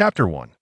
Chapter 1.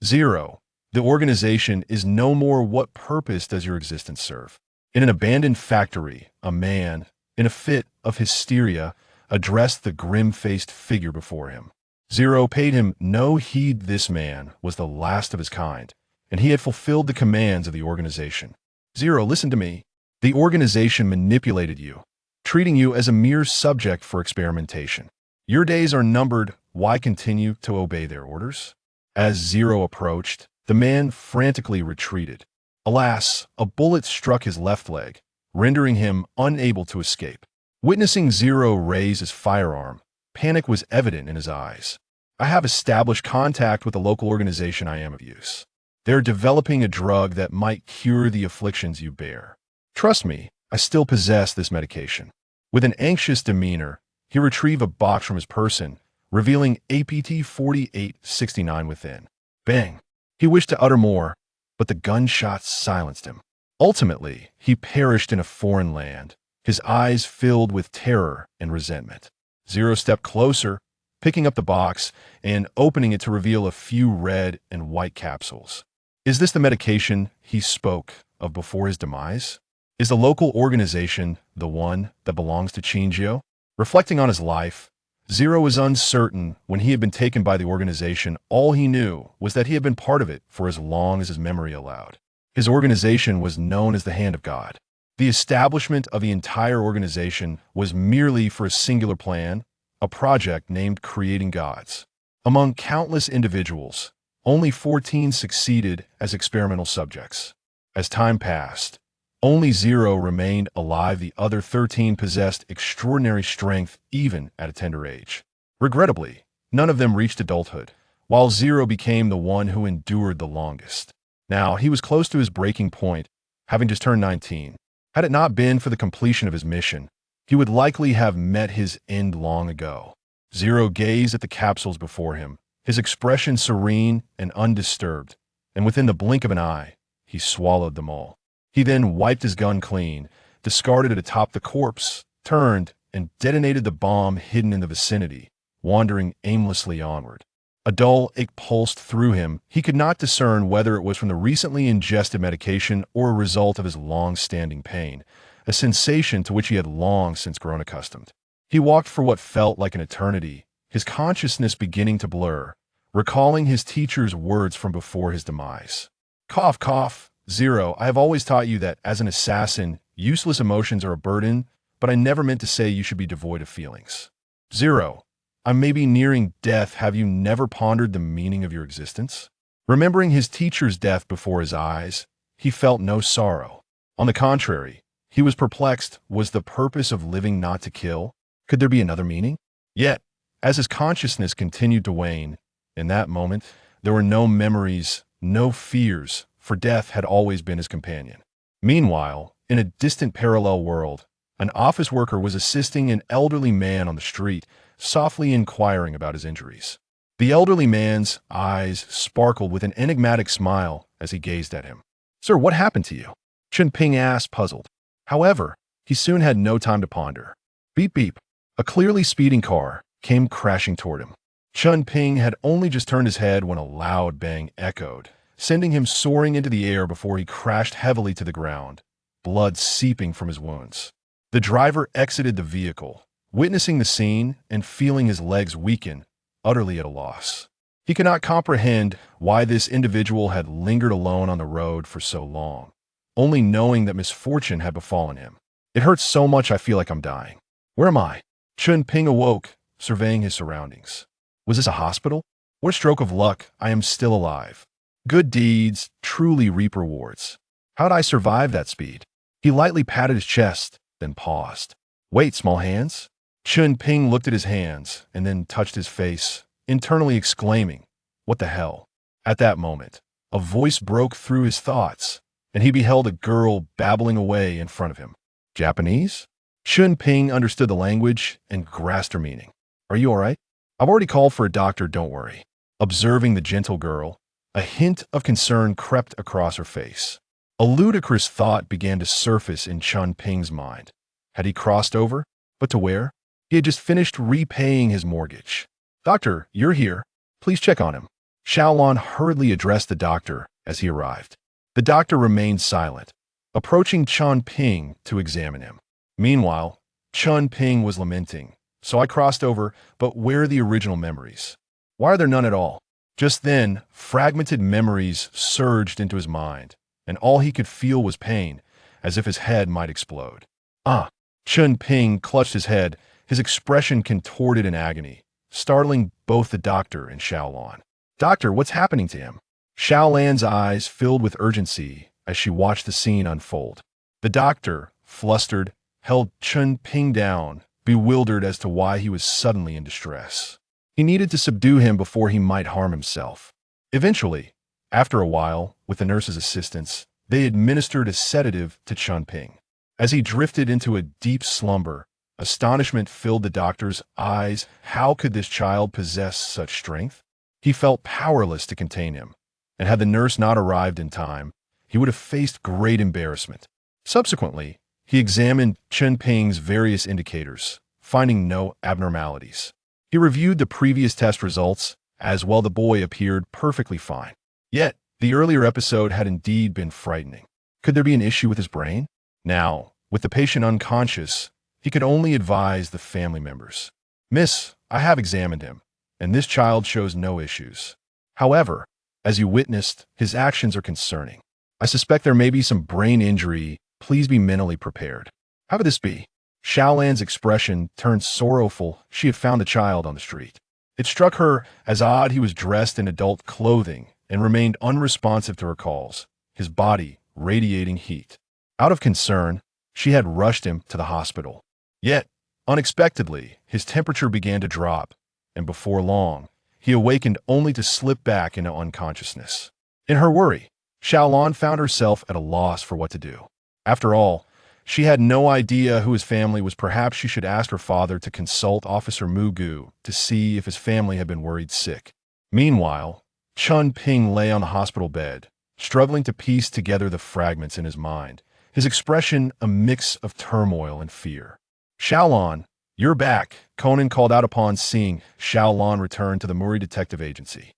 0. The organization is no more. What purpose does your existence serve? In an abandoned factory, a man, in a fit of hysteria, addressed the grim-faced figure before him. 0 paid him no heed. This man was the last of his kind, and he had fulfilled the commands of the organization. 0, listen to me. The organization manipulated you, treating you as a mere subject for experimentation. Your days are numbered. Why continue to obey their orders? As 0 approached, the man frantically retreated. Alas, a bullet struck his left leg, rendering him unable to escape. Witnessing 0 raise his firearm, panic was evident in his eyes. I have established contact with the local organization. I am of use. They're developing a drug that might cure the afflictions you bear. Trust me, I still possess this medication. With an anxious demeanor, he retrieved a box from his person, revealing APT 4869 within. Bang! He wished to utter more, but the gunshots silenced him. Ultimately, he perished in a foreign land, his eyes filled with terror and resentment. 0 stepped closer, picking up the box and opening it to reveal a few red and white capsules. Is this the medication he spoke of before his demise? Is the local organization the one that belongs to Chinjio? Reflecting on his life, 0 was uncertain when he had been taken by the organization. All he knew was that he had been part of it for as long as his memory allowed. His organization was known as the Hand of God. The establishment of the entire organization was merely for a singular plan, a project named Creating Gods. Among countless individuals, only 14 succeeded as experimental subjects. As time passed, only 0 remained alive. The other 13 possessed extraordinary strength even at a tender age. Regrettably, none of them reached adulthood, while 0 became the one who endured the longest. Now, he was close to his breaking point, having just turned 19. Had it not been for the completion of his mission, he would likely have met his end long ago. 0 gazed at the capsules before him, his expression serene and undisturbed, and within the blink of an eye, he swallowed them all. He then wiped his gun clean, discarded it atop the corpse, turned, and detonated the bomb hidden in the vicinity, wandering aimlessly onward. A dull ache pulsed through him. He could not discern whether it was from the recently ingested medication or a result of his long-standing pain, a sensation to which he had long since grown accustomed. He walked for what felt like an eternity, his consciousness beginning to blur, recalling his teacher's words from before his demise. Cough, cough. 0, I have always taught you that, as an assassin, useless emotions are a burden, but I never meant to say you should be devoid of feelings. 0, I may be nearing death. Have you never pondered the meaning of your existence? Remembering his teacher's death before his eyes, he felt no sorrow. On the contrary, he was perplexed. Was the purpose of living not to kill? Could there be another meaning? Yet, as his consciousness continued to wane, in that moment, there were no memories, no fears, for death had always been his companion. Meanwhile, in a distant parallel world, an office worker was assisting an elderly man on the street, softly inquiring about his injuries. The elderly man's eyes sparkled with an enigmatic smile as he gazed at him. "Sir, what happened to you?" Chen Ping asked, puzzled. However, he soon had no time to ponder. Beep beep. A clearly speeding car came crashing toward him. Chen Ping had only just turned his head when a loud bang echoed, sending him soaring into the air before he crashed heavily to the ground, blood seeping from his wounds. The driver exited the vehicle, witnessing the scene and feeling his legs weaken, utterly at a loss. He could not comprehend why this individual had lingered alone on the road for so long, only knowing that misfortune had befallen him. "It hurts so much I feel like I'm dying. Where am I?" Chen Ping awoke, surveying his surroundings. Was this a hospital? What a stroke of luck, I am still alive. Good deeds truly reap rewards. How'd I survive that speed? He lightly patted his chest, then paused. Wait, small hands? Chen Ping looked at his hands and then touched his face, internally exclaiming, "What the hell?" At that moment, a voice broke through his thoughts, and he beheld a girl babbling away in front of him. Japanese? Chen Ping understood the language and grasped her meaning. "Are you all right? I've already called for a doctor, don't worry." Observing the gentle girl, a hint of concern crept across her face. A ludicrous thought began to surface in Chen Ping's mind. Had he crossed over? But to where? He had just finished repaying his mortgage. "Doctor, you're here. Please check on him." Xiaolon hurriedly addressed the doctor as he arrived. The doctor remained silent, approaching Chen Ping to examine him. Meanwhile, Chen Ping was lamenting. So I crossed over, but where are the original memories? Why are there none at all? Just then, fragmented memories surged into his mind, and all he could feel was pain, as if his head might explode. Ah! Chen Ping clutched his head, his expression contorted in agony, startling both the doctor and Xiaolon. Doctor, what's happening to him? Xiaolan's eyes filled with urgency as she watched the scene unfold. The doctor, flustered, held Chen Ping down, bewildered as to why he was suddenly in distress. He needed to subdue him before he might harm himself. Eventually, after a while, with the nurse's assistance, they administered a sedative to Chen Ping. As he drifted into a deep slumber, astonishment filled the doctor's eyes. How could this child possess such strength? He felt powerless to contain him, and had the nurse not arrived in time, he would have faced great embarrassment. Subsequently, he examined Chen Ping's various indicators, finding no abnormalities. He reviewed the previous test results, as well the boy appeared perfectly fine. Yet, the earlier episode had indeed been frightening. Could there be an issue with his brain? Now, with the patient unconscious, he could only advise the family members. Miss, I have examined him, and this child shows no issues. However, as you witnessed, his actions are concerning. I suspect there may be some brain injury. Please be mentally prepared. How could this be? Xiaolan's expression turned sorrowful. She had found the child on the street. It struck her as odd he was dressed in adult clothing and remained unresponsive to her calls, his body radiating heat. Out of concern, she had rushed him to the hospital. Yet, unexpectedly, his temperature began to drop, and before long, he awakened only to slip back into unconsciousness. In her worry, Xiaolan found herself at a loss for what to do. After all, she had no idea who his family was. Perhaps she should ask her father to consult Officer Mugu to see if his family had been worried sick. Meanwhile, Chen Ping lay on the hospital bed, struggling to piece together the fragments in his mind, his expression a mix of turmoil and fear. Xiaolan, you're back, Conan called out upon seeing Xiaolan return to the Mouri Detective Agency.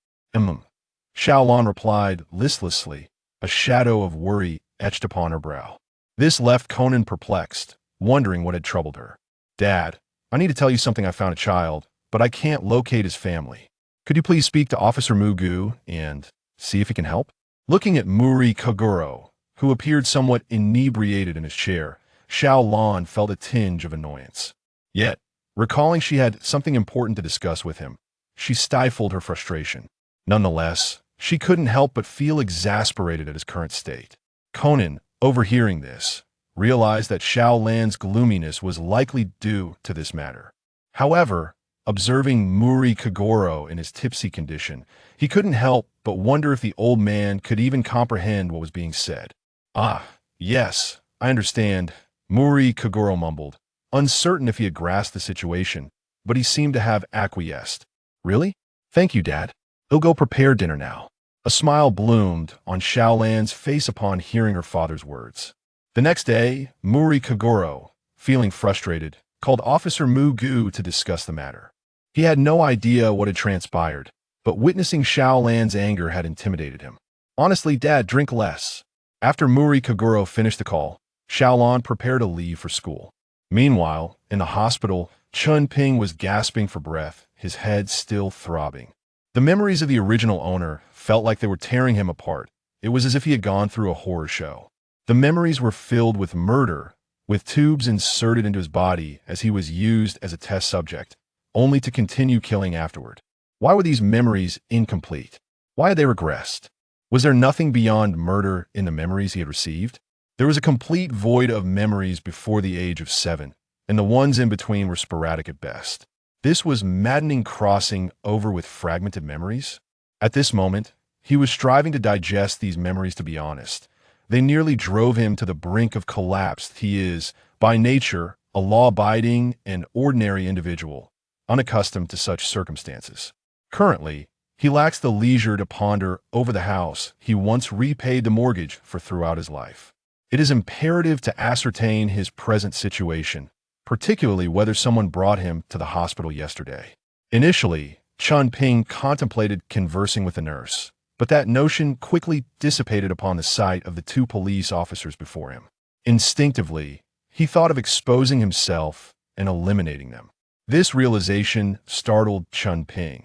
Xiaolan replied listlessly, a shadow of worry etched upon her brow. This left Conan perplexed, wondering what had troubled her. Dad, I need to tell you something. I found a child, but I can't locate his family. Could you please speak to Officer Mugu and see if he can help? Looking at Mouri Kaguro, who appeared somewhat inebriated in his chair, Xiaolan felt a tinge of annoyance. Yet, recalling she had something important to discuss with him, she stifled her frustration. Nonetheless, she couldn't help but feel exasperated at his current state. Conan, overhearing this, realized that Xiaolan's gloominess was likely due to this matter. However, observing Mouri Kaguro in his tipsy condition, he couldn't help but wonder if the old man could even comprehend what was being said. Ah, yes, I understand, Mouri Kaguro mumbled, uncertain if he had grasped the situation, but he seemed to have acquiesced. Really? Thank you, Dad. He'll go prepare dinner now. A smile bloomed on Xiaolan's face upon hearing her father's words. The next day, Mouri Kaguro, feeling frustrated, called Officer Mugu to discuss the matter. He had no idea what had transpired, but witnessing Xiaolan's anger had intimidated him. Honestly, Dad, drink less. After Mouri Kaguro finished the call, Xiaolan prepared to leave for school. Meanwhile, in the hospital, Chen Ping was gasping for breath, his head still throbbing. The memories of the original owner felt like they were tearing him apart. It was as if he had gone through a horror show. The memories were filled with murder, with tubes inserted into his body as he was used as a test subject, only to continue killing afterward. Why were these memories incomplete? Why had they regressed? Was there nothing beyond murder in the memories he had received? There was a complete void of memories before the age of 7, and the ones in between were sporadic at best. This was maddening, crossing over with fragmented memories. At this moment, he was striving to digest these memories. To be honest, they nearly drove him to the brink of collapse. He is, by nature, a law-abiding and ordinary individual, unaccustomed to such circumstances. Currently, he lacks the leisure to ponder over the house he once repaid the mortgage for throughout his life. It is imperative to ascertain his present situation, particularly whether someone brought him to the hospital yesterday. Initially, Chen Ping contemplated conversing with the nurse, but that notion quickly dissipated upon the sight of the two police officers before him. Instinctively, he thought of exposing himself and eliminating them. This realization startled Chen Ping,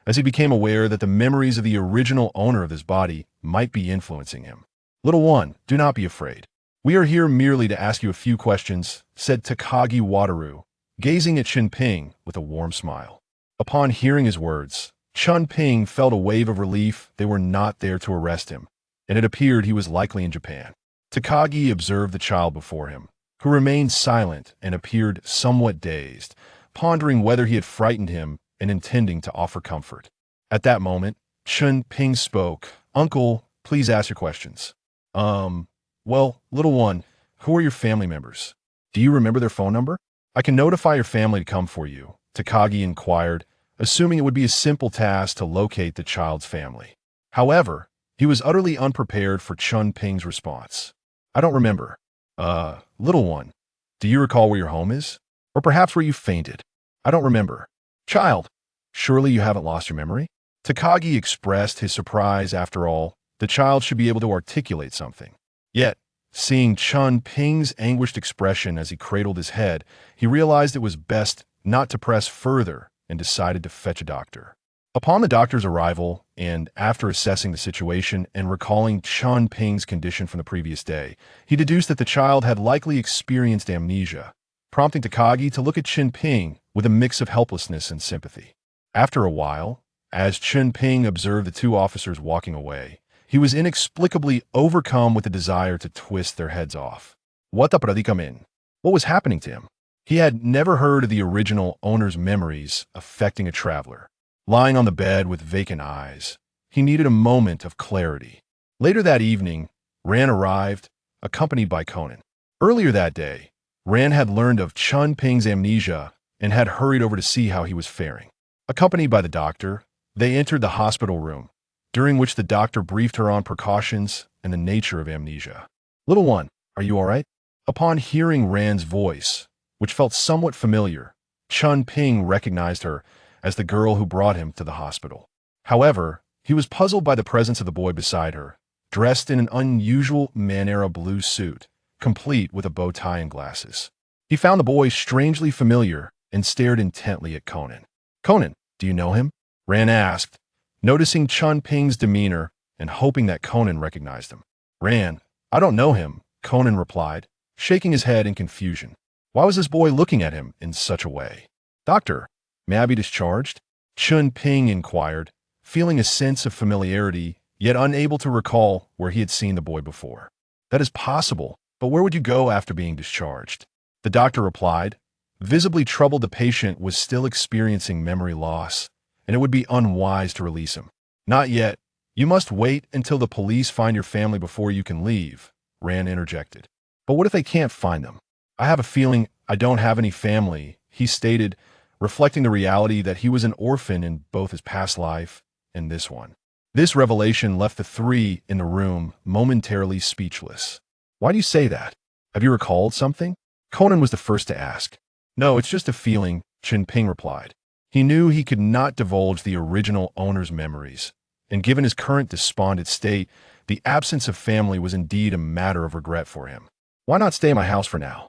as he became aware that the memories of the original owner of his body might be influencing him. "Little one, do not be afraid. We are here merely to ask you a few questions," said Takagi Wataru, gazing at Chen Ping with a warm smile. Upon hearing his words, Chen Ping felt a wave of relief. They were not there to arrest him, and it appeared he was likely in Japan. Takagi observed the child before him, who remained silent and appeared somewhat dazed, pondering whether he had frightened him and intending to offer comfort. At that moment, Chen Ping spoke. "Uncle, please ask your questions." Well, little one, who are your family members? Do you remember their phone number? I can notify your family to come for you," Takagi inquired, assuming it would be a simple task to locate the child's family. However, he was utterly unprepared for Chen Ping's response. "I don't remember." Little one, do you recall where your home is? Or perhaps where you fainted?" "I don't remember." "Child, surely you haven't lost your memory?" Takagi expressed his surprise. After all, the child should be able to articulate something. Yet, seeing Chen Ping's anguished expression as he cradled his head, he realized it was best not to press further and decided to fetch a doctor. Upon the doctor's arrival, and after assessing the situation and recalling Chen Ping's condition from the previous day, he deduced that the child had likely experienced amnesia, prompting Takagi to look at Chen Ping with a mix of helplessness and sympathy. After a while, as Chen Ping observed the two officers walking away, he was inexplicably overcome with a desire to twist their heads off. What the predicament? What was happening to him? He had never heard of the original owner's memories affecting a traveler. Lying on the bed with vacant eyes, he needed a moment of clarity. Later that evening, Ran arrived, accompanied by Conan. Earlier that day, Ran had learned of Chen Ping's amnesia and had hurried over to see how he was faring. Accompanied by the doctor, they entered the hospital room, during which the doctor briefed her on precautions and the nature of amnesia. "Little one, are you all right?" Upon hearing Rand's voice, which felt somewhat familiar, Chen Ping recognized her as the girl who brought him to the hospital. However, he was puzzled by the presence of the boy beside her, dressed in an unusual Manera blue suit, complete with a bow tie and glasses. He found the boy strangely familiar and stared intently at Conan. "Conan, do you know him?" Ran asked, noticing Chen Ping's demeanor and hoping that Conan recognized him. "Ran, I don't know him," Conan replied, shaking his head in confusion. Why was this boy looking at him in such a way? "Doctor, may I be discharged?" Chen Ping inquired, feeling a sense of familiarity, yet unable to recall where he had seen the boy before. "That is possible, but where would you go after being discharged?" The doctor replied. Visibly troubled, the patient was still experiencing memory loss, and it would be unwise to release him. "Not yet. You must wait until the police find your family before you can leave," Rand interjected. "But what if they can't find them?" "I have a feeling I don't have any family," he stated, reflecting the reality that he was an orphan in both his past life and this one. This revelation left the three in the room momentarily speechless. "Why do you say that? Have you recalled something?" Conan was the first to ask. "No, it's just a feeling," Chen Ping replied. He knew he could not divulge the original owner's memories, and given his current despondent state, the absence of family was indeed a matter of regret for him. "Why not stay in my house for now?"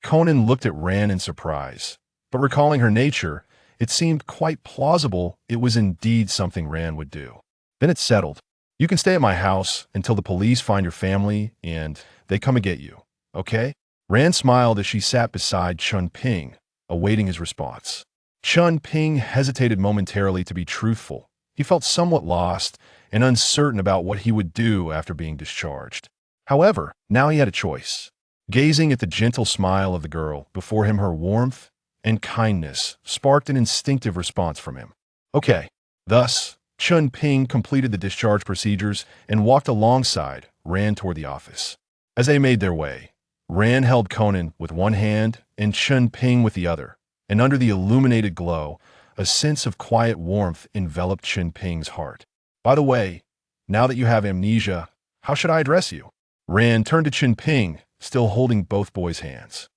Conan looked at Ran in surprise, but recalling her nature, it seemed quite plausible it was indeed something Ran would do. "Then it's settled. You can stay at my house until the police find your family and they come and get you, okay?" Ran smiled as she sat beside Chen Ping, awaiting his response. Chen Ping hesitated momentarily to be truthful. He felt somewhat lost and uncertain about what he would do after being discharged. However, now he had a choice. Gazing at the gentle smile of the girl before him, her warmth and kindness sparked an instinctive response from him. "Okay." Thus, Chen Ping completed the discharge procedures and walked alongside Ran toward the office. As they made their way, Ran held Conan with one hand and Chen Ping with the other, and under the illuminated glow, a sense of quiet warmth enveloped Chen Ping's heart. "By the way, now that you have amnesia, how should I address you?" Ran turned to Chen Ping, still holding both boys' hands.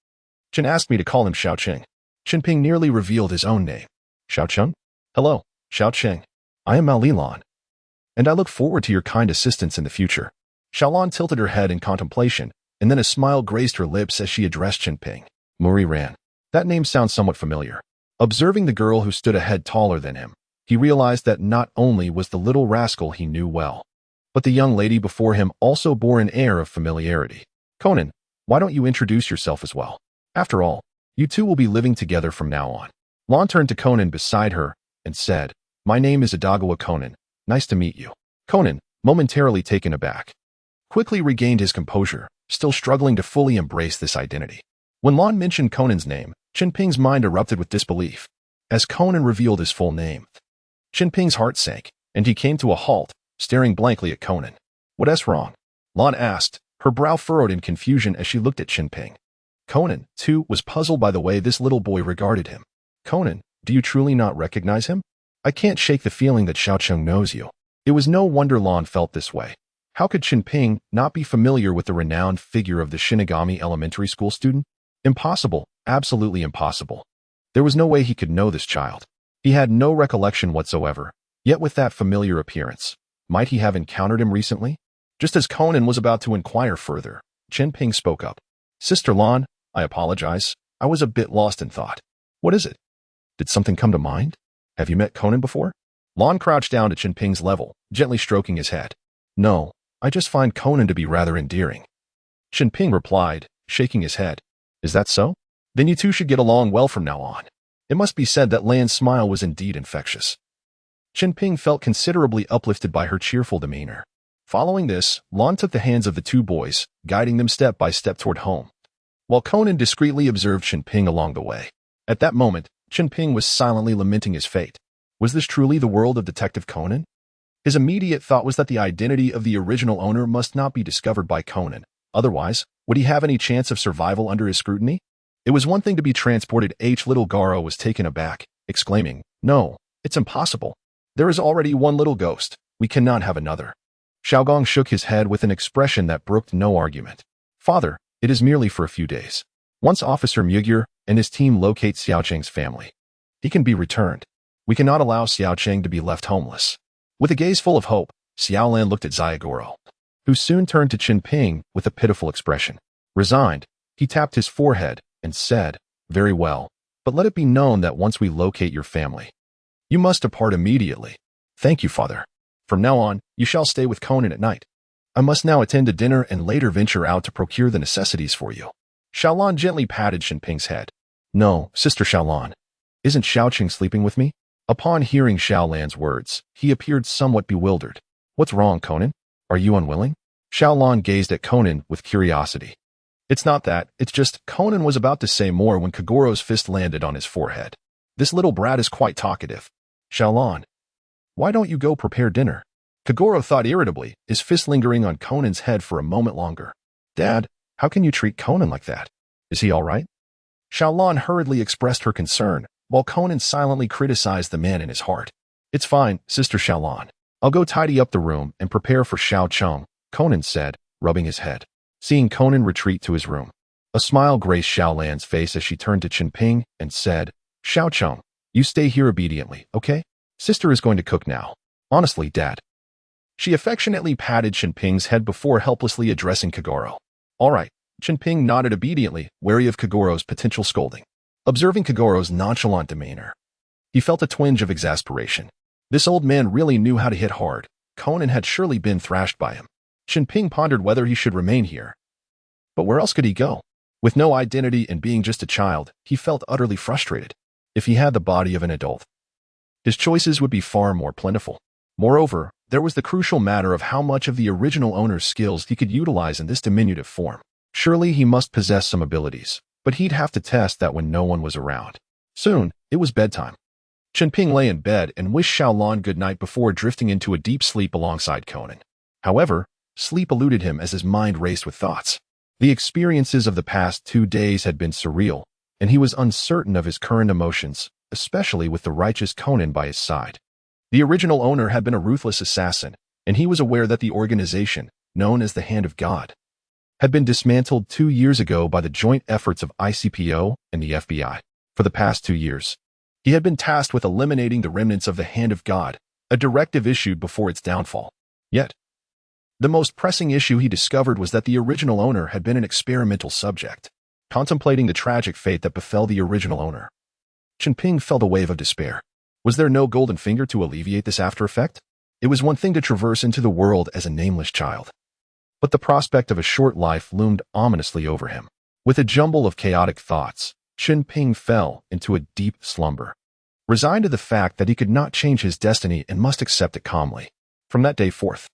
"Chen asked me to call him Xiao Cheng." Chen Ping nearly revealed his own name. "Xiao Cheng? Hello, Xiao Cheng. I am Mao Lilan, and I look forward to your kind assistance in the future. Xiaolan tilted her head in contemplation, and then a smile graced her lips as she addressed Chen Ping. Mouri ran. That name sounds somewhat familiar. Observing the girl who stood a head taller than him, he realized that not only was the little rascal he knew well, but the young lady before him also bore an air of familiarity. Conan, why don't you introduce yourself as well? After all, you two will be living together from now on. Lan turned to Conan beside her and said, My name is Adagawa Conan. Nice to meet you. Conan, momentarily taken aback, quickly regained his composure, still struggling to fully embrace this identity. When Lan mentioned Conan's name, Chen Ping's mind erupted with disbelief. As Conan revealed his full name, Chen Ping's heart sank, and he came to a halt, staring blankly at Conan. What's wrong? Lan asked, her brow furrowed in confusion as she looked at Chen Ping. Conan, too, was puzzled by the way this little boy regarded him. Conan, do you truly not recognize him? I can't shake the feeling that Xiao Cheng knows you. It was no wonder Lan felt this way. How could Chen Ping not be familiar with the renowned figure of the Shinigami elementary school student? Impossible, absolutely impossible. There was no way he could know this child. He had no recollection whatsoever, yet with that familiar appearance. Might he have encountered him recently? Just as Conan was about to inquire further, Chen Ping spoke up. Sister Lan, I apologize. I was a bit lost in thought. What is it? Did something come to mind? Have you met Conan before? Lan crouched down to Chen Ping's level, gently stroking his head. No, I just find Conan to be rather endearing. Chen Ping replied, shaking his head. Is that so? Then you two should get along well from now on. It must be said that Lan's smile was indeed infectious. Chen Ping felt considerably uplifted by her cheerful demeanor. Following this, Lan took the hands of the two boys, guiding them step by step toward home, while Conan discreetly observed Chen Ping along the way. At that moment, Chen Ping was silently lamenting his fate. Was this truly the world of Detective Conan? His immediate thought was that the identity of the original owner must not be discovered by Conan. Otherwise, would he have any chance of survival under his scrutiny? It was one thing to be transported. Little Garo was taken aback, exclaiming, No, it's impossible. There is already one little ghost. We cannot have another. Xiaogong shook his head with an expression that brooked no argument. Father, it is merely for a few days. Once Officer Mugir and his team locate Xiao Cheng's family, he can be returned. We cannot allow Xiao Cheng to be left homeless. With a gaze full of hope, Xiaolan looked at Xiaogoro, who soon turned to Chen Ping with a pitiful expression. Resigned, he tapped his forehead and said, Very well, but let it be known that once we locate your family, you must depart immediately. Thank you, Father. From now on, you shall stay with Conan at night. I must now attend to dinner and later venture out to procure the necessities for you. Xiaolan gently patted Chen Ping's head. No, Sister Xiaolan. Isn't Xiao Cheng sleeping with me? Upon hearing Xiaolan's words, he appeared somewhat bewildered. What's wrong, Conan? Are you unwilling? Xiaolan gazed at Conan with curiosity. It's not that, it's just, Conan was about to say more when Kagoro's fist landed on his forehead. This little brat is quite talkative. Xiaolan, why don't you go prepare dinner? Kagoro thought irritably, his fist lingering on Conan's head for a moment longer. Dad, how can you treat Conan like that? Is he all right? Xiaolan hurriedly expressed her concern, while Conan silently criticized the man in his heart. It's fine, Sister Xiaolan. I'll go tidy up the room and prepare for Xiao Cheng, Conan said, rubbing his head. Seeing Conan retreat to his room, a smile graced Xiaolan's face as she turned to Chen Ping and said, Xiao Cheng, you stay here obediently, okay? Sister is going to cook now. Honestly, Dad. She affectionately patted Chen Ping's head before helplessly addressing Kagoro. All right, Chen Ping nodded obediently, wary of Kagoro's potential scolding. Observing Kagoro's nonchalant demeanor, he felt a twinge of exasperation. This old man really knew how to hit hard. Conan had surely been thrashed by him. Chen Ping pondered whether he should remain here. But where else could he go? With no identity and being just a child, he felt utterly frustrated. If he had the body of an adult, his choices would be far more plentiful. Moreover, there was the crucial matter of how much of the original owner's skills he could utilize in this diminutive form. Surely he must possess some abilities, but he'd have to test that when no one was around. Soon, it was bedtime. Chen Ping lay in bed and wished Xiaolan good night before drifting into a deep sleep alongside Conan. However, sleep eluded him as his mind raced with thoughts. The experiences of the past 2 days had been surreal, and he was uncertain of his current emotions, especially with the righteous Conan by his side. The original owner had been a ruthless assassin, and he was aware that the organization, known as the Hand of God, had been dismantled 2 years ago by the joint efforts of ICPO and the FBI. For the past 2 years, He had been tasked with eliminating the remnants of the hand of God, a directive issued before its downfall. Yet, the most pressing issue he discovered was that the original owner had been an experimental subject. Contemplating the tragic fate that befell the original owner, Chen Ping felt a wave of despair. Was there no golden finger to alleviate this after effect? It was one thing to traverse into the world as a nameless child, but the prospect of a short life loomed ominously over him. With a jumble of chaotic thoughts, Chen Ping fell into a deep slumber, resigned to the fact that he could not change his destiny and must accept it calmly. From that day forth,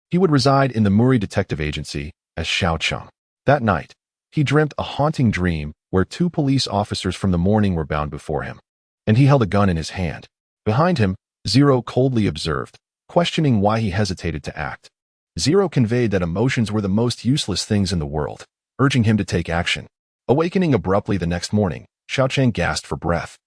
he would reside in the Mouri detective agency as Xiao Cheng. That night, he dreamt a haunting dream where two police officers from the morning were bound before him, and he held a gun in his hand. Behind him, Zero coldly observed, questioning why he hesitated to act. Zero conveyed that emotions were the most useless things in the world, urging him to take action. Awakening abruptly the next morning, Xiao Cheng gasped for breath.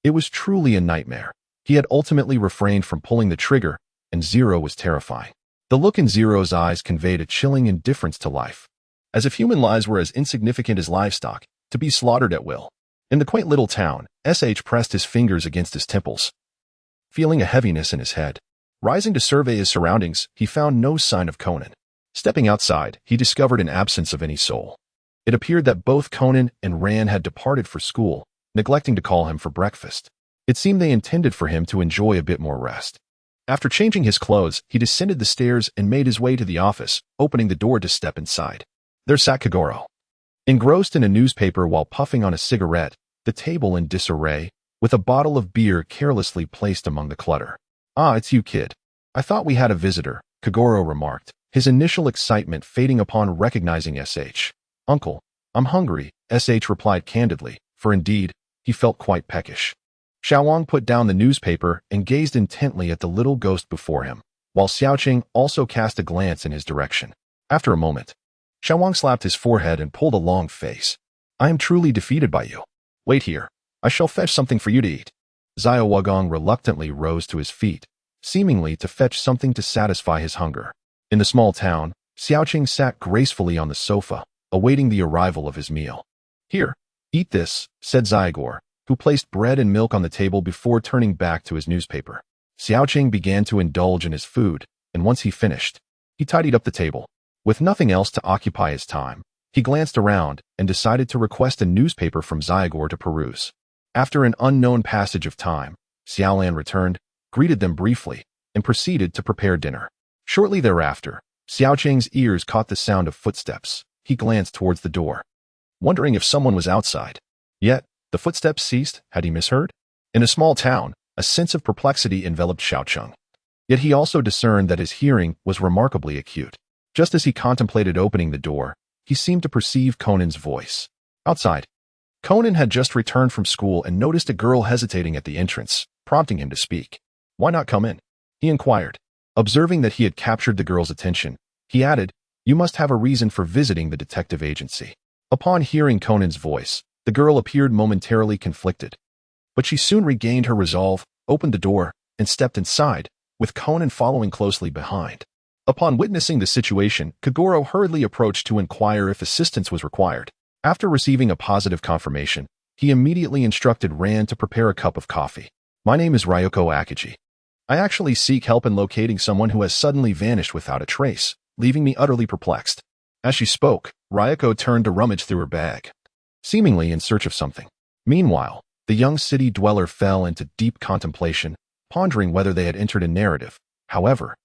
It was truly a nightmare. He had ultimately refrained from pulling the trigger, and Zero was terrifying. The look in Zero's eyes conveyed a chilling indifference to life, as if human lives were as insignificant as livestock, to be slaughtered at will. In the quaint little town, SH pressed his fingers against his temples, feeling a heaviness in his head. Rising to survey his surroundings, he found no sign of Conan. Stepping outside, he discovered an absence of any soul. It appeared that both Conan and Ran had departed for school, neglecting to call him for breakfast. It seemed they intended for him to enjoy a bit more rest. After changing his clothes, he descended the stairs and made his way to the office, opening the door to step inside. There sat Kagoro, engrossed in a newspaper while puffing on a cigarette, the table in disarray, with a bottle of beer carelessly placed among the clutter. "Ah, it's you, kid. I thought we had a visitor," Kagoro remarked, his initial excitement fading upon recognizing SH. "Uncle, I'm hungry," SH replied candidly, for indeed, he felt quite peckish. Xiaowang put down the newspaper and gazed intently at the little ghost before him, while Xiaoqing also cast a glance in his direction. After a moment, Xiaowang slapped his forehead and pulled a long face. "I am truly defeated by you. Wait here. I shall fetch something for you to eat." Xiaowang reluctantly rose to his feet, seemingly to fetch something to satisfy his hunger. In the small town, Xiaoqing sat gracefully on the sofa, awaiting the arrival of his meal. "Here, eat this," said Zyagor, who placed bread and milk on the table before turning back to his newspaper. Xiaoqing began to indulge in his food, and once he finished, he tidied up the table. With nothing else to occupy his time, he glanced around and decided to request a newspaper from Zyagor to peruse. After an unknown passage of time, Xiaolan returned, greeted them briefly, and proceeded to prepare dinner. Shortly thereafter, Xiaoqing's ears caught the sound of footsteps. He glanced towards the door, wondering if someone was outside. Yet, the footsteps ceased. Had he misheard? In a small town, a sense of perplexity enveloped Xiaocheng. Yet he also discerned that his hearing was remarkably acute. Just as he contemplated opening the door, he seemed to perceive Conan's voice. Outside, Conan had just returned from school and noticed a girl hesitating at the entrance, prompting him to speak. "Why not come in?" he inquired. Observing that he had captured the girl's attention, he added, "You must have a reason for visiting the detective agency." Upon hearing Conan's voice, the girl appeared momentarily conflicted, but she soon regained her resolve, opened the door, and stepped inside, with Conan following closely behind. Upon witnessing the situation, Kagoro hurriedly approached to inquire if assistance was required. After receiving a positive confirmation, he immediately instructed Ran to prepare a cup of coffee. "My name is Ryoko Akiji. I actually seek help in locating someone who has suddenly vanished without a trace, leaving me utterly perplexed." As she spoke, Ryoko turned to rummage through her bag, seemingly in search of something. Meanwhile, the young city dweller fell into deep contemplation, pondering whether they had entered a narrative. However,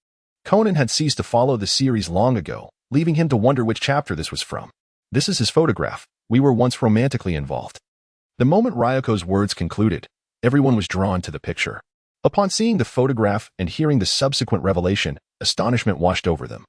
Conan had ceased to follow the series long ago, leaving him to wonder which chapter this was from. "This is his photograph. We were once romantically involved." The moment Ryoko's words concluded, everyone was drawn to the picture. Upon seeing the photograph and hearing the subsequent revelation, astonishment washed over them.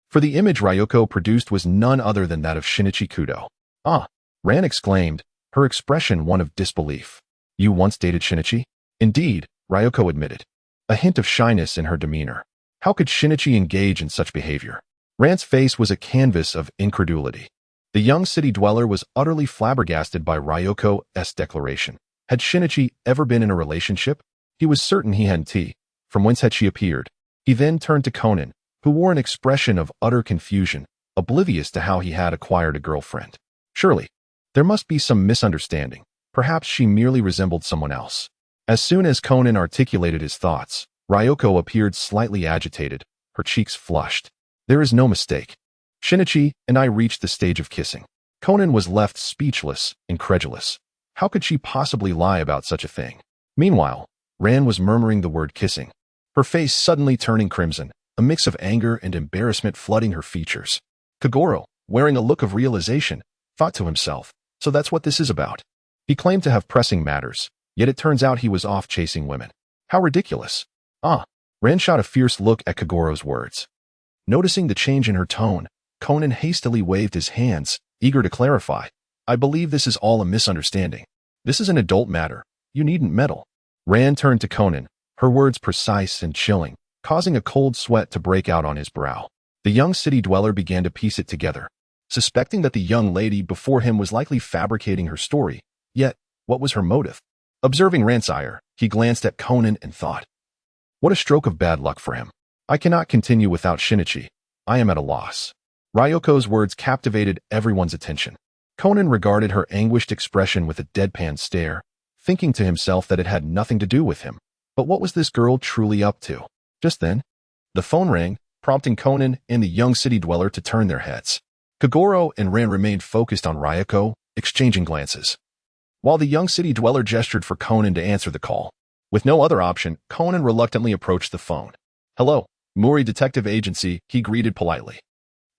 For the image Ryoko produced was none other than that of Shinichi Kudo. "Ah!" Ran exclaimed, her expression one of disbelief. "You once dated Shinichi?" "Indeed," Ryoko admitted, a hint of shyness in her demeanor. How could Shinichi engage in such behavior? Ran's face was a canvas of incredulity. The young city dweller was utterly flabbergasted by Ryoko's declaration. Had Shinichi ever been in a relationship? He was certain he hadn't. From whence had she appeared? He then turned to Conan, who wore an expression of utter confusion, oblivious to how he had acquired a girlfriend. Surely, there must be some misunderstanding. Perhaps she merely resembled someone else. As soon as Conan articulated his thoughts, Ryoko appeared slightly agitated, her cheeks flushed. There is no mistake. Shinichi and I reached the stage of kissing. Conan was left speechless, incredulous. How could she possibly lie about such a thing? Meanwhile, Ran was murmuring the word kissing, her face suddenly turning crimson, a mix of anger and embarrassment flooding her features. Kagoro, wearing a look of realization, thought to himself, so that's what this is about. He claimed to have pressing matters, yet it turns out he was off chasing women. How ridiculous. Ran shot a fierce look at Kagoro's words. Noticing the change in her tone, Conan hastily waved his hands, eager to clarify. I believe this is all a misunderstanding. This is an adult matter. You needn't meddle. Ran turned to Conan, her words precise and chilling, causing a cold sweat to break out on his brow. The young city dweller began to piece it together, suspecting that the young lady before him was likely fabricating her story. Yet, what was her motive? Observing Ran's ire, he glanced at Conan and thought, what a stroke of bad luck for him. I cannot continue without Shinichi. I am at a loss. Ryoko's words captivated everyone's attention. Conan regarded her anguished expression with a deadpan stare, thinking to himself that it had nothing to do with him. But what was this girl truly up to? Just then, the phone rang, prompting Conan and the young city dweller to turn their heads. Kagoro and Ran remained focused on Ryoko, exchanging glances, while the young city dweller gestured for Conan to answer the call. With no other option, Conan reluctantly approached the phone. Hello, Mouri Detective Agency, he greeted politely.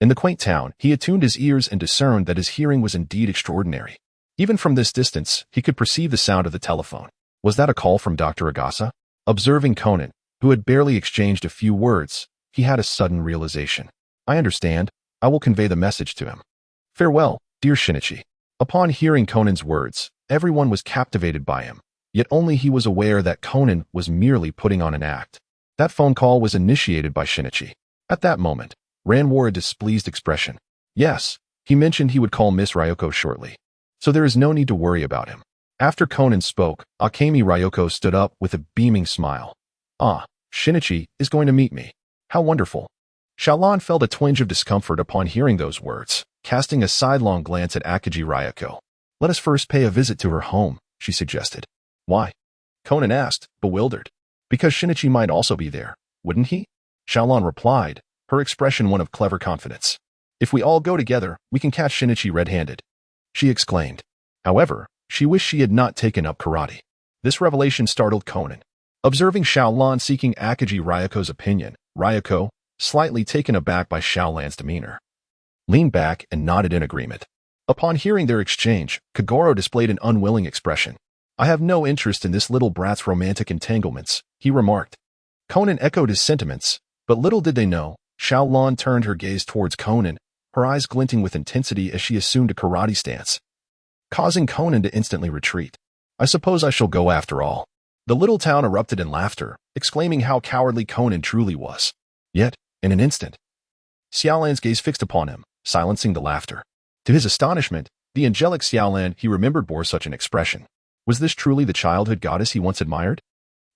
In the quaint town, he attuned his ears and discerned that his hearing was indeed extraordinary. Even from this distance, he could perceive the sound of the telephone. Was that a call from Dr. Agasa? Observing Conan, who had barely exchanged a few words, he had a sudden realization. I understand. I will convey the message to him. Farewell, dear Shinichi. Upon hearing Conan's words, everyone was captivated by him. Yet only he was aware that Conan was merely putting on an act. That phone call was initiated by Shinichi. At that moment, Ran wore a displeased expression. Yes, he mentioned he would call Miss Ryoko shortly. So there is no need to worry about him. After Conan spoke, Akemi Ryoko stood up with a beaming smile. Shinichi is going to meet me. How wonderful. Xiaolan felt a twinge of discomfort upon hearing those words, casting a sidelong glance at Akagi Ryoko. Let us first pay a visit to her home, she suggested. Why? Conan asked, bewildered. Because Shinichi might also be there, wouldn't he? Xiaolan replied, her expression one of clever confidence. If we all go together, we can catch Shinichi red-handed, she exclaimed. However, she wished she had not taken up karate. This revelation startled Conan. Observing Xiaolan seeking Akagi Ryoko's opinion, Ryoko, slightly taken aback by Xiaolan's demeanor, leaned back and nodded in agreement. Upon hearing their exchange, Kagoro displayed an unwilling expression. I have no interest in this little brat's romantic entanglements, he remarked. Conan echoed his sentiments, but little did they know, Xiaolan turned her gaze towards Conan, her eyes glinting with intensity as she assumed a karate stance, causing Conan to instantly retreat. I suppose I shall go after all. The little town erupted in laughter, exclaiming how cowardly Conan truly was. Yet, in an instant, Xiaolan's gaze fixed upon him, silencing the laughter. To his astonishment, the angelic Xiaolan he remembered bore such an expression. Was this truly the childhood goddess he once admired?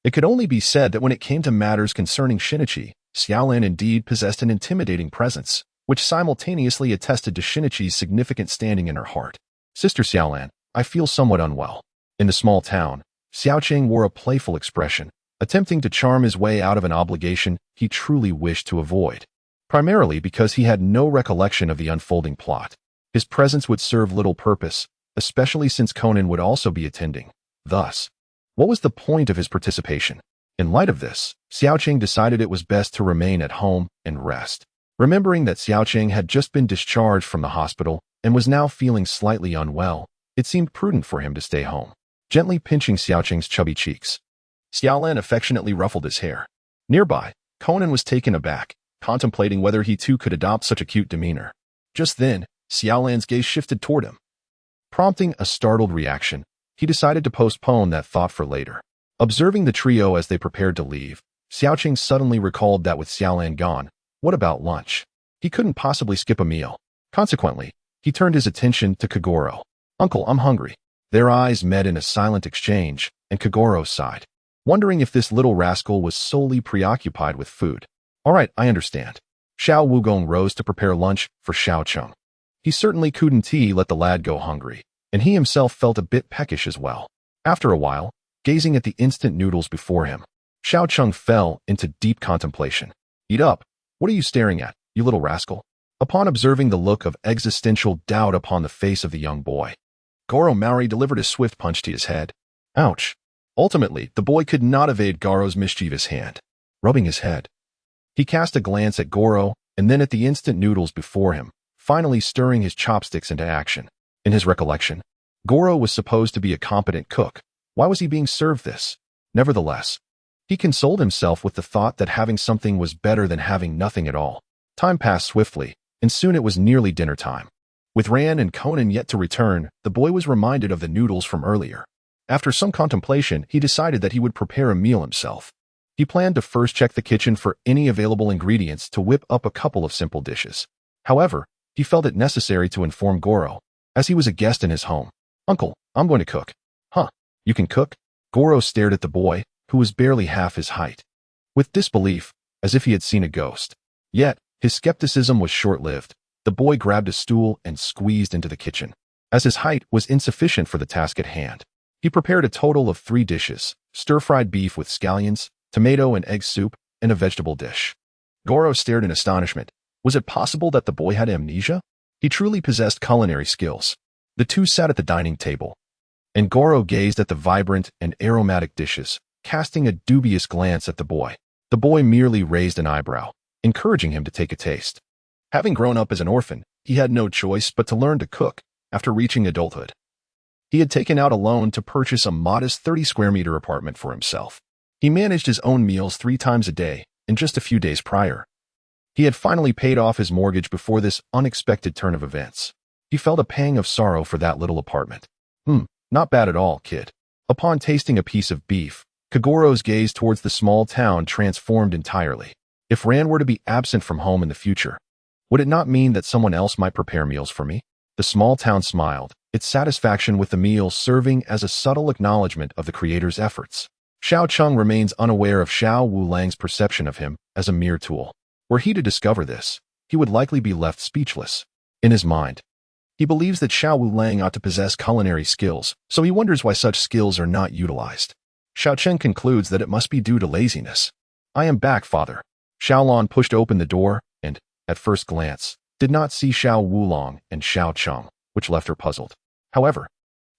It could only be said that when it came to matters concerning Shinichi, Xiaolan indeed possessed an intimidating presence, which simultaneously attested to Shinichi's significant standing in her heart. Sister Xiaolan, I feel somewhat unwell. In the small town, Xiaoqing wore a playful expression, attempting to charm his way out of an obligation he truly wished to avoid, primarily because he had no recollection of the unfolding plot. His presence would serve little purpose, especially since Conan would also be attending. Thus, what was the point of his participation? In light of this, Xiaoqing decided it was best to remain at home and rest. Remembering that Xiaoqing had just been discharged from the hospital and was now feeling slightly unwell, it seemed prudent for him to stay home. Gently pinching Xiaoqing's chubby cheeks, Xiaolan affectionately ruffled his hair. Nearby, Conan was taken aback, contemplating whether he too could adopt such a cute demeanor. Just then, Xiaolan's gaze shifted toward him. Prompting a startled reaction, he decided to postpone that thought for later. Observing the trio as they prepared to leave, Xiaoqing suddenly recalled that with Xiaolan gone, what about lunch? He couldn't possibly skip a meal. Consequently, he turned his attention to Kagoro. Uncle, I'm hungry. Their eyes met in a silent exchange, and Kagoro sighed, wondering if this little rascal was solely preoccupied with food. All right, I understand. Xiao Wugong rose to prepare lunch for Xiaoqing. He certainly couldn't let the lad go hungry, and he himself felt a bit peckish as well. After a while, gazing at the instant noodles before him. Xiao Cheng fell into deep contemplation. Eat up. What are you staring at, you little rascal? Upon observing the look of existential doubt upon the face of the young boy, Goro Mouri delivered a swift punch to his head. Ouch. Ultimately, the boy could not evade Goro's mischievous hand. Rubbing his head, he cast a glance at Goro and then at the instant noodles before him, finally stirring his chopsticks into action. In his recollection, Goro was supposed to be a competent cook. Why was he being served this? Nevertheless, he consoled himself with the thought that having something was better than having nothing at all. Time passed swiftly, and soon it was nearly dinner time. With Ran and Conan yet to return, the boy was reminded of the noodles from earlier. After some contemplation, he decided that he would prepare a meal himself. He planned to first check the kitchen for any available ingredients to whip up a couple of simple dishes. However, he felt it necessary to inform Goro, as he was a guest in his home. Uncle, I'm going to cook. Huh, you can cook? Goro stared at the boy, who was barely half his height, with disbelief, as if he had seen a ghost. Yet, his skepticism was short-lived. The boy grabbed a stool and squeezed into the kitchen. As his height was insufficient for the task at hand, he prepared a total of 3 dishes: stir-fried beef with scallions, tomato and egg soup, and a vegetable dish. Goro stared in astonishment. Was it possible that the boy had amnesia? He truly possessed culinary skills. The two sat at the dining table, and Goro gazed at the vibrant and aromatic dishes, casting a dubious glance at the boy. The boy merely raised an eyebrow, encouraging him to take a taste. Having grown up as an orphan, he had no choice but to learn to cook after reaching adulthood. He had taken out a loan to purchase a modest 30-square-meter apartment for himself. He managed his own meals 3 times a day, and just a few days prior, he had finally paid off his mortgage before this unexpected turn of events. He felt a pang of sorrow for that little apartment. Not bad at all, kid. Upon tasting a piece of beef, Kagoro's gaze towards the small town transformed entirely. If Ran were to be absent from home in the future, would it not mean that someone else might prepare meals for me? The small town smiled, its satisfaction with the meal serving as a subtle acknowledgement of the creator's efforts. Xiao Cheng remains unaware of Xiao Wulang's perception of him as a mere tool. Were he to discover this, he would likely be left speechless. In his mind, he believes that Xiao Wulang ought to possess culinary skills, so he wonders why such skills are not utilized. Xiao Cheng concludes that it must be due to laziness. I am back, father. Xiaolon pushed open the door and, at first glance, did not see Xiao Wulong and Xiao Cheng, which left her puzzled. However,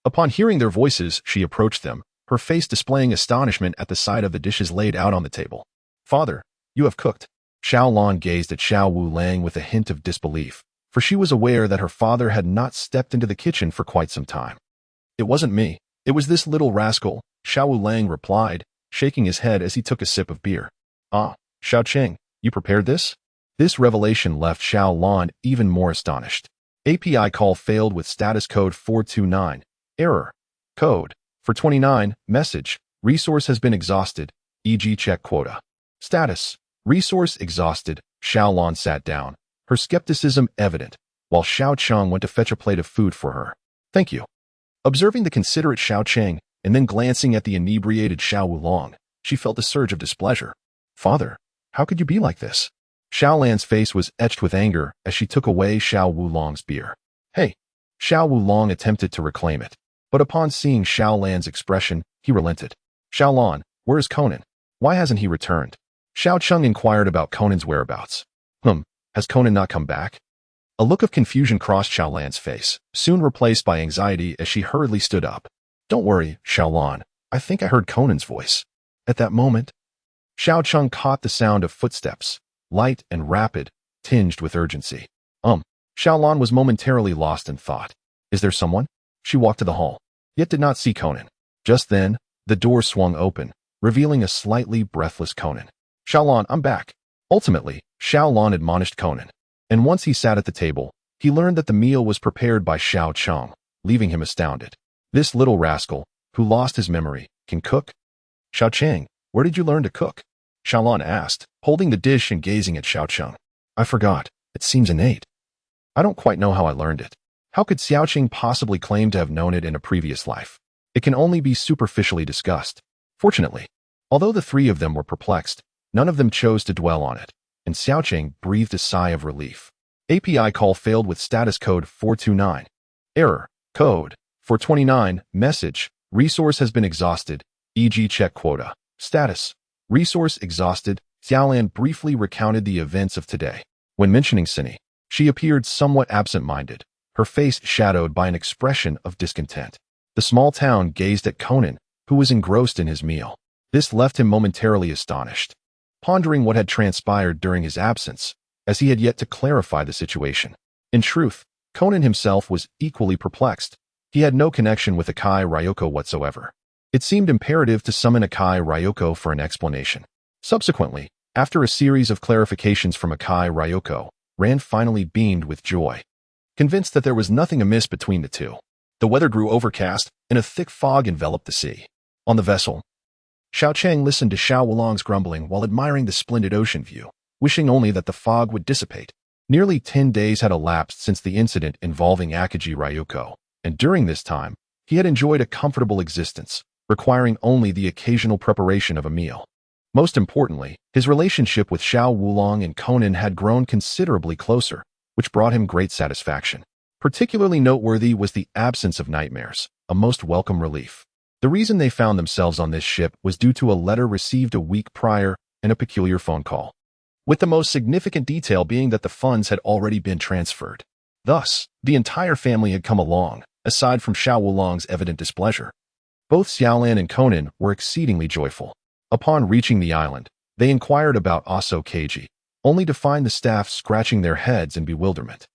upon hearing their voices, she approached them, her face displaying astonishment at the sight of the dishes laid out on the table. Father, you have cooked. Xiaolon gazed at Xiao Wulang with a hint of disbelief, for she was aware that her father had not stepped into the kitchen for quite some time. It wasn't me. It was this little rascal, Xiao Wulang replied, shaking his head as he took a sip of beer. Ah, Xiao Cheng, you prepared this? This revelation left Xiaolon even more astonished. API call failed with status code 429. Error. Code. For 29, message. Resource has been exhausted, e.g. check quota. Status. Resource exhausted. Xiaolon sat down, her skepticism evident, while Xiao Cheng went to fetch a plate of food for her. Thank you. Observing the considerate Xiao Cheng, and then glancing at the inebriated Xiao Wulong, she felt a surge of displeasure. Father, how could you be like this? Xiaolan's face was etched with anger as she took away Xiao Wulong's beer. Hey! Xiao Wulong attempted to reclaim it, but upon seeing Xiaolan's expression, he relented. Xiaolan, where is Conan? Why hasn't he returned? Xiao Cheng inquired about Conan's whereabouts. Has Conan not come back? A look of confusion crossed Xiaolan's face, soon replaced by anxiety as she hurriedly stood up. Don't worry, Xiaolan. I think I heard Conan's voice. At that moment, Xiao Cheng caught the sound of footsteps, light and rapid, tinged with urgency. Xiaolan was momentarily lost in thought. Is there someone? She walked to the hall, yet did not see Conan. Just then, the door swung open, revealing a slightly breathless Conan. Xiaolan, I'm back. Ultimately, Xiaolan admonished Conan, and once he sat at the table, he learned that the meal was prepared by Xiao Cheng, leaving him astounded. This little rascal, who lost his memory, can cook? Xiao Cheng, where did you learn to cook? Xiaolan asked, holding the dish and gazing at Xiao Cheng. I forgot. It seems innate. I don't quite know how I learned it. How could Xiao Cheng possibly claim to have known it in a previous life? It can only be superficially discussed. Fortunately, although the 3 of them were perplexed, none of them chose to dwell on it, and Xiao Cheng breathed a sigh of relief. API call failed with status code 429. Error. Code. 429. Message. Resource has been exhausted, e.g. check quota. Status. Resource exhausted. Xiaolan briefly recounted the events of today. When mentioning Cindy, she appeared somewhat absent-minded, her face shadowed by an expression of discontent. The small town gazed at Conan, who was engrossed in his meal. This left him momentarily astonished, pondering what had transpired during his absence, as he had yet to clarify the situation. In truth, Conan himself was equally perplexed. He had no connection with Akai Ryoko whatsoever. It seemed imperative to summon Akai Ryoko for an explanation. Subsequently, after a series of clarifications from Akai Ryoko, Rand finally beamed with joy, convinced that there was nothing amiss between the two. The weather grew overcast, and a thick fog enveloped the sea. On the vessel, Xiao Cheng listened to Xiao Wulong's grumbling while admiring the splendid ocean view, wishing only that the fog would dissipate. Nearly 10 days had elapsed since the incident involving Akaji Ryoko, and during this time, he had enjoyed a comfortable existence, requiring only the occasional preparation of a meal. Most importantly, his relationship with Xiao Wulong and Conan had grown considerably closer, which brought him great satisfaction. Particularly noteworthy was the absence of nightmares, a most welcome relief. The reason they found themselves on this ship was due to a letter received a week prior and a peculiar phone call, with the most significant detail being that the funds had already been transferred. Thus, the entire family had come along, aside from Xiao Wulong's evident displeasure. Both Xiaolan and Conan were exceedingly joyful. Upon reaching the island, they inquired about Aso Keiji, only to find the staff scratching their heads in bewilderment.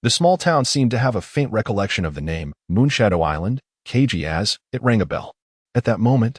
The small town seemed to have a faint recollection of the name Moonshadow Island, Keiji, as it rang a bell. At that moment,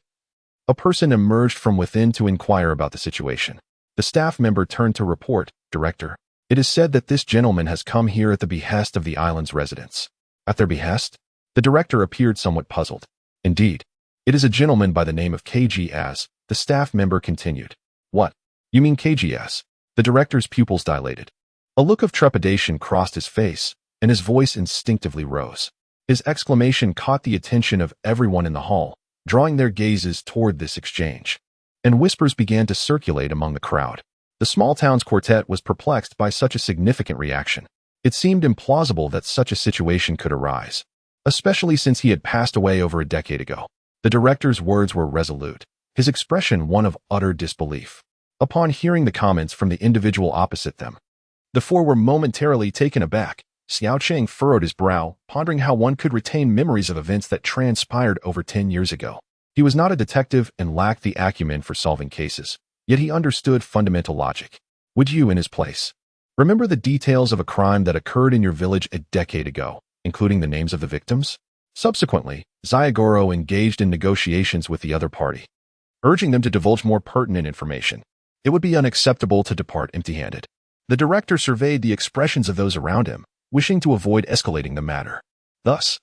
a person emerged from within to inquire about the situation. The staff member turned to report, "Director, it is said that this gentleman has come here at the behest of the island's residents." At their behest? The director appeared somewhat puzzled. "Indeed, it is a gentleman by the name of Keiji, as," the staff member continued. "What? You mean Keiji, as?" The director's pupils dilated. A look of trepidation crossed his face, and his voice instinctively rose. His exclamation caught the attention of everyone in the hall, drawing their gazes toward this exchange. And whispers began to circulate among the crowd. The small town's quartet was perplexed by such a significant reaction. It seemed implausible that such a situation could arise, especially since he had passed away over a decade ago. The director's words were resolute, his expression one of utter disbelief. Upon hearing the comments from the individual opposite them, the four were momentarily taken aback. Xiao Cheng furrowed his brow, pondering how one could retain memories of events that transpired over 10 years ago. He was not a detective and lacked the acumen for solving cases, yet he understood fundamental logic. Would you, in his place, remember the details of a crime that occurred in your village a decade ago, including the names of the victims? Subsequently, Zayagoro engaged in negotiations with the other party, urging them to divulge more pertinent information. It would be unacceptable to depart empty-handed. The director surveyed the expressions of those around him, wishing to avoid escalating the matter. Thus,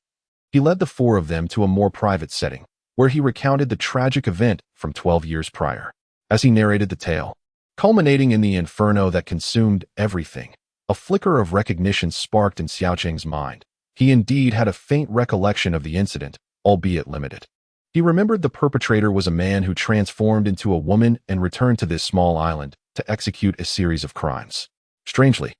he led the four of them to a more private setting, where he recounted the tragic event from 12 years prior. As he narrated the tale, culminating in the inferno that consumed everything, a flicker of recognition sparked in Xiao Cheng's mind. He indeed had a faint recollection of the incident, albeit limited. He remembered the perpetrator was a man who transformed into a woman and returned to this small island to execute a series of crimes. Strangely,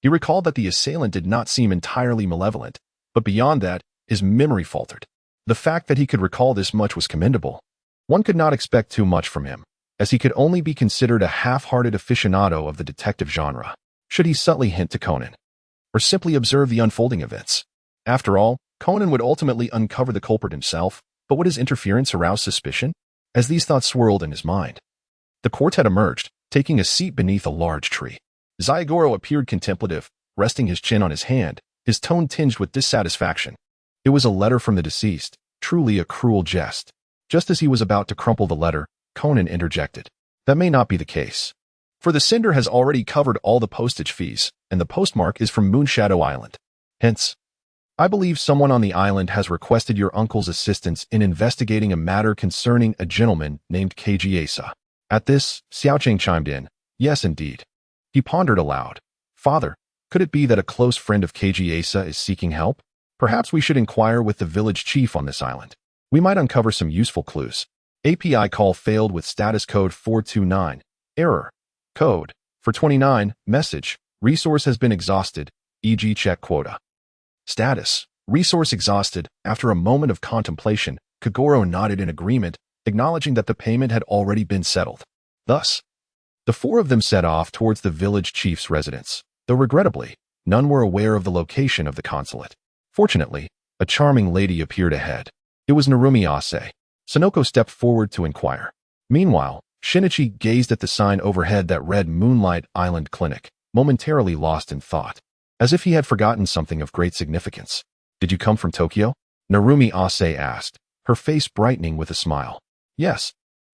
he recalled that the assailant did not seem entirely malevolent, but beyond that, his memory faltered. The fact that he could recall this much was commendable. One could not expect too much from him, as he could only be considered a half-hearted aficionado of the detective genre. Should he subtly hint to Conan, or simply observe the unfolding events? After all, Conan would ultimately uncover the culprit himself, but would his interference arouse suspicion? As these thoughts swirled in his mind, the quartet emerged, taking a seat beneath a large tree. Zayagoro appeared contemplative, resting his chin on his hand, his tone tinged with dissatisfaction. It was a letter from the deceased, truly a cruel jest. Just as he was about to crumple the letter, Conan interjected. That may not be the case, for the sender has already covered all the postage fees, and the postmark is from Moonshadow Island. Hence, I believe someone on the island has requested your uncle's assistance in investigating a matter concerning a gentleman named Keiji Asa. At this, Xiao Cheng chimed in. Yes, indeed. He pondered aloud. Father, could it be that a close friend of Keiji Asa is seeking help? Perhaps we should inquire with the village chief on this island. We might uncover some useful clues. API call failed with status code 429. Error. Code. For 29. Message. Resource has been exhausted, e.g. check quota. Status. Resource exhausted. After a moment of contemplation, Kagoro nodded in agreement, acknowledging that the payment had already been settled. Thus, the four of them set off towards the village chief's residence, though regrettably, none were aware of the location of the consulate. Fortunately, a charming lady appeared ahead. It was Narumi Ase. Sonoko stepped forward to inquire. Meanwhile, Shinichi gazed at the sign overhead that read Moonlight Island Clinic, momentarily lost in thought, as if he had forgotten something of great significance. "Did you come from Tokyo?" Narumi Ase asked, her face brightening with a smile. "Yes.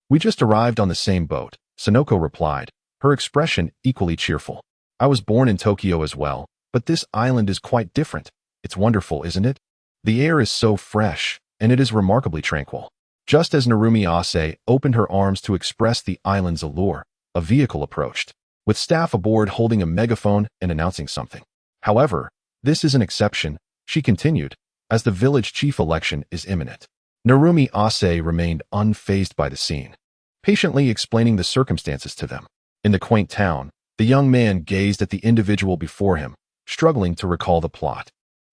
We just arrived on the same boat," Sonoko replied, her expression equally cheerful. "I was born in Tokyo as well, but this island is quite different. It's wonderful, isn't it? The air is so fresh, and it is remarkably tranquil." Just as Narumi Ase opened her arms to express the island's allure, a vehicle approached, with staff aboard holding a megaphone and announcing something. "However, this is an exception," she continued, "as the village chief election is imminent." Narumi Ase remained unfazed by the scene, patiently explaining the circumstances to them. In the quaint town, the young man gazed at the individual before him, struggling to recall the plot.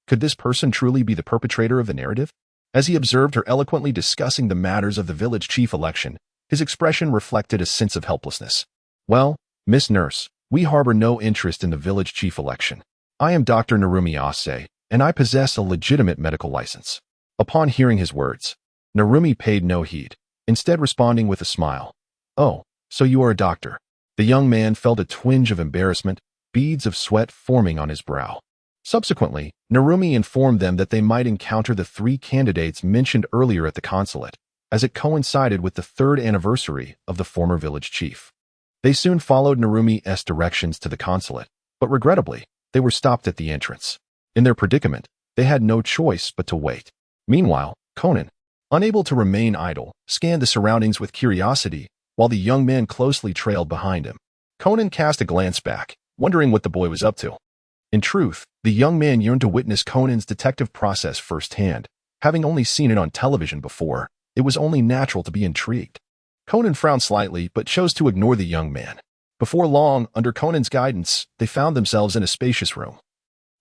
Could this person truly be the perpetrator of the narrative? As he observed her eloquently discussing the matters of the village chief election, his expression reflected a sense of helplessness. "Well, Miss Nurse, we harbor no interest in the village chief election. I am Dr. Narumi Ase, and I possess a legitimate medical license." Upon hearing his words, Narumi paid no heed, instead responding with a smile. "Oh, so you are a doctor." The young man felt a twinge of embarrassment, beads of sweat forming on his brow. Subsequently, Narumi informed them that they might encounter the three candidates mentioned earlier at the consulate, as it coincided with the 3rd anniversary of the former village chief. They soon followed Narumi's directions to the consulate, but regrettably, they were stopped at the entrance. In their predicament, they had no choice but to wait. Meanwhile, Conan, unable to remain idle, scanned the surroundings with curiosity, while the young man closely trailed behind him. Conan cast a glance back, wondering what the boy was up to. In truth, the young man yearned to witness Conan's detective process firsthand. Having only seen it on television before, it was only natural to be intrigued. Conan frowned slightly, but chose to ignore the young man. Before long, under Conan's guidance, they found themselves in a spacious room,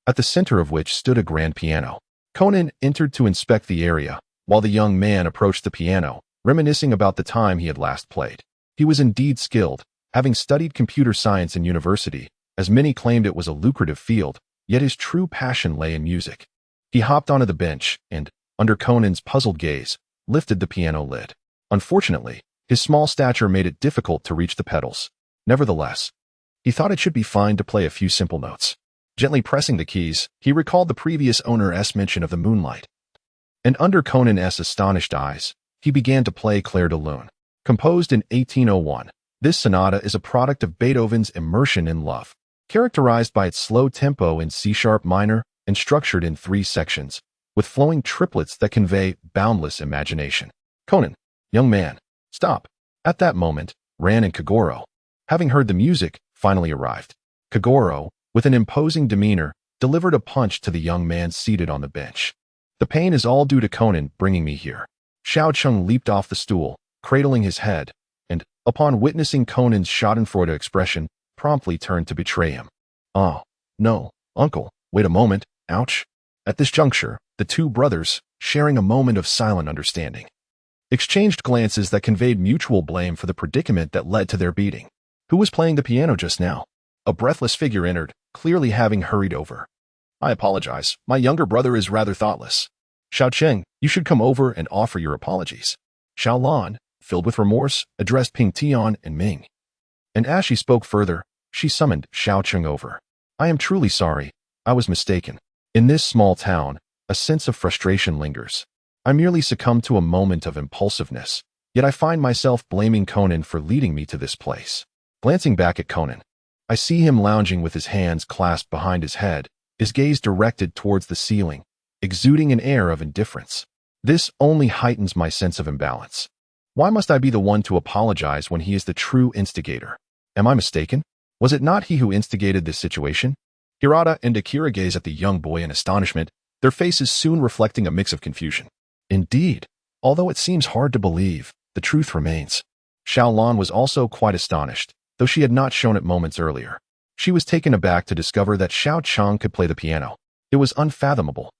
at the center of which stood a grand piano. Conan entered to inspect the area, while the young man approached the piano, reminiscing about the time he had last played. He was indeed skilled, having studied computer science in university, as many claimed it was a lucrative field, yet his true passion lay in music. He hopped onto the bench and, under Conan's puzzled gaze, lifted the piano lid. Unfortunately, his small stature made it difficult to reach the pedals. Nevertheless, he thought it should be fine to play a few simple notes. Gently pressing the keys, he recalled the previous owner's mention of the moonlight. And under Conan's astonished eyes, he began to play Clair de Lune. Composed in 1801, this sonata is a product of Beethoven's immersion in love, characterized by its slow tempo in C-sharp minor and structured in 3 sections, with flowing triplets that convey boundless imagination. "Conan, young man, stop." At that moment, Ran and Kagoro, having heard the music, finally arrived. Kagoro, with an imposing demeanor, delivered a punch to the young man seated on the bench. "The pain is all due to Conan bringing me here." Xiao Cheng leaped off the stool, cradling his head, and, upon witnessing Conan's schadenfreude expression, promptly turned to betray him. "Oh, no, uncle, wait a moment, ouch." At this juncture, the two brothers, sharing a moment of silent understanding, exchanged glances that conveyed mutual blame for the predicament that led to their beating. Who was playing the piano just now? A breathless figure entered, clearly having hurried over. "I apologize, my younger brother is rather thoughtless." "Xiao Cheng, you should come over and offer your apologies." Xiao Lan, filled with remorse, addressed Ping Tian and Ming. And as she spoke further, she summoned Xiao Cheng over. "I am truly sorry. I was mistaken. In this small town, a sense of frustration lingers. I merely succumbed to a moment of impulsiveness, yet I find myself blaming Conan for leading me to this place." Glancing back at Conan, I see him lounging with his hands clasped behind his head, his gaze directed towards the ceiling, exuding an air of indifference. This only heightens my sense of imbalance. Why must I be the one to apologize when he is the true instigator? Am I mistaken? Was it not he who instigated this situation? Hirata and Akira gaze at the young boy in astonishment, their faces soon reflecting a mix of confusion. Indeed, although it seems hard to believe, the truth remains. Xiao Lan was also quite astonished, though she had not shown it moments earlier. She was taken aback to discover that Xiao Cheng could play the piano. It was unfathomable.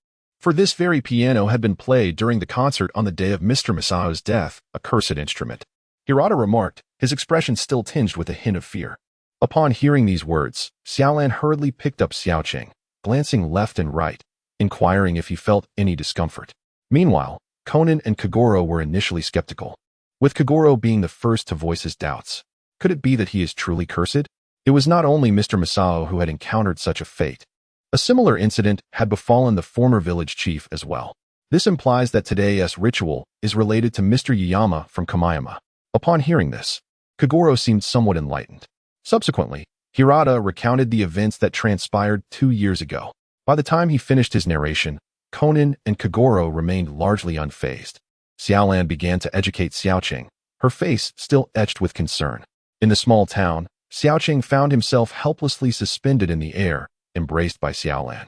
For this very piano had been played during the concert on the day of Mr. Masao's death, a cursed instrument. Hirata remarked, his expression still tinged with a hint of fear. Upon hearing these words, Xiaolan hurriedly picked up Xiaoqing, glancing left and right, inquiring if he felt any discomfort. Meanwhile, Conan and Kogoro were initially skeptical, with Kogoro being the first to voice his doubts. Could it be that he is truly cursed? It was not only Mr. Masao who had encountered such a fate. A similar incident had befallen the former village chief as well. This implies that today's ritual is related to Mr. Yuyama from Kamayama. Upon hearing this, Kogoro seemed somewhat enlightened. Subsequently, Hirata recounted the events that transpired 2 years ago. By the time he finished his narration, Conan and Kogoro remained largely unfazed. Xiaolan began to educate Xiaoqing, her face still etched with concern. In the small town, Xiaoqing found himself helplessly suspended in the air, embraced by Xiaolan.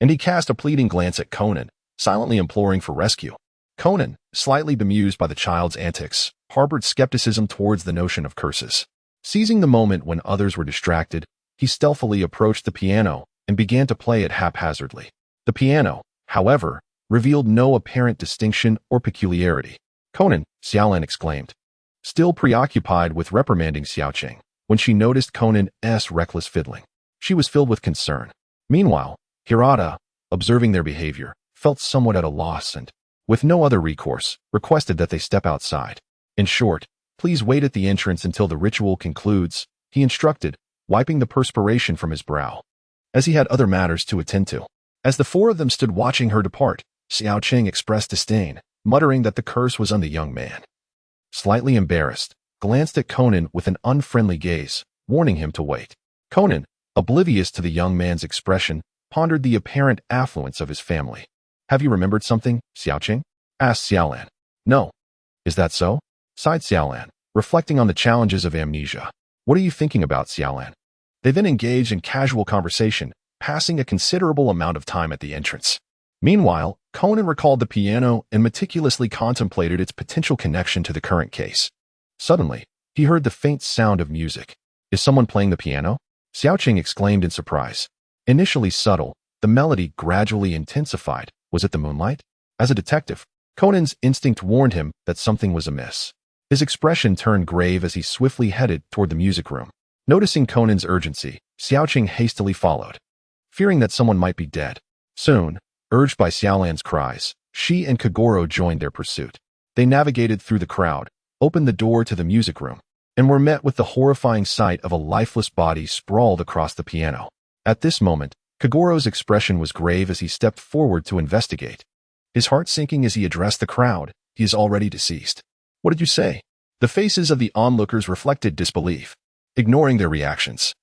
And he cast a pleading glance at Conan, silently imploring for rescue. Conan, slightly bemused by the child's antics, harbored skepticism towards the notion of curses. Seizing the moment when others were distracted, he stealthily approached the piano and began to play it haphazardly. The piano, however, revealed no apparent distinction or peculiarity. Conan, Xiaolan exclaimed, still preoccupied with reprimanding Xiaoqing, when she noticed Conan's reckless fiddling. She was filled with concern. Meanwhile, Hirata, observing their behavior, felt somewhat at a loss and, with no other recourse, requested that they step outside. In short, please wait at the entrance until the ritual concludes, he instructed, wiping the perspiration from his brow, as he had other matters to attend to. As the four of them stood watching her depart, Xiaoqing expressed disdain, muttering that the curse was on the young man. Slightly embarrassed, glanced at Conan with an unfriendly gaze, warning him to wait. Conan, oblivious to the young man's expression, pondered the apparent affluence of his family. Have you remembered something, Xiaoqing? Asked Xiaolan. No. Is that so? Sighed Xiaolan, reflecting on the challenges of amnesia. What are you thinking about, Xiaolan? They then engaged in casual conversation, passing a considerable amount of time at the entrance. Meanwhile, Conan recalled the piano and meticulously contemplated its potential connection to the current case. Suddenly, he heard the faint sound of music. Is someone playing the piano? Xiaoqing exclaimed in surprise. Initially subtle, the melody gradually intensified. Was it the moonlight? As a detective, Conan's instinct warned him that something was amiss. His expression turned grave as he swiftly headed toward the music room. Noticing Conan's urgency, Xiaoqing hastily followed, fearing that someone might be dead. Soon, urged by Xiaolan's cries, she and Kogoro joined their pursuit. They navigated through the crowd, opened the door to the music room, and were met with the horrifying sight of a lifeless body sprawled across the piano. At this moment, Kogoro's expression was grave as he stepped forward to investigate. His heart sinking as he addressed the crowd. He is already deceased. What did you say? The faces of the onlookers reflected disbelief, ignoring their reactions.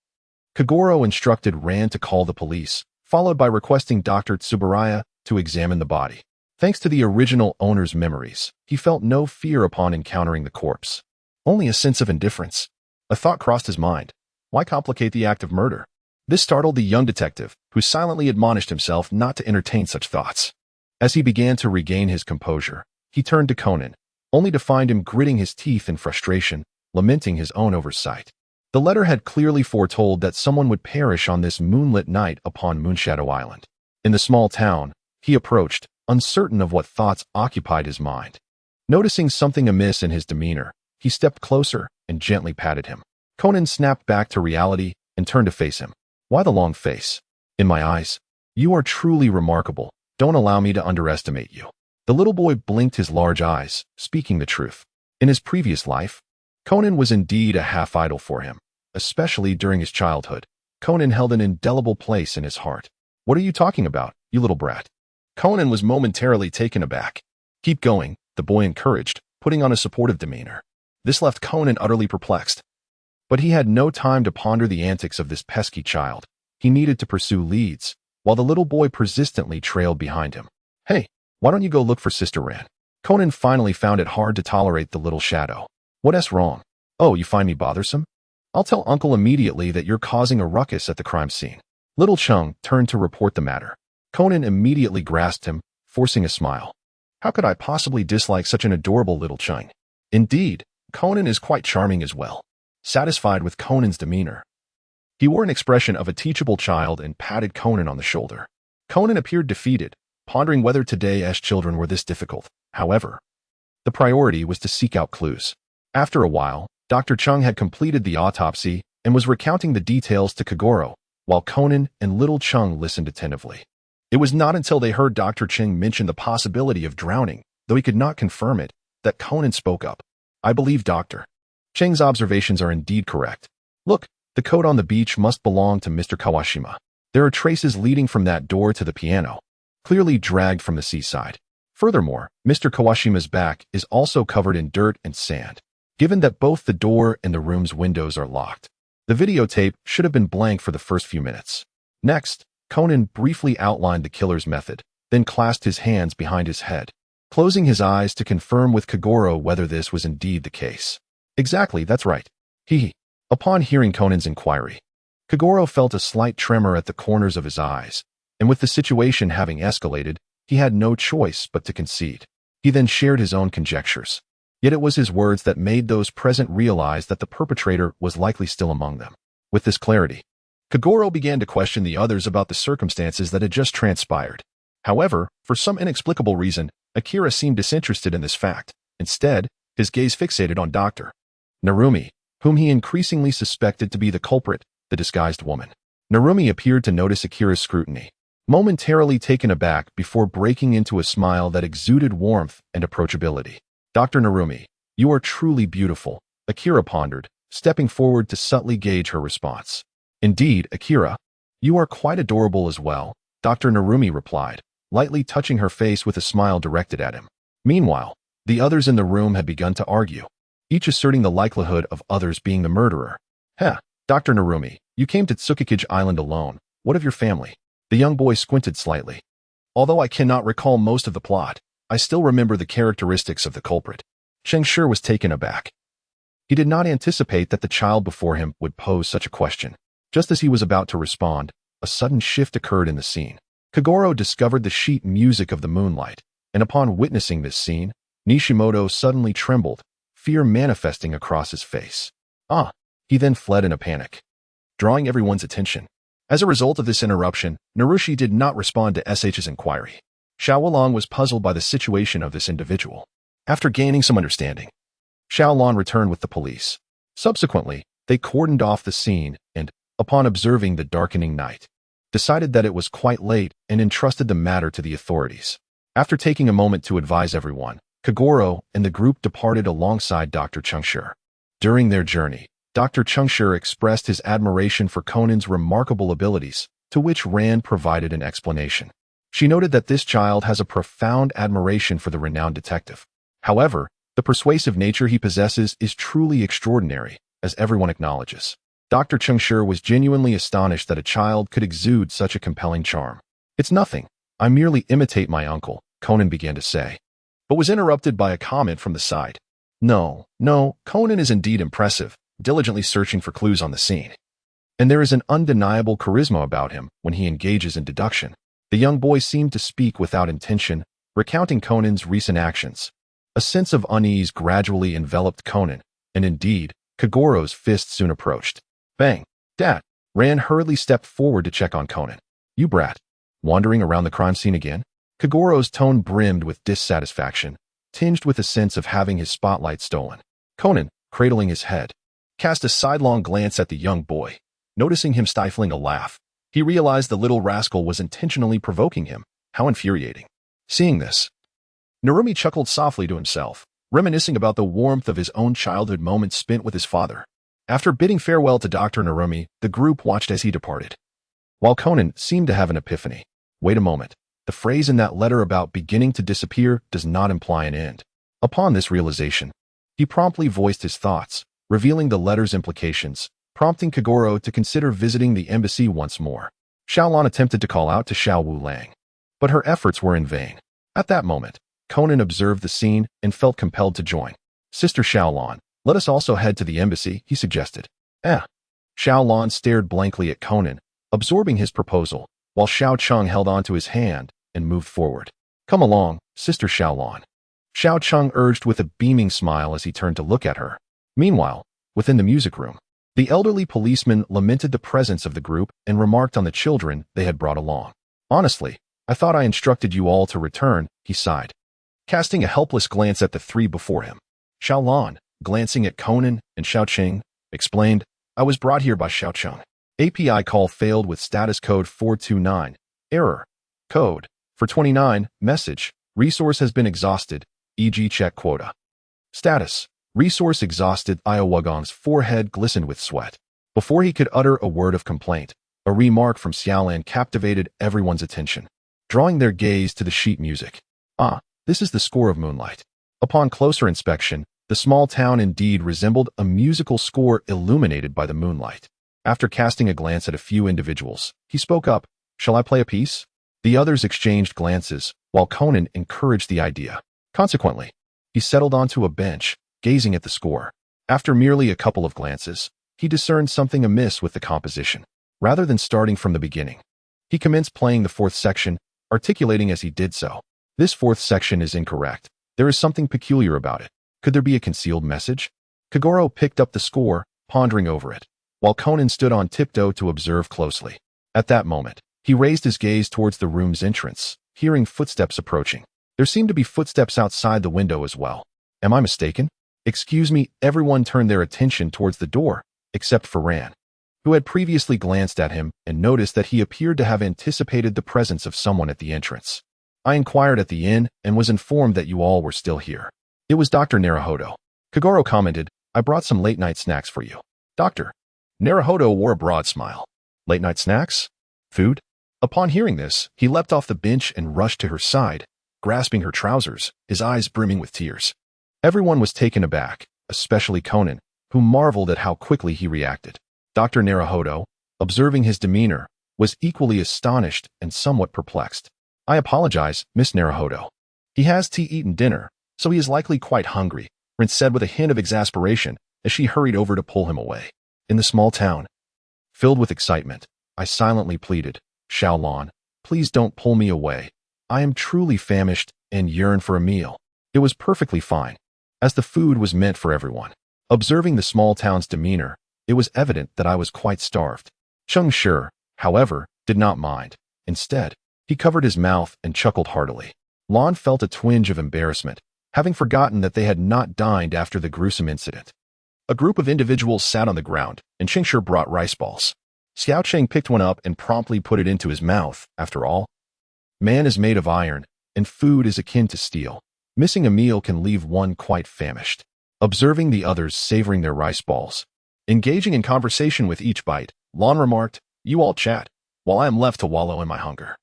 Kogoro, instructed, ran to call the police, followed by requesting Dr. Tsuburaya to examine the body. Thanks to the original owner's memories, he felt no fear upon encountering the corpse. Only a sense of indifference. A thought crossed his mind. Why complicate the act of murder? This startled the young detective, who silently admonished himself not to entertain such thoughts. As he began to regain his composure, he turned to Conan, only to find him gritting his teeth in frustration, lamenting his own oversight. The letter had clearly foretold that someone would perish on this moonlit night upon Moonshadow Island. In the small town, he approached, uncertain of what thoughts occupied his mind. Noticing something amiss in his demeanor, he stepped closer and gently patted him. Conan snapped back to reality and turned to face him. Why the long face? In my eyes, you are truly remarkable. Don't allow me to underestimate you. The little boy blinked his large eyes, speaking the truth. In his previous life, Conan was indeed a half-idol for him. Especially during his childhood, Conan held an indelible place in his heart. What are you talking about, you little brat? Conan was momentarily taken aback. Keep going, the boy encouraged, putting on a supportive demeanor. This left Conan utterly perplexed. But he had no time to ponder the antics of this pesky child. He needed to pursue leads, while the little boy persistently trailed behind him. Hey, why don't you go look for Sister Ran? Conan finally found it hard to tolerate the little shadow. What's wrong? Oh, you find me bothersome? I'll tell Uncle immediately that you're causing a ruckus at the crime scene. Little Chung turned to report the matter. Conan immediately grasped him, forcing a smile. How could I possibly dislike such an adorable little Chung? Indeed, Conan is quite charming as well. Satisfied with Conan's demeanor, he wore an expression of a teachable child and patted Conan on the shoulder. Conan appeared defeated, pondering whether today's children were this difficult. However, the priority was to seek out clues. After a while, Dr. Chung had completed the autopsy and was recounting the details to Kagoro, while Conan and little Chung listened attentively. It was not until they heard Dr. Chung mention the possibility of drowning, though he could not confirm it, that Conan spoke up. I believe Dr. Cheng's observations are indeed correct. Look, the coat on the beach must belong to Mr. Kawashima. There are traces leading from that door to the piano, clearly dragged from the seaside. Furthermore, Mr. Kawashima's back is also covered in dirt and sand. Given that both the door and the room's windows are locked, the videotape should have been blank for the first few minutes. Next, Conan briefly outlined the killer's method, then clasped his hands behind his head, closing his eyes to confirm with Kagoro whether this was indeed the case. Exactly, that's right. Upon hearing Conan's inquiry, Kagoro felt a slight tremor at the corners of his eyes, and with the situation having escalated, he had no choice but to concede. He then shared his own conjectures. Yet it was his words that made those present realize that the perpetrator was likely still among them. With this clarity, Kagoro began to question the others about the circumstances that had just transpired. However, for some inexplicable reason, Akira seemed disinterested in this fact. Instead, his gaze fixated on Dr. Narumi, whom he increasingly suspected to be the culprit, the disguised woman. Narumi appeared to notice Akira's scrutiny, momentarily taken aback before breaking into a smile that exuded warmth and approachability. Dr. Narumi, you are truly beautiful, Akira pondered, stepping forward to subtly gauge her response. Indeed, Akira, you are quite adorable as well, Dr. Narumi replied, lightly touching her face with a smile directed at him. Meanwhile, the others in the room had begun to argue, each asserting the likelihood of others being the murderer. Dr. Narumi, you came to Tsukikage Island alone. What of your family? The young boy squinted slightly. Although I cannot recall most of the plot, I still remember the characteristics of the culprit. Cheng Shi was taken aback. He did not anticipate that the child before him would pose such a question. Just as he was about to respond, a sudden shift occurred in the scene. Kagoro discovered the sheet music of the moonlight, and upon witnessing this scene, Nishimoto suddenly trembled, fear manifesting across his face. He then fled in a panic, drawing everyone's attention. As a result of this interruption, Narushi did not respond to SH's inquiry. Xiaolong was puzzled by the situation of this individual. After gaining some understanding, Xiaolong returned with the police. Subsequently, they cordoned off the scene and, upon observing the darkening night, decided that it was quite late and entrusted the matter to the authorities. After taking a moment to advise everyone, Kagoro and the group departed alongside Dr. Chengshi. During their journey, Dr. Chengshi expressed his admiration for Conan's remarkable abilities, to which Rand provided an explanation. She noted that this child has a profound admiration for the renowned detective. However, the persuasive nature he possesses is truly extraordinary, as everyone acknowledges. Dr. Chengshi was genuinely astonished that a child could exude such a compelling charm. It's nothing. I merely imitate my uncle, Conan began to say, but was interrupted by a comment from the side. No, Conan is indeed impressive, diligently searching for clues on the scene. And there is an undeniable charisma about him when he engages in deduction. The young boy seemed to speak without intention, recounting Conan's recent actions. A sense of unease gradually enveloped Conan, and indeed, Kagoro's fist soon approached. Bang! Dad! Rand hurriedly stepped forward to check on Conan. You brat! Wandering around the crime scene again? Kagoro's tone brimmed with dissatisfaction, tinged with a sense of having his spotlight stolen. Conan, cradling his head, cast a sidelong glance at the young boy. Noticing him stifling a laugh, he realized the little rascal was intentionally provoking him. How infuriating. Seeing this, Narumi chuckled softly to himself, reminiscing about the warmth of his own childhood moments spent with his father. After bidding farewell to Dr. Narumi, the group watched as he departed. While Conan seemed to have an epiphany. Wait a moment. The phrase in that letter about beginning to disappear does not imply an end. Upon this realization, he promptly voiced his thoughts, revealing the letter's implications, prompting Kagoro to consider visiting the embassy once more. Xiaolong attempted to call out to Xiao Wulang, but her efforts were in vain. At that moment, Conan observed the scene and felt compelled to join. Sister Xiaolong, let us also head to the embassy, he suggested. Xiaolong stared blankly at Conan, absorbing his proposal, while Xiao Cheng held onto his hand and moved forward. Come along, Sister Xiaolong. Xiao Cheng urged with a beaming smile as he turned to look at her. Meanwhile, within the music room, the elderly policeman lamented the presence of the group and remarked on the children they had brought along. Honestly, I thought I instructed you all to return, he sighed, casting a helpless glance at the three before him. Xiaolan, glancing at Conan and Xiaoqing, explained, I was brought here by Xiaocheng. API call failed with status code 429. Error. Code. For 29, message. Resource has been exhausted, e.g. check quota. Status. Resource exhausted. Iowagon's forehead glistened with sweat. Before he could utter a word of complaint, a remark from Xiaolan captivated everyone's attention, drawing their gaze to the sheet music. Ah, this is the score of Moonlight. Upon closer inspection, the small town indeed resembled a musical score illuminated by the moonlight. After casting a glance at a few individuals, he spoke up, Shall I play a piece? The others exchanged glances, while Conan encouraged the idea. Consequently, he settled onto a bench, gazing at the score. After merely a couple of glances, he discerned something amiss with the composition. Rather than starting from the beginning, he commenced playing the fourth section, articulating as he did so. This fourth section is incorrect. There is something peculiar about it. Could there be a concealed message? Kagoro picked up the score, pondering over it, while Conan stood on tiptoe to observe closely. At that moment, he raised his gaze towards the room's entrance, hearing footsteps approaching. There seemed to be footsteps outside the window as well. Am I mistaken? Excuse me, everyone turned their attention towards the door, except for Ran, who had previously glanced at him and noticed that he appeared to have anticipated the presence of someone at the entrance. I inquired at the inn and was informed that you all were still here. It was Dr. Naruhodo. Kagoro commented, I brought some late-night snacks for you. Doctor. Naruhodo wore a broad smile. Late-night snacks? Food? Upon hearing this, he leapt off the bench and rushed to her side, grasping her trousers, his eyes brimming with tears. Everyone was taken aback, especially Conan, who marveled at how quickly he reacted. Dr. Naruhodo, observing his demeanor, was equally astonished and somewhat perplexed. I apologize, Miss Naruhodo. He has eaten dinner, so he is likely quite hungry, Rin said with a hint of exasperation as she hurried over to pull him away. In the small town, filled with excitement, I silently pleaded, Xiaolan, please don't pull me away. I am truly famished and yearn for a meal. It was perfectly fine, as the food was meant for everyone. Observing the small town's demeanor, it was evident that I was quite starved. Cheng Shi, however, did not mind. Instead, he covered his mouth and chuckled heartily. Lan felt a twinge of embarrassment, having forgotten that they had not dined after the gruesome incident. A group of individuals sat on the ground, and Cheng Shi brought rice balls. Xiaocheng picked one up and promptly put it into his mouth. After all, man is made of iron, and food is akin to steel. Missing a meal can leave one quite famished. Observing the others savoring their rice balls, engaging in conversation with each bite, Lan remarked, You all chat, while I am left to wallow in my hunger.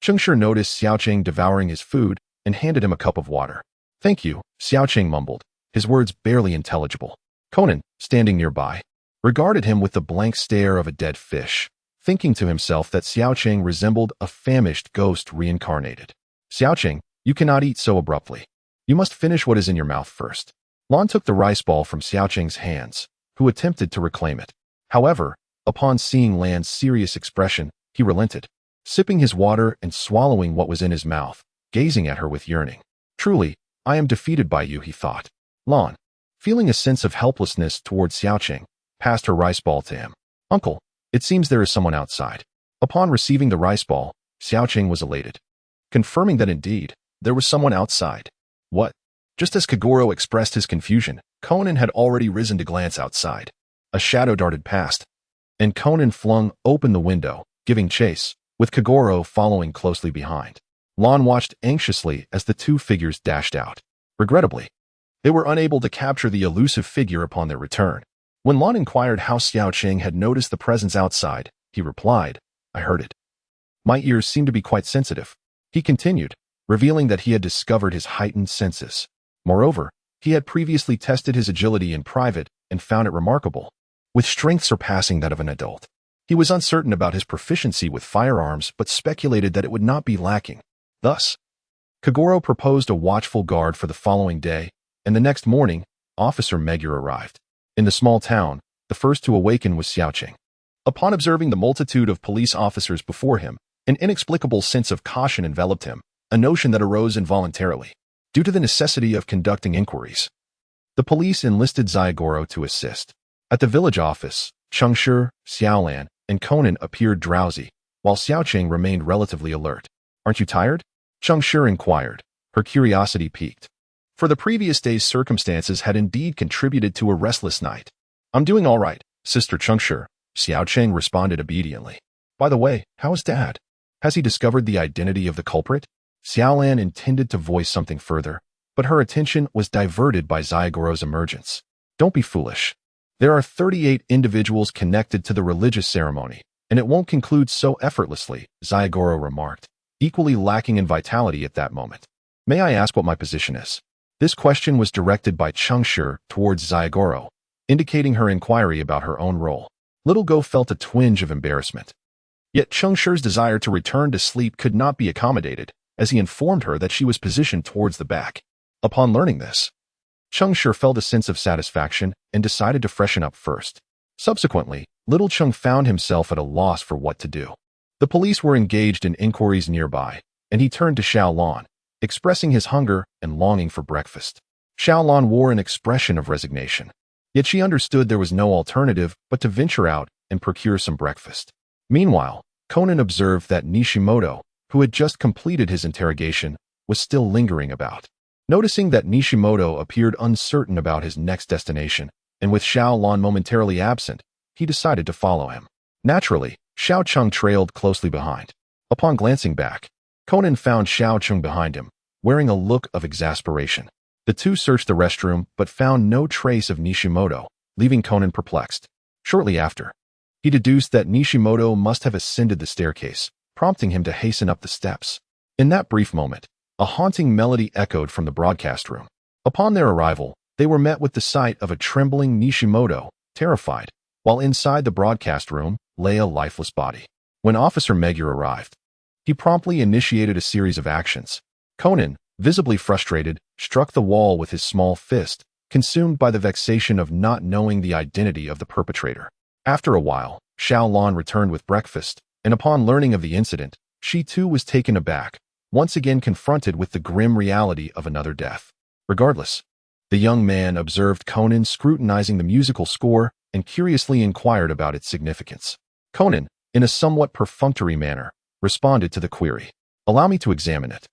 Cheng Shi noticed Xiaocheng devouring his food and handed him a cup of water. Thank you, Xiaocheng mumbled, his words barely intelligible. Conan, standing nearby, regarded him with the blank stare of a dead fish, thinking to himself that Xiaocheng resembled a famished ghost reincarnated. Xiaocheng, you cannot eat so abruptly. You must finish what is in your mouth first. Lan took the rice ball from Xiaocheng's hands, who attempted to reclaim it. However, upon seeing Lan's serious expression, he relented, sipping his water and swallowing what was in his mouth, gazing at her with yearning. Truly, I am defeated by you, he thought. Lan, feeling a sense of helplessness towards Xiaocheng, passed her rice ball to him. Uncle, it seems there is someone outside. Upon receiving the rice ball, Xiaocheng was elated, confirming that indeed, there was someone outside. What? Just as Kagoro expressed his confusion, Conan had already risen to glance outside. A shadow darted past, and Conan flung open the window, giving chase, with Kagoro following closely behind. Lan watched anxiously as the two figures dashed out. Regrettably, they were unable to capture the elusive figure upon their return. When Lan inquired how Xiaocheng had noticed the presence outside, he replied, I heard it. My ears seem to be quite sensitive. He continued, revealing that he had discovered his heightened senses. Moreover, he had previously tested his agility in private and found it remarkable, with strength surpassing that of an adult. He was uncertain about his proficiency with firearms but speculated that it would not be lacking. Thus, Kagoro proposed a watchful guard for the following day, and the next morning, Officer Megure arrived. In the small town, the first to awaken was Xiaocheng. Upon observing the multitude of police officers before him, an inexplicable sense of caution enveloped him, a notion that arose involuntarily, due to the necessity of conducting inquiries. The police enlisted Zyagoro to assist. At the village office, Cheng Shi, Xiaolan, and Conan appeared drowsy, while Xiaocheng remained relatively alert. Aren't you tired? Chengshi inquired, her curiosity piqued. For the previous day's circumstances had indeed contributed to a restless night. I'm doing all right, Sister Chengshi, Xiao Cheng responded obediently. By the way, how is Dad? Has he discovered the identity of the culprit? Xiao Lan intended to voice something further, but her attention was diverted by Zyagoro's emergence. Don't be foolish. There are 38 individuals connected to the religious ceremony, and it won't conclude so effortlessly, Zyagoro remarked, equally lacking in vitality at that moment. May I ask what my position is? This question was directed by Chengshi towards Zyagoro, indicating her inquiry about her own role. Little Go felt a twinge of embarrassment. Yet Chengshi's desire to return to sleep could not be accommodated, as he informed her that she was positioned towards the back. Upon learning this, Chengshi felt a sense of satisfaction and decided to freshen up first. Subsequently, Little Cheng found himself at a loss for what to do. The police were engaged in inquiries nearby, and he turned to Xiao Lan, expressing his hunger and longing for breakfast. Xiao Lan wore an expression of resignation, yet she understood there was no alternative but to venture out and procure some breakfast. Meanwhile, Conan observed that Nishimoto, who had just completed his interrogation, was still lingering about. Noticing that Nishimoto appeared uncertain about his next destination, and with Xiao Lan momentarily absent, he decided to follow him. Naturally, Xiao Cheng trailed closely behind. Upon glancing back, Conan found Xiao Cheng behind him, wearing a look of exasperation. The two searched the restroom but found no trace of Nishimoto, leaving Conan perplexed. Shortly after, he deduced that Nishimoto must have ascended the staircase, prompting him to hasten up the steps. In that brief moment, a haunting melody echoed from the broadcast room. Upon their arrival, they were met with the sight of a trembling Nishimoto, terrified, while inside the broadcast room lay a lifeless body. When Officer Megure arrived, he promptly initiated a series of actions. Conan, visibly frustrated, struck the wall with his small fist, consumed by the vexation of not knowing the identity of the perpetrator. After a while, Xiao Lan returned with breakfast, and upon learning of the incident, she too was taken aback, once again confronted with the grim reality of another death. Regardless, the young man observed Conan scrutinizing the musical score and curiously inquired about its significance. Conan, in a somewhat perfunctory manner, responded to the query. Allow me to examine it.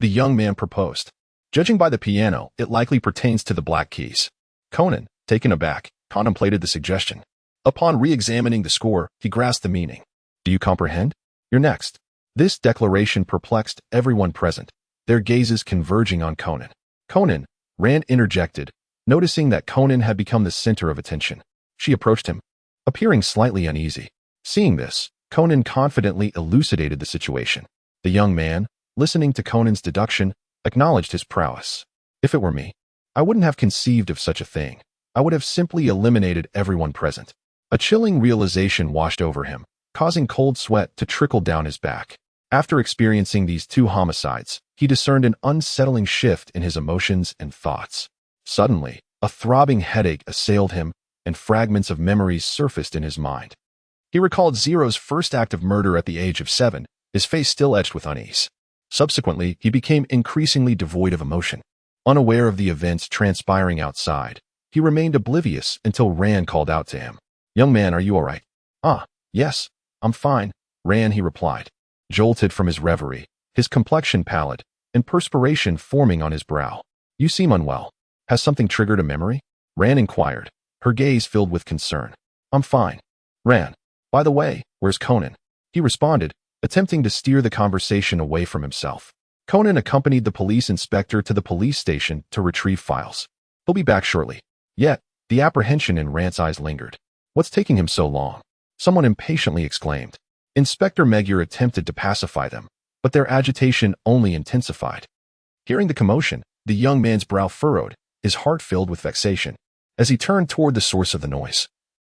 The young man proposed. Judging by the piano, it likely pertains to the Black Keys. Conan, taken aback, contemplated the suggestion. Upon re-examining the score, he grasped the meaning. Do you comprehend? You're next. This declaration perplexed everyone present, their gazes converging on Conan. Conan, Rand interjected, noticing that Conan had become the center of attention. She approached him, appearing slightly uneasy. Seeing this, Conan confidently elucidated the situation. The young man, listening to Conan's deduction, acknowledged his prowess. If it were me, I wouldn't have conceived of such a thing. I would have simply eliminated everyone present. A chilling realization washed over him, causing cold sweat to trickle down his back. After experiencing these two homicides, he discerned an unsettling shift in his emotions and thoughts. Suddenly, a throbbing headache assailed him, and fragments of memories surfaced in his mind. He recalled Zero's first act of murder at the age of 7, his face still etched with unease. Subsequently, he became increasingly devoid of emotion. Unaware of the events transpiring outside, he remained oblivious until Rand called out to him. Young man, are you all right? Ah, yes, I'm fine, Rand, he replied, jolted from his reverie, his complexion pallid, and perspiration forming on his brow. You seem unwell. Has something triggered a memory? Rand inquired, her gaze filled with concern. I'm fine. Rand, by the way, where's Conan? He responded, attempting to steer the conversation away from himself. Conan accompanied the police inspector to the police station to retrieve files. He'll be back shortly. Yet, the apprehension in Rand's eyes lingered. What's taking him so long? Someone impatiently exclaimed. Inspector Megure attempted to pacify them, but their agitation only intensified. Hearing the commotion, the young man's brow furrowed, his heart filled with vexation, as he turned toward the source of the noise.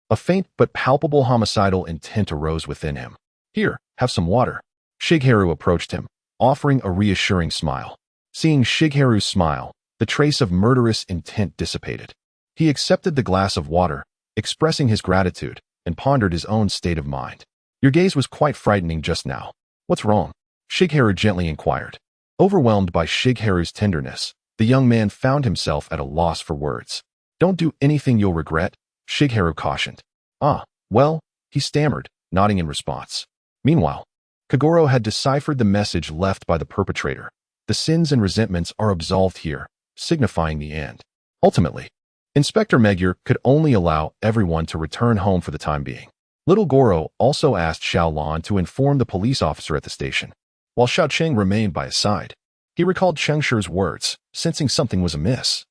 A faint but palpable homicidal intent arose within him. Here, have some water. Shigeharu approached him, offering a reassuring smile. Seeing Shigeharu's smile, the trace of murderous intent dissipated. He accepted the glass of water, expressing his gratitude, and pondered his own state of mind. Your gaze was quite frightening just now. What's wrong? Shigeharu gently inquired. Overwhelmed by Shigeharu's tenderness, the young man found himself at a loss for words. Don't do anything you'll regret, Shigeharu cautioned. Ah, well, he stammered, nodding in response. Meanwhile, Kagoro had deciphered the message left by the perpetrator. The sins and resentments are absolved here, signifying the end. Ultimately, Inspector Magyar could only allow everyone to return home for the time being. Little Goro also asked Xiaolan to inform the police officer at the station, while Xiao Cheng remained by his side. He recalled Cheng Shi's words, sensing something was amiss.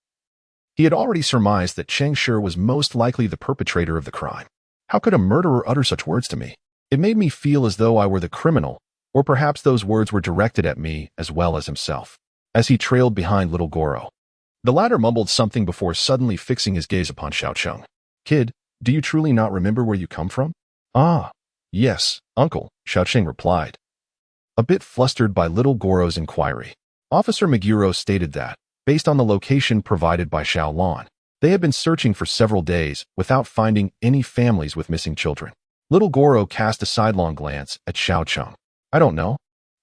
He had already surmised that Cheng Shi was most likely the perpetrator of the crime. How could a murderer utter such words to me? It made me feel as though I were the criminal, or perhaps those words were directed at me as well as himself. As he trailed behind Little Goro, the latter mumbled something before suddenly fixing his gaze upon Xiao Cheng. "Kid, do you truly not remember where you come from?" "Ah, yes, uncle," Xiao Cheng replied, a bit flustered by Little Goro's inquiry. Officer Meguro stated that, based on the location provided by Xiaolan, they had been searching for several days without finding any families with missing children. Little Goro cast a sidelong glance at Xiao Cheng. "I don't know."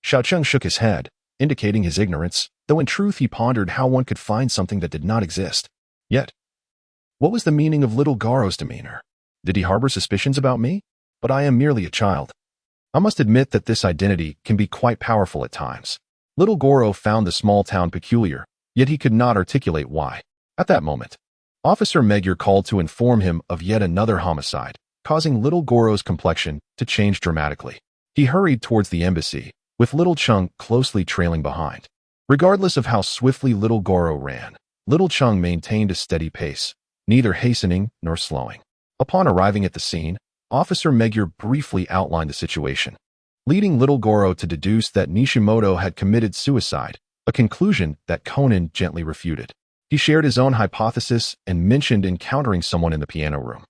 Xiao Cheng shook his head, indicating his ignorance, though in truth he pondered how one could find something that did not exist. Yet, what was the meaning of Little Goro's demeanor? Did he harbor suspicions about me? But I am merely a child. I must admit that this identity can be quite powerful at times. Little Goro found the small town peculiar, yet he could not articulate why. At that moment, Officer Magyar called to inform him of yet another homicide, causing Little Goro's complexion to change dramatically. He hurried towards the embassy, with Little Cheng closely trailing behind. Regardless of how swiftly Little Goro ran, Little Cheng maintained a steady pace, neither hastening nor slowing. Upon arriving at the scene, Officer Magyar briefly outlined the situation, leading Little Goro to deduce that Nishimoto had committed suicide, a conclusion that Conan gently refuted. He shared his own hypothesis and mentioned encountering someone in the piano room.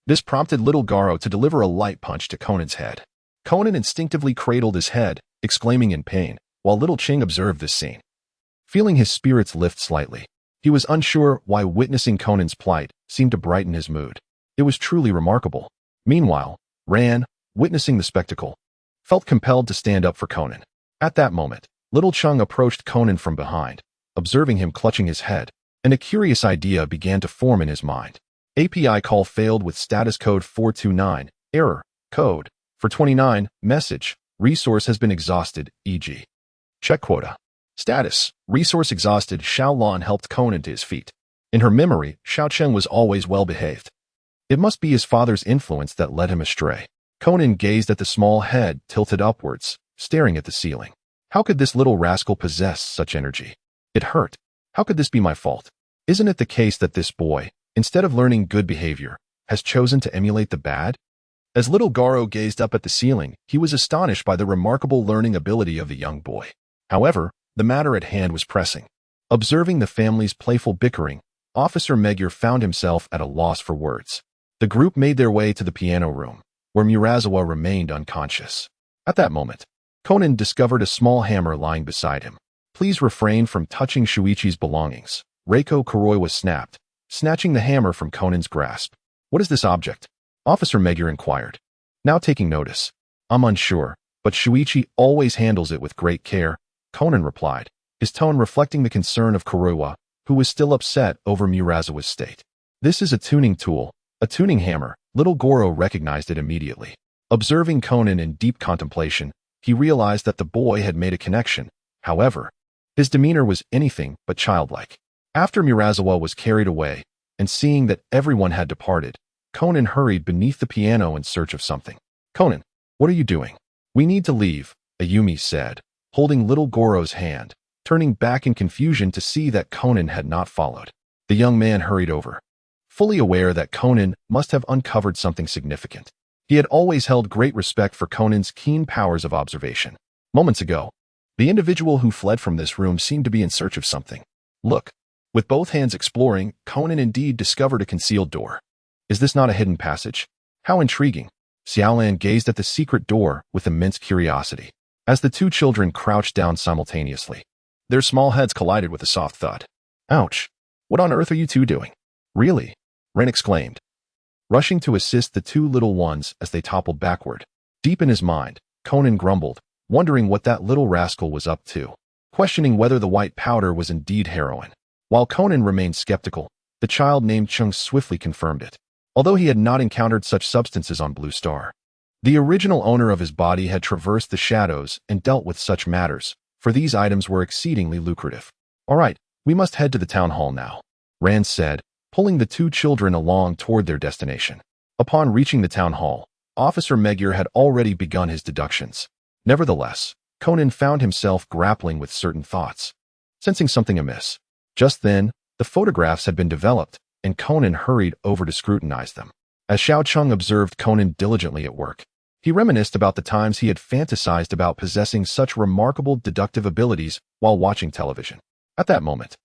This prompted Little Goro to deliver a light punch to Conan's head. Conan instinctively cradled his head, exclaiming in pain, while Little Cheng observed this scene. Feeling his spirits lift slightly, he was unsure why witnessing Conan's plight seemed to brighten his mood. It was truly remarkable. Meanwhile, Ran, witnessing the spectacle, felt compelled to stand up for Conan. At that moment, Little Cheng approached Conan from behind, observing him clutching his head, and a curious idea began to form in his mind. API call failed with status code 429, error, code, for 29, message, resource has been exhausted, e.g. check quota. Status, resource exhausted. Xiaolan helped Conan to his feet. In her memory, Xiao Cheng was always well-behaved. It must be his father's influence that led him astray. Conan gazed at the small head tilted upwards, staring at the ceiling. How could this little rascal possess such energy? It hurt. How could this be my fault? Isn't it the case that this boy, instead of learning good behavior, has chosen to emulate the bad? As Little Goro gazed up at the ceiling, he was astonished by the remarkable learning ability of the young boy. However, the matter at hand was pressing. Observing the family's playful bickering, Officer Magyar found himself at a loss for words. The group made their way to the piano room, where Murazawa remained unconscious. At that moment, Conan discovered a small hammer lying beside him. "Please refrain from touching Shuichi's belongings." Reiko Kuroiwa snapped, snatching the hammer from Conan's grasp. "What is this object?" Officer Magyar inquired, now taking notice. "I'm unsure, but Shuichi always handles it with great care," Conan replied, his tone reflecting the concern of Kuroiwa, who was still upset over Murazawa's state. "This is a tuning tool, a tuning hammer." Little Goro recognized it immediately. Observing Conan in deep contemplation, he realized that the boy had made a connection. However, his demeanor was anything but childlike. After Murazawa was carried away, and seeing that everyone had departed, Conan hurried beneath the piano in search of something. "Conan, what are you doing?" "We need to leave," Ayumi said, holding Little Goro's hand, turning back in confusion to see that Conan had not followed. The young man hurried over, fully aware that Conan must have uncovered something significant. He had always held great respect for Conan's keen powers of observation. Moments ago, the individual who fled from this room seemed to be in search of something. Look. With both hands exploring, Conan indeed discovered a concealed door. Is this not a hidden passage? How intriguing. Xiaolan gazed at the secret door with immense curiosity. As the two children crouched down simultaneously, their small heads collided with a soft thud. "Ouch. What on earth are you two doing?" "Really?" Ren exclaimed, rushing to assist the two little ones as they toppled backward. Deep in his mind, Conan grumbled, wondering what that little rascal was up to, questioning whether the white powder was indeed heroin. While Conan remained skeptical, the child named Chung swiftly confirmed it. Although he had not encountered such substances on Blue Star, The original owner of his body had traversed the shadows and dealt with such matters, for these items were exceedingly lucrative. All right, we must head to the town hall now, Rand said, pulling the two children along toward their destination. Upon reaching the town hall, Officer Magyar had already begun his deductions. Nevertheless, Conan found himself grappling with certain thoughts, sensing something amiss. Just then, the photographs had been developed, and Conan hurried over to scrutinize them. As Xiao Cheng observed Conan diligently at work, he reminisced about the times he had fantasized about possessing such remarkable deductive abilities while watching television. At that moment,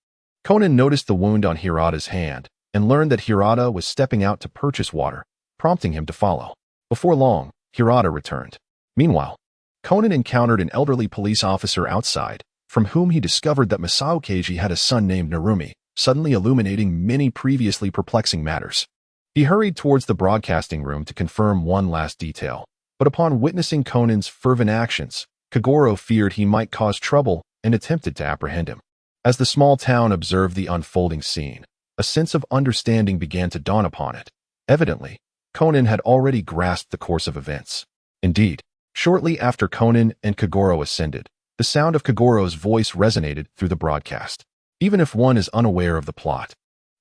Conan noticed the wound on Hirata's hand and learned that Hirata was stepping out to purchase water, prompting him to follow. Before long, Hirata returned. Meanwhile, Conan encountered an elderly police officer outside, from whom he discovered that Masao Keiji had a son named Narumi, suddenly illuminating many previously perplexing matters. He hurried towards the broadcasting room to confirm one last detail, but upon witnessing Conan's fervent actions, Kagoro feared he might cause trouble and attempted to apprehend him. As the small town observed the unfolding scene, a sense of understanding began to dawn upon it. Evidently, Conan had already grasped the course of events. Indeed, shortly after Conan and Kagoro ascended, the sound of Kagoro's voice resonated through the broadcast. Even if one is unaware of the plot,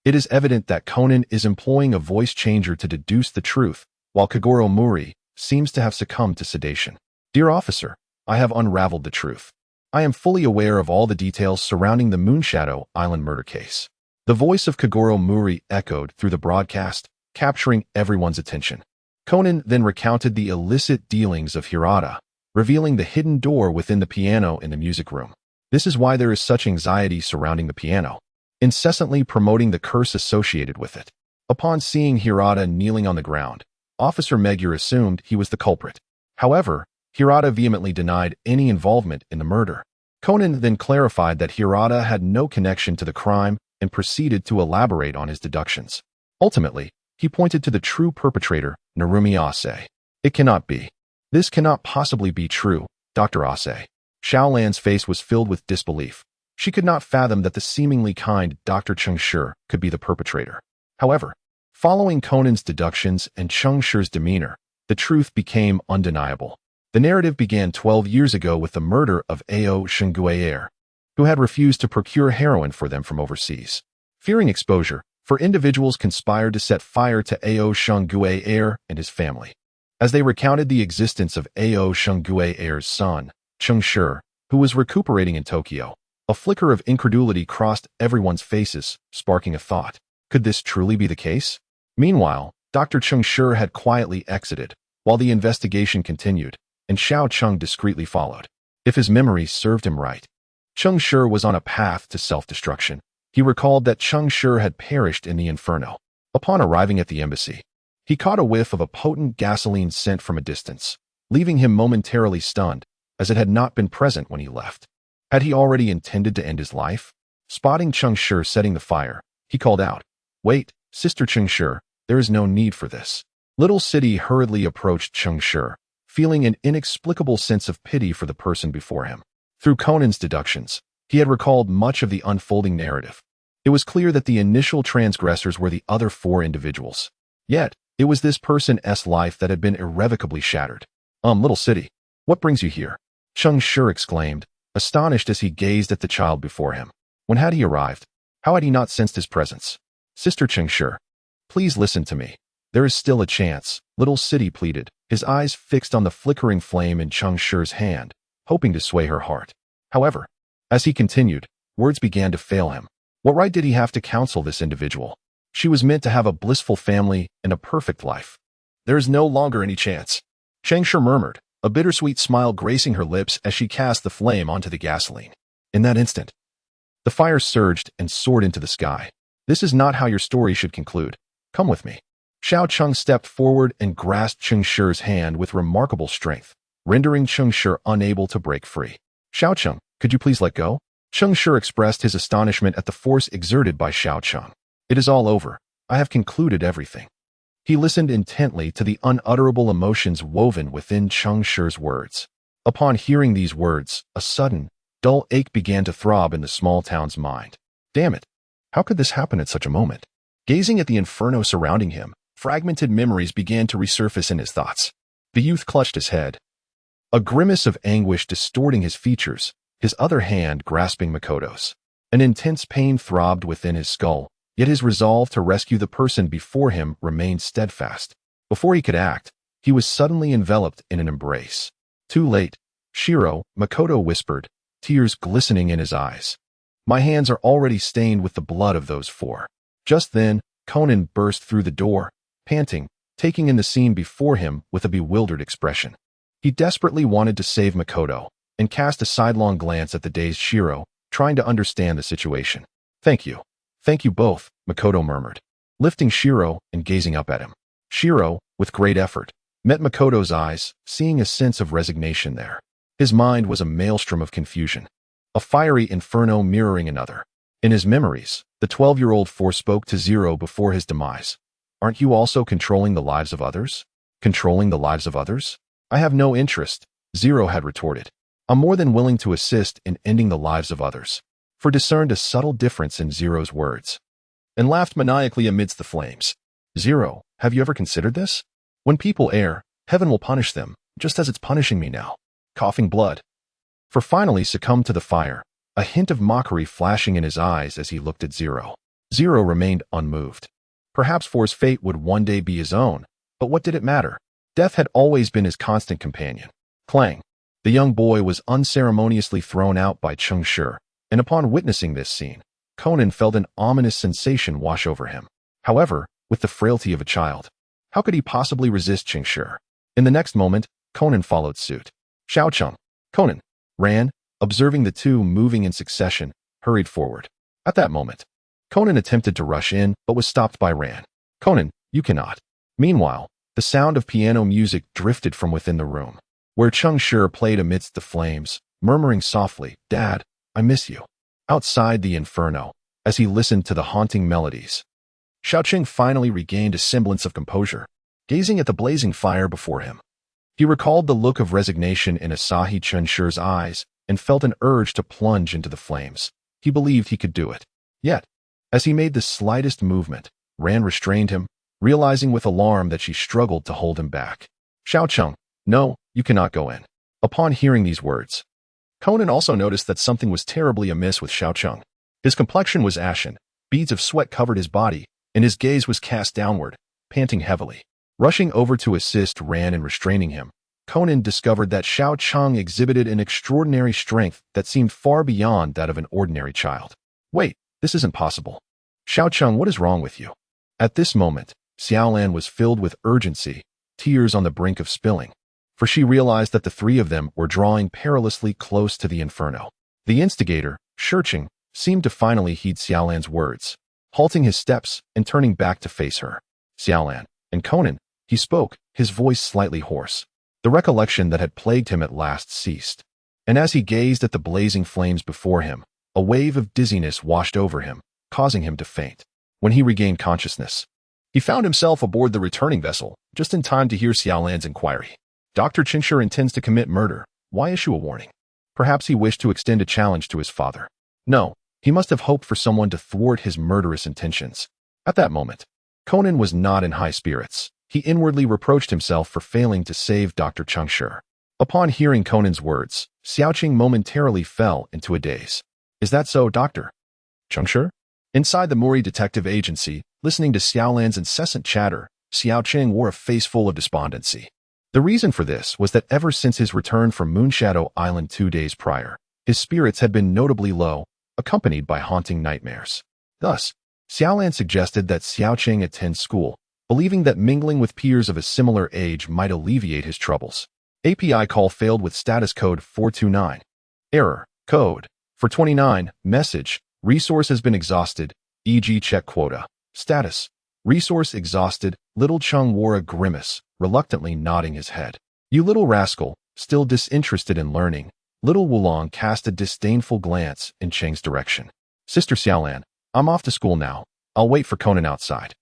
it is evident that Conan is employing a voice changer to deduce the truth, while Kagoro Mouri seems to have succumbed to sedation. Dear officer, I have unraveled the truth. I am fully aware of all the details surrounding the Moonshadow Island murder case. The voice of Kagoro Mouri echoed through the broadcast, capturing everyone's attention. Conan then recounted the illicit dealings of Hirata, revealing the hidden door within the piano in the music room. This is why there is such anxiety surrounding the piano, incessantly promoting the curse associated with it. Upon seeing Hirata kneeling on the ground, Officer Magyar assumed he was the culprit. However, Hirata vehemently denied any involvement in the murder. Conan then clarified that Hirata had no connection to the crime and proceeded to elaborate on his deductions. Ultimately, he pointed to the true perpetrator, Narumi Ase. It cannot be. This cannot possibly be true, Dr. Ase. Xiaolan's face was filled with disbelief. She could not fathom that the seemingly kind Dr. Cheng Shi could be the perpetrator. However, following Conan's deductions and Cheng Shi's demeanor, the truth became undeniable. The narrative began 12 years ago with the murder of Ao Shenguaer, who had refused to procure heroin for them from overseas. Fearing exposure, four individuals conspired to set fire to Ao Shenguaer and his family. As they recounted the existence of Ao Shenguaer's son, Cheng Shi, who was recuperating in Tokyo, a flicker of incredulity crossed everyone's faces, sparking a thought. Could this truly be the case? Meanwhile, Dr. Cheng Shi had quietly exited, while the investigation continued, and Xiao Cheng discreetly followed. If his memory served him right, Cheng Shi was on a path to self-destruction. He recalled that Cheng Shi had perished in the inferno. Upon arriving at the embassy, he caught a whiff of a potent gasoline scent from a distance, leaving him momentarily stunned, as it had not been present when he left. Had he already intended to end his life? Spotting Cheng Shi setting the fire, he called out, "Wait, Sister Cheng Shi, there is no need for this." Little City hurriedly approached Cheng Shi, feeling an inexplicable sense of pity for the person before him. Through Conan's deductions, he had recalled much of the unfolding narrative. It was clear that the initial transgressors were the other four individuals. Yet, it was this person's life that had been irrevocably shattered. Little City, what brings you here?" Cheng Shi exclaimed, astonished as he gazed at the child before him. When had he arrived? How had he not sensed his presence? "Sister Cheng Shi, please listen to me. There is still a chance," Little City pleaded, his eyes fixed on the flickering flame in Cheng Shi's hand, hoping to sway her heart. However, as he continued, words began to fail him. What right did he have to counsel this individual? She was meant to have a blissful family and a perfect life. "There is no longer any chance," Cheng Shi murmured, a bittersweet smile gracing her lips as she cast the flame onto the gasoline. In that instant, the fire surged and soared into the sky. "This is not how your story should conclude. Come with me." Xiao Cheng stepped forward and grasped Cheng Shi's hand with remarkable strength, rendering Cheng Shi unable to break free. "Xiao Cheng, could you please let go?" Cheng Shi expressed his astonishment at the force exerted by Xiao Cheng. "It is all over. I have concluded everything." He listened intently to the unutterable emotions woven within Cheng Shi's words. Upon hearing these words, a sudden, dull ache began to throb in the small town's mind. Damn it! How could this happen at such a moment? Gazing at the inferno surrounding him, fragmented memories began to resurface in his thoughts. The youth clutched his head, a grimace of anguish distorting his features, his other hand grasping Makoto's. An intense pain throbbed within his skull, yet his resolve to rescue the person before him remained steadfast. Before he could act, he was suddenly enveloped in an embrace. Too late. Shiro, Makoto whispered, tears glistening in his eyes. My hands are already stained with the blood of those four. Just then, Conan burst through the door, panting, taking in the scene before him with a bewildered expression. He desperately wanted to save Makoto, and cast a sidelong glance at the dazed Shiro, trying to understand the situation. Thank you. Thank you both, Makoto murmured, lifting Shiro and gazing up at him. Shiro, with great effort, met Makoto's eyes, seeing a sense of resignation there. His mind was a maelstrom of confusion, a fiery inferno mirroring another. In his memories, the 12-year-old forespoke to Zero before his demise. Aren't you also controlling the lives of others? Controlling the lives of others? I have no interest, Zero had retorted. I'm more than willing to assist in ending the lives of others. For discerned a subtle difference in Zero's words, and laughed maniacally amidst the flames. Zero, have you ever considered this? When people err, heaven will punish them, just as it's punishing me now. Coughing blood. For finally succumbed to the fire, a hint of mockery flashing in his eyes as he looked at Zero. Zero remained unmoved. Perhaps for his fate would one day be his own, but what did it matter? Death had always been his constant companion. Clang. The young boy was unceremoniously thrown out by Cheng Shi, and upon witnessing this scene, Conan felt an ominous sensation wash over him. However, with the frailty of a child, how could he possibly resist Cheng Shi? In the next moment, Conan followed suit. Xiao Cheng. Conan ran, observing the two moving in succession, hurried forward. At that moment, Conan attempted to rush in, but was stopped by Ran. Conan, you cannot. Meanwhile, the sound of piano music drifted from within the room, where Cheng Shi played amidst the flames, murmuring softly, Dad, I miss you. Outside the inferno, as he listened to the haunting melodies, Xiaoqing finally regained a semblance of composure, gazing at the blazing fire before him. He recalled the look of resignation in Asahi Chen Shi's eyes and felt an urge to plunge into the flames. He believed he could do it. Yet, as he made the slightest movement, Ran restrained him, realizing with alarm that she struggled to hold him back. Xiaoqing, no, you cannot go in. Upon hearing these words, Conan also noticed that something was terribly amiss with Xiaoqing. His complexion was ashen, beads of sweat covered his body, and his gaze was cast downward, panting heavily. Rushing over to assist Ran in restraining him, Conan discovered that Xiaoqing exhibited an extraordinary strength that seemed far beyond that of an ordinary child. Wait, this isn't possible. Xiaoqing, what is wrong with you? At this moment, Xiaolan was filled with urgency, tears on the brink of spilling, for she realized that the three of them were drawing perilously close to the inferno. The instigator, Shirching, seemed to finally heed Xiaolan's words, halting his steps and turning back to face her. Xiaolan, and Conan, he spoke, his voice slightly hoarse. The recollection that had plagued him at last ceased, and as he gazed at the blazing flames before him, a wave of dizziness washed over him, causing him to faint. When he regained consciousness, he found himself aboard the returning vessel, just in time to hear Xiaolan's inquiry. Dr. Chen Shi intends to commit murder. Why issue a warning? Perhaps he wished to extend a challenge to his father. No, he must have hoped for someone to thwart his murderous intentions. At that moment, Conan was not in high spirits. He inwardly reproached himself for failing to save Dr. Cheng Shi. Upon hearing Conan's words, Xiaoqing momentarily fell into a daze. Is that so, Dr. Cheng Shi? Inside the Mouri detective agency, listening to Xiaolan's incessant chatter, Xiaoqing wore a face full of despondency. The reason for this was that ever since his return from Moonshadow Island 2 days prior, his spirits had been notably low, accompanied by haunting nightmares. Thus, Xiaolan suggested that Xiaoqing attend school, believing that mingling with peers of a similar age might alleviate his troubles. API call failed with status code 429. Error, code 429, message, resource has been exhausted, e.g. check quota. Status, resource exhausted. Little Chung wore a grimace, reluctantly nodding his head. You little rascal, still disinterested in learning. Little Wulong cast a disdainful glance in Cheng's direction. Sister Xiaolan, I'm off to school now. I'll wait for Conan outside.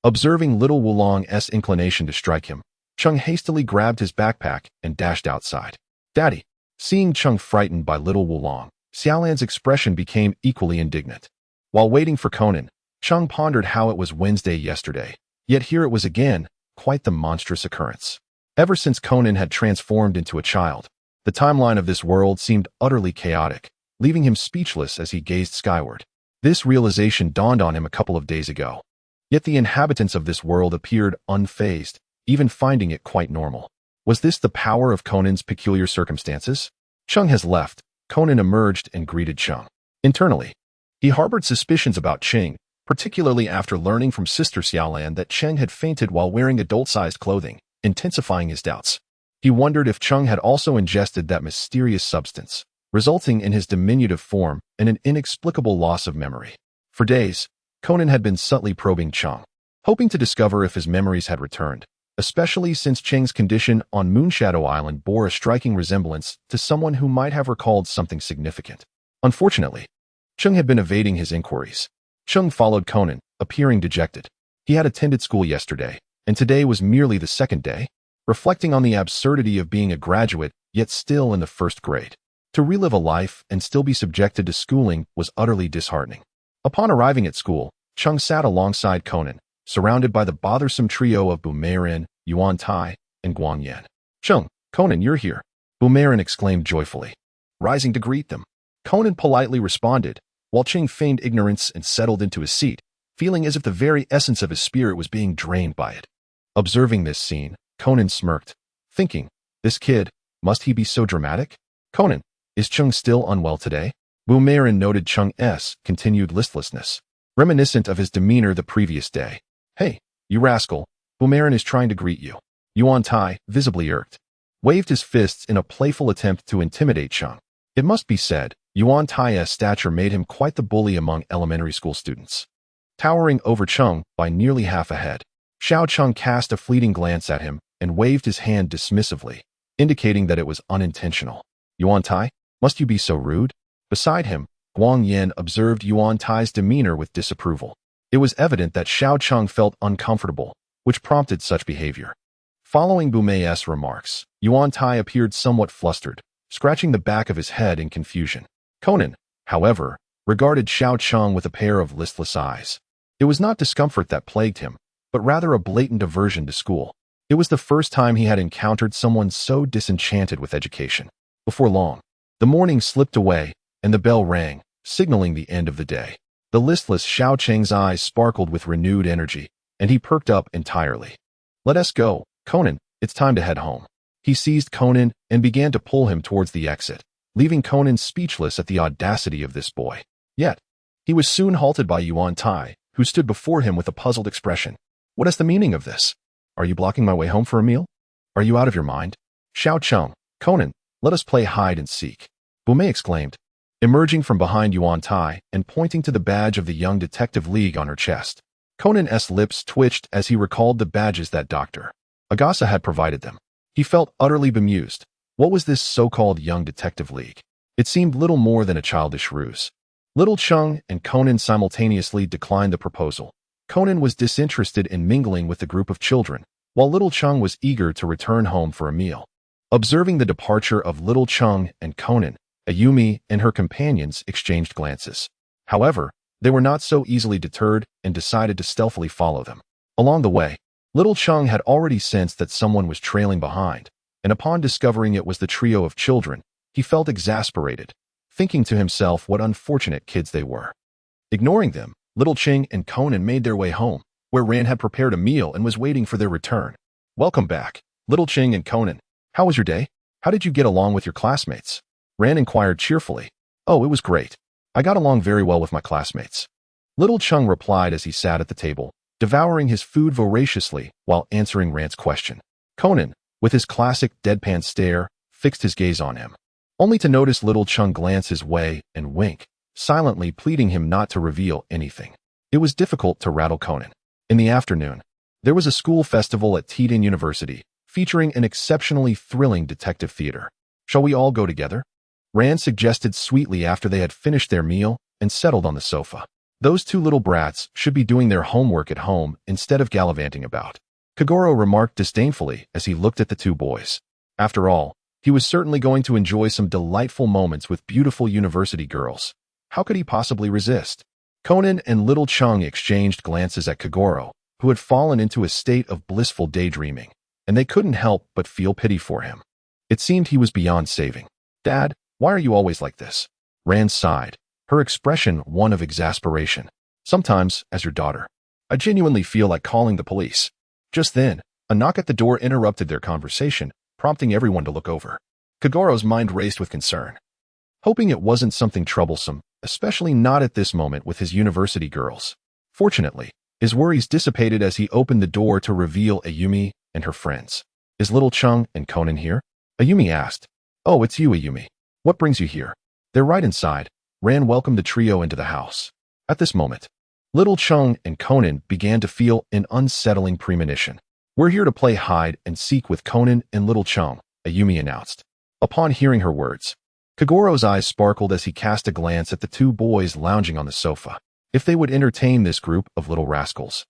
Observing little Wulong's inclination to strike him, Chung hastily grabbed his backpack and dashed outside. Daddy. Seeing Chung frightened by little Wulong, Xiaolan's expression became equally indignant. While waiting for Conan, Chung pondered how it was Wednesday yesterday, yet here it was again, quite the monstrous occurrence. Ever since Conan had transformed into a child, the timeline of this world seemed utterly chaotic, leaving him speechless as he gazed skyward. This realization dawned on him a couple of days ago. Yet the inhabitants of this world appeared unfazed, even finding it quite normal. Was this the power of Conan's peculiar circumstances? Chung has left. Conan emerged and greeted Chung. Internally, he harbored suspicions about Cheng, particularly after learning from Sister Xiaolan that Cheng had fainted while wearing adult-sized clothing, intensifying his doubts. He wondered if Chung had also ingested that mysterious substance, resulting in his diminutive form and an inexplicable loss of memory. For days, Conan had been subtly probing Chung, hoping to discover if his memories had returned, especially since Cheng's condition on Moonshadow Island bore a striking resemblance to someone who might have recalled something significant. Unfortunately, Chung had been evading his inquiries. Chung followed Conan, appearing dejected. He had attended school yesterday, and today was merely the second day, reflecting on the absurdity of being a graduate, yet still in the first grade. To relive a life and still be subjected to schooling was utterly disheartening. Upon arriving at school, Chung sat alongside Conan, surrounded by the bothersome trio of Boomerang, Yuan Tai, and Guang Yan. "Chung, Conan, you're here," Boomerang exclaimed joyfully. Rising to greet them, Conan politely responded, while Cheng feigned ignorance and settled into his seat, feeling as if the very essence of his spirit was being drained by it. Observing this scene, Conan smirked, thinking, "This kid, must he be so dramatic? Conan, is Chung still unwell today?" Boomerang noted Chung's continued listlessness, reminiscent of his demeanor the previous day. "Hey, you rascal, Boomerang is trying to greet you." Yuan Tai, visibly irked, waved his fists in a playful attempt to intimidate Chung. It must be said, Yuan Tai's stature made him quite the bully among elementary school students. Towering over Chung by nearly half a head, Xiao Chung cast a fleeting glance at him and waved his hand dismissively, indicating that it was unintentional. "Yuan Tai, must you be so rude?" Beside him, Guang Yan observed Yuan Tai's demeanor with disapproval. It was evident that Xiao Chung felt uncomfortable, which prompted such behavior. Following Boomerang's remarks, Yuan Tai appeared somewhat flustered, scratching the back of his head in confusion. Conan, however, regarded Xiao Chung with a pair of listless eyes. It was not discomfort that plagued him, but rather a blatant aversion to school. It was the first time he had encountered someone so disenchanted with education. Before long, the morning slipped away, and the bell rang, signaling the end of the day. The listless Xiao Cheng's eyes sparkled with renewed energy, and he perked up entirely. "Let us go, Conan, it's time to head home." He seized Conan and began to pull him towards the exit, leaving Conan speechless at the audacity of this boy. Yet, he was soon halted by Yuan Tai, who stood before him with a puzzled expression. "What is the meaning of this? Are you blocking my way home for a meal? Are you out of your mind?" "Xiao Chung, Conan, let us play hide and seek," Boomerang exclaimed, emerging from behind Yuan Tai and pointing to the badge of the Young Detective League on her chest. Conan's lips twitched as he recalled the badges that Dr. Agasa had provided them. He felt utterly bemused. What was this so-called Young Detective League? It seemed little more than a childish ruse. Little Chung and Conan simultaneously declined the proposal. Conan was disinterested in mingling with the group of children, while Little Chung was eager to return home for a meal. Observing the departure of Little Chung and Conan, Ayumi and her companions exchanged glances. However, they were not so easily deterred and decided to stealthily follow them. Along the way, Little Chung had already sensed that someone was trailing behind, and upon discovering it was the trio of children, he felt exasperated, thinking to himself what unfortunate kids they were. Ignoring them, Little Ching and Conan made their way home, where Ran had prepared a meal and was waiting for their return. "Welcome back, Little Ching and Conan. How was your day? How did you get along with your classmates?" Ran inquired cheerfully. "Oh, it was great. I got along very well with my classmates," Little Chung replied as he sat at the table, devouring his food voraciously while answering Ran's question. Conan, with his classic deadpan stare, fixed his gaze on him, only to notice Little Chung glance his way and wink, silently pleading him not to reveal anything. It was difficult to rattle Conan. In the afternoon, there was a school festival at Tidin University, featuring an exceptionally thrilling detective theater. "Shall we all go together?" Ran suggested sweetly after they had finished their meal and settled on the sofa. Those two little brats should be doing their homework at home instead of gallivanting about, Kagoro remarked disdainfully as he looked at the two boys. After all, he was certainly going to enjoy some delightful moments with beautiful university girls. How could he possibly resist? Conan and Little Chung exchanged glances at Kagoro, who had fallen into a state of blissful daydreaming. and they couldn't help but feel pity for him. It seemed he was beyond saving. "Dad, why are you always like this?" Ran sighed, her expression one of exasperation. "Sometimes, as your daughter, I genuinely feel like calling the police." Just then, a knock at the door interrupted their conversation, prompting everyone to look over. Kagoro's mind raced with concern, hoping it wasn't something troublesome, especially not at this moment with his university girls. Fortunately, his worries dissipated as he opened the door to reveal Ayumi and her friends. "Is little Chung and Conan here?" Ayumi asked. "Oh, it's you, Ayumi. What brings you here?" "They're right inside." Ran welcomed the trio into the house. At this moment, little Chung and Conan began to feel an unsettling premonition. "We're here to play hide and seek with Conan and little Chung," Ayumi announced. Upon hearing her words, Kagoro's eyes sparkled as he cast a glance at the two boys lounging on the sofa. If they would entertain this group of little rascals,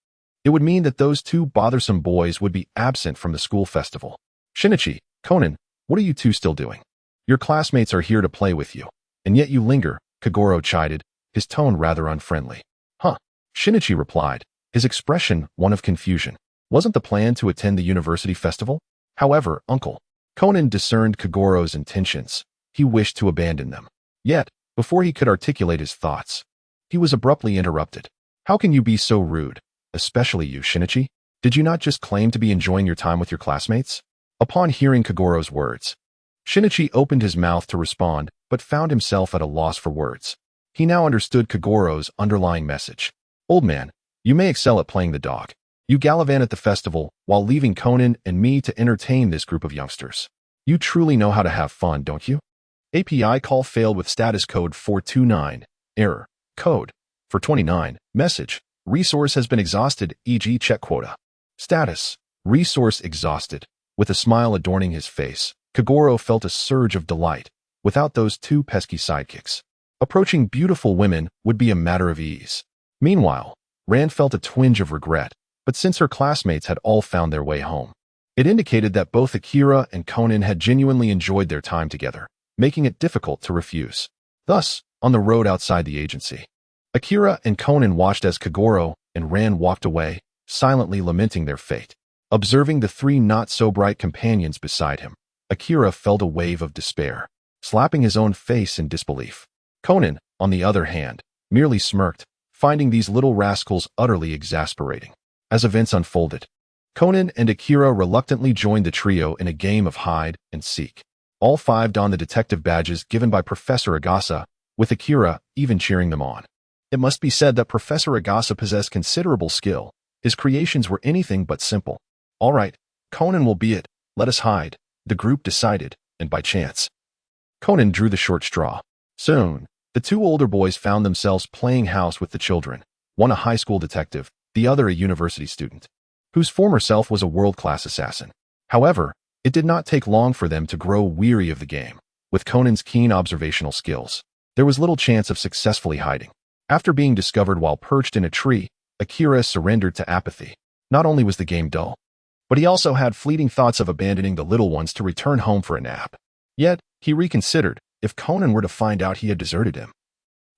it would mean that those two bothersome boys would be absent from the school festival. "Shinichi, Conan, what are you two still doing? Your classmates are here to play with you, and yet you linger," Kagoro chided, his tone rather unfriendly. "Huh," Shinichi replied, his expression one of confusion. "Wasn't the plan to attend the university festival?" "However, Uncle," Conan discerned Kagoro's intentions. He wished to abandon them. Yet, before he could articulate his thoughts, he was abruptly interrupted. "How can you be so rude? Especially you, Shinichi? Did you not just claim to be enjoying your time with your classmates?" Upon hearing Kagoro's words, Shinichi opened his mouth to respond, but found himself at a loss for words. He now understood Kagoro's underlying message. "Old man, you may excel at playing the dog. You gallivant at the festival while leaving Conan and me to entertain this group of youngsters. You truly know how to have fun, don't you?" API call failed with status code 429. Error. Code. For 29. Message. Resource has been exhausted, e.g. check quota. Status. Resource exhausted. With a smile adorning his face, Kagoro felt a surge of delight. Without those two pesky sidekicks, approaching beautiful women would be a matter of ease. Meanwhile, Rand felt a twinge of regret, but since her classmates had all found their way home, it indicated that both Akira and Conan had genuinely enjoyed their time together, making it difficult to refuse. Thus, on the road outside the agency, Akira and Conan watched as Kagoro and Ran walked away, silently lamenting their fate. Observing the three not-so-bright companions beside him, Akira felt a wave of despair, slapping his own face in disbelief. Conan, on the other hand, merely smirked, finding these little rascals utterly exasperating. As events unfolded, Conan and Akira reluctantly joined the trio in a game of hide and seek. All five donned the detective badges given by Professor Agasa, with Akira even cheering them on. It must be said that Professor Agasa possessed considerable skill. His creations were anything but simple. "All right, Conan will be it. Let us hide," the group decided, and by chance, Conan drew the short straw. Soon, the two older boys found themselves playing house with the children, one a high school detective, the other a university student, whose former self was a world-class assassin. However, it did not take long for them to grow weary of the game. With Conan's keen observational skills, there was little chance of successfully hiding. After being discovered while perched in a tree, Akira surrendered to apathy. Not only was the game dull, but he also had fleeting thoughts of abandoning the little ones to return home for a nap. Yet, he reconsidered. If Conan were to find out he had deserted him,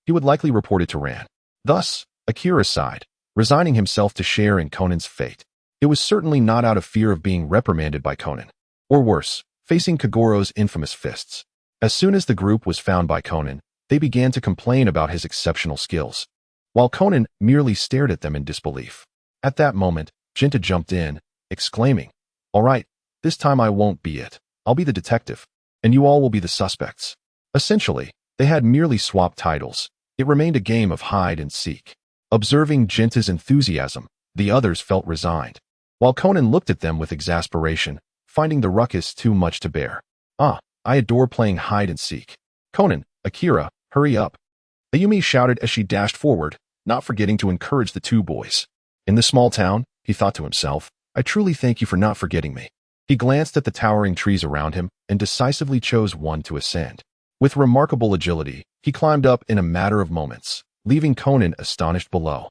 he would likely report it to Ran. Thus, Akira sighed, resigning himself to share in Conan's fate. It was certainly not out of fear of being reprimanded by Conan, or worse, facing Kagoro's infamous fists. As soon as the group was found by Conan, they began to complain about his exceptional skills, while Conan merely stared at them in disbelief. At that moment, Jinta jumped in, exclaiming, "All right, this time I won't be it. I'll be the detective, and you all will be the suspects." Essentially, they had merely swapped titles. It remained a game of hide and seek. Observing Jinta's enthusiasm, the others felt resigned, while Conan looked at them with exasperation, finding the ruckus too much to bear. "Ah, I adore playing hide and seek. Conan, Akira, hurry up," Ayumi shouted as she dashed forward, not forgetting to encourage the two boys. "In this small town," he thought to himself, "I truly thank you for not forgetting me." He glanced at the towering trees around him and decisively chose one to ascend. With remarkable agility, he climbed up in a matter of moments, leaving Conan astonished below.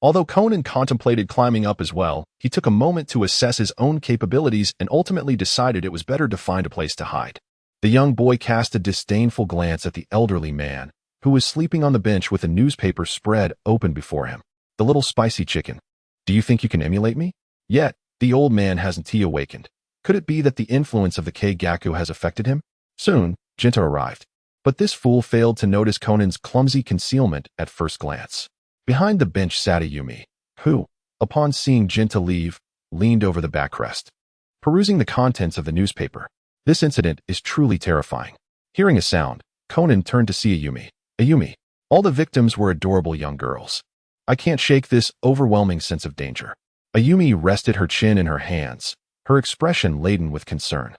Although Conan contemplated climbing up as well, he took a moment to assess his own capabilities and ultimately decided it was better to find a place to hide. The young boy cast a disdainful glance at the elderly man, who was sleeping on the bench with a newspaper spread open before him. "The little spicy chicken. Do you think you can emulate me?" Yet, the old man hasn't awakened. Could it be that the influence of the Keigaku has affected him? Soon, Jinta arrived. But this fool failed to notice Conan's clumsy concealment at first glance. Behind the bench sat Ayumi, who, upon seeing Jinta leave, leaned over the backrest, perusing the contents of the newspaper. This incident is truly terrifying. Hearing a sound, Conan turned to see Ayumi. Ayumi, all the victims were adorable young girls. I can't shake this overwhelming sense of danger. Ayumi rested her chin in her hands, her expression laden with concern.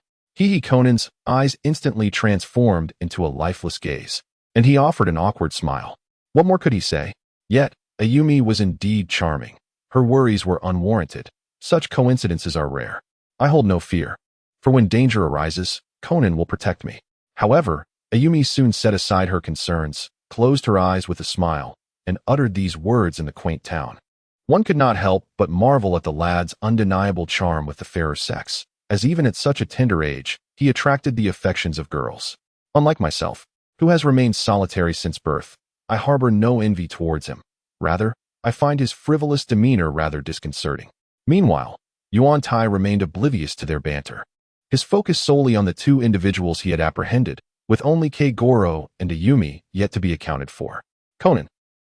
Conan's eyes instantly transformed into a lifeless gaze, and he offered an awkward smile. What more could he say? Yet, Ayumi was indeed charming. Her worries were unwarranted. Such coincidences are rare. I hold no fear. For when danger arises, Conan will protect me. However, Ayumi soon set aside her concerns, closed her eyes with a smile, and uttered these words in the quaint town. One could not help but marvel at the lad's undeniable charm with the fairer sex, as even at such a tender age, he attracted the affections of girls. Unlike myself, who has remained solitary since birth, I harbor no envy towards him. Rather, I find his frivolous demeanor rather disconcerting. Meanwhile, Yuan Tai remained oblivious to their banter. His focus solely on the two individuals he had apprehended, with only Kei-Goro and Ayumi yet to be accounted for. Conan,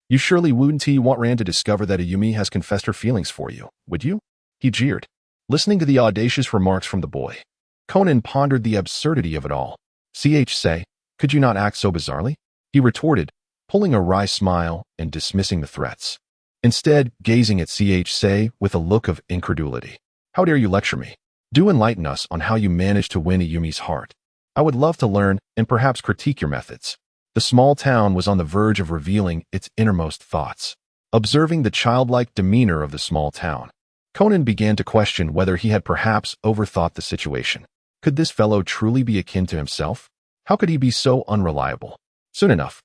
you surely wouldn't want Rand to discover that Ayumi has confessed her feelings for you, would you? He jeered. Listening to the audacious remarks from the boy, Conan pondered the absurdity of it all. Say, could you not act so bizarrely? He retorted, pulling a wry smile and dismissing the threats. Instead, gazing at Say with a look of incredulity. How dare you lecture me? Do enlighten us on how you managed to win Ayumi's heart. I would love to learn and perhaps critique your methods. The small town was on the verge of revealing its innermost thoughts. Observing the childlike demeanor of the small town, Conan began to question whether he had perhaps overthought the situation. Could this fellow truly be akin to himself? How could he be so unreliable? Soon enough,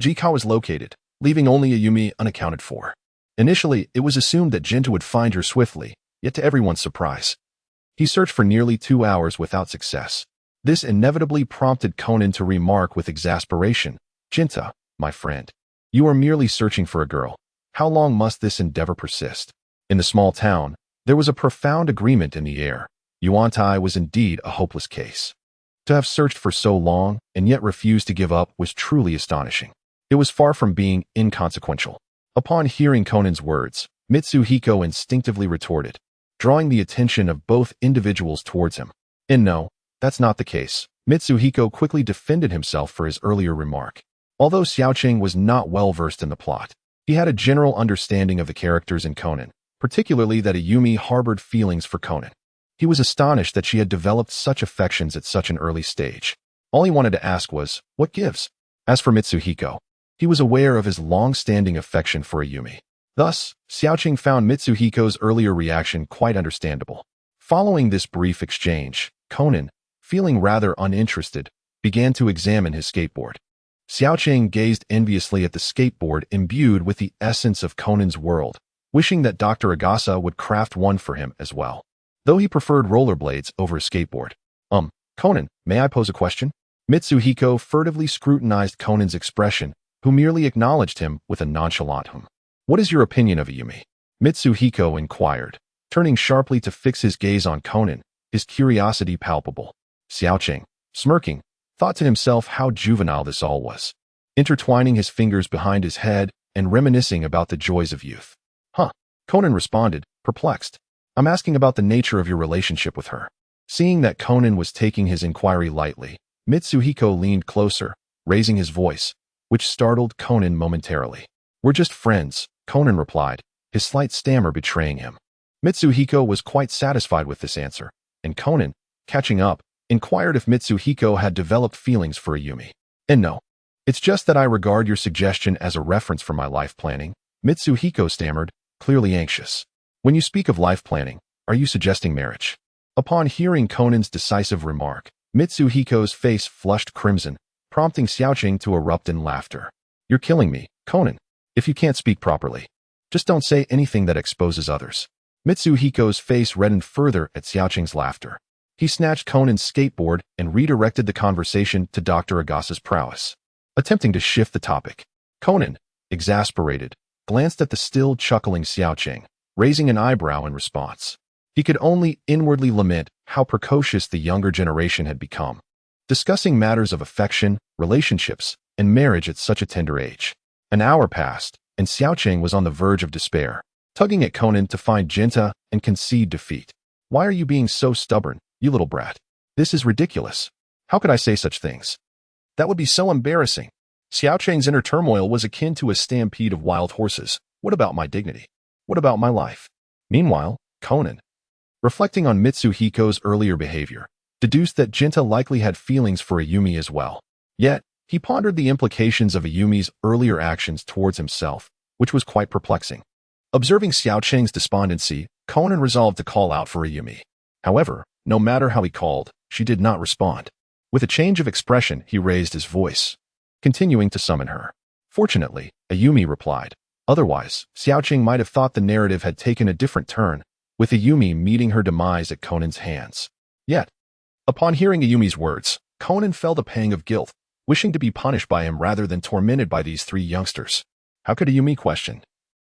Jikao was located, leaving only Ayumi unaccounted for. Initially, it was assumed that Jinta would find her swiftly, yet to everyone's surprise, he searched for nearly 2 hours without success. This inevitably prompted Conan to remark with exasperation, Jinta, my friend, you are merely searching for a girl. How long must this endeavor persist? In the small town, there was a profound agreement in the air. Yuan Tai was indeed a hopeless case. To have searched for so long and yet refused to give up was truly astonishing. It was far from being inconsequential. Upon hearing Conan's words, Mitsuhiko instinctively retorted, drawing the attention of both individuals towards him. And no, that's not the case. Mitsuhiko quickly defended himself for his earlier remark. Although Xiaoqing was not well versed in the plot, he had a general understanding of the characters in Conan, particularly that Ayumi harbored feelings for Conan. He was astonished that she had developed such affections at such an early stage. All he wanted to ask was, what gives? As for Mitsuhiko, he was aware of his long-standing affection for Ayumi. Thus, Xiaoqing found Mitsuhiko's earlier reaction quite understandable. Following this brief exchange, Conan, feeling rather uninterested, began to examine his skateboard. Xiaoqing gazed enviously at the skateboard imbued with the essence of Conan's world, wishing that Dr. Agasa would craft one for him as well. Though he preferred rollerblades over a skateboard. Conan, may I pose a question? Mitsuhiko furtively scrutinized Conan's expression, who merely acknowledged him with a nonchalant hum. What is your opinion of Ayumi? Mitsuhiko inquired, turning sharply to fix his gaze on Conan, his curiosity palpable. Xiaoqing, smirking, thought to himself how juvenile this all was, intertwining his fingers behind his head and reminiscing about the joys of youth. Conan responded, perplexed. I'm asking about the nature of your relationship with her. Seeing that Conan was taking his inquiry lightly, Mitsuhiko leaned closer, raising his voice, which startled Conan momentarily. We're just friends, Conan replied, his slight stammer betraying him. Mitsuhiko was quite satisfied with this answer, and Conan, catching up, inquired if Mitsuhiko had developed feelings for Ayumi. And no, it's just that I regard your suggestion as a reference for my life planning, Mitsuhiko stammered, clearly anxious. When you speak of life planning, are you suggesting marriage? Upon hearing Conan's decisive remark, Mitsuhiko's face flushed crimson, prompting Xiaoqing to erupt in laughter. You're killing me, Conan. If you can't speak properly, just don't say anything that exposes others. Mitsuhiko's face reddened further at Xiaoqing's laughter. He snatched Conan's skateboard and redirected the conversation to Dr. Agasa's prowess, attempting to shift the topic. Conan, exasperated, glanced at the still chuckling Xiaoqing, raising an eyebrow in response. He could only inwardly lament how precocious the younger generation had become, discussing matters of affection, relationships, and marriage at such a tender age. An hour passed, and Xiaoqing was on the verge of despair, tugging at Conan to find Jinta and concede defeat. "Why are you being so stubborn, you little brat? This is ridiculous. How could I say such things? That would be so embarrassing." Xiaoqing's inner turmoil was akin to a stampede of wild horses. What about my dignity? What about my life? Meanwhile, Conan, reflecting on Mitsuhiko's earlier behavior, deduced that Jinta likely had feelings for Ayumi as well. Yet, he pondered the implications of Ayumi's earlier actions towards himself, which was quite perplexing. Observing Xiaoqing's despondency, Conan resolved to call out for Ayumi. However, no matter how he called, she did not respond. With a change of expression, he raised his voice, continuing to summon her. Fortunately, Ayumi replied. Otherwise, Xiaoqing might have thought the narrative had taken a different turn, with Ayumi meeting her demise at Conan's hands. Yet, upon hearing Ayumi's words, Conan felt a pang of guilt, wishing to be punished by him rather than tormented by these three youngsters. How could Ayumi question?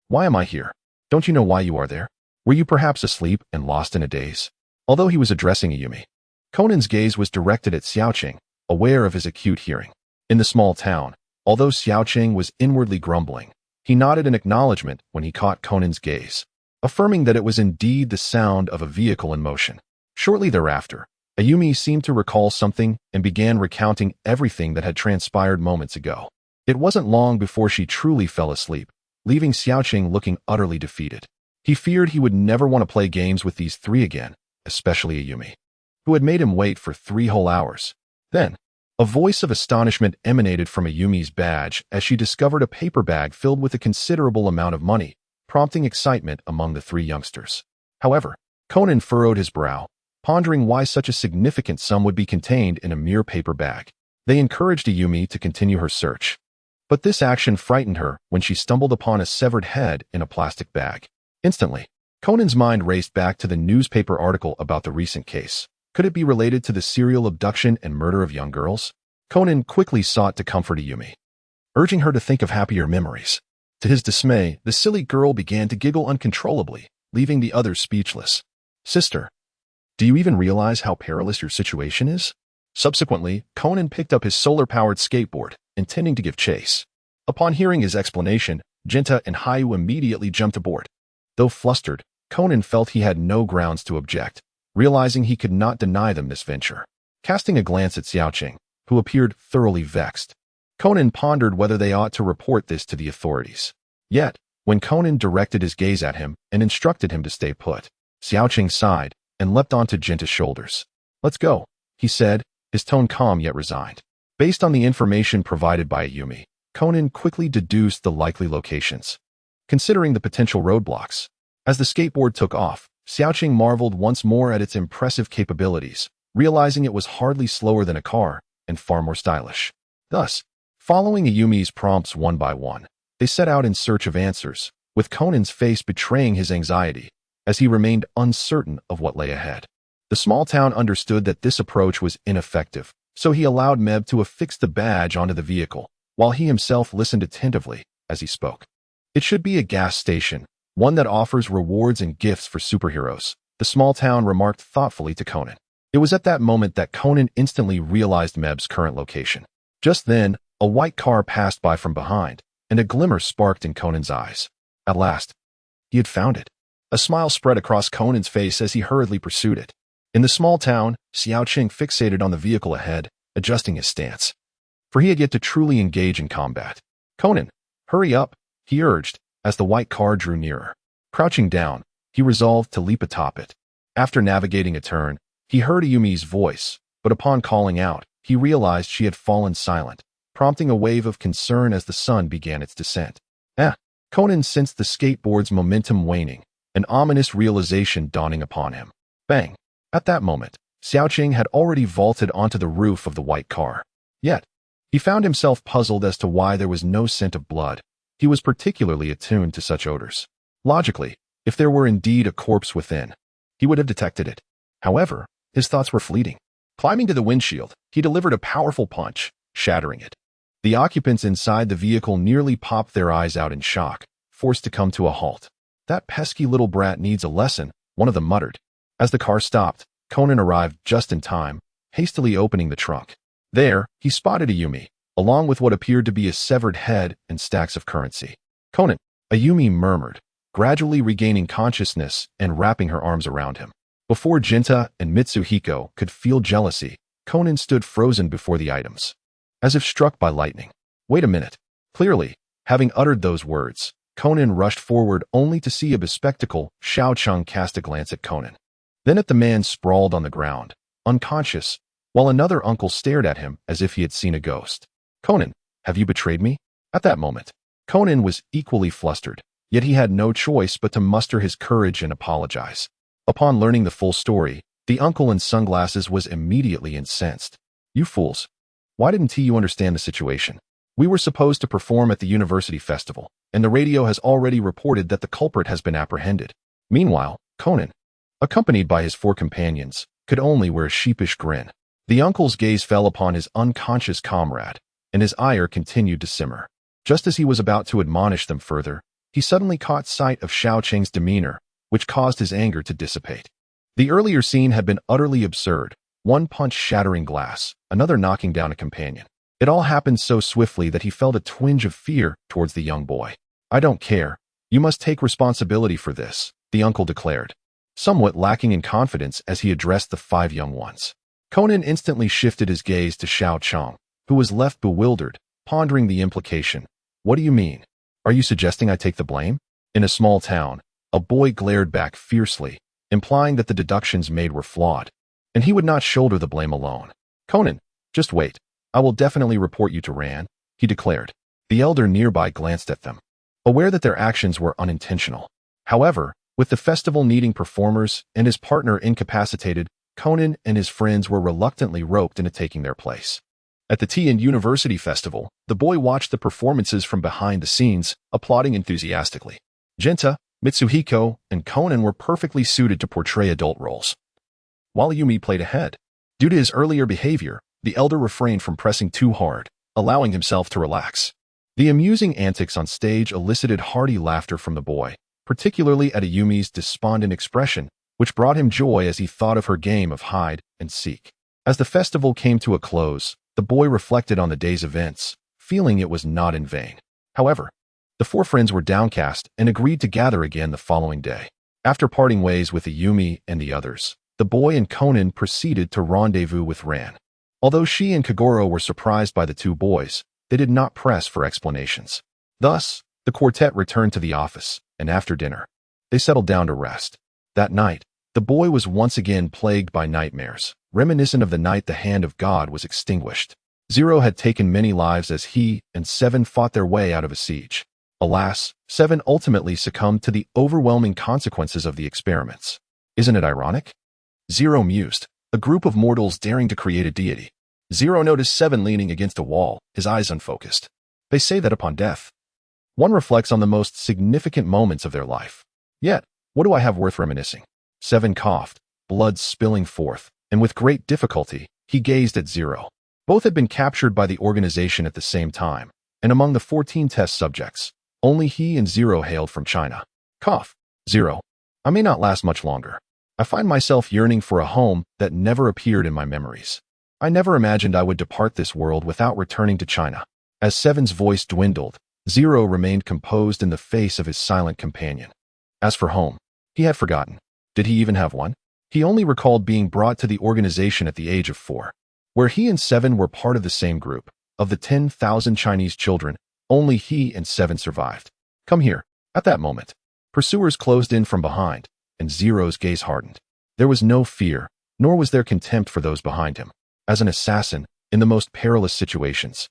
"Why am I here? Don't you know why you are there? Were you perhaps asleep and lost in a daze?" Although he was addressing Ayumi, Conan's gaze was directed at Xiaoqing, aware of his acute hearing. In the small town, although Xiaoqing was inwardly grumbling, he nodded in acknowledgement when he caught Conan's gaze, affirming that it was indeed the sound of a vehicle in motion. Shortly thereafter, Ayumi seemed to recall something and began recounting everything that had transpired moments ago. It wasn't long before she truly fell asleep, leaving Xiaoqing looking utterly defeated. He feared he would never want to play games with these three again, especially Ayumi, who had made him wait for 3 whole hours. Then, a voice of astonishment emanated from Ayumi's badge as she discovered a paper bag filled with a considerable amount of money, prompting excitement among the three youngsters. However, Conan furrowed his brow, pondering why such a significant sum would be contained in a mere paper bag. They encouraged Ayumi to continue her search, but this action frightened her when she stumbled upon a severed head in a plastic bag. Instantly, Conan's mind raced back to the newspaper article about the recent case. Could it be related to the serial abduction and murder of young girls? Conan quickly sought to comfort Ayumi, urging her to think of happier memories. To his dismay, the silly girl began to giggle uncontrollably, leaving the others speechless. "Sister, do you even realize how perilous your situation is?" Subsequently, Conan picked up his solar-powered skateboard, intending to give chase. Upon hearing his explanation, Jinta and Hayu immediately jumped aboard. Though flustered, Conan felt he had no grounds to object, realizing he could not deny them this venture. Casting a glance at Xiaoqing, who appeared thoroughly vexed, Conan pondered whether they ought to report this to the authorities. Yet, when Conan directed his gaze at him and instructed him to stay put, Xiaoqing sighed and leapt onto Jinta's shoulders. "Let's go," he said, his tone calm yet resigned. Based on the information provided by Ayumi, Conan quickly deduced the likely locations, considering the potential roadblocks. As the skateboard took off, Xiaoqing marveled once more at its impressive capabilities, realizing it was hardly slower than a car and far more stylish. Thus, following Ayumi's prompts one by one, they set out in search of answers, with Conan's face betraying his anxiety, as he remained uncertain of what lay ahead. The small town understood that this approach was ineffective, so he allowed Meb to affix the badge onto the vehicle, while he himself listened attentively as he spoke. "It should be a gas station, one that offers rewards and gifts for superheroes," the small town remarked thoughtfully to Conan. It was at that moment that Conan instantly realized Meb's current location. Just then, a white car passed by from behind, and a glimmer sparked in Conan's eyes. At last, he had found it. A smile spread across Conan's face as he hurriedly pursued it. In the small town, Xiaoqing fixated on the vehicle ahead, adjusting his stance, for he had yet to truly engage in combat. "Conan, hurry up," he urged, as the white car drew nearer. Crouching down, he resolved to leap atop it. After navigating a turn, he heard Ayumi's voice, but upon calling out, he realized she had fallen silent, prompting a wave of concern as the sun began its descent. Conan sensed the skateboard's momentum waning, an ominous realization dawning upon him. Bang! At that moment, Xiaoqing had already vaulted onto the roof of the white car. Yet, he found himself puzzled as to why there was no scent of blood. He was particularly attuned to such odors. Logically, if there were indeed a corpse within, he would have detected it. However, his thoughts were fleeting. Climbing to the windshield, he delivered a powerful punch, shattering it. The occupants inside the vehicle nearly popped their eyes out in shock, forced to come to a halt. "That pesky little brat needs a lesson," one of them muttered. As the car stopped, Conan arrived just in time, hastily opening the trunk. There, he spotted Ayumi, along with what appeared to be a severed head and stacks of currency. "Conan," Ayumi murmured, gradually regaining consciousness and wrapping her arms around him. Before Jinta and Mitsuhiko could feel jealousy, Conan stood frozen before the items, as if struck by lightning. "Wait a minute." Clearly, having uttered those words, Conan rushed forward only to see a bespectacled Xiao Cheng cast a glance at Conan, then at the man sprawled on the ground, unconscious, while another uncle stared at him as if he had seen a ghost. "Conan, have you betrayed me?" At that moment, Conan was equally flustered, yet he had no choice but to muster his courage and apologize. Upon learning the full story, the uncle in sunglasses was immediately incensed. "You fools. Why didn't you understand the situation? We were supposed to perform at the university festival, and the radio has already reported that the culprit has been apprehended." Meanwhile, Conan, accompanied by his 4 companions, could only wear a sheepish grin. The uncle's gaze fell upon his unconscious comrade, and his ire continued to simmer. Just as he was about to admonish them further, he suddenly caught sight of Xiao Cheng's demeanor, which caused his anger to dissipate. The earlier scene had been utterly absurd, one punch shattering glass, another knocking down a companion. It all happened so swiftly that he felt a twinge of fear towards the young boy. "I don't care. You must take responsibility for this," the uncle declared, somewhat lacking in confidence as he addressed the 5 young ones. Conan instantly shifted his gaze to Xiao Cheng, who was left bewildered, pondering the implication. "What do you mean? Are you suggesting I take the blame?" In a small town, a boy glared back fiercely, implying that the deductions made were flawed, and he would not shoulder the blame alone. "Conan, just wait. I will definitely report you to Ran," he declared. The elder nearby glanced at them, aware that their actions were unintentional. However, with the festival needing performers and his partner incapacitated, Conan and his friends were reluctantly roped into taking their place. At the Tea and University Festival, the boy watched the performances from behind the scenes, applauding enthusiastically. Jinta, Mitsuhiko, and Conan were perfectly suited to portray adult roles, while Yumi played ahead. Due to his earlier behavior, the elder refrained from pressing too hard, allowing himself to relax. The amusing antics on stage elicited hearty laughter from the boy, particularly at Ayumi's despondent expression, which brought him joy as he thought of her game of hide and seek. As the festival came to a close, the boy reflected on the day's events, feeling it was not in vain. However, the 4 friends were downcast and agreed to gather again the following day. After parting ways with Ayumi and the others, the boy and Conan proceeded to rendezvous with Ran. Although she and Kagoro were surprised by the 2 boys, they did not press for explanations. Thus, the quartet returned to the office, and after dinner, they settled down to rest. That night, the boy was once again plagued by nightmares, reminiscent of the night the hand of God was extinguished. 0 had taken many lives as he and 7 fought their way out of a siege. Alas, 7 ultimately succumbed to the overwhelming consequences of the experiments. Isn't it ironic? 0 mused. A group of mortals daring to create a deity. 0 noticed 7 leaning against a wall, his eyes unfocused. They say that upon death, one reflects on the most significant moments of their life. Yet, what do I have worth reminiscing? 7 coughed, blood spilling forth, and with great difficulty, he gazed at 0. Both had been captured by the organization at the same time, and among the 14 test subjects, only he and 0 hailed from China. Cough. 0. I may not last much longer. I find myself yearning for a home that never appeared in my memories. I never imagined I would depart this world without returning to China. As 7's voice dwindled, 0 remained composed in the face of his silent companion. As for home, he had forgotten. Did he even have one? He only recalled being brought to the organization at the age of 4, where he and 7 were part of the same group. Of the 10,000 Chinese children, only he and 7 survived. "Come here." At that moment, pursuers closed in from behind, and 0's gaze hardened. There was no fear, nor was there contempt for those behind him. As an assassin, in the most perilous situations,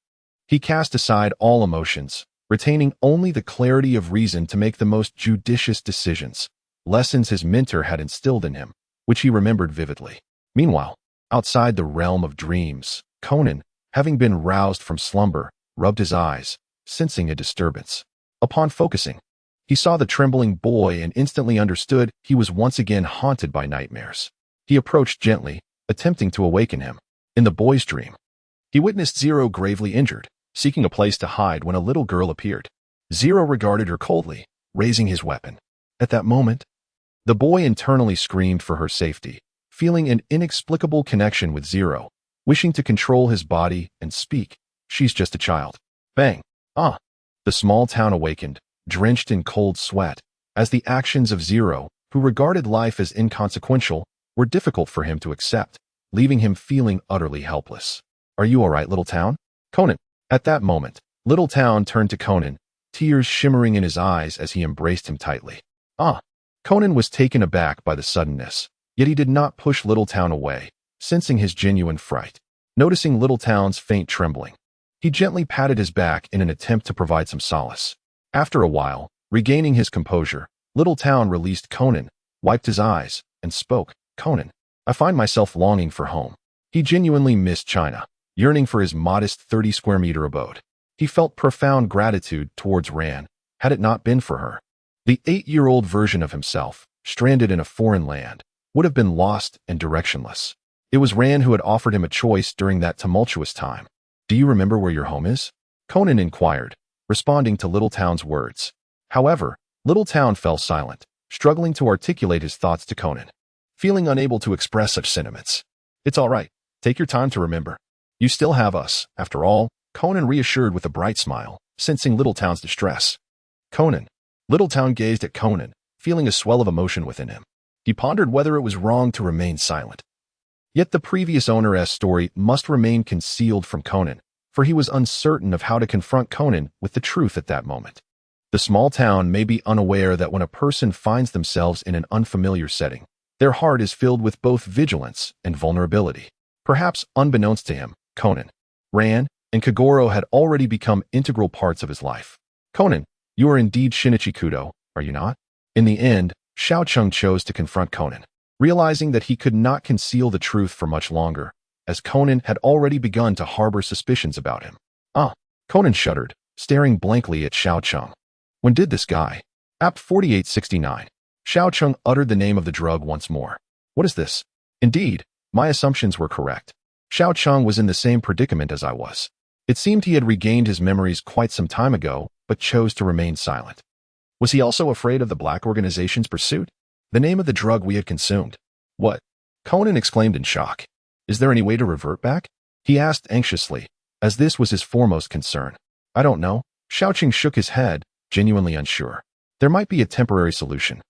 he cast aside all emotions, retaining only the clarity of reason to make the most judicious decisions, lessons his mentor had instilled in him, which he remembered vividly. Meanwhile, outside the realm of dreams, Conan, having been roused from slumber, rubbed his eyes, sensing a disturbance. Upon focusing, he saw the trembling boy and instantly understood he was once again haunted by nightmares. He approached gently, attempting to awaken him. In the boy's dream, he witnessed 0 gravely injured, seeking a place to hide when a little girl appeared. 0 regarded her coldly, raising his weapon. At that moment, The boy internally screamed for her safety, feeling an inexplicable connection with Zero, wishing to control his body and speak. She's just a child. Bang. Ah. The small town awakened, drenched in cold sweat, as the actions of Zero, who regarded life as inconsequential, were difficult for him to accept, leaving him feeling utterly helpless. Are you all right, little town? Conan. At that moment, little town turned to Conan, tears shimmering in his eyes as he embraced him tightly. Ah. Conan was taken aback by the suddenness, yet he did not push little town away, sensing his genuine fright. Noticing little town's faint trembling, he gently patted his back in an attempt to provide some solace. After a while, regaining his composure, little town released Conan, wiped his eyes, and spoke. Conan, I find myself longing for home. He genuinely missed China, yearning for his modest 30-square-meter abode. He felt profound gratitude towards Ran, had it not been for her. The 8-year-old version of himself, stranded in a foreign land, would have been lost and directionless. It was Ran who had offered him a choice during that tumultuous time. Do you remember where your home is? Conan inquired, responding to Little Town's words. However, Little Town fell silent, struggling to articulate his thoughts to Conan, feeling unable to express such sentiments. It's all right. Take your time to remember. You still have us, after all, Conan reassured with a bright smile, sensing Little Town's distress. Conan. Little Town gazed at Conan, feeling a swell of emotion within him. He pondered whether it was wrong to remain silent. Yet the previous owner's story must remain concealed from Conan, for he was uncertain of how to confront Conan with the truth at that moment. The small town may be unaware that when a person finds themselves in an unfamiliar setting, their heart is filled with both vigilance and vulnerability. Perhaps unbeknownst to him, Conan, Ran, and Kagoro had already become integral parts of his life. Conan, you are indeed Shinichi Kudo, are you not? In the end, Xiao Cheng chose to confront Conan, realizing that he could not conceal the truth for much longer, as Conan had already begun to harbor suspicions about him. Ah, Conan shuddered, staring blankly at Xiao Cheng. When did this guy? App 4869. Xiao Cheng uttered the name of the drug once more. What is this? Indeed, my assumptions were correct. Xiao Cheng was in the same predicament as I was. It seemed he had regained his memories quite some time ago, but chose to remain silent. Was he also afraid of the Black Organization's pursuit? The name of the drug we had consumed. What? Conan exclaimed in shock. Is there any way to revert back? He asked anxiously, as this was his foremost concern. I don't know. Xiao Cheng shook his head, genuinely unsure. There might be a temporary solution,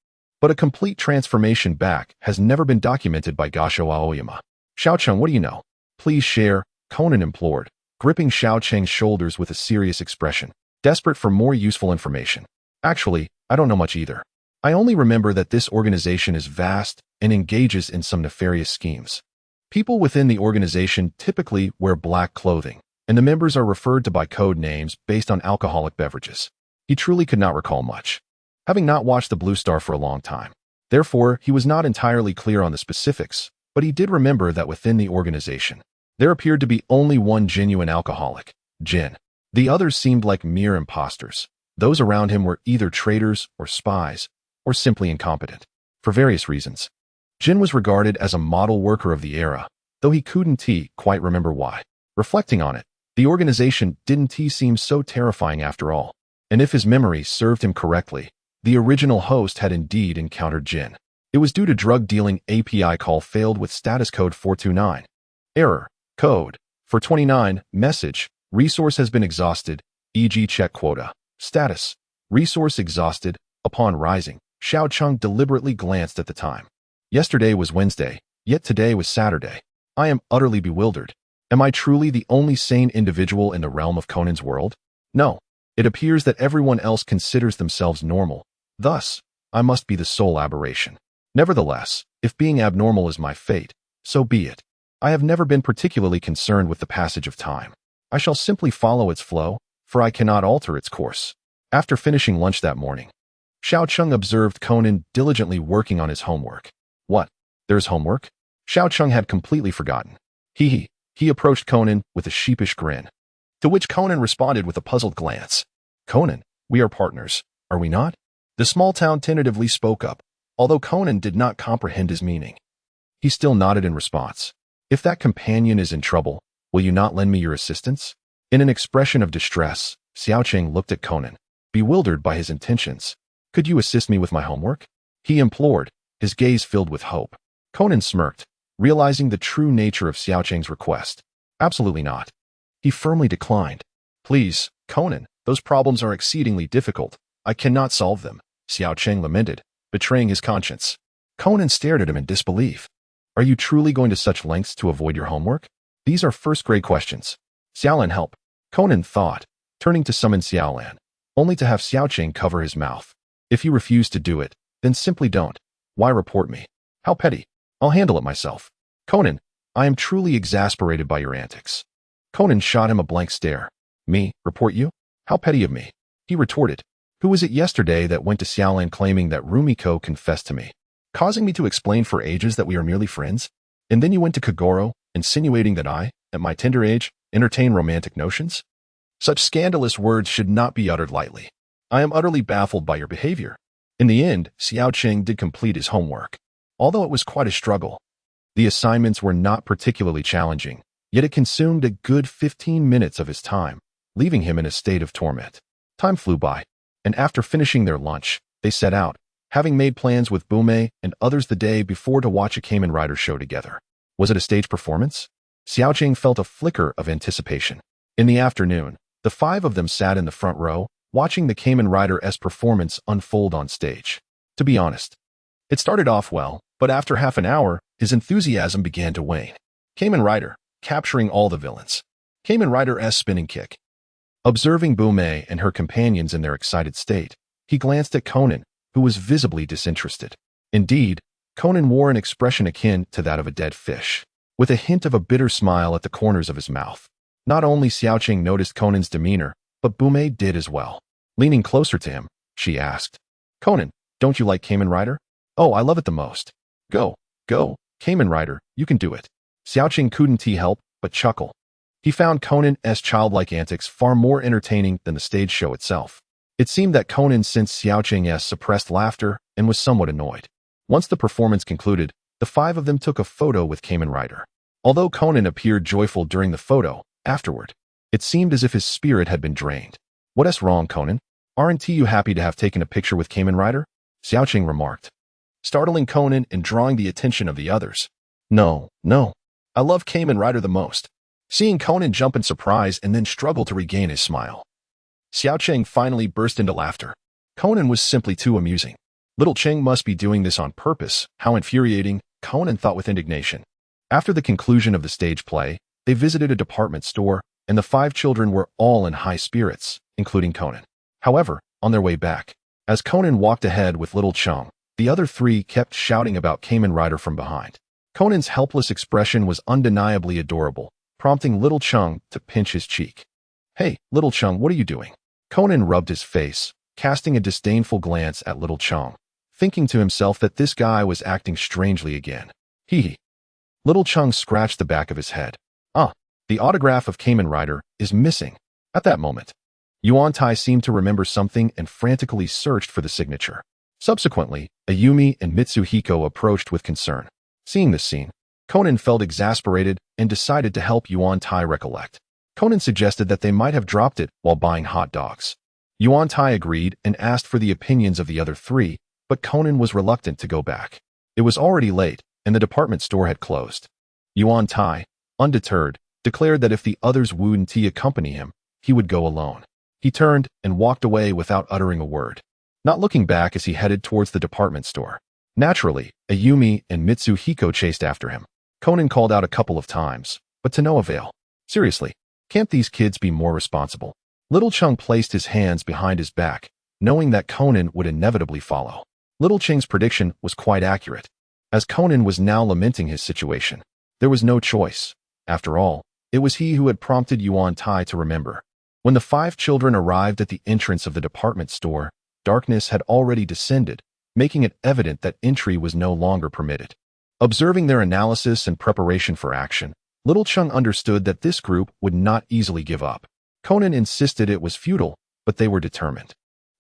but a complete transformation back has never been documented by Gasho Aoyama. Xiao Cheng, what do you know? Please share, Conan implored, gripping Xiao Cheng's shoulders with a serious expression, desperate for more useful information. Actually, I don't know much either. I only remember that this organization is vast and engages in some nefarious schemes. People within the organization typically wear black clothing, and the members are referred to by code names based on alcoholic beverages. He truly could not recall much, having not watched the Blue Star for a long time. Therefore, he was not entirely clear on the specifics, but he did remember that within the organization, there appeared to be only one genuine alcoholic, Jin. The others seemed like mere imposters. Those around him were either traitors or spies, or simply incompetent. For various reasons, Jin was regarded as a model worker of the era, though he couldn't quite remember why. Reflecting on it, the organization didn't seem so terrifying after all. And if his memory served him correctly, the original host had indeed encountered Jin. It was due to drug dealing API call failed with status code 429. Error. Code. 429. Message. Resource has been exhausted, e.g. check quota. Status. Resource exhausted. Upon rising, Xiao Cheng deliberately glanced at the time. Yesterday was Wednesday, yet today was Saturday. I am utterly bewildered. Am I truly the only sane individual in the realm of Conan's world? No. It appears that everyone else considers themselves normal. Thus, I must be the sole aberration. Nevertheless, if being abnormal is my fate, so be it. I have never been particularly concerned with the passage of time. I shall simply follow its flow, for I cannot alter its course. After finishing lunch that morning, Xiao Cheng observed Conan diligently working on his homework. What? There's homework? Xiao Cheng had completely forgotten. He approached Conan with a sheepish grin, to which Conan responded with a puzzled glance. Conan, we are partners, are we not? The small town tentatively spoke up, although Conan did not comprehend his meaning. He still nodded in response. If that companion is in trouble, will you not lend me your assistance? In an expression of distress, Xiao Cheng looked at Conan, bewildered by his intentions. Could you assist me with my homework? He implored, his gaze filled with hope. Conan smirked, realizing the true nature of Xiao Cheng's request. Absolutely not. He firmly declined. Please, Conan, those problems are exceedingly difficult. I cannot solve them, Xiao Cheng lamented, betraying his conscience. Conan stared at him in disbelief. Are you truly going to such lengths to avoid your homework? These are first-grade questions. Xiaolan, help. Conan thought, turning to summon Xiaolan, only to have Xiao Cheng cover his mouth. If you refuse to do it, then simply don't. Why report me? How petty. I'll handle it myself. Conan, I am truly exasperated by your antics. Conan shot him a blank stare. Me, report you? How petty of me. He retorted. Who was it yesterday that went to Xiaolan claiming that Rumiko confessed to me, causing me to explain for ages that we are merely friends? And then you went to Kagoro, insinuating that I, at my tender age, entertain romantic notions? Such scandalous words should not be uttered lightly. I am utterly baffled by your behavior. In the end, Xiao Cheng did complete his homework. Although it was quite a struggle. The assignments were not particularly challenging, yet it consumed a good 15 minutes of his time, leaving him in a state of torment. Time flew by, and after finishing their lunch, they set out, having made plans with Bume and others the day before to watch a Kamen Rider show together. Was it a stage performance? Xiao Cheng felt a flicker of anticipation. In the afternoon, the five of them sat in the front row, watching the Kamen Rider's performance unfold on stage. To be honest, it started off well, but after half an hour, his enthusiasm began to wane. Kamen Rider, capturing all the villains. Kamen Rider's spinning kick. Observing Bume and her companions in their excited state, he glanced at Conan, who was visibly disinterested. Indeed, Conan wore an expression akin to that of a dead fish, with a hint of a bitter smile at the corners of his mouth. Not only Xiao Cheng noticed Conan's demeanor, but Bume did as well. Leaning closer to him, she asked, Conan, don't you like Kamen Rider? Oh, I love it the most. Go, Kamen Rider, you can do it. Xiao Cheng couldn't help but chuckle. He found Conan's childlike antics far more entertaining than the stage show itself. It seemed that Conan sensed Xiao Cheng's suppressed laughter and was somewhat annoyed. Once the performance concluded, the five of them took a photo with Kamen Rider. Although Conan appeared joyful during the photo, afterward, it seemed as if his spirit had been drained. What's wrong, Conan? Aren't you happy to have taken a picture with Kamen Rider? Xiao Cheng remarked, startling Conan and drawing the attention of the others. No. I love Kamen Rider the most. Seeing Conan jump in surprise and then struggle to regain his smile. Xiao Cheng finally burst into laughter. Conan was simply too amusing. Little Cheng must be doing this on purpose. How infuriating, Conan thought with indignation. After the conclusion of the stage play, they visited a department store, and the five children were all in high spirits, including Conan. However, on their way back, as Conan walked ahead with Little Cheng, the other three kept shouting about Kamen Rider from behind. Conan's helpless expression was undeniably adorable, prompting Little Cheng to pinch his cheek. Hey, Little Cheng, what are you doing? Conan rubbed his face, casting a disdainful glance at Little Cheng, thinking to himself that this guy was acting strangely again. Hee. Little Cheng scratched the back of his head. The autograph of Kamen Rider is missing. At that moment, Yuan Tai seemed to remember something and frantically searched for the signature. Subsequently, Ayumi and Mitsuhiko approached with concern. Seeing this scene, Conan felt exasperated and decided to help Yuan Tai recollect. Conan suggested that they might have dropped it while buying hot dogs. Yuan Tai agreed and asked for the opinions of the other three, but Conan was reluctant to go back. It was already late, and the department store had closed. Yuan Tai, undeterred, declared that if the others wouldn't accompany him, he would go alone. He turned and walked away without uttering a word, not looking back as he headed towards the department store. Naturally, Ayumi and Mitsuhiko chased after him. Conan called out a couple of times, but to no avail. Seriously, can't these kids be more responsible? Little Cheng placed his hands behind his back, knowing that Conan would inevitably follow. Little Cheng's prediction was quite accurate, as Conan was now lamenting his situation. There was no choice. After all, it was he who had prompted Yuan Tai to remember. When the five children arrived at the entrance of the department store, darkness had already descended, making it evident that entry was no longer permitted. Observing their analysis and preparation for action, Little Cheng understood that this group would not easily give up. Conan insisted it was futile, but they were determined.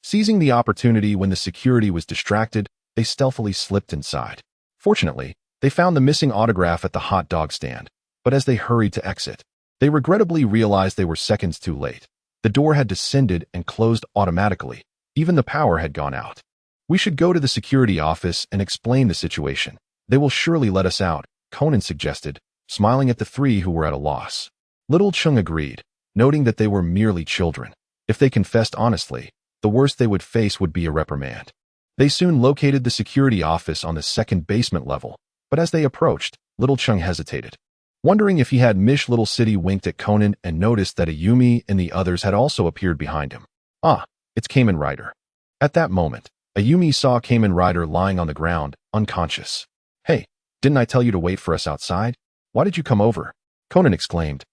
Seizing the opportunity when the security was distracted, they stealthily slipped inside. Fortunately, they found the missing autograph at the hot dog stand, but as they hurried to exit, they regrettably realized they were seconds too late. The door had descended and closed automatically. Even the power had gone out. We should go to the security office and explain the situation. They will surely let us out, Conan suggested, smiling at the three who were at a loss. Little Chung agreed, noting that they were merely children. If they confessed honestly, the worst they would face would be a reprimand. They soon located the security office on the second basement level, but as they approached, Little Chung hesitated. Wondering if he had missed, Little City winked at Conan and noticed that Ayumi and the others had also appeared behind him. Ah, it's Kamen Rider. At that moment, Ayumi saw Kamen Rider lying on the ground, unconscious. Hey, didn't I tell you to wait for us outside? Why did you come over? Conan exclaimed,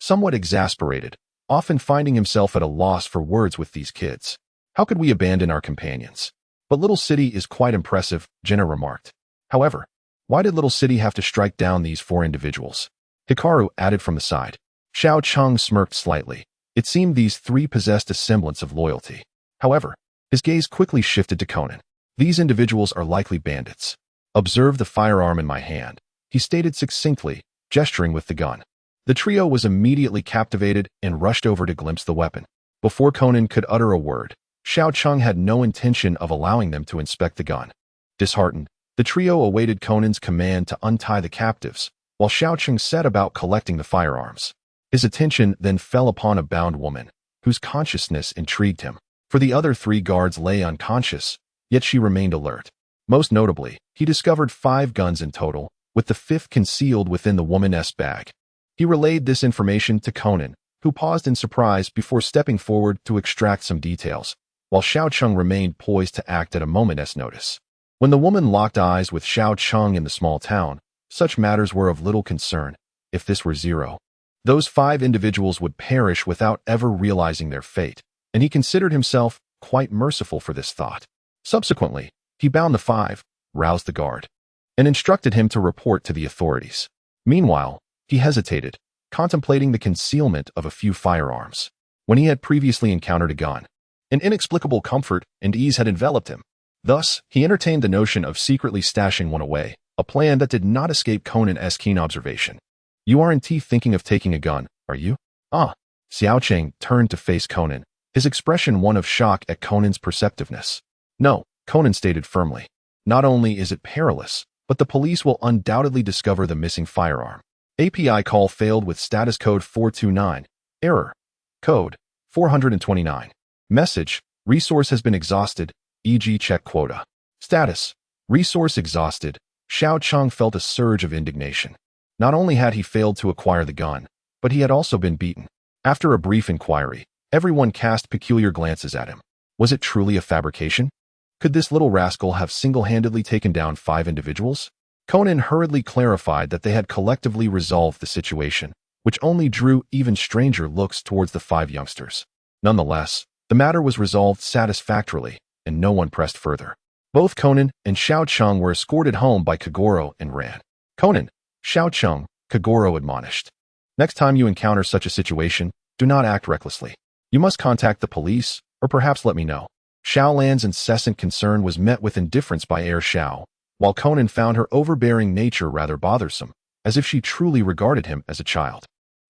somewhat exasperated, often finding himself at a loss for words with these kids. How could we abandon our companions? But Little City is quite impressive, Jenna remarked. However, why did Little City have to strike down these four individuals? Hikaru added from the side. Xiao Chung smirked slightly. It seemed these three possessed a semblance of loyalty. However, his gaze quickly shifted to Conan. These individuals are likely bandits. Observe the firearm in my hand, he stated succinctly, gesturing with the gun. The trio was immediately captivated and rushed over to glimpse the weapon. Before Conan could utter a word, Xiao Chung had no intention of allowing them to inspect the gun. Disheartened, the trio awaited Conan's command to untie the captives, while Xiao Chung set about collecting the firearms. His attention then fell upon a bound woman, whose consciousness intrigued him. For the other three guards lay unconscious, yet she remained alert. Most notably, he discovered 5 guns in total, with the 5th concealed within the woman's bag. He relayed this information to Conan, who paused in surprise before stepping forward to extract some details, while Xiao Chung remained poised to act at a moment's notice. When the woman locked eyes with Xiao Chung in the small town, such matters were of little concern. If this were Zero, those 5 individuals would perish without ever realizing their fate, and he considered himself quite merciful for this thought. Subsequently, he bound the 5, roused the guard, and instructed him to report to the authorities. Meanwhile, he hesitated, contemplating the concealment of a few firearms. When he had previously encountered a gun, an inexplicable comfort and ease had enveloped him. Thus, he entertained the notion of secretly stashing one away, a plan that did not escape Conan's keen observation. You aren't thinking of taking a gun, are you? Ah. Xiao Cheng turned to face Conan, his expression one of shock at Conan's perceptiveness. No, Conan stated firmly. Not only is it perilous, but the police will undoubtedly discover the missing firearm. API call failed with status code 429. Error. Code 429. Message. Resource has been exhausted, e.g. check quota. Status. Resource exhausted. Xiao Chung felt a surge of indignation. Not only had he failed to acquire the gun, but he had also been beaten. After a brief inquiry, everyone cast peculiar glances at him. Was it truly a fabrication? Could this little rascal have single-handedly taken down 5 individuals? Conan hurriedly clarified that they had collectively resolved the situation, which only drew even stranger looks towards the 5 youngsters. Nonetheless, the matter was resolved satisfactorily, and no one pressed further. Both Conan and Xiao Chung were escorted home by Kagoro and Ran. Conan, Xiao Chung, Kagoro admonished. Next time you encounter such a situation, do not act recklessly. You must contact the police, or perhaps let me know. Xiao Lan's incessant concern was met with indifference by Heir Xiao, while Conan found her overbearing nature rather bothersome, as if she truly regarded him as a child.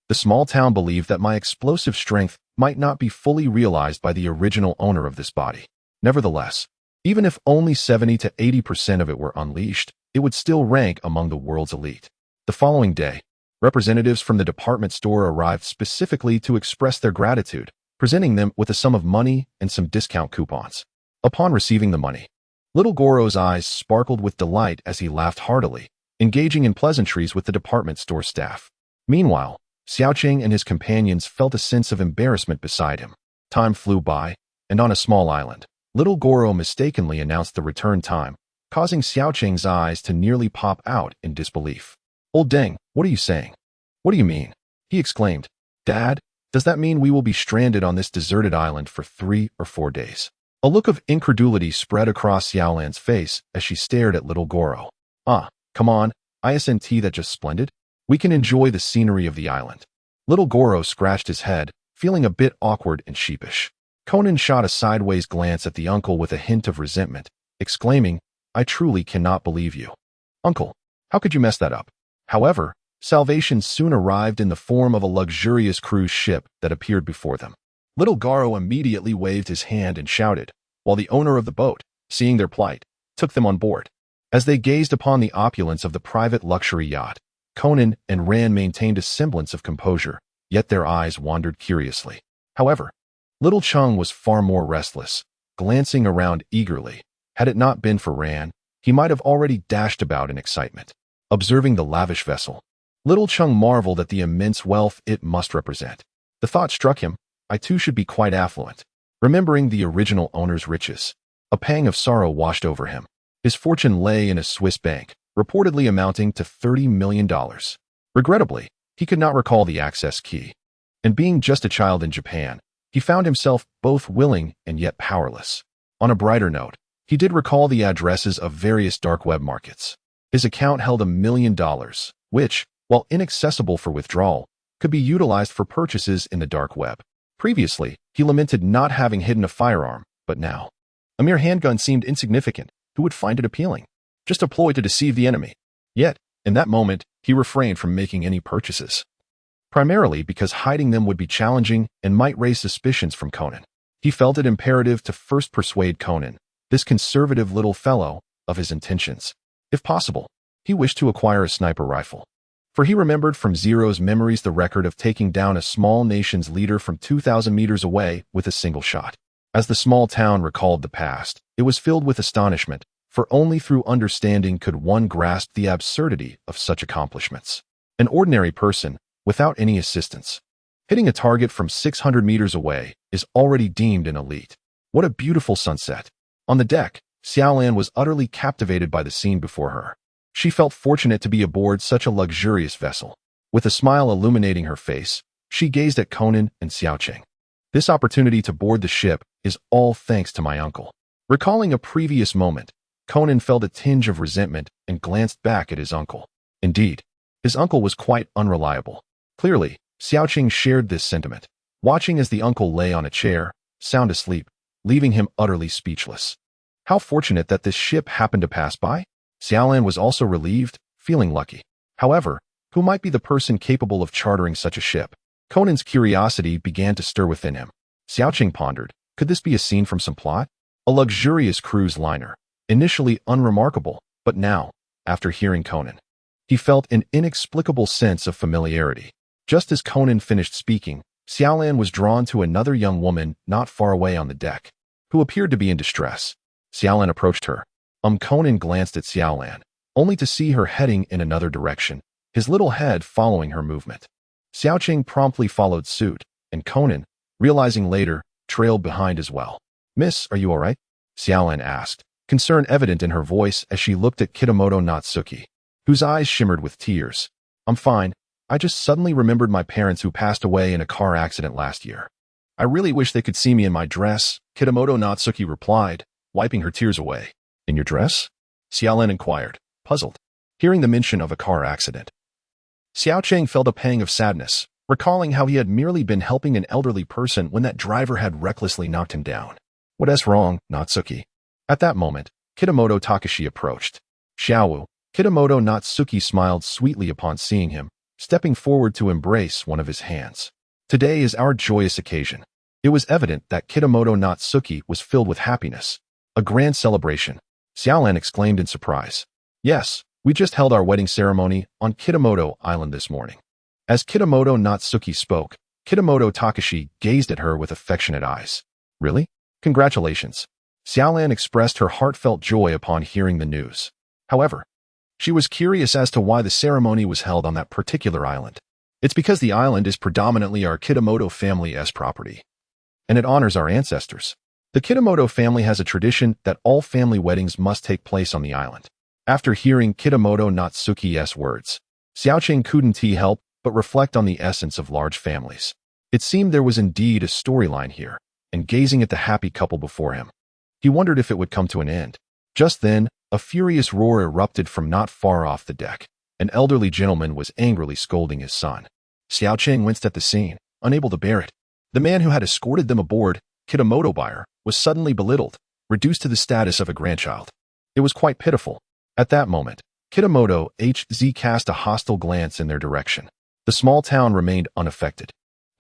The small town believed that my explosive strength might not be fully realized by the original owner of this body. Nevertheless, even if only 70 to 80% of it were unleashed, it would still rank among the world's elite. The following day, representatives from the department store arrived specifically to express their gratitude, presenting them with a sum of money and some discount coupons. Upon receiving the money, Little Goro's eyes sparkled with delight as he laughed heartily, engaging in pleasantries with the department store staff. Meanwhile, Xiaoqing and his companions felt a sense of embarrassment beside him. Time flew by, and on a small island, Little Goro mistakenly announced the return time, causing Xiaoqing's eyes to nearly pop out in disbelief. Old Deng, what are you saying? What do you mean? He exclaimed. Dad, does that mean we will be stranded on this deserted island for 3 or 4 days? A look of incredulity spread across Xiaolan's face as she stared at Little Goro. Ah, come on, isn't that just splendid? We can enjoy the scenery of the island. Little Goro scratched his head, feeling a bit awkward and sheepish. Conan shot a sideways glance at the uncle with a hint of resentment, exclaiming, I truly cannot believe you. Uncle, how could you mess that up? However, salvation soon arrived in the form of a luxurious cruise ship that appeared before them. Little Goro immediately waved his hand and shouted, while the owner of the boat, seeing their plight, took them on board. As they gazed upon the opulence of the private luxury yacht, Conan and Ran maintained a semblance of composure, yet their eyes wandered curiously. However, little Chung was far more restless, glancing around eagerly. Had it not been for Ran, he might have already dashed about in excitement. Observing the lavish vessel, little Chung marveled at the immense wealth it must represent. The thought struck him, I too should be quite affluent. Remembering the original owner's riches, a pang of sorrow washed over him. His fortune lay in a Swiss bank, reportedly amounting to $30 million. Regrettably, he could not recall the access key. And being just a child in Japan, he found himself both willing and yet powerless. On a brighter note, he did recall the addresses of various dark web markets. His account held $1 million, which, while inaccessible for withdrawal, could be utilized for purchases in the dark web. Previously, he lamented not having hidden a firearm, but now, a mere handgun seemed insignificant. Who would find it appealing? Just a ploy to deceive the enemy. Yet, in that moment, he refrained from making any purchases. Primarily because hiding them would be challenging and might raise suspicions from Conan. He felt it imperative to first persuade Conan, this conservative little fellow, of his intentions. If possible, he wished to acquire a sniper rifle. For he remembered from Zero's memories the record of taking down a small nation's leader from 2,000 meters away with a single shot. As the small town recalled the past, it was filled with astonishment, for only through understanding could one grasp the absurdity of such accomplishments. An ordinary person, without any assistance, hitting a target from 600 meters away is already deemed an elite. What a beautiful sunset. On the deck, Xiaolan was utterly captivated by the scene before her. She felt fortunate to be aboard such a luxurious vessel. With a smile illuminating her face, she gazed at Conan and Xiaocheng. This opportunity to board the ship is all thanks to my uncle. Recalling a previous moment, Conan felt a tinge of resentment and glanced back at his uncle. Indeed, his uncle was quite unreliable. Clearly, Xiaocheng shared this sentiment, watching as the uncle lay on a chair, sound asleep, leaving him utterly speechless. How fortunate that this ship happened to pass by? Xiaolan was also relieved, feeling lucky. However, who might be the person capable of chartering such a ship? Conan's curiosity began to stir within him. Xiaocheng pondered, could this be a scene from some plot? A luxurious cruise liner, initially unremarkable, but now, after hearing Conan, he felt an inexplicable sense of familiarity. Just as Conan finished speaking, Xiaolan was drawn to another young woman not far away on the deck, who appeared to be in distress. Xiaolan approached her. Conan glanced at Xiaolan, only to see her heading in another direction, his little head following her movement. Xiaocheng promptly followed suit, and Conan, realizing later, trailed behind as well. Miss, are you all right? Xiaolan asked, concern evident in her voice as she looked at Kitamoto Natsuki, whose eyes shimmered with tears. I'm fine. I just suddenly remembered my parents who passed away in a car accident last year. I really wish they could see me in my dress, Kitamoto Natsuki replied, wiping her tears away. In your dress? Xiaolan inquired, puzzled, hearing the mention of a car accident. Xiaocheng felt a pang of sadness, recalling how he had merely been helping an elderly person when that driver had recklessly knocked him down. What's wrong, Natsuki? At that moment, Kitamoto Takashi approached. Xiaowu, Kitamoto Natsuki smiled sweetly upon seeing him, stepping forward to embrace one of his hands. Today is our joyous occasion. It was evident that Kitamoto Natsuki was filled with happiness. A grand celebration. Xiaolan exclaimed in surprise. Yes, we just held our wedding ceremony on Kitamoto Island this morning. As Kitamoto Natsuki spoke, Kitamoto Takashi gazed at her with affectionate eyes. Really? Congratulations. Xiaolan expressed her heartfelt joy upon hearing the news. However, she was curious as to why the ceremony was held on that particular island. It's because the island is predominantly our Kitamoto family's property, and it honors our ancestors. The Kitamoto family has a tradition that all family weddings must take place on the island. After hearing Kitamoto Natsuki's words, Xiaocheng couldn't help but reflect on the essence of large families. It seemed there was indeed a storyline here, and gazing at the happy couple before him, he wondered if it would come to an end. Just then, a furious roar erupted from not far off the deck. An elderly gentleman was angrily scolding his son. Xiaocheng winced at the scene, unable to bear it. The man who had escorted them aboard, Kitamoto buyer, was suddenly belittled, reduced to the status of a grandchild. It was quite pitiful. At that moment, Kitamoto HZ cast a hostile glance in their direction. The small town remained unaffected.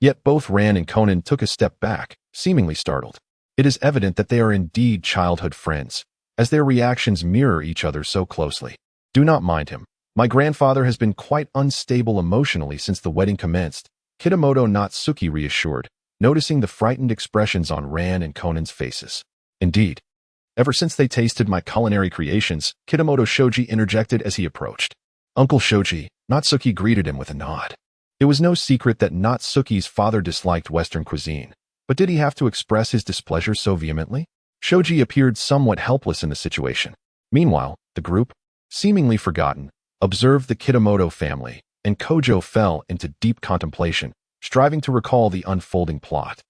Yet both Ran and Conan took a step back, seemingly startled. It is evident that they are indeed childhood friends, as their reactions mirror each other so closely. Do not mind him. My grandfather has been quite unstable emotionally since the wedding commenced, Kitamoto Natsuki reassured, noticing the frightened expressions on Ran and Conan's faces. Indeed. Ever since they tasted my culinary creations, Kitamoto Shoji interjected as he approached. Uncle Shoji, Natsuki greeted him with a nod. It was no secret that Natsuki's father disliked Western cuisine, but did he have to express his displeasure so vehemently? Shoji appeared somewhat helpless in the situation. Meanwhile, the group, seemingly forgotten, observed the Kitamoto family, and Kojo fell into deep contemplation, striving to recall the unfolding plot.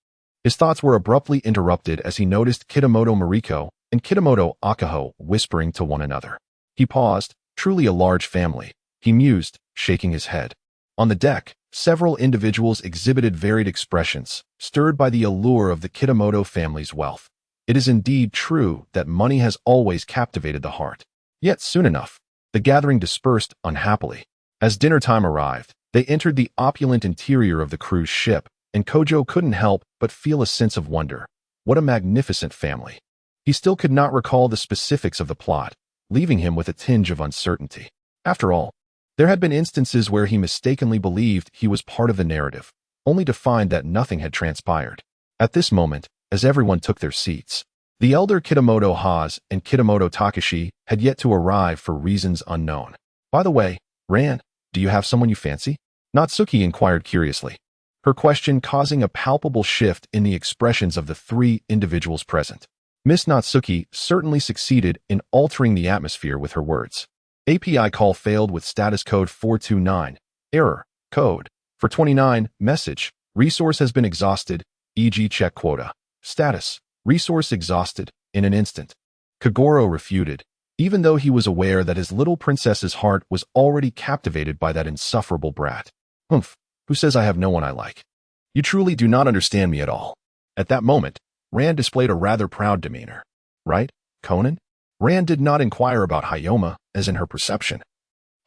His thoughts were abruptly interrupted as he noticed Kitamoto Mariko and Kitamoto Akaho whispering to one another. He paused, truly a large family, he mused, shaking his head. On the deck, several individuals exhibited varied expressions, stirred by the allure of the Kitamoto family's wealth. It is indeed true that money has always captivated the heart. Yet soon enough, the gathering dispersed unhappily. As dinner time arrived, they entered the opulent interior of the cruise ship, and Kojo couldn't help but feel a sense of wonder. What a magnificent family. He still could not recall the specifics of the plot, leaving him with a tinge of uncertainty. After all, there had been instances where he mistakenly believed he was part of the narrative, only to find that nothing had transpired. At this moment, as everyone took their seats, the elder Kitamoto Haas and Kitamoto Takashi had yet to arrive for reasons unknown. By the way, Ran, do you have someone you fancy? Natsuki inquired curiously, her question causing a palpable shift in the expressions of the three individuals present. Miss Natsuki certainly succeeded in altering the atmosphere with her words. API call failed with status code 429. Error. Code. For 29. Message. Resource has been exhausted, e.g. check quota. Status. Resource exhausted, in an instant. Kagoro refuted, even though he was aware that his little princess's heart was already captivated by that insufferable brat. Humph, who says I have no one I like? You truly do not understand me at all. At that moment, Rand displayed a rather proud demeanor. Right, Conan? Rand did not inquire about Hayoma, as in her perception.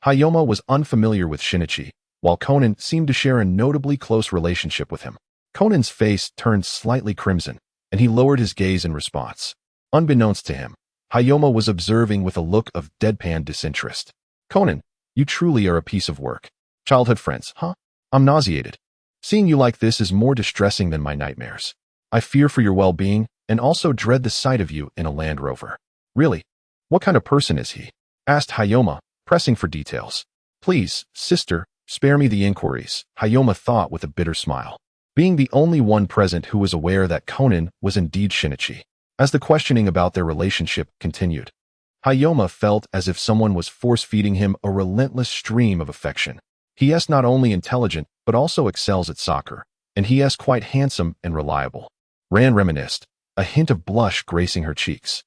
Hayoma was unfamiliar with Shinichi, while Conan seemed to share a notably close relationship with him. Conan's face turned slightly crimson, and he lowered his gaze in response. Unbeknownst to him, Hayoma was observing with a look of deadpan disinterest. Conan, you truly are a piece of work. Childhood friends, huh? I'm nauseated. Seeing you like this is more distressing than my nightmares. I fear for your well-being, and also dread the sight of you in a Land Rover. Really? What kind of person is he? Asked Hayoma, pressing for details. Please, sister, spare me the inquiries, Hayoma thought with a bitter smile. Being the only one present who was aware that Conan was indeed Shinichi. As the questioning about their relationship continued, Hayoma felt as if someone was force-feeding him a relentless stream of affection. He is not only intelligent, but also excels at soccer, and he is quite handsome and reliable. Ran reminisced, a hint of blush gracing her cheeks.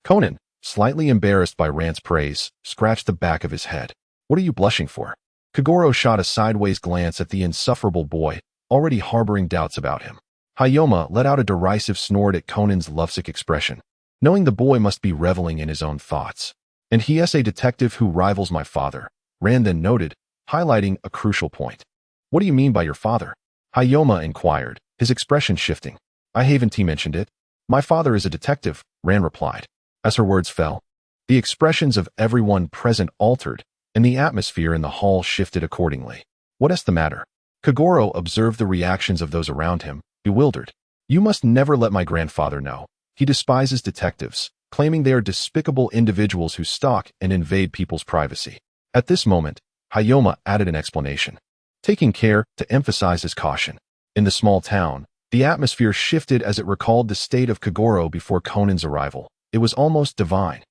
Conan, slightly embarrassed by Rand's praise, scratched the back of his head. What are you blushing for? Kagoro shot a sideways glance at the insufferable boy, already harboring doubts about him. Hayoma let out a derisive snort at Conan's lovesick expression, knowing the boy must be reveling in his own thoughts. And he is a detective who rivals my father, Rand then noted, highlighting a crucial point. What do you mean by your father? Hayoma inquired, his expression shifting. I haven't mentioned it. My father is a detective, Rand replied. As her words fell, the expressions of everyone present altered, and the atmosphere in the hall shifted accordingly. What is the matter? Kagoro observed the reactions of those around him, bewildered. You must never let my grandfather know. He despises detectives, claiming they are despicable individuals who stalk and invade people's privacy. At this moment, Hayoma added an explanation, taking care to emphasize his caution. In the small town, the atmosphere shifted as it recalled the state of Kagoro before Conan's arrival. It was almost divine.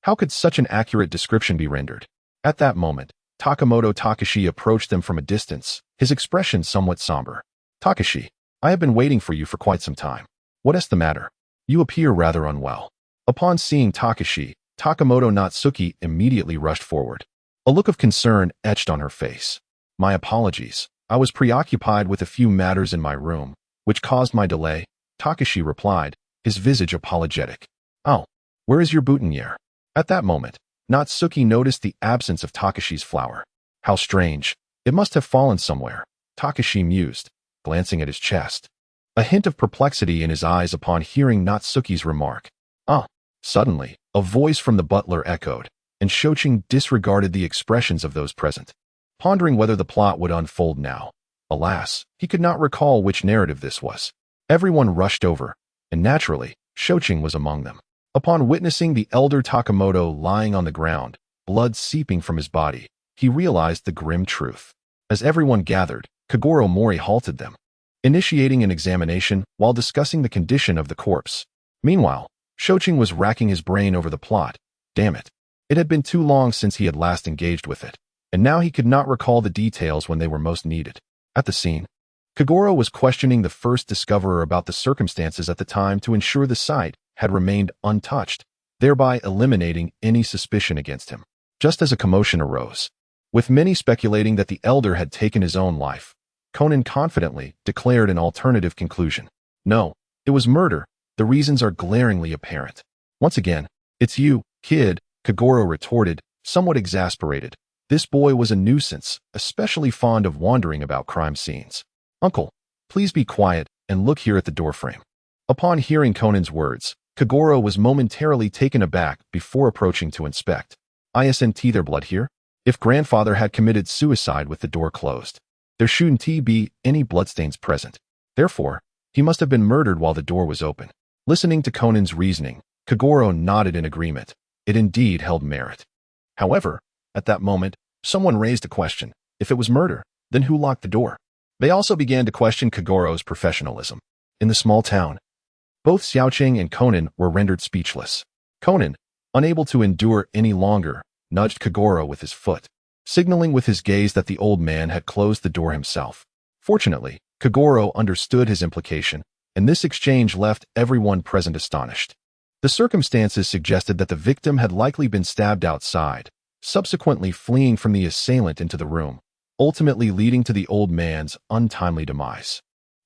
How could such an accurate description be rendered? At that moment, Takamoto Takashi approached them from a distance, his expression somewhat somber. Takashi, I have been waiting for you for quite some time. What is the matter? You appear rather unwell. Upon seeing Takashi, Takamoto Natsuki immediately rushed forward. A look of concern etched on her face. My apologies. I was preoccupied with a few matters in my room, which caused my delay, Takashi replied, his visage apologetic. Oh, where is your boutonniere? At that moment, Natsuki noticed the absence of Takashi's flower. How strange. It must have fallen somewhere, Takashi mused, glancing at his chest. A hint of perplexity in his eyes upon hearing Natsuki's remark. Ah, Suddenly, a voice from the butler echoed, and Shouqing disregarded the expressions of those present, pondering whether the plot would unfold now. Alas, he could not recall which narrative this was. Everyone rushed over, and naturally, Shouqing was among them. Upon witnessing the elder Takamoto lying on the ground, blood seeping from his body, he realized the grim truth. As everyone gathered, Kogoro Mouri halted them, initiating an examination while discussing the condition of the corpse. Meanwhile, Shouqing was racking his brain over the plot. Damn it. It had been too long since he had last engaged with it, and now he could not recall the details when they were most needed. At the scene, Kogoro was questioning the first discoverer about the circumstances at the time to ensure the site had remained untouched, thereby eliminating any suspicion against him. Just as a commotion arose, with many speculating that the elder had taken his own life, Conan confidently declared an alternative conclusion. No, it was murder. The reasons are glaringly apparent. Once again, it's you, kid, Kogoro retorted, somewhat exasperated. This boy was a nuisance, especially fond of wandering about crime scenes. Uncle, please be quiet and look here at the doorframe. Upon hearing Conan's words, Kogoro was momentarily taken aback before approaching to inspect. Isn't there blood here? If grandfather had committed suicide with the door closed, there shouldn't be any bloodstains present. Therefore, he must have been murdered while the door was open. Listening to Conan's reasoning, Kogoro nodded in agreement. It indeed held merit. However, at that moment, someone raised a question. If it was murder, then who locked the door? They also began to question Kogoro's professionalism. In the small town, both Xiaoqing and Conan were rendered speechless. Conan, unable to endure any longer, nudged Kogoro with his foot, signaling with his gaze that the old man had closed the door himself. Fortunately, Kogoro understood his implication, and this exchange left everyone present astonished. The circumstances suggested that the victim had likely been stabbed outside, subsequently fleeing from the assailant into the room, ultimately leading to the old man's untimely demise.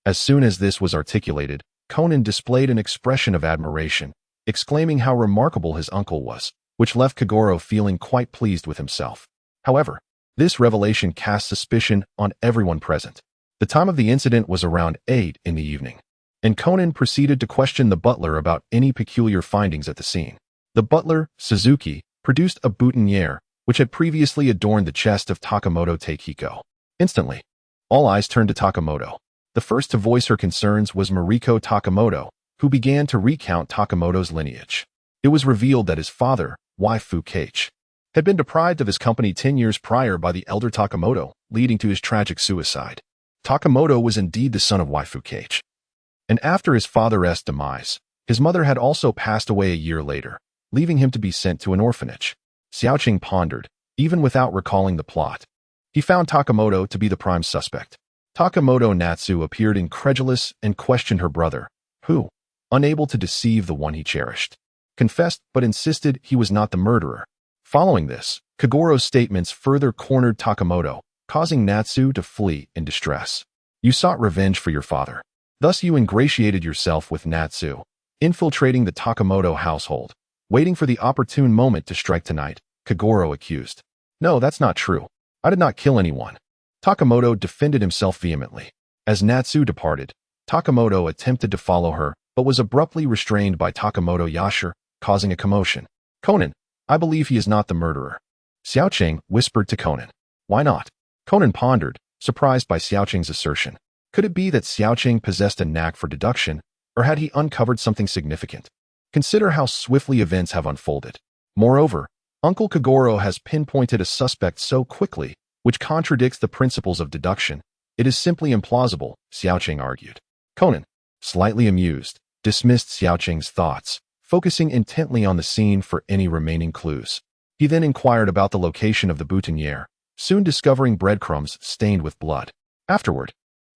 As soon as this was articulated, Conan displayed an expression of admiration, exclaiming how remarkable his uncle was, which left Kogoro feeling quite pleased with himself. However, this revelation cast suspicion on everyone present. The time of the incident was around 8 in the evening, and Conan proceeded to question the butler about any peculiar findings at the scene. The butler, Suzuki, produced a boutonniere, which had previously adorned the chest of Takamoto Teikiko. Instantly, all eyes turned to Takamoto. The first to voice her concerns was Mariko Takamoto, who began to recount Takamoto's lineage. It was revealed that his father, Waifu Keiichi, had been deprived of his company 10 years prior by the elder Takamoto, leading to his tragic suicide. Takamoto was indeed the son of Waifu Keiichi, and after his father's demise, his mother had also passed away a year later, leaving him to be sent to an orphanage. Xiaoqing pondered, even without recalling the plot. He found Takamoto to be the prime suspect. Takamoto Natsu appeared incredulous and questioned her brother, who, unable to deceive the one he cherished, confessed but insisted he was not the murderer. Following this, Kogoro's statements further cornered Takamoto, causing Natsu to flee in distress. You sought revenge for your father. Thus you ingratiated yourself with Natsu, infiltrating the Takamoto household, waiting for the opportune moment to strike tonight, Kogoro accused. No, that's not true. I did not kill anyone. Takamoto defended himself vehemently. As Natsu departed, Takamoto attempted to follow her, but was abruptly restrained by Takamoto Yashir, causing a commotion. Conan, I believe he is not the murderer. Xiaoqing whispered to Conan. Why not? Conan pondered, surprised by Xiaoqing's assertion. Could it be that Xiaoqing possessed a knack for deduction, or had he uncovered something significant? Consider how swiftly events have unfolded. Moreover, Uncle Kogoro has pinpointed a suspect so quickly, which contradicts the principles of deduction. It is simply implausible, Xiaoqing argued. Conan, slightly amused, dismissed Xiaoqing's thoughts, focusing intently on the scene for any remaining clues. He then inquired about the location of the boutonniere, soon discovering breadcrumbs stained with blood. Afterward,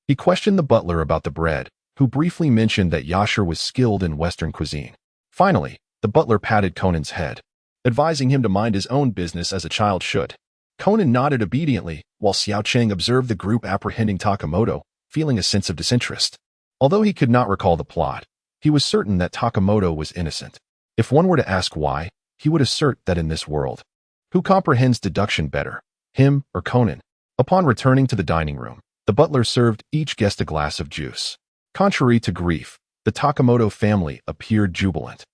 he questioned the butler about the bread, who briefly mentioned that Yashir was skilled in Western cuisine. Finally, the butler patted Conan's head, advising him to mind his own business as a child should. Conan nodded obediently, while Xiaoqing observed the group apprehending Takamoto, feeling a sense of disinterest. Although he could not recall the plot, he was certain that Takamoto was innocent. If one were to ask why, he would assert that in this world, who comprehends deduction better, him or Conan? Upon returning to the dining room, the butler served each guest a glass of juice. Contrary to grief, the Takamoto family appeared jubilant.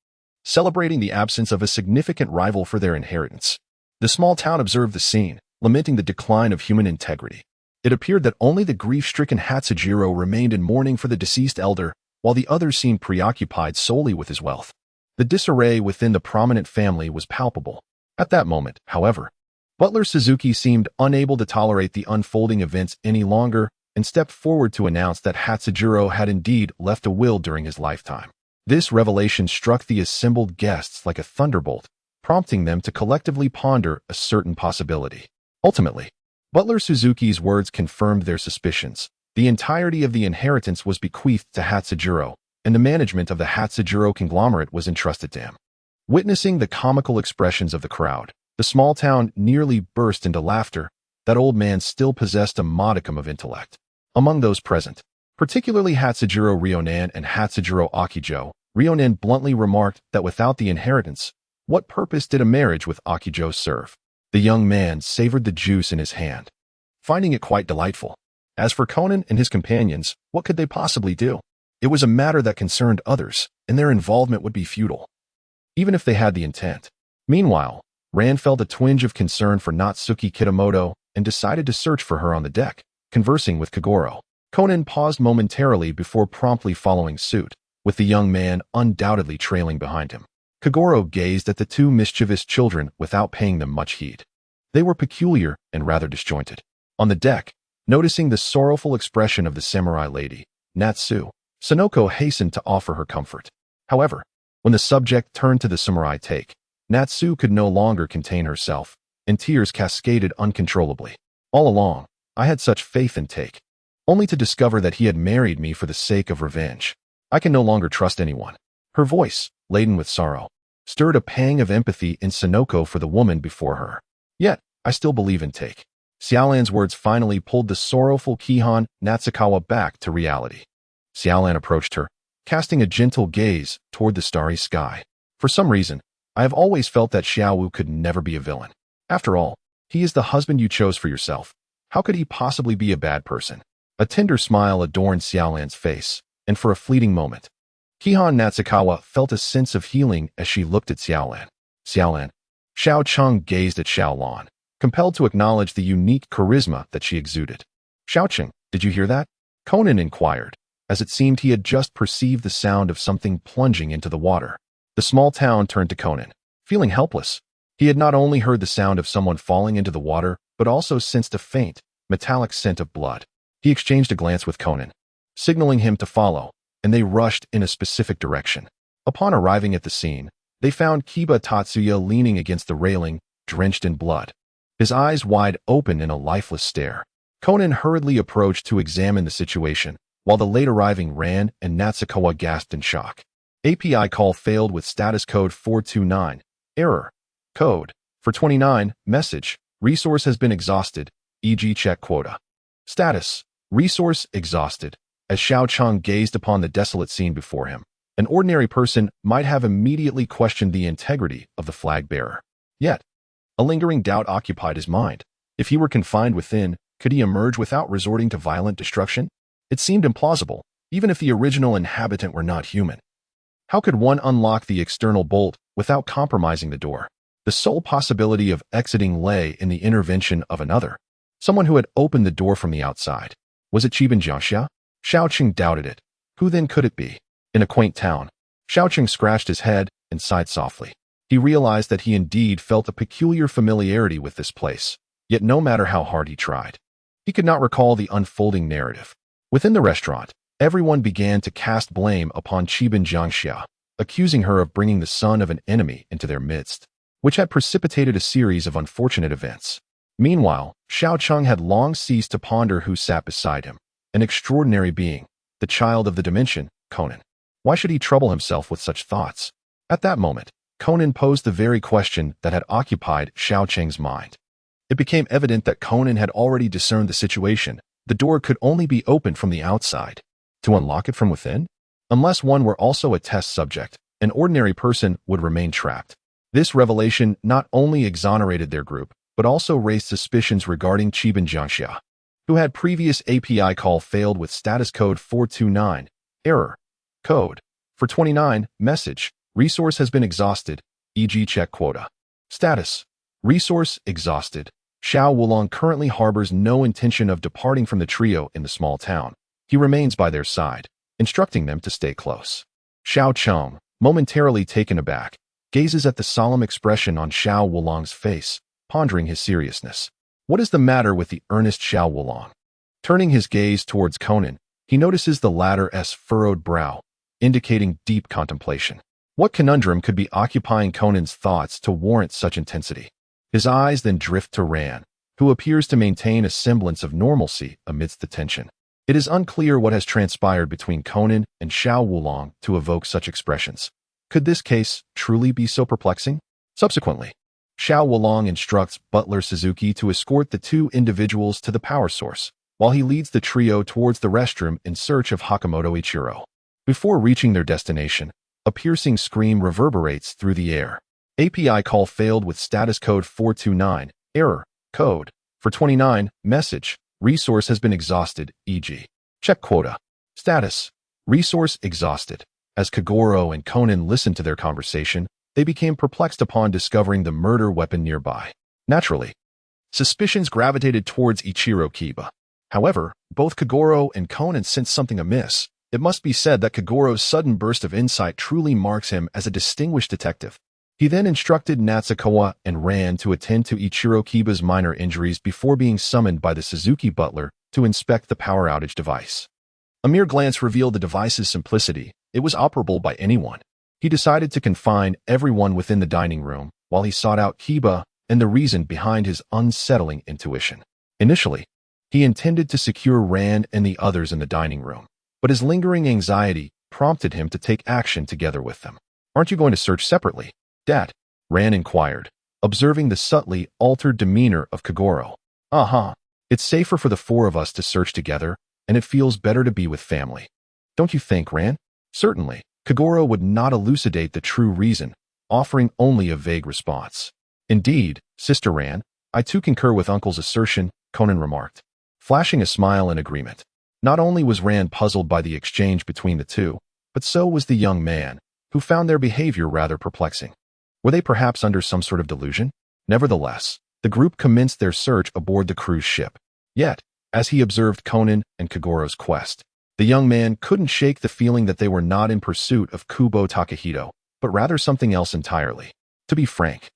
celebrating the absence of a significant rival for their inheritance. The small town observed the scene, lamenting the decline of human integrity. It appeared that only the grief-stricken Hatsujiro remained in mourning for the deceased elder, while the others seemed preoccupied solely with his wealth. The disarray within the prominent family was palpable. At that moment, however, Butler Suzuki seemed unable to tolerate the unfolding events any longer and stepped forward to announce that Hatsujiro had indeed left a will during his lifetime. This revelation struck the assembled guests like a thunderbolt, prompting them to collectively ponder a certain possibility. Ultimately, Butler Suzuki's words confirmed their suspicions. The entirety of the inheritance was bequeathed to Hatsujiro, and the management of the Hatsujiro conglomerate was entrusted to him. Witnessing the comical expressions of the crowd, the small town nearly burst into laughter. That old man still possessed a modicum of intellect. Among those present, particularly Hatsujiro Ryonan and Hatsujiro Akijo, Ryonan bluntly remarked that without the inheritance, what purpose did a marriage with Akijo serve? The young man savored the juice in his hand, finding it quite delightful. As for Conan and his companions, what could they possibly do? It was a matter that concerned others, and their involvement would be futile, even if they had the intent. Meanwhile, Rand felt a twinge of concern for Natsuki Kitamoto and decided to search for her on the deck, conversing with Kagoro. Conan paused momentarily before promptly following suit, with the young man undoubtedly trailing behind him. Kagoro gazed at the two mischievous children without paying them much heed. They were peculiar and rather disjointed. On the deck, noticing the sorrowful expression of the samurai lady, Natsu, Sonoko hastened to offer her comfort. However, when the subject turned to the samurai take, Natsu could no longer contain herself, and tears cascaded uncontrollably. All along, I had such faith in Take, only to discover that he had married me for the sake of revenge. I can no longer trust anyone. Her voice, laden with sorrow, stirred a pang of empathy in Sonoko for the woman before her. Yet, I still believe in Take. Xiaolan's words finally pulled the sorrowful Kihan Natsukawa back to reality. Xiaolan approached her, casting a gentle gaze toward the starry sky. For some reason, I have always felt that Xiaowu could never be a villain. After all, he is the husband you chose for yourself. How could he possibly be a bad person? A tender smile adorned Xiaolan's face, and for a fleeting moment, Kihan Natsukawa felt a sense of healing as she looked at Xiaolan. Xiaolan. Xiao Cheng gazed at Xiaolan, compelled to acknowledge the unique charisma that she exuded. Xiaocheng, did you hear that? Conan inquired, as it seemed he had just perceived the sound of something plunging into the water. The small town turned to Conan, feeling helpless. He had not only heard the sound of someone falling into the water, but also sensed a faint, metallic scent of blood. He exchanged a glance with Conan, signaling him to follow, and they rushed in a specific direction. Upon arriving at the scene, they found Kiba Tatsuya leaning against the railing, drenched in blood, his eyes wide open in a lifeless stare. Conan hurriedly approached to examine the situation, while the late-arriving Rand and Natsukawa gasped in shock. API call failed with status code 429. Error. Code. For 29. Message. Resource has been exhausted, e.g. check quota. Status. Resource exhausted. As Xiao Cheng gazed upon the desolate scene before him, an ordinary person might have immediately questioned the integrity of the flag bearer. Yet, a lingering doubt occupied his mind. If he were confined within, could he emerge without resorting to violent destruction? It seemed implausible, even if the original inhabitant were not human. How could one unlock the external bolt without compromising the door? The sole possibility of exiting lay in the intervention of another, someone who had opened the door from the outside. Was it Chiban Jiaxia? Xiaocheng doubted it. Who then could it be? In a quaint town, Xiaocheng scratched his head and sighed softly. He realized that he indeed felt a peculiar familiarity with this place, yet no matter how hard he tried, he could not recall the unfolding narrative. Within the restaurant, everyone began to cast blame upon Chiban Jiaxia, accusing her of bringing the son of an enemy into their midst, which had precipitated a series of unfortunate events. Meanwhile, Xiaocheng had long ceased to ponder who sat beside him, an extraordinary being, the child of the dimension, Conan. Why should he trouble himself with such thoughts? At that moment, Conan posed the very question that had occupied Xiaocheng's mind. It became evident that Conan had already discerned the situation. The door could only be opened from the outside. To unlock it from within? Unless one were also a test subject, an ordinary person would remain trapped. This revelation not only exonerated their group, but also raised suspicions regarding Chiban Jiaxia, who had previous API call failed with status code 429. Error. Code. For 29. Message. Resource has been exhausted, e.g. check quota. Status. Resource exhausted. Xiao Wulong currently harbors no intention of departing from the trio in the small town. He remains by their side, instructing them to stay close. Xiao Cheng, momentarily taken aback, gazes at the solemn expression on Xiao Wulong's face, pondering his seriousness. What is the matter with the earnest Xiao Wulong? Turning his gaze towards Conan, he notices the latter's furrowed brow, indicating deep contemplation. What conundrum could be occupying Conan's thoughts to warrant such intensity? His eyes then drift to Ran, who appears to maintain a semblance of normalcy amidst the tension. It is unclear what has transpired between Conan and Xiao Wulong to evoke such expressions. Could this case truly be so perplexing? Subsequently, Xiao Wulong instructs Butler Suzuki to escort the two individuals to the power source, while he leads the trio towards the restroom in search of Hakamoto Ichiro. Before reaching their destination, a piercing scream reverberates through the air. API call failed with status code 429, error, code, for 29, message, resource has been exhausted, e.g. check quota. Status, resource exhausted. As Kagoro and Conan listened to their conversation, they became perplexed upon discovering the murder weapon nearby. Naturally, suspicions gravitated towards Ichiro Kiba. However, both Kagoro and Conan sensed something amiss. It must be said that Kagoro's sudden burst of insight truly marks him as a distinguished detective. He then instructed Natsukawa and Ran to attend to Ichiro Kiba's minor injuries before being summoned by the Suzuki butler to inspect the power outage device. A mere glance revealed the device's simplicity. It was operable by anyone. He decided to confine everyone within the dining room while he sought out Kiba and the reason behind his unsettling intuition. Initially, he intended to secure Ran and the others in the dining room, but his lingering anxiety prompted him to take action together with them. Aren't you going to search separately, Dad? Ran inquired, observing the subtly altered demeanor of Kagoro. It's safer for the four of us to search together, and it feels better to be with family. Don't you think, Ran? Certainly. Kagoro would not elucidate the true reason, offering only a vague response. Indeed, Sister Ran, I too concur with Uncle's assertion, Conan remarked, flashing a smile in agreement. Not only was Ran puzzled by the exchange between the two, but so was the young man, who found their behavior rather perplexing. Were they perhaps under some sort of delusion? Nevertheless, the group commenced their search aboard the cruise ship. Yet, as he observed Conan and Kagoro's quest, the young man couldn't shake the feeling that they were not in pursuit of Kubo Takahito, but rather something else entirely. To be frank,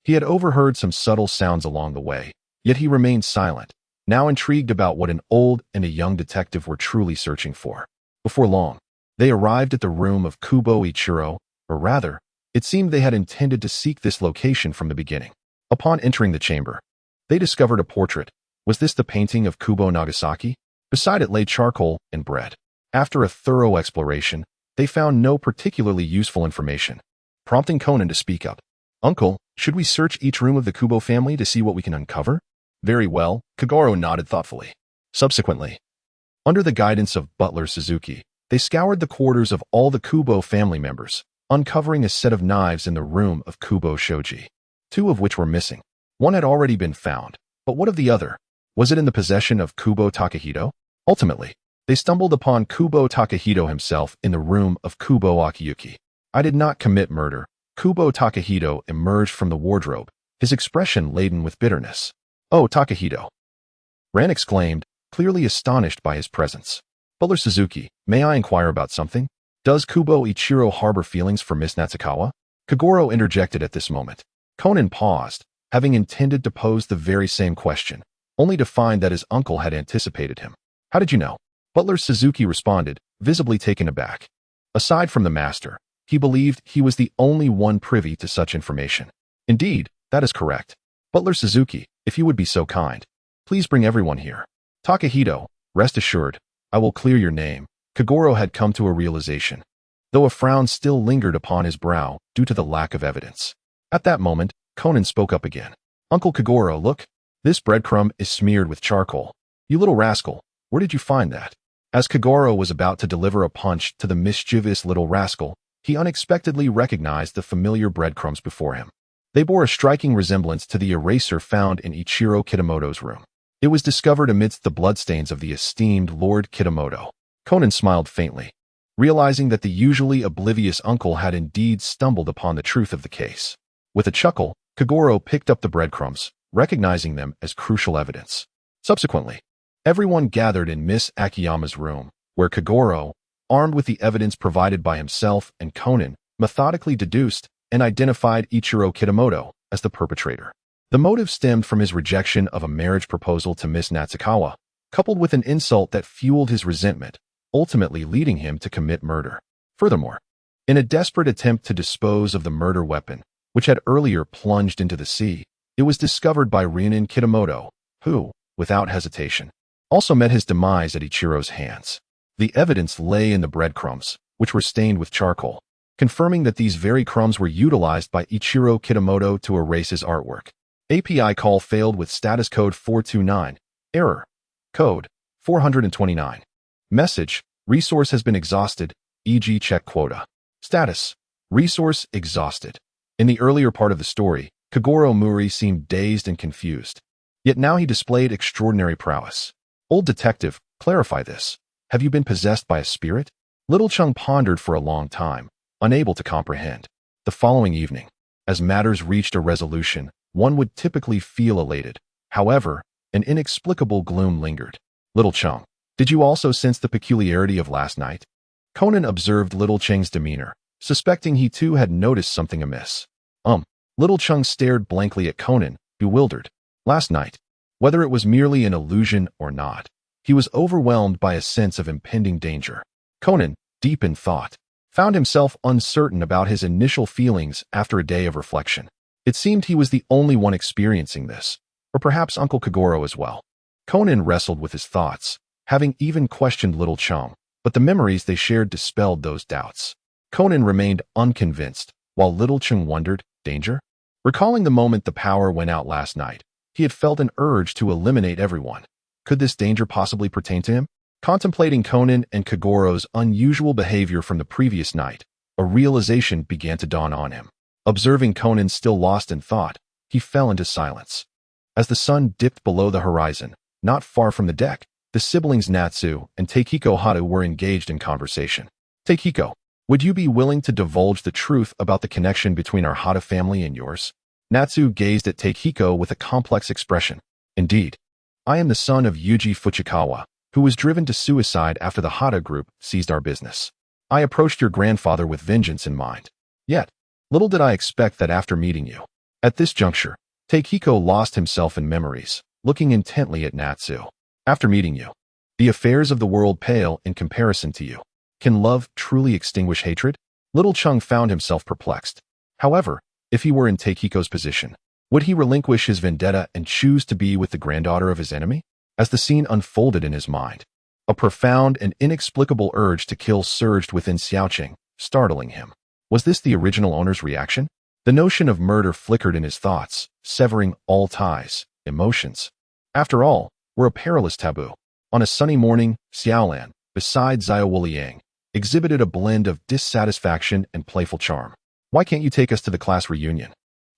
he had overheard some subtle sounds along the way, yet he remained silent, now intrigued about what an old and a young detective were truly searching for. Before long, they arrived at the room of Kubo Ichiro, or rather, it seemed they had intended to seek this location from the beginning. Upon entering the chamber, they discovered a portrait. Was this the painting of Kubo Nagasaki? Beside it lay charcoal and bread. After a thorough exploration, they found no particularly useful information, prompting Conan to speak up. Uncle, should we search each room of the Kubo family to see what we can uncover? Very well, Kagoro nodded thoughtfully. Subsequently, under the guidance of Butler Suzuki, they scoured the quarters of all the Kubo family members, uncovering a set of knives in the room of Kubo Shoji, two of which were missing. One had already been found, but what of the other? Was it in the possession of Kubo Takahito? Ultimately, they stumbled upon Kubo Takahito himself in the room of Kubo Akiyuki. I did not commit murder. Kubo Takahito emerged from the wardrobe, his expression laden with bitterness. Oh, Takahito! Ran exclaimed, clearly astonished by his presence. Butler Suzuki, may I inquire about something? Does Kubo Ichiro harbor feelings for Miss Natsukawa? Kagoro interjected at this moment. Conan paused, having intended to pose the very same question, only to find that his uncle had anticipated him. How did you know? Butler Suzuki responded, visibly taken aback. Aside from the master, he believed he was the only one privy to such information. Indeed, that is correct. Butler Suzuki, if you would be so kind, please bring everyone here. Takahito, rest assured, I will clear your name. Kagoro had come to a realization, though a frown still lingered upon his brow due to the lack of evidence. At that moment, Conan spoke up again. Uncle Kagoro, look, this breadcrumb is smeared with charcoal. You little rascal, where did you find that? As Kagoro was about to deliver a punch to the mischievous little rascal, he unexpectedly recognized the familiar breadcrumbs before him. They bore a striking resemblance to the eraser found in Ichiro Kitamoto's room. It was discovered amidst the bloodstains of the esteemed Lord Kitamoto. Conan smiled faintly. realizing that the usually oblivious uncle had indeed stumbled upon the truth of the case. With a chuckle, Kagoro picked up the breadcrumbs, recognizing them as crucial evidence. Subsequently, everyone gathered in Miss Akiyama's room, where Kagoro, armed with the evidence provided by himself and Conan, methodically deduced and identified Ichiro Kitamoto as the perpetrator. The motive stemmed from his rejection of a marriage proposal to Miss Natsukawa, coupled with an insult that fueled his resentment, ultimately leading him to commit murder. Furthermore, in a desperate attempt to dispose of the murder weapon, which had earlier plunged into the sea, it was discovered by Rionin Kitamoto, who, without hesitation, also met his demise at Ichiro's hands. The evidence lay in the breadcrumbs, which were stained with charcoal, confirming that these very crumbs were utilized by Ichiro Kitamoto to erase his artwork. API call failed with status code 429. Error. Code 429. Message. Resource has been exhausted, e.g. check quota. Status. Resource exhausted. In the earlier part of the story, Kagoro Mouri seemed dazed and confused. Yet now he displayed extraordinary prowess. Old detective, clarify this. Have you been possessed by a spirit? Little Chung pondered for a long time, unable to comprehend. The following evening, as matters reached a resolution, one would typically feel elated. However, an inexplicable gloom lingered. Little Chung, did you also sense the peculiarity of last night? Conan observed Little Cheng's demeanor, suspecting he too had noticed something amiss. Little Chung stared blankly at Conan, bewildered. Last night, whether it was merely an illusion or not, he was overwhelmed by a sense of impending danger. Conan, deep in thought, found himself uncertain about his initial feelings after a day of reflection. It seemed he was the only one experiencing this, or perhaps Uncle Kagoro as well. Conan wrestled with his thoughts, having even questioned Little Chung, but the memories they shared dispelled those doubts. Conan remained unconvinced, while Little Chung wondered, danger? Recalling the moment the power went out last night, he had felt an urge to eliminate everyone. Could this danger possibly pertain to him? Contemplating Conan and Kagoro's unusual behavior from the previous night, a realization began to dawn on him. Observing Conan still lost in thought, he fell into silence. As the sun dipped below the horizon, not far from the deck, the siblings Natsu and Takiko Haru were engaged in conversation. Takiko, would you be willing to divulge the truth about the connection between our Hata family and yours? Natsu gazed at Takiko with a complex expression. Indeed, I am the son of Yuji Fuchikawa, who was driven to suicide after the Hata group seized our business. I approached your grandfather with vengeance in mind. Yet, little did I expect that after meeting you. At this juncture, Takiko lost himself in memories, looking intently at Natsu. After meeting you, the affairs of the world pale in comparison to you. Can love truly extinguish hatred? Little Chung found himself perplexed. However, if he were in Takiko's position, would he relinquish his vendetta and choose to be with the granddaughter of his enemy? As the scene unfolded in his mind, a profound and inexplicable urge to kill surged within Xiaoqing, startling him. Was this the original owner's reaction? The notion of murder flickered in his thoughts, severing all ties. Emotions, after all, were a perilous taboo. On a sunny morning, Xiaolan, beside Xiao Wuliang, exhibited a blend of dissatisfaction and playful charm. Why can't you take us to the class reunion?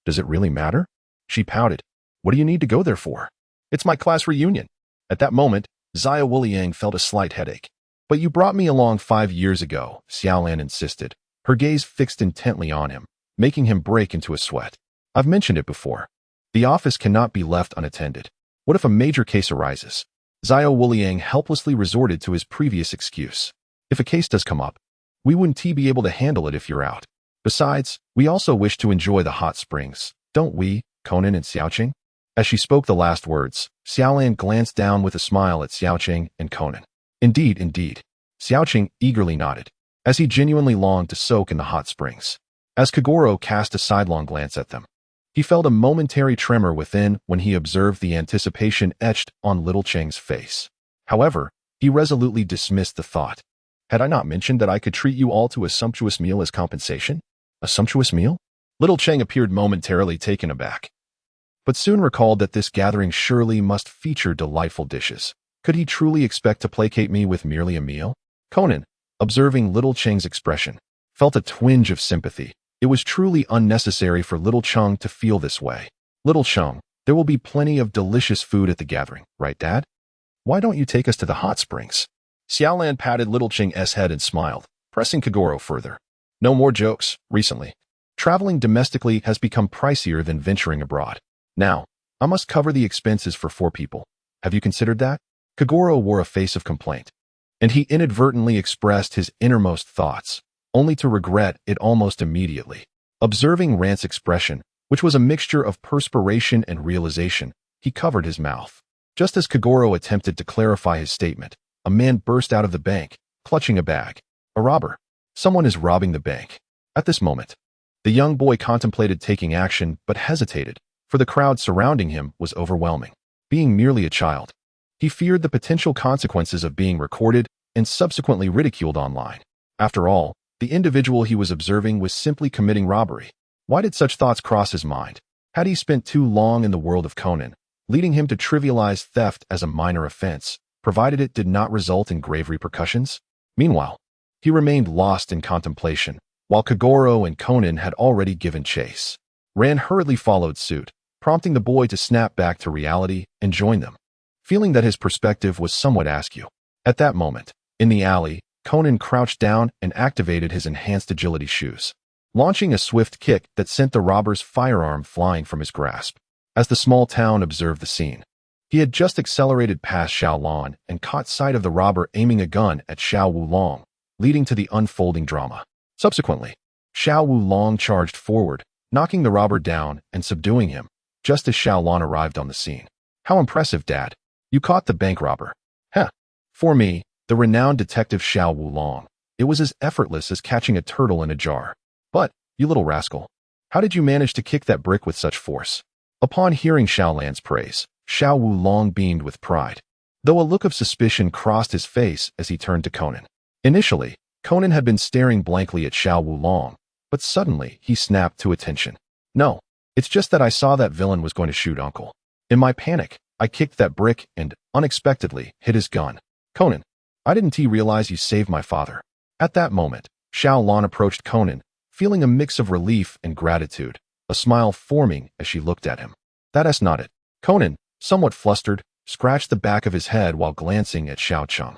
Does it really matter? She pouted. What do you need to go there for? It's my class reunion. At that moment, Xiao Wuliang felt a slight headache. But you brought me along 5 years ago, Xiaolan insisted, her gaze fixed intently on him, making him break into a sweat. I've mentioned it before. The office cannot be left unattended. What if a major case arises? Xiao Wuliang helplessly resorted to his previous excuse. If a case does come up, we wouldn't be able to handle it if you're out. Besides, we also wish to enjoy the hot springs, don't we, Conan and Xiaoqing? As she spoke the last words, Xiaolan glanced down with a smile at Xiaoqing and Conan. Indeed, indeed. Xiaoqing eagerly nodded, as he genuinely longed to soak in the hot springs. As Kagoro cast a sidelong glance at them, he felt a momentary tremor within when he observed the anticipation etched on Little Cheng's face. However, he resolutely dismissed the thought. Had I not mentioned that I could treat you all to a sumptuous meal as compensation? A sumptuous meal? Little Cheng appeared momentarily taken aback, but soon recalled that this gathering surely must feature delightful dishes. Could he truly expect to placate me with merely a meal? Conan, observing Little Cheng's expression, felt a twinge of sympathy. It was truly unnecessary for Little Chung to feel this way. Little Chung, there will be plenty of delicious food at the gathering, right, Dad? Why don't you take us to the hot springs? Xiaolan patted Little Cheng's head and smiled. pressing Kagoro further. No more jokes, recently. Traveling domestically has become pricier than venturing abroad. Now, I must cover the expenses for 4 people. Have you considered that? Kagoro wore a face of complaint, and he inadvertently expressed his innermost thoughts, only to regret it almost immediately. Observing Rant's expression, which was a mixture of perspiration and realization, he covered his mouth. Just as Kagoro attempted to clarify his statement, a man burst out of the bank, clutching a bag. A robber. Someone is robbing the bank. At this moment, the young boy contemplated taking action but hesitated, for the crowd surrounding him was overwhelming. Being merely a child, he feared the potential consequences of being recorded and subsequently ridiculed online. After all, the individual he was observing was simply committing robbery. Why did such thoughts cross his mind? Had he spent too long in the world of Conan, leading him to trivialize theft as a minor offense, provided it did not result in grave repercussions? Meanwhile, he remained lost in contemplation, while Kagoro and Conan had already given chase. Ran hurriedly followed suit, prompting the boy to snap back to reality and join them, feeling that his perspective was somewhat askew. At that moment, in the alley, Conan crouched down and activated his enhanced agility shoes, launching a swift kick that sent the robber's firearm flying from his grasp. As the small town observed the scene, he had just accelerated past Xiao Lan and caught sight of the robber aiming a gun at Xiao Wulong, leading to the unfolding drama. Subsequently, Xiao Wulong charged forward, knocking the robber down and subduing him, just as Xiao Lan arrived on the scene. How impressive, Dad. You caught the bank robber. Heh. For me, the renowned detective Xiao Wulong, it was as effortless as catching a turtle in a jar. But, you little rascal, how did you manage to kick that brick with such force? Upon hearing Xiao Lan's praise, Xiao Wulong beamed with pride, though a look of suspicion crossed his face as he turned to Conan. Initially, Conan had been staring blankly at Xiao Wulong, but suddenly he snapped to attention. No, it's just that I saw that villain was going to shoot Uncle. In my panic, I kicked that brick and, unexpectedly, hit his gun. Conan, I didn't realize you saved my father. At that moment, Xiao Lan approached Conan, feeling a mix of relief and gratitude, a smile forming as she looked at him. That's not it. Conan, somewhat flustered, scratched the back of his head while glancing at Xiao Cheng.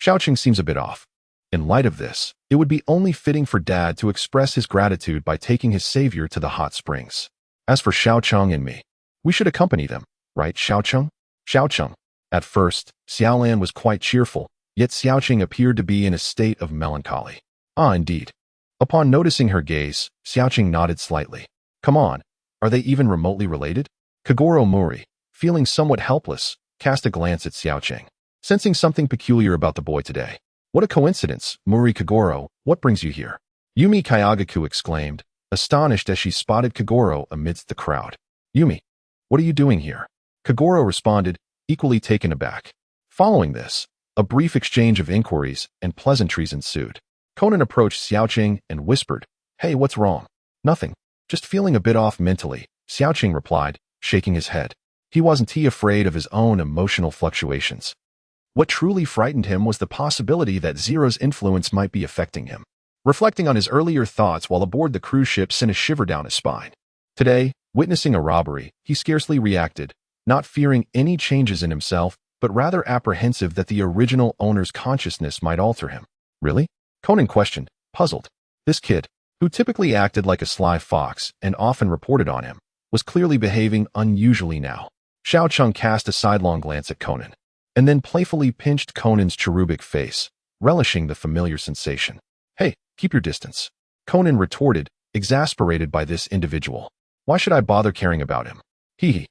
Xiao Cheng seems a bit off. In light of this, it would be only fitting for Dad to express his gratitude by taking his savior to the hot springs. As for Xiao Cheng and me, we should accompany them, right, Xiao Cheng? Xiao Cheng. At first, Xiao Lan was quite cheerful, yet Xiao Cheng appeared to be in a state of melancholy. Ah, indeed. Upon noticing her gaze, Xiao Cheng nodded slightly. Come on, are they even remotely related? Kagoro Mouri, feeling somewhat helpless, cast a glance at Xiao Cheng, sensing something peculiar about the boy today. What a coincidence, Mouri. Kagoro, what brings you here? Yumi Kayagaku exclaimed, astonished as she spotted Kagoro amidst the crowd. Yumi, what are you doing here? Kagoro responded, equally taken aback. Following this, a brief exchange of inquiries and pleasantries ensued. Conan approached Xiao Cheng and whispered, Hey, what's wrong? Nothing. Just feeling a bit off mentally, Xiao Cheng replied, shaking his head. He wasn't afraid of his own emotional fluctuations. What truly frightened him was the possibility that Zero's influence might be affecting him. Reflecting on his earlier thoughts while aboard the cruise ship sent a shiver down his spine. Today, witnessing a robbery, he scarcely reacted, not fearing any changes in himself, but rather apprehensive that the original owner's consciousness might alter him. Really? Conan questioned, puzzled. This kid, who typically acted like a sly fox and often reported on him, was clearly behaving unusually now. Xiao Cheng cast a sidelong glance at Conan, and then playfully pinched Conan's cherubic face, relishing the familiar sensation. Hey, keep your distance. Conan retorted, exasperated by this individual. Why should I bother caring about him? Hee.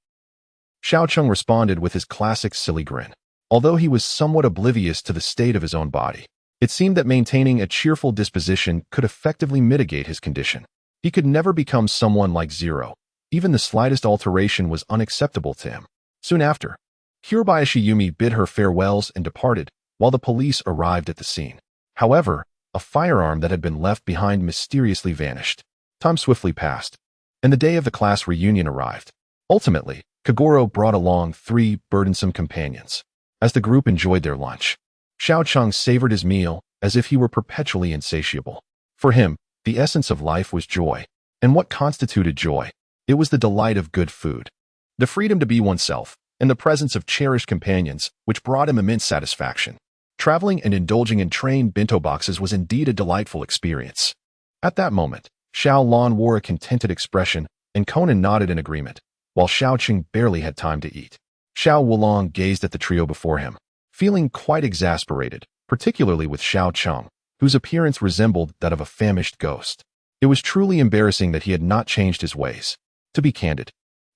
Xiao Cheng responded with his classic silly grin. Although he was somewhat oblivious to the state of his own body, it seemed that maintaining a cheerful disposition could effectively mitigate his condition. He could never become someone like Zero. Even the slightest alteration was unacceptable to him. Soon after, Hirabayashi Yumi bid her farewells and departed, while the police arrived at the scene. However, a firearm that had been left behind mysteriously vanished. Time swiftly passed, and the day of the class reunion arrived. Ultimately, Kagoro brought along 3 burdensome companions. As the group enjoyed their lunch, Xiao Cheng savored his meal as if he were perpetually insatiable. For him, the essence of life was joy. And what constituted joy? It was the delight of good food, the freedom to be oneself, and the presence of cherished companions, which brought him immense satisfaction. Traveling and indulging in train bento boxes was indeed a delightful experience. At that moment, Xiao Lan wore a contented expression, and Conan nodded in agreement, while Xiao Qing barely had time to eat. Xiao Wulong gazed at the trio before him, feeling quite exasperated, particularly with Xiao Cheng, whose appearance resembled that of a famished ghost. It was truly embarrassing that he had not changed his ways. To be candid,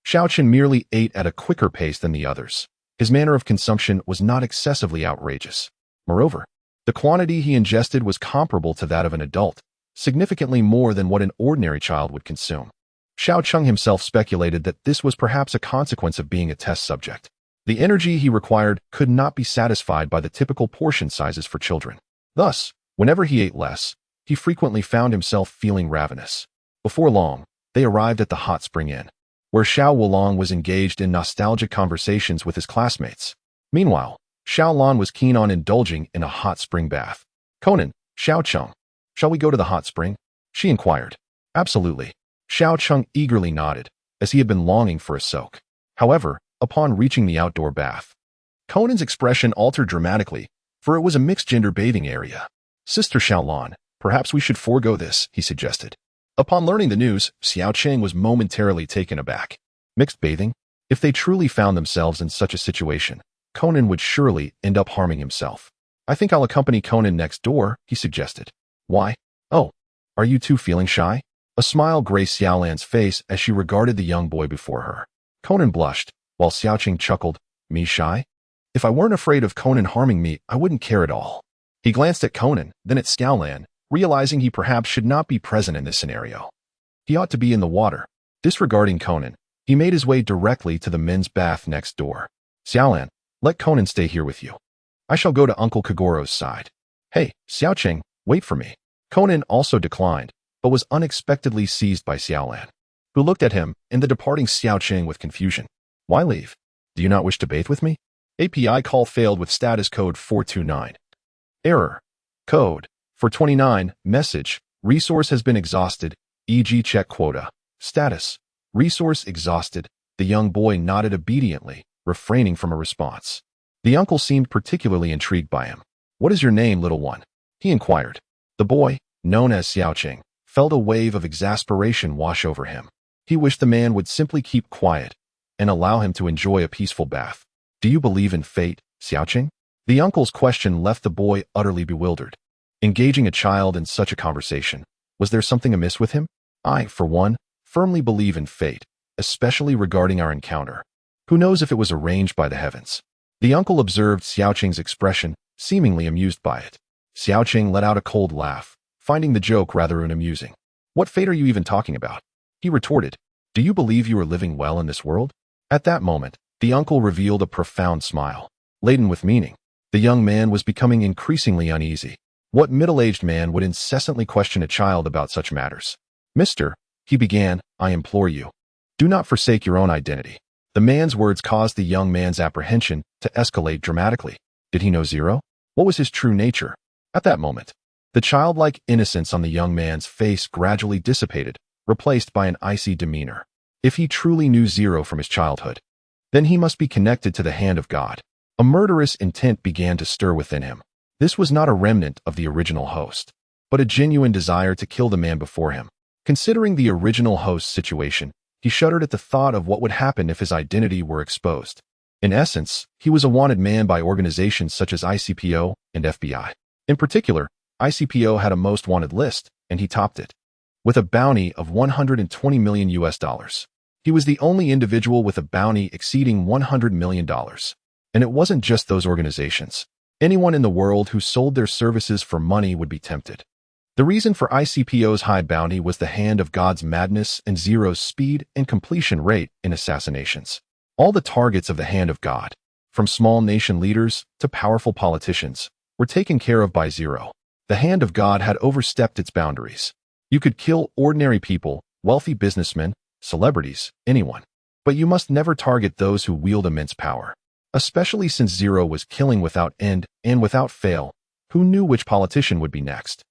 Xiao Chen merely ate at a quicker pace than the others. His manner of consumption was not excessively outrageous. Moreover, the quantity he ingested was comparable to that of an adult, significantly more than what an ordinary child would consume. Xiao Cheng himself speculated that this was perhaps a consequence of being a test subject. The energy he required could not be satisfied by the typical portion sizes for children. Thus, whenever he ate less, he frequently found himself feeling ravenous. Before long, they arrived at the hot spring inn, where Xiao Wulong was engaged in nostalgic conversations with his classmates. Meanwhile, Xiao Lan was keen on indulging in a hot spring bath. Conan, Xiao Cheng, shall we go to the hot spring? She inquired. Absolutely. Xiao Cheng eagerly nodded, as he had been longing for a soak. However, upon reaching the outdoor bath, Conan's expression altered dramatically, for it was a mixed-gender bathing area. Sister Xiao Lan, perhaps we should forego this, he suggested. Upon learning the news, Xiao Qing was momentarily taken aback. Mixed bathing? If they truly found themselves in such a situation, Conan would surely end up harming himself. I think I'll accompany Conan next door, he suggested. Why? Oh, are you two feeling shy? A smile graced Xiao Lan's face as she regarded the young boy before her. Conan blushed, while Xiao Qing chuckled. Me shy? If I weren't afraid of Conan harming me, I wouldn't care at all. He glanced at Conan, then at Xiao Lan, realizing he perhaps should not be present in this scenario. He ought to be in the water. Disregarding Conan, he made his way directly to the men's bath next door. Xiao Lan, let Conan stay here with you. I shall go to Uncle Kagoro's side. Hey, Xiao Qing, wait for me. Conan also declined, but was unexpectedly seized by Xiao Lan, who looked at him and the departing Xiao Qing with confusion. Why leave? Do you not wish to bathe with me? API call failed with status code 429. Error. Code 429. Message. Resource has been exhausted, e.g. check quota. Status. Resource exhausted. The young boy nodded obediently, refraining from a response. The uncle seemed particularly intrigued by him. What is your name, little one? He inquired. The boy, known as Xiao Qing, felt a wave of exasperation wash over him. He wished the man would simply keep quiet and allow him to enjoy a peaceful bath. Do you believe in fate, Xiao Qing? The uncle's question left the boy utterly bewildered. Engaging a child in such a conversation, was there something amiss with him? I, for one, firmly believe in fate, especially regarding our encounter. Who knows if it was arranged by the heavens? The uncle observed Xiao Qing's expression, seemingly amused by it. Xiao Qing let out a cold laugh, finding the joke rather unamusing. What fate are you even talking about? He retorted. Do you believe you are living well in this world? At that moment, the uncle revealed a profound smile, laden with meaning. The young man was becoming increasingly uneasy. What middle-aged man would incessantly question a child about such matters? Mister, he began, I implore you. Do not forsake your own identity. The man's words caused the young man's apprehension to escalate dramatically. Did he know Zero? What was his true nature? At that moment, the childlike innocence on the young man's face gradually dissipated, replaced by an icy demeanor. If he truly knew Zero from his childhood, then he must be connected to the hand of God. A murderous intent began to stir within him. This was not a remnant of the original host, but a genuine desire to kill the man before him. Considering the original host's situation, he shuddered at the thought of what would happen if his identity were exposed. In essence, he was a wanted man by organizations such as ICPO and FBI. In particular, ICPO had a most wanted list, and he topped it, with a bounty of $120 million. He was the only individual with a bounty exceeding $100 million. And it wasn't just those organizations. Anyone in the world who sold their services for money would be tempted. The reason for ICPO's high bounty was the hand of God's madness and Zero's speed and completion rate in assassinations. All the targets of the hand of God, from small nation leaders to powerful politicians, were taken care of by Zero. The hand of God had overstepped its boundaries. You could kill ordinary people, wealthy businessmen, celebrities, anyone. But you must never target those who wield immense power. Especially since Zero was killing without end and without fail. Who knew which politician would be next?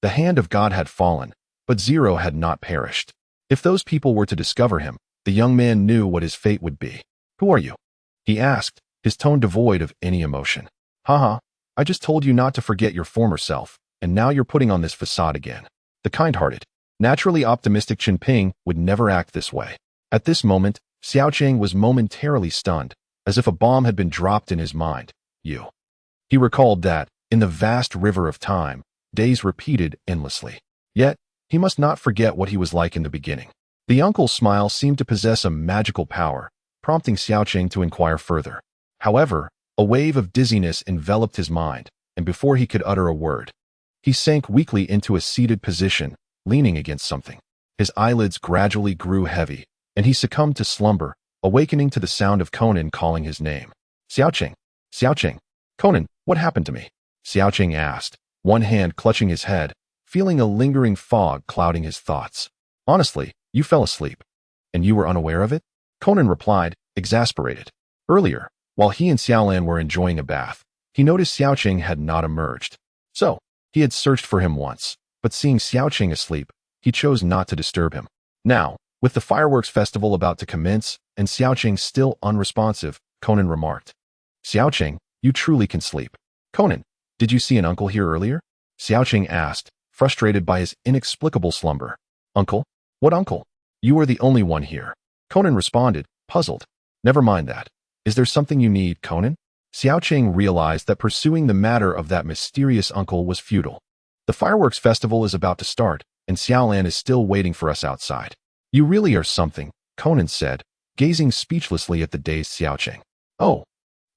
The hand of God had fallen, but Zero had not perished. If those people were to discover him, the young man knew what his fate would be. Who are you? He asked, his tone devoid of any emotion. Haha, I just told you not to forget your former self, and now you're putting on this facade again. The kind-hearted, naturally optimistic Chen Ping would never act this way. At this moment, Xiaocheng was momentarily stunned, as if a bomb had been dropped in his mind. He recalled that, in the vast river of time, days repeated endlessly. Yet, he must not forget what he was like in the beginning. The uncle's smile seemed to possess a magical power, prompting Xiaocheng to inquire further. However, a wave of dizziness enveloped his mind, and before he could utter a word, he sank weakly into a seated position, leaning against something. His eyelids gradually grew heavy, and he succumbed to slumber, awakening to the sound of Conan calling his name. Xiaocheng! Xiaocheng! Conan, what happened to me? Xiaocheng asked, one hand clutching his head, feeling a lingering fog clouding his thoughts. Honestly, you fell asleep. And you were unaware of it? Conan replied, exasperated. Earlier, while he and Xiaolan were enjoying a bath, he noticed Xiaocheng had not emerged. So, he had searched for him once, but seeing Xiaocheng asleep, he chose not to disturb him. Now, with the fireworks festival about to commence and Xiaocheng still unresponsive, Conan remarked, Xiaocheng, you truly can sleep. Conan, did you see an uncle here earlier? Xiaocheng asked, frustrated by his inexplicable slumber. Uncle? What uncle? You are the only one here. Conan responded, puzzled. Never mind that. Is there something you need, Conan? Xiaocheng realized that pursuing the matter of that mysterious uncle was futile. The fireworks festival is about to start, and Xiaolan is still waiting for us outside. You really are something, Conan said, gazing speechlessly at the dazed Xiaocheng. Oh.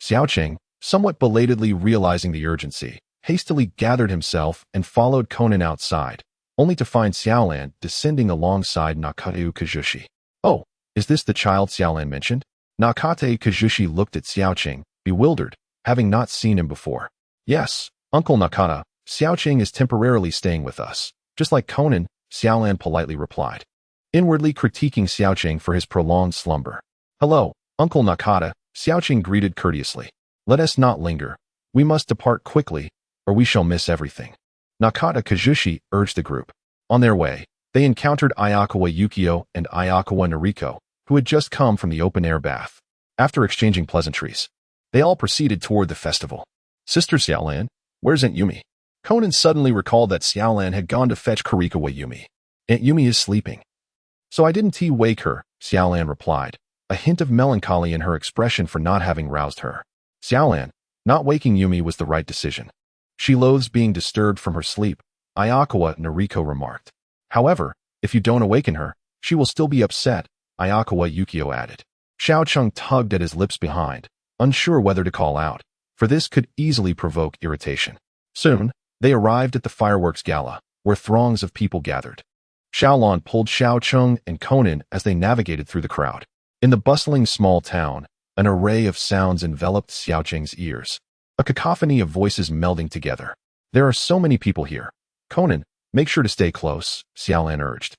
Xiaocheng, somewhat belatedly realizing the urgency, hastily gathered himself and followed Conan outside, only to find Xiaolan descending alongside Nakate Kazushi. Oh, is this the child Xiaolan mentioned? Nakate Kazushi looked at Xiaocheng, bewildered, having not seen him before. Yes, Uncle Nakata, Xiaocheng is temporarily staying with us. Just like Conan, Xiaolan politely replied, inwardly critiquing Xiaocheng for his prolonged slumber. Hello, Uncle Nakata, Xiaocheng greeted courteously. Let us not linger. We must depart quickly, or we shall miss everything. Nakata Kazushi urged the group. On their way, they encountered Ayakawa Yukio and Ayakawa Noriko, who had just come from the open-air bath. After exchanging pleasantries, they all proceeded toward the festival. Sister Xiaolan, where's Aunt Yumi? Conan suddenly recalled that Xiaolan had gone to fetch Kurikawa Yumi. Aunt Yumi is sleeping. So I didn't wake her, Xiaolan replied, a hint of melancholy in her expression for not having roused her. Xiaolan, not waking Yumi was the right decision. She loathes being disturbed from her sleep, Ayakawa Noriko remarked. However, if you don't awaken her, she will still be upset, Ayakawa Yukio added. Xiaocheng tugged at his lips behind, unsure whether to call out, for this could easily provoke irritation. Soon, they arrived at the fireworks gala, where throngs of people gathered. Xiaolan pulled Xiaocheng and Conan as they navigated through the crowd. In the bustling small town, an array of sounds enveloped Xiaocheng's ears, a cacophony of voices melding together. There are so many people here. Conan, make sure to stay close, Xiaolan urged,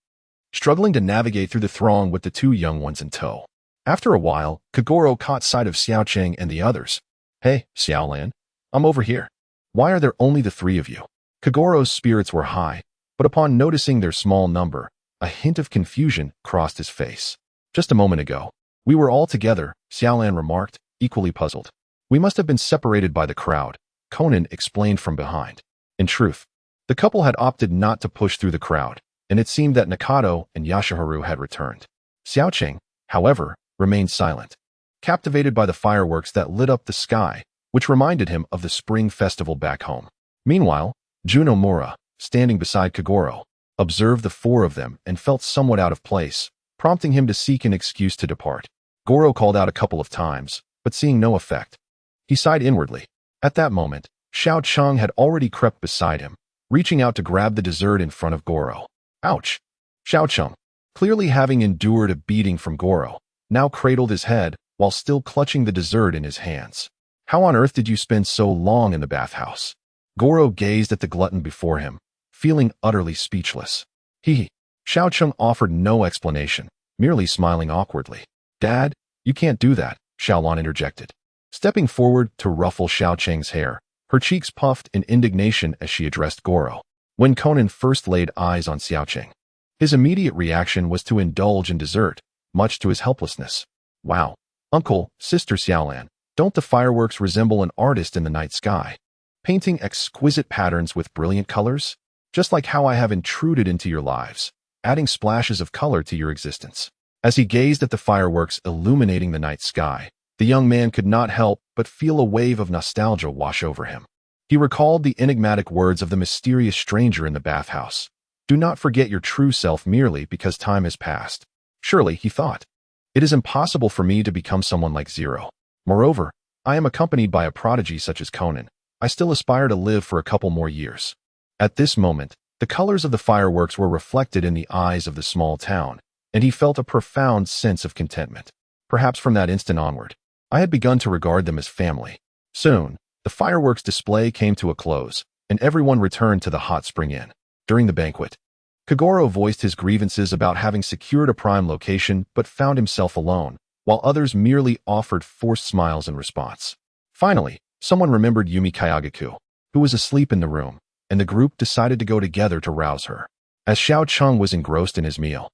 struggling to navigate through the throng with the two young ones in tow. After a while, Kagoro caught sight of Xiaocheng and the others. Hey, Xiaolan, I'm over here. Why are there only the three of you? Kagoro's spirits were high, but upon noticing their small number, a hint of confusion crossed his face. Just a moment ago, we were all together, Xiaolan remarked, equally puzzled. We must have been separated by the crowd, Conan explained from behind. In truth, the couple had opted not to push through the crowd, and it seemed that Nakato and Yashaharu had returned. Xiaocheng, however, remained silent, captivated by the fireworks that lit up the sky, which reminded him of the spring festival back home. Meanwhile, Juno Mura, standing beside Kagoro, observed the four of them and felt somewhat out of place, prompting him to seek an excuse to depart. Goro called out a couple of times, but seeing no effect, he sighed inwardly. At that moment, Xiaocheng had already crept beside him, reaching out to grab the dessert in front of Goro. Ouch! Xiaocheng, clearly having endured a beating from Goro, now cradled his head while still clutching the dessert in his hands. How on earth did you spend so long in the bathhouse? Goro gazed at the glutton before him, feeling utterly speechless. Xiaocheng offered no explanation, merely smiling awkwardly. Dad, you can't do that, Xiaolan interjected, stepping forward to ruffle Xiaocheng's hair. Her cheeks puffed in indignation as she addressed Goro. When Conan first laid eyes on Xiaocheng, his immediate reaction was to indulge in dessert, much to his helplessness. Wow, Uncle, Sister Xiaolan, don't the fireworks resemble an artist in the night sky? painting exquisite patterns with brilliant colors, just like how I have intruded into your lives, adding splashes of color to your existence. As he gazed at the fireworks illuminating the night sky, the young man could not help but feel a wave of nostalgia wash over him. He recalled the enigmatic words of the mysterious stranger in the bathhouse. Do not forget your true self merely because time has passed. Surely, he thought, it is impossible for me to become someone like Zero. Moreover, I am accompanied by a prodigy such as Conan. I still aspire to live for a couple more years. At this moment, the colors of the fireworks were reflected in the eyes of the small town, and he felt a profound sense of contentment. Perhaps from that instant onward, I had begun to regard them as family. Soon, the fireworks display came to a close, and everyone returned to the hot spring inn. During the banquet, Kagoro voiced his grievances about having secured a prime location but found himself alone, while others merely offered forced smiles in response. Finally, someone remembered Yumi Kayagaku, who was asleep in the room, and the group decided to go together to rouse her. As Xiao Cheng was engrossed in his meal,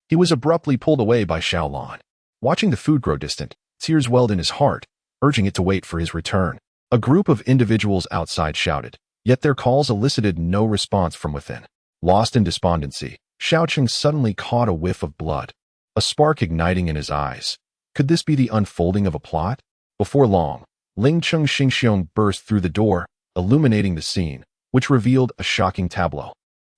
he was abruptly pulled away by Xiao Lan. Watching the food grow distant, tears welled in his heart, urging it to wait for his return. A group of individuals outside shouted, yet their calls elicited no response from within. Lost in despondency, Xiao Cheng suddenly caught a whiff of blood, a spark igniting in his eyes. Could this be the unfolding of a plot? Before long, Ling Cheng Xingxiong burst through the door, illuminating the scene, which revealed a shocking tableau.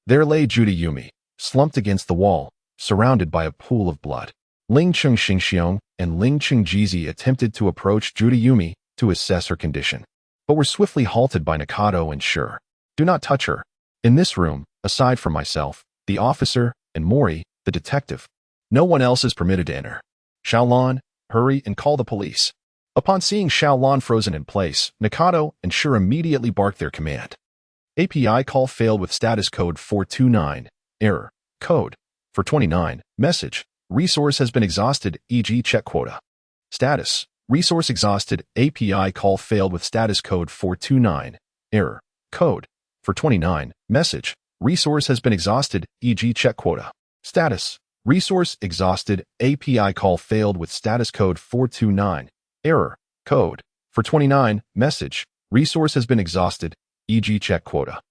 There lay Judy Yumi, slumped against the wall, surrounded by a pool of blood. Ling Cheng Xingxiong and Ling Cheng Jizi attempted to approach Judy Yumi to assess her condition, but were swiftly halted by Nakado and Sure. Do not touch her. In this room, aside from myself, the officer, and Mouri, the detective, no one else is permitted to enter. Xiao Lan, hurry and call the police. Upon seeing Xiao Lan frozen in place, Nakado and Sure immediately barked their command. API call failed with status code 429. Error. Code. For 29. Message. Resource has been exhausted, e.g. check quota. Status. Resource exhausted. API call failed with status code 429. Error. Code. For 29. Message. Resource has been exhausted, e.g. check quota. Status. Resource exhausted. API call failed with status code 429. Error. Code. For 29. Message. Resource has been exhausted, e.g. check quota.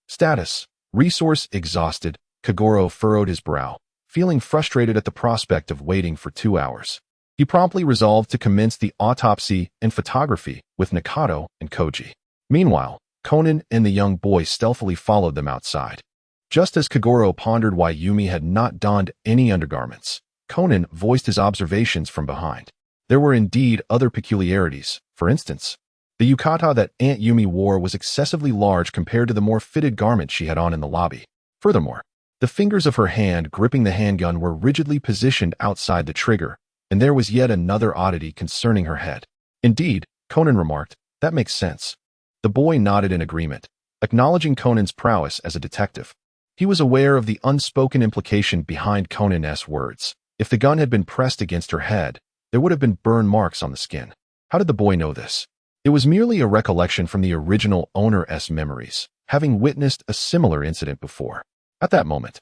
Status. Resource exhausted. Kagoro furrowed his brow, feeling frustrated at the prospect of waiting for 2 hours. He promptly resolved to commence the autopsy and photography with Nakado and Koji. Meanwhile, Conan and the young boy stealthily followed them outside. Just as Kagoro pondered why Yumi had not donned any undergarments, Conan voiced his observations from behind. There were indeed other peculiarities. For instance, the yukata that Aunt Yumi wore was excessively large compared to the more fitted garment she had on in the lobby. Furthermore, the fingers of her hand gripping the handgun were rigidly positioned outside the trigger, and there was yet another oddity concerning her head. Indeed, Conan remarked, that makes sense. The boy nodded in agreement, acknowledging Conan's prowess as a detective. He was aware of the unspoken implication behind Conan's words. If the gun had been pressed against her head, there would have been burn marks on the skin. How did the boy know this? It was merely a recollection from the original owner's memories, having witnessed a similar incident before. At that moment,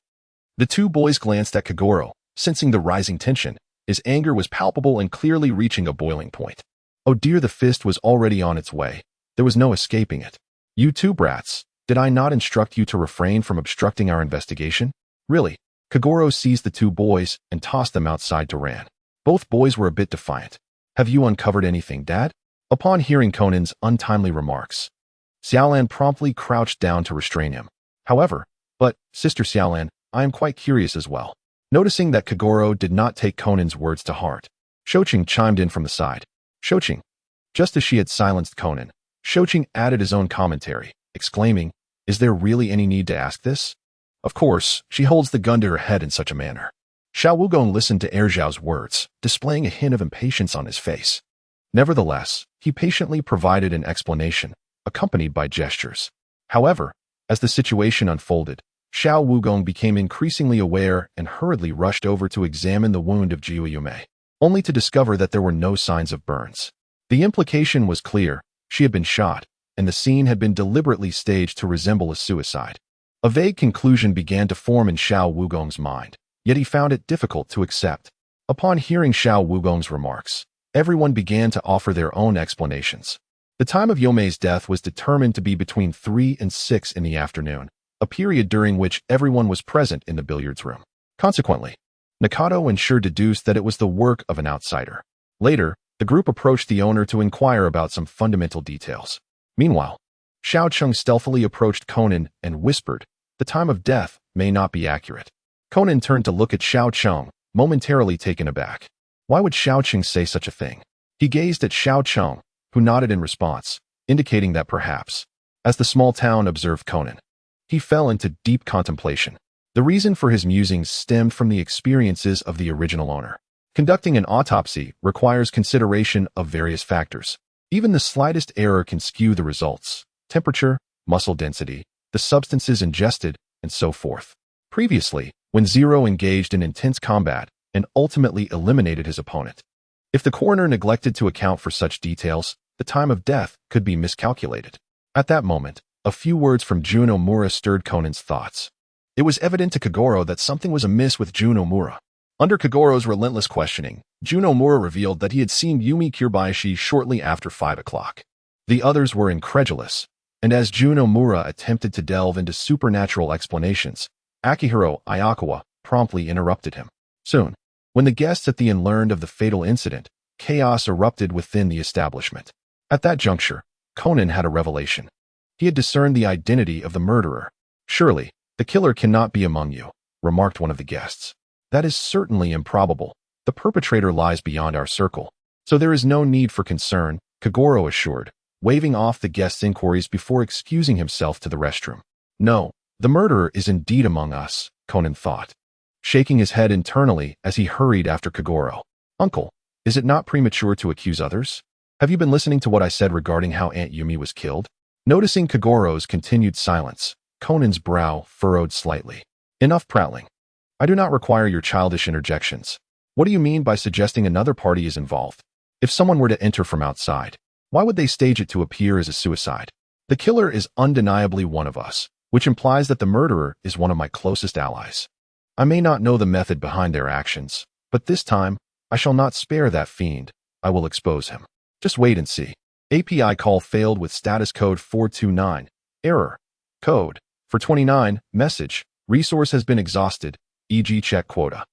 the two boys glanced at Kagoro, sensing the rising tension. His anger was palpable and clearly reaching a boiling point. Oh dear, the fist was already on its way. There was no escaping it. You two brats, did I not instruct you to refrain from obstructing our investigation? Really? Kagoro seized the two boys and tossed them outside to Ran. Both boys were a bit defiant. Have you uncovered anything, Dad? Upon hearing Conan's untimely remarks, Xiaolan promptly crouched down to restrain him. However, Sister Xiaolan, I am quite curious as well. Noticing that Kagoro did not take Conan's words to heart, Shoqing chimed in from the side. Shoqing. Just as she had silenced Conan, Shoqing added his own commentary, exclaiming, is there really any need to ask this? Of course, she holds the gun to her head in such a manner. Xiao Wugong listened to Zhao's words, displaying a hint of impatience on his face. Nevertheless, he patiently provided an explanation, accompanied by gestures. However, as the situation unfolded, Xiao Wugong became increasingly aware and hurriedly rushed over to examine the wound of Jiu Yume, only to discover that there were no signs of burns. The implication was clear: she had been shot, and the scene had been deliberately staged to resemble a suicide. A vague conclusion began to form in Xiao Wugong's mind, yet he found it difficult to accept. Upon hearing Xiao Wugong's remarks, everyone began to offer their own explanations. The time of Yomei's death was determined to be between 3 and 6 in the afternoon, a period during which everyone was present in the billiards room. Consequently, Nakado and Sure deduced that it was the work of an outsider. Later, the group approached the owner to inquire about some fundamental details. Meanwhile, Xiao Cheng stealthily approached Conan and whispered, "The time of death may not be accurate." Conan turned to look at Xiao Cheng, momentarily taken aback. Why would Xiao Cheng say such a thing? He gazed at Xiao Cheng, who nodded in response, indicating that perhaps, as the small town observed Conan, he fell into deep contemplation. The reason for his musings stemmed from the experiences of the original owner. Conducting an autopsy requires consideration of various factors. Even the slightest error can skew the results: temperature, muscle density, the substances ingested, and so forth. Previously, when Zero engaged in intense combat and ultimately eliminated his opponent, if the coroner neglected to account for such details, the time of death could be miscalculated. At that moment, a few words from Jun Omura stirred Conan's thoughts. It was evident to Kagoro that something was amiss with Jun Omura. Under Kagoro's relentless questioning, Jun Omura revealed that he had seen Yumi Kirabayashi shortly after 5 o'clock. The others were incredulous, and as Jun Omura attempted to delve into supernatural explanations, Akihiro Ayakawa promptly interrupted him. Soon, when the guests at the inn learned of the fatal incident, chaos erupted within the establishment. At that juncture, Conan had a revelation. He had discerned the identity of the murderer. "Surely, the killer cannot be among you," remarked one of the guests. "That is certainly improbable. The perpetrator lies beyond our circle. So there is no need for concern," Kagoro assured, waving off the guest's inquiries before excusing himself to the restroom. "No, the murderer is indeed among us," Conan thought, shaking his head internally as he hurried after Kagoro. "Uncle, is it not premature to accuse others? Have you been listening to what I said regarding how Aunt Yumi was killed?" Noticing Kagoro's continued silence, Conan's brow furrowed slightly. "Enough prattling. I do not require your childish interjections. What do you mean by suggesting another party is involved? If someone were to enter from outside, why would they stage it to appear as a suicide? The killer is undeniably one of us, which implies that the murderer is one of my closest allies. I may not know the method behind their actions, but this time, I shall not spare that fiend. I will expose him. Just wait and see." API call failed with status code 429. Error. Code. For 29, message. Resource has been exhausted, e.g. check quota.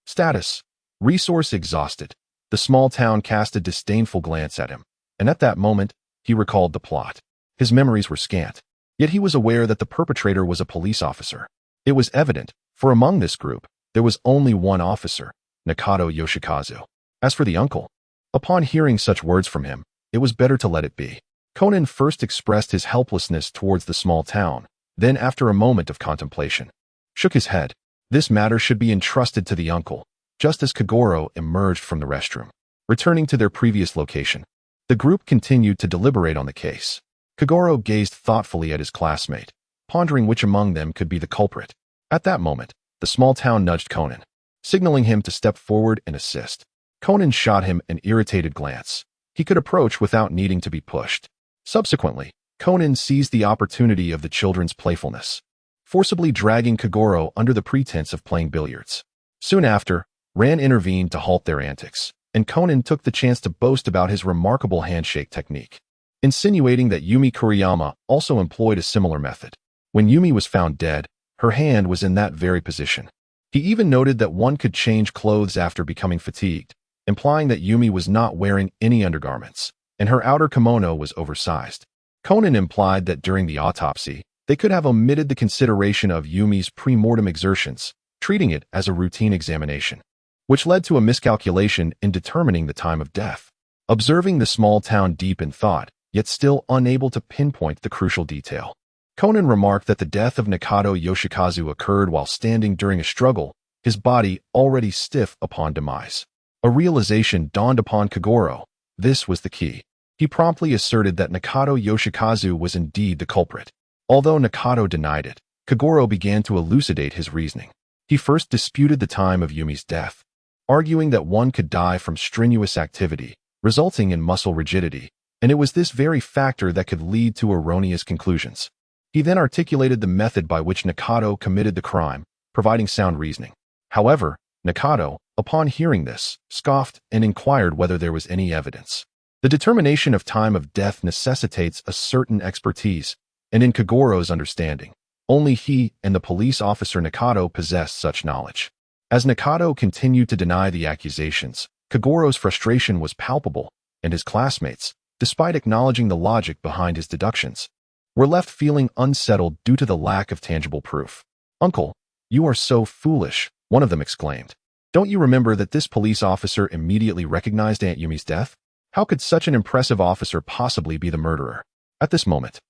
Status. Resource exhausted. The small town cast a disdainful glance at him, and at that moment, he recalled the plot. His memories were scant, yet he was aware that the perpetrator was a police officer. It was evident, for among this group, there was only one officer, Nakado Yoshikazu. As for the uncle, upon hearing such words from him, it was better to let it be. Conan first expressed his helplessness towards the small town, then after a moment of contemplation, shook his head. This matter should be entrusted to the uncle, just as Kagoro emerged from the restroom. Returning to their previous location, the group continued to deliberate on the case. Kagoro gazed thoughtfully at his classmate, pondering which among them could be the culprit. At that moment, the small town nudged Conan, signaling him to step forward and assist. Conan shot him an irritated glance. He could approach without needing to be pushed. Subsequently, Conan seized the opportunity of the children's playfulness, forcibly dragging Kagoro under the pretense of playing billiards. Soon after, Ran intervened to halt their antics, and Conan took the chance to boast about his remarkable handshake technique, insinuating that Yumi Kuriyama also employed a similar method. When Yumi was found dead, her hand was in that very position. He even noted that one could change clothes after becoming fatigued, implying that Yumi was not wearing any undergarments, and her outer kimono was oversized. Conan implied that during the autopsy, they could have omitted the consideration of Yumi's pre-mortem exertions, treating it as a routine examination, which led to a miscalculation in determining the time of death. Observing the small town deep in thought, yet still unable to pinpoint the crucial detail, Conan remarked that the death of Nakado Yoshikazu occurred while standing during a struggle, his body already stiff upon demise. A realization dawned upon Kagoro. This was the key. He promptly asserted that Nakado Yoshikazu was indeed the culprit. Although Nakado denied it, Kagoro began to elucidate his reasoning. He first disputed the time of Yumi's death, arguing that one could die from strenuous activity, resulting in muscle rigidity, and it was this very factor that could lead to erroneous conclusions. He then articulated the method by which Nakado committed the crime, providing sound reasoning. However, Nakado, upon hearing this, scoffed and inquired whether there was any evidence. The determination of time of death necessitates a certain expertise, and in Kagoro's understanding, only he and the police officer Nakado possessed such knowledge. As Nakado continued to deny the accusations, Kagoro's frustration was palpable, and his classmates, despite acknowledging the logic behind his deductions, were left feeling unsettled due to the lack of tangible proof. "Uncle, you are so foolish," one of them exclaimed. "Don't you remember that this police officer immediately recognized Aunt Yumi's death? How could such an impressive officer possibly be the murderer?" At this moment,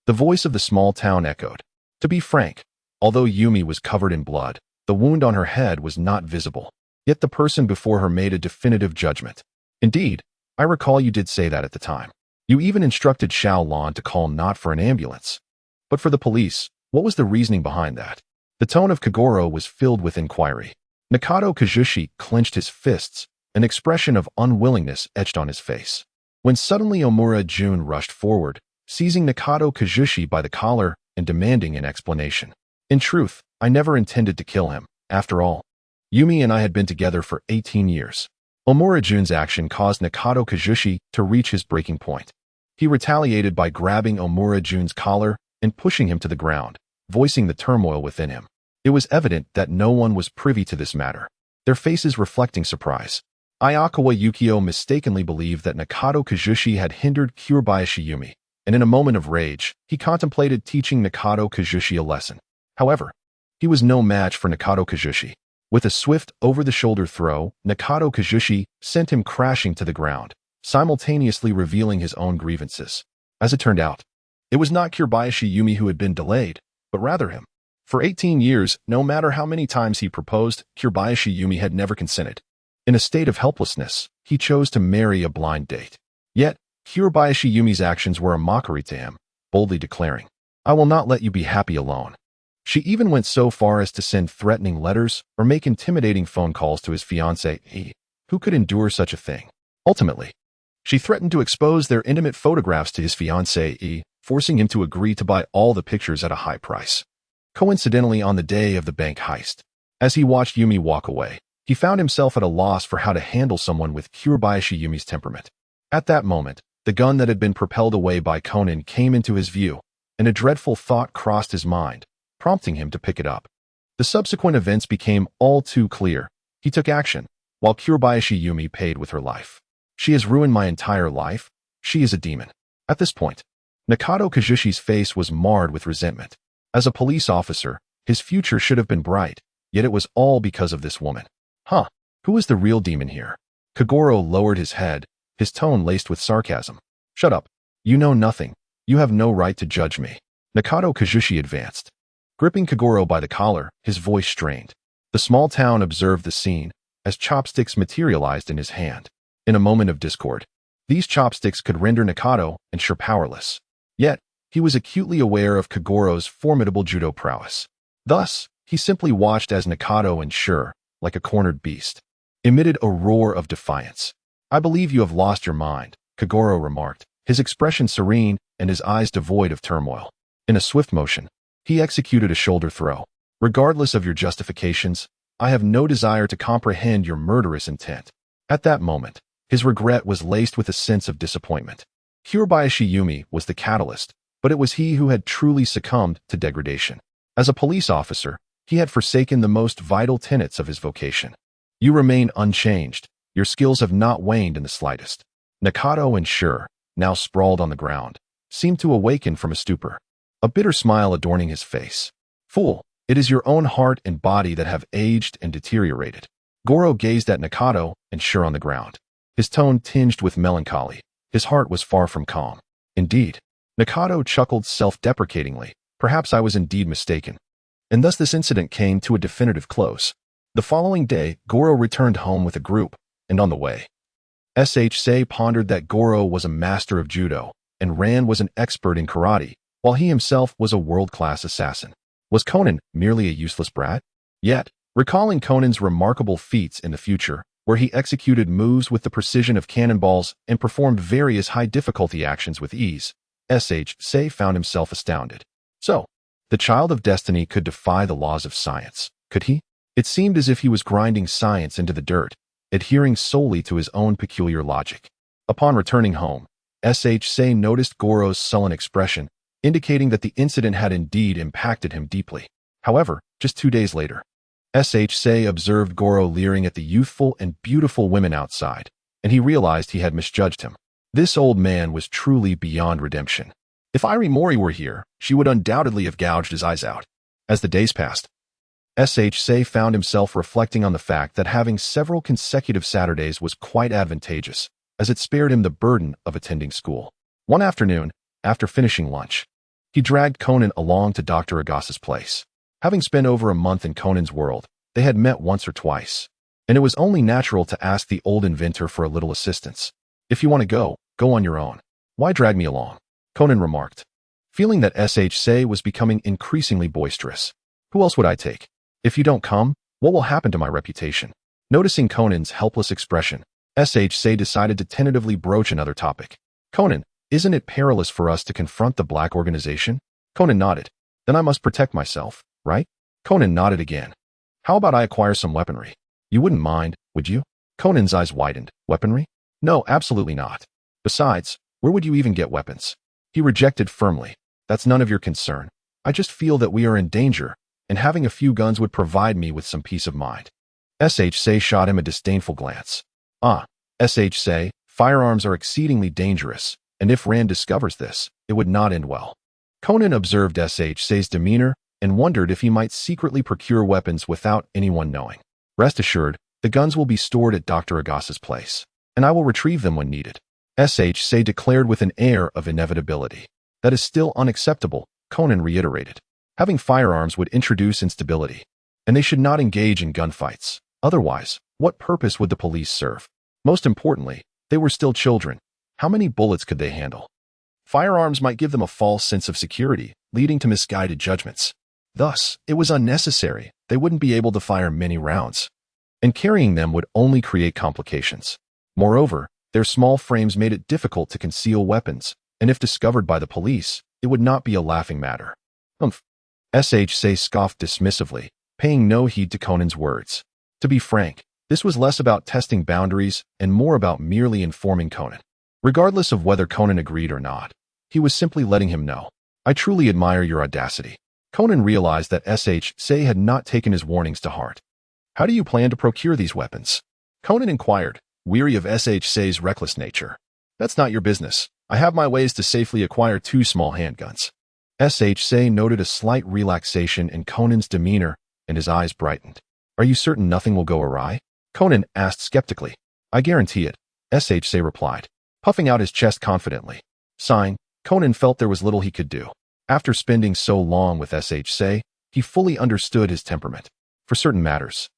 the voice of the small town echoed. To be frank, although Yumi was covered in blood, the wound on her head was not visible. Yet the person before her made a definitive judgment. "Indeed, I recall you did say that at the time. You even instructed Xiao Lan to call not for an ambulance. But for the police, what was the reasoning behind that?" The tone of Kagoro was filled with inquiry. Nakado Kazushi clenched his fists, an expression of unwillingness etched on his face. When suddenly Omura Jun rushed forward, seizing Nakado Kazushi by the collar and demanding an explanation. "In truth, I never intended to kill him. After all, Yumi and I had been together for 18 years. Omura Jun's action caused Nakado Kazushi to reach his breaking point. He retaliated by grabbing Omura Jun's collar and pushing him to the ground, voicing the turmoil within him. It was evident that no one was privy to this matter, their faces reflecting surprise. Ayakawa Yukio mistakenly believed that Nakado Kazushi had hindered Kurabayashi Yumi, and in a moment of rage, he contemplated teaching Nakado Kazushi a lesson. However, he was no match for Nakado Kazushi. With a swift, over-the-shoulder throw, Nakado Kazushi sent him crashing to the ground, simultaneously revealing his own grievances. As it turned out, it was not Kurabayashi Yumi who had been delayed, but rather him. For 18 years, no matter how many times he proposed, Kurabayashi Yumi had never consented. In a state of helplessness, he chose to marry a blind date. Yet, Kurabayashi Yumi's actions were a mockery to him, boldly declaring, "I will not let you be happy alone." She even went so far as to send threatening letters or make intimidating phone calls to his fiancée. Who could endure such a thing? Ultimately, she threatened to expose their intimate photographs to his fiancée, forcing him to agree to buy all the pictures at a high price. Coincidentally, on the day of the bank heist, as he watched Yumi walk away, he found himself at a loss for how to handle someone with Kurabayashi Yumi's temperament. At that moment, the gun that had been propelled away by Conan came into his view, and a dreadful thought crossed his mind, prompting him to pick it up. The subsequent events became all too clear. He took action, while Kurabayashi Yumi paid with her life. "She has ruined my entire life. She is a demon." At this point, Nakado Kazushi's face was marred with resentment. As a police officer, his future should have been bright, yet it was all because of this woman. Who is the real demon here? Kagoro lowered his head, his tone laced with sarcasm. "Shut up. You know nothing. You have no right to judge me." Nakado Kazushi advanced. Gripping Kagoro by the collar, his voice strained. The small town observed the scene, as chopsticks materialized in his hand. In a moment of discord, these chopsticks could render Nakado and Sure powerless. Yet, he was acutely aware of Kagoro's formidable judo prowess. Thus, he simply watched as Nakado and Sure, like a cornered beast, emitted a roar of defiance. "I believe you have lost your mind," Kagoro remarked, his expression serene and his eyes devoid of turmoil. In a swift motion, he executed a shoulder throw. "Regardless of your justifications, I have no desire to comprehend your murderous intent." At that moment, his regret was laced with a sense of disappointment. Kurabayashi Yumi was the catalyst, but it was he who had truly succumbed to degradation. As a police officer, he had forsaken the most vital tenets of his vocation. "You remain unchanged. Your skills have not waned in the slightest." Nakado and Sure, now sprawled on the ground, seemed to awaken from a stupor, a bitter smile adorning his face. "Fool, it is your own heart and body that have aged and deteriorated." Goro gazed at Nakado and Sure on the ground, his tone tinged with melancholy. His heart was far from calm. "Indeed." Nakado chuckled self-deprecatingly. "Perhaps I was indeed mistaken." And thus this incident came to a definitive close. The following day, Goro returned home with a group, and on the way, Say pondered that Goro was a master of judo, and Ran was an expert in karate, while he himself was a world-class assassin. Was Conan merely a useless brat? Yet, recalling Conan's remarkable feats in the future, where he executed moves with the precision of cannonballs and performed various high-difficulty actions with ease, Say found himself astounded. So, the child of destiny could defy the laws of science, could he? It seemed as if he was grinding science into the dirt, adhering solely to his own peculiar logic. Upon returning home, SHC noticed Goro's sullen expression, indicating that the incident had indeed impacted him deeply. However, just 2 days later, SHC observed Goro leering at the youthful and beautiful women outside, and he realized he had misjudged him. This old man was truly beyond redemption. If Mouri were here, she would undoubtedly have gouged his eyes out. As the days passed, SHC found himself reflecting on the fact that having several consecutive Saturdays was quite advantageous, as it spared him the burden of attending school. One afternoon, after finishing lunch, he dragged Conan along to Dr. Agassi's place. Having spent over a month in Conan's world, they had met once or twice, and it was only natural to ask the old inventor for a little assistance. If you want to go, go on your own. Why drag me along? Conan remarked, feeling that SHC was becoming increasingly boisterous. Who else would I take? If you don't come, what will happen to my reputation? Noticing Conan's helpless expression, SHC decided to tentatively broach another topic. Conan, isn't it perilous for us to confront the Black Organization? Conan nodded. Then I must protect myself, right? Conan nodded again. How about I acquire some weaponry? You wouldn't mind, would you? Conan's eyes widened. Weaponry? No, absolutely not. Besides, where would you even get weapons? He rejected firmly. That's none of your concern. I just feel that we are in danger, and having a few guns would provide me with some peace of mind. SHC shot him a disdainful glance. SHC, firearms are exceedingly dangerous, and if Rand discovers this, it would not end well. Conan observed SHC's demeanor and wondered if he might secretly procure weapons without anyone knowing. Rest assured, the guns will be stored at Dr. Agassi's place, and I will retrieve them when needed. SHC declared with an air of inevitability. That is still unacceptable, Conan reiterated. Having firearms would introduce instability, and they should not engage in gunfights. Otherwise, what purpose would the police serve? Most importantly, they were still children. How many bullets could they handle? Firearms might give them a false sense of security, leading to misguided judgments. Thus, it was unnecessary. They wouldn't be able to fire many rounds, and carrying them would only create complications. Moreover, their small frames made it difficult to conceal weapons, and if discovered by the police, it would not be a laughing matter. SHC scoffed dismissively, paying no heed to Conan's words. To be frank, this was less about testing boundaries and more about merely informing Conan. Regardless of whether Conan agreed or not, he was simply letting him know. I truly admire your audacity. Conan realized that SHC had not taken his warnings to heart. How do you plan to procure these weapons? Conan inquired, weary of SHC's reckless nature. That's not your business. I have my ways to safely acquire 2 small handguns. SHC noted a slight relaxation in Conan's demeanor, and his eyes brightened. Are you certain nothing will go awry? Conan asked skeptically. I guarantee it, SHC replied, puffing out his chest confidently. Sighing, Conan felt there was little he could do. After spending so long with SHC, he fully understood his temperament. For certain matters,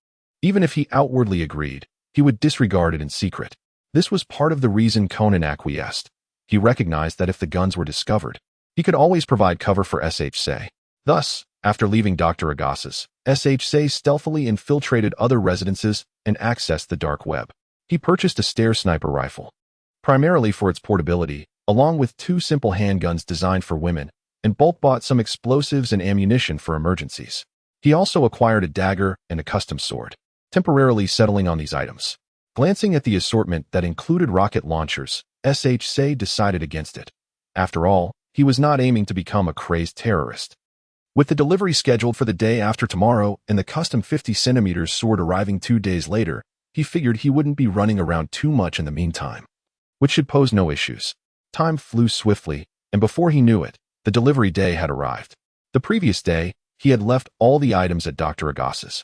even if he outwardly agreed, he would disregard it in secret. This was part of the reason Conan acquiesced. He recognized that if the guns were discovered, he could always provide cover for SHC. Thus, after leaving Dr. Agassi's, SHC stealthily infiltrated other residences and accessed the dark web. He purchased a stair sniper rifle, primarily for its portability, along with 2 simple handguns designed for women, and bulk bought some explosives and ammunition for emergencies. He also acquired a dagger and a custom sword, temporarily settling on these items. Glancing at the assortment that included rocket launchers, SHC decided against it. After all, he was not aiming to become a crazed terrorist. With the delivery scheduled for the day after tomorrow and the custom 50cm sword arriving 2 days later, he figured he wouldn't be running around too much in the meantime, which should pose no issues. Time flew swiftly, and before he knew it, the delivery day had arrived. The previous day, he had left all the items at Dr. Agassi's,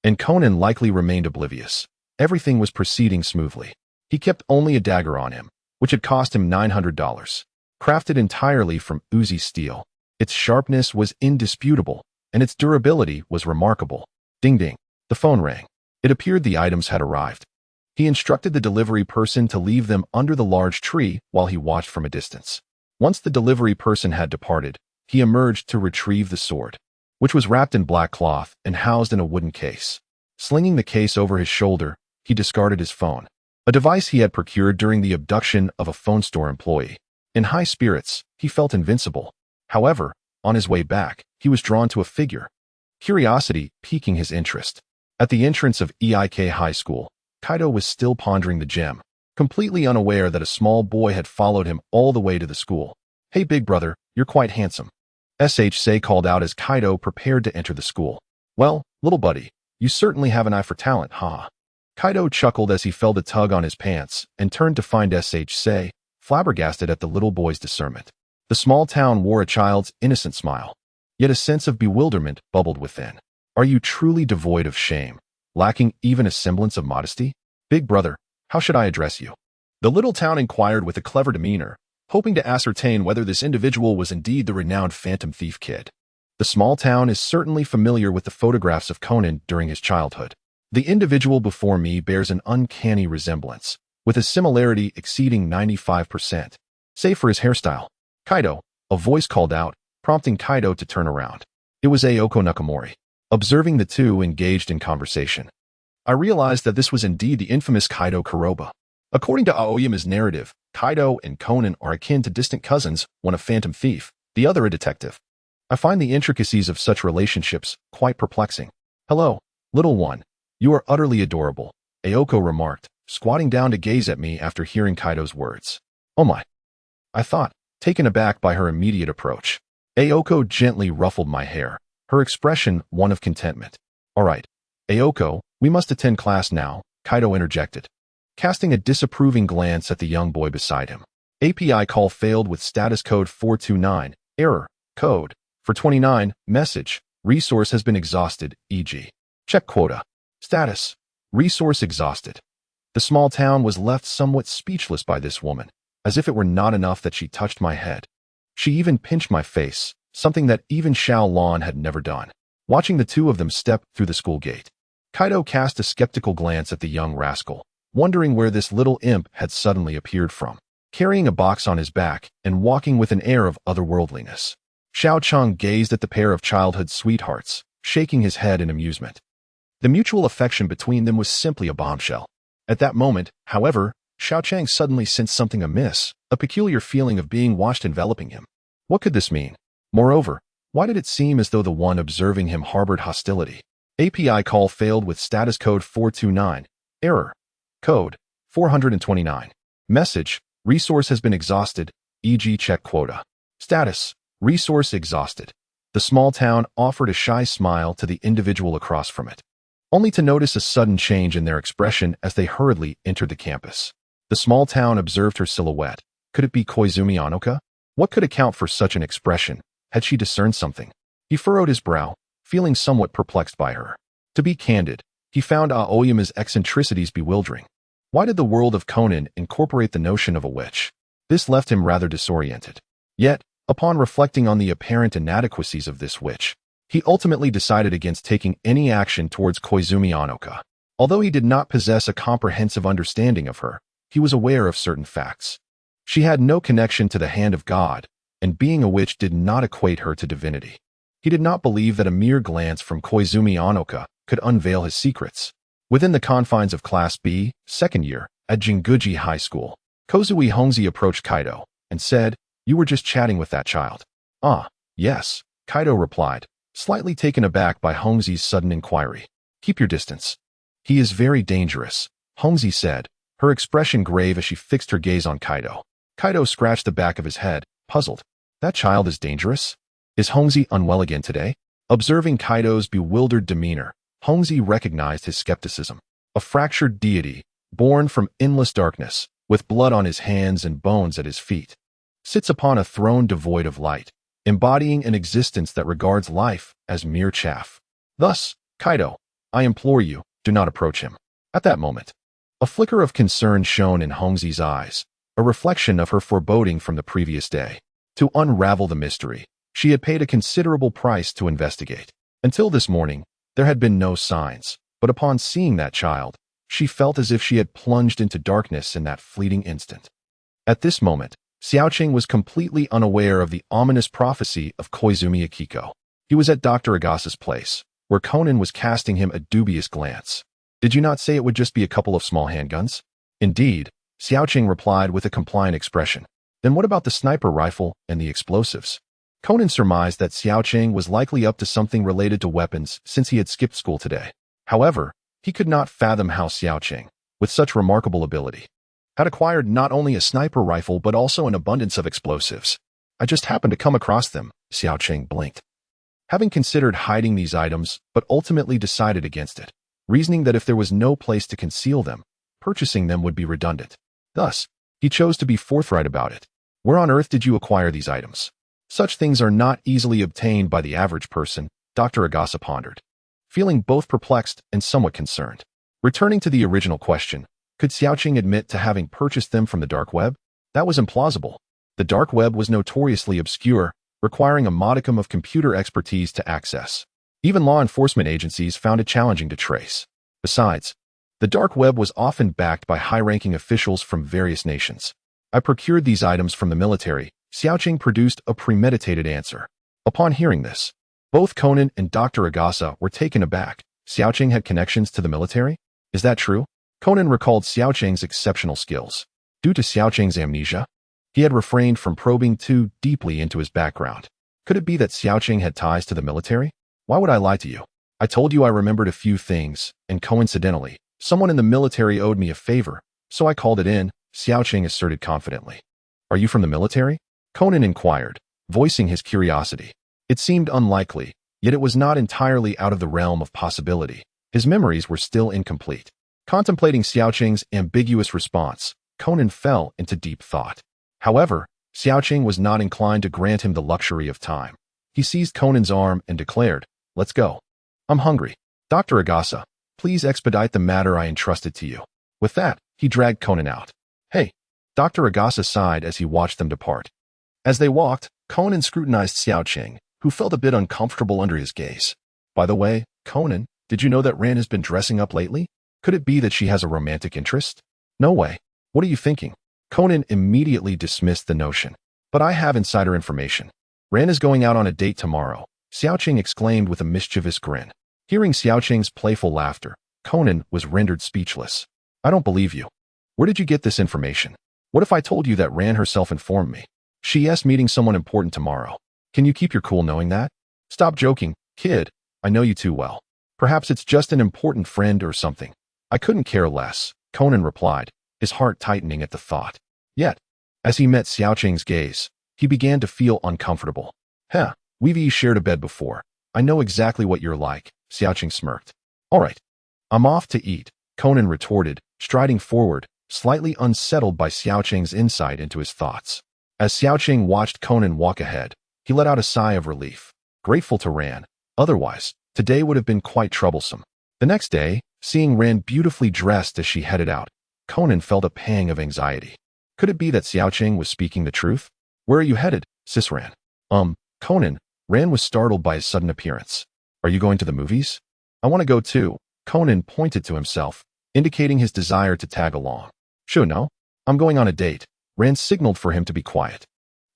and Conan likely remained oblivious. Everything was proceeding smoothly. He kept only a dagger on him, which had cost him $900. Crafted entirely from Uzi steel, its sharpness was indisputable, and its durability was remarkable. Ding ding. The phone rang. It appeared the items had arrived. He instructed the delivery person to leave them under the large tree while he watched from a distance. Once the delivery person had departed, he emerged to retrieve the sword, which was wrapped in black cloth and housed in a wooden case. Slinging the case over his shoulder, he discarded his phone, a device he had procured during the abduction of a phone store employee. In high spirits, he felt invincible. However, on his way back, he was drawn to a figure, curiosity piquing his interest. At the entrance of EIK High School, Kaido was still pondering the gem. completely unaware that a small boy had followed him all the way to the school. "Hey, big brother, you're quite handsome," Say called out as Kaido prepared to enter the school. "Well, little buddy, you certainly have an eye for talent, haha." Kaido chuckled as he felt a tug on his pants and turned to find Say, flabbergasted at the little boy's discernment. The small town wore a child's innocent smile, yet a sense of bewilderment bubbled within. "Are you truly devoid of shame, lacking even a semblance of modesty? Big brother, how should I address you?" The little town inquired with a clever demeanor, hoping to ascertain whether this individual was indeed the renowned Phantom Thief Kid. The small town is certainly familiar with the photographs of Conan during his childhood. The individual before me bears an uncanny resemblance, with a similarity exceeding 95%, save for his hairstyle. "Kaido," a voice called out, prompting Kaido to turn around. It was Ayako Nakamori. Observing the two engaged in conversation, I realized that this was indeed the infamous Kaido Kuroba. According to Aoyama's narrative, Kaido and Conan are akin to distant cousins, one a phantom thief, the other a detective. I find the intricacies of such relationships quite perplexing. "Hello, little one. You are utterly adorable," Ayako remarked, squatting down to gaze at me after hearing Kaido's words. "Oh my," I thought, taken aback by her immediate approach. Ayako gently ruffled my hair, her expression one of contentment. "All right, Ayako, we must attend class now," Kaido interjected, casting a disapproving glance at the young boy beside him. "API call failed with status code 429, error, code, for 29, message, resource has been exhausted, e.g. check quota. Status, resource exhausted." The small town was left somewhat speechless by this woman, as if it were not enough that she touched my head. She even pinched my face, something that even Xiao Lan had never done. Watching the two of them step through the school gate, Kaido cast a skeptical glance at the young rascal, wondering where this little imp had suddenly appeared from, carrying a box on his back and walking with an air of otherworldliness. Xiao Cheng gazed at the pair of childhood sweethearts, shaking his head in amusement. The mutual affection between them was simply a bombshell. At that moment, however, Xiao Cheng suddenly sensed something amiss, a peculiar feeling of being watched enveloping him. What could this mean? Moreover, why did it seem as though the one observing him harbored hostility? API call failed with status code 429, error, code 429. Message, resource has been exhausted, e.g. check quota. Status, resource exhausted. The small town offered a shy smile to the individual across from it, only to notice a sudden change in their expression as they hurriedly entered the campus. The small town observed her silhouette. Could it be Koizumi Anoka? What could account for such an expression? Had she discerned something? He furrowed his brow, feeling somewhat perplexed by her. To be candid, he found Aoyama's eccentricities bewildering. Why did the world of Conan incorporate the notion of a witch? This left him rather disoriented. Yet, upon reflecting on the apparent inadequacies of this witch, he ultimately decided against taking any action towards Koizumi Anoka. Although he did not possess a comprehensive understanding of her, he was aware of certain facts. She had no connection to the hand of God, and being a witch did not equate her to divinity. He did not believe that a mere glance from Koizumi Anoka could unveil his secrets. Within the confines of Class B, second year, at Jinguji High School, Kozui Hongzi approached Kaido and said, "You were just chatting with that child." "Ah, yes," Kaido replied, slightly taken aback by Hongzi's sudden inquiry. "Keep your distance. He is very dangerous," Hongzi said, her expression grave as she fixed her gaze on Kaido. Kaido scratched the back of his head, puzzled. "That child is dangerous? Is Hongzi unwell again today?" Observing Kaido's bewildered demeanor, Hongzi recognized his skepticism. A fractured deity, born from endless darkness, with blood on his hands and bones at his feet, sits upon a throne devoid of light, embodying an existence that regards life as mere chaff. Thus, Kaido, I implore you, do not approach him. At that moment, a flicker of concern shone in Hongzi's eyes, a reflection of her foreboding from the previous day. To unravel the mystery, she had paid a considerable price to investigate. Until this morning, there had been no signs, but upon seeing that child, she felt as if she had plunged into darkness in that fleeting instant. At this moment, Xiaoqing was completely unaware of the ominous prophecy of Koizumi Akiko. He was at Dr. Agasa's place, where Conan was casting him a dubious glance. "Did you not say it would just be a couple of small handguns?" "Indeed," Xiaoqing replied with a compliant expression. "Then what about the sniper rifle and the explosives?" Conan surmised that Xiaoqing was likely up to something related to weapons since he had skipped school today. However, he could not fathom how Xiaoqing, with such remarkable ability, had acquired not only a sniper rifle but also an abundance of explosives. I just happened to come across them, Xiaoqing blinked. Having considered hiding these items, but ultimately decided against it, reasoning that if there was no place to conceal them, purchasing them would be redundant. Thus, he chose to be forthright about it. Where on earth did you acquire these items? Such things are not easily obtained by the average person, Dr. Agasa pondered, feeling both perplexed and somewhat concerned. Returning to the original question, could Xiaoqing admit to having purchased them from the dark web? That was implausible. The dark web was notoriously obscure, requiring a modicum of computer expertise to access. Even law enforcement agencies found it challenging to trace. Besides, the dark web was often backed by high-ranking officials from various nations. I procured these items from the military. Xiaoqing produced a premeditated answer. Upon hearing this, both Conan and Dr. Agasa were taken aback. Xiaoqing had connections to the military? Is that true? Conan recalled Xiaoqing's exceptional skills. Due to Xiaoqing's amnesia, he had refrained from probing too deeply into his background. Could it be that Xiaoqing had ties to the military? Why would I lie to you? I told you I remembered a few things, and coincidentally, someone in the military owed me a favor, so I called it in, Xiaoqing asserted confidently. Are you from the military? Conan inquired, voicing his curiosity. It seemed unlikely, yet it was not entirely out of the realm of possibility. His memories were still incomplete. Contemplating Xiaoqing's ambiguous response, Conan fell into deep thought. However, Xiaoqing was not inclined to grant him the luxury of time. He seized Conan's arm and declared, "Let's go. I'm hungry. Dr. Agasa, please expedite the matter I entrusted to you." With that, he dragged Conan out. "Hey." Dr. Agasa sighed as he watched them depart. As they walked, Conan scrutinized Xiaoqing, who felt a bit uncomfortable under his gaze. "By the way, Conan, did you know that Ran has been dressing up lately? Could it be that she has a romantic interest?" "No way. What are you thinking?" Conan immediately dismissed the notion. "But I have insider information. Ran is going out on a date tomorrow," Xiaoqing exclaimed with a mischievous grin. Hearing Xiaoqing's playful laughter, Conan was rendered speechless. "I don't believe you. Where did you get this information? What if I told you that Ran herself informed me? She's meeting someone important tomorrow. Can you keep your cool knowing that?" "Stop joking, kid. I know you too well. Perhaps it's just an important friend or something." "I couldn't care less," Conan replied, his heart tightening at the thought. Yet, as he met Xiaoqing's gaze, he began to feel uncomfortable. We've shared a bed before. I know exactly what you're like," Xiaoqing smirked. "All right. I'm off to eat," Conan retorted, striding forward, slightly unsettled by Xiaoqing's insight into his thoughts. As Xiaoqing watched Conan walk ahead, he let out a sigh of relief, grateful to Ran. Otherwise, today would have been quite troublesome. The next day, seeing Ran beautifully dressed as she headed out, Conan felt a pang of anxiety. Could it be that Xiaoqing was speaking the truth? "Where are you headed, sis Ran?" Conan. Ran was startled by his sudden appearance. "Are you going to the movies?" "I want to go too." Conan pointed to himself, indicating his desire to tag along. "Sure, no. I'm going on a date." Ran signaled for him to be quiet.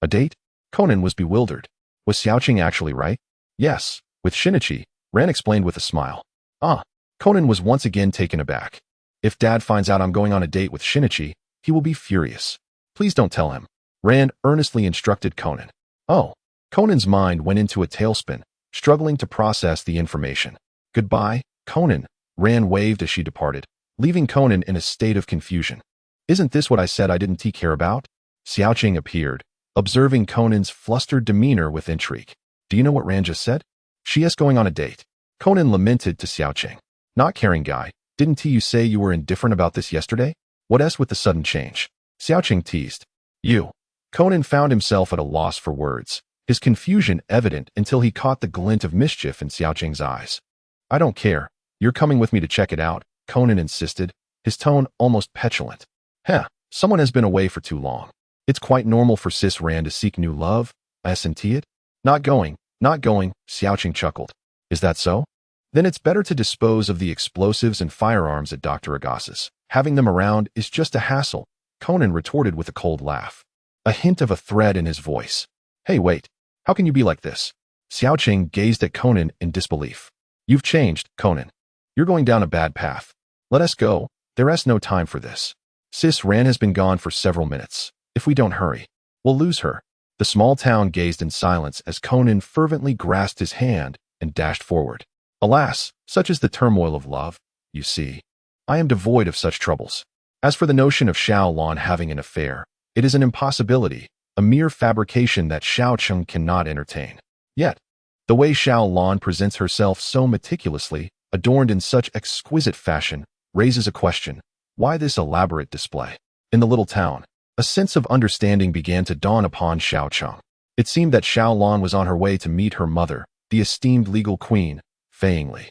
"A date?" Conan was bewildered. Was Xiaoqing actually right? "Yes, with Shinichi," Ran explained with a smile. "Ah." Conan was once again taken aback. "If Dad finds out I'm going on a date with Shinichi, he will be furious. Please don't tell him," Ran earnestly instructed Conan. "Oh." Conan's mind went into a tailspin, struggling to process the information. "Goodbye, Conan," Ran waved as she departed, leaving Conan in a state of confusion. "Isn't this what I said I didn't care about?" Xiaoqing appeared, observing Conan's flustered demeanor with intrigue. "Do you know what Ran just said? She is going on a date." Conan lamented to Xiaoqing. "Not caring guy, didn't you say you were indifferent about this yesterday? What else with the sudden change?" Xiaoqing teased. "You." Conan found himself at a loss for words, his confusion evident until he caught the glint of mischief in Xiaoqing's eyes. "I don't care. You're coming with me to check it out," Conan insisted, his tone almost petulant. Someone has been away for too long. It's quite normal for sis Ran to seek new love, isn't it? Not going, Xiaoqing chuckled. "Is that so? Then it's better to dispose of the explosives and firearms at Dr. Agasa's. Having them around is just a hassle," Conan retorted with a cold laugh, a hint of a threat in his voice. "Hey, wait. How can you be like this?" Xiaoqing gazed at Conan in disbelief. "You've changed, Conan. You're going down a bad path. Let us go. There's no time for this. Sis Ran has been gone for several minutes. If we don't hurry, we'll lose her." The small town gazed in silence as Conan fervently grasped his hand and dashed forward. "Alas, such is the turmoil of love. You see, I am devoid of such troubles." As for the notion of Xiao Lan having an affair, it is an impossibility, a mere fabrication that Xiao Cheng cannot entertain. Yet, the way Xiao Lan presents herself so meticulously, adorned in such exquisite fashion, raises a question. Why this elaborate display? In the little town, a sense of understanding began to dawn upon Xiao Cheng. It seemed that Xiao Lan was on her way to meet her mother, the esteemed legal queen, Fei.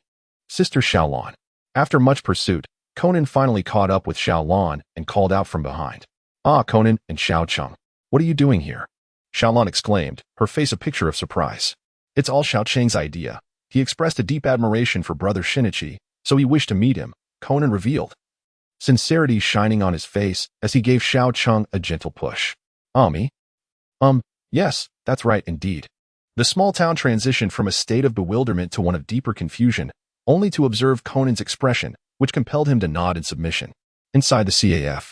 Sister Xiao Lan. After much pursuit, Conan finally caught up with Xiao Lan and called out from behind. "Ah, Conan and Xiao Cheng, what are you doing here?" Xiao Lan exclaimed, her face a picture of surprise. "It's all Xiao Cheng's idea. He expressed a deep admiration for brother Shinichi, so he wished to meet him," Conan revealed, sincerity shining on his face as he gave Xiao Cheng a gentle push. Me? Yes, that's right indeed." The small town transitioned from a state of bewilderment to one of deeper confusion, only to observe Conan's expression, which compelled him to nod in submission. Inside the CAF,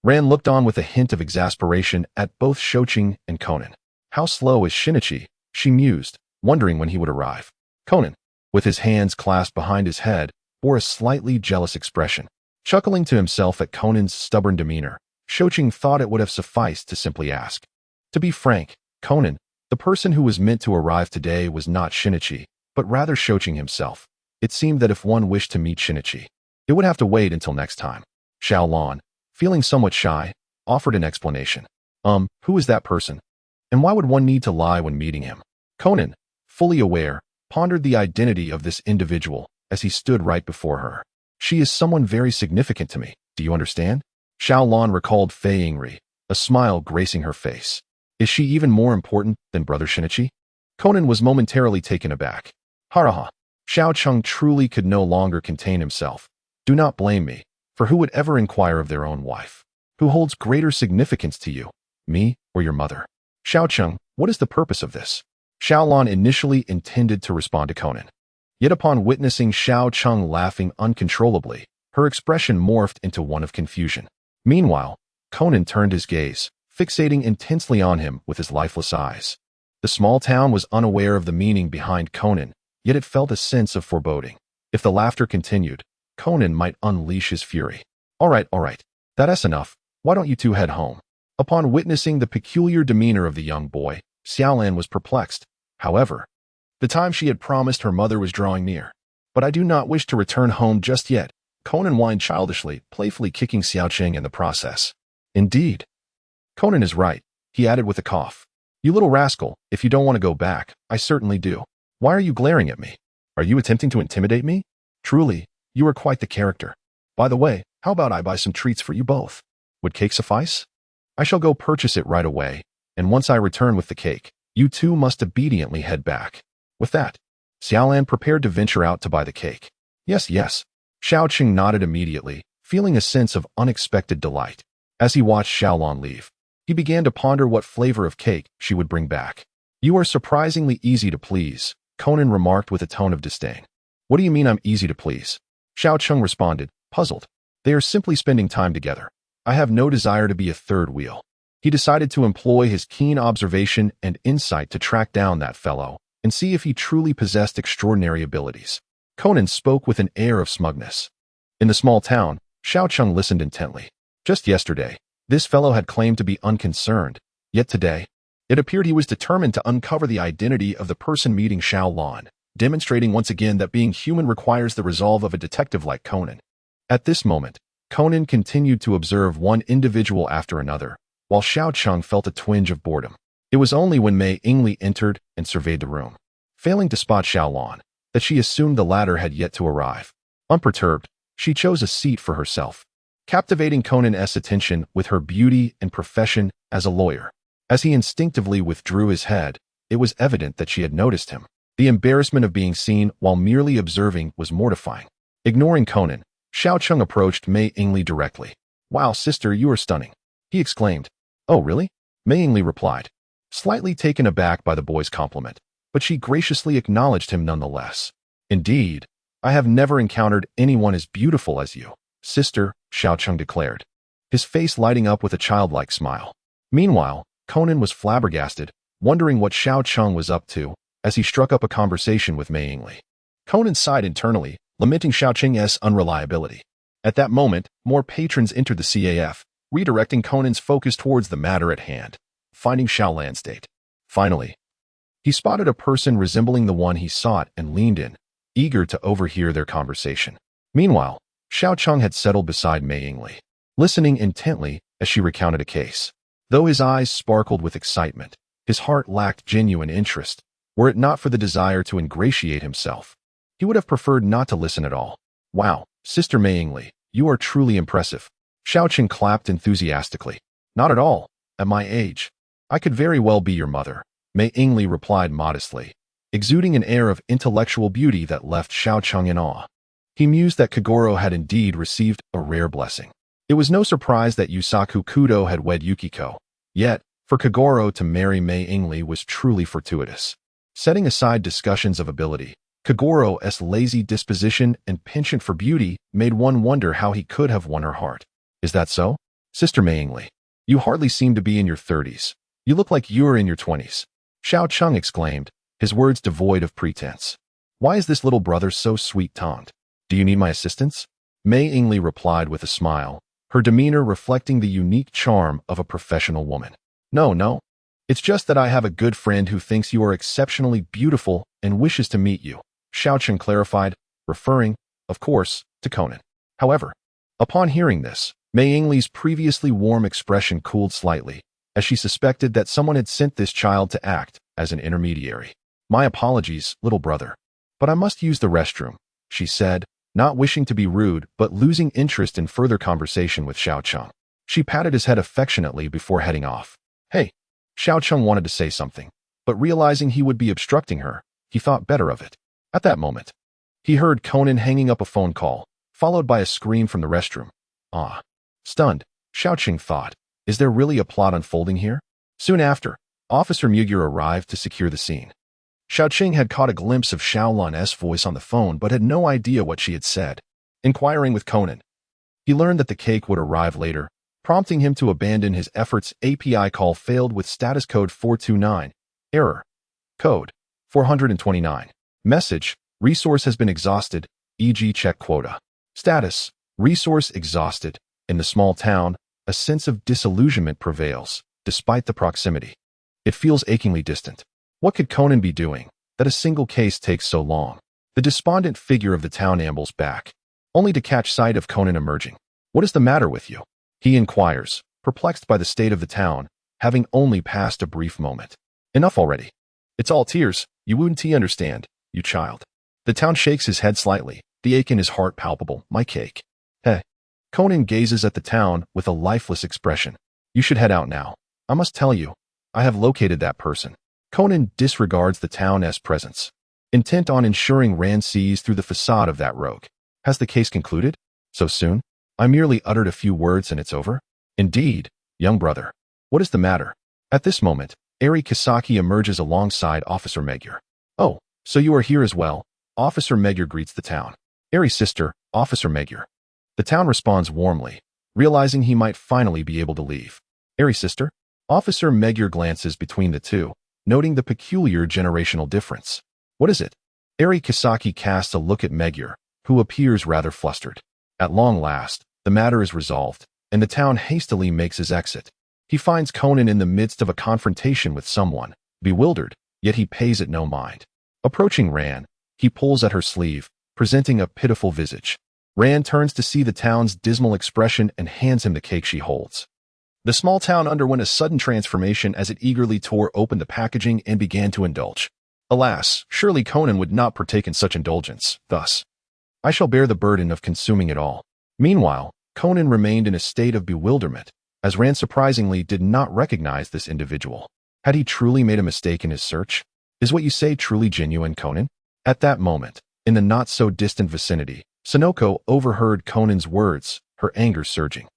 Ran looked on with a hint of exasperation at both Shouqing and Conan. How slow is Shinichi, she mused, wondering when he would arrive. Conan, with his hands clasped behind his head, bore a slightly jealous expression. Chuckling to himself at Conan's stubborn demeanor, Shouqing thought it would have sufficed to simply ask. To be frank, Conan, the person who was meant to arrive today was not Shinichi, but rather Shouqing himself. It seemed that if one wished to meet Shinichi, it would have to wait until next time. Xiao Lan, feeling somewhat shy, offered an explanation. Who is that person? And why would one need to lie when meeting him? Conan, fully aware, pondered the identity of this individual as he stood right before her. She is someone very significant to me, do you understand? Xiao Lan recalled Fei, a smile gracing her face. Is she even more important than brother Shinichi? Conan was momentarily taken aback. Haraha. Xiao Cheng truly could no longer contain himself. Do not blame me, for who would ever inquire of their own wife? Who holds greater significance to you, me or your mother? Xiao Cheng, what is the purpose of this? Xiao Lan initially intended to respond to Conan. Yet upon witnessing Xiao Cheng laughing uncontrollably, her expression morphed into one of confusion. Meanwhile, Conan turned his gaze, fixating intensely on him with his lifeless eyes. The small town was unaware of the meaning behind Conan, yet it felt a sense of foreboding. If the laughter continued, Conan might unleash his fury. All right, that's enough. Why don't you two head home? Upon witnessing the peculiar demeanor of the young boy, Xiaolan was perplexed. However, the time she had promised her mother was drawing near. But I do not wish to return home just yet, Conan whined childishly, playfully kicking Xiao Cheng in the process. Indeed. Conan is right, he added with a cough. You little rascal, if you don't want to go back, I certainly do. Why are you glaring at me? Are you attempting to intimidate me? Truly, you are quite the character. By the way, how about I buy some treats for you both? Would cake suffice? I shall go purchase it right away, and once I return with the cake, you two must obediently head back. With that, Xiaolan prepared to venture out to buy the cake. Yes. Xiao Cheng nodded immediately, feeling a sense of unexpected delight. As he watched Xiaolan leave, he began to ponder what flavor of cake she would bring back. You are surprisingly easy to please, Conan remarked with a tone of disdain. What do you mean I'm easy to please? Xiao Cheng responded, puzzled. They are simply spending time together. I have no desire to be a third wheel. He decided to employ his keen observation and insight to track down that fellow and see if he truly possessed extraordinary abilities. Conan spoke with an air of smugness. In the small town, Xiao Cheng listened intently. Just yesterday, this fellow had claimed to be unconcerned, yet today, it appeared he was determined to uncover the identity of the person meeting Xiao Lan, demonstrating once again that being human requires the resolve of a detective like Conan. At this moment, Conan continued to observe one individual after another, while Xiao Cheng felt a twinge of boredom. It was only when Mei Yingli entered and surveyed the room, failing to spot Xiao Lan, that she assumed the latter had yet to arrive. Unperturbed, she chose a seat for herself, captivating Conan's attention with her beauty and profession as a lawyer. As he instinctively withdrew his head, it was evident that she had noticed him. The embarrassment of being seen while merely observing was mortifying. Ignoring Conan, Xiao Cheng approached Mei Yingli directly. Wow, sister, you are stunning, he exclaimed. Oh, really? Mei Yingli replied, slightly taken aback by the boy's compliment, but she graciously acknowledged him nonetheless. Indeed, I have never encountered anyone as beautiful as you, sister, Xiao Cheng declared, his face lighting up with a childlike smile. Meanwhile, Conan was flabbergasted, wondering what Xiao Cheng was up to, as he struck up a conversation with Mei Yingli. Conan sighed internally, lamenting Xiao Cheng's unreliability. At that moment, more patrons entered the CAF, redirecting Conan's focus towards the matter at hand, finding Xiaolan's state. Finally, he spotted a person resembling the one he sought and leaned in, eager to overhear their conversation. Meanwhile, Xiao Cheng had settled beside Mei Yingli, listening intently as she recounted a case. Though his eyes sparkled with excitement, his heart lacked genuine interest. Were it not for the desire to ingratiate himself, he would have preferred not to listen at all. Wow, Sister Mei Yingli, you are truly impressive. Xiao Cheng clapped enthusiastically. Not at all. At my age, I could very well be your mother, Mei Yingli replied modestly, exuding an air of intellectual beauty that left Xiao Cheng in awe. He mused that Kagoro had indeed received a rare blessing. It was no surprise that Yusaku Kudo had wed Yukiko. Yet, for Kagoro to marry Mei Yingli was truly fortuitous. Setting aside discussions of ability, Kagoro's lazy disposition and penchant for beauty made one wonder how he could have won her heart. Is that so? Sister Mei Yingli, you hardly seem to be in your 30s. You look like you're in your 20s. Xiao Cheng exclaimed, his words devoid of pretense. Why is this little brother so sweet-tongued? Do you need my assistance? Mei Yingli replied with a smile, her demeanor reflecting the unique charm of a professional woman. No. It's just that I have a good friend who thinks you are exceptionally beautiful and wishes to meet you, Xiao Cheng clarified, referring, of course, to Conan. However, upon hearing this, Mei Yingli's previously warm expression cooled slightly, as she suspected that someone had sent this child to act as an intermediary. My apologies, little brother, but I must use the restroom, she said, not wishing to be rude but losing interest in further conversation with Xiao Cheng. She patted his head affectionately before heading off. Hey, Xiao Cheng wanted to say something, but realizing he would be obstructing her, he thought better of it. At that moment, he heard Conan hanging up a phone call, followed by a scream from the restroom. Ah. Stunned, Xiao Cheng thought, is there really a plot unfolding here? Soon after, Officer Mugir arrived to secure the scene. Xiao Cheng had caught a glimpse of Xiaolan's voice on the phone but had no idea what she had said. Inquiring with Conan, he learned that the cake would arrive later, prompting him to abandon his efforts. API call failed with status code 429. Error. Code 429. Message, resource has been exhausted, e.g. check quota. Status, resource exhausted. In the small town, a sense of disillusionment prevails, despite the proximity. It feels achingly distant. What could Conan be doing, that a single case takes so long? The despondent figure of the town ambles back, only to catch sight of Conan emerging. What is the matter with you? He inquires, perplexed by the state of the town, having only passed a brief moment. Enough already. It's all tears, you wouldn't understand, you child. The town shakes his head slightly, the ache in his heart palpable. My cake. Hey. Conan gazes at the town with a lifeless expression. You should head out now. I must tell you, I have located that person. Conan disregards the town's presence, intent on ensuring Rand sees through the facade of that rogue. Has the case concluded? So soon? I merely uttered a few words and it's over? Indeed, young brother. What is the matter? At this moment, Eri Kisaki emerges alongside Officer Megure. Oh, so you are here as well. Officer Megure greets the town. Eri's sister, Officer Megure. The town responds warmly, realizing he might finally be able to leave. Eri's sister? Officer Megure glances between the two, noting the peculiar generational difference. What is it? Eri Kisaki casts a look at Megure, who appears rather flustered. At long last, the matter is resolved, and the town hastily makes his exit. He finds Conan in the midst of a confrontation with someone, bewildered, yet he pays it no mind. Approaching Ran, he pulls at her sleeve, presenting a pitiful visage. Ran turns to see the town's dismal expression and hands him the cake she holds. The small town underwent a sudden transformation as it eagerly tore open the packaging and began to indulge. Alas, surely Conan would not partake in such indulgence, thus, I shall bear the burden of consuming it all. Meanwhile, Conan remained in a state of bewilderment, as Rand surprisingly did not recognize this individual. Had he truly made a mistake in his search? Is what you say truly genuine, Conan? At that moment, in the not-so-distant vicinity, Sonoko overheard Conan's words, her anger surging.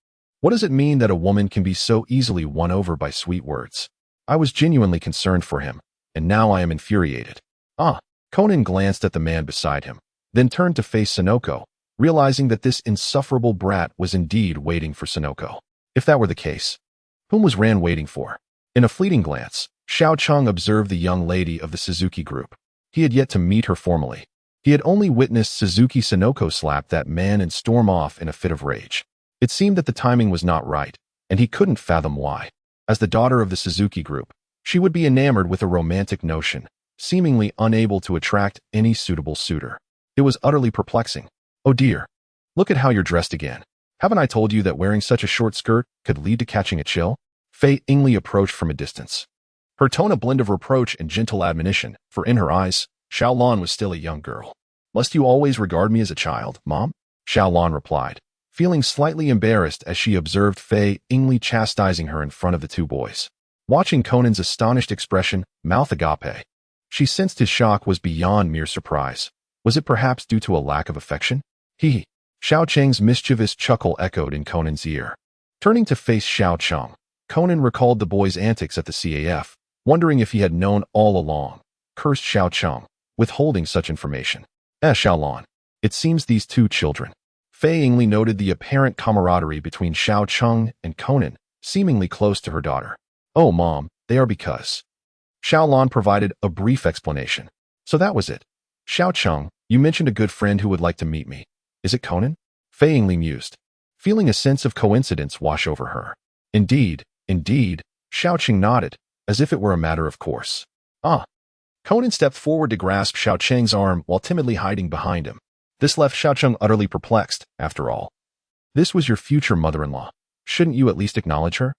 What does it mean that a woman can be so easily won over by sweet words? I was genuinely concerned for him, and now I am infuriated. Ah! Conan glanced at the man beside him, then turned to face Sonoko, realizing that this insufferable brat was indeed waiting for Sonoko. If that were the case, whom was Ran waiting for? In a fleeting glance, Xiao Cheng observed the young lady of the Suzuki group. He had yet to meet her formally. He had only witnessed Suzuki Sonoko slap that man and storm off in a fit of rage. It seemed that the timing was not right, and he couldn't fathom why. As the daughter of the Suzuki group, she would be enamored with a romantic notion, seemingly unable to attract any suitable suitor. It was utterly perplexing. Oh dear. Look at how you're dressed again. Haven't I told you that wearing such a short skirt could lead to catching a chill? Fei Yingli approached from a distance. Her tone a blend of reproach and gentle admonition, for in her eyes, Xiaolan was still a young girl. Must you always regard me as a child, Mom? Xiaolan replied, feeling slightly embarrassed as she observed Fei Yingli chastising her in front of the two boys. Watching Conan's astonished expression, mouth agape, she sensed his shock was beyond mere surprise. Was it perhaps due to a lack of affection? He. Xiao Cheng's mischievous chuckle echoed in Conan's ear. Turning to face Xiao Cheng, Conan recalled the boy's antics at the CAF, wondering if he had known all along. Cursed Xiao Cheng, withholding such information. Xiaolan. It seems these two children. Fei Yingli noted the apparent camaraderie between Xiao Cheng and Conan, seemingly close to her daughter. Oh, Mom, they are because. Xiaolan provided a brief explanation. So that was it. Xiao Cheng, you mentioned a good friend who would like to meet me. Is it Conan? Fei Yingli mused, feeling a sense of coincidence wash over her. Indeed, Xiao Cheng nodded, as if it were a matter of course. Ah. Conan stepped forward to grasp Xiao Cheng's arm while timidly hiding behind him. This left Xiao Cheng utterly perplexed, after all. This was your future mother-in-law. Shouldn't you at least acknowledge her?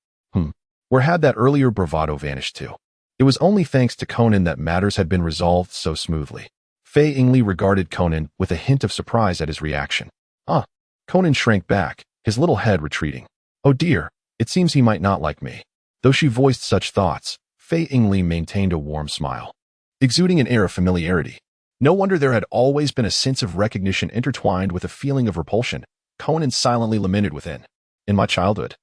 Where had that earlier bravado vanished to? It was only thanks to Conan that matters had been resolved so smoothly. Fei Yingli regarded Conan with a hint of surprise at his reaction. Ah. Conan shrank back, his little head retreating. Oh dear, it seems he might not like me. Though she voiced such thoughts, Fei Yingli maintained a warm smile, exuding an air of familiarity. No wonder there had always been a sense of recognition intertwined with a feeling of repulsion, Conan silently lamented within. In my childhood,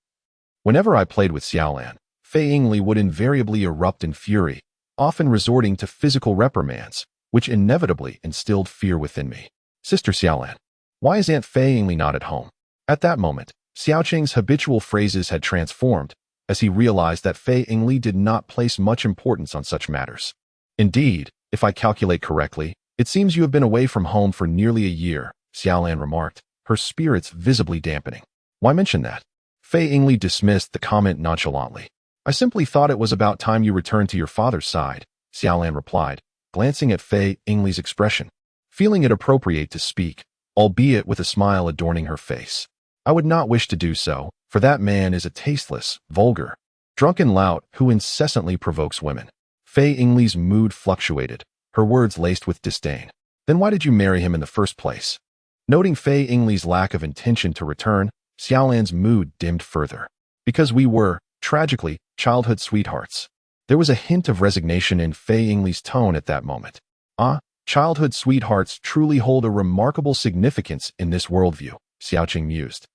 whenever I played with Xiaolan, Fei Yingli would invariably erupt in fury, often resorting to physical reprimands, which inevitably instilled fear within me. Sister Xiaolan, why is Aunt Fei Yingli not at home? At that moment, Xiao Cheng's habitual phrases had transformed, as he realized that Fei Yingli did not place much importance on such matters. Indeed, if I calculate correctly, it seems you have been away from home for nearly a year, Xiaolan remarked, her spirits visibly dampening. Why mention that? Fei Yingli dismissed the comment nonchalantly. I simply thought it was about time you returned to your father's side, Xiaolan replied, glancing at Fei Yingli's expression, feeling it appropriate to speak, albeit with a smile adorning her face. I would not wish to do so, for that man is a tasteless, vulgar, drunken lout who incessantly provokes women. Fei Yingli's mood fluctuated, her words laced with disdain. Then why did you marry him in the first place? Noting Fei Yingli's lack of intention to return, Xiaolan's mood dimmed further. Because we were, tragically, childhood sweethearts. There was a hint of resignation in Fei Yingli's tone at that moment. Ah, childhood sweethearts truly hold a remarkable significance in this worldview, Xiao Cheng mused.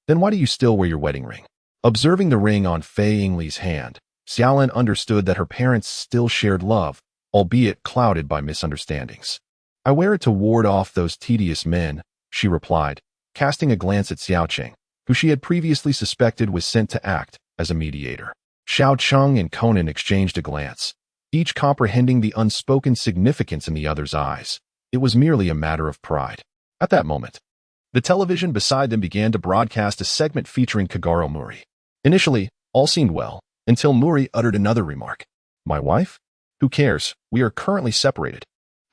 Then why do you still wear your wedding ring? Observing the ring on Fei Yingli's hand, Xiaolan understood that her parents still shared love, albeit clouded by misunderstandings. I wear it to ward off those tedious men, she replied, casting a glance at Xiao Cheng, who she had previously suspected was sent to act as a mediator. Xiao Cheng and Conan exchanged a glance, each comprehending the unspoken significance in the other's eyes. It was merely a matter of pride. At that moment, the television beside them began to broadcast a segment featuring Kagero Mouri. Initially, all seemed well, until Mouri uttered another remark. My wife? Who cares? We are currently separated.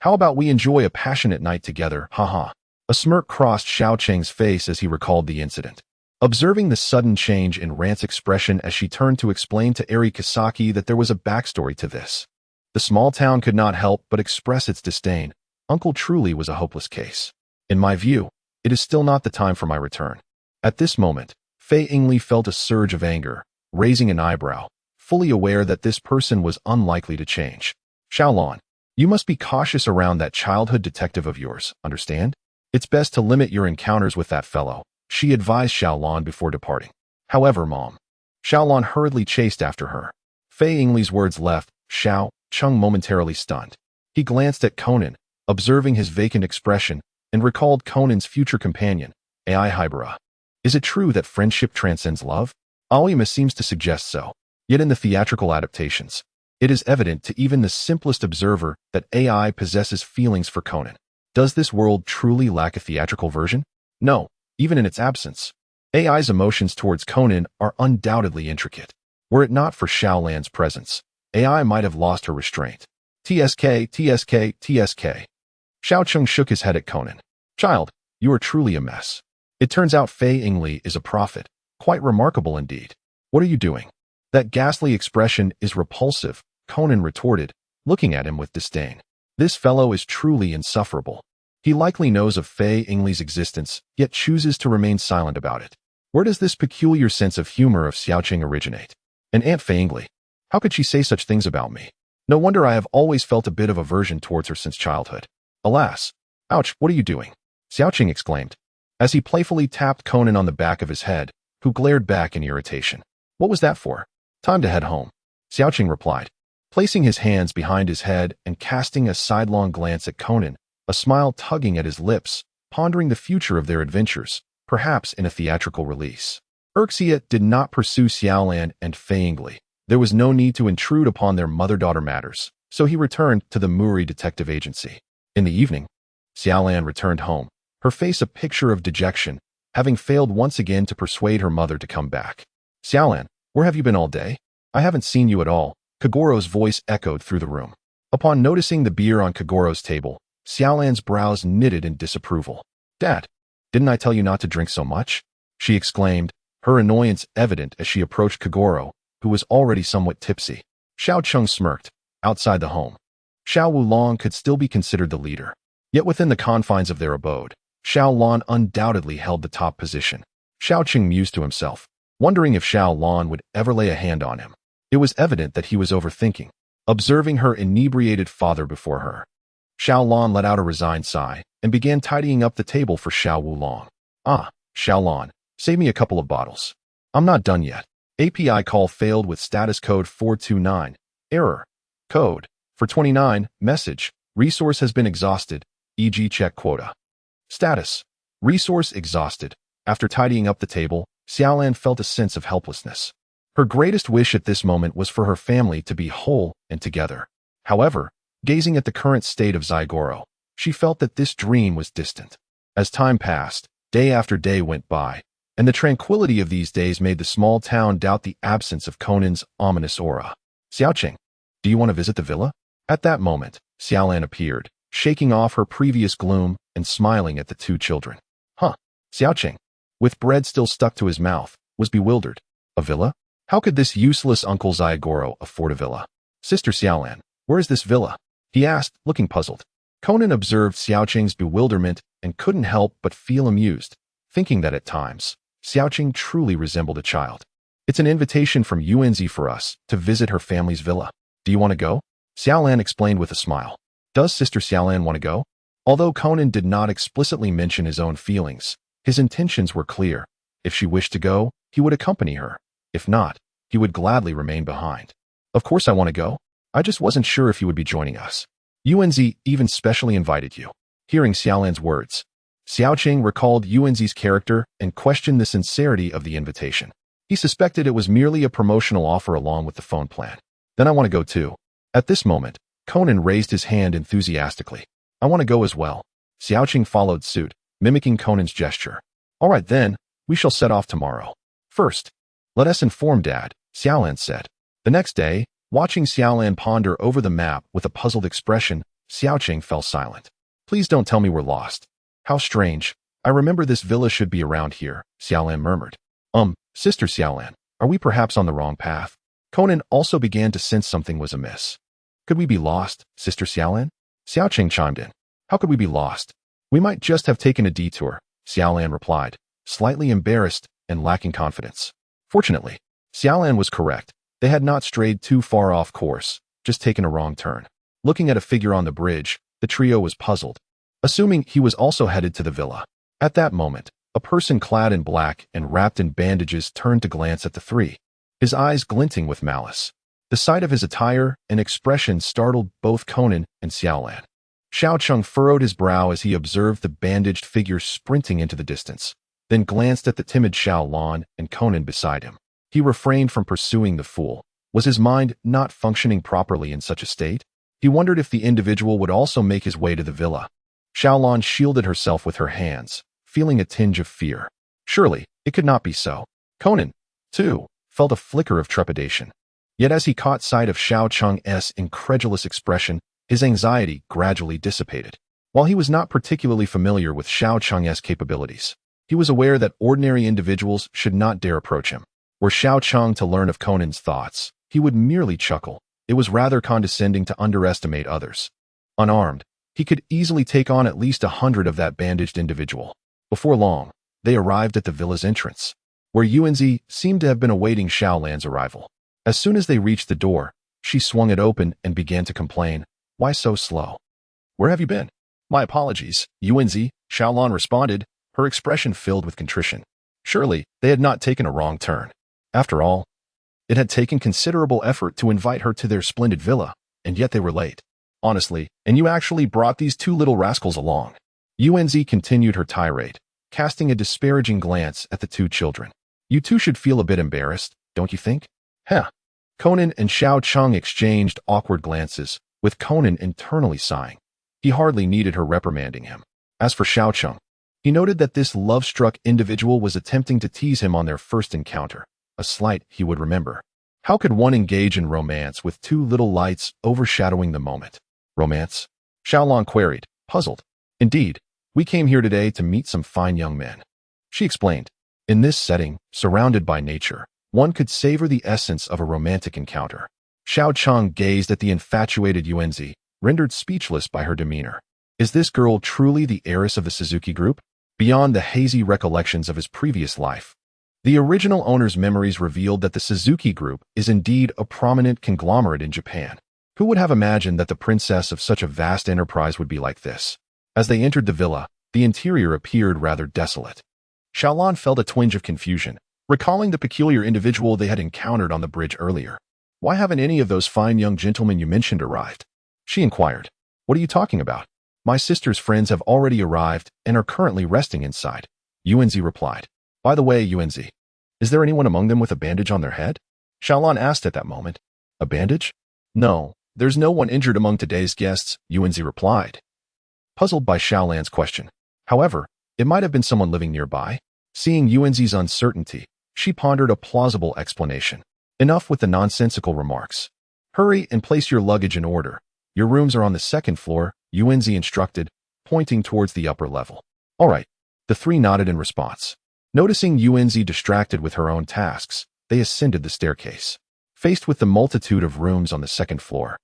How about we enjoy a passionate night together, haha. A smirk crossed Xiao Cheng's face as he recalled the incident. Observing the sudden change in Rant's expression as she turned to explain to Eri Kisaki that there was a backstory to this. The small town could not help but express its disdain. Uncle truly was a hopeless case. In my view, it is still not the time for my return. At this moment, Fei Yingli felt a surge of anger, raising an eyebrow, fully aware that this person was unlikely to change. Xiaolan, you must be cautious around that childhood detective of yours, understand? It's best to limit your encounters with that fellow, she advised Xiaolan before departing. However, Mom. Xiaolan hurriedly chased after her. Fei Yingli's words left Xiao Cheng momentarily stunned. He glanced at Conan, observing his vacant expression, and recalled Conan's future companion, Ai Hybera. Is it true that friendship transcends love? Aoyama seems to suggest so. Yet in the theatrical adaptations, it is evident to even the simplest observer that Ai possesses feelings for Conan. Does this world truly lack a theatrical version? No, even in its absence. AI's emotions towards Conan are undoubtedly intricate. Were it not for Xiaolan's presence, AI might have lost her restraint. TSK, TSK, TSK. Xiaocheng shook his head at Conan. Child, you are truly a mess. It turns out Fei Yingli is a prophet. Quite remarkable indeed. What are you doing? That ghastly expression is repulsive, Conan retorted, looking at him with disdain. This fellow is truly insufferable. He likely knows of Fei Yingli's existence, yet chooses to remain silent about it. Where does this peculiar sense of humor of Xiaocheng originate? And Aunt Fei Yingli? How could she say such things about me? No wonder I have always felt a bit of aversion towards her since childhood. Alas! Ouch, what are you doing? Xiaocheng exclaimed, as he playfully tapped Conan on the back of his head, who glared back in irritation. What was that for? Time to head home. Xiaocheng replied, placing his hands behind his head and casting a sidelong glance at Conan, a smile tugging at his lips, pondering the future of their adventures, perhaps in a theatrical release. Erxia did not pursue Xiaolan and Fei Yingli. There was no need to intrude upon their mother-daughter matters, so he returned to the Mouri detective agency. In the evening, Xiaolan returned home, her face a picture of dejection, having failed once again to persuade her mother to come back. Xiaolan, where have you been all day? I haven't seen you at all, Kagoro's voice echoed through the room. Upon noticing the beer on Kagoro's table, Xiaolan's brows knitted in disapproval. Dad, didn't I tell you not to drink so much? She exclaimed, her annoyance evident as she approached Kagoro, who was already somewhat tipsy. Xiaocheng smirked. Outside the home, Xiao Wulong could still be considered the leader. Yet within the confines of their abode, Xiao Lan undoubtedly held the top position. Xiaocheng mused to himself, wondering if Xiao Lan would ever lay a hand on him. It was evident that he was overthinking, observing her inebriated father before her. Xiao Lan let out a resigned sigh and began tidying up the table for Xiao Wulong. Ah, Xiao Lan, save me a couple of bottles. I'm not done yet. API call failed with status code 429. Error. Code. For 29, message. Resource has been exhausted, e.g. check quota. Status. Resource exhausted. After tidying up the table, Xiaolan felt a sense of helplessness. Her greatest wish at this moment was for her family to be whole and together. However, gazing at the current state of Zygoro, she felt that this dream was distant. As time passed, day after day went by, and the tranquility of these days made the small town doubt the absence of Conan's ominous aura. Xiaocheng, do you want to visit the villa? At that moment, Xiaolan appeared, shaking off her previous gloom and smiling at the two children. Huh? Xiaocheng, with bread still stuck to his mouth, was bewildered. A villa? How could this useless Uncle Zygoro afford a villa? Sister Xiaolan, where is this villa? He asked, looking puzzled. Conan observed Xiaocheng's bewilderment and couldn't help but feel amused, thinking that at times, Xiaocheng truly resembled a child. It's an invitation from Yuanzi for us to visit her family's villa. Do you want to go? Xiaolan explained with a smile. Does Sister Xiaolan want to go? Although Conan did not explicitly mention his own feelings, his intentions were clear. If she wished to go, he would accompany her. If not, he would gladly remain behind. Of course I want to go. I just wasn't sure if you would be joining us. Yuanzi even specially invited you. Hearing Xiaolan's words, Xiaocheng recalled Yuanzi's character and questioned the sincerity of the invitation. He suspected it was merely a promotional offer along with the phone plan. Then I want to go too. At this moment, Conan raised his hand enthusiastically. I want to go as well. Xiaocheng followed suit, mimicking Conan's gesture. All right then, we shall set off tomorrow. First, let us inform Dad, Xiaolan said. The next day, watching Xiaolan ponder over the map with a puzzled expression, Xiaocheng fell silent. Please don't tell me we're lost. How strange. I remember this villa should be around here, Xiaolan murmured. Sister Xiaolan, are we perhaps on the wrong path? Conan also began to sense something was amiss. Could we be lost, Sister Xiaolan? Xiaocheng chimed in. How could we be lost? We might just have taken a detour, Xiaolan replied, slightly embarrassed and lacking confidence. Fortunately, Xiaolan was correct. They had not strayed too far off course, just taken a wrong turn. Looking at a figure on the bridge, the trio was puzzled, assuming he was also headed to the villa. At that moment, a person clad in black and wrapped in bandages turned to glance at the three, his eyes glinting with malice. The sight of his attire and expression startled both Conan and Xiaolan. Xiaocheng furrowed his brow as he observed the bandaged figure sprinting into the distance, then glanced at the timid Xiao Lan and Conan beside him. He refrained from pursuing the fool. Was his mind not functioning properly in such a state? He wondered if the individual would also make his way to the villa. Xiaolan shielded herself with her hands, feeling a tinge of fear. Surely, it could not be so. Conan, too, felt a flicker of trepidation. Yet as he caught sight of Xiao Cheng's incredulous expression, his anxiety gradually dissipated. While he was not particularly familiar with Xiao Cheng's capabilities, he was aware that ordinary individuals should not dare approach him. Were Xiao Cheng to learn of Conan's thoughts, he would merely chuckle. It was rather condescending to underestimate others. Unarmed, he could easily take on at least 100 of that bandaged individual. Before long, they arrived at the villa's entrance, where Yuanzi seemed to have been awaiting Xiaolan's arrival. As soon as they reached the door, she swung it open and began to complain. Why so slow? Where have you been? My apologies, Yuanzi, Xiaolan responded, her expression filled with contrition. Surely, they had not taken a wrong turn. After all, it had taken considerable effort to invite her to their splendid villa, and yet they were late. Honestly, and you actually brought these two little rascals along. Yuanzi continued her tirade, casting a disparaging glance at the two children. You two should feel a bit embarrassed, don't you think? Huh. Conan and Xiao Cheng exchanged awkward glances, with Conan internally sighing. He hardly needed her reprimanding him. As for Xiao Cheng, he noted that this love-struck individual was attempting to tease him on their first encounter, a slight he would remember. How could one engage in romance with two little lights overshadowing the moment? Romance? Xiaolan queried, puzzled. Indeed, we came here today to meet some fine young men. She explained. In this setting, surrounded by nature, one could savor the essence of a romantic encounter. Xiao Cheng gazed at the infatuated Yuanzi, rendered speechless by her demeanor. Is this girl truly the heiress of the Suzuki Group? Beyond the hazy recollections of his previous life, the original owner's memories revealed that the Suzuki Group is indeed a prominent conglomerate in Japan. Who would have imagined that the princess of such a vast enterprise would be like this? As they entered the villa, the interior appeared rather desolate. Xiaolan felt a twinge of confusion, recalling the peculiar individual they had encountered on the bridge earlier. Why haven't any of those fine young gentlemen you mentioned arrived? She inquired. What are you talking about? My sister's friends have already arrived and are currently resting inside. Yuanzi replied. By the way, Yuanzi, is there anyone among them with a bandage on their head? Xiaolan asked at that moment. A bandage? No, there's no one injured among today's guests, Yuanzi replied, puzzled by Xiaolan's question. However, it might have been someone living nearby. Seeing Yuanzi's uncertainty, she pondered a plausible explanation. Enough with the nonsensical remarks. Hurry and place your luggage in order. Your rooms are on the second floor, Yuanzi instructed, pointing towards the upper level. All right. The three nodded in response. Noticing Yuanzi distracted with her own tasks, they ascended the staircase. Faced with the multitude of rooms on the second floor,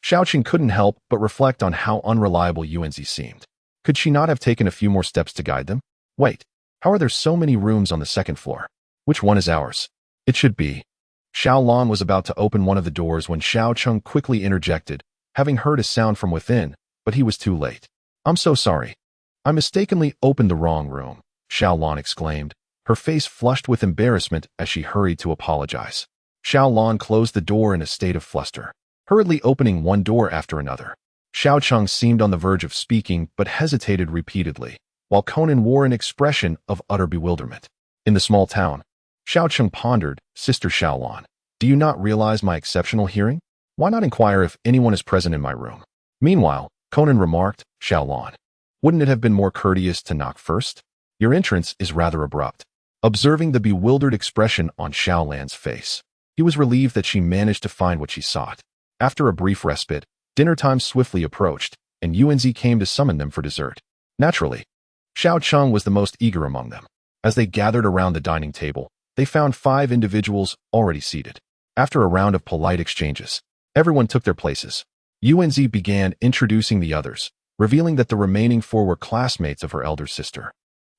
Xiaoqing couldn't help but reflect on how unreliable Yuanzi seemed. Could she not have taken a few more steps to guide them? Wait, how are there so many rooms on the second floor? Which one is ours? It should be. Xiaolan was about to open one of the doors when Xiaoqing quickly interjected, having heard a sound from within, but he was too late. I'm so sorry. I mistakenly opened the wrong room, Xiaolan exclaimed, her face flushed with embarrassment as she hurried to apologize. Xiaolan closed the door in a state of fluster, hurriedly opening one door after another. Xiaoqing seemed on the verge of speaking but hesitated repeatedly, while Conan wore an expression of utter bewilderment. In the small town, Xiaoqing pondered, Sister Xiaolan, do you not realize my exceptional hearing? Why not inquire if anyone is present in my room? Meanwhile, Conan remarked, Xiaolan, wouldn't it have been more courteous to knock first? Your entrance is rather abrupt. Observing the bewildered expression on Xiaolan's face, he was relieved that she managed to find what she sought. After a brief respite, dinner time swiftly approached, and Yuanzi came to summon them for dessert. Naturally, Xiao Cheng was the most eager among them. As they gathered around the dining table, they found 5 individuals already seated. After a round of polite exchanges, everyone took their places. Yuanzi began introducing the others, revealing that the remaining 4 were classmates of her elder sister,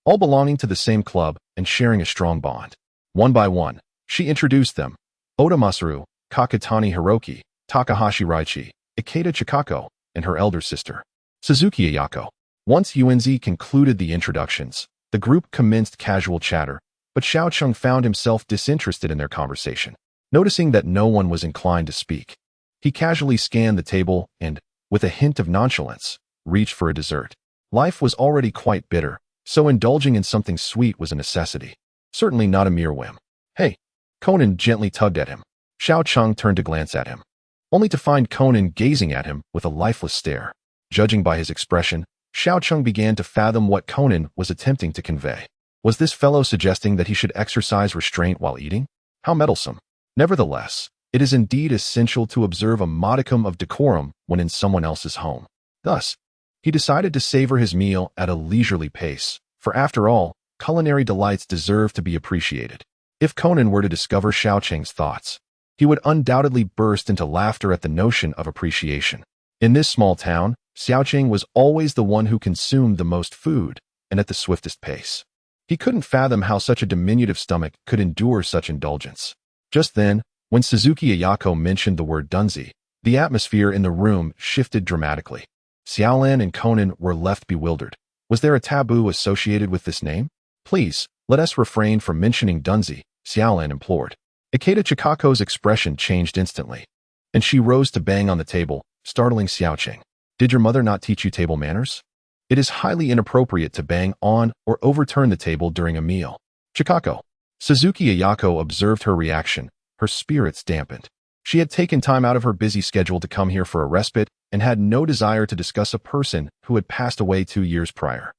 all belonging to the same club and sharing a strong bond. One by one, she introduced them. Oda Masaru, Kakutani Hiroki, Takahashi Raichi, Ikeda Chikako, and her elder sister, Suzuki Ayako. Once Yuanzi concluded the introductions, the group commenced casual chatter, but Xiaoqing found himself disinterested in their conversation. Noticing that no one was inclined to speak, he casually scanned the table and, with a hint of nonchalance, reached for a dessert. Life was already quite bitter, so indulging in something sweet was a necessity. Certainly not a mere whim. Hey! Conan gently tugged at him. Xiaoqing turned to glance at him, only to find Conan gazing at him with a lifeless stare. Judging by his expression, Xiaocheng began to fathom what Conan was attempting to convey. Was this fellow suggesting that he should exercise restraint while eating? How meddlesome. Nevertheless, it is indeed essential to observe a modicum of decorum when in someone else's home. Thus, he decided to savor his meal at a leisurely pace, for after all, culinary delights deserve to be appreciated. If Conan were to discover Xiaocheng's thoughts, he would undoubtedly burst into laughter at the notion of appreciation. In this small town, Xiaocheng was always the one who consumed the most food, and at the swiftest pace. He couldn't fathom how such a diminutive stomach could endure such indulgence. Just then, when Suzuki Ayako mentioned the word dunzi, the atmosphere in the room shifted dramatically. Xiaolan and Conan were left bewildered. Was there a taboo associated with this name? Please, let us refrain from mentioning dunzi, Xiaolan implored. Ikeda Chikako's expression changed instantly, and she rose to bang on the table, startling Xiaocheng. Did your mother not teach you table manners? It is highly inappropriate to bang on or overturn the table during a meal. Chikako. Suzuki Ayako observed her reaction, her spirits dampened. She had taken time out of her busy schedule to come here for a respite and had no desire to discuss a person who had passed away 2 years prior.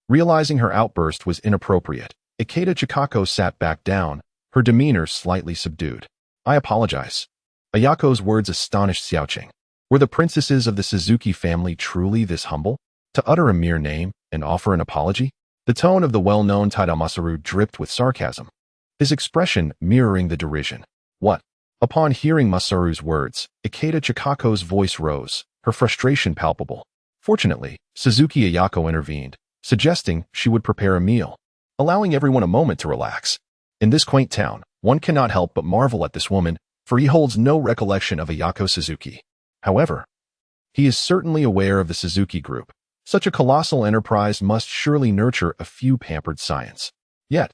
Realizing her outburst was inappropriate, Ikeda Chikako sat back down, her demeanor slightly subdued. I apologize. Ayako's words astonished Xiaocheng. Were the princesses of the Suzuki family truly this humble? To utter a mere name and offer an apology? The tone of the well-known Taida Masaru dripped with sarcasm, his expression mirroring the derision. What? Upon hearing Masaru's words, Ikeda Chikako's voice rose, her frustration palpable. Fortunately, Suzuki Ayako intervened, suggesting she would prepare a meal, allowing everyone a moment to relax. In this quaint town, one cannot help but marvel at this woman, for he holds no recollection of Ayako Suzuki. However, he is certainly aware of the Suzuki group. Such a colossal enterprise must surely nurture a few pampered scions. Yet,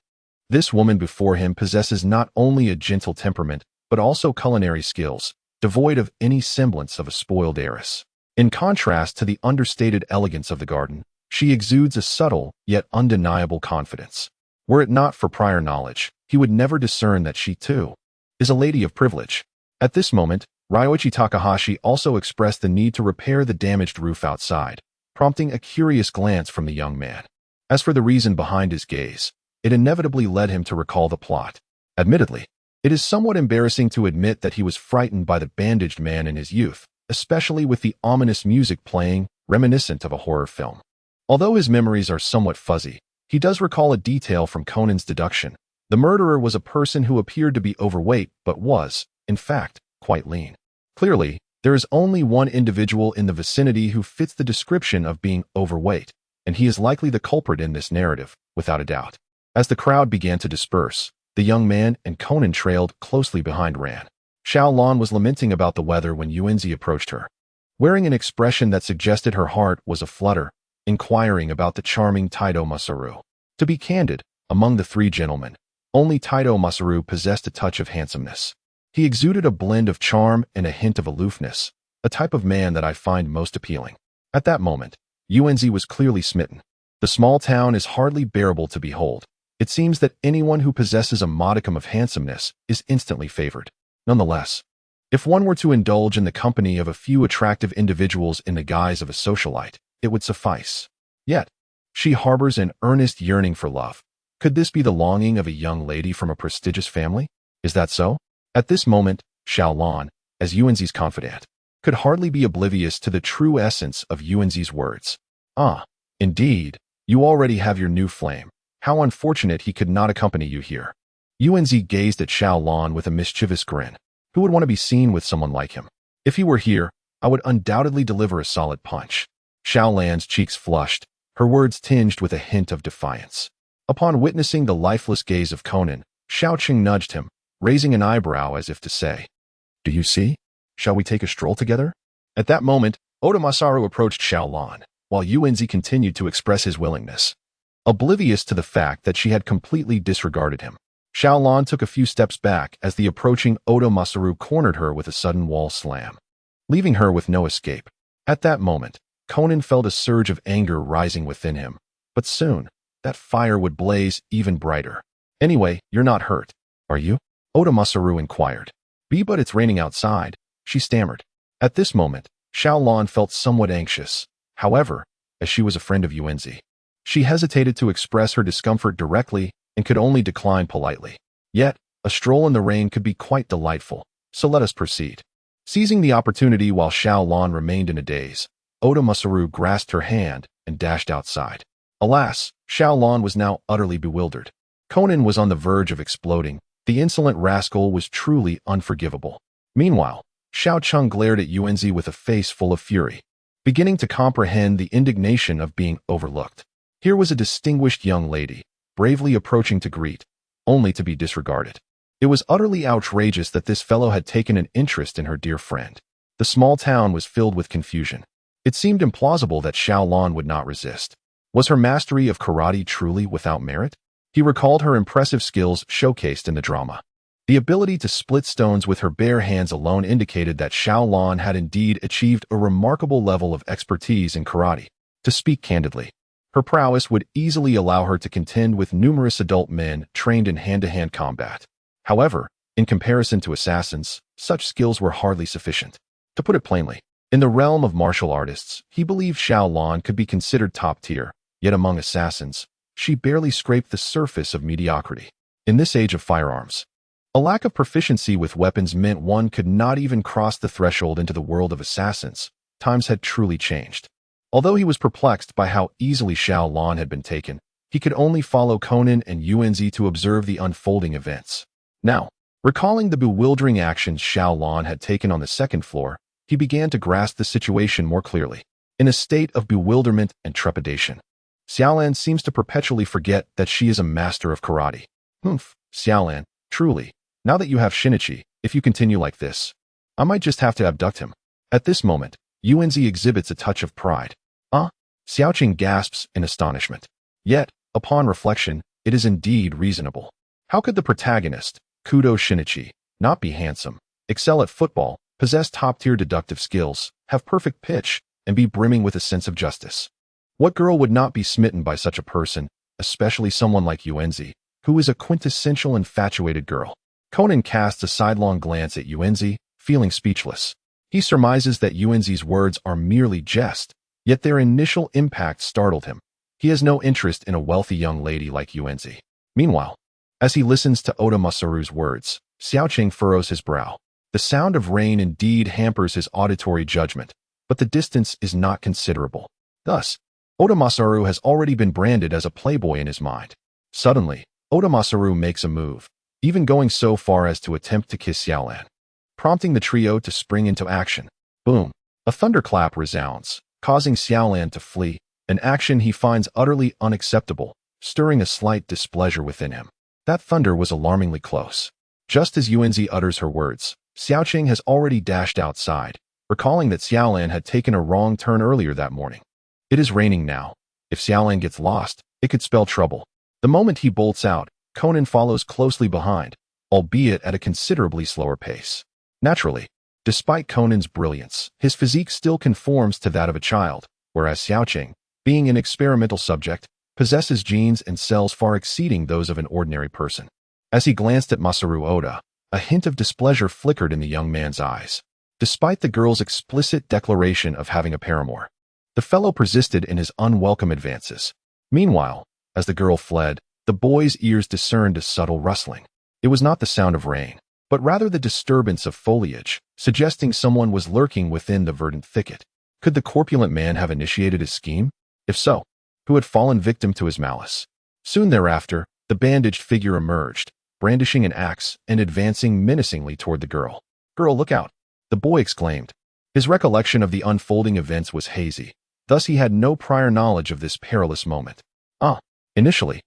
this woman before him possesses not only a gentle temperament, but also culinary skills, devoid of any semblance of a spoiled heiress. In contrast to the understated elegance of the garden, she exudes a subtle, yet undeniable confidence. Were it not for prior knowledge, he would never discern that she, too, is a lady of privilege. At this moment, Ryoichi Takahashi also expressed the need to repair the damaged roof outside, prompting a curious glance from the young man. As for the reason behind his gaze, it inevitably led him to recall the plot. Admittedly, it is somewhat embarrassing to admit that he was frightened by the bandaged man in his youth, especially with the ominous music playing, reminiscent of a horror film. Although his memories are somewhat fuzzy, he does recall a detail from Conan's deduction. The murderer was a person who appeared to be overweight but was, in fact, quite lean. Clearly, there is only one individual in the vicinity who fits the description of being overweight, and he is likely the culprit in this narrative, without a doubt. As the crowd began to disperse, the young man and Conan trailed closely behind Ran. Xiao Lan was lamenting about the weather when Yuanzi approached her, wearing an expression that suggested her heart was aflutter, inquiring about the charming Taido Masaru. To be candid, among the three gentlemen, only Taido Masaru possessed a touch of handsomeness. He exuded a blend of charm and a hint of aloofness, a type of man that I find most appealing. At that moment, Yuanzi was clearly smitten. The small town is hardly bearable to behold. It seems that anyone who possesses a modicum of handsomeness is instantly favored. Nonetheless, if one were to indulge in the company of a few attractive individuals in the guise of a socialite, it would suffice. Yet, she harbors an earnest yearning for love. Could this be the longing of a young lady from a prestigious family? Is that so? At this moment, Xiao Lan, as Yuanzi's confidant, could hardly be oblivious to the true essence of Yuanzi's words. Ah, indeed, you already have your new flame. How unfortunate he could not accompany you here. Yuanzi gazed at Xiao Lan with a mischievous grin. Who would want to be seen with someone like him? If he were here, I would undoubtedly deliver a solid punch. Xiao Lan's cheeks flushed, her words tinged with a hint of defiance. Upon witnessing the lifeless gaze of Conan, Xiaocheng nudged him, raising an eyebrow as if to say, "Do you see? Shall we take a stroll together?" At that moment, Oda Masaru approached Xiao Lan, while Yuanzi continued to express his willingness. Oblivious to the fact that she had completely disregarded him, Xiao Lan took a few steps back as the approaching Oda Masaru cornered her with a sudden wall slam, leaving her with no escape. At that moment, Conan felt a surge of anger rising within him, but soon, that fire would blaze even brighter. "Anyway, you're not hurt, are you?" Oda Masaru inquired. But it's raining outside," she stammered. At this moment, Xiao Lan felt somewhat anxious. However, as she was a friend of Yuanzi. She hesitated to express her discomfort directly and could only decline politely. Yet, a stroll in the rain could be quite delightful, so let us proceed. Seizing the opportunity while Xiao Lan remained in a daze, Oda Masaru grasped her hand and dashed outside. Alas, Xiao Lan was now utterly bewildered. Conan was on the verge of exploding. The insolent rascal was truly unforgivable. Meanwhile, Xiao Cheng glared at Yuanzi with a face full of fury, beginning to comprehend the indignation of being overlooked. Here was a distinguished young lady, bravely approaching to greet, only to be disregarded. It was utterly outrageous that this fellow had taken an interest in her dear friend. The small town was filled with confusion. It seemed implausible that Xiao Lan would not resist. Was her mastery of karate truly without merit? He recalled her impressive skills showcased in the drama. The ability to split stones with her bare hands alone indicated that Xiao Lan had indeed achieved a remarkable level of expertise in karate. To speak candidly, her prowess would easily allow her to contend with numerous adult men trained in hand-to-hand combat. However, in comparison to assassins, such skills were hardly sufficient. To put it plainly, in the realm of martial artists, he believed Xiao Lan could be considered top tier, yet among assassins, she barely scraped the surface of mediocrity. In this age of firearms, a lack of proficiency with weapons meant one could not even cross the threshold into the world of assassins. Times had truly changed. Although he was perplexed by how easily Xiao Lan had been taken, he could only follow Conan and Yuanzi to observe the unfolding events. Now, recalling the bewildering actions Xiao Lan had taken on the second floor, he began to grasp the situation more clearly. In a state of bewilderment and trepidation, Xiaolan seems to perpetually forget that she is a master of karate. Xiaolan, truly, now that you have Shinichi, if you continue like this, I might just have to abduct him. At this moment, Yuanzi exhibits a touch of pride. Xiaoqing gasps in astonishment. Yet, upon reflection, it is indeed reasonable. How could the protagonist, Kudo Shinichi, not be handsome, excel at football, possess top-tier deductive skills, have perfect pitch, and be brimming with a sense of justice? What girl would not be smitten by such a person, especially someone like Yuanzi, who is a quintessential infatuated girl? Conan casts a sidelong glance at Yuanzi, feeling speechless. He surmises that Yuanzi's words are merely jest, yet their initial impact startled him. He has no interest in a wealthy young lady like Yuanzi. Meanwhile, as he listens to Oda Masaru's words, Xiaoqing furrows his brow. The sound of rain indeed hampers his auditory judgment, but the distance is not considerable. Thus, Oda Masaru has already been branded as a playboy in his mind. Suddenly, Oda Masaru makes a move, even going so far as to attempt to kiss Xiaolan, prompting the trio to spring into action. Boom! A thunderclap resounds, causing Xiaolan to flee, an action he finds utterly unacceptable, stirring a slight displeasure within him. That thunder was alarmingly close. Just as Yuanzi utters her words, Xiaoqing has already dashed outside, recalling that Xiaolan had taken a wrong turn earlier that morning. It is raining now. If Xiaolan gets lost, it could spell trouble. The moment he bolts out, Conan follows closely behind, albeit at a considerably slower pace. Naturally, despite Conan's brilliance, his physique still conforms to that of a child, whereas Xiaoqing, being an experimental subject, possesses genes and cells far exceeding those of an ordinary person. As he glanced at Masaru Oda, a hint of displeasure flickered in the young man's eyes. Despite the girl's explicit declaration of having a paramour, the fellow persisted in his unwelcome advances. Meanwhile, as the girl fled, the boy's ears discerned a subtle rustling. It was not the sound of rain, but rather the disturbance of foliage, suggesting someone was lurking within the verdant thicket. Could the corpulent man have initiated his scheme? If so, who had fallen victim to his malice? Soon thereafter, the bandaged figure emerged, brandishing an axe and advancing menacingly toward the girl. "Girl, look out!" the boy exclaimed. His recollection of the unfolding events was hazy, thus he had no prior knowledge of this perilous moment. Initially,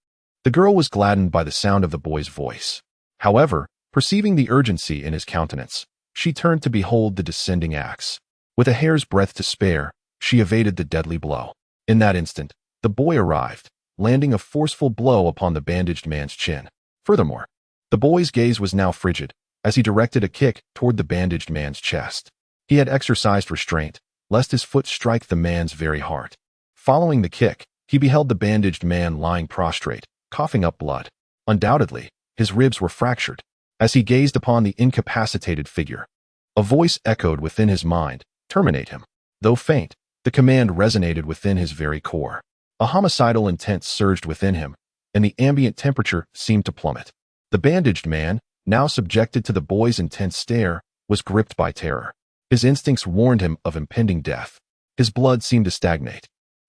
the girl was gladdened by the sound of the boy's voice. However, perceiving the urgency in his countenance, she turned to behold the descending axe. With a hair's breadth to spare, she evaded the deadly blow. In that instant, the boy arrived, landing a forceful blow upon the bandaged man's chin. Furthermore, the boy's gaze was now frigid, as he directed a kick toward the bandaged man's chest. He had exercised restraint, lest his foot strike the man's very heart. Following the kick, he beheld the bandaged man lying prostrate, coughing up blood. Undoubtedly, his ribs were fractured. As he gazed upon the incapacitated figure, a voice echoed within his mind, "Terminate him." Though faint, The command resonated within his very core. A homicidal intent surged within him, and the ambient temperature seemed to plummet. The bandaged man, now subjected to the boy's intense stare, was gripped by terror. His instincts warned him of impending death. His blood seemed to stagnate,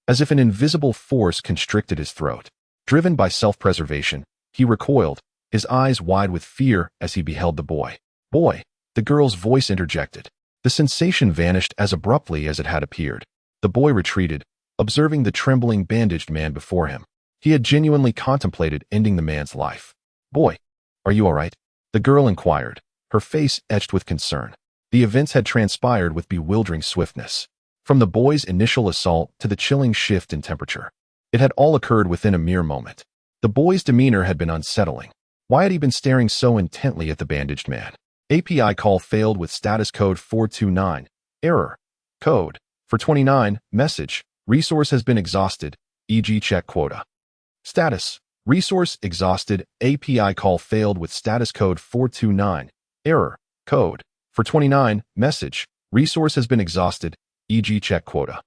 as if an invisible force constricted his throat. Driven by self-preservation, he recoiled, his eyes wide with fear as he beheld the boy. "Boy," the girl's voice interjected. The sensation vanished as abruptly as it had appeared. The boy retreated, observing the trembling bandaged man before him. He had genuinely contemplated ending the man's life. "Boy, are you all right?" the girl inquired, her face etched with concern. The events had transpired with bewildering swiftness. From the boy's initial assault to the chilling shift in temperature, it had all occurred within a mere moment. The boy's demeanor had been unsettling. Why had he been staring so intently at the bandaged man? API call failed with status code 429. Error. Code. For 29. Message. Resource has been exhausted, e.g. check quota. Status. Resource exhausted. API call failed with status code 429. Error. Code. For 29. Message. Resource has been exhausted, e.g. check quota.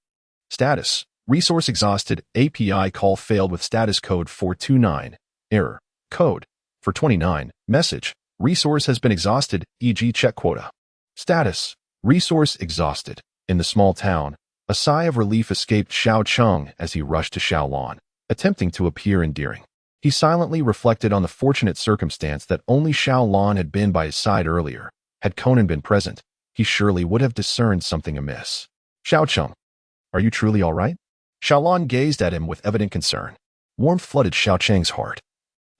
Status. Resource exhausted. API call failed with status code 429. Error. Code. For 29. Message. Resource has been exhausted, e.g. check quota. Status. Resource exhausted. In the small town, a sigh of relief escaped Xiao Cheng as he rushed to Xiaolan, attempting to appear endearing. He silently reflected on the fortunate circumstance that only Xiaolan had been by his side earlier. Had Conan been present, he surely would have discerned something amiss. "Xiao Cheng, are you truly all right?" Xiaolan gazed at him with evident concern. Warmth flooded Xiao Cheng's heart.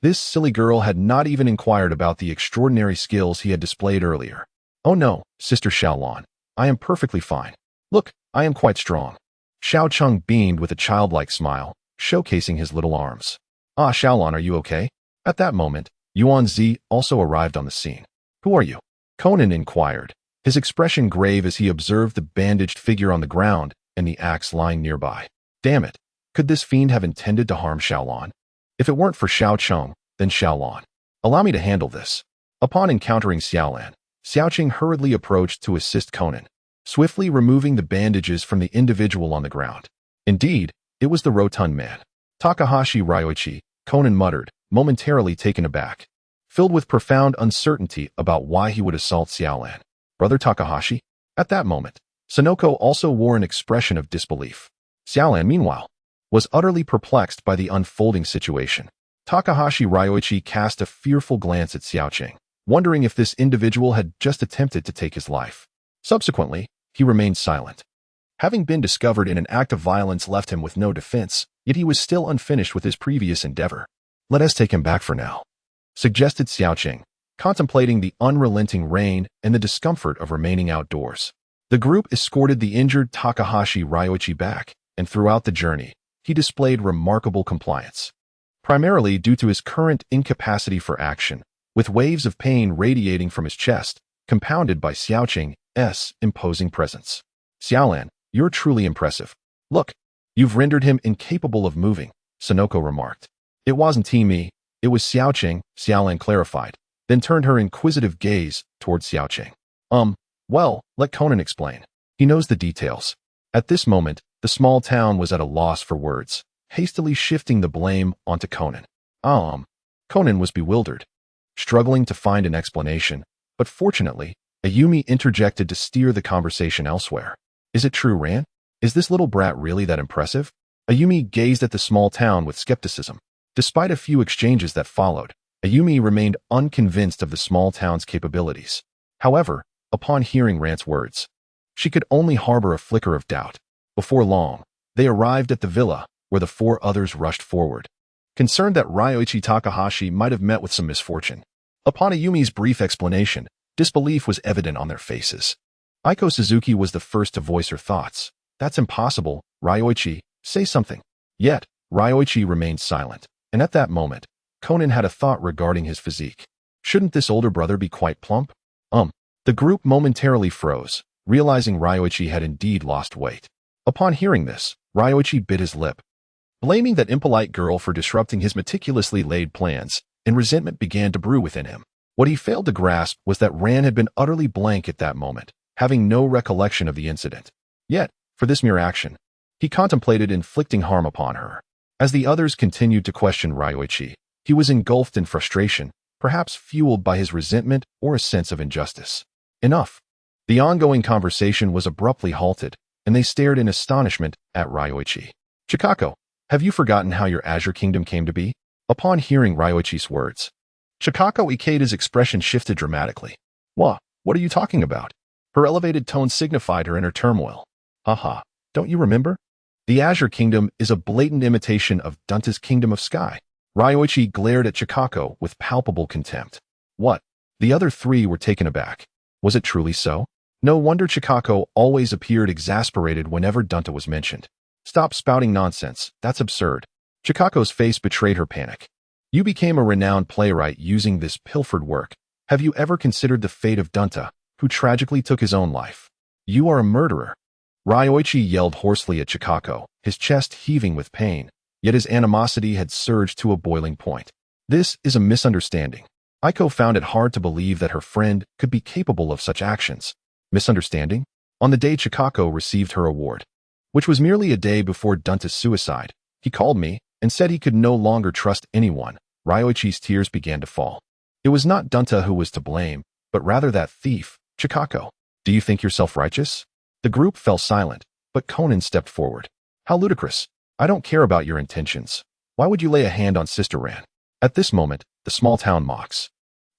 This silly girl had not even inquired about the extraordinary skills he had displayed earlier. "Oh no, Sister Xiaolan, I am perfectly fine. Look, I am quite strong." Xiao Cheng beamed with a childlike smile, showcasing his little arms. "Ah, Xiaolan, are you okay?" At that moment, Yuan Zi also arrived on the scene. "Who are you?" Conan inquired, his expression grave as he observed the bandaged figure on the ground and the axe lying nearby. Damn it, could this fiend have intended to harm Xiaolan? If it weren't for Xiao Cheng, then Xiaolan. Allow me to handle this. Upon encountering Xiaolan, Xiao Cheng hurriedly approached to assist Conan, swiftly removing the bandages from the individual on the ground. Indeed, it was the rotund man. "Takahashi Ryoichi," Conan muttered, momentarily taken aback, filled with profound uncertainty about why he would assault Xiaolan. "Brother Takahashi?" At that moment, Sonoko also wore an expression of disbelief. Xiaolan, meanwhile, was utterly perplexed by the unfolding situation. Takahashi Ryoichi cast a fearful glance at Xiao Cheng, wondering if this individual had just attempted to take his life. Subsequently, he remained silent. Having been discovered in an act of violence left him with no defense, yet he was still unfinished with his previous endeavor. "Let us take him back for now," suggested Xiao Cheng, contemplating the unrelenting rain and the discomfort of remaining outdoors. The group escorted the injured Takahashi Ryoichi back, and throughout the journey, he displayed remarkable compliance. Primarily due to his current incapacity for action, with waves of pain radiating from his chest, compounded by Xiao Cheng's imposing presence. "Xiaolan, you're truly impressive. Look, you've rendered him incapable of moving," Sonoko remarked. "It wasn't me, it was Xiao Cheng," Xiaolan clarified, then turned her inquisitive gaze towards Xiao Cheng. Well, let Conan explain. He knows the details." At this moment, the small town was at a loss for words, hastily shifting the blame onto Conan. Conan was bewildered, struggling to find an explanation, but fortunately, Ayumi interjected to steer the conversation elsewhere. "Is it true, Ran? Is this little brat really that impressive?" Ayumi gazed at the small town with skepticism. Despite a few exchanges that followed, Ayumi remained unconvinced of the small town's capabilities. However, upon hearing Ran's words, she could only harbor a flicker of doubt. Before long, they arrived at the villa, where the four others rushed forward, concerned that Ryoichi Takahashi might have met with some misfortune. Upon Ayumi's brief explanation, disbelief was evident on their faces. Aiko Suzuki was the first to voice her thoughts. "That's impossible, Ryoichi, say something." Yet, Ryoichi remained silent, and at that moment, Conan had a thought regarding his physique. Shouldn't this older brother be quite plump? The group momentarily froze, realizing Ryoichi had indeed lost weight. Upon hearing this, Ryoichi bit his lip, blaming that impolite girl for disrupting his meticulously laid plans, and resentment began to brew within him. What he failed to grasp was that Ran had been utterly blank at that moment, having no recollection of the incident. Yet, for this mere action. He contemplated inflicting harm upon her. As the others continued to question Ryoichi, he was engulfed in frustration, perhaps fueled by his resentment or a sense of injustice. Enough. The ongoing conversation was abruptly halted, and they stared in astonishment at Ryoichi. Chikako, have you forgotten how your Azure Kingdom came to be? Upon hearing Ryoichi's words, Chikako Ikeda's expression shifted dramatically. What are you talking about? Her elevated tone signified her inner turmoil. Haha, don't you remember? The Azure Kingdom is a blatant imitation of Dante's Kingdom of Sky. Ryoichi glared at Chikako with palpable contempt. What? The other three were taken aback. Was it truly so? No wonder Chikako always appeared exasperated whenever Dante was mentioned. Stop spouting nonsense, that's absurd. Chikako's face betrayed her panic. You became a renowned playwright using this pilfered work. Have you ever considered the fate of Dante, who tragically took his own life? You are a murderer. Ryoichi yelled hoarsely at Chikako, his chest heaving with pain, yet his animosity had surged to a boiling point. This is a misunderstanding. Aiko found it hard to believe that her friend could be capable of such actions. Misunderstanding? On the day Chikako received her award, which was merely a day before Dante's suicide, he called me and said he could no longer trust anyone. Ryoichi's tears began to fall. It was not Dante who was to blame, but rather that thief, Chikako. Do you think you're self-righteous? The group fell silent, but Conan stepped forward. How ludicrous. I don't care about your intentions. Why would you lay a hand on Sister Ran? At this moment, the small town mocks.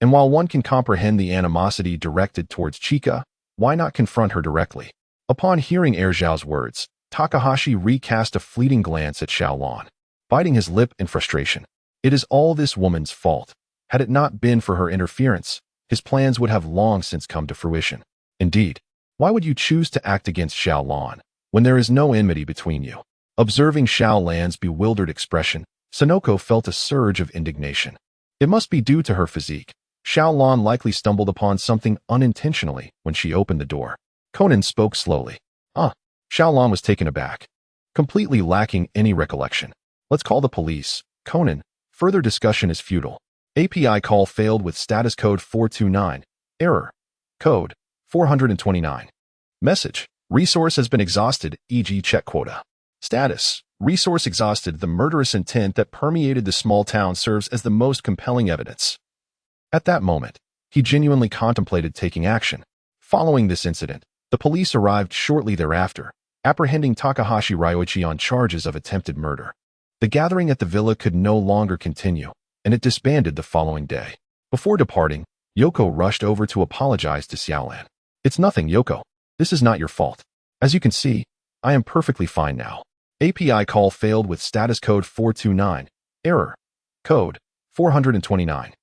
And while one can comprehend the animosity directed towards Chika, why not confront her directly? Upon hearing Erjiao's words, Takahashi recast a fleeting glance at Xiaolon, biting his lip in frustration. It is all this woman's fault. Had it not been for her interference, his plans would have long since come to fruition. Indeed, why would you choose to act against Xiaolon when there is no enmity between you? Observing Xiaolan's bewildered expression, Sonoko felt a surge of indignation. It must be due to her physique. Xiaolon likely stumbled upon something unintentionally when she opened the door. Conan spoke slowly. Xiaolon was taken aback, completely lacking any recollection. Let's call the police. Conan, further discussion is futile. API call failed with status code 429. Error. Code 429. Message. Resource has been exhausted, e.g. check quota. Status. Resource exhausted. The murderous intent that permeated the small town serves as the most compelling evidence. At that moment, he genuinely contemplated taking action. Following this incident, the police arrived shortly thereafter, apprehending Takahashi Ryoichi on charges of attempted murder. The gathering at the villa could no longer continue, and it disbanded the following day. Before departing, Yoko rushed over to apologize to Xiaolan. It's nothing, Yoko. This is not your fault. As you can see, I am perfectly fine now. API call failed with status code 429. Error. Code 429.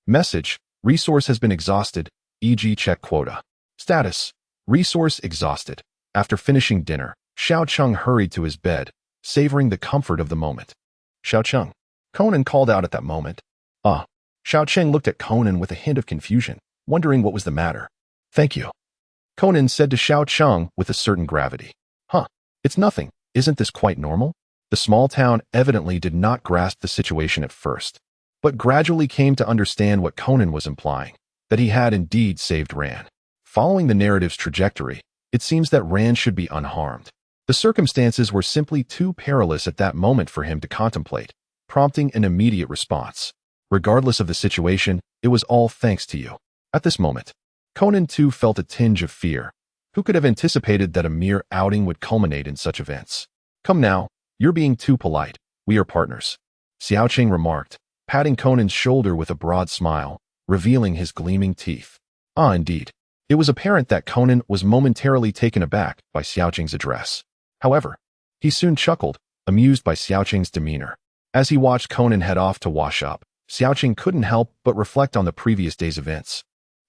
Message. Resource has been exhausted, e.g. check quota. Status. Resource exhausted. After finishing dinner, Xiao Cheng hurried to his bed, savoring the comfort of the moment. Xiao Cheng. Conan called out at that moment. Xiao Cheng looked at Conan with a hint of confusion, wondering what was the matter. Thank you. Conan said to Xiao Cheng with a certain gravity. It's nothing. Isn't this quite normal? The small town evidently did not grasp the situation at first, but gradually came to understand what Conan was implying, that he had indeed saved Ran. Following the narrative's trajectory, it seems that Ran should be unharmed. The circumstances were simply too perilous at that moment for him to contemplate, prompting an immediate response. Regardless of the situation, it was all thanks to you. At this moment, Conan too felt a tinge of fear. Who could have anticipated that a mere outing would culminate in such events? Come now, you're being too polite. We are partners. Xiao Cheng remarked, patting Conan's shoulder with a broad smile, revealing his gleaming teeth. Indeed. It was apparent that Conan was momentarily taken aback by Xiao Cheng's address. However, he soon chuckled, amused by Xiao Cheng's demeanor. As he watched Conan head off to wash up, Xiao Cheng couldn't help but reflect on the previous day's events,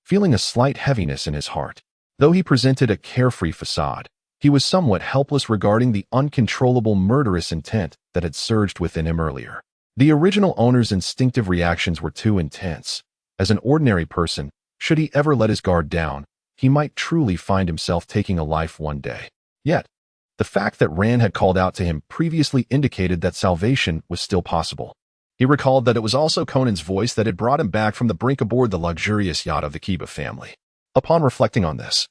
feeling a slight heaviness in his heart. Though he presented a carefree facade, he was somewhat helpless regarding the uncontrollable murderous intent that had surged within him earlier. The original owner's instinctive reactions were too intense. As an ordinary person, should he ever let his guard down, he might truly find himself taking a life one day. Yet, the fact that Ran had called out to him previously indicated that salvation was still possible. He recalled that it was also Conan's voice that had brought him back from the brink aboard the luxurious yacht of the Kiba family. Upon reflecting on this,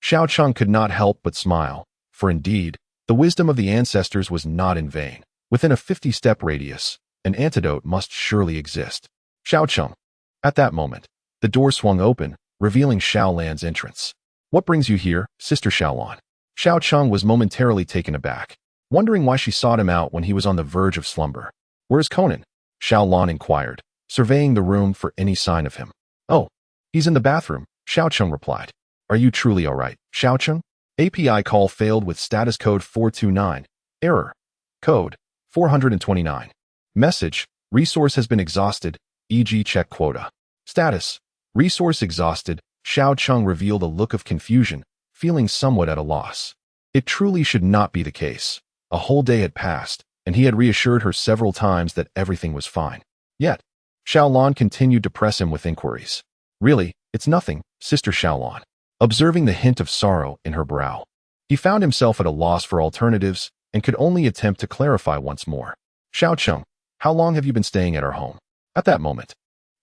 Xiao Cheng could not help but smile, for indeed, the wisdom of the ancestors was not in vain. Within a 50-step radius, an antidote must surely exist. Xiao Cheng. At that moment, the door swung open, revealing Xiao Lan's entrance. What brings you here, Sister Xiao Lan? Xiao Cheng was momentarily taken aback, wondering why she sought him out when he was on the verge of slumber. Where's Conan? Xiao Lan inquired, surveying the room for any sign of him. Oh, he's in the bathroom, Xiao Cheng replied. Are you truly all right, Xiao Cheng? API call failed with status code 429. Error. Code 429. Message. Resource has been exhausted, e.g. check quota. Status. Resource exhausted. Xiao Cheng revealed a look of confusion, feeling somewhat at a loss. It truly should not be the case. A whole day had passed, and he had reassured her several times that everything was fine. Yet, Xiao Lan continued to press him with inquiries. Really, it's nothing, Sister Xiao Lan. Observing the hint of sorrow in her brow, he found himself at a loss for alternatives and could only attempt to clarify once more. Xiao Cheng, how long have you been staying at our home? At that moment,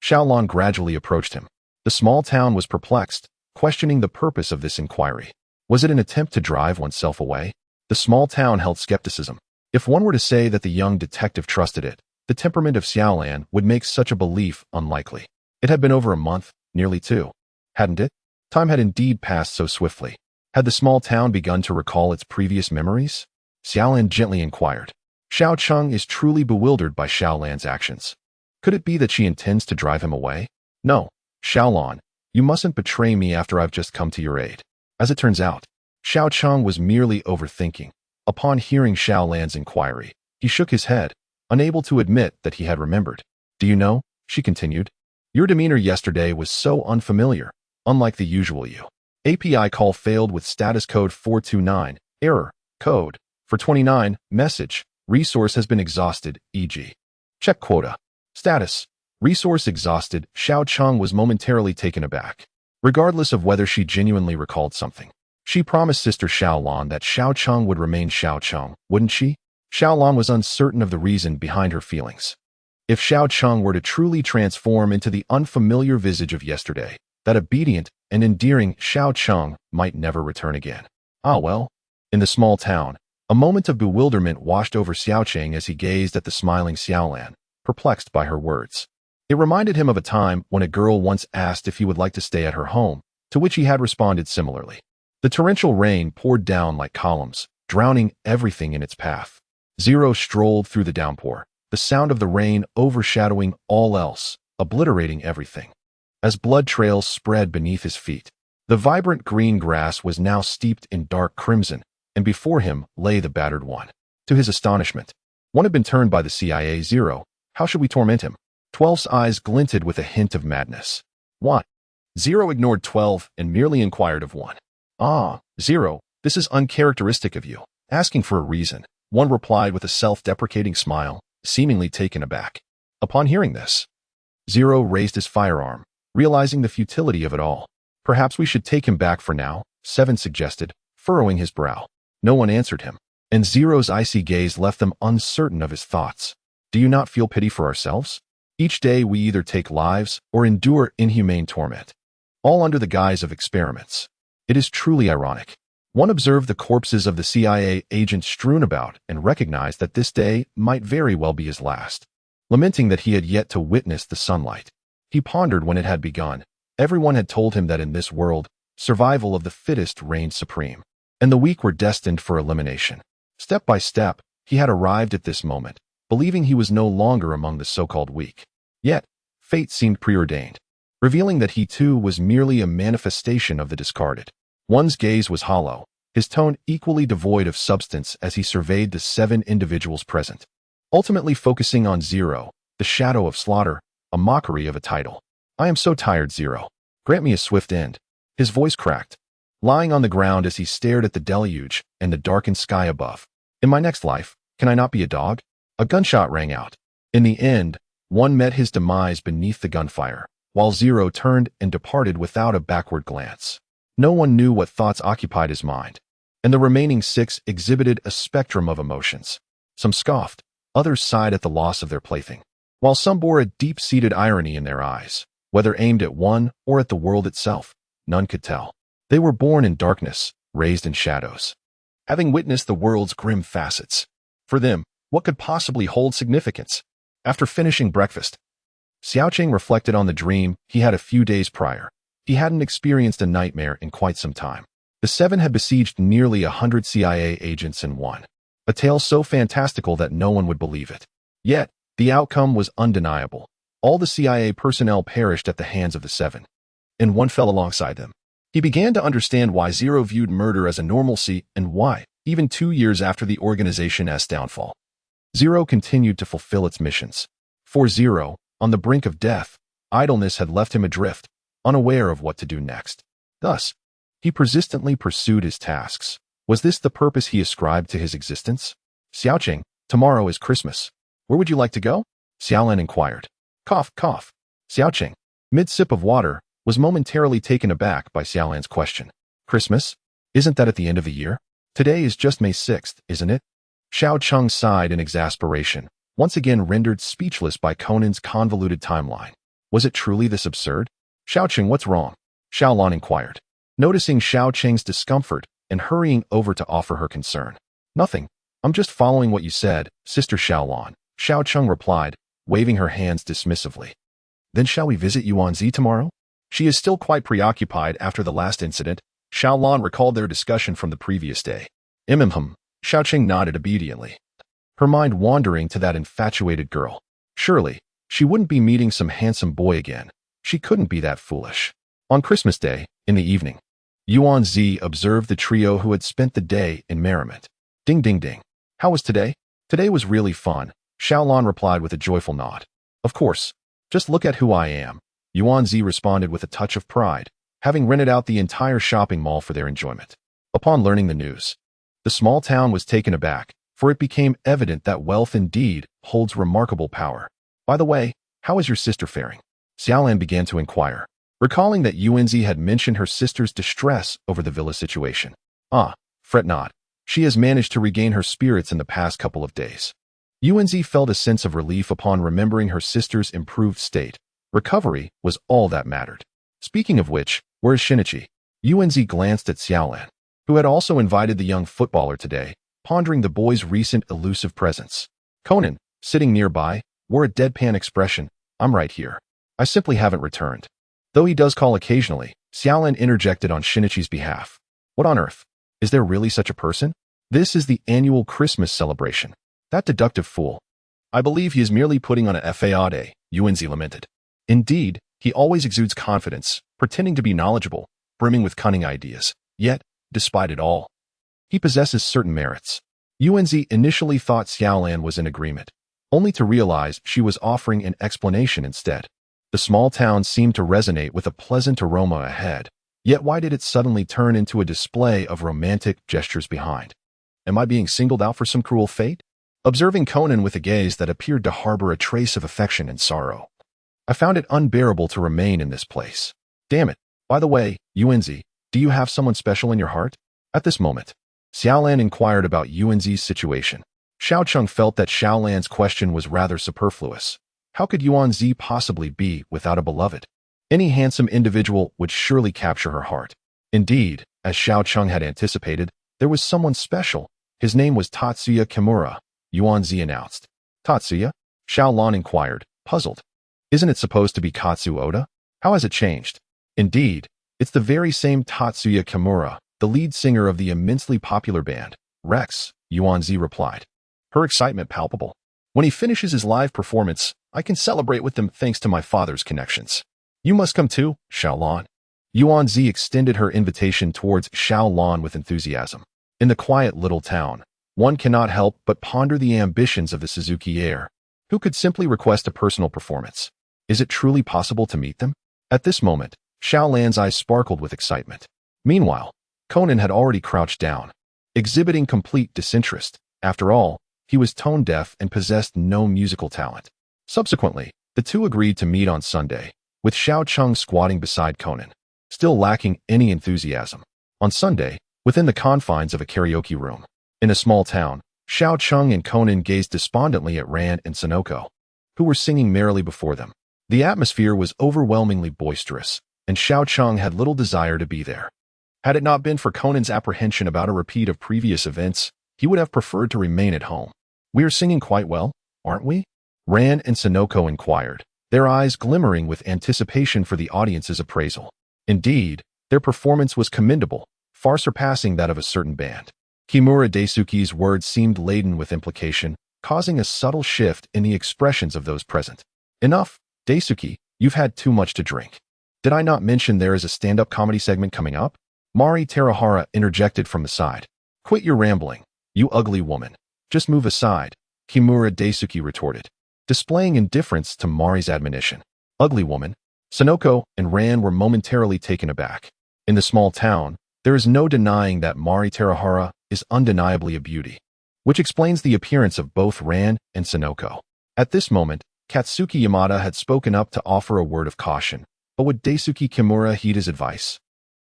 Xiao Lan gradually approached him. The small town was perplexed, questioning the purpose of this inquiry. Was it an attempt to drive oneself away? The small town held skepticism. If one were to say that the young detective trusted it, the temperament of Xiao Lan would make such a belief unlikely. It had been over a month, nearly two. Hadn't it? Time had indeed passed so swiftly. Had the small town begun to recall its previous memories? Xiao Lan gently inquired. Xiao Cheng is truly bewildered by Xiao Lan's actions. Could it be that she intends to drive him away? No, Xiao Lan, you mustn't betray me after I've just come to your aid. As it turns out, Xiao Cheng was merely overthinking. Upon hearing Xiao Lan's inquiry, he shook his head, unable to admit that he had remembered. Do you know, she continued, your demeanor yesterday was so unfamiliar, unlike the usual you. API call failed with status code 429. Error. Code 429. Message. Resource has been exhausted, e.g. check quota. Status. Resource exhausted. Xiao Cheng was momentarily taken aback. Regardless of whether she genuinely recalled something, she promised Sister Xiao Lan that Xiao Cheng would remain Xiao Cheng, wouldn't she? Xiao Lan was uncertain of the reason behind her feelings. If Xiao Cheng were to truly transform into the unfamiliar visage of yesterday, that obedient and endearing Xiao Cheng might never return again. Ah well. In the small town, a moment of bewilderment washed over Xiao Cheng as he gazed at the smiling Xiao Lan, perplexed by her words. It reminded him of a time when a girl once asked if he would like to stay at her home, to which he had responded similarly. The torrential rain poured down like columns, drowning everything in its path. Zero strolled through the downpour, the sound of the rain overshadowing all else, obliterating everything. As blood trails spread beneath his feet, the vibrant green grass was now steeped in dark crimson, and before him lay the battered one. To his astonishment, one had been turned by the CIA. Zero, how should we torment him? 12's eyes glinted with a hint of madness. What? Zero ignored 12 and merely inquired of one. Ah, Zero, this is uncharacteristic of you. Asking for a reason, one replied with a self-deprecating smile, seemingly taken aback. Upon hearing this, Zero raised his firearm, realizing the futility of it all. Perhaps we should take him back for now, 7 suggested, furrowing his brow. No one answered him, and Zero's icy gaze left them uncertain of his thoughts. Do you not feel pity for ourselves? Each day we either take lives or endure inhumane torment, all under the guise of experiments. It is truly ironic. One observed the corpses of the CIA agents strewn about and recognized that this day might very well be his last. Lamenting that he had yet to witness the sunlight, he pondered when it had begun. Everyone had told him that in this world, survival of the fittest reigned supreme, and the weak were destined for elimination. Step by step, he had arrived at this moment, believing he was no longer among the so-called weak. Yet, fate seemed preordained, revealing that he too was merely a manifestation of the discarded. One's gaze was hollow, his tone equally devoid of substance as he surveyed the 7 individuals present, ultimately focusing on Zero, the shadow of slaughter, a mockery of a title. I am so tired, Zero. Grant me a swift end. His voice cracked, lying on the ground as he stared at the deluge and the darkened sky above. In my next life, can I not be a dog? A gunshot rang out. In the end, one met his demise beneath the gunfire, while Zero turned and departed without a backward glance. No one knew what thoughts occupied his mind, and the remaining 6 exhibited a spectrum of emotions. Some scoffed, others sighed at the loss of their plaything, while some bore a deep-seated irony in their eyes. Whether aimed at one or at the world itself, none could tell. They were born in darkness, raised in shadows. having witnessed the world's grim facets. For them, what could possibly hold significance? After finishing breakfast, Xiaoqing reflected on the dream he had a few days prior. He hadn't experienced a nightmare in quite some time. The Seven had besieged nearly 100 CIA agents in one. A tale so fantastical that no one would believe it. Yet, the outcome was undeniable. All the CIA personnel perished at the hands of the Seven, and one fell alongside them. He began to understand why Zero viewed murder as a normalcy and why, even 2 years after the organization's downfall, Zero continued to fulfill its missions. For Zero, on the brink of death, idleness had left him adrift, unaware of what to do next. Thus, he persistently pursued his tasks. Was this the purpose he ascribed to his existence? Xiaoqing, tomorrow is Christmas. Where would you like to go? Xiaolan inquired. Cough, cough. Xiaoqing, mid-sip of water, was momentarily taken aback by Xiaolan's question. Christmas? Isn't that at the end of the year? Today is just May 6th, isn't it? Xiao Cheng sighed in exasperation, once again rendered speechless by Conan's convoluted timeline. Was it truly this absurd? Xiaoqing, what's wrong? Xiaolan inquired, noticing Xiaoqing's discomfort and hurrying over to offer her concern. Nothing. I'm just following what you said, Sister Xiaolan, Xiaoqing replied, waving her hands dismissively. Then shall we visit Yuanzi tomorrow? She is still quite preoccupied after the last incident. Xiaolan recalled their discussion from the previous day. Xiaoqing nodded obediently, her mind wandering to that infatuated girl. Surely, she wouldn't be meeting some handsome boy again. She couldn't be that foolish. On Christmas Day, in the evening, Yuanzi observed the trio who had spent the day in merriment. Ding ding ding. How was today? Today was really fun, Xiaolan replied with a joyful nod. Of course. Just look at who I am, Yuanzi responded with a touch of pride, having rented out the entire shopping mall for their enjoyment. Upon learning the news, the small town was taken aback, for it became evident that wealth indeed holds remarkable power. By the way, how is your sister faring? Xiaolan began to inquire, recalling that Yuanzi had mentioned her sister's distress over the villa situation. Fret not. She has managed to regain her spirits in the past couple of days. Yuanzi felt a sense of relief upon remembering her sister's improved state. Recovery was all that mattered. Speaking of which, where is Shinichi? Yuanzi glanced at Xiaolan, who had also invited the young footballer today, pondering the boy's recent elusive presence. Conan, sitting nearby, wore a deadpan expression. I'm right here. I simply haven't returned. Though he does call occasionally, Xiaolan interjected on Shinichi's behalf. What on earth? Is there really such a person? This is the annual Christmas celebration. That deductive fool. I believe he is merely putting on a faade, Yuanzi lamented. Indeed, he always exudes confidence, pretending to be knowledgeable, brimming with cunning ideas. Yet, despite it all, he possesses certain merits. Yuanzi initially thought Xiaolan was in agreement, only to realize she was offering an explanation instead. The small town seemed to resonate with a pleasant aroma ahead, yet why did it suddenly turn into a display of romantic gestures behind? Am I being singled out for some cruel fate? Observing Conan with a gaze that appeared to harbor a trace of affection and sorrow, I found it unbearable to remain in this place. Damn it. By the way, Yuanzi, do you have someone special in your heart? At this moment, Xiaolan inquired about Yuanzi's situation. Xiaocheng felt that Xiaolan's question was rather superfluous. How could Yuanzi possibly be without a beloved? Any handsome individual would surely capture her heart. Indeed, as Xiaocheng had anticipated, there was someone special. His name was Tatsuya Kimura, Yuanzi announced. Tatsuya? Xiaolan inquired, puzzled. Isn't it supposed to be Katsu Oda? How has it changed? Indeed, it's the very same Tatsuya Kimura, the lead singer of the immensely popular band, Rex, Yuanzi replied, her excitement palpable. When he finishes his live performance, I can celebrate with them thanks to my father's connections. You must come too, Xiaolan. Yuanzi extended her invitation towards Xiaolan with enthusiasm. In the quiet little town, one cannot help but ponder the ambitions of the Suzuki heir, who could simply request a personal performance. Is it truly possible to meet them? At this moment, Xiaolan's eyes sparkled with excitement. Meanwhile, Conan had already crouched down, exhibiting complete disinterest. After all, he was tone-deaf and possessed no musical talent. Subsequently, the two agreed to meet on Sunday, with Xiaocheng squatting beside Conan, still lacking any enthusiasm. On Sunday, within the confines of a karaoke room, in a small town, Xiaocheng and Conan gazed despondently at Rand and Sonoko, who were singing merrily before them. The atmosphere was overwhelmingly boisterous, and Xiaocheng had little desire to be there. Had it not been for Conan's apprehension about a repeat of previous events, he would have preferred to remain at home. "We are singing quite well, aren't we?" Ran and Sonoko inquired, their eyes glimmering with anticipation for the audience's appraisal. Indeed, their performance was commendable, far surpassing that of a certain band. Kimura Daisuke's words seemed laden with implication, causing a subtle shift in the expressions of those present. "Enough, Daisuke, you've had too much to drink. Did I not mention there is a stand-up comedy segment coming up?" Mari Terahara interjected from the side. "Quit your rambling, you ugly woman. Just move aside," Kimura Daisuke retorted, displaying indifference to Mari's admonition. "Ugly woman?" Sonoko and Ran were momentarily taken aback. In the small town, there is no denying that Mari Terahara is undeniably a beauty, which explains the appearance of both Ran and Sonoko. At this moment, Katsuki Yamada had spoken up to offer a word of caution, but would Daisuke Kimura heed his advice?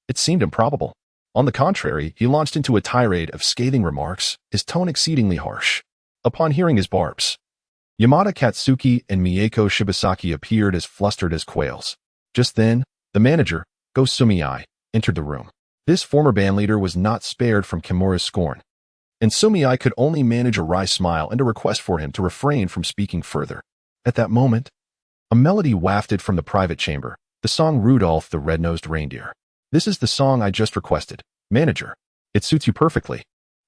It seemed improbable. On the contrary, he launched into a tirade of scathing remarks, his tone exceedingly harsh. Upon hearing his barbs, Yamada Katsuki and Mieko Shibasaki appeared as flustered as quails. Just then, the manager, Go Sumiyai, entered the room. This former bandleader was not spared from Kimura's scorn, and Sumiyai could only manage a wry smile and a request for him to refrain from speaking further. At that moment, a melody wafted from the private chamber, the song Rudolph the Red-Nosed Reindeer. "This is the song I just requested, manager. It suits you perfectly.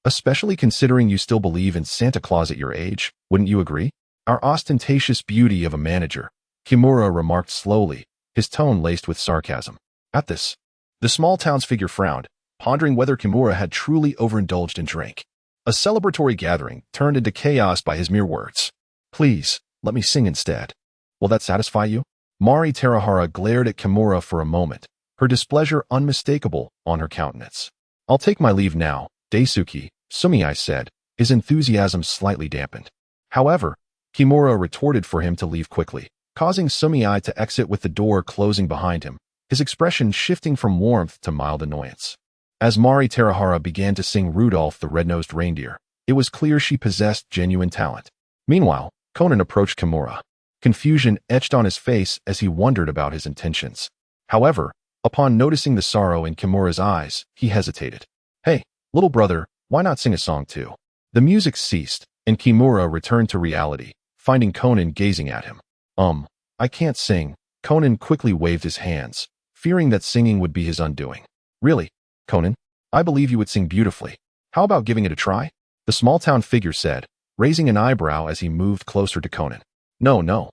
Especially considering you still believe in Santa Claus at your age, wouldn't you agree?" "Our ostentatious beauty of a manager," Kimura remarked slowly, his tone laced with sarcasm. At this, the small townsfigure frowned, pondering whether Kimura had truly overindulged in drink. A celebratory gathering turned into chaos by his mere words. "Please, let me sing instead. Will that satisfy you?" Mari Terahara glared at Kimura for a moment, her displeasure unmistakable on her countenance. "I'll take my leave now, Daisuke," Sumiyai said, his enthusiasm slightly dampened. However, Kimura retorted for him to leave quickly, causing Sumiyai to exit with the door closing behind him, his expression shifting from warmth to mild annoyance. As Mari Terahara began to sing Rudolph the Red-Nosed Reindeer, it was clear she possessed genuine talent. Meanwhile, Conan approached Kimura. Confusion etched on his face as he wondered about his intentions. However, upon noticing the sorrow in Kimura's eyes, he hesitated. "Hey, little brother, why not sing a song too?" The music ceased, and Kimura returned to reality, finding Conan gazing at him. I can't sing." Conan quickly waved his hands, fearing that singing would be his undoing. "Really, Conan? I believe you would sing beautifully. How about giving it a try?" The small-town figure said, raising an eyebrow as he moved closer to Conan. No.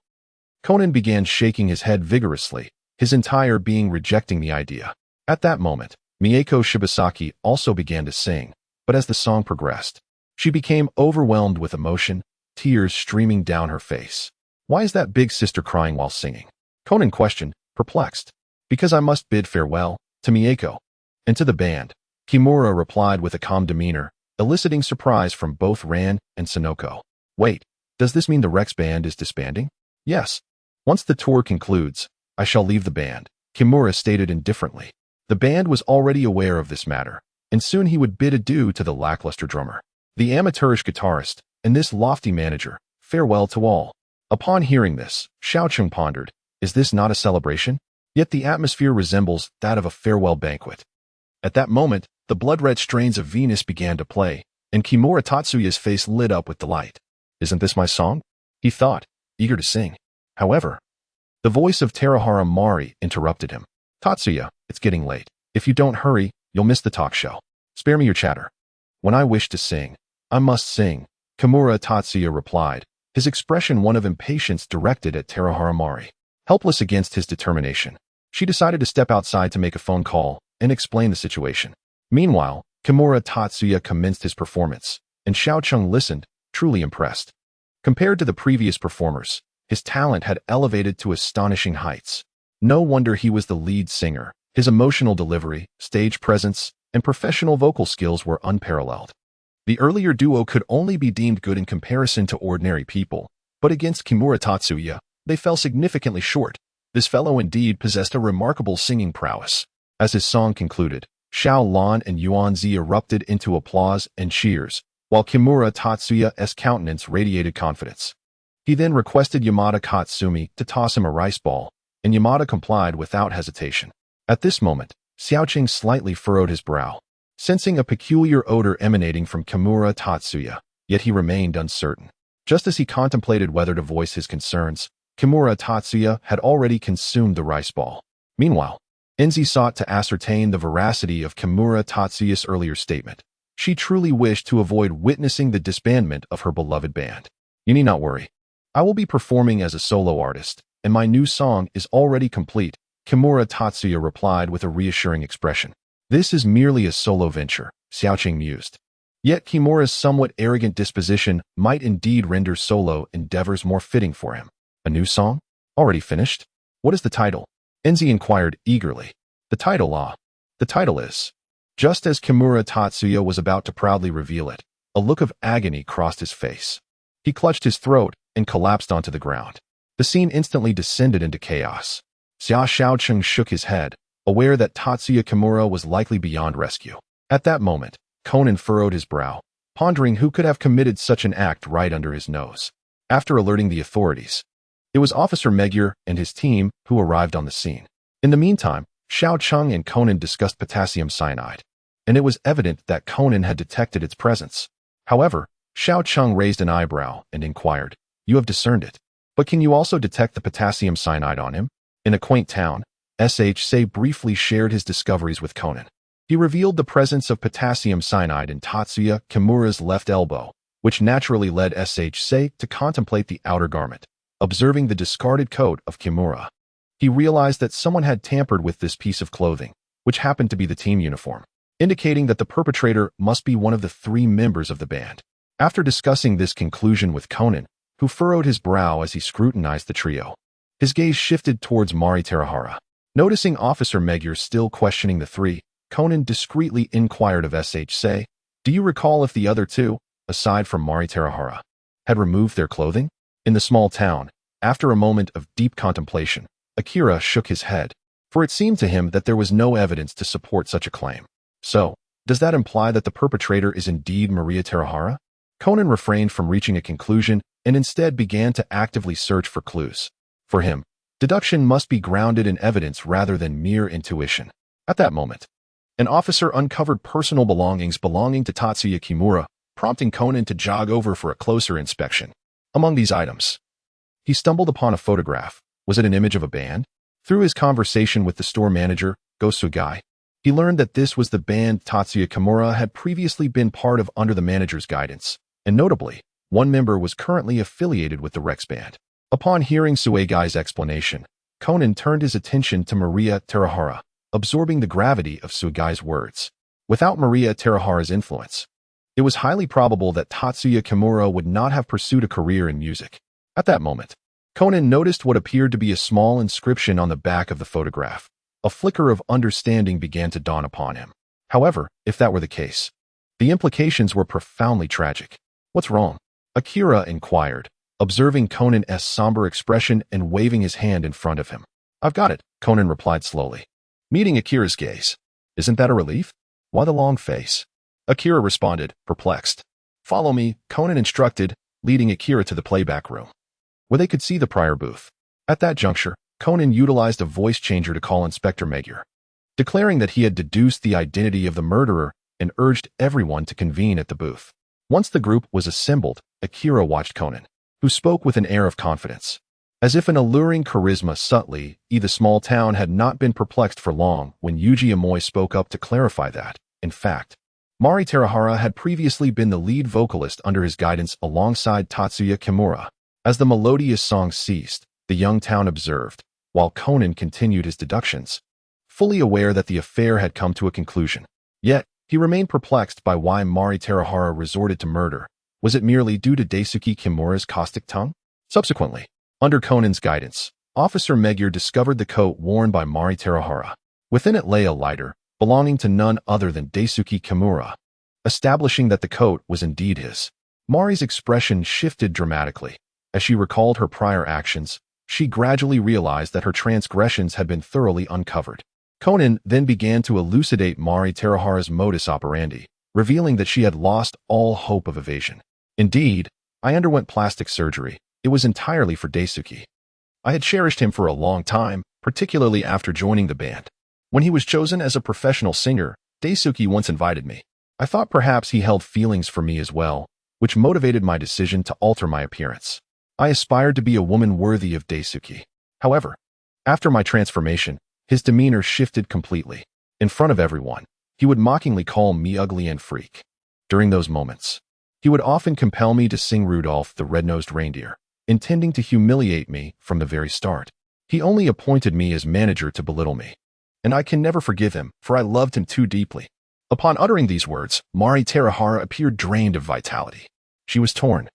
Conan began shaking his head vigorously, his entire being rejecting the idea. At that moment, Mieko Shibasaki also began to sing, but as the song progressed, she became overwhelmed with emotion, tears streaming down her face. "Why is that big sister crying while singing?" Conan questioned, perplexed. "Because I must bid farewell to Mieko and to the band," Kimura replied with a calm demeanor, eliciting surprise from both Ran and Sonoko. "Wait, does this mean the Rex band is disbanding?" "Yes. Once the tour concludes, I shall leave the band," Kimura stated indifferently. The band was already aware of this matter, and soon he would bid adieu to the lackluster drummer, the amateurish guitarist, and this lofty manager. Farewell to all. Upon hearing this, Xiaocheng pondered, is this not a celebration? Yet the atmosphere resembles that of a farewell banquet. At that moment, the blood-red strains of Venus began to play, and Kimura Tatsuya's face lit up with delight. "Isn't this my song?" he thought, eager to sing. However, the voice of Terahara Mari interrupted him. "Tatsuya, it's getting late. If you don't hurry, you'll miss the talk show. Spare me your chatter." "When I wish to sing, I must sing," Kimura Tatsuya replied, his expression one of impatience directed at Terahara Mari. Helpless against his determination, she decided to step outside to make a phone call and explain the situation. Meanwhile, Kimura Tatsuya commenced his performance, and Xiaocheng listened, truly impressed. Compared to the previous performers, his talent had elevated to astonishing heights. No wonder he was the lead singer. His emotional delivery, stage presence, and professional vocal skills were unparalleled. The earlier duo could only be deemed good in comparison to ordinary people, but against Kimura Tatsuya, they fell significantly short. This fellow indeed possessed a remarkable singing prowess. As his song concluded, Xiao Lan and Yuanzi erupted into applause and cheers, while Kimura Tatsuya's countenance radiated confidence. He then requested Yamada Katsumi to toss him a rice ball, and Yamada complied without hesitation. At this moment, Xiaoqing slightly furrowed his brow, sensing a peculiar odor emanating from Kimura Tatsuya, yet he remained uncertain. Just as he contemplated whether to voice his concerns, Kimura Tatsuya had already consumed the rice ball. Meanwhile, Enzi sought to ascertain the veracity of Kimura Tatsuya's earlier statement. She truly wished to avoid witnessing the disbandment of her beloved band. You need not worry. I will be performing as a solo artist, and my new song is already complete, Kimura Tatsuya replied with a reassuring expression. This is merely a solo venture, Xiaoqing mused. Yet Kimura's somewhat arrogant disposition might indeed render solo endeavors more fitting for him. A new song? Already finished? What is the title? Enzi inquired eagerly. The title is. Just as Kimura Tatsuya was about to proudly reveal it, a look of agony crossed his face. He clutched his throat and collapsed onto the ground. The scene instantly descended into chaos. Xiaoqing shook his head, aware that Tatsuya Kimura was likely beyond rescue. At that moment, Conan furrowed his brow, pondering who could have committed such an act right under his nose. After alerting the authorities, it was Officer Magyar and his team who arrived on the scene. In the meantime, Xiaoqing and Conan discussed potassium cyanide, and it was evident that Conan had detected its presence. However, Xiaoqing raised an eyebrow and inquired, "You have discerned it, but can you also detect the potassium cyanide on him?" In a quaint town, Say briefly shared his discoveries with Conan. He revealed the presence of potassium cyanide in Tatsuya Kimura's left elbow, which naturally led Say to contemplate the outer garment. Observing the discarded coat of Kimura, he realized that someone had tampered with this piece of clothing, which happened to be the team uniform, indicating that the perpetrator must be one of the 3 members of the band. After discussing this conclusion with Conan, who furrowed his brow as he scrutinized the trio, his gaze shifted towards Mouri Terahara. Noticing Officer Magyar still questioning the 3, Conan discreetly inquired of Say, "Do you recall if the other 2, aside from Mouri Terahara, had removed their clothing?" In the small town, after a moment of deep contemplation, Akira shook his head, for it seemed to him that there was no evidence to support such a claim. So, does that imply that the perpetrator is indeed Mouri Terahara? Conan refrained from reaching a conclusion and instead began to actively search for clues. For him, deduction must be grounded in evidence rather than mere intuition. At that moment, an officer uncovered personal belongings belonging to Tatsuya Kimura, prompting Conan to jog over for a closer inspection. Among these items, he stumbled upon a photograph. Was it an image of a band? Through his conversation with the store manager, Go Sugai, he learned that this was the band Tatsuya Kimura had previously been part of under the manager's guidance, and notably, one member was currently affiliated with the Rex band. Upon hearing Suegai's explanation, Conan turned his attention to Mouri Terahara, absorbing the gravity of Suegai's words. Without Mouri Terahara's influence, it was highly probable that Tatsuya Kimura would not have pursued a career in music. At that moment, Conan noticed what appeared to be a small inscription on the back of the photograph. A flicker of understanding began to dawn upon him. However, if that were the case, the implications were profoundly tragic. "What's wrong?" Akira inquired, observing Conan's somber expression and waving his hand in front of him. "I've got it," Conan replied slowly, meeting Akira's gaze. "Isn't that a relief? Why the long face?" Akira responded, perplexed. "Follow me," Conan instructed, leading Akira to the playback room, where they could see the prior booth. At that juncture, Conan utilized a voice changer to call Inspector Magyar, declaring that he had deduced the identity of the murderer and urged everyone to convene at the booth. Once the group was assembled, Akira watched Conan, who spoke with an air of confidence. As if an alluring charisma subtly, the small town had not been perplexed for long when Yuji Amoy spoke up to clarify that, in fact, Mouri Terahara had previously been the lead vocalist under his guidance alongside Tatsuya Kimura. As the melodious song ceased, the young town observed, while Conan continued his deductions, fully aware that the affair had come to a conclusion. Yet, he remained perplexed by why Mouri Terahara resorted to murder. Was it merely due to Daisuke Kimura's caustic tongue? Subsequently, under Conan's guidance, Officer Magyar discovered the coat worn by Mouri Terahara. Within it lay a lighter, belonging to none other than Daisuke Kimura, establishing that the coat was indeed his. Mouri's expression shifted dramatically. As she recalled her prior actions, she gradually realized that her transgressions had been thoroughly uncovered. Conan then began to elucidate Mouri Terahara's modus operandi, revealing that she had lost all hope of evasion. "Indeed, I underwent plastic surgery. It was entirely for Daisuke. I had cherished him for a long time, particularly after joining the band. When he was chosen as a professional singer, Daisuke once invited me. I thought perhaps he held feelings for me as well, which motivated my decision to alter my appearance. I aspired to be a woman worthy of Daisuke. However, after my transformation, his demeanor shifted completely. In front of everyone, he would mockingly call me ugly and freak. During those moments, he would often compel me to sing Rudolph the Red-Nosed Reindeer, intending to humiliate me from the very start. He only appointed me as manager to belittle me. And I can never forgive him, for I loved him too deeply. Upon uttering these words, Mouri Terahara appeared drained of vitality. She was torn,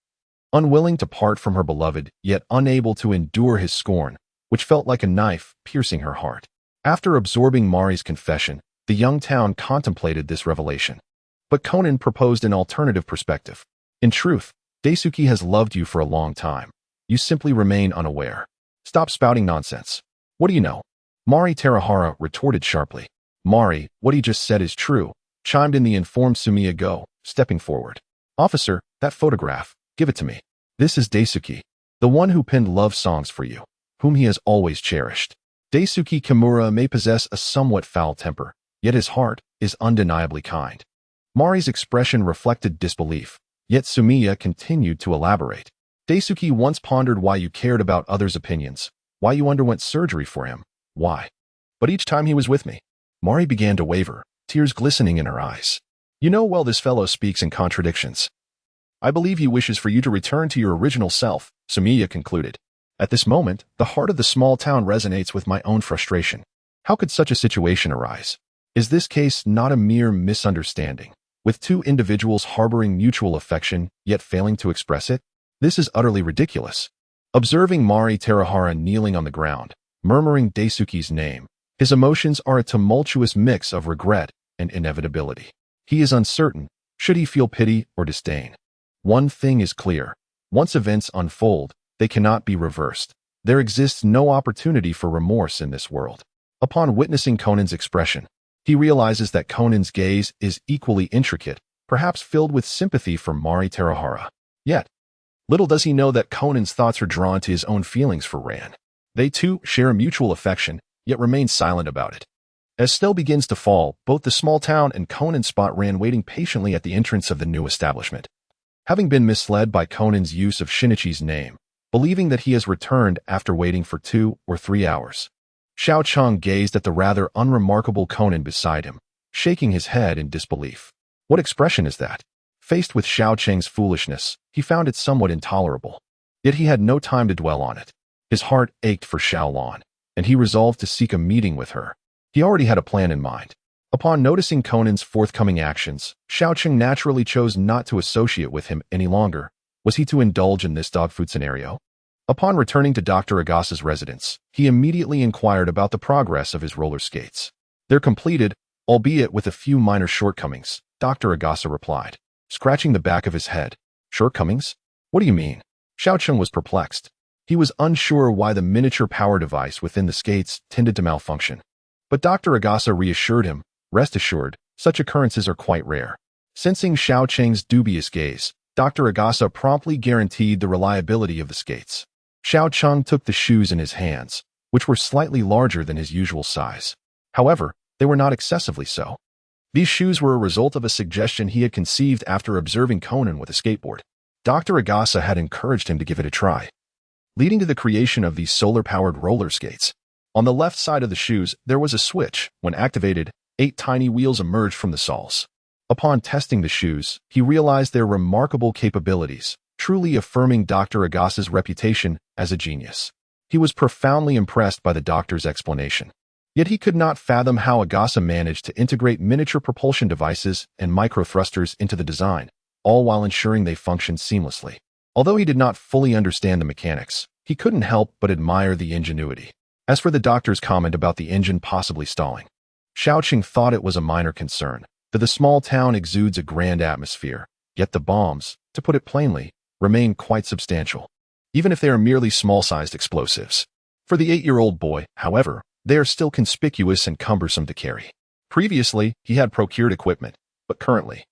unwilling to part from her beloved, yet unable to endure his scorn, which felt like a knife piercing her heart. After absorbing Mouri's confession, the young town contemplated this revelation. But Conan proposed an alternative perspective. In truth, Daisuke has loved you for a long time. You simply remain unaware. Stop spouting nonsense. What do you know? Mouri Terahara retorted sharply. Mouri, what he just said is true, chimed in the informed Sumiya Go, stepping forward. Officer, that photograph, give it to me. This is Daisuke, the one who penned love songs for you, whom he has always cherished. Daisuke Kimura may possess a somewhat foul temper, yet his heart is undeniably kind. Mouri's expression reflected disbelief, yet Sumiya continued to elaborate. Daisuke once pondered why you cared about others' opinions, why you underwent surgery for him, why. But each time he was with me, Mouri began to waver, tears glistening in her eyes. You know well this fellow speaks in contradictions. I believe he wishes for you to return to your original self, Sumiya concluded. At this moment, the heart of the small town resonates with my own frustration. How could such a situation arise? Is this case not a mere misunderstanding, with two individuals harboring mutual affection, yet failing to express it? This is utterly ridiculous. Observing Mouri Terahara kneeling on the ground, murmuring Daisuke's name, his emotions are a tumultuous mix of regret and inevitability. He is uncertain, should he feel pity or disdain. One thing is clear. Once events unfold, they cannot be reversed. There exists no opportunity for remorse in this world. Upon witnessing Conan's expression, he realizes that Conan's gaze is equally intricate, perhaps filled with sympathy for Mouri Terahara. Yet, little does he know that Conan's thoughts are drawn to his own feelings for Ran. They too share a mutual affection, yet remain silent about it. As snow begins to fall, both the small town and Conan spot Ran waiting patiently at the entrance of the new establishment. Having been misled by Conan's use of Shinichi's name, believing that he has returned after waiting for 2 or 3 hours, Xiao Cheng gazed at the rather unremarkable Conan beside him, shaking his head in disbelief. What expression is that? Faced with Xiao Cheng's foolishness, he found it somewhat intolerable. Yet he had no time to dwell on it. His heart ached for Xiaolan, and he resolved to seek a meeting with her. He already had a plan in mind. Upon noticing Conan's forthcoming actions, Xiao Cheng naturally chose not to associate with him any longer. Was he to indulge in this dogfood scenario? Upon returning to Dr. Agasa's residence, he immediately inquired about the progress of his roller skates. They're completed, albeit with a few minor shortcomings, Dr. Agasa replied, scratching the back of his head. Shortcomings? What do you mean? Xiao Cheng was perplexed. He was unsure why the miniature power device within the skates tended to malfunction. But Dr. Agasa reassured him, rest assured, such occurrences are quite rare. Sensing Xiao Cheng's dubious gaze, Dr. Agasa promptly guaranteed the reliability of the skates. Xiao Cheng took the shoes in his hands, which were slightly larger than his usual size. However, they were not excessively so. These shoes were a result of a suggestion he had conceived after observing Conan with a skateboard. Dr. Agasa had encouraged him to give it a try, leading to the creation of these solar-powered roller skates. On the left side of the shoes, there was a switch. When activated, 8 tiny wheels emerged from the soles. Upon testing the shoes, he realized their remarkable capabilities, truly affirming Dr. Agasa's reputation as a genius. He was profoundly impressed by the doctor's explanation. Yet he could not fathom how Agasa managed to integrate miniature propulsion devices and microthrusters into the design, all while ensuring they functioned seamlessly. Although he did not fully understand the mechanics, he couldn't help but admire the ingenuity. As for the doctor's comment about the engine possibly stalling, Xiao Cheng thought it was a minor concern, that the small town exudes a grand atmosphere, yet the bombs, to put it plainly, remain quite substantial, even if they are merely small-sized explosives. For the 8-year-old boy, however, they are still conspicuous and cumbersome to carry. Previously, he had procured equipment, but currently,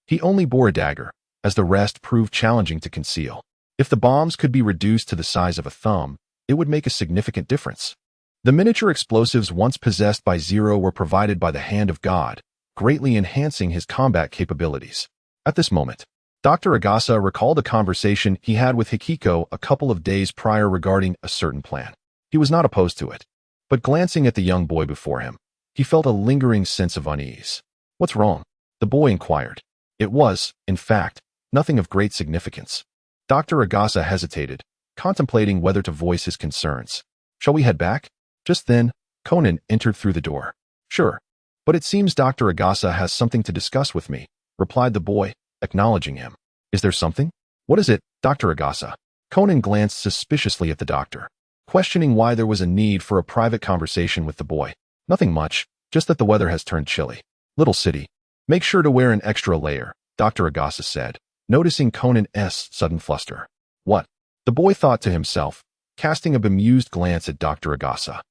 he only bore a dagger, as the rest proved challenging to conceal. If the bombs could be reduced to the size of a thumb, it would make a significant difference. The miniature explosives once possessed by Zero were provided by the hand of God, greatly enhancing his combat capabilities. At this moment, Dr. Agasa recalled a conversation he had with Hikiko a couple of days prior regarding a certain plan. He was not opposed to it, but glancing at the young boy before him, he felt a lingering sense of unease. "What's wrong?" the boy inquired. It was, in fact, nothing of great significance. Dr. Agasa hesitated, contemplating whether to voice his concerns. "Shall we head back?" Just then, Conan entered through the door. "Sure, but it seems Dr. Agasa has something to discuss with me," replied the boy, acknowledging him. "Is there something?" "What is it, Dr. Agasa?" Conan glanced suspiciously at the doctor, questioning why there was a need for a private conversation with the boy. "Nothing much, just that the weather has turned chilly. Little city. Make sure to wear an extra layer," Dr. Agasa said, noticing Conan's sudden fluster. "What?" the boy thought to himself, casting a bemused glance at Dr. Agasa,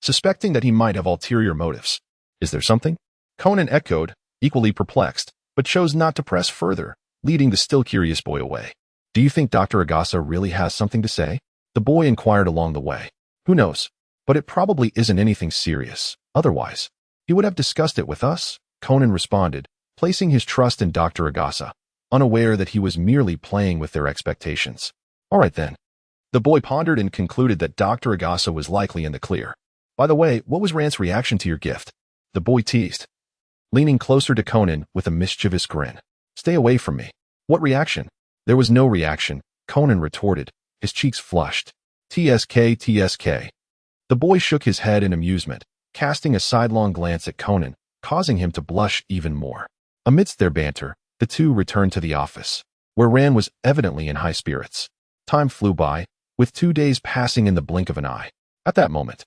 suspecting that he might have ulterior motives. "Is there something?" Conan echoed, equally perplexed, but chose not to press further, leading the still curious boy away. "Do you think Dr. Agasa really has something to say?" the boy inquired along the way. "Who knows? But it probably isn't anything serious. Otherwise, he would have discussed it with us," Conan responded, placing his trust in Dr. Agasa, unaware that he was merely playing with their expectations. "All right then." The boy pondered and concluded that Dr. Agasa was likely in the clear. "By the way, what was Rand's reaction to your gift?" the boy teased, leaning closer to Conan with a mischievous grin. "Stay away from me." "What reaction?" "There was no reaction," Conan retorted, his cheeks flushed. "TSK, TSK." The boy shook his head in amusement, casting a sidelong glance at Conan, causing him to blush even more. Amidst their banter, the two returned to the office, where Rand was evidently in high spirits. Time flew by, with 2 days passing in the blink of an eye. At that moment,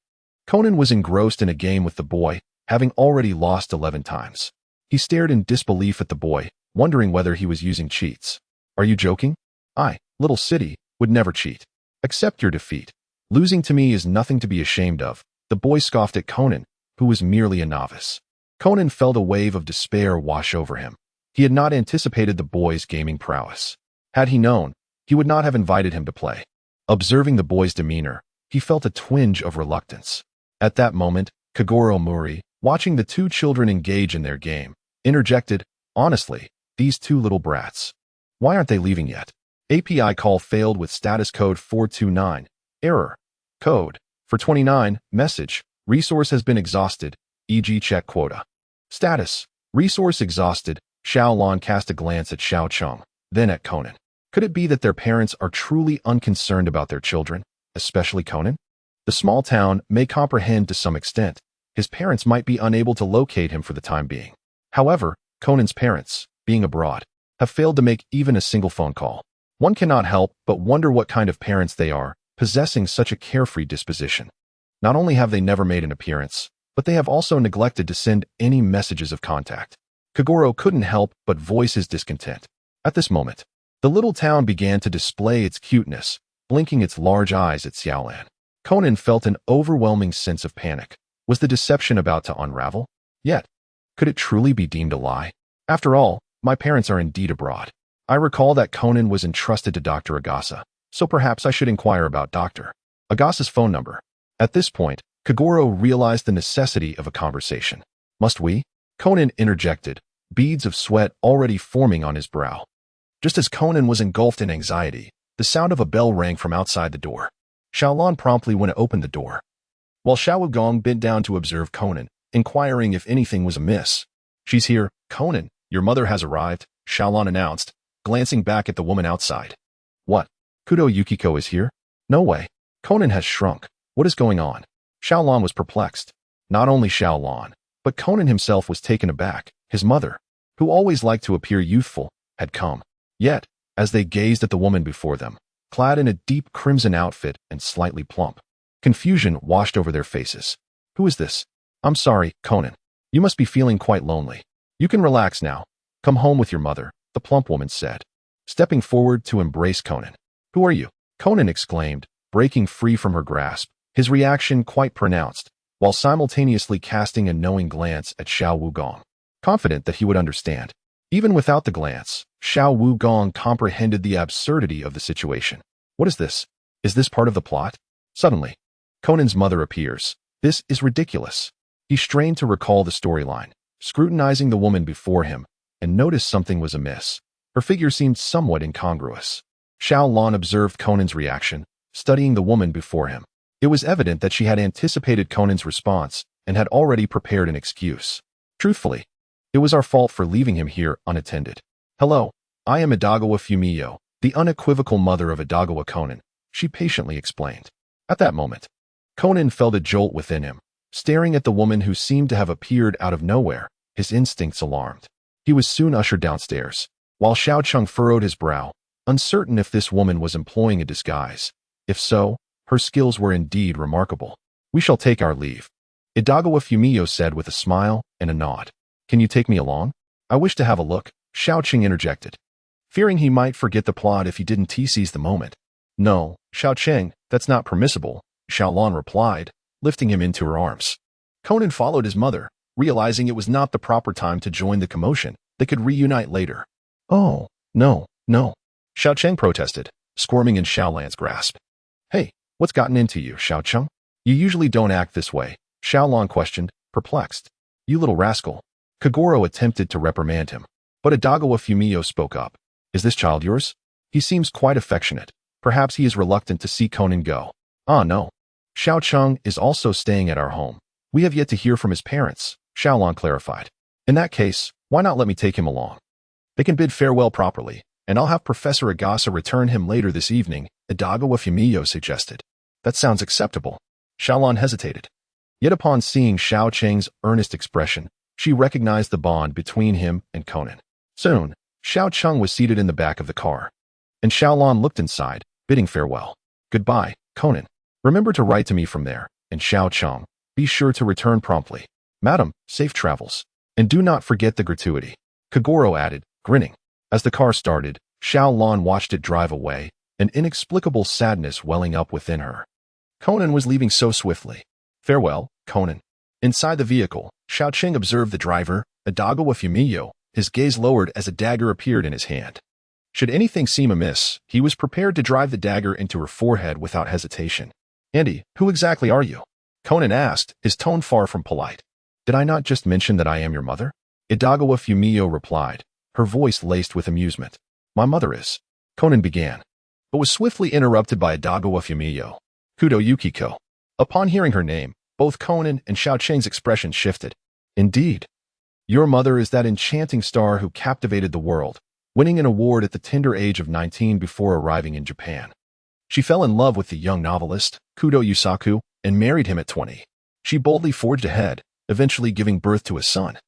Conan was engrossed in a game with the boy, having already lost 11 times. He stared in disbelief at the boy, wondering whether he was using cheats. "Are you joking? I, little city, would never cheat. Accept your defeat. Losing to me is nothing to be ashamed of," the boy scoffed at Conan, who was merely a novice. Conan felt a wave of despair wash over him. He had not anticipated the boy's gaming prowess. Had he known, he would not have invited him to play. Observing the boy's demeanor, he felt a twinge of reluctance. At that moment, Kagoro Mouri, watching the two children engage in their game, interjected, "Honestly, these two little brats. Why aren't they leaving yet?" API call failed with status code 429. Error. Code. For 29. Message. Resource has been exhausted, e.g. check quota. Status. Resource exhausted. Xiaolon cast a glance at Xiao Cheng, then at Conan. Could it be that their parents are truly unconcerned about their children, especially Conan? The small town may comprehend to some extent. His parents might be unable to locate him for the time being. However, Conan's parents, being abroad, have failed to make even a single phone call. One cannot help but wonder what kind of parents they are, possessing such a carefree disposition. Not only have they never made an appearance, but they have also neglected to send any messages of contact. Kagoro couldn't help but voice his discontent. At this moment, the little town began to display its cuteness, blinking its large eyes at Xiaolan. Conan felt an overwhelming sense of panic. Was the deception about to unravel? Yet, could it truly be deemed a lie? After all, my parents are indeed abroad. I recall that Conan was entrusted to Dr. Agasa, so perhaps I should inquire about Dr. Agasa's phone number. At this point, Kagoro realized the necessity of a conversation. "Must we?" Conan interjected, beads of sweat already forming on his brow. Just as Conan was engulfed in anxiety, the sound of a bell rang from outside the door. Xiaolon promptly went to open the door, while Xiao Gong bent down to observe Conan, inquiring if anything was amiss. "She's here, Conan. Your mother has arrived," Xiaolon announced, glancing back at the woman outside. "What? Kudo Yukiko is here? No way. Conan has shrunk. What is going on?" Xiaolon was perplexed. Not only Xiaolon, but Conan himself was taken aback. His mother, who always liked to appear youthful, had come. Yet, as they gazed at the woman before them, clad in a deep crimson outfit and slightly plump, confusion washed over their faces. "Who is this?" "I'm sorry, Conan. You must be feeling quite lonely. You can relax now. Come home with your mother," the plump woman said, stepping forward to embrace Conan. "Who are you?" Conan exclaimed, breaking free from her grasp, his reaction quite pronounced, while simultaneously casting a knowing glance at Xiao Wugong, confident that he would understand. Even without the glance, Xiao Wugong comprehended the absurdity of the situation. "What is this? Is this part of the plot?" Suddenly, Conan's mother appears, This is ridiculous. He strained to recall the storyline, scrutinizing the woman before him, and noticed something was amiss. Her figure seemed somewhat incongruous. Xiao Lan observed Conan's reaction, studying the woman before him. It was evident that she had anticipated Conan's response and had already prepared an excuse. Truthfully, it was our fault for leaving him here unattended. Hello, I am Idagawa Fumiyo, the unequivocal mother of Idagawa Conan, she patiently explained. At that moment, Conan felt a jolt within him, staring at the woman who seemed to have appeared out of nowhere, his instincts alarmed. He was soon ushered downstairs, while Xiao Cheng furrowed his brow, uncertain if this woman was employing a disguise. If so, her skills were indeed remarkable. We shall take our leave, Idagawa Fumiyo said with a smile and a nod. Can you take me along? I wish to have a look, Xiao Cheng interjected, fearing he might forget the plot if he didn't seize the moment. No, Xiao Cheng, that's not permissible, Xiao Lan replied, lifting him into her arms. Conan followed his mother, realizing it was not the proper time to join the commotion. They could reunite later. Oh, no, no, Xiao Cheng protested, squirming in Xiao Lan's grasp. Hey, what's gotten into you, Xiao Cheng? You usually don't act this way, Xiao Lan questioned, perplexed. You little rascal. Kagoro attempted to reprimand him, but Idagawa Fumiyo spoke up. Is this child yours? He seems quite affectionate. Perhaps he is reluctant to see Conan go. Ah, no. Xiao Cheng is also staying at our home. We have yet to hear from his parents, Xiao Lan clarified. In that case, why not let me take him along? They can bid farewell properly, and I'll have Professor Agasa return him later this evening, Idagawa Fumiyo suggested. That sounds acceptable. Xiao Lan hesitated. Yet upon seeing Xiao Cheng's earnest expression, she recognized the bond between him and Conan. Soon, Xiao Cheng was seated in the back of the car, and Xiao Lan looked inside, bidding farewell. Goodbye, Conan. Remember to write to me from there, and Xiao Cheng, be sure to return promptly. Madam, safe travels. And do not forget the gratuity, Kagoro added, grinning. As the car started, Xiao Lan watched it drive away, an inexplicable sadness welling up within her. Conan was leaving so swiftly. Farewell, Conan. Inside the vehicle, Xiao Cheng observed the driver, Idagawa Fumiyo, his gaze lowered as a dagger appeared in his hand. Should anything seem amiss, he was prepared to drive the dagger into her forehead without hesitation. Andy, who exactly are you? Conan asked, his tone far from polite. Did I not just mention that I am your mother? Idagawa Fumiyo replied, her voice laced with amusement. My mother is. Conan began, but was swiftly interrupted by Idagawa Fumiyo. Kudo Yukiko. Upon hearing her name, both Conan and Xiao Cheng's expression shifted. Indeed. Your mother is that enchanting star who captivated the world, winning an award at the tender age of 19 before arriving in Japan. She fell in love with the young novelist, Kudo Yusaku, and married him at 20. She boldly forged ahead, eventually giving birth to a son.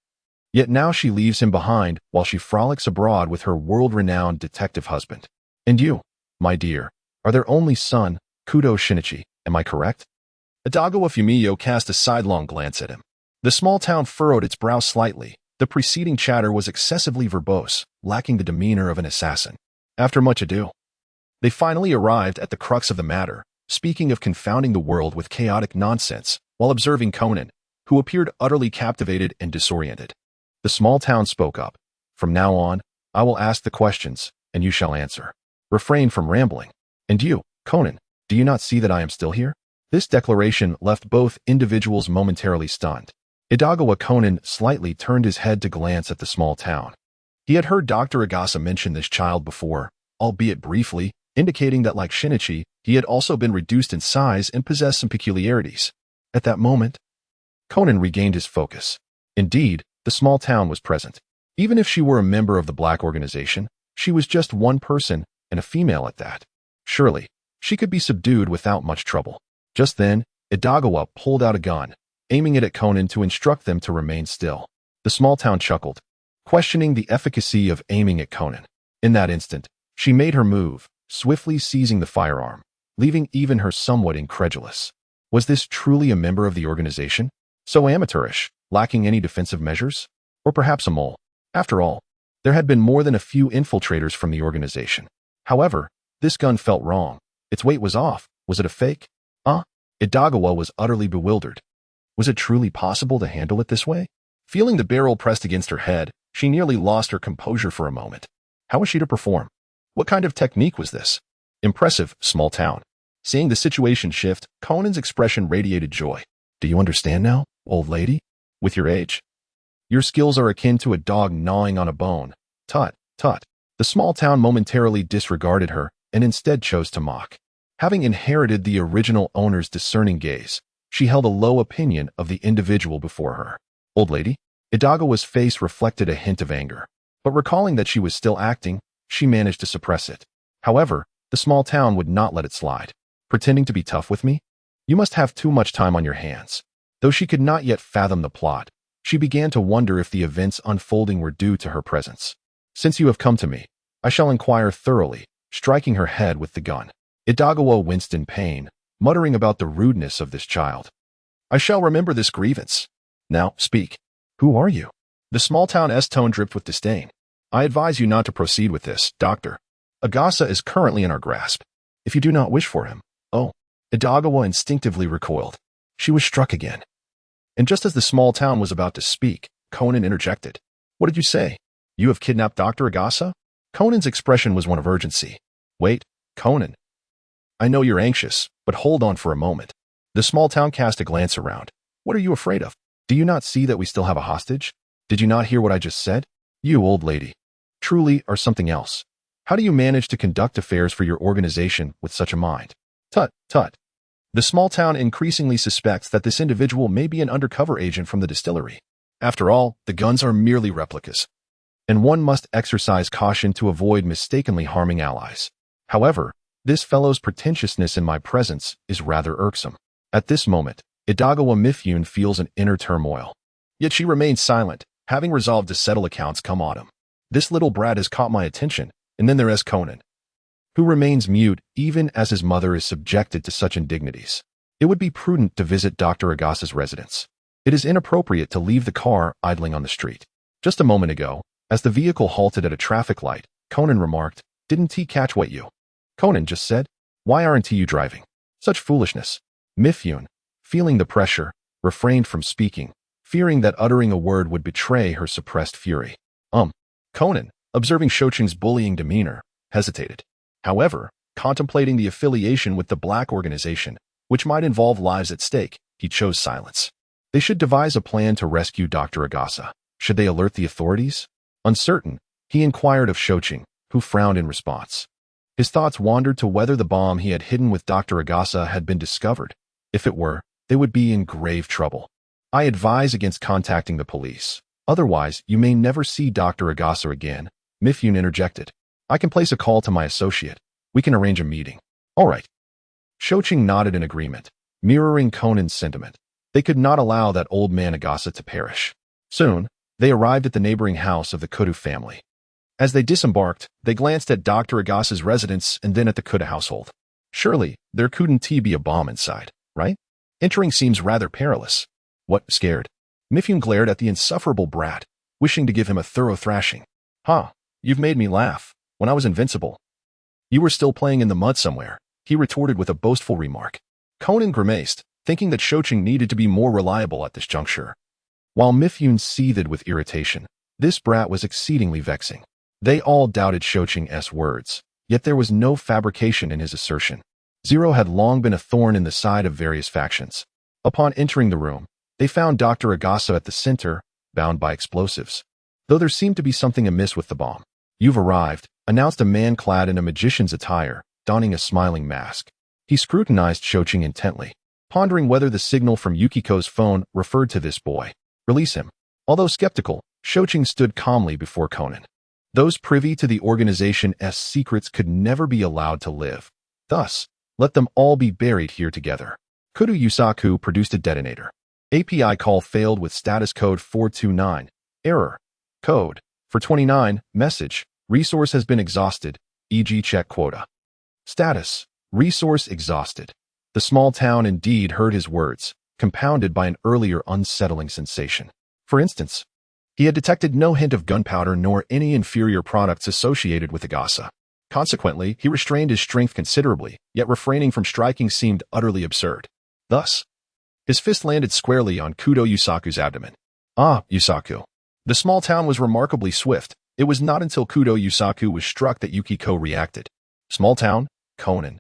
Yet now she leaves him behind while she frolics abroad with her world-renowned detective husband. And you, my dear, are their only son, Kudo Shinichi, am I correct? Idagawa Fumiyo cast a sidelong glance at him. The small town furrowed its brow slightly. The preceding chatter was excessively verbose, lacking the demeanor of an assassin. After much ado, they finally arrived at the crux of the matter, speaking of confounding the world with chaotic nonsense, while observing Conan, who appeared utterly captivated and disoriented. The small town spoke up. From now on, I will ask the questions, and you shall answer. Refrain from rambling. And you, Conan, do you not see that I am still here? This declaration left both individuals momentarily stunned. Idagawa Conan slightly turned his head to glance at the small town. He had heard Dr. Agasa mention this child before, albeit briefly, indicating that like Shinichi, he had also been reduced in size and possessed some peculiarities. At that moment, Conan regained his focus. Indeed, the small town was present. Even if she were a member of the Black Organization, she was just one person, and a female at that. Surely, she could be subdued without much trouble. Just then, Idagawa pulled out a gun, aiming it at Conan to instruct them to remain still. The small town chuckled, questioning the efficacy of aiming at Conan. In that instant, she made her move, swiftly seizing the firearm, leaving even her somewhat incredulous. Was this truly a member of the organization? So amateurish, lacking any defensive measures? Or perhaps a mole? After all, there had been more than a few infiltrators from the organization. However, this gun felt wrong. Its weight was off. Was it a fake? Idagawa was utterly bewildered. Was it truly possible to handle it this way? Feeling the barrel pressed against her head, she nearly lost her composure for a moment. How was she to perform? What kind of technique was this? Impressive, small town. Seeing the situation shift, Conan's expression radiated joy. Do you understand now, old lady? With your age? Your skills are akin to a dog gnawing on a bone. Tut, tut. The small town momentarily disregarded her and instead chose to mock. Having inherited the original owner's discerning gaze, she held a low opinion of the individual before her. Old lady? Idagawa's face reflected a hint of anger, but recalling that she was still acting, she managed to suppress it. However, the small town would not let it slide. Pretending to be tough with me? You must have too much time on your hands. Though she could not yet fathom the plot, she began to wonder if the events unfolding were due to her presence. Since you have come to me, I shall inquire thoroughly, striking her head with the gun. Idagawa winced in pain, muttering about the rudeness of this child. I shall remember this grievance. Now, speak. Who are you? The small town's tone dripped with disdain. I advise you not to proceed with this, doctor. Agasa is currently in our grasp. If you do not wish for him. Oh. Idagawa instinctively recoiled. She was struck again. And just as the small town was about to speak, Conan interjected. What did you say? You have kidnapped Dr. Agasa? Conan's expression was one of urgency. Wait, Conan. I know you're anxious, but hold on for a moment. The small town cast a glance around. What are you afraid of? Do you not see that we still have a hostage? Did you not hear what I just said? You, old lady, truly are something else. How do you manage to conduct affairs for your organization with such a mind? Tut, tut. The small town increasingly suspects that this individual may be an undercover agent from the distillery. After all, the guns are merely replicas, and one must exercise caution to avoid mistakenly harming allies. However, this fellow's pretentiousness in my presence is rather irksome. At this moment, Idagawa Mifune feels an inner turmoil. Yet she remains silent, having resolved to settle accounts come autumn. This little brat has caught my attention, and then there is Conan, who remains mute even as his mother is subjected to such indignities. It would be prudent to visit Dr. Agasa's residence. It is inappropriate to leave the car idling on the street. Just a moment ago, as the vehicle halted at a traffic light, Conan remarked, Didn't he catch what you? Conan just said, Why aren't you driving? Such foolishness. Mifune, feeling the pressure, refrained from speaking, fearing that uttering a word would betray her suppressed fury. Conan, observing Shoching's bullying demeanor, hesitated. However, contemplating the affiliation with the black organization, which might involve lives at stake, he chose silence. They should devise a plan to rescue Dr. Agasa. Should they alert the authorities? Uncertain, he inquired of Shoching, who frowned in response. His thoughts wandered to whether the bomb he had hidden with Dr. Agasa had been discovered. If it were, they would be in grave trouble. I advise against contacting the police. Otherwise, you may never see Dr. Agasa again, Mifune interjected. I can place a call to my associate. We can arrange a meeting. All right. Shoching nodded in agreement, mirroring Conan's sentiment. They could not allow that old man Agasa to perish. Soon, they arrived at the neighboring house of the Kudu family. As they disembarked, they glanced at Dr. Agasa's residence and then at the Kudu household. Surely, there couldn't be a bomb inside, right? Entering seems rather perilous. What, scared? Mifune glared at the insufferable brat, wishing to give him a thorough thrashing. You've made me laugh. When I was invincible, you were still playing in the mud somewhere, he retorted with a boastful remark. Conan grimaced, thinking that Shoching needed to be more reliable at this juncture. While Mifune seethed with irritation, this brat was exceedingly vexing. They all doubted Shoching's words, yet there was no fabrication in his assertion. Zero had long been a thorn in the side of various factions. Upon entering the room, they found Dr. Agasa at the center, bound by explosives. Though there seemed to be something amiss with the bomb. You've arrived, announced a man clad in a magician's attire, donning a smiling mask. He scrutinized Shoching intently, pondering whether the signal from Yukiko's phone referred to this boy. Release him. Although skeptical, Shoching stood calmly before Conan. Those privy to the organization's secrets could never be allowed to live. Thus, let them all be buried here together. Kudu Yusaku produced a detonator. API call failed with status code 429. Error. Code. For 29. Message. Resource has been exhausted, e.g. check quota. Status. Resource exhausted. The small town indeed heard his words, compounded by an earlier unsettling sensation. For instance, he had detected no hint of gunpowder nor any inferior products associated with Agasa. Consequently, he restrained his strength considerably, yet refraining from striking seemed utterly absurd. Thus, his fist landed squarely on Kudo Yusaku's abdomen. Yusaku. The small town was remarkably swift. It was not until Kudo Yusaku was struck that Yukiko reacted. Small town? Conan.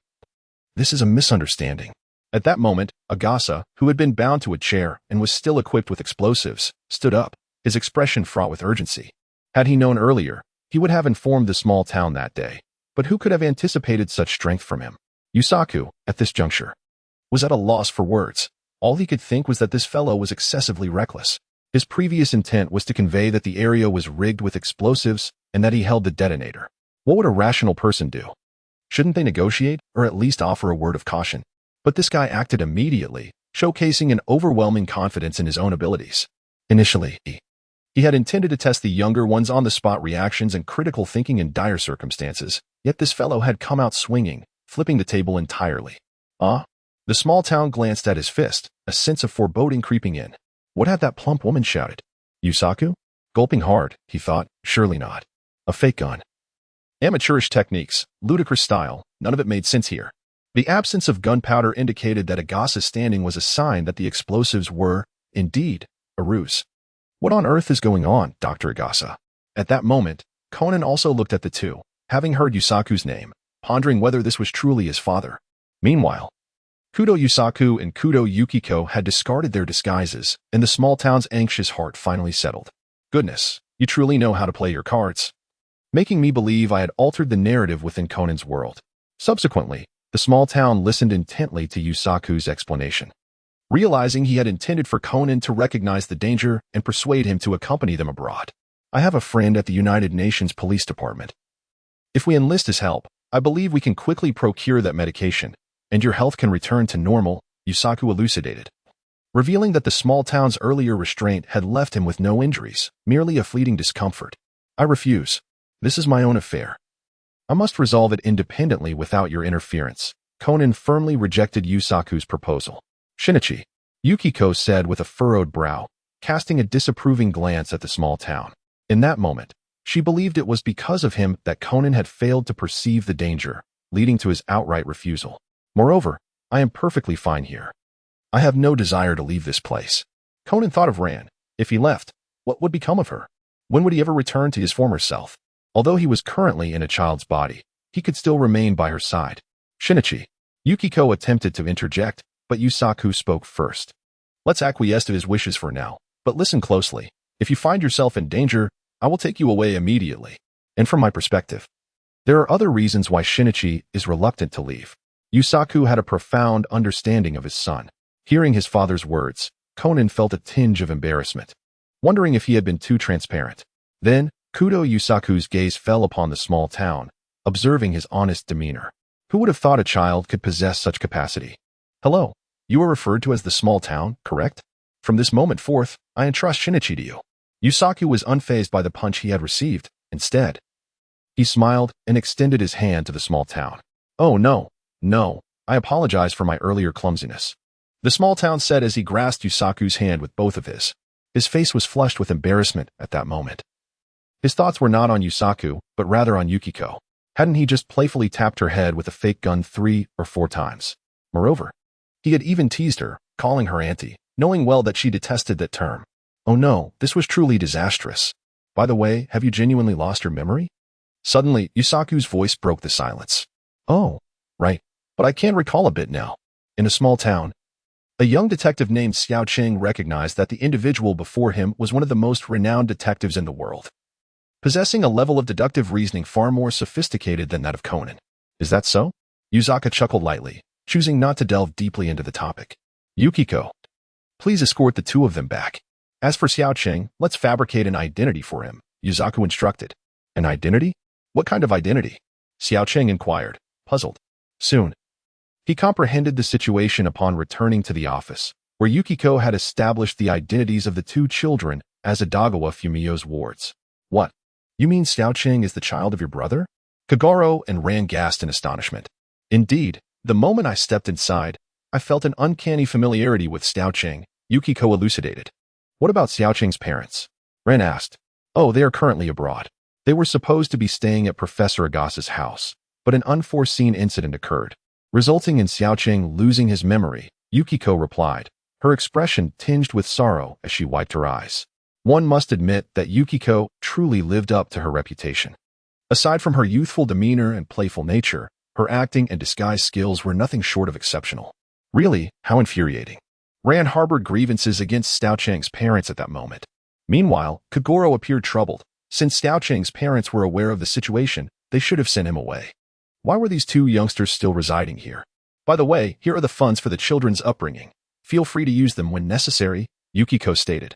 This is a misunderstanding. At that moment, Agasa, who had been bound to a chair and was still equipped with explosives, stood up, his expression fraught with urgency. Had he known earlier, he would have informed the small town that day. But who could have anticipated such strength from him? Yusaku, at this juncture, was at a loss for words. All he could think was that this fellow was excessively reckless. His previous intent was to convey that the area was rigged with explosives and that he held the detonator. What would a rational person do? Shouldn't they negotiate, or at least offer a word of caution? But this guy acted immediately, showcasing an overwhelming confidence in his own abilities. Initially, he had intended to test the younger one's on-the-spot reactions and critical thinking in dire circumstances, yet this fellow had come out swinging, flipping the table entirely. The small town glanced at his fist, a sense of foreboding creeping in. What had that plump woman shouted? Yusaku? Gulping hard, he thought, surely not. A fake gun. Amateurish techniques, ludicrous style, none of it made sense here. The absence of gunpowder indicated that Agasa's standing was a sign that the explosives were, indeed, a ruse. What on earth is going on, Dr. Agasa? At that moment, Conan also looked at the two, having heard Yusaku's name, pondering whether this was truly his father. Meanwhile, Kudo Yusaku and Kudo Yukiko had discarded their disguises, and the small town's anxious heart finally settled. Goodness, you truly know how to play your cards. Making me believe I had altered the narrative within Conan's world. Subsequently, the small town listened intently to Yusaku's explanation. Realizing he had intended for Conan to recognize the danger and persuade him to accompany them abroad. I have a friend at the United Nations Police Department. If we enlist his help, I believe we can quickly procure that medication, and your health can return to normal, Yusaku elucidated, revealing that the small town's earlier restraint had left him with no injuries, merely a fleeting discomfort. I refuse. This is my own affair. I must resolve it independently without your interference. Conan firmly rejected Yusaku's proposal. Shinichi, Yukiko said with a furrowed brow, casting a disapproving glance at the small town. In that moment, she believed it was because of him that Conan had failed to perceive the danger, leading to his outright refusal. Moreover, I am perfectly fine here. I have no desire to leave this place. Conan thought of Ran. If he left, what would become of her? When would he ever return to his former self? Although he was currently in a child's body, he could still remain by her side. Shinichi. Yukiko attempted to interject, but Yusaku spoke first. Let's acquiesce to his wishes for now, but listen closely. If you find yourself in danger, I will take you away immediately. And from my perspective, there are other reasons why Shinichi is reluctant to leave. Yusaku had a profound understanding of his son. Hearing his father's words, Conan felt a tinge of embarrassment, wondering if he had been too transparent. Then, Kudo Yusaku's gaze fell upon the small town, observing his honest demeanor. Who would have thought a child could possess such capacity? Hello, you are referred to as the small town, correct? From this moment forth, I entrust Shinichi to you. Yusaku was unfazed by the punch he had received. Instead, he smiled and extended his hand to the small town. Oh no, I apologize for my earlier clumsiness. The small town said as he grasped Yusaku's hand with both of his. His face was flushed with embarrassment at that moment. His thoughts were not on Yusaku, but rather on Yukiko. Hadn't he just playfully tapped her head with a fake gun 3 or 4 times? Moreover, he had even teased her, calling her auntie, knowing well that she detested that term. Oh no, this was truly disastrous. By the way, have you genuinely lost your memory? Suddenly, Yusaku's voice broke the silence. Oh, right, but I can recall a bit now. In a small town, a young detective named Xiao Qing recognized that the individual before him was one of the most renowned detectives in the world, possessing a level of deductive reasoning far more sophisticated than that of Conan. Is that so? Yusaku chuckled lightly, choosing not to delve deeply into the topic. Yukiko, please escort the two of them back. As for Xiao Qing, let's fabricate an identity for him, Yusaku instructed. An identity? What kind of identity? Xiao Qing inquired, puzzled. Soon, he comprehended the situation upon returning to the office, where Yukiko had established the identities of the two children as Adagawa Fumio's wards. What? You mean Xiao Qing is the child of your brother? Kagoro and Ran gasped in astonishment. Indeed, the moment I stepped inside, I felt an uncanny familiarity with Xiao Qing, Yukiko elucidated. What about Xiao Qing's parents? Ran asked. Oh, they are currently abroad. They were supposed to be staying at Professor Agasa's house, but an unforeseen incident occurred, resulting in Xiao Qing losing his memory, Yukiko replied, her expression tinged with sorrow as she wiped her eyes. One must admit that Yukiko truly lived up to her reputation. Aside from her youthful demeanor and playful nature, her acting and disguise skills were nothing short of exceptional. Really, how infuriating. Ran harbored grievances against Xiao Chang's parents at that moment. Meanwhile, Kagoro appeared troubled. Since Xiao Chang's parents were aware of the situation, they should have sent him away. Why were these two youngsters still residing here? By the way, here are the funds for the children's upbringing. Feel free to use them when necessary, Yukiko stated.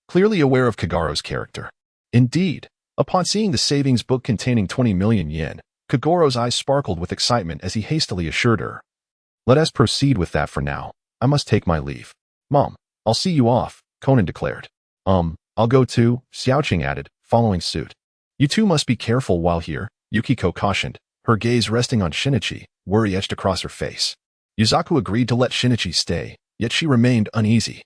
Clearly aware of Kagoro's character. Indeed, upon seeing the savings book containing 20 million yen, Kagoro's eyes sparkled with excitement as he hastily assured her. Let us proceed with that for now. I must take my leave. Mom, I'll see you off, Conan declared. I'll go too, Xiaoqing added, following suit. You two must be careful while here, Yukiko cautioned, her gaze resting on Shinichi, worry etched across her face. Yusaku agreed to let Shinichi stay, yet she remained uneasy.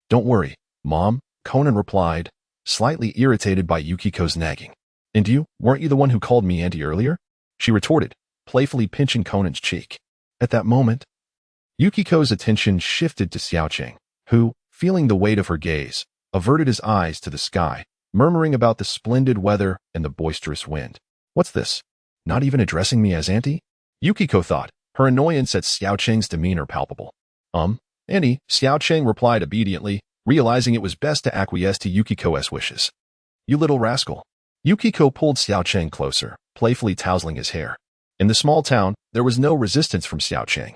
Don't worry, Mom, Conan replied, slightly irritated by Yukiko's nagging. And you, weren't you the one who called me auntie earlier? She retorted, playfully pinching Conan's cheek. At that moment, Yukiko's attention shifted to Xiaoqing, who, feeling the weight of her gaze, averted his eyes to the sky, murmuring about the splendid weather and the boisterous wind. What's this? Not even addressing me as auntie? Yukiko thought, her annoyance at Xiaoqing's demeanor palpable. Auntie, Xiaoqing replied obediently, realizing it was best to acquiesce to Yukiko's wishes. You little rascal. Yukiko pulled Xiaoqing closer, playfully tousling his hair. In the small town, there was no resistance from Xiaoqing,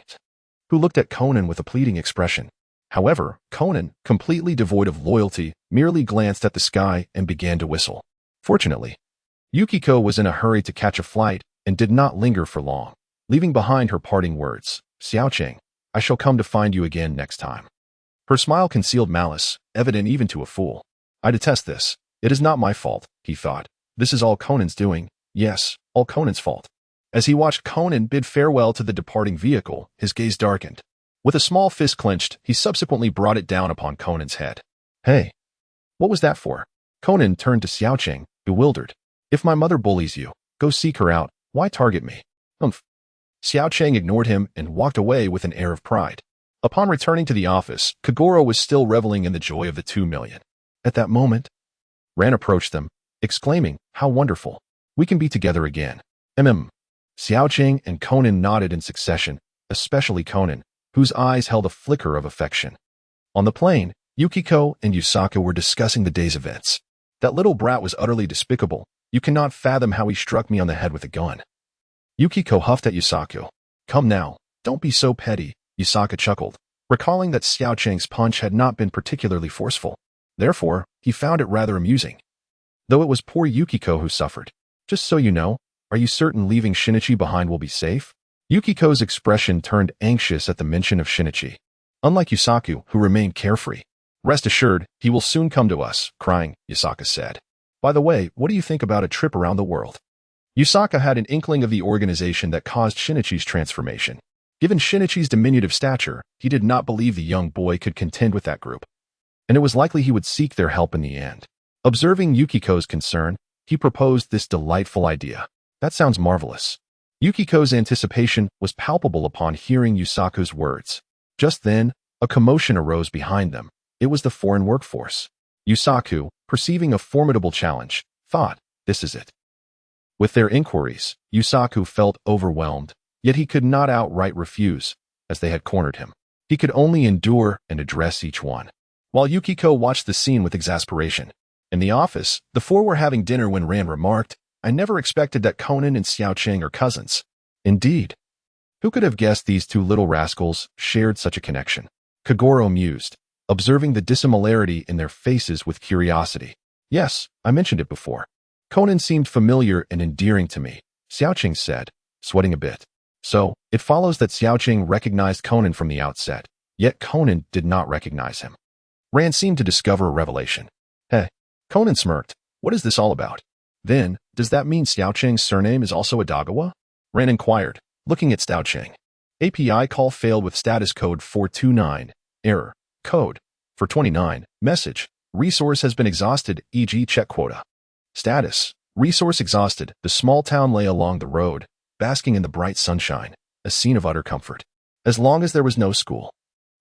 who looked at Conan with a pleading expression. However, Conan, completely devoid of loyalty, merely glanced at the sky and began to whistle. Fortunately, Yukiko was in a hurry to catch a flight and did not linger for long, leaving behind her parting words. Xiaoqing, I shall come to find you again next time. Her smile concealed malice, evident even to a fool. I detest this. It is not my fault, he thought. This is all Conan's doing. Yes, all Conan's fault. As he watched Conan bid farewell to the departing vehicle, his gaze darkened. With a small fist clenched, he subsequently brought it down upon Conan's head. Hey, what was that for? Conan turned to Xiaoqing, bewildered. If my mother bullies you, go seek her out. Why target me? Xiaoqing ignored him and walked away with an air of pride. Upon returning to the office, Kagoro was still reveling in the joy of the 2 million. At that moment, Ran approached them, exclaiming, how wonderful. We can be together again. Xiaoqing and Conan nodded in succession, especially Conan, whose eyes held a flicker of affection. On the plane, Yukiko and Yusaku were discussing the day's events. That little brat was utterly despicable. You cannot fathom how he struck me on the head with a gun. Yukiko huffed at Yusaku. Come now, don't be so petty, Yusaku chuckled, recalling that Xiaoqing's punch had not been particularly forceful. Therefore, he found it rather amusing. Though it was poor Yukiko who suffered. Just so you know, are you certain leaving Shinichi behind will be safe? Yukiko's expression turned anxious at the mention of Shinichi. Unlike Yusaku, who remained carefree. Rest assured, he will soon come to us, crying, Yusaku said. By the way, what do you think about a trip around the world? Yusaku had an inkling of the organization that caused Shinichi's transformation. Given Shinichi's diminutive stature, he did not believe the young boy could contend with that group. And it was likely he would seek their help in the end. Observing Yukiko's concern, he proposed this delightful idea. That sounds marvelous. Yukiko's anticipation was palpable upon hearing Yusaku's words. Just then, a commotion arose behind them. It was the foreign workforce. Yusaku, perceiving a formidable challenge, thought, this is it. With their inquiries, Yusaku felt overwhelmed, yet he could not outright refuse, as they had cornered him. He could only endure and address each one. While Yukiko watched the scene with exasperation. In the office, the four were having dinner when Ran remarked, I never expected that Conan and Xiaoqing are cousins. Indeed. Who could have guessed these two little rascals shared such a connection? Kagoro mused, observing the dissimilarity in their faces with curiosity. Yes, I mentioned it before. Conan seemed familiar and endearing to me, Xiaoqing said, sweating a bit. So, it follows that Xiaoqing recognized Conan from the outset, yet Conan did not recognize him. Ran seemed to discover a revelation. Hey, Conan smirked. What is this all about? Then, does that mean Xiaoqing's surname is also Adagawa? Ran inquired, looking at Xiaoqing. API call failed with status code 429. Error. Code. 429. Message. Resource has been exhausted, e.g. check quota. Status. Resource exhausted. The small town lay along the road, basking in the bright sunshine, a scene of utter comfort. As long as there was no school.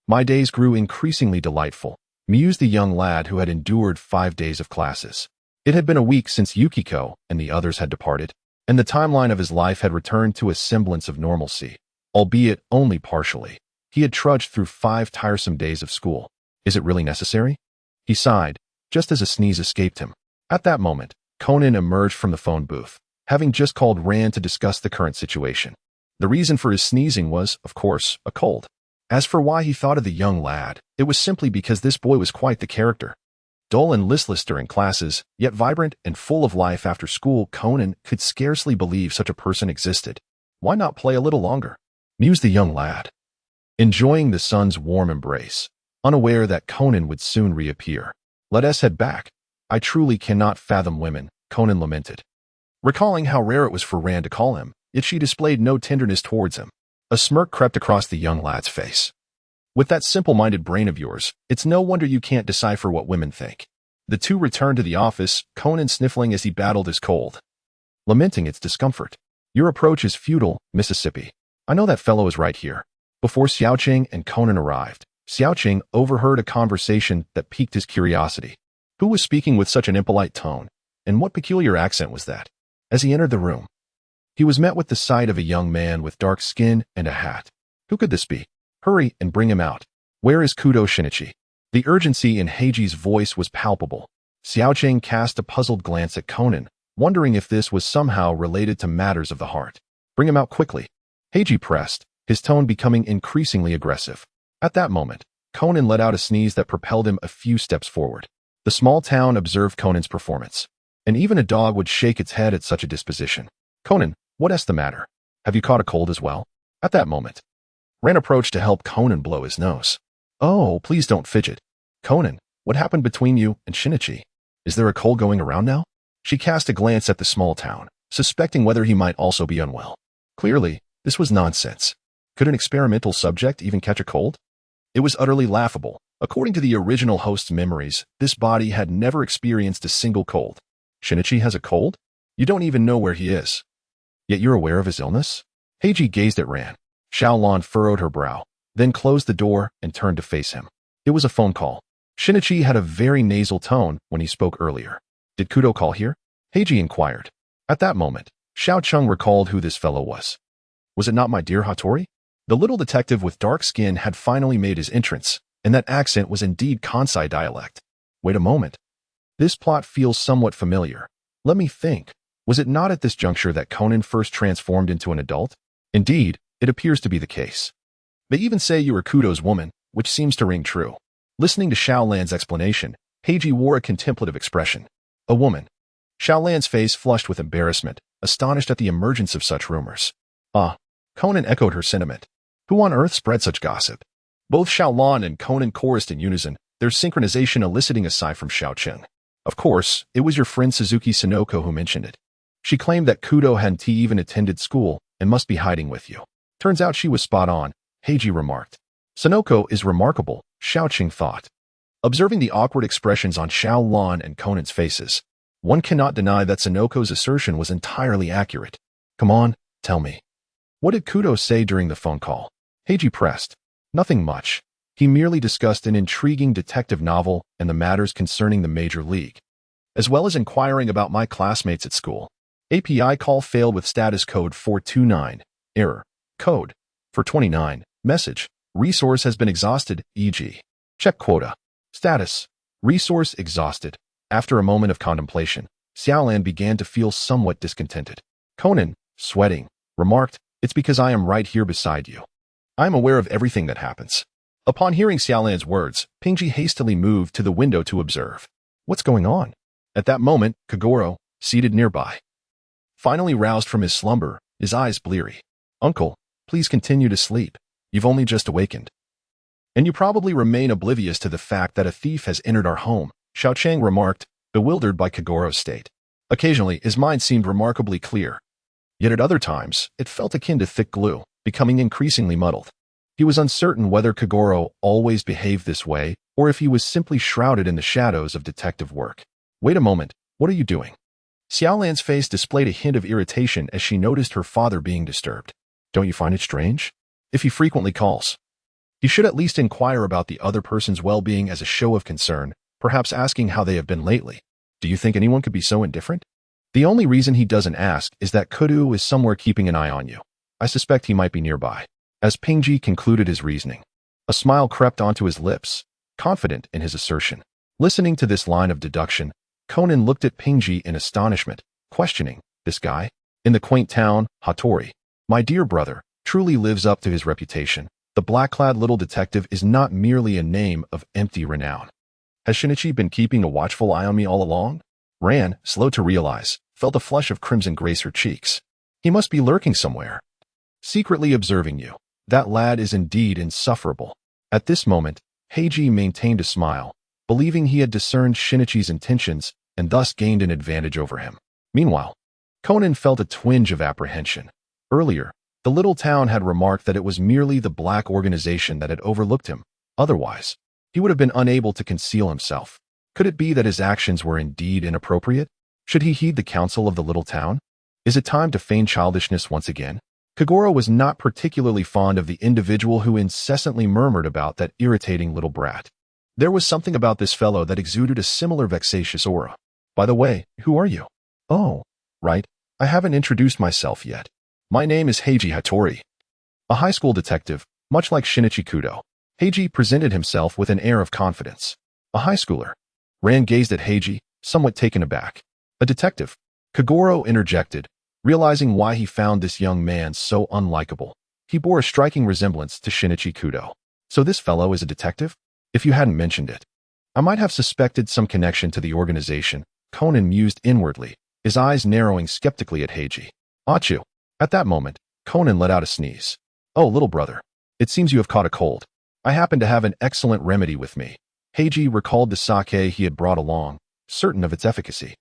My days grew increasingly delightful, mused the young lad who had endured 5 days of classes. It had been a week since Yukiko and the others had departed, and the timeline of his life had returned to a semblance of normalcy, albeit only partially. He had trudged through 5 tiresome days of school. Is it really necessary? He sighed, just as a sneeze escaped him. At that moment, Conan emerged from the phone booth, having just called Rand to discuss the current situation. The reason for his sneezing was, of course, a cold. As for why he thought of the young lad, it was simply because this boy was quite the character. Dull and listless during classes, yet vibrant and full of life after school, Conan could scarcely believe such a person existed. Why not play a little longer? Mused the young lad, enjoying the sun's warm embrace, unaware that Conan would soon reappear. Let us head back. I truly cannot fathom women, Conan lamented. Recalling how rare it was for Rand to call him, yet she displayed no tenderness towards him. A smirk crept across the young lad's face. With that simple-minded brain of yours, it's no wonder you can't decipher what women think. The two returned to the office, Conan sniffling as he battled his cold, lamenting its discomfort. Your approach is futile, Mississippi. I know that fellow is right here. Before Xiaoqing and Conan arrived, Xiaoqing overheard a conversation that piqued his curiosity. Who was speaking with such an impolite tone, and what peculiar accent was that? As he entered the room, he was met with the sight of a young man with dark skin and a hat. Who could this be? Hurry and bring him out. Where is Kudo Shinichi? The urgency in Heiji's voice was palpable. Xiaoqing cast a puzzled glance at Conan, wondering if this was somehow related to matters of the heart. Bring him out quickly. Heiji pressed, his tone becoming increasingly aggressive. At that moment, Conan let out a sneeze that propelled him a few steps forward. The small town observed Conan's performance, and even a dog would shake its head at such a disposition. Conan, what's the matter? Have you caught a cold as well? At that moment, Rand approached to help Conan blow his nose. Oh, please don't fidget. Conan, what happened between you and Shinichi? Is there a cold going around now? She cast a glance at the small town, suspecting whether he might also be unwell. Clearly, this was nonsense. Could an experimental subject even catch a cold? It was utterly laughable. According to the original host's memories, this body had never experienced a single cold. Shinichi has a cold? You don't even know where he is. Yet you're aware of his illness? Heiji gazed at Rand. Xiaolan furrowed her brow, then closed the door and turned to face him. It was a phone call. Shinichi had a very nasal tone when he spoke earlier. Did Kudo call here? Heiji inquired. At that moment, Xiao Chung recalled who this fellow was. Was it not my dear Hattori? The little detective with dark skin had finally made his entrance, and that accent was indeed Kansai dialect. Wait a moment. This plot feels somewhat familiar. Let me think. Was it not at this juncture that Conan first transformed into an adult? Indeed, it appears to be the case. They even say you are Kudo's woman, which seems to ring true. Listening to Xiaolan's explanation, Heiji wore a contemplative expression. A woman. Xiaolan's face flushed with embarrassment, astonished at the emergence of such rumors. Ah, Conan echoed her sentiment. Who on earth spread such gossip? Both Xiaolan and Conan chorused in unison, their synchronization eliciting a sigh from Xiaoqing. Of course, it was your friend Suzuki Sonoko who mentioned it. She claimed that Kudo hadn't even attended school and must be hiding with you. Turns out she was spot on, Heiji remarked. Sonoko is remarkable, Xiaoqing thought. Observing the awkward expressions on Xiaolan and Conan's faces, one cannot deny that Sonoko's assertion was entirely accurate. Come on, tell me. What did Kudo say during the phone call? Heiji pressed. Nothing much. He merely discussed an intriguing detective novel and the matters concerning the Major League, as well as inquiring about my classmates at school. API call failed with status code 429. Error. Code. 429. Message. Resource has been exhausted, e.g. Check quota. Status. Resource exhausted. After a moment of contemplation, Xiaolan began to feel somewhat discontented. Conan, sweating, remarked, It's because I am right here beside you. I am aware of everything that happens. Upon hearing Xiaolan's words, Pingji hastily moved to the window to observe. What's going on? At that moment, Kagoro, seated nearby, finally roused from his slumber, his eyes bleary. Uncle, please continue to sleep. You've only just awakened. And you probably remain oblivious to the fact that a thief has entered our home, Xiaoqing remarked, bewildered by Kagoro's state. Occasionally, his mind seemed remarkably clear. Yet at other times, it felt akin to thick glue, becoming increasingly muddled. He was uncertain whether Kagoro always behaved this way, or if he was simply shrouded in the shadows of detective work. Wait a moment, what are you doing? Xiaolan's face displayed a hint of irritation as she noticed her father being disturbed. Don't you find it strange? If he frequently calls, he should at least inquire about the other person's well-being as a show of concern, perhaps asking how they have been lately. Do you think anyone could be so indifferent? The only reason he doesn't ask is that Kudo is somewhere keeping an eye on you. I suspect he might be nearby. As Pingji concluded his reasoning, a smile crept onto his lips, confident in his assertion. Listening to this line of deduction, Conan looked at Pingji in astonishment, questioning, this guy? In the quaint town, Hattori, my dear brother, truly lives up to his reputation. The black-clad little detective is not merely a name of empty renown. Has Shinichi been keeping a watchful eye on me all along? Ran, slow to realize, felt a flush of crimson grace her cheeks. He must be lurking somewhere, secretly observing you. That lad is indeed insufferable. At this moment, Heiji maintained a smile, believing he had discerned Shinichi's intentions and thus gained an advantage over him. Meanwhile, Conan felt a twinge of apprehension. Earlier, the little town had remarked that it was merely the black organization that had overlooked him. Otherwise, he would have been unable to conceal himself. Could it be that his actions were indeed inappropriate? Should he heed the counsel of the little town? Is it time to feign childishness once again? Kagoro was not particularly fond of the individual who incessantly murmured about that irritating little brat. There was something about this fellow that exuded a similar vexatious aura. By the way, who are you? Oh, right, I haven't introduced myself yet. My name is Heiji Hattori, a high school detective, much like Shinichi Kudo. Heiji presented himself with an air of confidence. A high schooler. Ran gazed at Heiji, somewhat taken aback. A detective. Kagoro interjected, realizing why he found this young man so unlikable. He bore a striking resemblance to Shinichi Kudo. So this fellow is a detective? If you hadn't mentioned it, I might have suspected some connection to the organization, Conan mused inwardly, his eyes narrowing skeptically at Heiji. Achu. At that moment, Conan let out a sneeze. Oh, little brother. It seems you have caught a cold. I happen to have an excellent remedy with me. Heiji recalled the sake he had brought along, certain of its efficacy.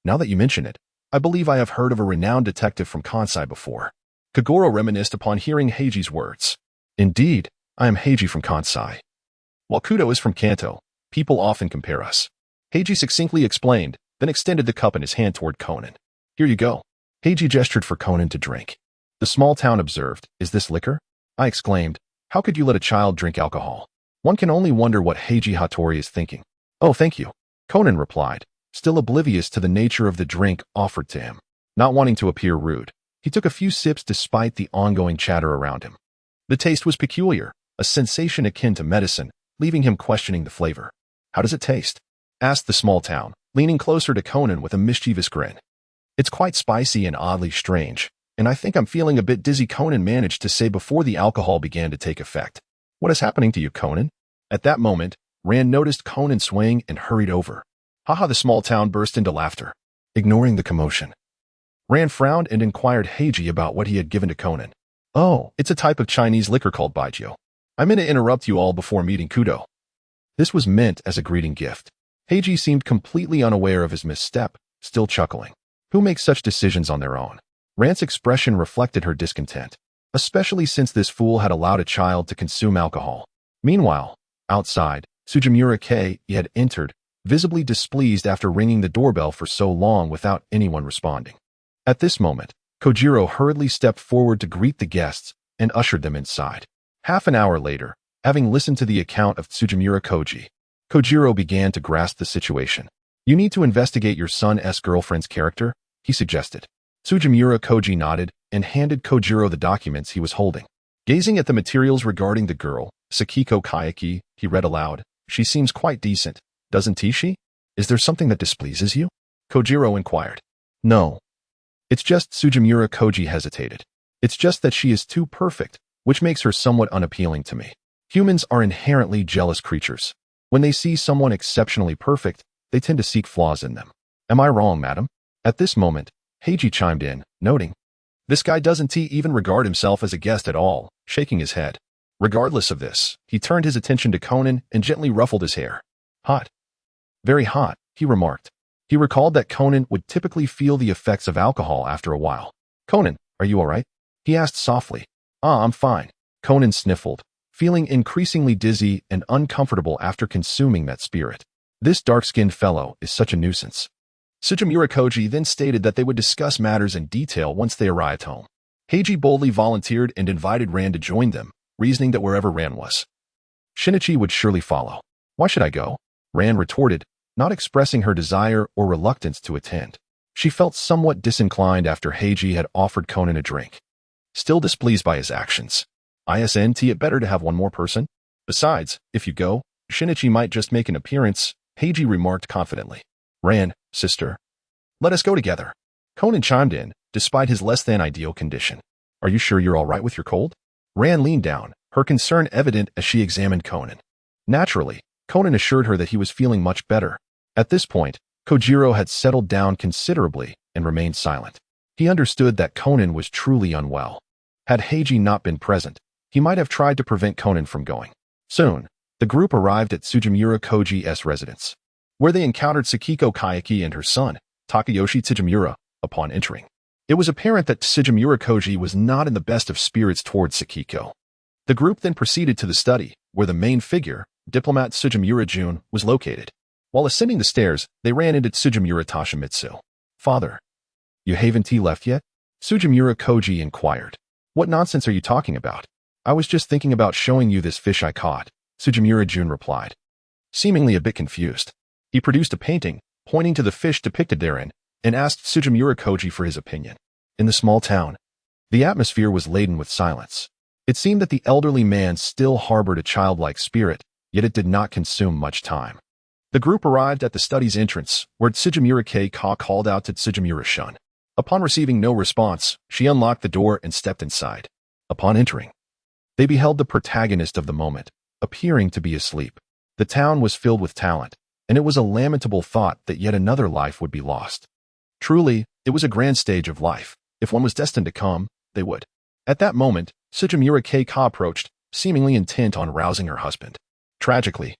Now that you mention it, I believe I have heard of a renowned detective from Kansai before. Kagoro reminisced upon hearing Heiji's words. Indeed, I am Heiji from Kansai. While Kudo is from Kanto, people often compare us. Heiji succinctly explained, then extended the cup in his hand toward Conan. Here you go. Heiji gestured for Conan to drink. The small town observed, is this liquor? I exclaimed, how could you let a child drink alcohol? One can only wonder what Heiji Hattori is thinking. Oh, thank you. Conan replied, still oblivious to the nature of the drink offered to him. Not wanting to appear rude, he took a few sips despite the ongoing chatter around him. The taste was peculiar, a sensation akin to medicine, leaving him questioning the flavor. How does it taste? Asked the small town, leaning closer to Conan with a mischievous grin. It's quite spicy and oddly strange, and I think I'm feeling a bit dizzy, Conan managed to say before the alcohol began to take effect. What is happening to you, Conan? At that moment, Rand noticed Conan swaying and hurried over. Haha, the small town burst into laughter, ignoring the commotion. Rand frowned and inquired Heiji about what he had given to Conan. Oh, it's a type of Chinese liquor called baijiu. I meant to interrupt you all before meeting Kudo. This was meant as a greeting gift. Heiji seemed completely unaware of his misstep, still chuckling. Who makes such decisions on their own? Rand's expression reflected her discontent, especially since this fool had allowed a child to consume alcohol. Meanwhile, outside, Sujimura Kei had entered, visibly displeased after ringing the doorbell for so long without anyone responding. At this moment, Kojiro hurriedly stepped forward to greet the guests and ushered them inside. Half an hour later, having listened to the account of Tsujimura Koji, Kojiro began to grasp the situation. You need to investigate your son's girlfriend's character, he suggested. Tsujimura Koji nodded and handed Kojiro the documents he was holding. Gazing at the materials regarding the girl, Sakiko Kayaki, he read aloud, she seems quite decent, doesn't she? Is there something that displeases you? Kojiro inquired. No. It's just Tsujimura Koji hesitated. It's just that she is too perfect, which makes her somewhat unappealing to me. Humans are inherently jealous creatures. When they see someone exceptionally perfect, they tend to seek flaws in them. Am I wrong, madam? At this moment, Heiji chimed in, noting, this guy doesn't even regard himself as a guest at all, shaking his head. Regardless of this, he turned his attention to Conan and gently ruffled his hair. Hot. Very hot, he remarked. He recalled that Conan would typically feel the effects of alcohol after a while. Conan, are you all right? He asked softly. I'm fine. Conan sniffled, feeling increasingly dizzy and uncomfortable after consuming that spirit. This dark-skinned fellow is such a nuisance. Sujimura Koji then stated that they would discuss matters in detail once they arrived home. Heiji boldly volunteered and invited Ran to join them, reasoning that wherever Ran was, Shinichi would surely follow. Why should I go? Ran retorted, not expressing her desire or reluctance to attend. She felt somewhat disinclined after Heiji had offered Conan a drink. Still displeased by his actions, Isn't it better to have one more person? Besides, if you go, Shinichi might just make an appearance, Heiji remarked confidently. Ran, sister. Let us go together. Conan chimed in, despite his less-than-ideal condition. Are you sure you're all right with your cold? Ran leaned down, her concern evident as she examined Conan. Naturally, Conan assured her that he was feeling much better. At this point, Kojiro had settled down considerably and remained silent. He understood that Conan was truly unwell. Had Heiji not been present, he might have tried to prevent Conan from going. Soon, the group arrived at Tsujimura Koji's residence, where they encountered Sakiko Kayaki and her son, Takayoshi Tsujimura, upon entering. It was apparent that Tsujimura Koji was not in the best of spirits towards Sakiko. The group then proceeded to the study, where the main figure, diplomat Tsujimura Jun, was located. While ascending the stairs, they ran into Tsujimura Toshimitsu. Father, you haven't left yet? Tsujimura Koji inquired. What nonsense are you talking about? I was just thinking about showing you this fish I caught, Tsujimura Jun replied, seemingly a bit confused. He produced a painting, pointing to the fish depicted therein, and asked Tsujimura Koji for his opinion. In the small town, the atmosphere was laden with silence. It seemed that the elderly man still harbored a childlike spirit, yet it did not consume much time. The group arrived at the study's entrance, where Tsujimura Ka called out to Tsujimura Shun. Upon receiving no response, she unlocked the door and stepped inside. Upon entering, they beheld the protagonist of the moment, appearing to be asleep. The town was filled with talent, and it was a lamentable thought that yet another life would be lost. Truly, it was a grand stage of life. If one was destined to come, they would. At that moment, Tsujimura Ka approached, seemingly intent on rousing her husband. Tragically,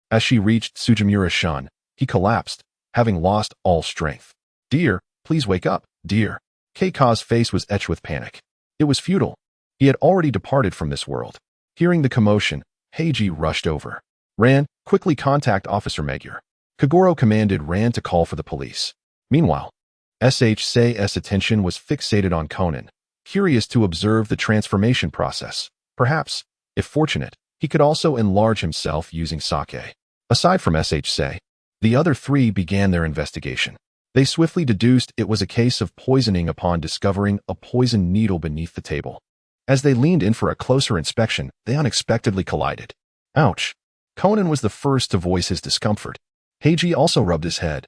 as she reached Tsujimura Shun, he collapsed, having lost all strength. Dear, please wake up, dear. Keika's face was etched with panic. It was futile. He had already departed from this world. Hearing the commotion, Heiji rushed over. Ran, quickly contact Officer Megure. Kogoro commanded Ran to call for the police. Meanwhile, SHC's attention was fixated on Conan, curious to observe the transformation process. Perhaps, if fortunate, he could also enlarge himself using sake. Aside from SHC, the other three began their investigation. They swiftly deduced it was a case of poisoning upon discovering a poisoned needle beneath the table. As they leaned in for a closer inspection, they unexpectedly collided. Ouch! Conan was the first to voice his discomfort. Heiji also rubbed his head.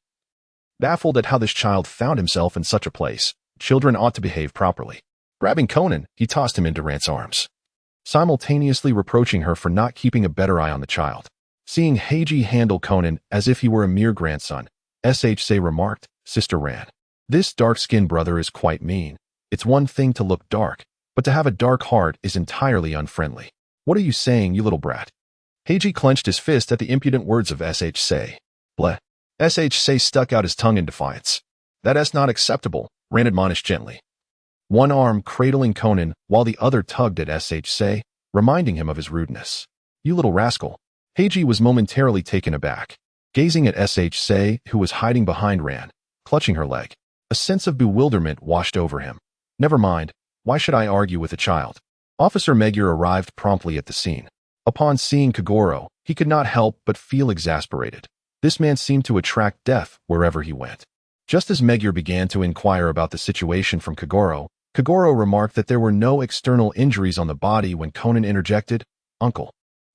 Baffled at how this child found himself in such a place, children ought to behave properly. Grabbing Conan, he tossed him into Rant's arms, simultaneously reproaching her for not keeping a better eye on the child. Seeing Heiji handle Conan as if he were a mere grandson, SHC remarked, Sister Ran, this dark-skinned brother is quite mean. It's one thing to look dark, but to have a dark heart is entirely unfriendly. What are you saying, you little brat? Heiji clenched his fist at the impudent words of SHC. Bleh. SHC stuck out his tongue in defiance. That's not acceptable, Ran admonished gently, one arm cradling Conan while the other tugged at SHC, reminding him of his rudeness. You little rascal. Heiji was momentarily taken aback, gazing at SHC, who was hiding behind Ran, clutching her leg. A sense of bewilderment washed over him. Never mind, why should I argue with a child? Officer Megure arrived promptly at the scene. Upon seeing Kogoro, he could not help but feel exasperated. This man seemed to attract death wherever he went. Just as Megure began to inquire about the situation from Kogoro, Kogoro remarked that there were no external injuries on the body when Conan interjected, Uncle,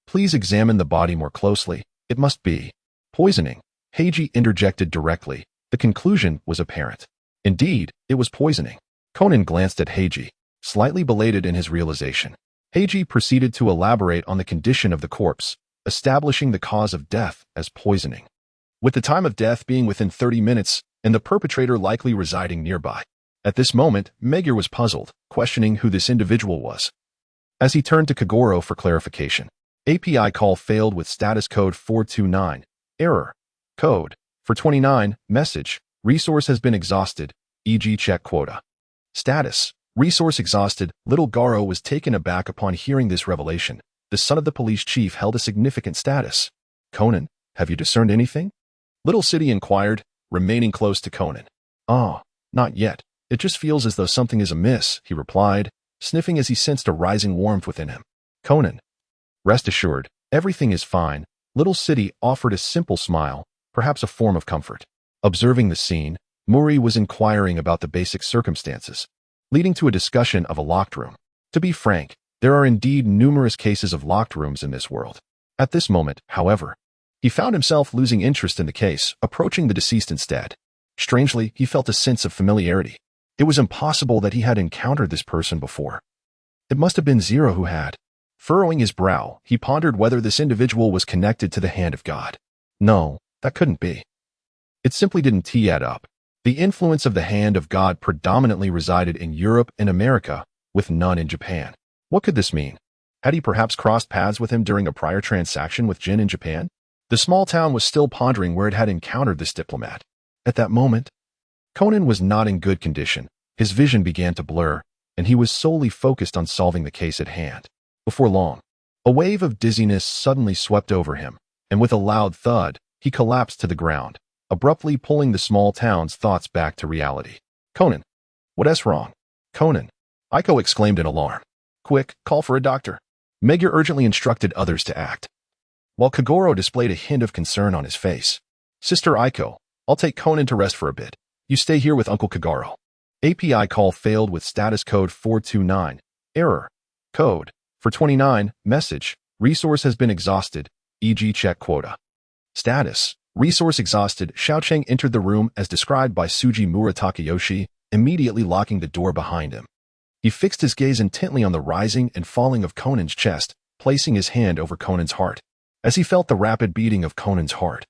please examine the body more closely. It must be poisoning. Heiji interjected directly. The conclusion was apparent. Indeed, it was poisoning. Conan glanced at Heiji, slightly belated in his realization. Heiji proceeded to elaborate on the condition of the corpse, establishing the cause of death as poisoning, with the time of death being within 30 minutes and the perpetrator likely residing nearby. At this moment, Megure was puzzled, questioning who this individual was. As he turned to Kogoro for clarification, API call failed with status code 429. Error. Code. For 29. Message. Resource has been exhausted, e.g. check quota. Status. Resource exhausted. Little Garo was taken aback upon hearing this revelation. The son of the police chief held a significant status. Conan, have you discerned anything? Little City inquired, remaining close to Conan. Ah, not yet. It just feels as though something is amiss, he replied, sniffing as he sensed a rising warmth within him. Conan, rest assured, everything is fine. Little City offered a simple smile, perhaps a form of comfort. Observing the scene, Mouri was inquiring about the basic circumstances, leading to a discussion of a locked room. To be frank, There are indeed numerous cases of locked rooms in this world. At this moment, however, he found himself losing interest in the case, approaching the deceased instead. Strangely, he felt a sense of familiarity. It was impossible that he had encountered this person before. It must have been Zero who had. Furrowing his brow, he pondered whether this individual was connected to the hand of God. No, that couldn't be. It simply didn't add up. The influence of the hand of God predominantly resided in Europe and America, with none in Japan. What could this mean? Had he perhaps crossed paths with him during a prior transaction with Jin in Japan? The small town was still pondering where it had encountered this diplomat. At that moment, Conan was not in good condition. His vision began to blur, and he was solely focused on solving the case at hand. Before long, a wave of dizziness suddenly swept over him, and with a loud thud, he collapsed to the ground, abruptly pulling the small town's thoughts back to reality. Conan, what's wrong? Conan, Aiko exclaimed in alarm. Quick, call for a doctor. Megure urgently instructed others to act, while Kagoro displayed a hint of concern on his face. Sister Aiko, I'll take Conan to rest for a bit. You stay here with Uncle Kagoro. API call failed with status code 429. Error. Code. For 29, message. Resource has been exhausted, e.g. check quota. Status. Resource exhausted. Xiaocheng entered the room as described by Sugimura Takayoshi, immediately locking the door behind him. He fixed his gaze intently on the rising and falling of Conan's chest, placing his hand over Conan's heart. As he felt the rapid beating of Conan's heart,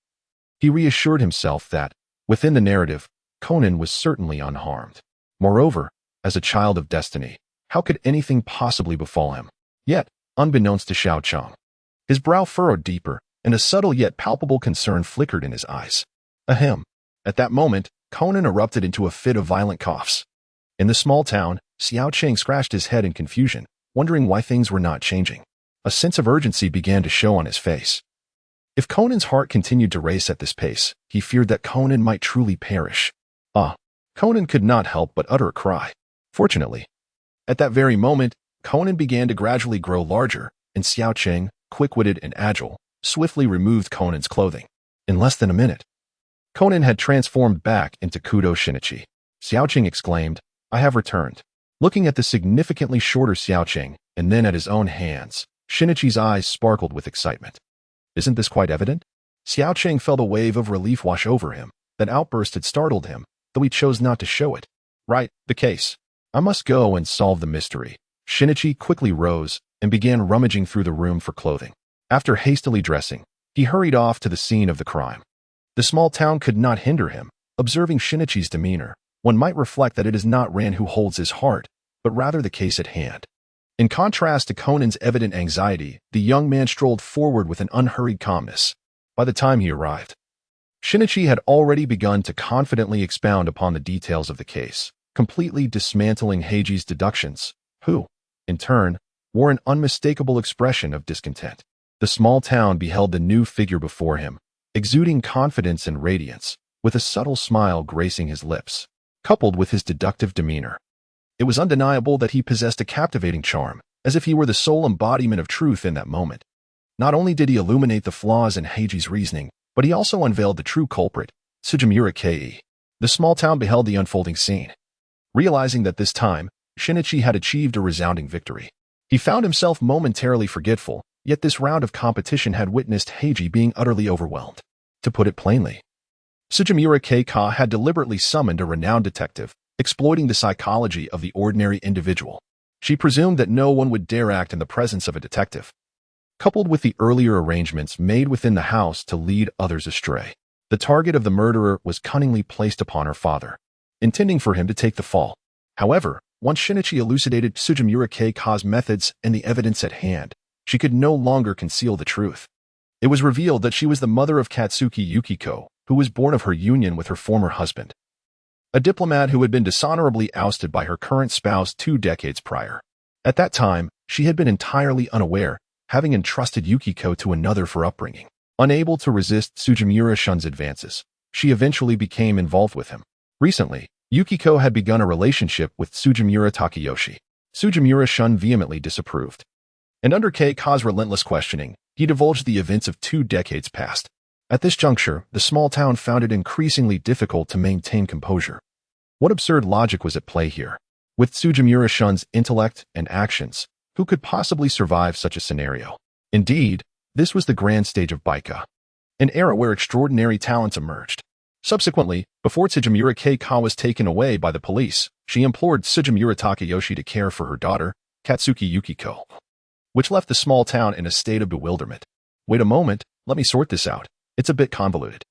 he reassured himself that, within the narrative, Conan was certainly unharmed. Moreover, as a child of destiny, how could anything possibly befall him? Yet, unbeknownst to Xiaocheng, his brow furrowed deeper, and a subtle yet palpable concern flickered in his eyes. Ahem. At that moment, Conan erupted into a fit of violent coughs. In the small town, Xiaocheng scratched his head in confusion, wondering why things were not changing. A sense of urgency began to show on his face. If Conan's heart continued to race at this pace, he feared that Conan might truly perish. Conan could not help but utter a cry. Fortunately, at that very moment, Conan began to gradually grow larger, and Xiaocheng, quick-witted and agile, swiftly removed Conan's clothing. In less than a minute, Conan had transformed back into Kudo Shinichi. Xiaocheng exclaimed, I have returned. Looking at the significantly shorter Xiaocheng, and then at his own hands, Shinichi's eyes sparkled with excitement. Isn't this quite evident? Xiaocheng felt a wave of relief wash over him. That outburst had startled him, though he chose not to show it. Right, the case. I must go and solve the mystery. Shinichi quickly rose and began rummaging through the room for clothing. After hastily dressing, he hurried off to the scene of the crime. The small town could not hinder him. Observing Shinichi's demeanor, one might reflect that it is not Ran who holds his heart, but rather the case at hand. In contrast to Conan's evident anxiety, the young man strolled forward with an unhurried calmness. By the time he arrived, Shinichi had already begun to confidently expound upon the details of the case, completely dismantling Heiji's deductions, who, in turn, wore an unmistakable expression of discontent. The small town beheld the new figure before him, exuding confidence and radiance, with a subtle smile gracing his lips, coupled with his deductive demeanor. It was undeniable that he possessed a captivating charm, as if he were the sole embodiment of truth in that moment. Not only did he illuminate the flaws in Heiji's reasoning, but he also unveiled the true culprit, Sugimura Kei. The small town beheld the unfolding scene. Realizing that this time, Shinichi had achieved a resounding victory. He found himself momentarily forgetful, yet this round of competition had witnessed Heiji being utterly overwhelmed. To put it plainly, Sugimura Kei had deliberately summoned a renowned detective, exploiting the psychology of the ordinary individual. She presumed that no one would dare act in the presence of a detective. Coupled with the earlier arrangements made within the house to lead others astray, the target of the murderer was cunningly placed upon her father, intending for him to take the fall. However, once Shinichi elucidated Sugimura Kei's methods and the evidence at hand, she could no longer conceal the truth. It was revealed that she was the mother of Katsuki Yukiko, who was born of her union with her former husband, a diplomat who had been dishonorably ousted by her current spouse 2 decades prior. At that time, she had been entirely unaware, having entrusted Yukiko to another for upbringing. Unable to resist Sugimura Shun's advances, she eventually became involved with him. Recently, Yukiko had begun a relationship with Sugimura Takayoshi. Sugimura Shun vehemently disapproved. And under Kei's relentless questioning, he divulged the events of 2 decades past. At this juncture, the small town found it increasingly difficult to maintain composure. What absurd logic was at play here? With Sugimura Shun's intellect and actions, Who could possibly survive such a scenario? Indeed, this was the grand stage of Baika, an era where extraordinary talents emerged. Subsequently, before Tsujimura Keika was taken away by the police, she implored Tsujimura Takayoshi to care for her daughter, Katsuki Yukiko, which left the small town in a state of bewilderment. Wait a moment, let me sort this out. It's a bit convoluted.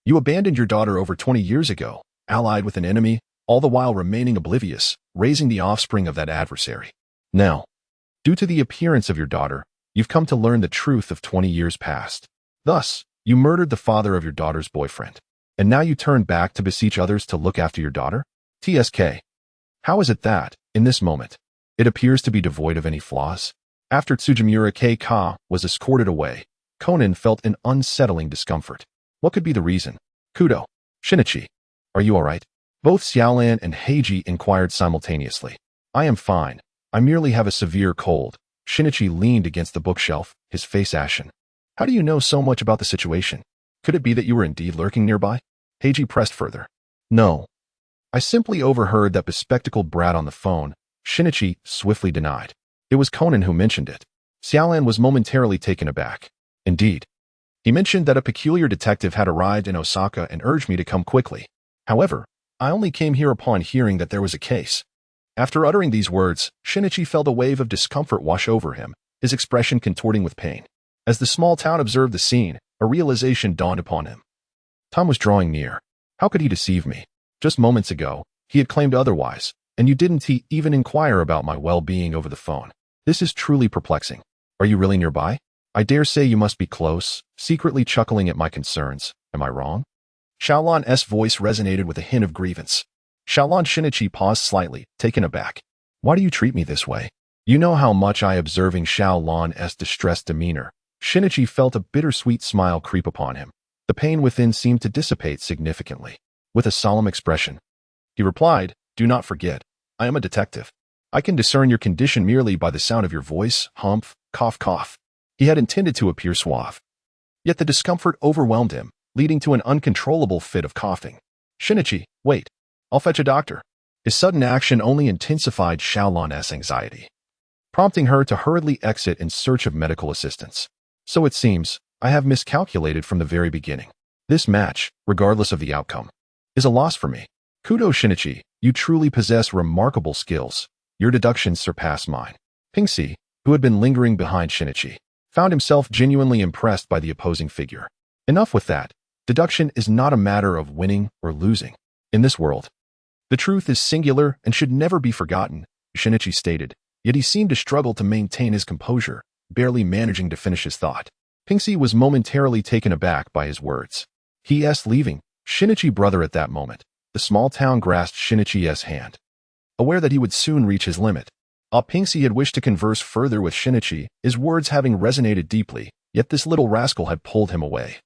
You abandoned your daughter over 20 years ago, allied with an enemy, all the while remaining oblivious, raising the offspring of that adversary. Now, due to the appearance of your daughter, you've come to learn the truth of 20 years past. Thus, you murdered the father of your daughter's boyfriend. And now you turn back to beseech others to look after your daughter? TSK. How is it that, in this moment, it appears to be devoid of any flaws? After Tsujimura Keika was escorted away, Conan felt an unsettling discomfort. What could be the reason? Kudo. Shinichi. Are you alright? Both Xiaolan and Heiji inquired simultaneously. I am fine. I merely have a severe cold. Shinichi leaned against the bookshelf, his face ashen. How do you know so much about the situation? Could it be that you were indeed lurking nearby? Heiji pressed further. No. I simply overheard that bespectacled brat on the phone, Shinichi swiftly denied. It was Conan who mentioned it. Xiaolan was momentarily taken aback. Indeed. He mentioned that a peculiar detective had arrived in Osaka and urged me to come quickly. However, I only came here upon hearing that there was a case. After uttering these words, Shinichi felt a wave of discomfort wash over him, his expression contorting with pain. As the small town observed the scene, a realization dawned upon him. Time was drawing near. How could he deceive me? Just moments ago, he had claimed otherwise, and you didn't even inquire about my well-being over the phone. This is truly perplexing. Are you really nearby? I dare say you must be close, secretly chuckling at my concerns. Am I wrong? Xiaolan's voice resonated with a hint of grievance. Xiaolan Shinichi paused slightly, taken aback. Why do you treat me this way? You know how much I observing Xiaolan's distressed demeanor. Shinichi felt a bittersweet smile creep upon him. The pain within seemed to dissipate significantly. With a solemn expression, he replied, Do not forget, I am a detective. I can discern your condition merely by the sound of your voice, humph, cough, cough. He had intended to appear suave. Yet the discomfort overwhelmed him, leading to an uncontrollable fit of coughing. Shinichi, wait. I'll fetch a doctor. His sudden action only intensified Xiaolan's anxiety, prompting her to hurriedly exit in search of medical assistance. So it seems, I have miscalculated from the very beginning. This match, regardless of the outcome, is a loss for me. Kudo Shinichi, you truly possess remarkable skills. Your deductions surpass mine. Pingxi, who had been lingering behind Shinichi, found himself genuinely impressed by the opposing figure. Enough with that. Deduction is not a matter of winning or losing. In this world, the truth is singular and should never be forgotten, Shinichi stated, yet he seemed to struggle to maintain his composure, barely managing to finish his thought. Pingxi was momentarily taken aback by his words. He*s leaving, Shinichi brother at that moment. The small town grasped Shinichi's hand, aware that he would soon reach his limit. Pingxi had wished to converse further with Shinichi, his words having resonated deeply, yet this little rascal had pulled him away.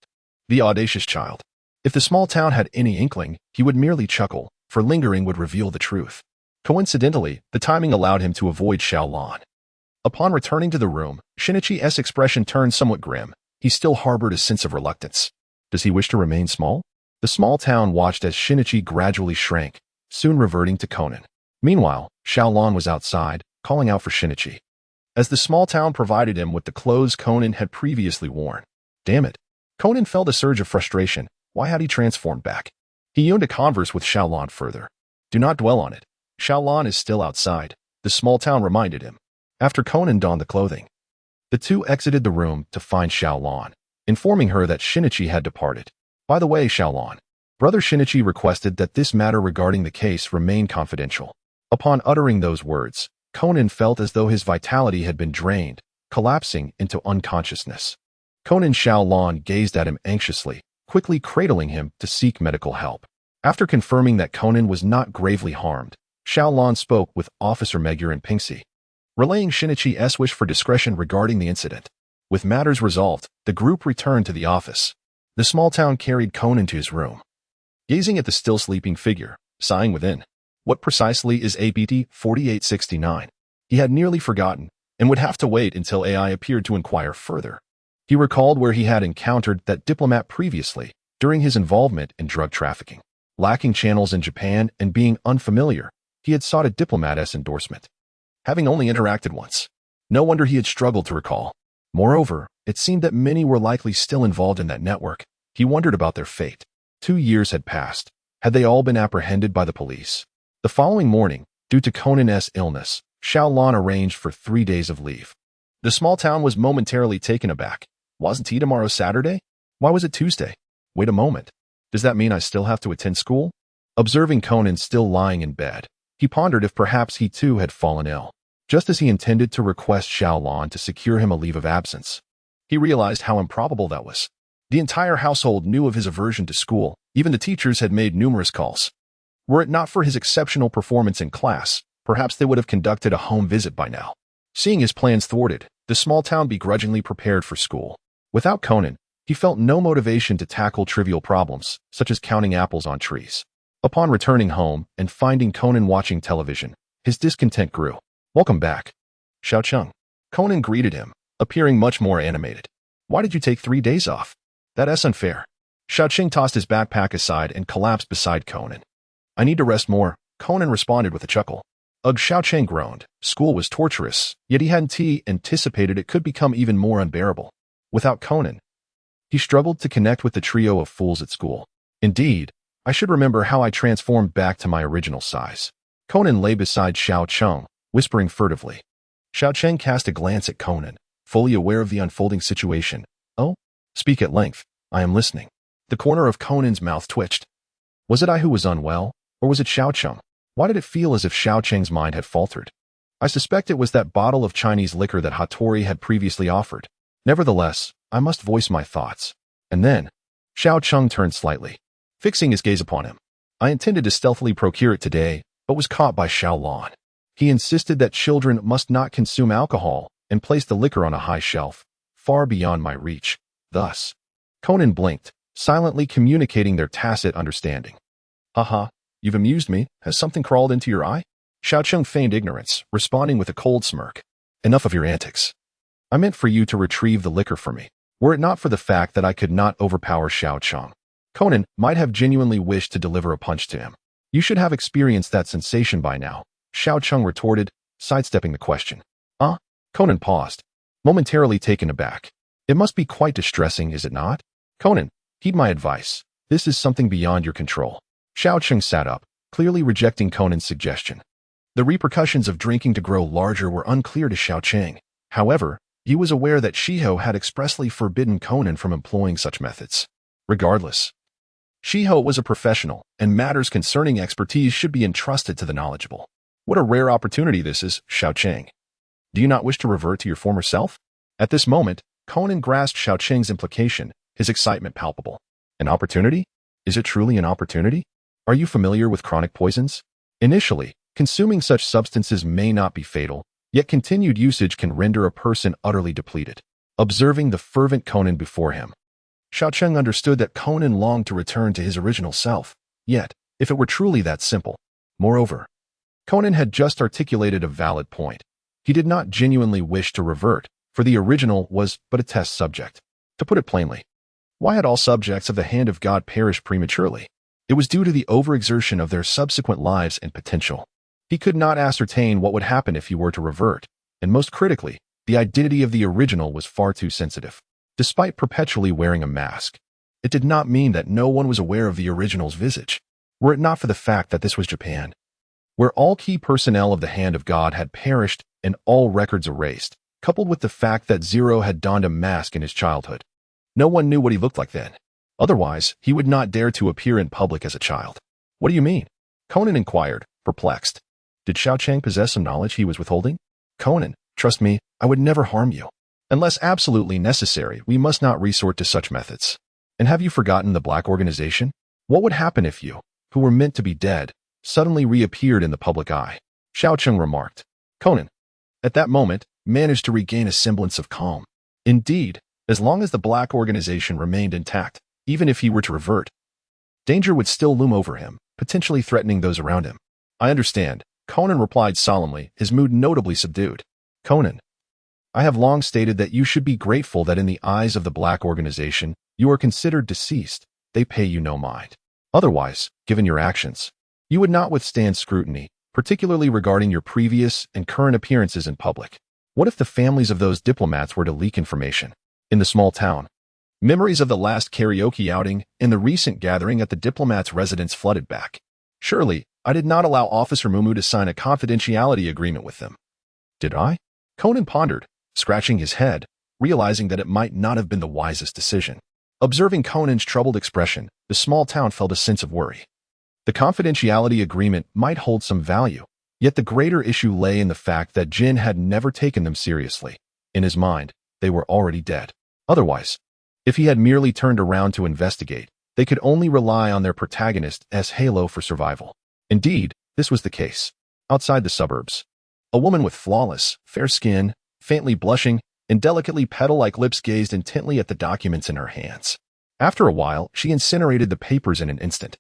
The audacious child. If the small town had any inkling, he would merely chuckle, for lingering would reveal the truth. Coincidentally, the timing allowed him to avoid Xiaolan. Upon returning to the room, Shinichi's expression turned somewhat grim. He still harbored a sense of reluctance. Does he wish to remain small? The small town watched as Shinichi gradually shrank, soon reverting to Conan. Meanwhile, Xiaolan was outside, calling out for Shinichi, as the small town provided him with the clothes Conan had previously worn. Damn it. Conan felt a surge of frustration. Why had he transformed back? He yearned to converse with Xiaolan further. Do not dwell on it. Xiaolan is still outside, the small town reminded him. After Conan donned the clothing, the two exited the room to find Xiaolan, informing her that Shinichi had departed. By the way, Xiaolan, Brother Shinichi requested that this matter regarding the case remain confidential. Upon uttering those words, Conan felt as though his vitality had been drained, collapsing into unconsciousness. Conan Xiaolan gazed at him anxiously, quickly cradling him to seek medical help. After confirming that Conan was not gravely harmed, Xiaolan spoke with Officer Megure and Pingxi, relaying Shinichi's wish for discretion regarding the incident. With matters resolved, the group returned to the office. The small town carried Conan to his room, gazing at the still sleeping figure, sighing within. What precisely is APT 4869? He had nearly forgotten, and would have to wait until AI appeared to inquire further. He recalled where he had encountered that diplomat previously, during his involvement in drug trafficking. Lacking channels in Japan and being unfamiliar, he had sought a diplomat's endorsement. Having only interacted once, No wonder he had struggled to recall. Moreover, it seemed that many were likely still involved in that network. He wondered about their fate. 2 years had passed. Had they all been apprehended by the police? The following morning, due to Conan's illness, Xiaolan arranged for 3 days of leave. The small town was momentarily taken aback. Wasn't he tomorrow Saturday? Why was it Tuesday? Wait a moment. Does that mean I still have to attend school? Observing Conan still lying in bed, he pondered if perhaps he too had fallen ill. Just as he intended to request Xiaolan to secure him a leave of absence, he realized how improbable that was. The entire household knew of his aversion to school. Even the teachers had made numerous calls. Were it not for his exceptional performance in class, perhaps they would have conducted a home visit by now. Seeing his plans thwarted, the small town begrudgingly prepared for school. Without Conan, he felt no motivation to tackle trivial problems, such as counting apples on trees. Upon returning home and finding Conan watching television, his discontent grew. "Welcome back, Xiao Cheng." Conan greeted him, appearing much more animated. "Why did you take 3 days off? That's unfair." Xiao Cheng tossed his backpack aside and collapsed beside Conan. "I need to rest more," Conan responded with a chuckle. Ugh, Xiao Cheng groaned. School was torturous, yet he hadn't anticipated it could become even more unbearable. Without Conan, he struggled to connect with the trio of fools at school. Indeed, I should remember how I transformed back to my original size. Conan lay beside Xiao Cheng, whispering furtively. Xiao Cheng cast a glance at Conan, fully aware of the unfolding situation. "Oh? Speak at length. I am listening." The corner of Conan's mouth twitched. Was it I who was unwell, or was it Xiao Cheng? Why did it feel as if Xiao Cheng's mind had faltered? I suspect it was that bottle of Chinese liquor that Hattori had previously offered. Nevertheless, I must voice my thoughts. And then, Xiao Cheng turned slightly, fixing his gaze upon him. I intended to stealthily procure it today, but was caught by Xiaolan. He insisted that children must not consume alcohol and placed the liquor on a high shelf, far beyond my reach. Thus, Conan blinked, silently communicating their tacit understanding. "Haha, you've amused me. Has something crawled into your eye?" Xiao Cheng feigned ignorance, responding with a cold smirk. "Enough of your antics. I meant for you to retrieve the liquor for me. Were it not for the fact that I could not overpower Xiao Cheng, Conan might have genuinely wished to deliver a punch to him. You should have experienced that sensation by now," Xiao Cheng retorted, sidestepping the question. Conan paused, momentarily taken aback. "It must be quite distressing, is it not? Conan, heed my advice. This is something beyond your control." Xiao Cheng sat up, clearly rejecting Conan's suggestion. The repercussions of drinking to grow larger were unclear to Xiao Cheng. However, he was aware that Shiho had expressly forbidden Conan from employing such methods. Regardless, Shiho was a professional, and matters concerning expertise should be entrusted to the knowledgeable. What a rare opportunity this is, Xiao Cheng. Do you not wish to revert to your former self? At this moment, Conan grasped Xiao Cheng's implication, his excitement palpable. An opportunity? Is it truly an opportunity? Are you familiar with chronic poisons? Initially, consuming such substances may not be fatal, yet continued usage can render a person utterly depleted. Observing the fervent Conan before him, Xiao Cheng understood that Conan longed to return to his original self. Yet, if it were truly that simple. Moreover, Conan had just articulated a valid point. He did not genuinely wish to revert, for the original was but a test subject. To put it plainly, why had all subjects of the hand of God perished prematurely? It was due to the overexertion of their subsequent lives and potential. He could not ascertain what would happen if he were to revert, and most critically, the identity of the original was far too sensitive. Despite perpetually wearing a mask, it did not mean that no one was aware of the original's visage. Were it not for the fact that this was Japan, where all key personnel of the Hand of God had perished and all records erased, coupled with the fact that Zero had donned a mask in his childhood. No one knew what he looked like then. Otherwise, he would not dare to appear in public as a child. What do you mean? Conan inquired, perplexed. Did Xiao Cheng possess some knowledge he was withholding? Conan, trust me, I would never harm you. Unless absolutely necessary, we must not resort to such methods. And have you forgotten the Black Organization? What would happen if you, who were meant to be dead, suddenly reappeared in the public eye? Xiao Cheng remarked. Conan, at that moment, managed to regain a semblance of calm. Indeed, as long as the Black Organization remained intact, even if he were to revert, danger would still loom over him, potentially threatening those around him. I understand, Conan replied solemnly, his mood notably subdued. Conan, I have long stated that you should be grateful that in the eyes of the Black Organization, you are considered deceased. They pay you no mind. Otherwise, given your actions, you would not withstand scrutiny, particularly regarding your previous and current appearances in public. What if the families of those diplomats were to leak information? In the small town, memories of the last karaoke outing and the recent gathering at the diplomat's residence flooded back. Surely, I did not allow Officer Mumu to sign a confidentiality agreement with them. Did I? Conan pondered, scratching his head, realizing that it might not have been the wisest decision. Observing Conan's troubled expression, the small town felt a sense of worry. The confidentiality agreement might hold some value, yet the greater issue lay in the fact that Jin had never taken them seriously. In his mind, they were already dead. Otherwise, if he had merely turned around to investigate, they could only rely on their protagonist as halo for survival. Indeed, this was the case. Outside the suburbs, a woman with flawless, fair skin, faintly blushing, and delicately petal-like lips gazed intently at the documents in her hands. After a while, she incinerated the papers in an instant,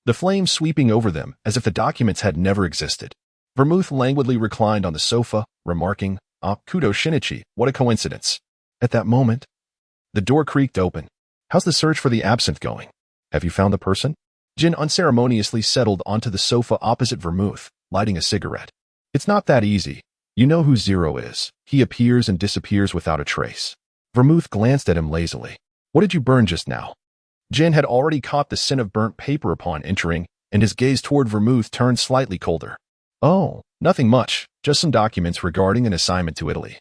the flames sweeping over them as if the documents had never existed. Vermouth languidly reclined on the sofa, remarking, "Ah, kudo shinichi, what a coincidence." At that moment, the door creaked open. "How's the search for the absinthe going? Have you found the person?" Jin unceremoniously settled onto the sofa opposite Vermouth, lighting a cigarette. "It's not that easy. You know who Zero is. He appears and disappears without a trace." Vermouth glanced at him lazily. "What did you burn just now?" Jin had already caught the scent of burnt paper upon entering, and his gaze toward Vermouth turned slightly colder. "Oh, nothing much, just some documents regarding an assignment to Italy.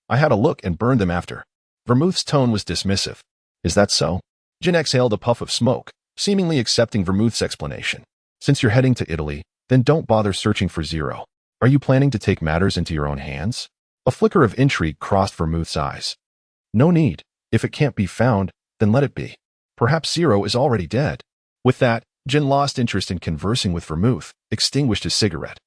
I had a look and burned them after." Vermouth's tone was dismissive. "Is that so?" Jin exhaled a puff of smoke, seemingly accepting Vermouth's explanation. "Since you're heading to Italy, then don't bother searching for Zero. Are you planning to take matters into your own hands?" A flicker of intrigue crossed Vermouth's eyes. "No need. If it can't be found, then let it be. Perhaps Zero is already dead." With that, Jin lost interest in conversing with Vermouth, extinguished his cigarette,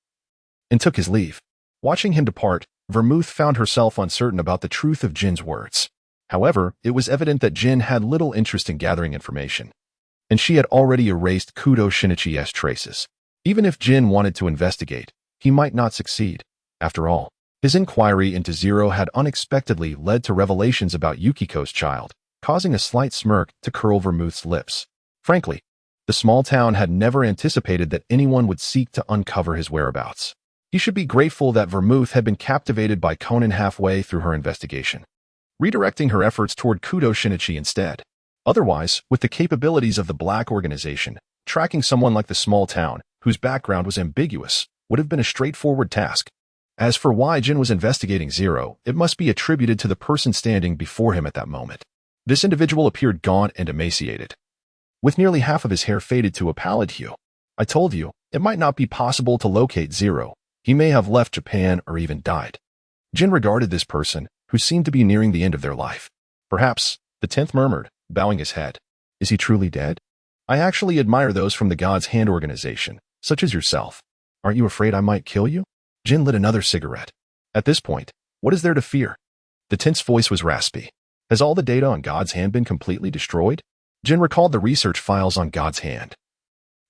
and took his leave. Watching him depart, Vermouth found herself uncertain about the truth of Jin's words. However, it was evident that Jin had little interest in gathering information, and she had already erased Kudo Shinichi's traces. Even if Jin wanted to investigate, he might not succeed. After all, his inquiry into Zero had unexpectedly led to revelations about Yukiko's child, causing a slight smirk to curl Vermouth's lips. Frankly, the small town had never anticipated that anyone would seek to uncover his whereabouts. He should be grateful that Vermouth had been captivated by Conan halfway through her investigation, redirecting her efforts toward Kudo Shinichi instead. Otherwise, with the capabilities of the Black Organization, tracking someone like the small town, whose background was ambiguous, would have been a straightforward task. As for why Jin was investigating Zero, it must be attributed to the person standing before him at that moment. This individual appeared gaunt and emaciated, with nearly half of his hair faded to a pallid hue. "I told you, it might not be possible to locate Zero. He may have left Japan or even died." Jin regarded this person, who seemed to be nearing the end of their life. "Perhaps," the 10th murmured, bowing his head. "Is he truly dead? I actually admire those from the God's Hand organization, such as yourself. Aren't you afraid I might kill you?" Jin lit another cigarette. At this point, what is there to fear? The 10th's voice was raspy. Has all the data on God's Hand been completely destroyed? Jin recalled the research files on God's Hand,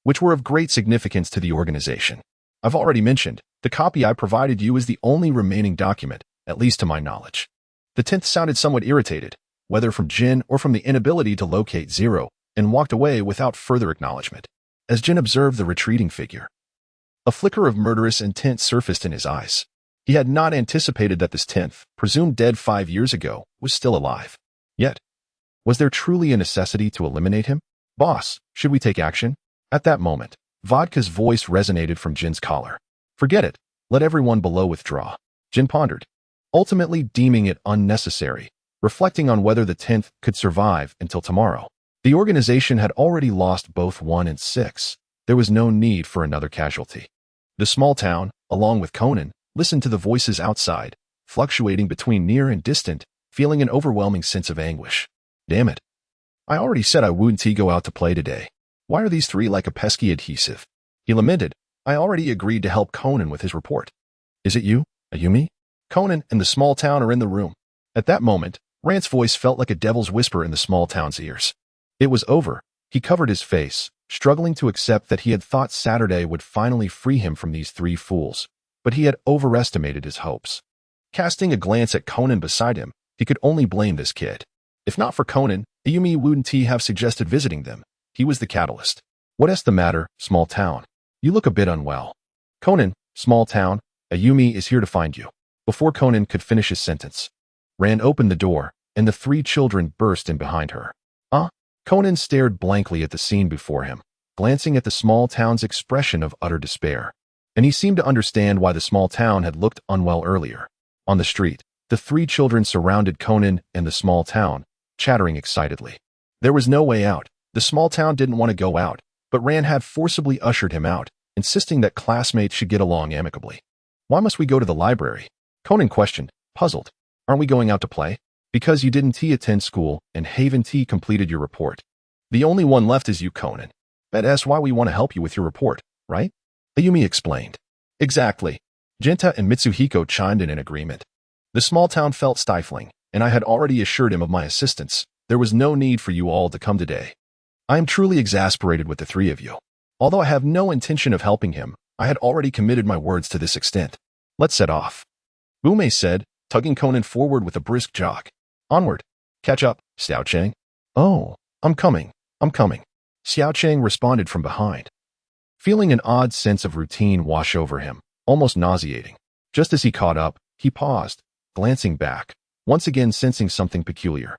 which were of great significance to the organization. "I've already mentioned, the copy I provided you is the only remaining document, at least to my knowledge." The 10th sounded somewhat irritated, whether from Jin or from the inability to locate Zero, and walked away without further acknowledgement. As Jin observed the retreating figure, a flicker of murderous intent surfaced in his eyes. He had not anticipated that this 10th, presumed dead 5 years ago, was still alive. Yet, was there truly a necessity to eliminate him? "Boss, should we take action?" At that moment, Vodka's voice resonated from Jin's collar. "Forget it. Let everyone below withdraw." Jin pondered, ultimately deeming it unnecessary, reflecting on whether the 10th could survive until tomorrow. The organization had already lost both 1 and 6. There was no need for another casualty. The small town, along with Conan, listened to the voices outside, fluctuating between near and distant, feeling an overwhelming sense of anguish. "Damn it. I already said I wouldn't go out to play today. Why are these 3 like a pesky adhesive?" He lamented. "I already agreed to help Conan with his report." "Is it you, Ayumi?" Conan and the small town are in the room. At that moment, Rant's voice felt like a devil's whisper in the small town's ears. It was over. He covered his face, struggling to accept that he had thought Saturday would finally free him from these 3 fools, but he had overestimated his hopes. Casting a glance at Conan beside him, he could only blame this kid. If not for Conan, Ayumi wouldn't have suggested visiting them. He was the catalyst. "What's the matter, small town? You look a bit unwell." "Conan, small town, Ayumi is here to find you." Before Conan could finish his sentence, Ran opened the door, and the three children burst in behind her. Conan stared blankly at the scene before him, glancing at the small town's expression of utter despair. And he seemed to understand why the small town had looked unwell earlier. On the street, the three children surrounded Conan and the small town, chattering excitedly. There was no way out. The small town didn't want to go out, but Ran had forcibly ushered him out, insisting that classmates should get along amicably. Why must we go to the library? Conan questioned, puzzled. Aren't we going out to play? Because you didn't attend school and Haven T completed your report. The only one left is you, Conan. That's why we want to help you with your report, right? Ayumi explained. Exactly. Genta and Mitsuhiko chimed in agreement. The small town felt stifling, and I had already assured him of my assistance. There was no need for you all to come today. I am truly exasperated with the three of you. Although I have no intention of helping him, I had already committed my words to this extent. Let's set off. Ume said, tugging Conan forward with a brisk jog. Onward. Catch up, Xiao Chang. Oh, I'm coming. Xiao Chang responded from behind, feeling an odd sense of routine wash over him, almost nauseating. Just as he caught up, he paused, glancing back, once again sensing something peculiar.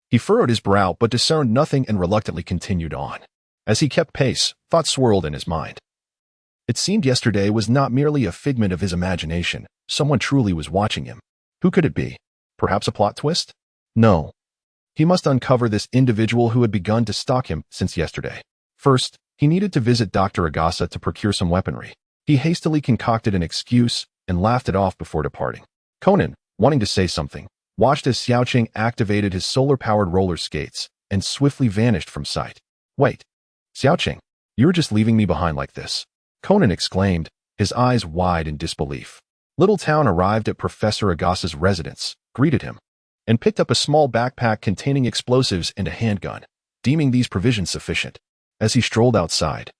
He furrowed his brow but discerned nothing and reluctantly continued on. As he kept pace, thoughts swirled in his mind. It seemed yesterday was not merely a figment of his imagination. Someone truly was watching him. Who could it be? Perhaps a plot twist? No. He must uncover this individual who had begun to stalk him since yesterday. First, he needed to visit Dr. Agasa to procure some weaponry. He hastily concocted an excuse and laughed it off before departing. Conan, wanting to say something, watched as Xiaoqing activated his solar-powered roller skates and swiftly vanished from sight. Wait, Xiaoqing, you're just leaving me behind like this? Conan exclaimed, his eyes wide in disbelief. Little Town arrived at Professor Agasa's residence, greeted him, and picked up a small backpack containing explosives and a handgun, deeming these provisions sufficient. As he strolled outside,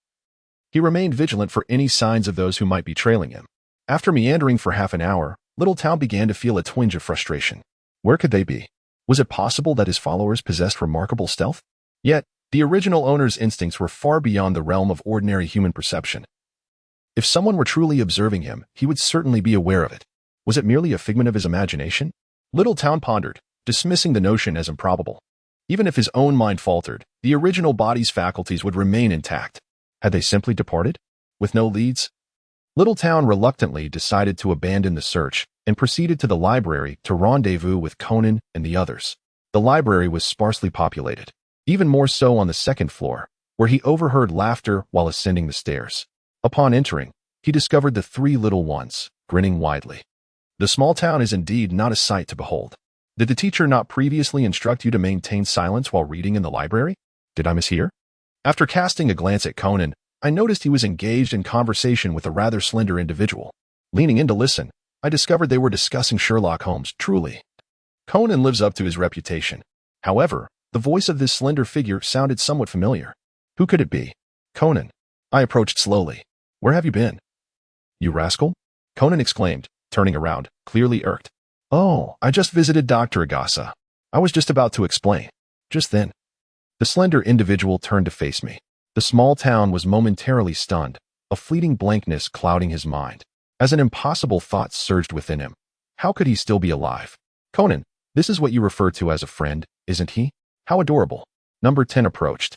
he remained vigilant for any signs of those who might be trailing him. After meandering for half an hour, Little Town began to feel a twinge of frustration. Where could they be? Was it possible that his followers possessed remarkable stealth? Yet, the original owner's instincts were far beyond the realm of ordinary human perception. If someone were truly observing him, he would certainly be aware of it. Was it merely a figment of his imagination? Little Town pondered, dismissing the notion as improbable. Even if his own mind faltered, the original body's faculties would remain intact. Had they simply departed? With no leads? Little Town reluctantly decided to abandon the search and proceeded to the library to rendezvous with Conan and the others. The library was sparsely populated, even more so on the second floor, where he overheard laughter while ascending the stairs. Upon entering, he discovered the three little ones, grinning widely. The small town is indeed not a sight to behold. Did the teacher not previously instruct you to maintain silence while reading in the library? Did I mishear? After casting a glance at Conan, I noticed he was engaged in conversation with a rather slender individual. Leaning in to listen, I discovered they were discussing Sherlock Holmes. Truly, Conan lives up to his reputation. However, the voice of this slender figure sounded somewhat familiar. Who could it be? Conan. I approached slowly. Where have you been? You rascal? Conan exclaimed, turning around, clearly irked. Oh, I just visited Dr. Agasa. I was just about to explain. Just then, the slender individual turned to face me. The small town was momentarily stunned, a fleeting blankness clouding his mind, as an impossible thought surged within him. How could he still be alive? Conan, this is what you refer to as a friend, isn't he? How adorable. Number 10 approached,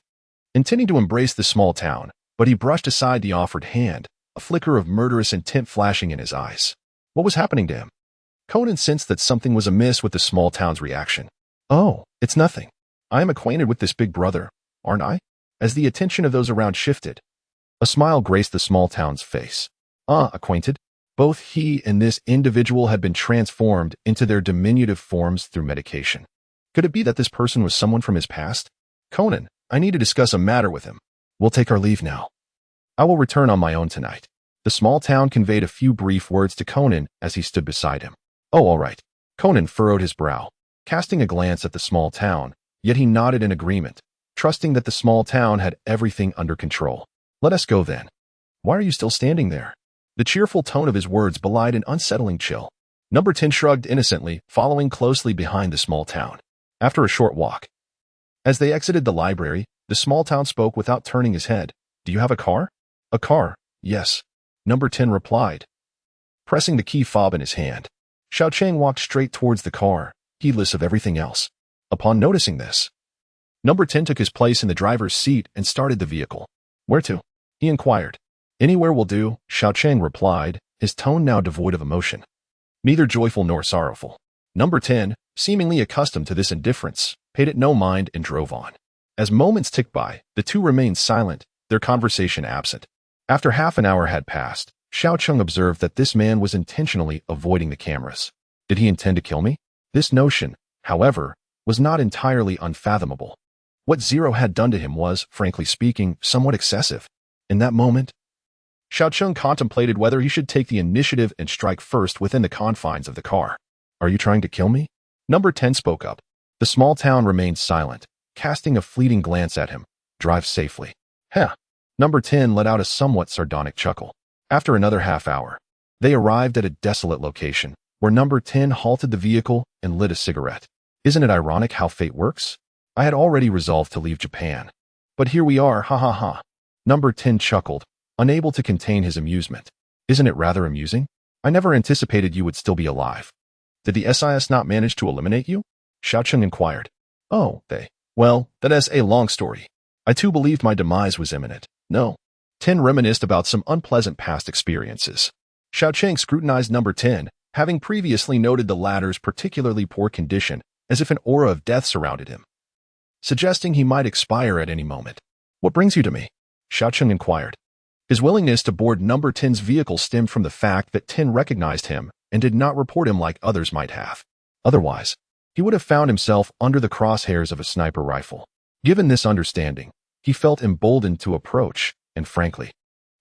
intending to embrace the small town, but he brushed aside the offered hand, a flicker of murderous intent flashing in his eyes. What was happening to him? Conan sensed that something was amiss with the small town's reaction. Oh, it's nothing. I am acquainted with this big brother, aren't I? As the attention of those around shifted, a smile graced the small town's face. Acquainted? Both he and this individual had been transformed into their diminutive forms through medication. Could it be that this person was someone from his past? Conan, I need to discuss a matter with him. We'll take our leave now. I will return on my own tonight. The small town conveyed a few brief words to Conan as he stood beside him. Oh, all right. Conan furrowed his brow, casting a glance at the small town, yet he nodded in agreement, trusting that the small town had everything under control. Let us go then. Why are you still standing there? The cheerful tone of his words belied an unsettling chill. Number 10 shrugged innocently, following closely behind the small town. After a short walk, as they exited the library, the small town spoke without turning his head. Do you have a car? A car, yes. Number 10 replied, pressing the key fob in his hand. Xiao Cheng walked straight towards the car, heedless of everything else. Upon noticing this, Number 10 took his place in the driver's seat and started the vehicle. Where to? He inquired. Anywhere will do, Xiao Cheng replied, his tone now devoid of emotion. Neither joyful nor sorrowful. Number 10, seemingly accustomed to this indifference, paid it no mind and drove on. As moments ticked by, the two remained silent, their conversation absent. After half an hour had passed, Xiao Cheng observed that this man was intentionally avoiding the cameras. Did he intend to kill me? This notion, however, was not entirely unfathomable. What Zero had done to him was, frankly speaking, somewhat excessive. In that moment, Xiao Cheng contemplated whether he should take the initiative and strike first within the confines of the car. Are you trying to kill me? Number 10 spoke up. The small town remained silent, casting a fleeting glance at him. Drive safely. Heh. Number 10 let out a somewhat sardonic chuckle. After another half hour, they arrived at a desolate location, where Number 10 halted the vehicle and lit a cigarette. Isn't it ironic how fate works? I had already resolved to leave Japan. But here we are, ha ha ha. Number 10 chuckled, unable to contain his amusement. Isn't it rather amusing? I never anticipated you would still be alive. Did the SIS not manage to eliminate you? Xiao Cheng inquired. Oh, well, that is a long story. I too believed my demise was imminent. No. 10 reminisced about some unpleasant past experiences. Xiao Cheng scrutinized Number 10, having previously noted the latter's particularly poor condition, as if an aura of death surrounded him, suggesting he might expire at any moment. What brings you to me? Xiao Cheng inquired. His willingness to board Number 10's vehicle stemmed from the fact that 10 recognized him and did not report him like others might have. Otherwise, he would have found himself under the crosshairs of a sniper rifle. Given this understanding, he felt emboldened to approach, and frankly,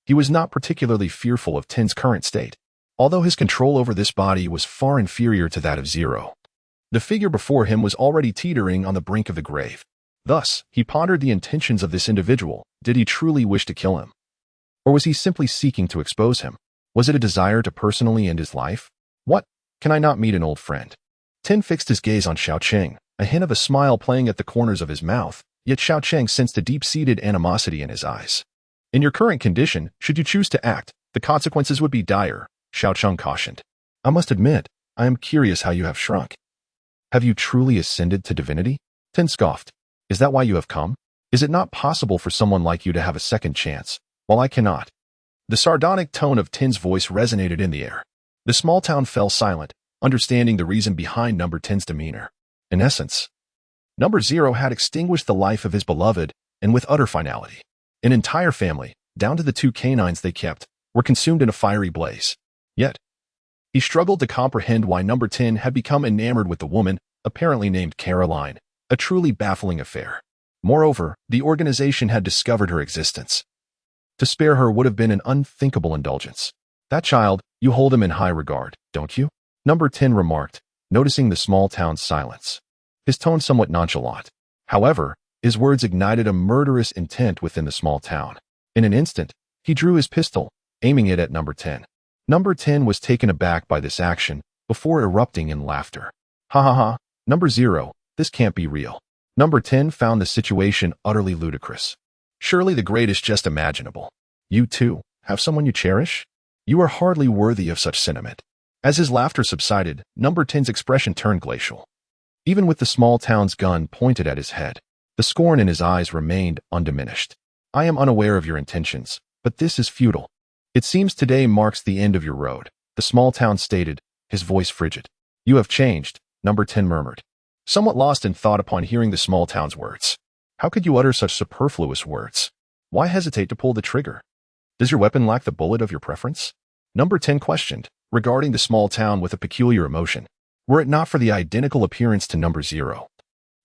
he was not particularly fearful of 10's current state, although his control over this body was far inferior to that of Zero. The figure before him was already teetering on the brink of the grave. Thus, he pondered the intentions of this individual. Did he truly wish to kill him? Or was he simply seeking to expose him? Was it a desire to personally end his life? What? Can I not meet an old friend? 10 fixed his gaze on Xiao Cheng, a hint of a smile playing at the corners of his mouth, yet Xiao Cheng sensed a deep-seated animosity in his eyes. In your current condition, should you choose to act, the consequences would be dire, Xiao Cheng cautioned. I must admit, I am curious how you have shrunk. Have you truly ascended to divinity? 10 scoffed. Is that why you have come? Is it not possible for someone like you to have a second chance, while I cannot? The sardonic tone of 10's voice resonated in the air. The small town fell silent, understanding the reason behind Number 10's demeanor. In essence, Number 0 had extinguished the life of his beloved, and with utter finality. An entire family, down to the 2 canines they kept, were consumed in a fiery blaze. Yet, he struggled to comprehend why Number 10 had become enamored with the woman, apparently named Caroline, a truly baffling affair. Moreover, the organization had discovered her existence. To spare her would have been an unthinkable indulgence. That child, you hold him in high regard, don't you? Number 10 remarked, noticing the small town's silence. His tone somewhat nonchalant. However, his words ignited a murderous intent within the small town. In an instant, he drew his pistol, aiming it at Number 10. Number 10 was taken aback by this action, before erupting in laughter. Ha ha ha, Number 0, this can't be real. Number 10 found the situation utterly ludicrous. Surely the greatest jest imaginable. You too, have someone you cherish? You are hardly worthy of such sentiment. As his laughter subsided, Number 10's expression turned glacial. Even with the small town's gun pointed at his head, the scorn in his eyes remained undiminished. I am unaware of your intentions, but this is futile. It seems today marks the end of your road, the small town stated, his voice frigid. You have changed, Number 10 murmured, somewhat lost in thought upon hearing the small town's words. How could you utter such superfluous words? Why hesitate to pull the trigger? Does your weapon lack the bullet of your preference? Number 10 questioned, regarding the small town with a peculiar emotion. Were it not for the identical appearance to Number 0,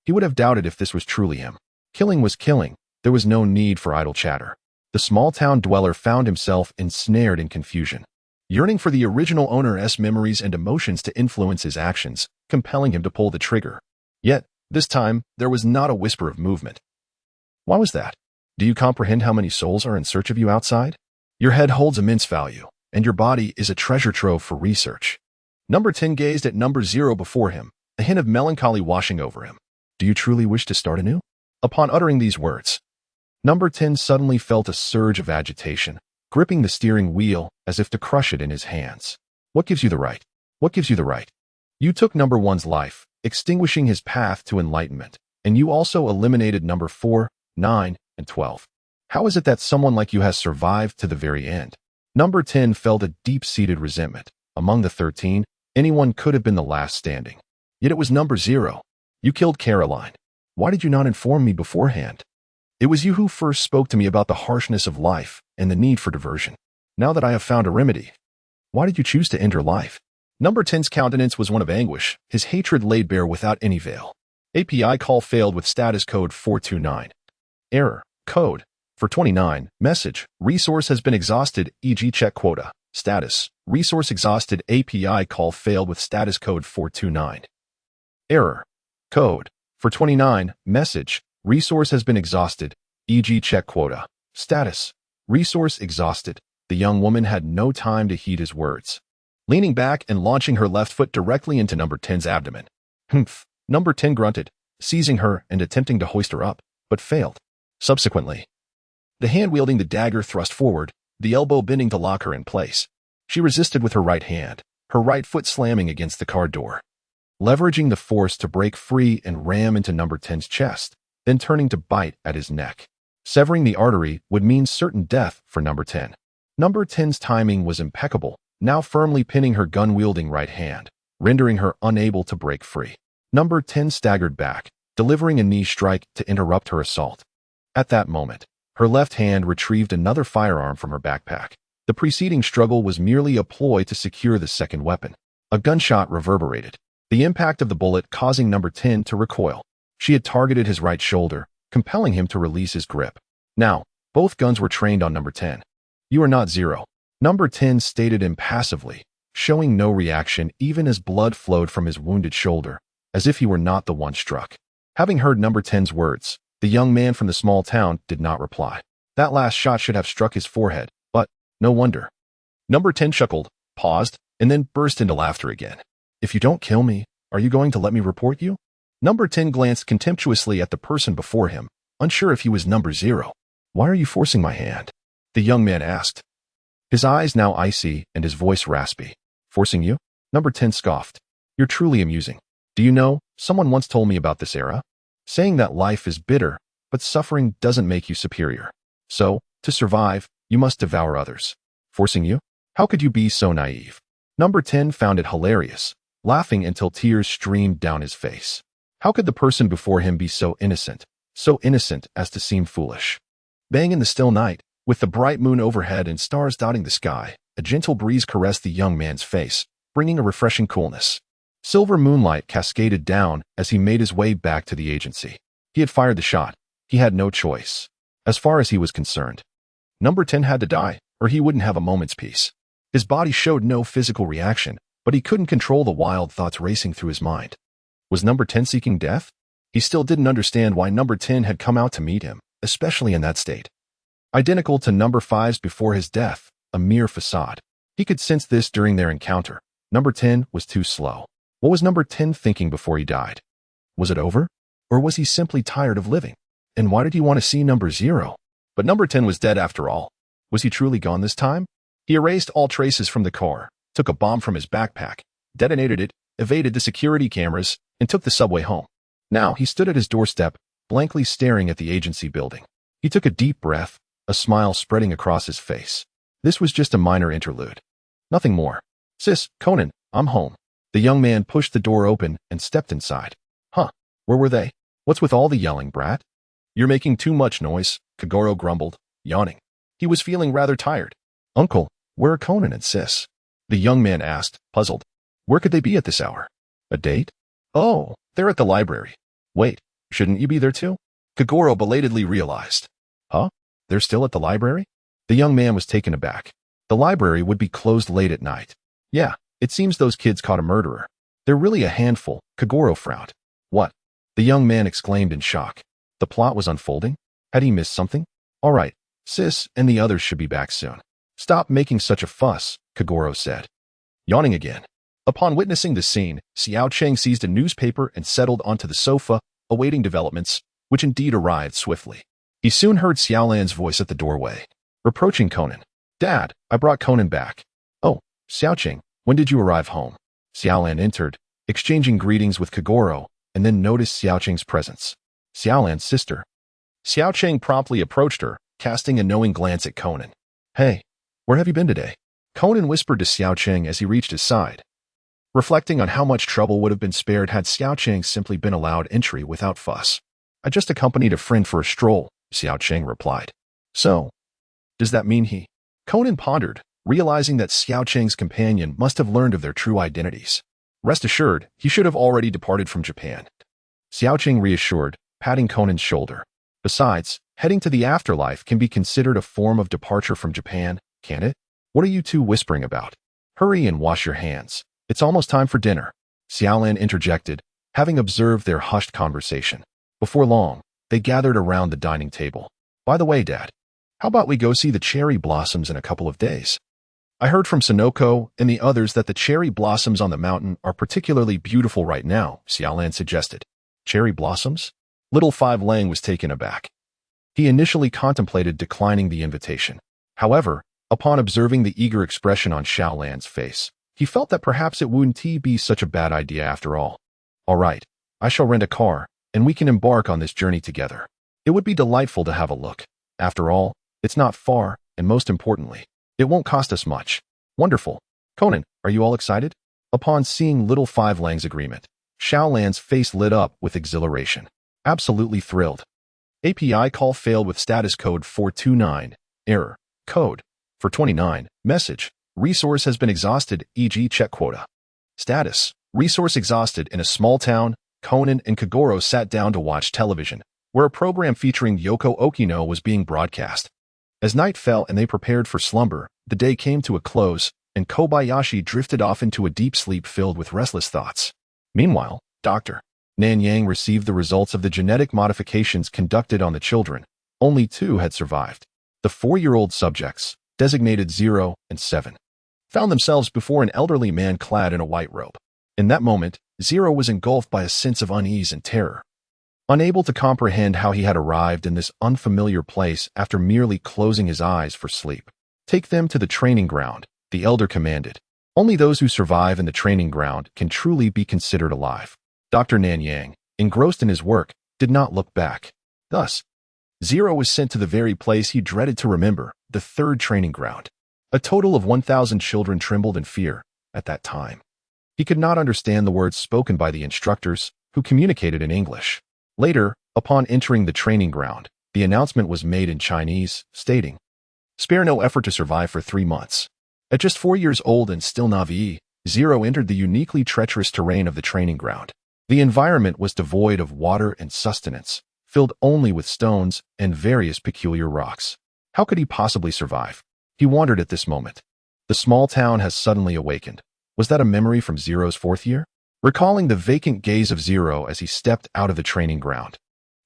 he would have doubted if this was truly him. Killing was killing. There was no need for idle chatter. The small town dweller found himself ensnared in confusion, yearning for the original owner's memories and emotions to influence his actions, compelling him to pull the trigger. Yet, this time, there was not a whisper of movement. Why was that? Do you comprehend how many souls are in search of you outside? Your head holds immense value, and your body is a treasure trove for research. Number 10 gazed at Number 0 before him, a hint of melancholy washing over him. Do you truly wish to start anew? Upon uttering these words, Number 10 suddenly felt a surge of agitation, gripping the steering wheel as if to crush it in his hands. What gives you the right? What gives you the right? You took number 1's life, extinguishing his path to enlightenment, and you also eliminated number 4, 9, and 12. How is it that someone like you has survived to the very end? Number 10 felt a deep-seated resentment. Among the 13, anyone could have been the last standing. Yet it was number 0. You killed Caroline. Why did you not inform me beforehand? It was you who first spoke to me about the harshness of life and the need for diversion. Now that I have found a remedy, why did you choose to end her life? Number 10's countenance was one of anguish, his hatred laid bare without any veil. API call failed with status code 429. Error. Code. For 29. Message. Resource has been exhausted, e.g. check quota. Status. Resource exhausted. API call failed with status code 429. Error. Code. For 29. Message. Resource has been exhausted, e.g. check quota. Status. Resource exhausted. The young woman had no time to heed his words. Leaning back and launching her left foot directly into number 10's abdomen. Humph. Number 10 grunted, seizing her and attempting to hoist her up, but failed. Subsequently, the hand wielding the dagger thrust forward, the elbow bending to lock her in place. She resisted with her right hand, her right foot slamming against the car door. Leveraging the force to break free and ram into number 10's chest, then turning to bite at his neck. Severing the artery would mean certain death for number 10. Number 10's timing was impeccable, now firmly pinning her gun-wielding right hand, rendering her unable to break free. Number 10 staggered back, delivering a knee strike to interrupt her assault. At that moment, her left hand retrieved another firearm from her backpack. The preceding struggle was merely a ploy to secure the second weapon. A gunshot reverberated, the impact of the bullet causing number 10 to recoil. She had targeted his right shoulder, compelling him to release his grip. Now, both guns were trained on number 10. You are not 0. Number 10 stated impassively, showing no reaction even as blood flowed from his wounded shoulder, as if he were not the one struck. Having heard number 10's words, the young man from the small town did not reply. That last shot should have struck his forehead, but no wonder. Number 10 chuckled, paused, and then burst into laughter again. If you don't kill me, are you going to let me report you? Number 10 glanced contemptuously at the person before him, unsure if he was number 0. Why are you forcing my hand? The young man asked. His eyes now icy and his voice raspy. Forcing you? Number 10 scoffed. You're truly amusing. Do you know, someone once told me about this era? Saying that life is bitter, but suffering doesn't make you superior. So, to survive, you must devour others. Forcing you? How could you be so naive? Number 10 found it hilarious, laughing until tears streamed down his face. How could the person before him be so innocent as to seem foolish? Bang in the still night, with the bright moon overhead and stars dotting the sky, a gentle breeze caressed the young man's face, bringing a refreshing coolness. Silver moonlight cascaded down as he made his way back to the agency. He had fired the shot. He had no choice. As far as he was concerned, number 10 had to die, or he wouldn't have a moment's peace. His body showed no physical reaction, but he couldn't control the wild thoughts racing through his mind. Was number 10 seeking death? He still didn't understand why number 10 had come out to meet him, especially in that state. Identical to number 5's before his death, a mere facade. He could sense this during their encounter. Number 10 was too slow. What was number 10 thinking before he died? Was it over? Or was he simply tired of living? And why did he want to see number 0? But number 10 was dead after all. Was he truly gone this time? He erased all traces from the car, took a bomb from his backpack, detonated it, evaded the security cameras, and took the subway home. Now he stood at his doorstep, blankly staring at the agency building. He took a deep breath, a smile spreading across his face. This was just a minor interlude. Nothing more. Sis, Conan, I'm home. The young man pushed the door open and stepped inside. Huh, where were they? What's with all the yelling, brat? You're making too much noise, Kagoro grumbled, yawning. He was feeling rather tired. Uncle, where are Conan and Sis? The young man asked, puzzled. Where could they be at this hour? A date? Oh, they're at the library. Wait, shouldn't you be there too? Kagoro belatedly realized. Huh? They're still at the library? The young man was taken aback. The library would be closed late at night. Yeah, it seems those kids caught a murderer. They're really a handful, Kagoro frowned. What? The young man exclaimed in shock. The plot was unfolding? Had he missed something? All right, Sis and the others should be back soon. Stop making such a fuss, Kagoro said. Yawning again. Upon witnessing the scene, Xiao Cheng seized a newspaper and settled onto the sofa, awaiting developments, which indeed arrived swiftly. He soon heard Xiaolan's voice at the doorway, reproaching Conan. Dad, I brought Conan back. Oh, Xiaoqing, when did you arrive home? Xiaolan entered, exchanging greetings with Kagoro, and then noticed Xiaocheng's presence. Xiaolan's sister. Xiaocheng promptly approached her, casting a knowing glance at Conan. "Hey, where have you been today?" Conan whispered to Xiaocheng as he reached his side. Reflecting on how much trouble would have been spared had Xiaocheng simply been allowed entry without fuss. "I just accompanied a friend for a stroll," Xiaocheng replied. "So, does that mean he?" Conan pondered, realizing that Xiaocheng's companion must have learned of their true identities. Rest assured, he should have already departed from Japan. Xiaocheng reassured, patting Conan's shoulder. "Besides, heading to the afterlife can be considered a form of departure from Japan, can't it? What are you two whispering about? Hurry and wash your hands. It's almost time for dinner," Xiaolan interjected, having observed their hushed conversation. Before long, they gathered around the dining table. "By the way, Dad, how about we go see the cherry blossoms in a couple of days? I heard from Sonoko and the others that the cherry blossoms on the mountain are particularly beautiful right now," Xiaolan suggested. "Cherry blossoms?" Little Five Lang was taken aback. He initially contemplated declining the invitation. However, upon observing the eager expression on Xiaolan's face, he felt that perhaps it wouldn't be such a bad idea after all. "All right, I shall rent a car, and we can embark on this journey together. It would be delightful to have a look. After all, it's not far, and most importantly, it won't cost us much." "Wonderful. Conan, are you all excited?" Upon seeing Little Five Lang's agreement, Xiaolan's face lit up with exhilaration. "Absolutely thrilled. API call failed with status code 429. Error. Code 429. Message. Resource has been exhausted, e.g. check quota. Status. Resource exhausted. In a small town, Conan and Kagoro sat down to watch television, where a program featuring Yoko Okino was being broadcast. As night fell and they prepared for slumber, the day came to a close, and Kobayashi drifted off into a deep sleep filled with restless thoughts. Meanwhile, Dr. Nanyang received the results of the genetic modifications conducted on the children. Only 2 had survived. The 4-year-old subjects, designated 0 and 7, found themselves before an elderly man clad in a white robe. In that moment, 0 was engulfed by a sense of unease and terror. Unable to comprehend how he had arrived in this unfamiliar place after merely closing his eyes for sleep. "Take them to the training ground," the elder commanded. "Only those who survive in the training ground can truly be considered alive." Dr. Nanyang, engrossed in his work, did not look back. Thus, 0 was sent to the very place he dreaded to remember, the 3rd training ground. A total of 1,000 children trembled in fear at that time. He could not understand the words spoken by the instructors, who communicated in English. Later, upon entering the training ground, the announcement was made in Chinese, stating, "Spare no effort to survive for 3 months." At just 4 years old and still naive, 0 entered the uniquely treacherous terrain of the training ground. The environment was devoid of water and sustenance, filled only with stones and various peculiar rocks. How could he possibly survive? He wondered at this moment. The small town has suddenly awakened. Was that a memory from 0's 4th year? Recalling the vacant gaze of 0 as he stepped out of the training ground,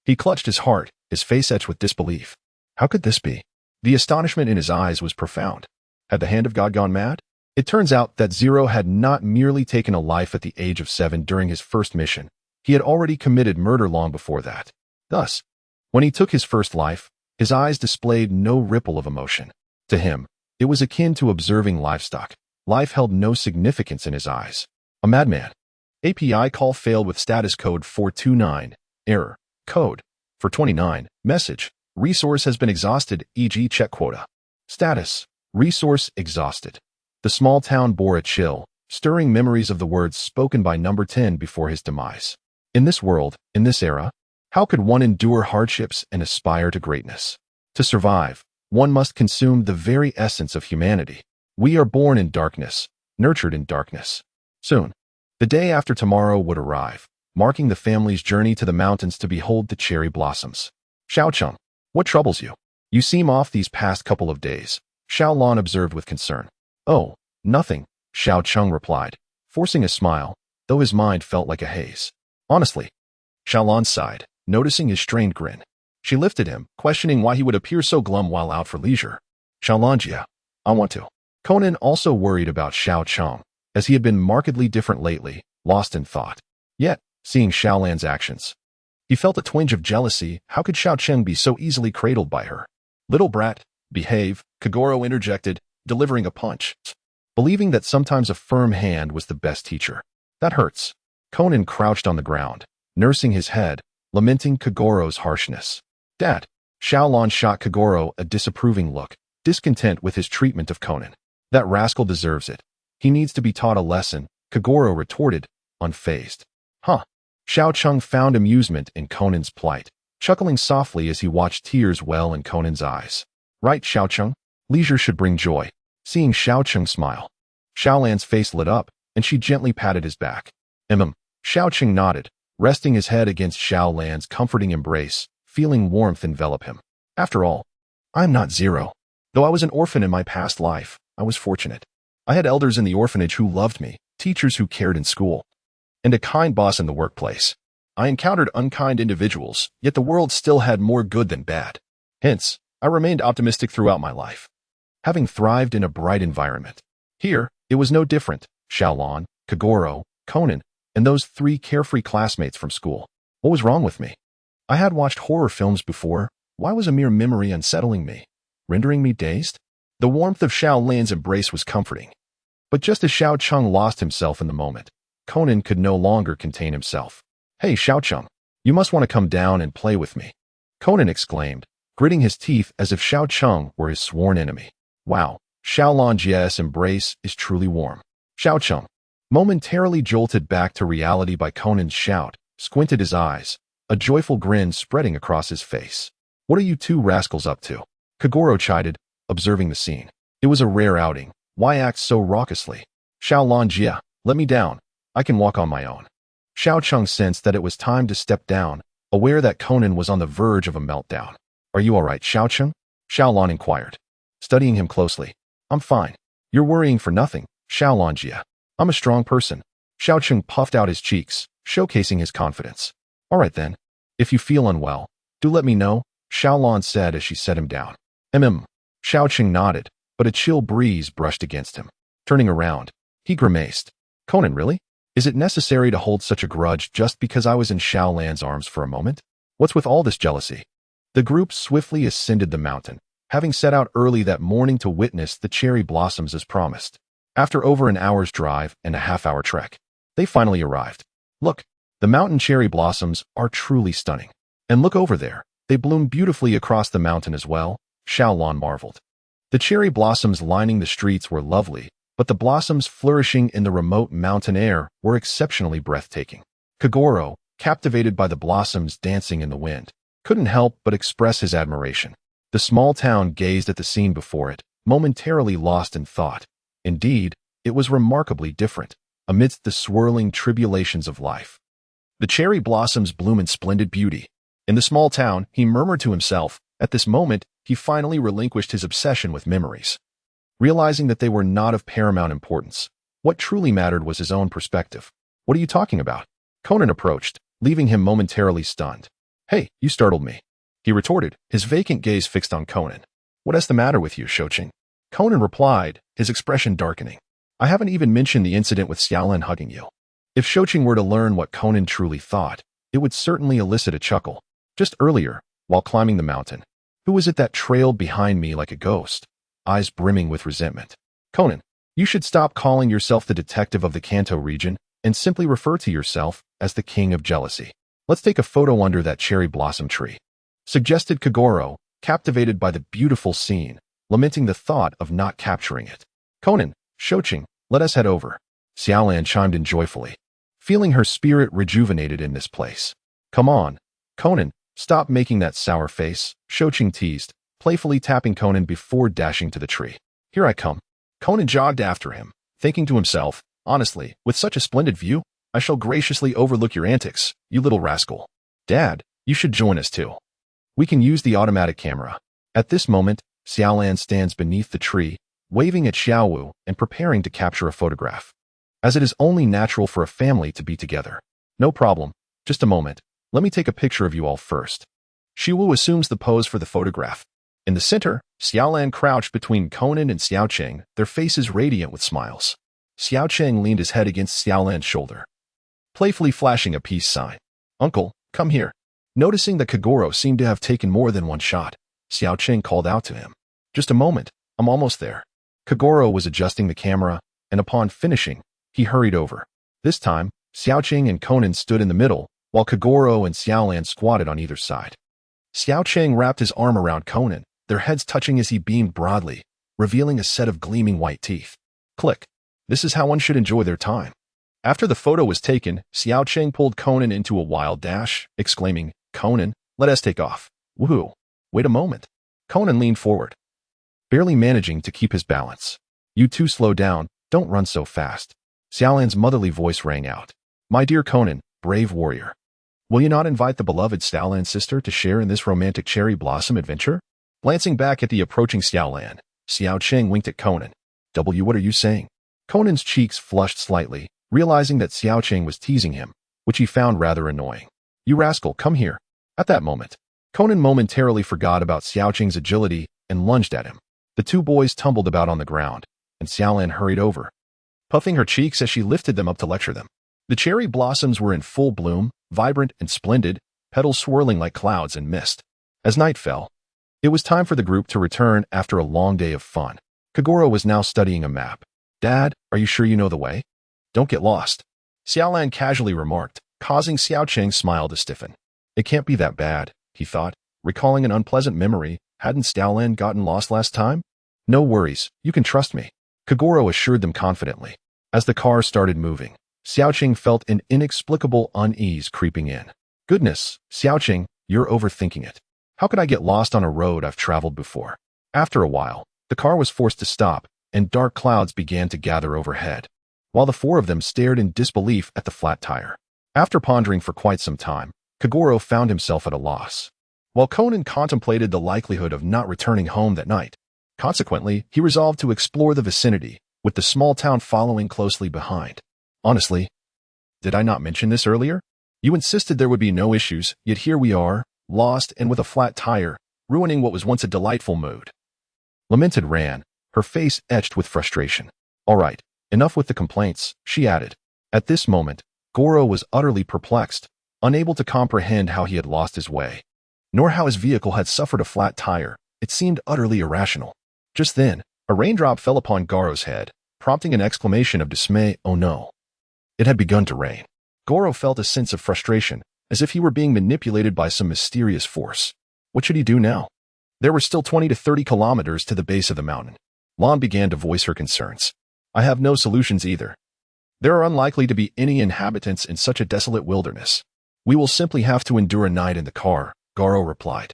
he clutched his heart, his face etched with disbelief. How could this be? The astonishment in his eyes was profound. Had the hand of God gone mad? It turns out that 0 had not merely taken a life at the age of 7 during his first mission. He had already committed murder long before that. Thus, when he took his first life, his eyes displayed no ripple of emotion. To him, it was akin to observing livestock. Life held no significance in his eyes. A madman. API call failed with status code 429. Error. Code 429. Message. Resource has been exhausted, e.g. check quota. Status. Resource exhausted. The small town bore a chill, stirring memories of the words spoken by number 10 before his demise. In this world, in this era, how could one endure hardships and aspire to greatness? To survive, one must consume the very essence of humanity. We are born in darkness, nurtured in darkness. Soon, the day after tomorrow would arrive, marking the family's journey to the mountains to behold the cherry blossoms. "Xiaocheng, what troubles you? You seem off these past couple of days," Xiaolan observed with concern. "Oh, nothing," Xiaocheng replied, forcing a smile, though his mind felt like a haze. "Honestly." Xiaolan sighed, noticing his strained grin. She lifted him, questioning why he would appear so glum while out for leisure. "Xiaolanjia, I want to." Conan also worried about Xiaocheng, as he had been markedly different lately, lost in thought. Yet, seeing Xiaolan's actions, he felt a twinge of jealousy. How could Xiaocheng be so easily cradled by her? "Little brat, behave," Kagoro interjected, delivering a punch. believing that sometimes a firm hand was the best teacher. That hurts. Conan crouched on the ground, nursing his head, lamenting Kogoro's harshness. Dad. Xiaolan shot Kogoro a disapproving look, discontent with his treatment of Conan. That rascal deserves it. He needs to be taught a lesson, Kogoro retorted, unfazed. Huh. Xiao Cheng found amusement in Conan's plight, chuckling softly as he watched tears well in Conan's eyes. Right, Xiao Cheng? Leisure should bring joy. Seeing Xiao Cheng smile, Xiaolan's face lit up, and she gently patted his back. Xiao Cheng nodded, resting his head against Xiaolan's comforting embrace, feeling warmth envelop him. After all, I am not zero. Though I was an orphan in my past life, I was fortunate. I had elders in the orphanage who loved me, teachers who cared in school, and a kind boss in the workplace. I encountered unkind individuals, yet the world still had more good than bad. Hence, I remained optimistic throughout my life, having thrived in a bright environment. Here, it was no different. Xiaolan, Kogoro, Conan, and those 3 carefree classmates from school. What was wrong with me? I had watched horror films before. Why was a mere memory unsettling me, rendering me dazed? The warmth of Xiaolan's embrace was comforting. But just as Xiao Cheng lost himself in the moment, Conan could no longer contain himself. Hey, Xiao Cheng, you must want to come down and play with me, Conan exclaimed, gritting his teeth as if Xiao Cheng were his sworn enemy. Wow, Xiaolan's embrace is truly warm. Xiao Cheng, momentarily jolted back to reality by Conan's shout, squinted his eyes, a joyful grin spreading across his face. What are you 2 rascals up to? Kogoro chided, observing the scene. It was a rare outing. Why act so raucously? Xiaolan, let me down. I can walk on my own. Xiao Cheng sensed that it was time to step down, aware that Conan was on the verge of a meltdown. Are you all right, Xiao Cheng? Xiaolan inquired, studying him closely. I'm fine. You're worrying for nothing, Xiaolan. I'm a strong person. Xiao Cheng puffed out his cheeks, showcasing his confidence. All right then. If you feel unwell, do let me know, Xiaolan said as she set him down. Xiao Cheng nodded, but a chill breeze brushed against him. Turning around, he grimaced. Conan, really? Is it necessary to hold such a grudge just because I was in Xiaolan's arms for a moment? What's with all this jealousy? The group swiftly ascended the mountain, having set out early that morning to witness the cherry blossoms as promised. After over an hour's drive and a half-hour trek, they finally arrived. Look, the mountain cherry blossoms are truly stunning. And look over there, they bloom beautifully across the mountain as well, Xiaolan marveled. The cherry blossoms lining the streets were lovely, but the blossoms flourishing in the remote mountain air were exceptionally breathtaking. Kogoro, captivated by the blossoms dancing in the wind, couldn't help but express his admiration. The small town gazed at the scene before it, momentarily lost in thought. Indeed, it was remarkably different, amidst the swirling tribulations of life. The cherry blossoms bloom in splendid beauty. In the small town, he murmured to himself. At this moment, he finally relinquished his obsession with memories. Realizing that they were not of paramount importance, what truly mattered was his own perspective. What are you talking about? Conan approached, leaving him momentarily stunned. Hey, you startled me, he retorted, his vacant gaze fixed on Conan. What is the matter with you, Xiaocheng? Conan replied, his expression darkening. I haven't even mentioned the incident with Xiaolan hugging you. If Xiaocheng were to learn what Conan truly thought, it would certainly elicit a chuckle. Just earlier, while climbing the mountain, who was it that trailed behind me like a ghost, eyes brimming with resentment? Conan, you should stop calling yourself the detective of the Kanto region and simply refer to yourself as the king of jealousy. Let's take a photo under that cherry blossom tree, suggested Kogoro, captivated by the beautiful scene, lamenting the thought of not capturing it. Conan, Xiaocheng, let us head over, Xiaolan chimed in joyfully, feeling her spirit rejuvenated in this place. Come on, Conan, stop making that sour face, Xiaocheng teased, playfully tapping Conan before dashing to the tree. Here I come. Conan jogged after him, thinking to himself, honestly, with such a splendid view, I shall graciously overlook your antics, you little rascal. Dad, you should join us too. We can use the automatic camera. At this moment, Xiaolan stands beneath the tree, waving at Xiaowu and preparing to capture a photograph. As it is only natural for a family to be together. No problem. Just a moment. Let me take a picture of you all first. Xiaowu assumes the pose for the photograph. In the center, Xiaolan crouched between Conan and Xiaocheng, their faces radiant with smiles. Xiaocheng leaned his head against Xiaolan's shoulder, playfully flashing a peace sign. Uncle, come here. Noticing that Kogoro seemed to have taken more than one shot, Xiaocheng called out to him. Just a moment, I'm almost there. Kagoro was adjusting the camera, and upon finishing, he hurried over. This time, Xiaoqing and Conan stood in the middle, while Kagoro and Xiaolan squatted on either side. Xiaoqing wrapped his arm around Conan, their heads touching as he beamed broadly, revealing a set of gleaming white teeth. Click. This is how one should enjoy their time. After the photo was taken, Xiaoqing pulled Conan into a wild dash, exclaiming, "Conan, let us take off." Woohoo! Wait a moment. Conan leaned forward, barely managing to keep his balance. "You two slow down, don't run so fast." Xiaolan's motherly voice rang out. "My dear Conan, brave warrior. Will you not invite the beloved Xiaolan sister to share in this romantic cherry blossom adventure?" Glancing back at the approaching Xiaolan, Xiaoqing winked at Conan. What are you saying?" Conan's cheeks flushed slightly, realizing that Xiaoqing was teasing him, which he found rather annoying. "You rascal, come here." At that moment, Conan momentarily forgot about Xiaoqing's agility and lunged at him. The two boys tumbled about on the ground, and Xiaolan hurried over, puffing her cheeks as she lifted them up to lecture them. The cherry blossoms were in full bloom, vibrant and splendid, petals swirling like clouds in mist. As night fell, it was time for the group to return after a long day of fun. Kagoro was now studying a map. "Dad, are you sure you know the way? Don't get lost," Xiaolan casually remarked, causing Xiaoqing's smile to stiffen. It can't be that bad, he thought, recalling an unpleasant memory. Hadn't Xiaolan gotten lost last time? "No worries, you can trust me," Kagoro assured them confidently. As the car started moving, Xiaoqing felt an inexplicable unease creeping in. "Goodness, Xiaoqing, you're overthinking it. How could I get lost on a road I've traveled before?" After a while, the car was forced to stop, and dark clouds began to gather overhead, while the four of them stared in disbelief at the flat tire. After pondering for quite some time, Kagoro found himself at a loss, while Conan contemplated the likelihood of not returning home that night. Consequently, he resolved to explore the vicinity, with the small town following closely behind. "Honestly, did I not mention this earlier? You insisted there would be no issues, yet here we are, lost and with a flat tire, ruining what was once a delightful mood," lamented Ran, her face etched with frustration. "All right, enough with the complaints," she added. At this moment, Goro was utterly perplexed, unable to comprehend how he had lost his way, nor how his vehicle had suffered a flat tire. It seemed utterly irrational. Just then, a raindrop fell upon Goro's head, prompting an exclamation of dismay. "Oh no." It had begun to rain. Goro felt a sense of frustration, as if he were being manipulated by some mysterious force. What should he do now? There were still 20 to 30 kilometers to the base of the mountain. Lan began to voice her concerns. "I have no solutions either. There are unlikely to be any inhabitants in such a desolate wilderness. We will simply have to endure a night in the car," Goro replied.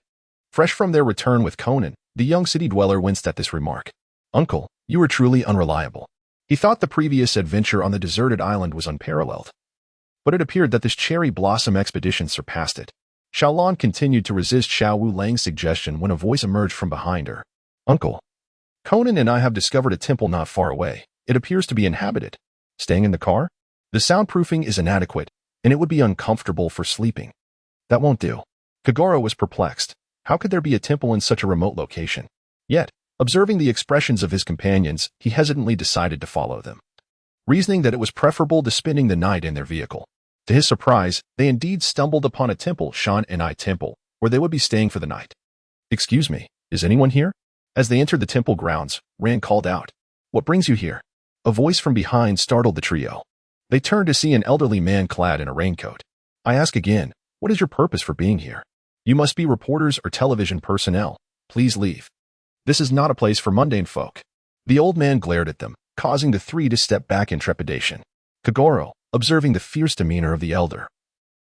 Fresh from their return with Conan, the young city dweller winced at this remark. "Uncle, you are truly unreliable." He thought the previous adventure on the deserted island was unparalleled, but it appeared that this cherry blossom expedition surpassed it. Xiaolan continued to resist Xiao Wu Lang's suggestion when a voice emerged from behind her. "Uncle, Conan and I have discovered a temple not far away. It appears to be inhabited. Staying in the car? The soundproofing is inadequate, and it would be uncomfortable for sleeping." "That won't do." Kagoro was perplexed. How could there be a temple in such a remote location? Yet, observing the expressions of his companions, he hesitantly decided to follow them, reasoning that it was preferable to spending the night in their vehicle. To his surprise, they indeed stumbled upon a temple, Shan and I Temple, where they would be staying for the night. "Excuse me, is anyone here?" As they entered the temple grounds, Ran called out, "What brings you here?" A voice from behind startled the trio. They turned to see an elderly man clad in a raincoat. "I ask again, what is your purpose for being here? You must be reporters or television personnel. Please leave. This is not a place for mundane folk." The old man glared at them, causing the three to step back in trepidation. Kagoro, observing the fierce demeanor of the elder,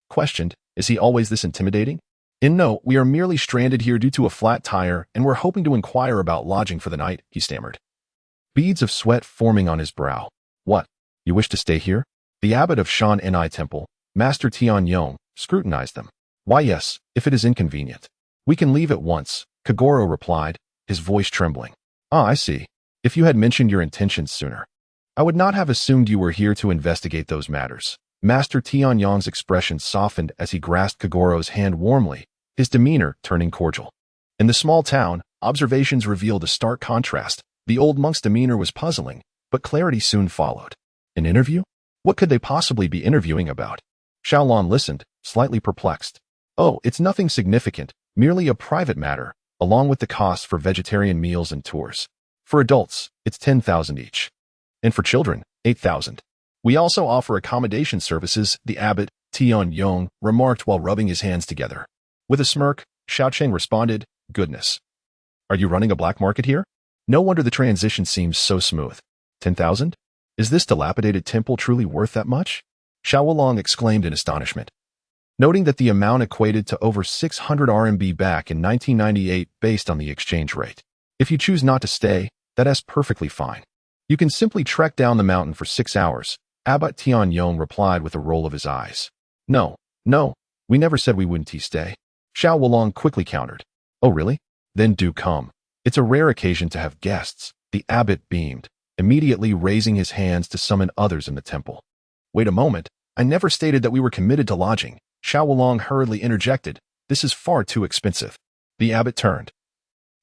questioned, "Is he always this intimidating?" No, we are merely stranded here due to a flat tire, and we're hoping to inquire about lodging for the night," he stammered, beads of sweat forming on his brow. "What? You wish to stay here?" The abbot of Shan and I Temple, Master Tian Yong, scrutinized them. "Why yes, if it is inconvenient. We can leave at once," Kagoro replied, his voice trembling. "Ah, I see. If you had mentioned your intentions sooner, I would not have assumed you were here to investigate those matters." Master Tian Yong's expression softened as he grasped Kagoro's hand warmly, his demeanor turning cordial. In the small town, observations revealed a stark contrast. The old monk's demeanor was puzzling, but clarity soon followed. An interview? What could they possibly be interviewing about? Xiaolan listened, slightly perplexed. "Oh, it's nothing significant, merely a private matter, along with the cost for vegetarian meals and tours." For adults, it's 10,000 each. And for children, 8,000. We also offer accommodation services, the abbot, Tian Yong, remarked while rubbing his hands together. With a smirk, Xiaocheng responded, goodness. Are you running a black market here? No wonder the transition seems so smooth. 10,000? Is this dilapidated temple truly worth that much? Xiao Wulong exclaimed in astonishment, noting that the amount equated to over 600 RMB back in 1998 based on the exchange rate. If you choose not to stay, that's perfectly fine. You can simply trek down the mountain for 6 hours, Abbot Tian Yong replied with a roll of his eyes. No, we never said we wouldn't stay. Xiao Wulong quickly countered. Oh really? Then do come. It's a rare occasion to have guests. The abbot beamed, immediately raising his hands to summon others in the temple. Wait a moment, I never stated that we were committed to lodging. Xiao Wulong hurriedly interjected. This is far too expensive. The abbot turned.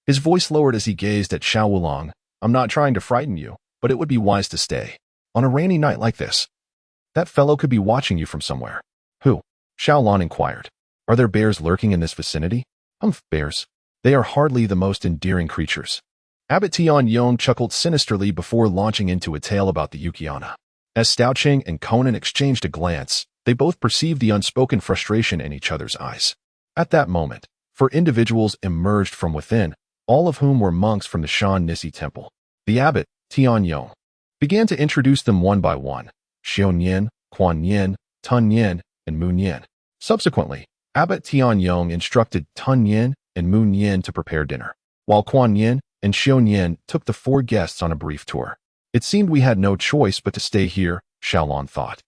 His voice lowered as he gazed at Xiao Wulong. I'm not trying to frighten you, but it would be wise to stay. On a rainy night like this. That fellow could be watching you from somewhere. Who? Xiao Lan inquired. Are there bears lurking in this vicinity? Bears. They are hardly the most endearing creatures. Abbot Tian Yong chuckled sinisterly before launching into a tale about the Yukiana. As Xiaocheng and Conan exchanged a glance, they both perceived the unspoken frustration in each other's eyes. At that moment, 4 individuals emerged from within, all of whom were monks from the Shan Nissi temple. The abbot, Tian Yong, began to introduce them one by one, Xion Yin, Quan Yin, Tun Yin, and Moon Yin. Subsequently, Abbot Tian Yong instructed Tun Yin and Moon Yin to prepare dinner, while Quan Yin and Xion Yin took the 4 guests on a brief tour. It seemed we had no choice but to stay here, Xiaolan thought,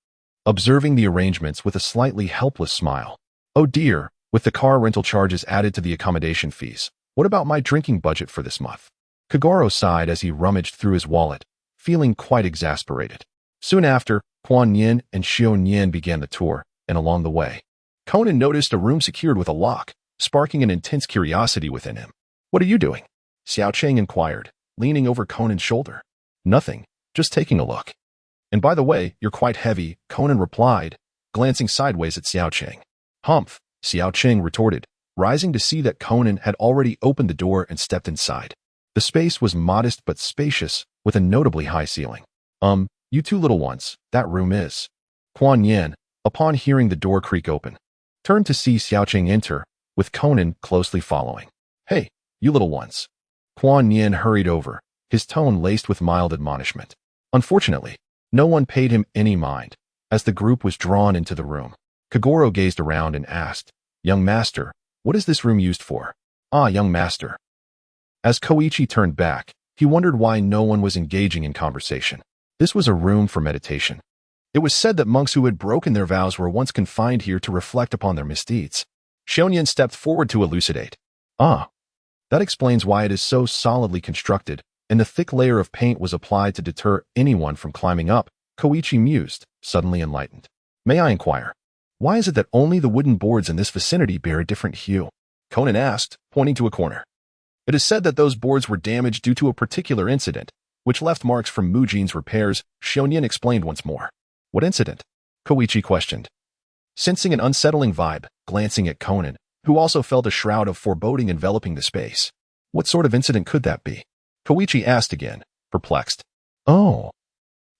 observing the arrangements with a slightly helpless smile. Oh dear, with the car rental charges added to the accommodation fees, what about my drinking budget for this month? Kagoro sighed as he rummaged through his wallet, feeling quite exasperated. Soon after, Quan Yin and Xion Yin began the tour, and along the way, Conan noticed a room secured with a lock, sparking an intense curiosity within him. What are you doing? Xiaocheng inquired, leaning over Conan's shoulder. Nothing, just taking a look. And by the way, you're quite heavy, Conan replied, glancing sideways at Xiaocheng. Humph, Xiaocheng retorted, rising to see that Conan had already opened the door and stepped inside. The space was modest but spacious, with a notably high ceiling. You 2 little ones, that room is. Quan Yin, upon hearing the door creak open, turned to see Xiaocheng enter, with Conan closely following. Hey, you little ones. Quan Yin hurried over, his tone laced with mild admonishment. Unfortunately, no one paid him any mind. As the group was drawn into the room, Kagoro gazed around and asked, Young master, what is this room used for? Ah, young master. As Koichi turned back, he wondered why no one was engaging in conversation. This was a room for meditation. It was said that monks who had broken their vows were once confined here to reflect upon their misdeeds. Xiongyan stepped forward to elucidate. Ah, that explains why it is so solidly constructed, and the thick layer of paint was applied to deter anyone from climbing up, Koichi mused, suddenly enlightened. May I inquire, why is it that only the wooden boards in this vicinity bear a different hue? Conan asked, pointing to a corner. It is said that those boards were damaged due to a particular incident, which left marks from Mujin's repairs, Xiongyan explained once more. What incident? Koichi questioned, sensing an unsettling vibe, glancing at Conan, who also felt a shroud of foreboding enveloping the space. What sort of incident could that be? Koichi asked again, perplexed. Oh.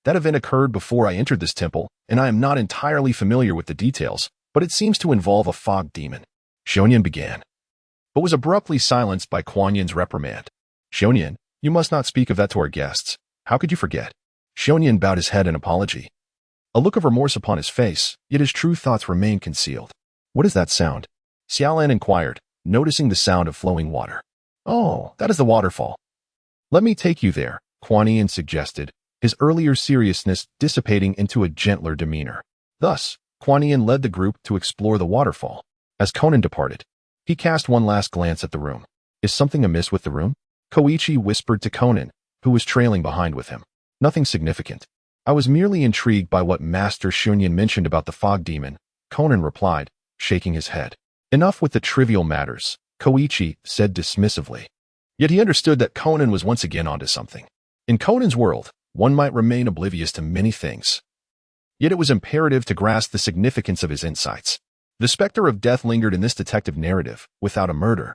That event occurred before I entered this temple, and I am not entirely familiar with the details, but it seems to involve a fog demon. Xiongyan began, but was abruptly silenced by Quan Yin's reprimand. Xiongyan, you must not speak of that to our guests. How could you forget? Xiongyan bowed his head in apology, a look of remorse upon his face, yet his true thoughts remained concealed. What is that sound? Xiaolan inquired, noticing the sound of flowing water. Oh, that is the waterfall. Let me take you there, Quan Yin suggested, his earlier seriousness dissipating into a gentler demeanor. Thus, Quan Yin led the group to explore the waterfall. As Conan departed, he cast one last glance at the room. Is something amiss with the room? Koichi whispered to Conan, who was trailing behind with him. Nothing significant. I was merely intrigued by what Master Xiongyan mentioned about the fog demon, Conan replied, shaking his head. Enough with the trivial matters, Koichi said dismissively. Yet he understood that Conan was once again onto something. In Conan's world, one might remain oblivious to many things. Yet it was imperative to grasp the significance of his insights. The specter of death lingered in this detective narrative, without a murder.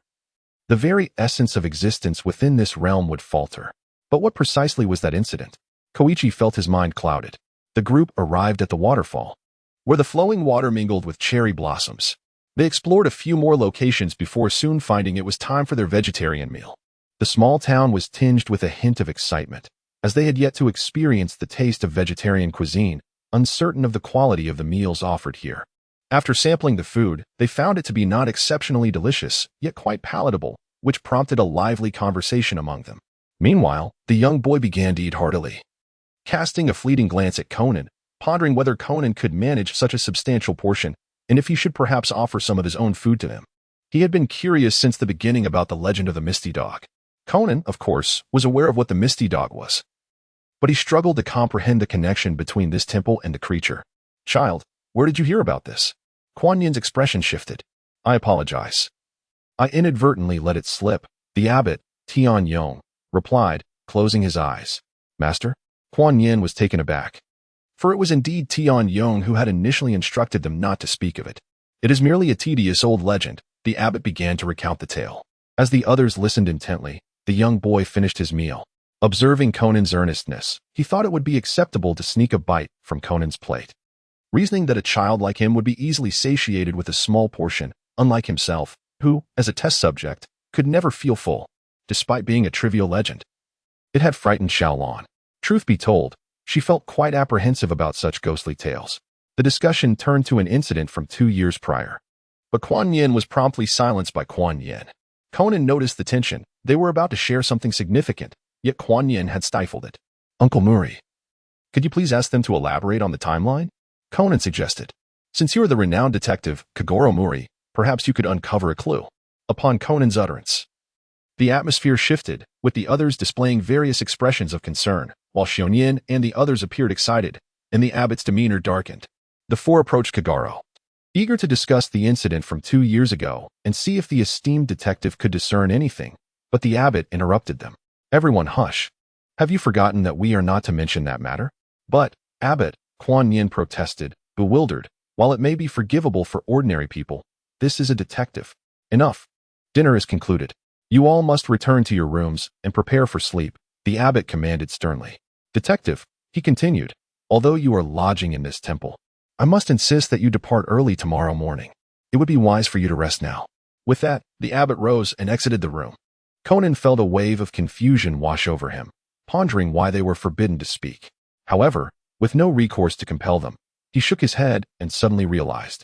The very essence of existence within this realm would falter. But what precisely was that incident? Koichi felt his mind clouded. The group arrived at the waterfall, where the flowing water mingled with cherry blossoms. They explored a few more locations before soon finding it was time for their vegetarian meal. The small town was tinged with a hint of excitement, as they had yet to experience the taste of vegetarian cuisine, uncertain of the quality of the meals offered here. After sampling the food, they found it to be not exceptionally delicious, yet quite palatable, which prompted a lively conversation among them. Meanwhile, the young boy began to eat heartily, casting a fleeting glance at Conan, pondering whether Conan could manage such a substantial portion, and if he should perhaps offer some of his own food to him. He had been curious since the beginning about the legend of the Misty Dog. Conan, of course, was aware of what the Misty Dog was, but he struggled to comprehend the connection between this temple and the creature. "Child, where did you hear about this?" Kuan Yin's expression shifted. "I apologize. I inadvertently let it slip," the abbot, Tian Yong, replied, closing his eyes. "Master?" Kuan Yin was taken aback, for it was indeed Tian Yong who had initially instructed them not to speak of it. "It is merely a tedious old legend," the abbot began to recount the tale. As the others listened intently, the young boy finished his meal. Observing Conan's earnestness, he thought it would be acceptable to sneak a bite from Conan's plate, reasoning that a child like him would be easily satiated with a small portion, unlike himself, who, as a test subject, could never feel full, despite being a trivial legend. It had frightened Xiaolon. Truth be told, she felt quite apprehensive about such ghostly tales. The discussion turned to an incident from 2 years prior, but Kuan Yin was promptly silenced by Kuan Yin. Conan noticed the tension. They were about to share something significant, yet Kuan Yin had stifled it. "Uncle Mouri, could you please ask them to elaborate on the timeline?" Conan suggested. "Since you are the renowned detective, Kagoro Mouri, perhaps you could uncover a clue." Upon Conan's utterance, the atmosphere shifted, with the others displaying various expressions of concern, while Xiongyin and the others appeared excited, and the abbot's demeanor darkened. The four approached Kagoro, eager to discuss the incident from 2 years ago and see if the esteemed detective could discern anything, but the abbot interrupted them. "Everyone hush. Have you forgotten that we are not to mention that matter?" "But, abbot," Kuan Yin protested, bewildered, "while it may be forgivable for ordinary people, this is a detective." "Enough. Dinner is concluded. You all must return to your rooms and prepare for sleep," the abbot commanded sternly. "Detective," he continued, "although you are lodging in this temple, I must insist that you depart early tomorrow morning. It would be wise for you to rest now." With that, the abbot rose and exited the room. Conan felt a wave of confusion wash over him, pondering why they were forbidden to speak. However, with no recourse to compel them, he shook his head and suddenly realized.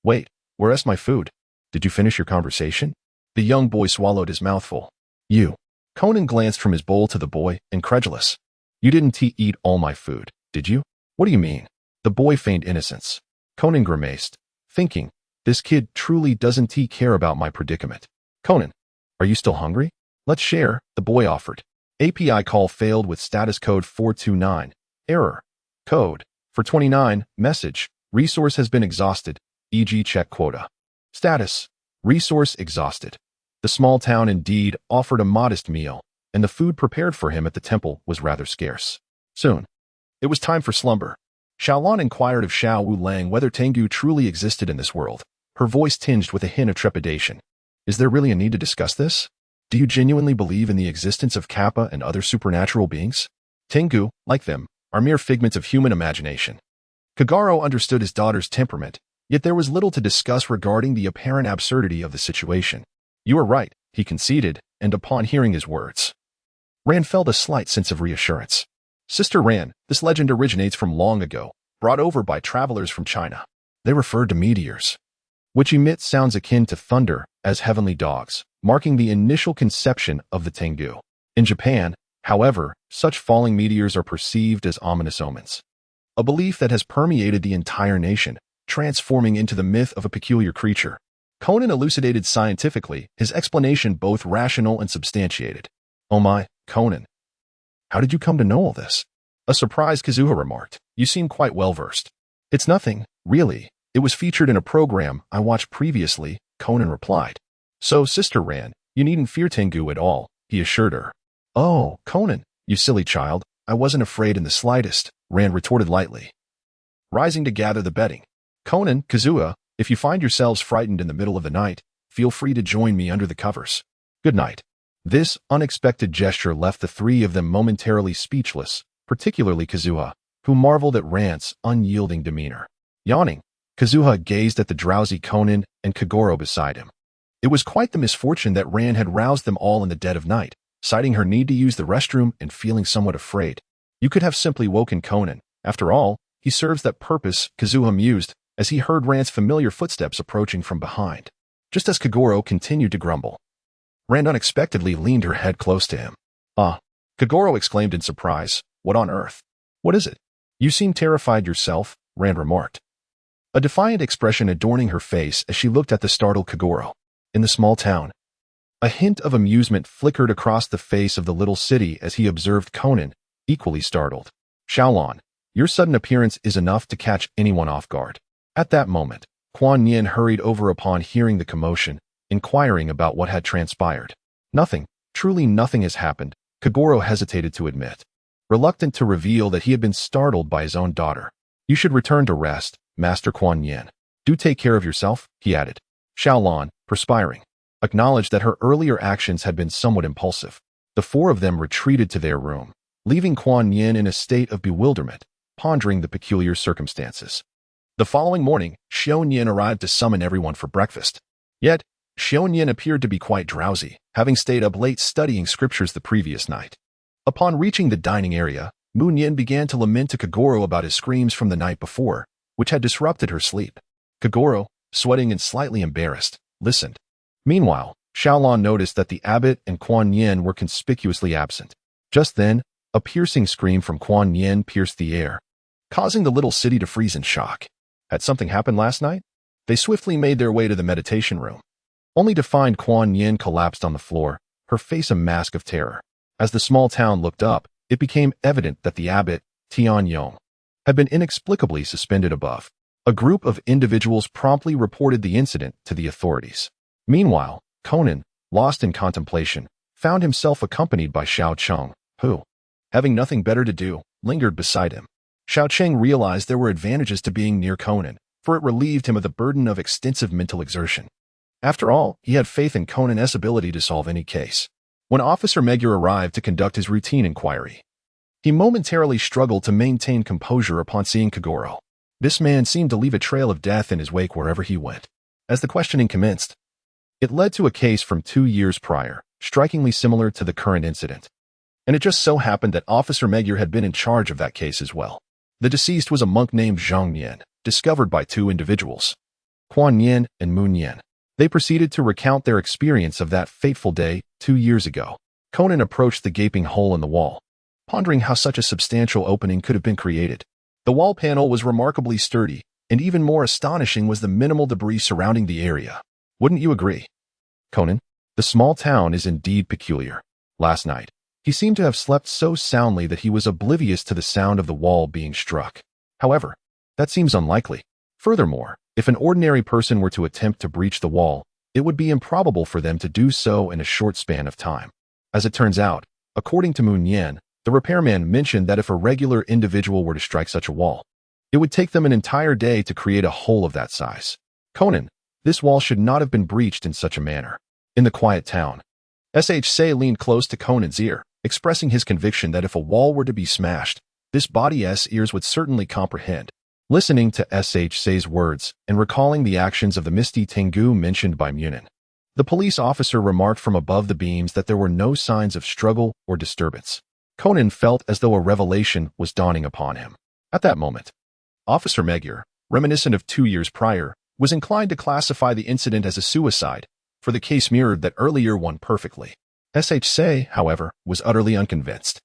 "Wait, where's my food? Did you finish your conversation?" The young boy swallowed his mouthful. "You." Conan glanced from his bowl to the boy, incredulous. "You didn't eat all my food, did you?" "What do you mean?" The boy feigned innocence. Conan grimaced, thinking, "This kid truly doesn't care about my predicament." "Conan, are you still hungry? Let's share," the boy offered. API call failed with status code 429. Error. Code. For 29, message. Resource has been exhausted, e.g. check quota. Status. Resource exhausted. The small town indeed offered a modest meal, and the food prepared for him at the temple was rather scarce. Soon, it was time for slumber. Xiaolon inquired of Xiao Wulang whether Tengu truly existed in this world, her voice tinged with a hint of trepidation. "Is there really a need to discuss this? Do you genuinely believe in the existence of Kappa and other supernatural beings? Tengu, like them, are mere figments of human imagination." Kagaro understood his daughter's temperament, yet there was little to discuss regarding the apparent absurdity of the situation. "You are right," he conceded, and upon hearing his words, Ran felt a slight sense of reassurance. "Sister Ran, this legend originates from long ago, brought over by travelers from China. They referred to meteors, which emit sounds akin to thunder, as heavenly dogs, marking the initial conception of the Tengu. In Japan, however, such falling meteors are perceived as ominous omens, a belief that has permeated the entire nation, transforming into the myth of a peculiar creature. Conan elucidated scientifically, his explanation both rational and substantiated. "Oh my, Conan. How did you come to know all this?" A surprised Kazuha remarked. "You seem quite well-versed." "It's nothing, really. It was featured in a program I watched previously," Conan replied. "So, Sister Ran, you needn't fear Tengu at all," he assured her. "Oh, Conan, you silly child, I wasn't afraid in the slightest," Ran retorted lightly, rising to gather the bedding. "Conan, Kazuha, if you find yourselves frightened in the middle of the night, feel free to join me under the covers. Good night." This unexpected gesture left the three of them momentarily speechless, particularly Kazuha, who marveled at Rand's unyielding demeanor. Yawning, Kazuha gazed at the drowsy Conan and Kagoro beside him. It was quite the misfortune that Rand had roused them all in the dead of night, citing her need to use the restroom and feeling somewhat afraid. You could have simply woken Conan. After all, he serves that purpose, Kazuha mused, as he heard Rand's familiar footsteps approaching from behind. Just as Kagoro continued to grumble, Rand unexpectedly leaned her head close to him. "Ah," Kagoro exclaimed in surprise. "What on earth? What is it? You seem terrified yourself," Rand remarked, a defiant expression adorning her face as she looked at the startled Kagoro. In the small town, a hint of amusement flickered across the face of the little city as he observed Conan, equally startled. "Xiaolon, your sudden appearance is enough to catch anyone off guard." At that moment, Kuan Yin hurried over upon hearing the commotion, inquiring about what had transpired. "Nothing, truly nothing has happened," Kagoro hesitated to admit, reluctant to reveal that he had been startled by his own daughter. "You should return to rest, Master Kuan Yin. Do take care of yourself," he added. Xiaolon, perspiring, acknowledged that her earlier actions had been somewhat impulsive. The four of them retreated to their room, leaving Kuan Yin in a state of bewilderment, pondering the peculiar circumstances. The following morning, Xion Yin arrived to summon everyone for breakfast. Yet, Xion Yin appeared to be quite drowsy, having stayed up late studying scriptures the previous night. Upon reaching the dining area, Moon Yin began to lament to Kagoro about his screams from the night before, which had disrupted her sleep. Kagoro, sweating and slightly embarrassed, listened. Meanwhile, Xiaolon noticed that the abbot and Kuan Yin were conspicuously absent. Just then, a piercing scream from Kuan Yin pierced the air, causing the little city to freeze in shock. Had something happened last night? They swiftly made their way to the meditation room, only to find Kuan Yin collapsed on the floor, her face a mask of terror. As the small town looked up, it became evident that the abbot, Tian Yong, had been inexplicably suspended above. A group of individuals promptly reported the incident to the authorities. Meanwhile, Conan, lost in contemplation, found himself accompanied by Xiao Cheng, who, having nothing better to do, lingered beside him. Xiao Cheng realized there were advantages to being near Conan, for it relieved him of the burden of extensive mental exertion. After all, he had faith in Conan's ability to solve any case. When Officer Magyar arrived to conduct his routine inquiry, he momentarily struggled to maintain composure upon seeing Kagoro. This man seemed to leave a trail of death in his wake wherever he went. As the questioning commenced, it led to a case from 2 years prior, strikingly similar to the current incident. And it just so happened that Officer Magyar had been in charge of that case as well. The deceased was a monk named Zhang Yin, discovered by 2 individuals, Kuan Yin and Moon Yin. They proceeded to recount their experience of that fateful day 2 years ago. Conan approached the gaping hole in the wall, pondering how such a substantial opening could have been created. The wall panel was remarkably sturdy, and even more astonishing was the minimal debris surrounding the area. Wouldn't you agree? Conan, the small town is indeed peculiar. Last night, he seemed to have slept so soundly that he was oblivious to the sound of the wall being struck. However, that seems unlikely. Furthermore, if an ordinary person were to attempt to breach the wall, it would be improbable for them to do so in a short span of time. As it turns out, according to Moon Yin, the repairman mentioned that if a regular individual were to strike such a wall, it would take them an entire day to create a hole of that size. Conan, this wall should not have been breached in such a manner. In the quiet town, S.H. Say leaned close to Conan's ear, expressing his conviction that if a wall were to be smashed, this body's ears would certainly comprehend. Listening to S.H. Say's words and recalling the actions of the Misty Tengu mentioned by Munin, the police officer remarked from above the beams that there were no signs of struggle or disturbance. Conan felt as though a revelation was dawning upon him. At that moment, Officer Magyar, reminiscent of 2 years prior, was inclined to classify the incident as a suicide, for the case mirrored that earlier one perfectly. S.H. Say, however, was utterly unconvinced.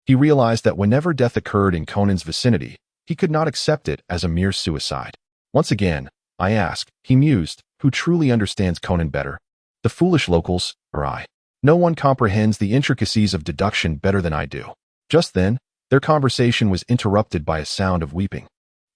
He realized that whenever death occurred in Conan's vicinity, he could not accept it as a mere suicide. Once again, I ask, he mused, who truly understands Conan better? The foolish locals, or I? No one comprehends the intricacies of deduction better than I do. Just then, their conversation was interrupted by a sound of weeping.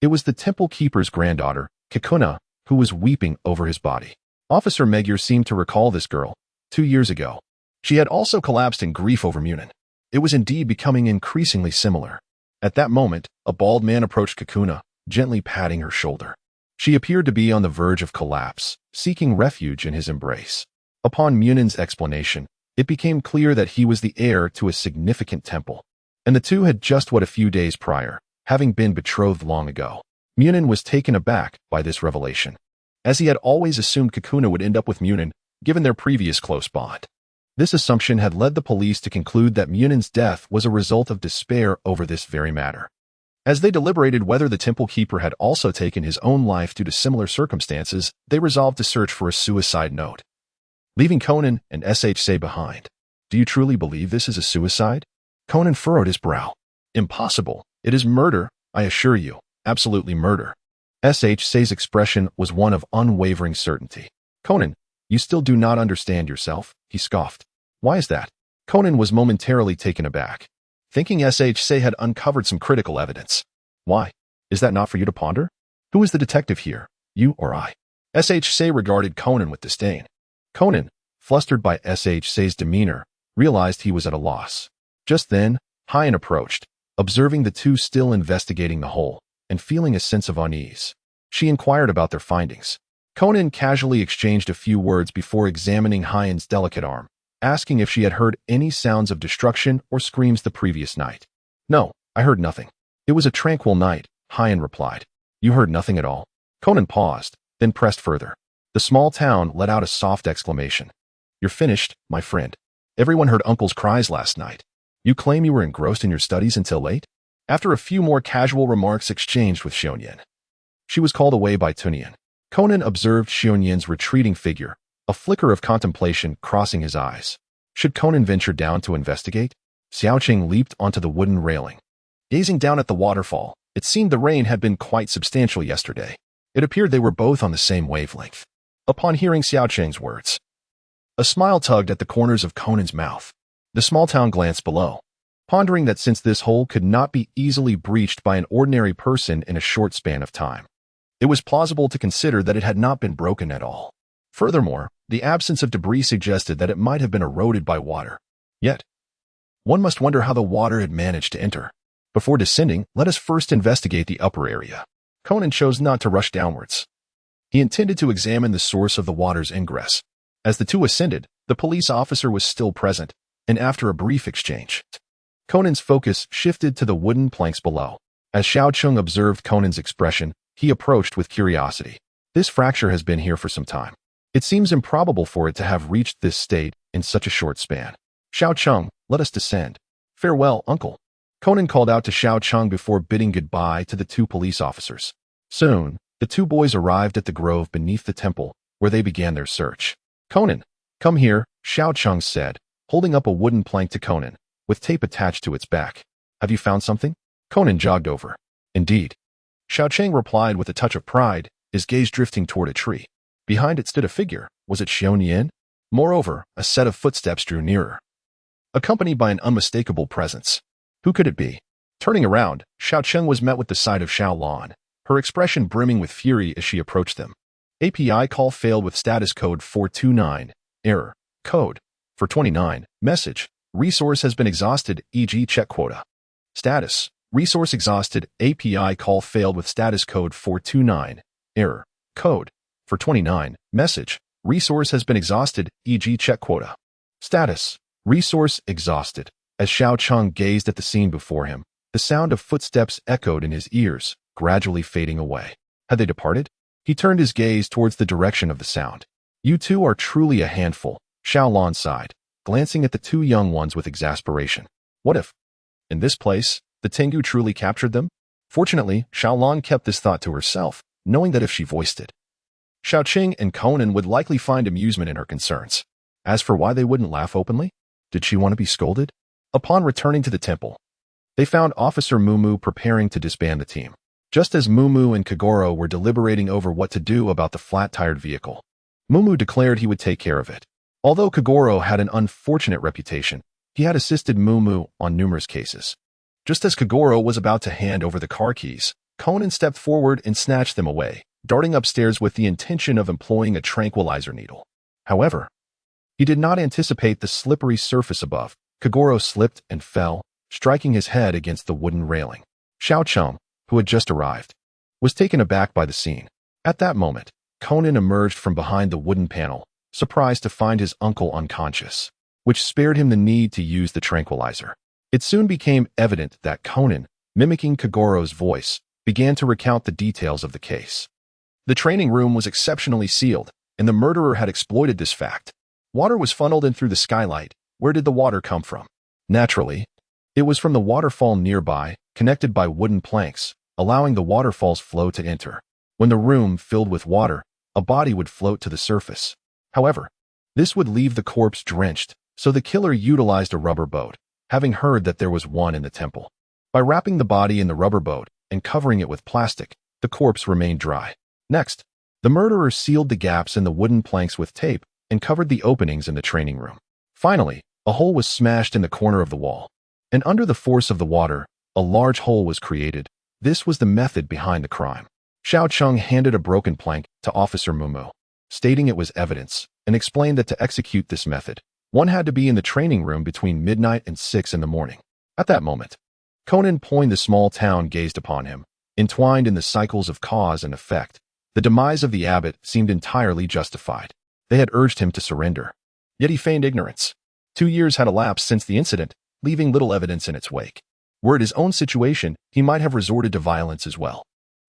It was the temple keeper's granddaughter, Kikuna, who was weeping over his body. Officer Magyar seemed to recall this girl, 2 years ago. She had also collapsed in grief over Munin. It was indeed becoming increasingly similar. At that moment, a bald man approached Kikuna, gently patting her shoulder. She appeared to be on the verge of collapse, seeking refuge in his embrace. Upon Munin's explanation, It became clear that he was the heir to a significant temple, and the two had just what a few days prior, having been betrothed long ago. Munin was taken aback by this revelation, as he had always assumed Kakuna would end up with Munin, given their previous close bond. This assumption had led the police to conclude that Munin's death was a result of despair over this very matter. As they deliberated whether the temple keeper had also taken his own life due to similar circumstances, they resolved to search for a suicide note, leaving Conan and Say behind. Do you truly believe this is a suicide? Conan furrowed his brow. Impossible. It is murder, I assure you. Absolutely murder. Say's expression was one of unwavering certainty. Conan, you still do not understand yourself, he scoffed. Why is that? Conan was momentarily taken aback, thinking Say had uncovered some critical evidence. Why? Is that not for you to ponder? Who is the detective here, you or I? Say regarded Conan with disdain. Conan, flustered by Say's demeanor, realized he was at a loss. Just then, Hyan approached, observing the two still investigating the hole, and feeling a sense of unease. She inquired about their findings. Conan casually exchanged a few words before examining Hyan's delicate arm, asking if she had heard any sounds of destruction or screams the previous night. No, I heard nothing. It was a tranquil night, Hyan replied. You heard nothing at all? Conan paused, then pressed further. The small town let out a soft exclamation. You're finished, my friend. Everyone heard Uncle's cries last night. You claim you were engrossed in your studies until late? After a few more casual remarks exchanged with Xiongyan, she was called away by Tunian. Conan observed Xiongyan's retreating figure, a flicker of contemplation crossing his eyes. Should Conan venture down to investigate? Xiaoqing leaped onto the wooden railing. Gazing down at the waterfall, it seemed the rain had been quite substantial yesterday. It appeared they were both on the same wavelength. Upon hearing Xiaoqing's words, a smile tugged at the corners of Conan's mouth. The small town glanced below, pondering that since this hole could not be easily breached by an ordinary person in a short span of time, it was plausible to consider that it had not been broken at all. Furthermore, the absence of debris suggested that it might have been eroded by water. Yet, one must wonder how the water had managed to enter. Before descending, let us first investigate the upper area. Conan chose not to rush downwards. He intended to examine the source of the water's ingress. As the two ascended, the police officer was still present, and after a brief exchange, Conan's focus shifted to the wooden planks below. As Xiaoqing observed Conan's expression, he approached with curiosity. This fracture has been here for some time. It seems improbable for it to have reached this state in such a short span. Xiaoqing, let us descend. Farewell, uncle. Conan called out to Xiaoqing before bidding goodbye to the two police officers. Soon, the two boys arrived at the grove beneath the temple, where they began their search. Conan, come here, Xiaoqing said, holding up a wooden plank to Conan, with tape attached to its back. Have you found something? Conan jogged over. Indeed. Xiaoqing replied with a touch of pride, his gaze drifting toward a tree. Behind it stood a figure. Was it Xiongyan? Moreover, a set of footsteps drew nearer, accompanied by an unmistakable presence. Who could it be? Turning around, Xiaoqing was met with the sight of Xiaolan, her expression brimming with fury as she approached them. API call failed with status code 429. Error. Code. 429. Message. Resource has been exhausted, e.g. check quota. Status. Resource exhausted. API call failed with status code 429. Error. Code. 429. Message. Resource has been exhausted, e.g. check quota. Status. Resource exhausted. As Xiaoqing gazed at the scene before him, the sound of footsteps echoed in his ears, gradually fading away. Had they departed? He turned his gaze towards the direction of the sound. You two are truly a handful, Xiaolan sighed, glancing at the two young ones with exasperation. What if, in this place, the Tengu truly captured them? Fortunately, Xiaolan kept this thought to herself, knowing that if she voiced it, Xiaoqing and Conan would likely find amusement in her concerns. As for why they wouldn't laugh openly, did she want to be scolded? Upon returning to the temple, they found Officer Mumu preparing to disband the team. Just as Mumu and Kagoro were deliberating over what to do about the flat-tired vehicle, Mumu declared he would take care of it. Although Kagoro had an unfortunate reputation, he had assisted Mumu on numerous cases. Just as Kagoro was about to hand over the car keys, Conan stepped forward and snatched them away, darting upstairs with the intention of employing a tranquilizer needle. However, he did not anticipate the slippery surface above. Kagoro slipped and fell, striking his head against the wooden railing. Xiaoqing, who had just arrived, was taken aback by the scene. At that moment, Conan emerged from behind the wooden panel, surprised to find his uncle unconscious. which spared him the need to use the tranquilizer. It soon became evident that Conan, mimicking Kagoro's voice, began to recount the details of the case. The training room was exceptionally sealed, and the murderer had exploited this fact. Water was funneled in through the skylight. Where did the water come from? Naturally, it was from the waterfall nearby, connected by wooden planks, allowing the waterfall's flow to enter. When the room filled with water, a body would float to the surface. However, this would leave the corpse drenched, so the killer utilized a rubber boat, having heard that there was one in the temple. By wrapping the body in the rubber boat and covering it with plastic, the corpse remained dry. Next, the murderer sealed the gaps in the wooden planks with tape and covered the openings in the training room. Finally, a hole was smashed in the corner of the wall, and under the force of the water, a large hole was created. This was the method behind the crime. Xiao Cheng handed a broken plank to Officer Mumu, stating it was evidence, and explained that to execute this method, one had to be in the training room between midnight and 6 in the morning. At that moment, Conan pointed. The small town gazed upon him, entwined in the cycles of cause and effect. The demise of the abbot seemed entirely justified. They had urged him to surrender, yet he feigned ignorance. 2 years had elapsed since the incident, leaving little evidence in its wake. Were it his own situation, he might have resorted to violence as well.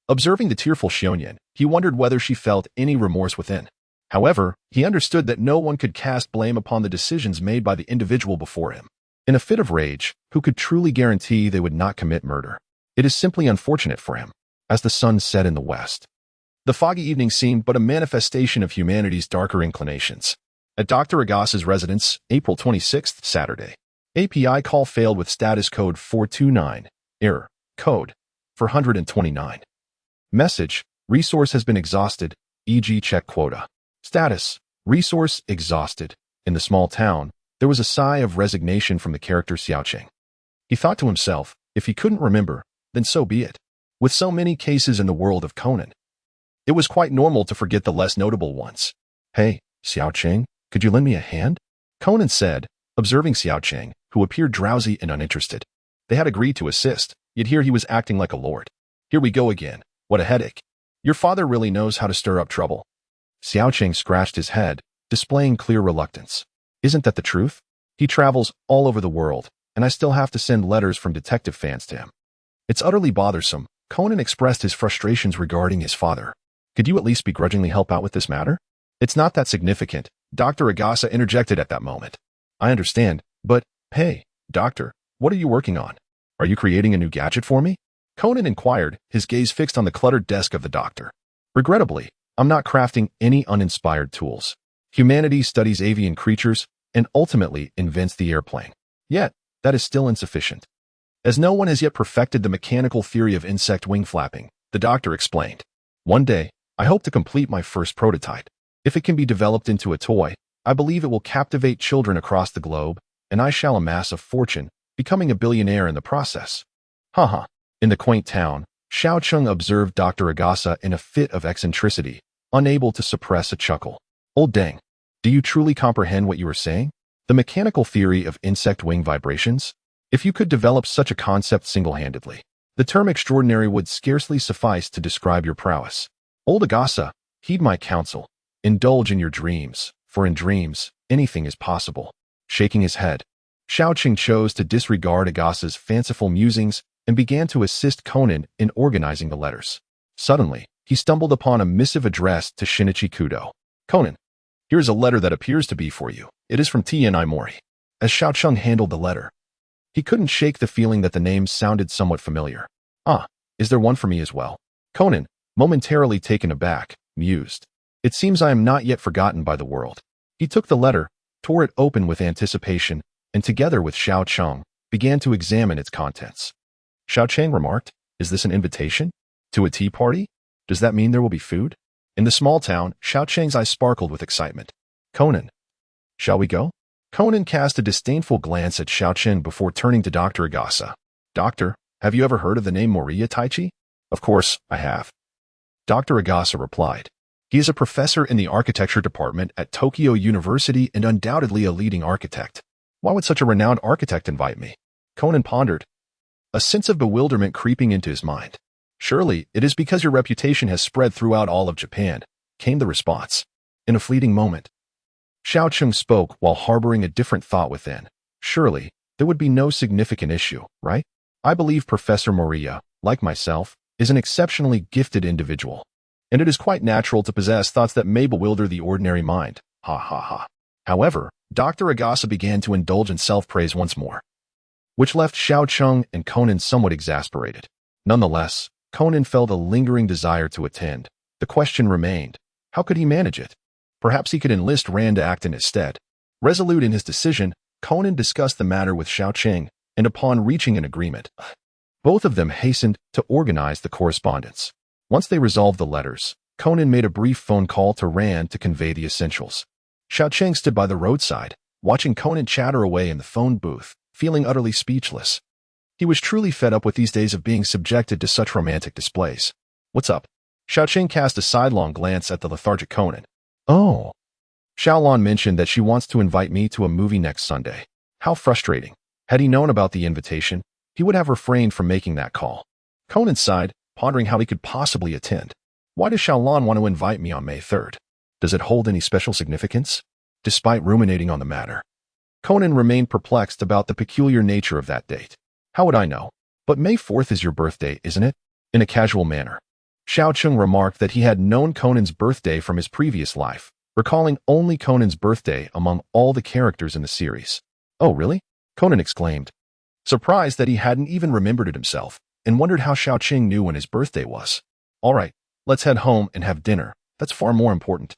Observing the tearful Xiongyan, he wondered whether she felt any remorse within. However, he understood that no one could cast blame upon the decisions made by the individual before him. In a fit of rage, who could truly guarantee they would not commit murder? It is simply unfortunate for him. As the sun set in the west, the foggy evening seemed but a manifestation of humanity's darker inclinations. At Dr. Agasa's residence, April 26th, Saturday. API call failed with status code 429. Error. Code 429. Message. Resource has been exhausted, e.g. check quota. Status. Resource exhausted. In the small town, there was a sigh of resignation from the character Xiaoqing. He thought to himself, if he couldn't remember, then so be it. With so many cases in the world of Conan, it was quite normal to forget the less notable ones. Hey, Xiaoqing, could you lend me a hand? Conan said, observing Xiaoqing, who appeared drowsy and uninterested. They had agreed to assist, yet here he was acting like a lord. Here we go again. What a headache. Your father really knows how to stir up trouble. Xiaoqing scratched his head, displaying clear reluctance. Isn't that the truth? He travels all over the world, and I still have to send letters from detective fans to him. It's utterly bothersome. Conan expressed his frustrations regarding his father. Could you at least begrudgingly help out with this matter? It's not that significant, Dr. Agasa interjected at that moment. I understand, but, hey, doctor, what are you working on? Are you creating a new gadget for me? Conan inquired, his gaze fixed on the cluttered desk of the doctor. Regrettably, I'm not crafting any uninspired tools. Humanity studies avian creatures and ultimately invents the airplane. Yet, that is still insufficient. As no one has yet perfected the mechanical theory of insect wing flapping, the doctor explained. One day, I hope to complete my first prototype. If it can be developed into a toy, I believe it will captivate children across the globe, and I shall amass a fortune, becoming a billionaire in the process. Haha. In the quaint town, Xiao Cheng observed Dr. Agasa in a fit of eccentricity, unable to suppress a chuckle. Old dang. Do you truly comprehend what you are saying? The mechanical theory of insect wing vibrations? If you could develop such a concept single-handedly, the term extraordinary would scarcely suffice to describe your prowess. Old Agasa, heed my counsel. Indulge in your dreams, for in dreams, anything is possible. Shaking his head, Xiaoqing chose to disregard Agasa's fanciful musings and began to assist Conan in organizing the letters. Suddenly, he stumbled upon a missive addressed to Shinichi Kudo. Conan, here's a letter that appears to be for you. It is from Tni Mouri. As Xiaoqing handled the letter, he couldn't shake the feeling that the name sounded somewhat familiar. Ah, is there one for me as well? Conan, momentarily taken aback, mused. It seems I am not yet forgotten by the world. He took the letter, tore it open with anticipation, and together with Xiaoqing, began to examine its contents. Xiaoqing remarked, is this an invitation? To a tea party? Does that mean there will be food? In the small town, Xiaoqing's eyes sparkled with excitement. Conan, shall we go? Conan cast a disdainful glance at Xiaoqing before turning to Dr. Agasa. Doctor, have you ever heard of the name Mouri Taichi? Of course, I have. Dr. Agasa replied. He is a professor in the architecture department at Tokyo University and undoubtedly a leading architect. Why would such a renowned architect invite me? Conan pondered, a sense of bewilderment creeping into his mind. Surely, it is because your reputation has spread throughout all of Japan, came the response. In a fleeting moment, Xiao Cheng spoke while harboring a different thought within. Surely, there would be no significant issue, right? I believe Professor Mouri, like myself, is an exceptionally gifted individual. And it is quite natural to possess thoughts that may bewilder the ordinary mind. Ha ha ha. However, Dr. Agasa began to indulge in self-praise once more, which left Xiao Cheng and Conan somewhat exasperated. Nonetheless, Conan felt a lingering desire to attend. The question remained, how could he manage it? Perhaps he could enlist Rand to act in his stead. Resolute in his decision, Conan discussed the matter with Xiao Cheng, and upon reaching an agreement, both of them hastened to organize the correspondence. Once they resolved the letters, Conan made a brief phone call to Rand to convey the essentials. Xiao Cheng stood by the roadside, watching Conan chatter away in the phone booth, feeling utterly speechless. He was truly fed up with these days of being subjected to such romantic displays. What's up? Xiao Cheng cast a sidelong glance at the lethargic Conan. Oh. Xiaolon mentioned that she wants to invite me to a movie next Sunday. How frustrating. Had he known about the invitation, he would have refrained from making that call. Conan sighed, pondering how he could possibly attend. Why does Xiaolon want to invite me on May 3rd? Does it hold any special significance? Despite ruminating on the matter, Conan remained perplexed about the peculiar nature of that date. How would I know? But May 4th is your birthday, isn't it? In a casual manner. Xiao Cheng remarked that he had known Conan's birthday from his previous life, recalling only Conan's birthday among all the characters in the series. Oh, really? Conan exclaimed, surprised that he hadn't even remembered it himself, and wondered how Xiao Cheng knew when his birthday was. All right, let's head home and have dinner. That's far more important,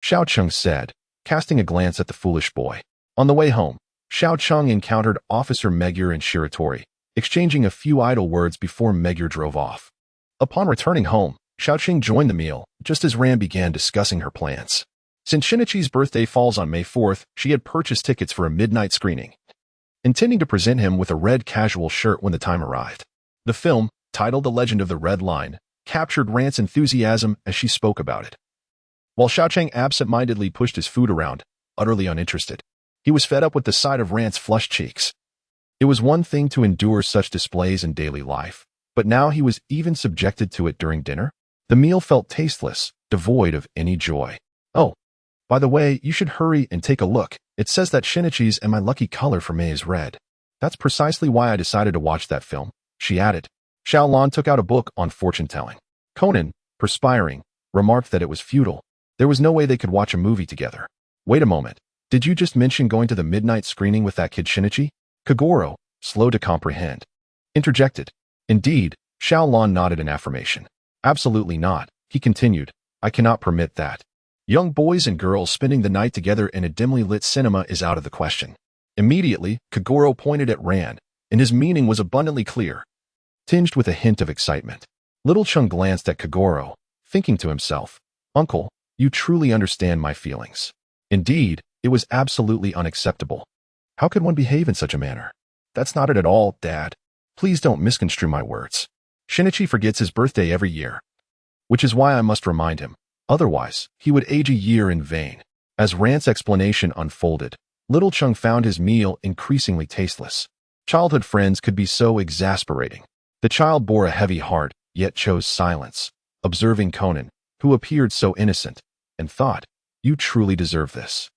Xiao Cheng said, casting a glance at the foolish boy. On the way home, Xiao Cheng encountered Officer Megure and Shiratori, exchanging a few idle words before Megure drove off. Upon returning home, Xiao Cheng joined the meal, just as Ran began discussing her plans. Since Shinichi's birthday falls on May 4th, she had purchased tickets for a midnight screening, intending to present him with a red casual shirt when the time arrived. The film, titled The Legend of the Red Line, captured Ran's enthusiasm as she spoke about it. While Xiao Cheng absent-mindedly pushed his food around, utterly uninterested, he was fed up with the sight of Ran's flushed cheeks. It was one thing to endure such displays in daily life, but now he was even subjected to it during dinner. The meal felt tasteless, devoid of any joy. Oh, by the way, you should hurry and take a look. It says that Shinichi's and my lucky color for May is red. That's precisely why I decided to watch that film, she added. Xiaolon took out a book on fortune-telling. Conan, perspiring, remarked that it was futile. There was no way they could watch a movie together. Wait a moment. Did you just mention going to the midnight screening with that kid Shinichi? Kagoro, slow to comprehend, interjected. Indeed, Xiaolon nodded in affirmation. Absolutely not, he continued. I cannot permit that. Young boys and girls spending the night together in a dimly lit cinema is out of the question. Immediately, Kagoro pointed at Ran, and his meaning was abundantly clear, tinged with a hint of excitement. Little Chung glanced at Kagoro, thinking to himself, Uncle, you truly understand my feelings. Indeed, it was absolutely unacceptable. How could one behave in such a manner? That's not it at all, Dad. Please don't misconstrue my words. Shinichi forgets his birthday every year, which is why I must remind him. Otherwise, he would age a year in vain. As Rant's explanation unfolded, Little Chung found his meal increasingly tasteless. Childhood friends could be so exasperating. The child bore a heavy heart, yet chose silence, observing Conan, who appeared so innocent, and thought, you truly deserve this.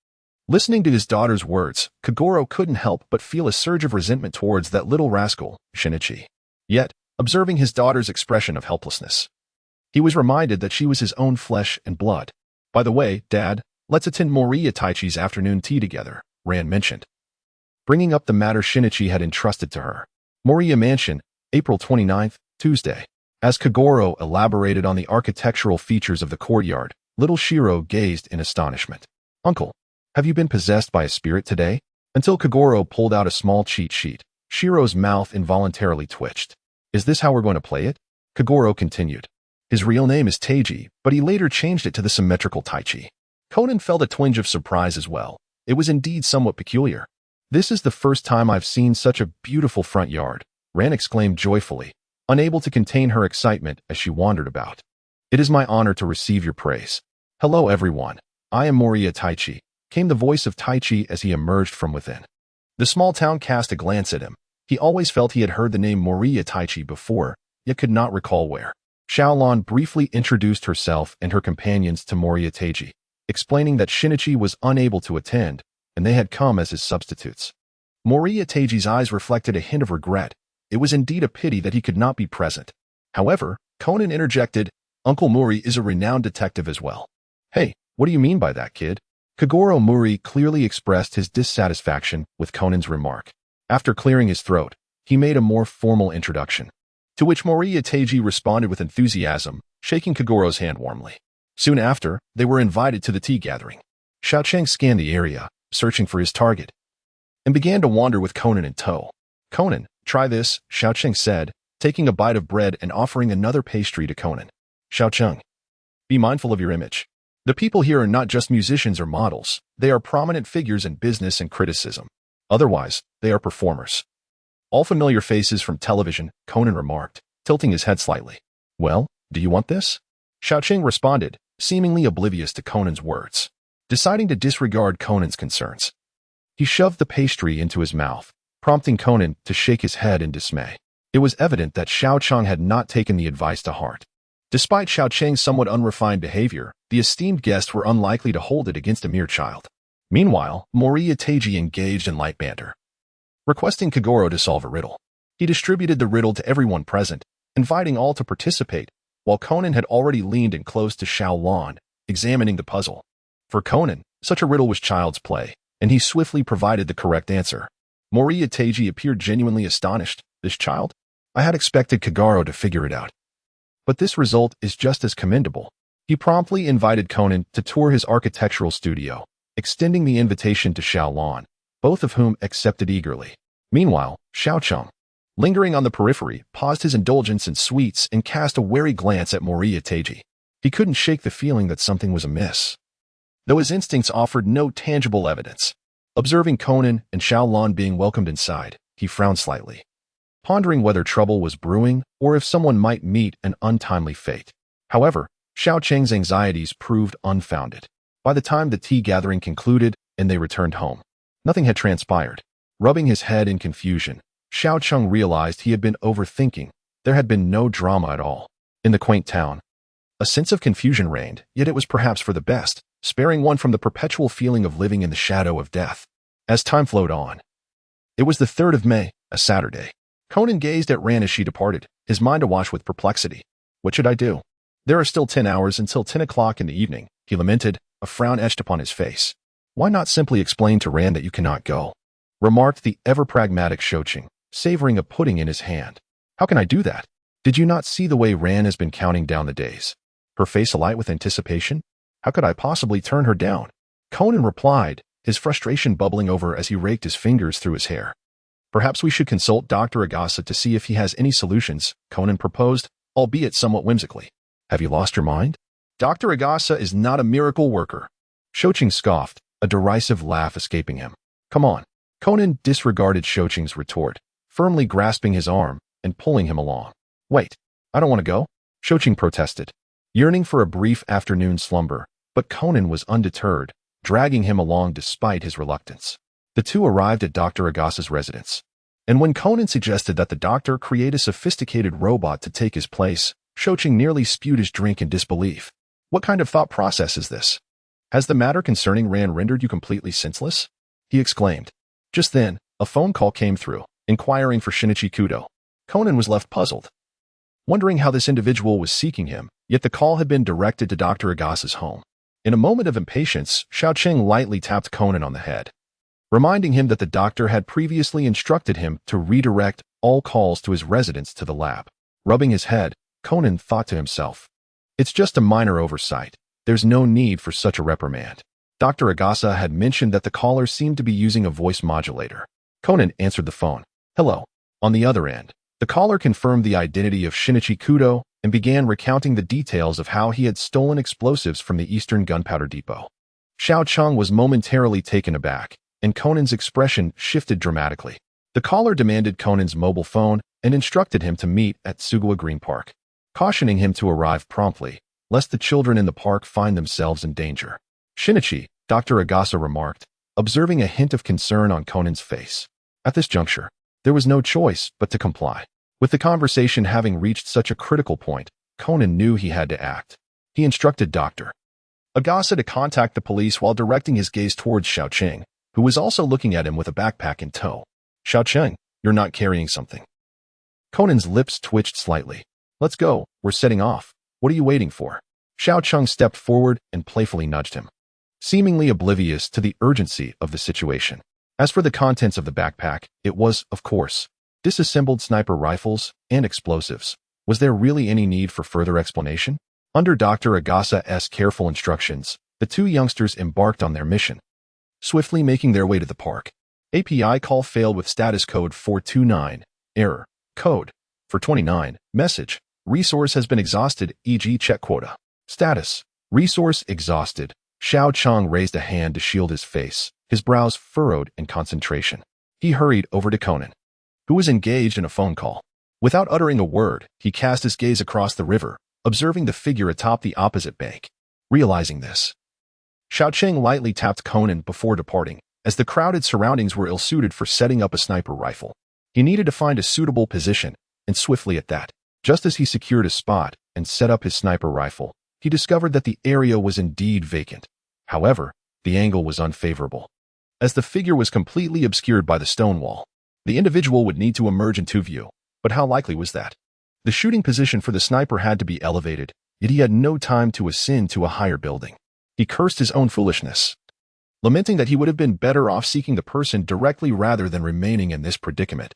Listening to his daughter's words, Kagoro couldn't help but feel a surge of resentment towards that little rascal, Shinichi. Yet, observing his daughter's expression of helplessness, he was reminded that she was his own flesh and blood. By the way, Dad, let's attend Mouri Taichi's afternoon tea together, Ran mentioned, bringing up the matter Shinichi had entrusted to her. Mouri Mansion, April 29th, Tuesday. As Kagoro elaborated on the architectural features of the courtyard, little Shiro gazed in astonishment. Uncle, have you been possessed by a spirit today? Until Kagoro pulled out a small cheat sheet, Shiro's mouth involuntarily twitched. Is this how we're going to play it? Kagoro continued. His real name is Teiji, but he later changed it to the symmetrical Taichi. Conan felt a twinge of surprise as well. It was indeed somewhat peculiar. This is the first time I've seen such a beautiful front yard, Ran exclaimed joyfully, unable to contain her excitement as she wandered about. It is my honor to receive your praise. Hello everyone. I am Mouri Taichi, came the voice of Taichi as he emerged from within. The small town cast a glance at him. He always felt he had heard the name Mouri Taichi before, yet could not recall where. Xiaolon briefly introduced herself and her companions to Mouri Teiji. explaining that Shinichi was unable to attend, and they had come as his substitutes. Mouri Itagi's eyes reflected a hint of regret. It was indeed a pity that he could not be present. However, Conan interjected, "Uncle Mouri is a renowned detective as well." "Hey, what do you mean by that, kid?" Kogoro Mouri clearly expressed his dissatisfaction with Conan's remark. After clearing his throat, he made a more formal introduction, to which Mouri Itaji responded with enthusiasm, shaking Kogoro's hand warmly. Soon after, they were invited to the tea gathering. Xiao Cheng scanned the area, searching for his target, and began to wander with Conan in tow. "Conan, try this," Xiao Cheng said, taking a bite of bread and offering another pastry to Conan. "Xiao Cheng, be mindful of your image. The people here are not just musicians or models. They are prominent figures in business and criticism. Otherwise, they are performers." "All familiar faces from television," Conan remarked, tilting his head slightly. "Well, do you want this?" Xiao Cheng responded, seemingly oblivious to Conan's words. Deciding to disregard Conan's concerns, he shoved the pastry into his mouth, prompting Conan to shake his head in dismay. It was evident that Xiao Cheng had not taken the advice to heart. Despite Xiao Cheng's somewhat unrefined behavior, the esteemed guests were unlikely to hold it against a mere child. Meanwhile, Mouri Itaji engaged in light banter, requesting Kogoro to solve a riddle. He distributed the riddle to everyone present, inviting all to participate, while Conan had already leaned in close to Xiao Lan, examining the puzzle. For Conan, such a riddle was child's play, and he swiftly provided the correct answer. Mouri Itaji appeared genuinely astonished. "This child? I had expected Kogoro to figure it out. But this result is just as commendable." He promptly invited Conan to tour his architectural studio, extending the invitation to Xiao Lan, both of whom accepted eagerly. Meanwhile, Xiao Cheng, lingering on the periphery, paused his indulgence in sweets and cast a wary glance at Mouri Itaji. He couldn't shake the feeling that something was amiss, though his instincts offered no tangible evidence. Observing Conan and Xiao Lan being welcomed inside, he frowned slightly, pondering whether trouble was brewing or if someone might meet an untimely fate. However, Xiao Cheng's anxieties proved unfounded. By the time the tea gathering concluded and they returned home, nothing had transpired. Rubbing his head in confusion, Xiao Cheng realized he had been overthinking. There had been no drama at all. In the quaint town, a sense of confusion reigned, yet it was perhaps for the best, sparing one from the perpetual feeling of living in the shadow of death. As time flowed on, it was the 3rd of May, a Saturday. Conan gazed at Ran as she departed, his mind awash with perplexity. What should I do? There are still 10 hours until 10 o'clock in the evening, he lamented, a frown etched upon his face. Why not simply explain to Ran that you cannot go? Remarked the ever-pragmatic Shoching, savoring a pudding in his hand. How can I do that? Did you not see the way Ran has been counting down the days? Her face alight with anticipation? How could I possibly turn her down? Conan replied, his frustration bubbling over as he raked his fingers through his hair. Perhaps we should consult Dr. Agasa to see if he has any solutions, Conan proposed, albeit somewhat whimsically. Have you lost your mind? Dr. Agasa is not a miracle worker. Shoching scoffed, a derisive laugh escaping him. Come on. Conan disregarded Shoching's retort, firmly grasping his arm and pulling him along. Wait, I don't want to go, Shoching protested, yearning for a brief afternoon slumber, but Conan was undeterred, dragging him along despite his reluctance. The two arrived at Dr. Agasa's residence, and when Conan suggested that the doctor create a sophisticated robot to take his place, Shoching nearly spewed his drink in disbelief. What kind of thought process is this? Has the matter concerning Ran rendered you completely senseless? He exclaimed. Just then, a phone call came through, inquiring for Shinichi Kudo. Conan was left puzzled, wondering how this individual was seeking him, yet the call had been directed to Dr. Agasa's home. In a moment of impatience, Xiao Cheng lightly tapped Conan on the head, reminding him that the doctor had previously instructed him to redirect all calls to his residence to the lab. Rubbing his head, Conan thought to himself, it's just a minor oversight. There's no need for such a reprimand. Dr. Agasa had mentioned that the caller seemed to be using a voice modulator. Conan answered the phone. Hello. On the other end, the caller confirmed the identity of Shinichi Kudo and began recounting the details of how he had stolen explosives from the Eastern Gunpowder Depot. Xiao Cheng was momentarily taken aback, and Conan's expression shifted dramatically. The caller demanded Conan's mobile phone and instructed him to meet at Sugawa Green Park, cautioning him to arrive promptly, lest the children in the park find themselves in danger. Shinichi, Dr. Agasa remarked, observing a hint of concern on Conan's face. At this juncture, there was no choice but to comply. With the conversation having reached such a critical point, Conan knew he had to act. He instructed Dr. Agasa to contact the police while directing his gaze towards Xiaoqing, who was also looking at him with a backpack in tow. Xiaoqing, you're not carrying something. Conan's lips twitched slightly. Let's go, we're setting off. What are you waiting for? Xiaoqing stepped forward and playfully nudged him, seemingly oblivious to the urgency of the situation. As for the contents of the backpack, it was, of course, disassembled sniper rifles and explosives. Was there really any need for further explanation? Under Dr. Agasa's careful instructions, the two youngsters embarked on their mission, swiftly making their way to the park. API call failed with status code 429. Error. Code. For 29. Message. Resource has been exhausted, e.g. check quota. Status. Resource exhausted. Xiaoqing raised a hand to shield his face, his brows furrowed in concentration. He hurried over to Conan, who was engaged in a phone call. Without uttering a word, he cast his gaze across the river, observing the figure atop the opposite bank. Realizing this, Xiaoqing lightly tapped Conan before departing, as the crowded surroundings were ill-suited for setting up a sniper rifle. He needed to find a suitable position, and swiftly at that. Just as he secured a spot and set up his sniper rifle, he discovered that the area was indeed vacant. However, the angle was unfavorable, as the figure was completely obscured by the stone wall. The individual would need to emerge into view, but how likely was that? The shooting position for the sniper had to be elevated, yet he had no time to ascend to a higher building. He cursed his own foolishness, lamenting that he would have been better off seeking the person directly rather than remaining in this predicament.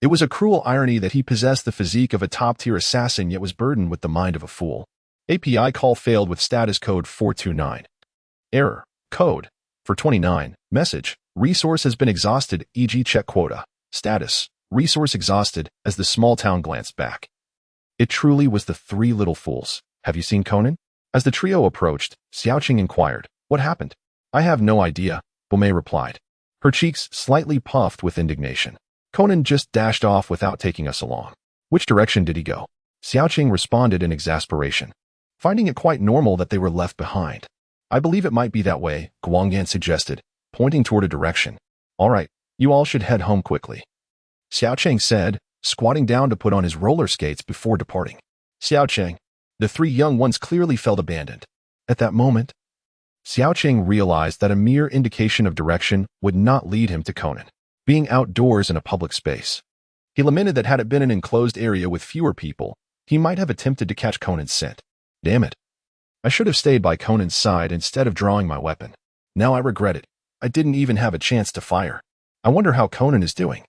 It was a cruel irony that he possessed the physique of a top-tier assassin yet was burdened with the mind of a fool. API call failed with status code 429. Error. Code. For 29. Message. Resource has been exhausted, e.g. check quota. Status. Resource exhausted, as the small town glanced back. It truly was the three little fools. Have you seen Conan? As the trio approached, Xiaoqing inquired, what happened? I have no idea, Bomei replied, her cheeks slightly puffed with indignation. Conan just dashed off without taking us along. Which direction did he go? Xiaoqing responded in exasperation, finding it quite normal that they were left behind. I believe it might be that way, Guangyan suggested, pointing toward a direction. All right, you all should head home quickly, Xiaoqing said, squatting down to put on his roller skates before departing. Xiaoqing. The three young ones clearly felt abandoned. At that moment, Xiaoqing realized that a mere indication of direction would not lead him to Conan, being outdoors in a public space. He lamented that had it been an enclosed area with fewer people, he might have attempted to catch Conan's scent. Damn it. I should have stayed by Conan's side instead of drawing my weapon. Now I regret it. I didn't even have a chance to fire. I wonder how Conan is doing.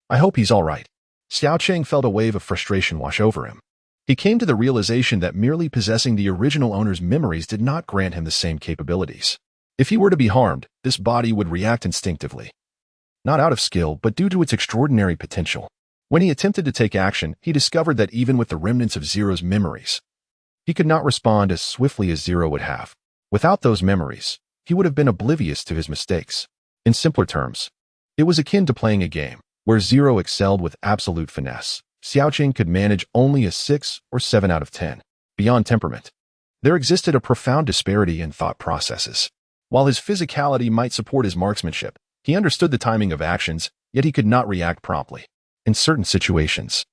I hope he's all right. Xiaoqing felt a wave of frustration wash over him. He came to the realization that merely possessing the original owner's memories did not grant him the same capabilities. If he were to be harmed, this body would react instinctively. Not out of skill, but due to its extraordinary potential. When he attempted to take action, he discovered that even with the remnants of Zero's memories, he could not respond as swiftly as Zero would have. Without those memories, he would have been oblivious to his mistakes. In simpler terms, it was akin to playing a game, where Zero excelled with absolute finesse. Xiaoqing could manage only a 6 or 7 out of 10. Beyond temperament, there existed a profound disparity in thought processes. While his physicality might support his marksmanship, he understood the timing of actions, yet he could not react promptly. In certain situations,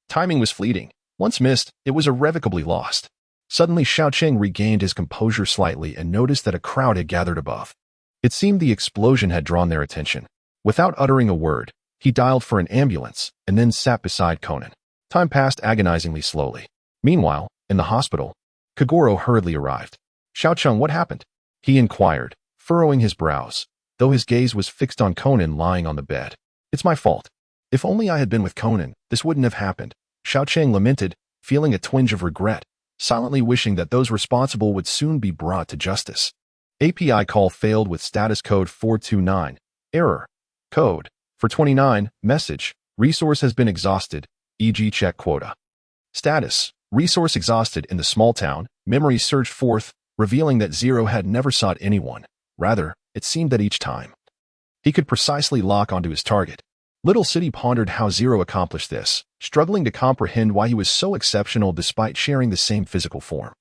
timing was fleeting. Once missed, it was irrevocably lost. Suddenly, Xiaoqing regained his composure slightly and noticed that a crowd had gathered above. It seemed the explosion had drawn their attention. Without uttering a word, he dialed for an ambulance and then sat beside Conan. Time passed agonizingly slowly. Meanwhile, in the hospital, Kagoro hurriedly arrived. Xiaoqing, what happened? He inquired, furrowing his brows, though his gaze was fixed on Conan lying on the bed. It's my fault. If only I had been with Conan, this wouldn't have happened. Xiaoqing lamented, feeling a twinge of regret, silently wishing that those responsible would soon be brought to justice. API call failed with status code 429. Error. Code. For 29. Message. Resource has been exhausted, e.g. check quota. Status. Resource exhausted in the small town. Memories surged forth, revealing that Zero had never sought anyone. Rather, it seemed that each time, he could precisely lock onto his target. Little City pondered how Zero accomplished this, struggling to comprehend why he was so exceptional despite sharing the same physical form.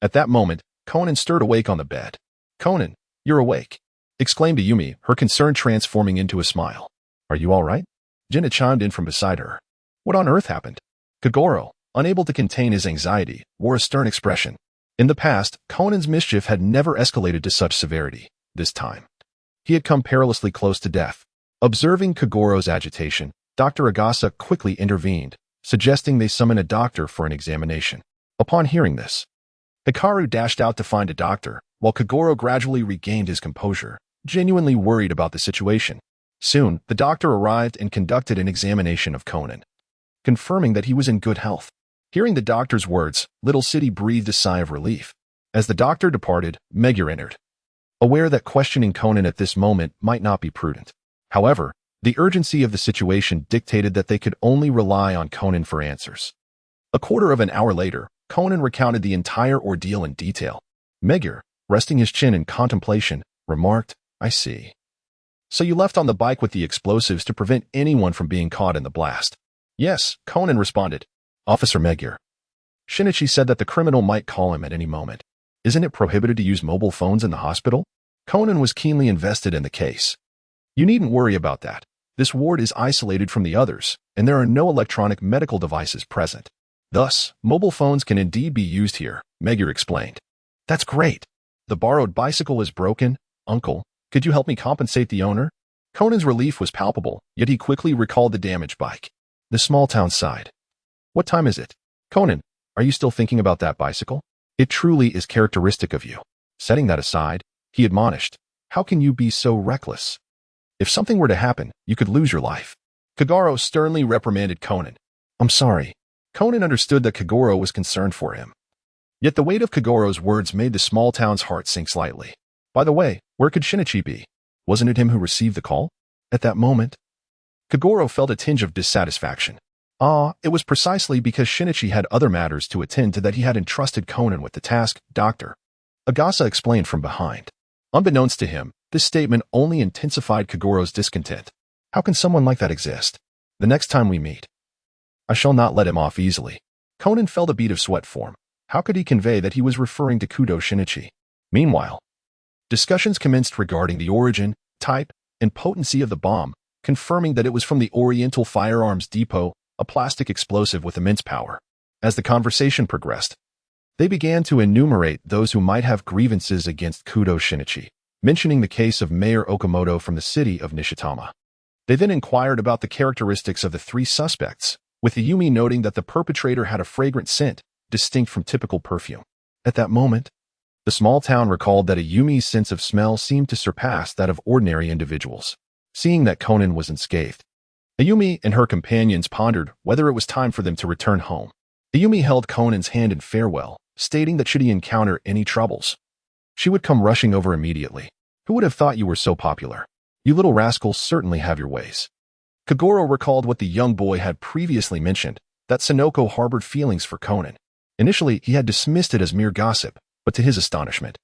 At that moment, Conan stirred awake on the bed. Conan, you're awake, exclaimed Ayumi, her concern transforming into a smile. Are you all right? Jenna chimed in from beside her. What on earth happened? Kagoro, unable to contain his anxiety, wore a stern expression. In the past, Conan's mischief had never escalated to such severity. This time, he had come perilously close to death. Observing Kagoro's agitation, Dr. Agasa quickly intervened, suggesting they summon a doctor for an examination. Upon hearing this, Hikaru dashed out to find a doctor, while Kagoro gradually regained his composure, genuinely worried about the situation. Soon, the doctor arrived and conducted an examination of Conan, confirming that he was in good health. Hearing the doctor's words, Little City breathed a sigh of relief. As the doctor departed, Magyar entered, aware that questioning Conan at this moment might not be prudent. However, the urgency of the situation dictated that they could only rely on Conan for answers. A quarter of an hour later, Conan recounted the entire ordeal in detail. Magyar, resting his chin in contemplation, remarked, "I see. So you left on the bike with the explosives to prevent anyone from being caught in the blast?" "Yes," Conan responded. "Officer Magyar, Shinichi said that the criminal might call him at any moment. Isn't it prohibited to use mobile phones in the hospital?" Conan was keenly invested in the case. "You needn't worry about that. This ward is isolated from the others, and there are no electronic medical devices present. Thus, mobile phones can indeed be used here," Magyar explained. "That's great. The borrowed bicycle is broken. Uncle, could you help me compensate the owner?" Conan's relief was palpable, yet he quickly recalled the damaged bike. The small town sighed. "What time is it? Conan, are you still thinking about that bicycle? It truly is characteristic of you." Setting that aside, he admonished, "How can you be so reckless? If something were to happen, you could lose your life." Kagoro sternly reprimanded Conan. "I'm sorry." Conan understood that Kagoro was concerned for him. Yet the weight of Kagoro's words made the small town's heart sink slightly. By the way, where could Shinichi be? Wasn't it him who received the call? At that moment, Kagoro felt a tinge of dissatisfaction. It was precisely because Shinichi had other matters to attend to that he had entrusted Conan with the task, Dr. Agasa explained from behind. Unbeknownst to him, this statement only intensified Kagoro's discontent. How can someone like that exist? The next time we meet, I shall not let him off easily. Conan felt a bead of sweat form. How could he convey that he was referring to Kudo Shinichi? Meanwhile, discussions commenced regarding the origin, type, and potency of the bomb, confirming that it was from the Oriental Firearms Depot, a plastic explosive with immense power. As the conversation progressed, they began to enumerate those who might have grievances against Kudo Shinichi, mentioning the case of Mayor Okamoto from the city of Nishitama. They then inquired about the characteristics of the three suspects, with Ayumi noting that the perpetrator had a fragrant scent, distinct from typical perfume. At that moment, the small town recalled that Ayumi's sense of smell seemed to surpass that of ordinary individuals. Seeing that Conan was unscathed, Ayumi and her companions pondered whether it was time for them to return home. Ayumi held Conan's hand in farewell, stating that should he encounter any troubles, she would come rushing over immediately. "Who would have thought you were so popular? You little rascals certainly have your ways." Kagoro recalled what the young boy had previously mentioned, that Sonoko harbored feelings for Conan. Initially, he had dismissed it as mere gossip, but to his astonishment,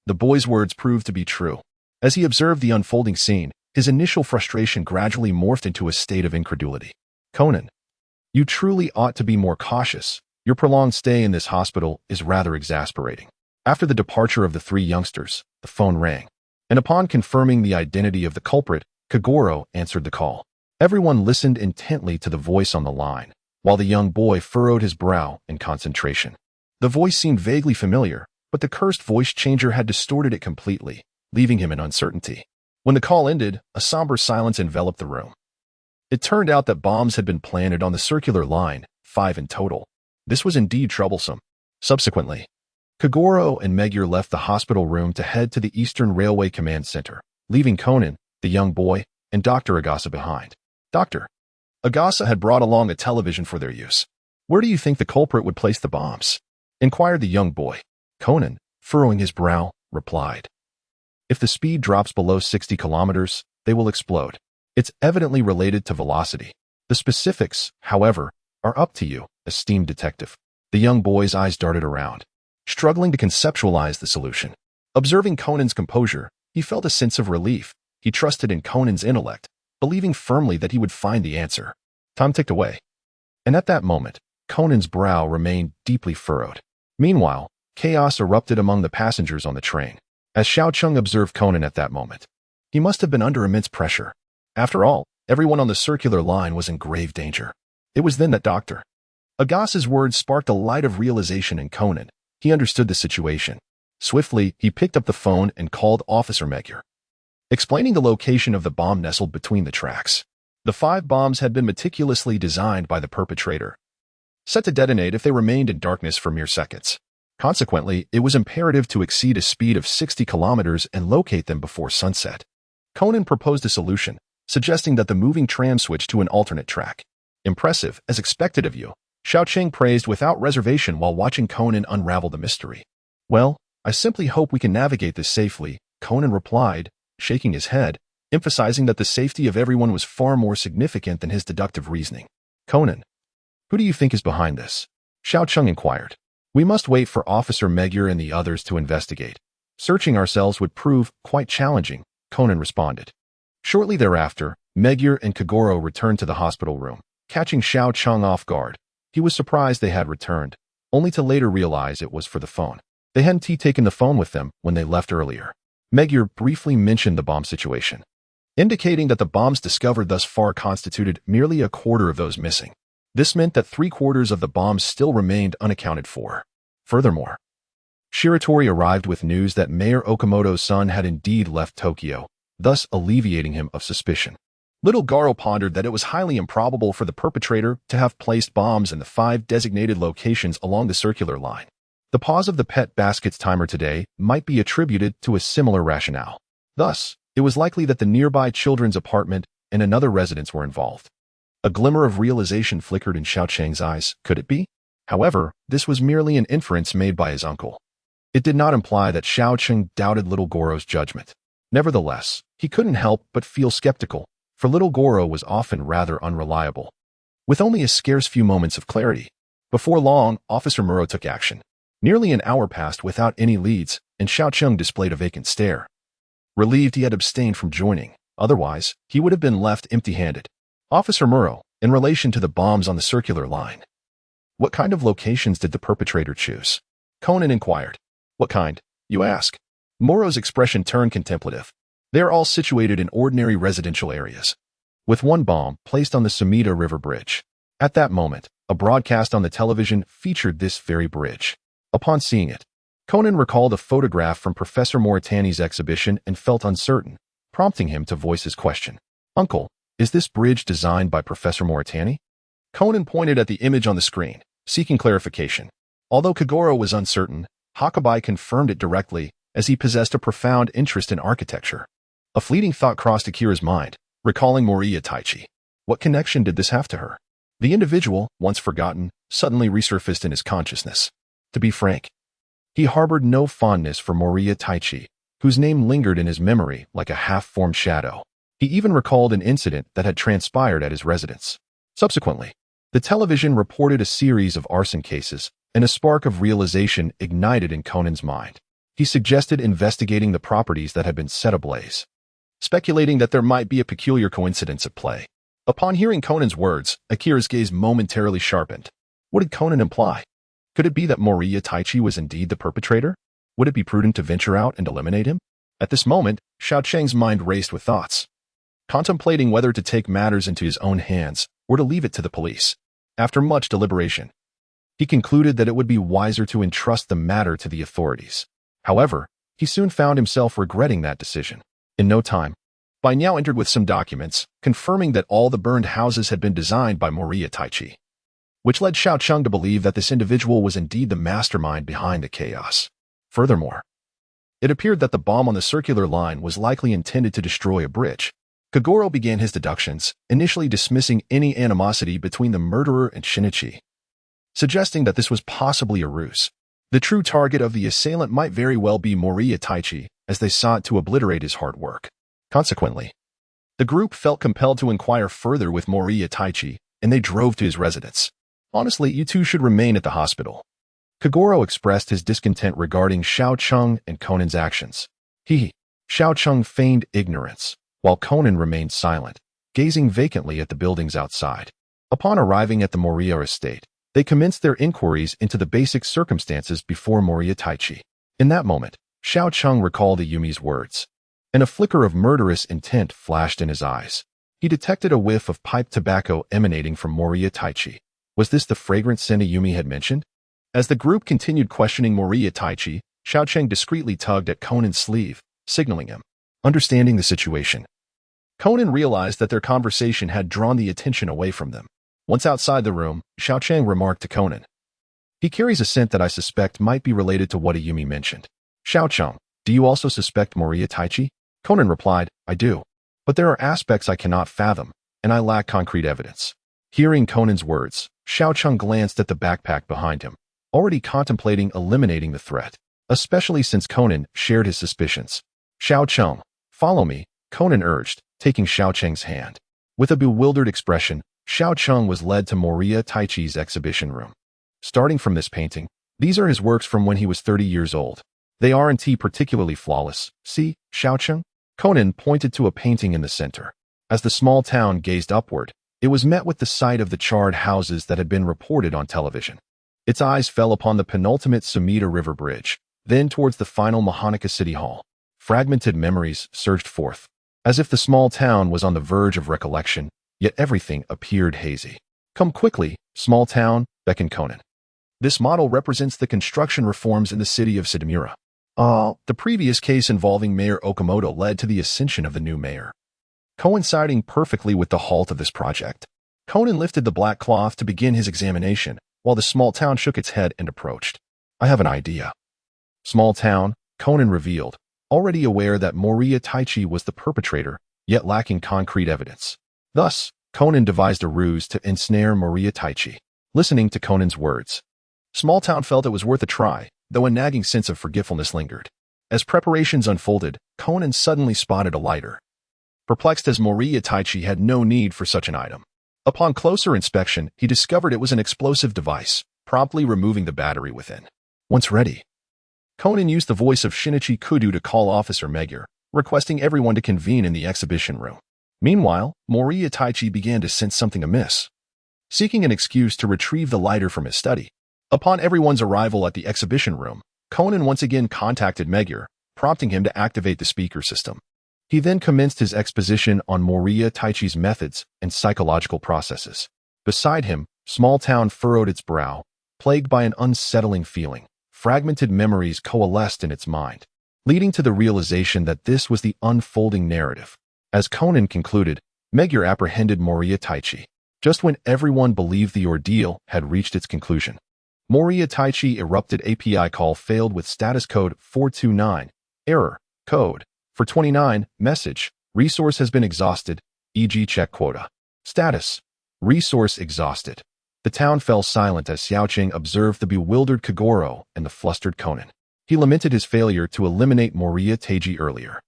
the boy's words proved to be true. As he observed the unfolding scene, his initial frustration gradually morphed into a state of incredulity. "Conan, you truly ought to be more cautious. Your prolonged stay in this hospital is rather exasperating." After the departure of the three youngsters, the phone rang, and upon confirming the identity of the culprit, Kagoro answered the call. Everyone listened intently to the voice on the line, while the young boy furrowed his brow in concentration. The voice seemed vaguely familiar, but the cursed voice changer had distorted it completely, leaving him in uncertainty. When the call ended, a somber silence enveloped the room. It turned out that bombs had been planted on the circular line, 5 in total. This was indeed troublesome. Subsequently, Kagoro and Magyar left the hospital room to head to the Eastern Railway Command Center, leaving Conan, the young boy, and Dr. Agasa behind. Dr. Agasa had brought along a television for their use. "Where do you think the culprit would place the bombs?" inquired the young boy. Conan, furrowing his brow, replied, "If the speed drops below 60 kilometers, they will explode. It's evidently related to velocity. The specifics, however, are up to you, esteemed detective." The young boy's eyes darted around, struggling to conceptualize the solution. Observing Conan's composure, he felt a sense of relief. He trusted in Conan's intellect, believing firmly that he would find the answer. Time ticked away, and at that moment, Conan's brow remained deeply furrowed. Meanwhile, chaos erupted among the passengers on the train. As Xiaocheng observed Conan at that moment, he must have been under immense pressure. After all, everyone on the circular line was in grave danger. It was then that Dr. Agasa's words sparked a light of realization in Conan. He understood the situation. Swiftly, he picked up the phone and called Officer Magyar, explaining the location of the bomb nestled between the tracks. The 5 bombs had been meticulously designed by the perpetrator, set to detonate if they remained in darkness for mere seconds. Consequently, it was imperative to exceed a speed of 60 kilometers and locate them before sunset. Conan proposed a solution, suggesting that the moving tram switch to an alternate track. Impressive, as expected of you, Xiao Cheng praised without reservation while watching Conan unravel the mystery. Well, I simply hope we can navigate this safely, Conan replied, shaking his head, emphasizing that the safety of everyone was far more significant than his deductive reasoning. Conan, who do you think is behind this? Xiao Cheng inquired. We must wait for Officer Magyar and the others to investigate. Searching ourselves would prove quite challenging, Conan responded. Shortly thereafter, Magyar and Kagoro returned to the hospital room, catching Xiao Cheng off guard. He was surprised they had returned, only to later realize it was for the phone. They hadn't taken the phone with them when they left earlier. Magyar briefly mentioned the bomb situation, indicating that the bombs discovered thus far constituted merely a quarter of those missing. This meant that 3/4 of the bombs still remained unaccounted for. Furthermore, Shiratori arrived with news that Mayor Okamoto's son had indeed left Tokyo, thus alleviating him of suspicion. Little Garo pondered that it was highly improbable for the perpetrator to have placed bombs in the 5 designated locations along the circular line. The pause of the pet basket's timer today might be attributed to a similar rationale. Thus, it was likely that the nearby children's apartment and another residence were involved. A glimmer of realization flickered in Xiao Cheng's eyes. Could it be? However, this was merely an inference made by his uncle. It did not imply that Xiao Cheng doubted little Goro's judgment. Nevertheless, he couldn't help but feel skeptical, for little Goro was often rather unreliable. With only a scarce few moments of clarity, before long, Officer Mouri took action. Nearly an hour passed without any leads, and Xiao Cheng displayed a vacant stare. Relieved he had abstained from joining, otherwise, he would have been left empty-handed. Officer Mouri, in relation to the bombs on the circular line, what kind of locations did the perpetrator choose? Conan inquired. What kind, you ask? Mouri's expression turned contemplative. They are all situated in ordinary residential areas, with one bomb placed on the Sumida River Bridge. At that moment, a broadcast on the television featured this very bridge. Upon seeing it, Conan recalled a photograph from Professor Mauritani's exhibition and felt uncertain, prompting him to voice his question. Uncle, is this bridge designed by Professor Mauritani? Conan pointed at the image on the screen, seeking clarification. Although Kagoro was uncertain, Hakabai confirmed it directly, as he possessed a profound interest in architecture. A fleeting thought crossed Akira's mind, recalling Mouri Taichi. What connection did this have to her? The individual, once forgotten, suddenly resurfaced in his consciousness. To be frank, he harbored no fondness for Mouri Taichi, whose name lingered in his memory like a half-formed shadow. He even recalled an incident that had transpired at his residence. Subsequently, the television reported a series of arson cases, and a spark of realization ignited in Conan's mind. He suggested investigating the properties that had been set ablaze, speculating that there might be a peculiar coincidence at play. Upon hearing Conan's words, Akira's gaze momentarily sharpened. What did Conan imply? Could it be that Mouri Taichi was indeed the perpetrator? Would it be prudent to venture out and eliminate him? At this moment, Xiao Cheng's mind raced with thoughts, contemplating whether to take matters into his own hands or to leave it to the police. After much deliberation, he concluded that it would be wiser to entrust the matter to the authorities. However, he soon found himself regretting that decision. In no time, Bai Niao entered with some documents, confirming that all the burned houses had been designed by Mouri Taichi, which led Xiao Cheng to believe that this individual was indeed the mastermind behind the chaos. Furthermore, it appeared that the bomb on the circular line was likely intended to destroy a bridge. Kagoro began his deductions, initially dismissing any animosity between the murderer and Shinichi, suggesting that this was possibly a ruse. The true target of the assailant might very well be Mouri Taichi, as they sought to obliterate his hard work. Consequently, the group felt compelled to inquire further with Mouri Taichi, and they drove to his residence. Honestly, you two should remain at the hospital. Kagoro expressed his discontent regarding Xiao Cheng and Conan's actions. Xiao Cheng feigned ignorance, while Conan remained silent, gazing vacantly at the buildings outside. Upon arriving at the Mouri estate, they commenced their inquiries into the basic circumstances before Mouri Taichi. In that moment, Xiao Cheng recalled Ayumi's words, and a flicker of murderous intent flashed in his eyes. He detected a whiff of pipe tobacco emanating from Mouri Taichi. Was this the fragrant scent Ayumi had mentioned? As the group continued questioning Mouri Taichi, Xiaocheng discreetly tugged at Conan's sleeve, signaling him. Understanding the situation, Conan realized that their conversation had drawn the attention away from them. Once outside the room, Xiaocheng remarked to Conan. He carries a scent that I suspect might be related to what Ayumi mentioned. Xiaocheng, do you also suspect Mouri Taichi? Conan replied, I do. But there are aspects I cannot fathom, and I lack concrete evidence. Hearing Conan's words, Xiaocheng glanced at the backpack behind him, already contemplating eliminating the threat, especially since Conan shared his suspicions. Xiaocheng, follow me, Conan urged, taking Xiaocheng's hand. With a bewildered expression, Xiaocheng was led to Mouri Taichi's exhibition room. Starting from this painting, these are his works from when he was 30 years old. They aren't particularly flawless. See, Xiaocheng? Conan pointed to a painting in the center. As the small town gazed upward, it was met with the sight of the charred houses that had been reported on television. Its eyes fell upon the penultimate Sumida River Bridge, then towards the final Mahanaka City Hall. Fragmented memories surged forth, as if the small town was on the verge of recollection, yet everything appeared hazy. Come quickly, small town, beckoned Conan. This model represents the construction reforms in the city of Sidamura. The previous case involving Mayor Okamoto led to the ascension of the new mayor, coinciding perfectly with the halt of this project. Conan lifted the black cloth to begin his examination, while the small town shook its head and approached. I have an idea. Small town, Conan revealed, already aware that Mouri Taichi was the perpetrator, yet lacking concrete evidence. Thus, Conan devised a ruse to ensnare Mouri Taichi. Listening to Conan's words, Small Town felt it was worth a try, though a nagging sense of forgetfulness lingered. As preparations unfolded, Conan suddenly spotted a lighter. Perplexed as Mouri Taichi had no need for such an item. Upon closer inspection, he discovered it was an explosive device, promptly removing the battery within. Once ready, Conan used the voice of Shinichi Kudo to call Officer Megure, requesting everyone to convene in the exhibition room. Meanwhile, Mouri Taichi began to sense something amiss. Seeking an excuse to retrieve the lighter from his study, upon everyone's arrival at the exhibition room, Conan once again contacted Megure, prompting him to activate the speaker system. He then commenced his exposition on Mouri Taichi's methods and psychological processes. Beside him, Small Town furrowed its brow, plagued by an unsettling feeling. Fragmented memories coalesced in its mind, leading to the realization that this was the unfolding narrative. As Conan concluded, Megure apprehended Mouri Taichi, just when everyone believed the ordeal had reached its conclusion. Mouri Taichi erupted. API call failed with status code 429. Error. Code 429. Message. Resource has been exhausted, e.g. check quota. Status. Resource exhausted. The town fell silent as Xiaocheng observed the bewildered Kagoro and the flustered Conan. He lamented his failure to eliminate Mouri Taichi earlier,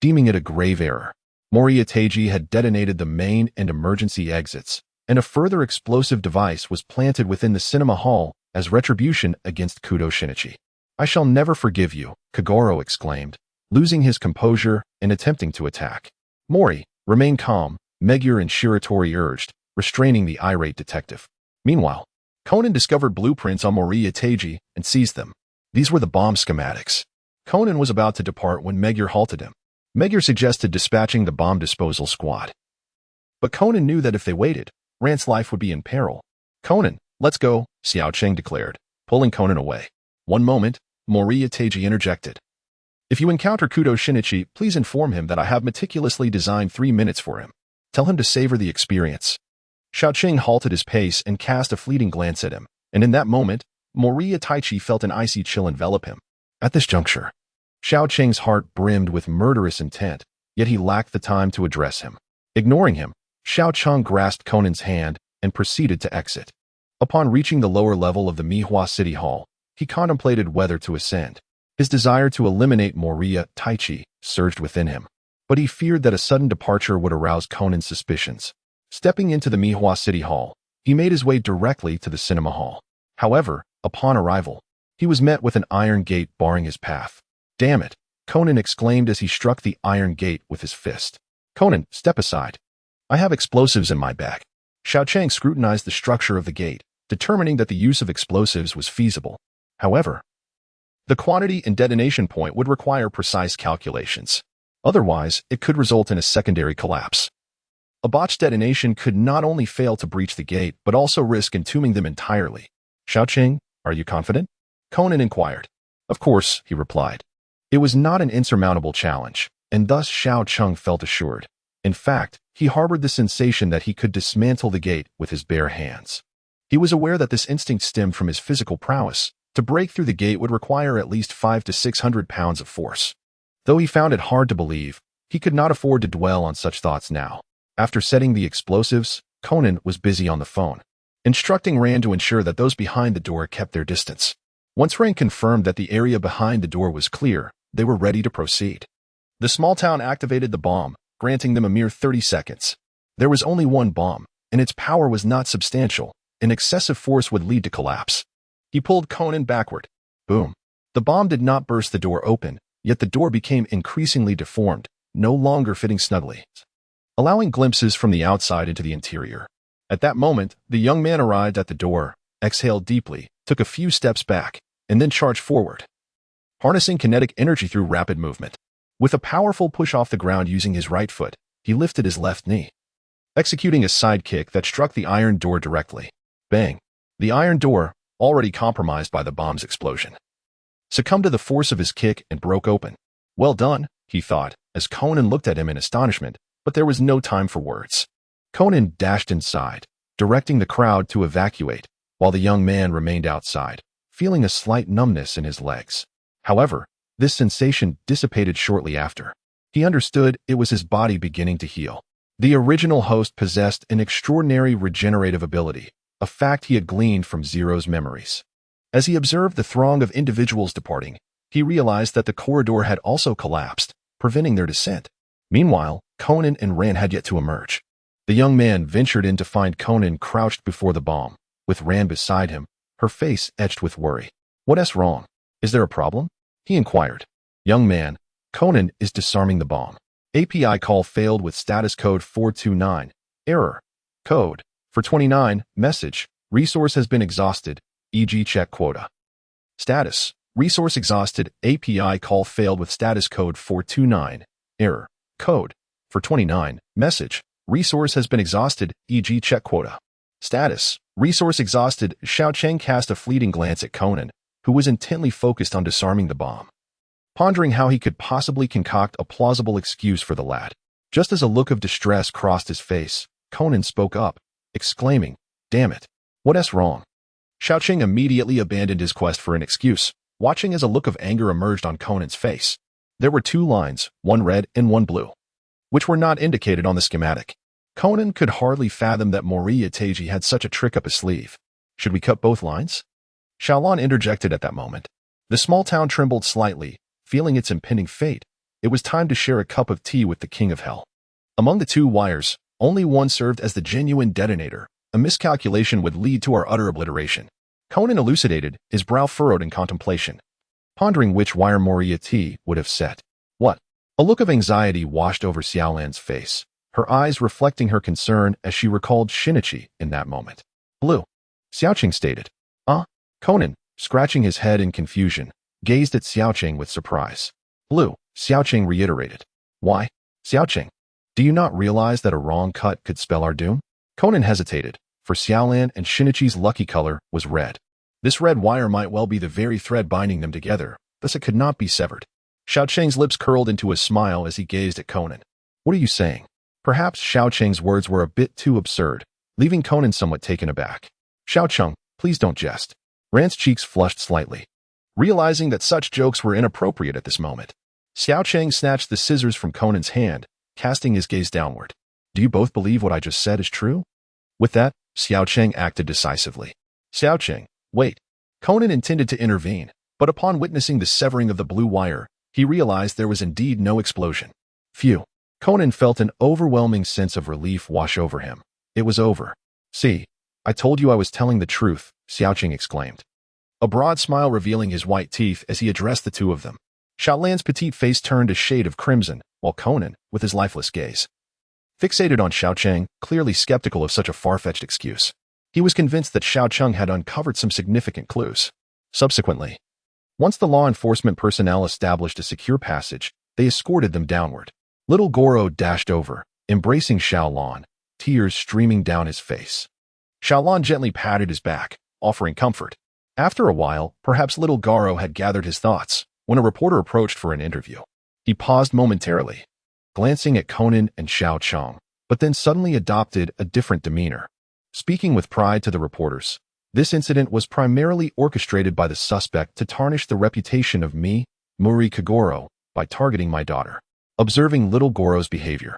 deeming it a grave error. Mouri Taichi had detonated the main and emergency exits, and a further explosive device was planted within the cinema hall as retribution against Kudo Shinichi. I shall never forgive you, Kagoro exclaimed, losing his composure and attempting to attack. Mouri, remain calm, Megure and Shiratori urged, restraining the irate detective. Meanwhile, Conan discovered blueprints on Mouri Taichi and seized them. These were the bomb schematics. Conan was about to depart when Megure halted him. Megure suggested dispatching the bomb disposal squad. But Conan knew that if they waited, Rant's life would be in peril. Conan, let's go, Xiaocheng declared, pulling Conan away. One moment, Mouri Taichi interjected. If you encounter Kudo Shinichi, please inform him that I have meticulously designed 3 minutes for him. Tell him to savor the experience. Xiaocheng halted his pace and cast a fleeting glance at him, and in that moment, Mouri Taichi felt an icy chill envelop him. At this juncture, Xiaocheng's heart brimmed with murderous intent, yet he lacked the time to address him. Ignoring him, Xiaocheng grasped Conan's hand and proceeded to exit. Upon reaching the lower level of the Mihua City Hall, he contemplated whether to ascend. His desire to eliminate Mouri Taichi surged within him, but he feared that a sudden departure would arouse Conan's suspicions. Stepping into the Mihua City Hall, he made his way directly to the cinema hall. However, upon arrival, he was met with an iron gate barring his path. Damn it, Conan exclaimed as he struck the iron gate with his fist. Conan, step aside. I have explosives in my bag. Xiaocheng scrutinized the structure of the gate, determining that the use of explosives was feasible. However, the quantity and detonation point would require precise calculations. Otherwise, it could result in a secondary collapse. A botched detonation could not only fail to breach the gate, but also risk entombing them entirely. Xiaocheng, Are you confident? Conan inquired. Of course, he replied. It was not an insurmountable challenge, and thus Xiao Cheng felt assured. In fact, he harbored the sensation that he could dismantle the gate with his bare hands. He was aware that this instinct stemmed from his physical prowess. To break through the gate would require at least 500 to 600 pounds of force. Though he found it hard to believe, he could not afford to dwell on such thoughts now. After setting the explosives, Conan was busy on the phone, instructing Rand to ensure that those behind the door kept their distance. Once Rand confirmed that the area behind the door was clear, they were ready to proceed. The small town activated the bomb, granting them a mere 30 seconds. There was only one bomb, and its power was not substantial. An excessive force would lead to collapse. He pulled Conan backward. Boom. The bomb did not burst the door open, yet the door became increasingly deformed, no longer fitting snugly, allowing glimpses from the outside into the interior. At that moment, the young man arrived at the door, exhaled deeply, took a few steps back, and then charged forward, harnessing kinetic energy through rapid movement. With a powerful push off the ground using his right foot, he lifted his left knee, executing a side kick that struck the iron door directly. Bang! The iron door, already compromised by the bomb's explosion, succumbed to the force of his kick and broke open. Well done, he thought, as Conan looked at him in astonishment, but there was no time for words. Conan dashed inside, directing the crowd to evacuate, while the young man remained outside, feeling a slight numbness in his legs. However, this sensation dissipated shortly after. He understood it was his body beginning to heal. The original host possessed an extraordinary regenerative ability, a fact he had gleaned from Zero's memories. As he observed the throng of individuals departing, he realized that the corridor had also collapsed, preventing their descent. Meanwhile, Conan and Rand had yet to emerge. The young man ventured in to find Conan crouched before the bomb, with Rand beside him, her face etched with worry. What's wrong? Is there a problem? He inquired. Young man, Conan is disarming the bomb. API call failed with status code 429. Error. Code. For 29, message, resource has been exhausted, e.g. check quota. Status, resource exhausted, API call failed with status code 429. Error. Code. For 29, message, resource has been exhausted, e.g. check quota. Status, resource exhausted. Xiao Cheng cast a fleeting glance at Conan, who was intently focused on disarming the bomb, pondering how he could possibly concoct a plausible excuse for the lad. Just as a look of distress crossed his face, Conan spoke up, exclaiming, "Damn it, what's wrong?" Xiao Cheng immediately abandoned his quest for an excuse, watching as a look of anger emerged on Conan's face. There were two lines, one red and one blue, which were not indicated on the schematic. Conan could hardly fathom that Mouri had such a trick up his sleeve. Should we cut both lines? Xiaolan interjected at that moment. The small town trembled slightly, feeling its impending fate. It was time to share a cup of tea with the King of Hell. Among the two wires, only one served as the genuine detonator. A miscalculation would lead to our utter obliteration. Conan elucidated, his brow furrowed in contemplation, pondering which wire Mouri would have set. What? A look of anxiety washed over Xiaolan's face, her eyes reflecting her concern as she recalled Shinichi in that moment. Blue. Xiaocheng stated. Conan, scratching his head in confusion, gazed at Xiaocheng with surprise. Blue. Xiaocheng reiterated. Why? Xiaocheng, do you not realize that a wrong cut could spell our doom? Conan hesitated, for Xiaolan and Shinichi's lucky color was red. This red wire might well be the very thread binding them together, thus it could not be severed. Xiaocheng's lips curled into a smile as he gazed at Conan. What are you saying? Perhaps Xiaocheng's words were a bit too absurd, leaving Conan somewhat taken aback. Xiaocheng, please don't jest. Rand's cheeks flushed slightly, realizing that such jokes were inappropriate at this moment. Xiaocheng snatched the scissors from Conan's hand, casting his gaze downward. Do you both believe what I just said is true? With that, Xiaocheng acted decisively. Xiaocheng, wait. Conan intended to intervene, but upon witnessing the severing of the blue wire, he realized there was indeed no explosion. Phew. Conan felt an overwhelming sense of relief wash over him. It was over. See, I told you I was telling the truth, Xiaocheng exclaimed, a broad smile revealing his white teeth as he addressed the two of them. Xiaolan's petite face turned a shade of crimson, while Conan, with his lifeless gaze, fixated on Xiaocheng, clearly skeptical of such a far-fetched excuse. He was convinced that Xiaocheng had uncovered some significant clues. Subsequently, once the law enforcement personnel established a secure passage, they escorted them downward. Little Goro dashed over, embracing Xiaolan, tears streaming down his face. Xiaolan gently patted his back, offering comfort. After a while, perhaps little Garo had gathered his thoughts when a reporter approached for an interview. He paused momentarily, glancing at Conan and Xiao Cheng, but then suddenly adopted a different demeanor. Speaking with pride to the reporters, this incident was primarily orchestrated by the suspect to tarnish the reputation of me, Mouri Kagoro, by targeting my daughter. Observing little Goro's behavior,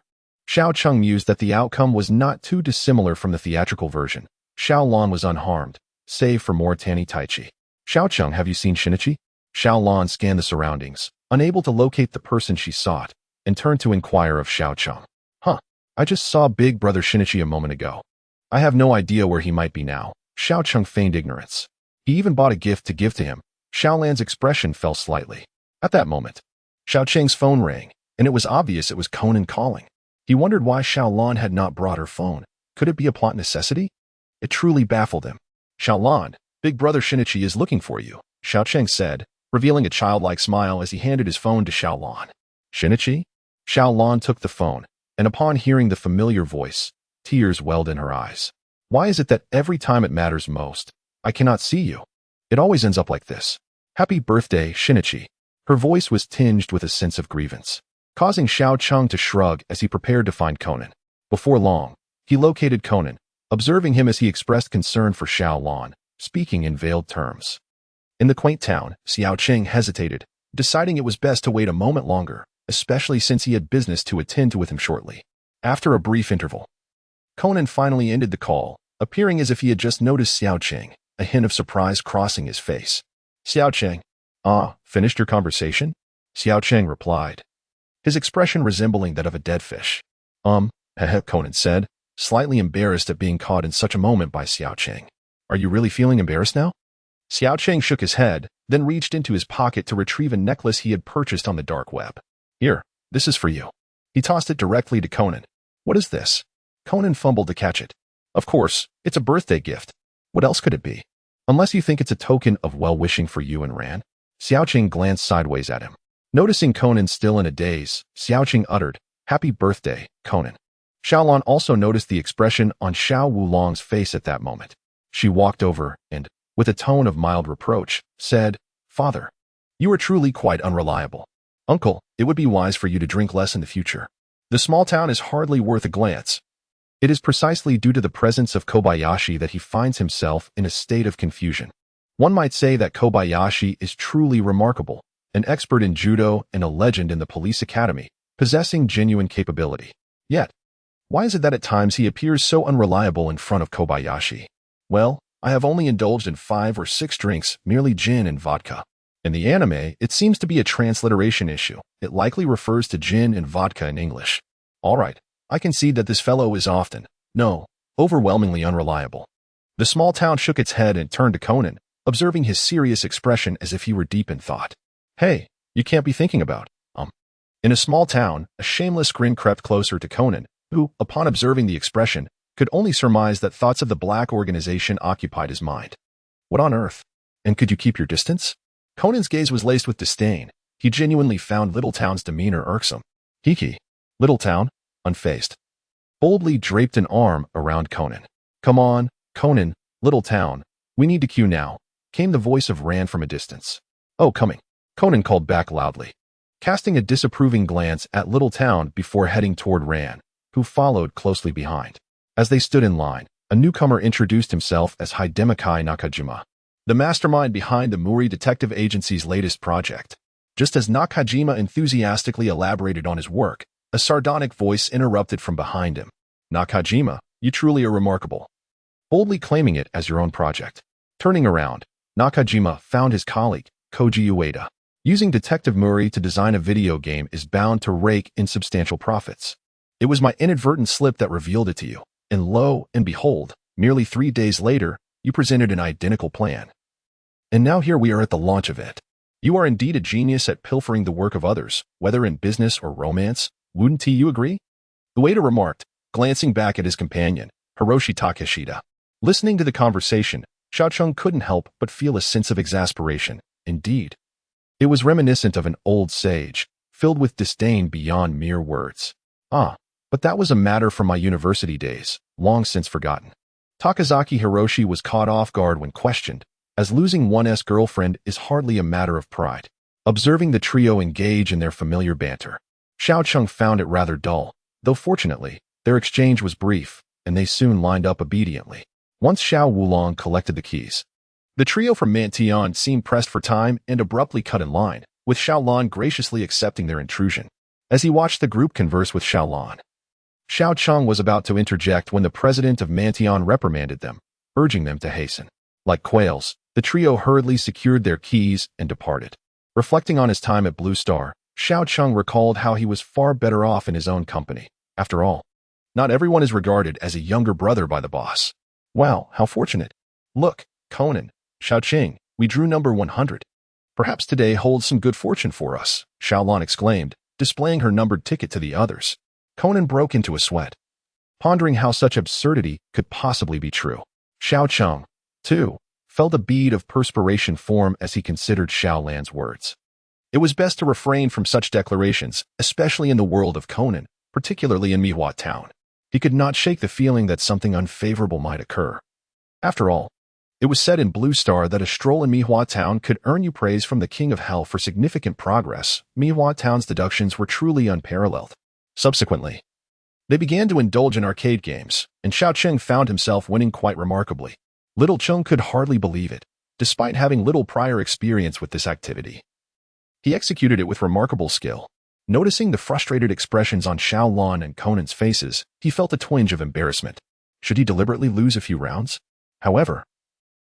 Xiao Cheng mused that the outcome was not too dissimilar from the theatrical version. Xiao Lan was unharmed, save for more Tani Taichi. Xiao Cheng, have you seen Shinichi? Xiao Lan scanned the surroundings, unable to locate the person she sought, and turned to inquire of Xiao Cheng. I just saw Big Brother Shinichi a moment ago. I have no idea where he might be now. Xiao Cheng feigned ignorance. He even bought a gift to give to him. Xiao Lan's expression fell slightly. At that moment, Xiao Cheng's phone rang, and it was obvious it was Conan calling. He wondered why Xiao Lan had not brought her phone. Could it be a plot necessity? It truly baffled him. Xiao Lan, Big Brother Shinichi is looking for you, Xiao Cheng said, revealing a childlike smile as he handed his phone to Xiao Lan. Shinichi? Xiao Lan took the phone, and upon hearing the familiar voice, tears welled in her eyes. Why is it that every time it matters most, I cannot see you? It always ends up like this. Happy birthday, Shinichi. Her voice was tinged with a sense of grievance, causing Xiao Cheng to shrug as he prepared to find Conan. Before long, he located Conan, observing him as he expressed concern for Xiao Lan, speaking in veiled terms. In the quaint town, Xiao Cheng hesitated, deciding it was best to wait a moment longer, especially since he had business to attend to with him shortly. After a brief interval, Conan finally ended the call, appearing as if he had just noticed Xiao Cheng, a hint of surprise crossing his face. Xiao Cheng, finished your conversation? Xiao Cheng replied, his expression resembling that of a dead fish. Conan said, slightly embarrassed at being caught in such a moment by Xiao Cheng. Are you really feeling embarrassed now? Xiao Cheng shook his head, then reached into his pocket to retrieve a necklace he had purchased on the dark web. Here, this is for you. He tossed it directly to Conan. What is this? Conan fumbled to catch it. Of course, it's a birthday gift. What else could it be? Unless you think it's a token of well-wishing for you and Ran? Xiao Cheng glanced sideways at him. Noticing Conan still in a daze, Xiao Cheng uttered, Happy birthday, Conan. Xiao Lan also noticed the expression on Xiao Wulong's face at that moment. She walked over and, with a tone of mild reproach, said, Father, you are truly quite unreliable. Uncle, it would be wise for you to drink less in the future. The small town is hardly worth a glance. It is precisely due to the presence of Kobayashi that he finds himself in a state of confusion. One might say that Kobayashi is truly remarkable, an expert in judo and a legend in the police academy, possessing genuine capability. Yet, why is it that at times he appears so unreliable in front of Kobayashi? Well, I have only indulged in 5 or 6 drinks, merely gin and vodka. In the anime, it seems to be a transliteration issue. It likely refers to gin and vodka in English. All right, I concede that this fellow is overwhelmingly unreliable. The small town shook its head and turned to Conan, observing his serious expression as if he were deep in thought. Hey, you can't be thinking about, In a small town, a shameless grin crept closer to Conan, who, upon observing the expression, could only surmise that thoughts of the black organization occupied his mind. What on earth? And could you keep your distance? Conan's gaze was laced with disdain. He genuinely found Littletown's demeanor irksome. Hiki. Littletown, unfazed, boldly draped an arm around Conan. Come on, Conan, Littletown, we need to queue now, came the voice of Ran from a distance. Oh, coming, Conan called back loudly, casting a disapproving glance at Littletown before heading toward Ran, who followed closely behind. As they stood in line, a newcomer introduced himself as Hidemakai Nakajima, the mastermind behind the Mouri Detective Agency's latest project. Just as Nakajima enthusiastically elaborated on his work, a sardonic voice interrupted from behind him. Nakajima, you truly are remarkable. Boldly claiming it as your own project. Turning around, Nakajima found his colleague, Koji Ueda. Using Detective Mouri to design a video game is bound to rake in substantial profits. It was my inadvertent slip that revealed it to you. And lo and behold, merely 3 days later, you presented an identical plan. And now here we are at the launch of it. You are indeed a genius at pilfering the work of others, whether in business or romance. Wouldn't you agree? Ueda remarked, glancing back at his companion, Hiroshi Takeshita. Listening to the conversation, Xiao Cheng couldn't help but feel a sense of exasperation. Indeed, it was reminiscent of an old sage, filled with disdain beyond mere words. But that was a matter from my university days, long since forgotten. Takazaki Hiroshi was caught off guard when questioned, as losing one's girlfriend is hardly a matter of pride. Observing the trio engage in their familiar banter, Xiao Cheng found it rather dull, though fortunately, their exchange was brief, and they soon lined up obediently. Once Xiao Wulong collected the keys, the trio from Mantian seemed pressed for time and abruptly cut in line, with Xiaolan graciously accepting their intrusion. As he watched the group converse with Xiaolan, Xiao Cheng was about to interject when the president of Mantian reprimanded them, urging them to hasten. Like quails, the trio hurriedly secured their keys and departed. Reflecting on his time at Blue Star, Xiao Cheng recalled how he was far better off in his own company. After all, not everyone is regarded as a younger brother by the boss. Wow, how fortunate. Look, Conan, Xiao Qing, we drew number 100. Perhaps today holds some good fortune for us, Xiaolan exclaimed, displaying her numbered ticket to the others. Conan broke into a sweat, pondering how such absurdity could possibly be true. Xiao Cheng, too, felt a bead of perspiration form as he considered Xiaolan's words. It was best to refrain from such declarations, especially in the world of Conan, particularly in Mihua Town. He could not shake the feeling that something unfavorable might occur. After all, it was said in Blue Star that a stroll in Mihua Town could earn you praise from the King of Hell for significant progress. Mihua Town's deductions were truly unparalleled. Subsequently, they began to indulge in arcade games, and Xiao Cheng found himself winning quite remarkably. Little Chung could hardly believe it, despite having little prior experience with this activity. He executed it with remarkable skill. Noticing the frustrated expressions on Xiaolan and Conan's faces, he felt a twinge of embarrassment. Should he deliberately lose a few rounds? However,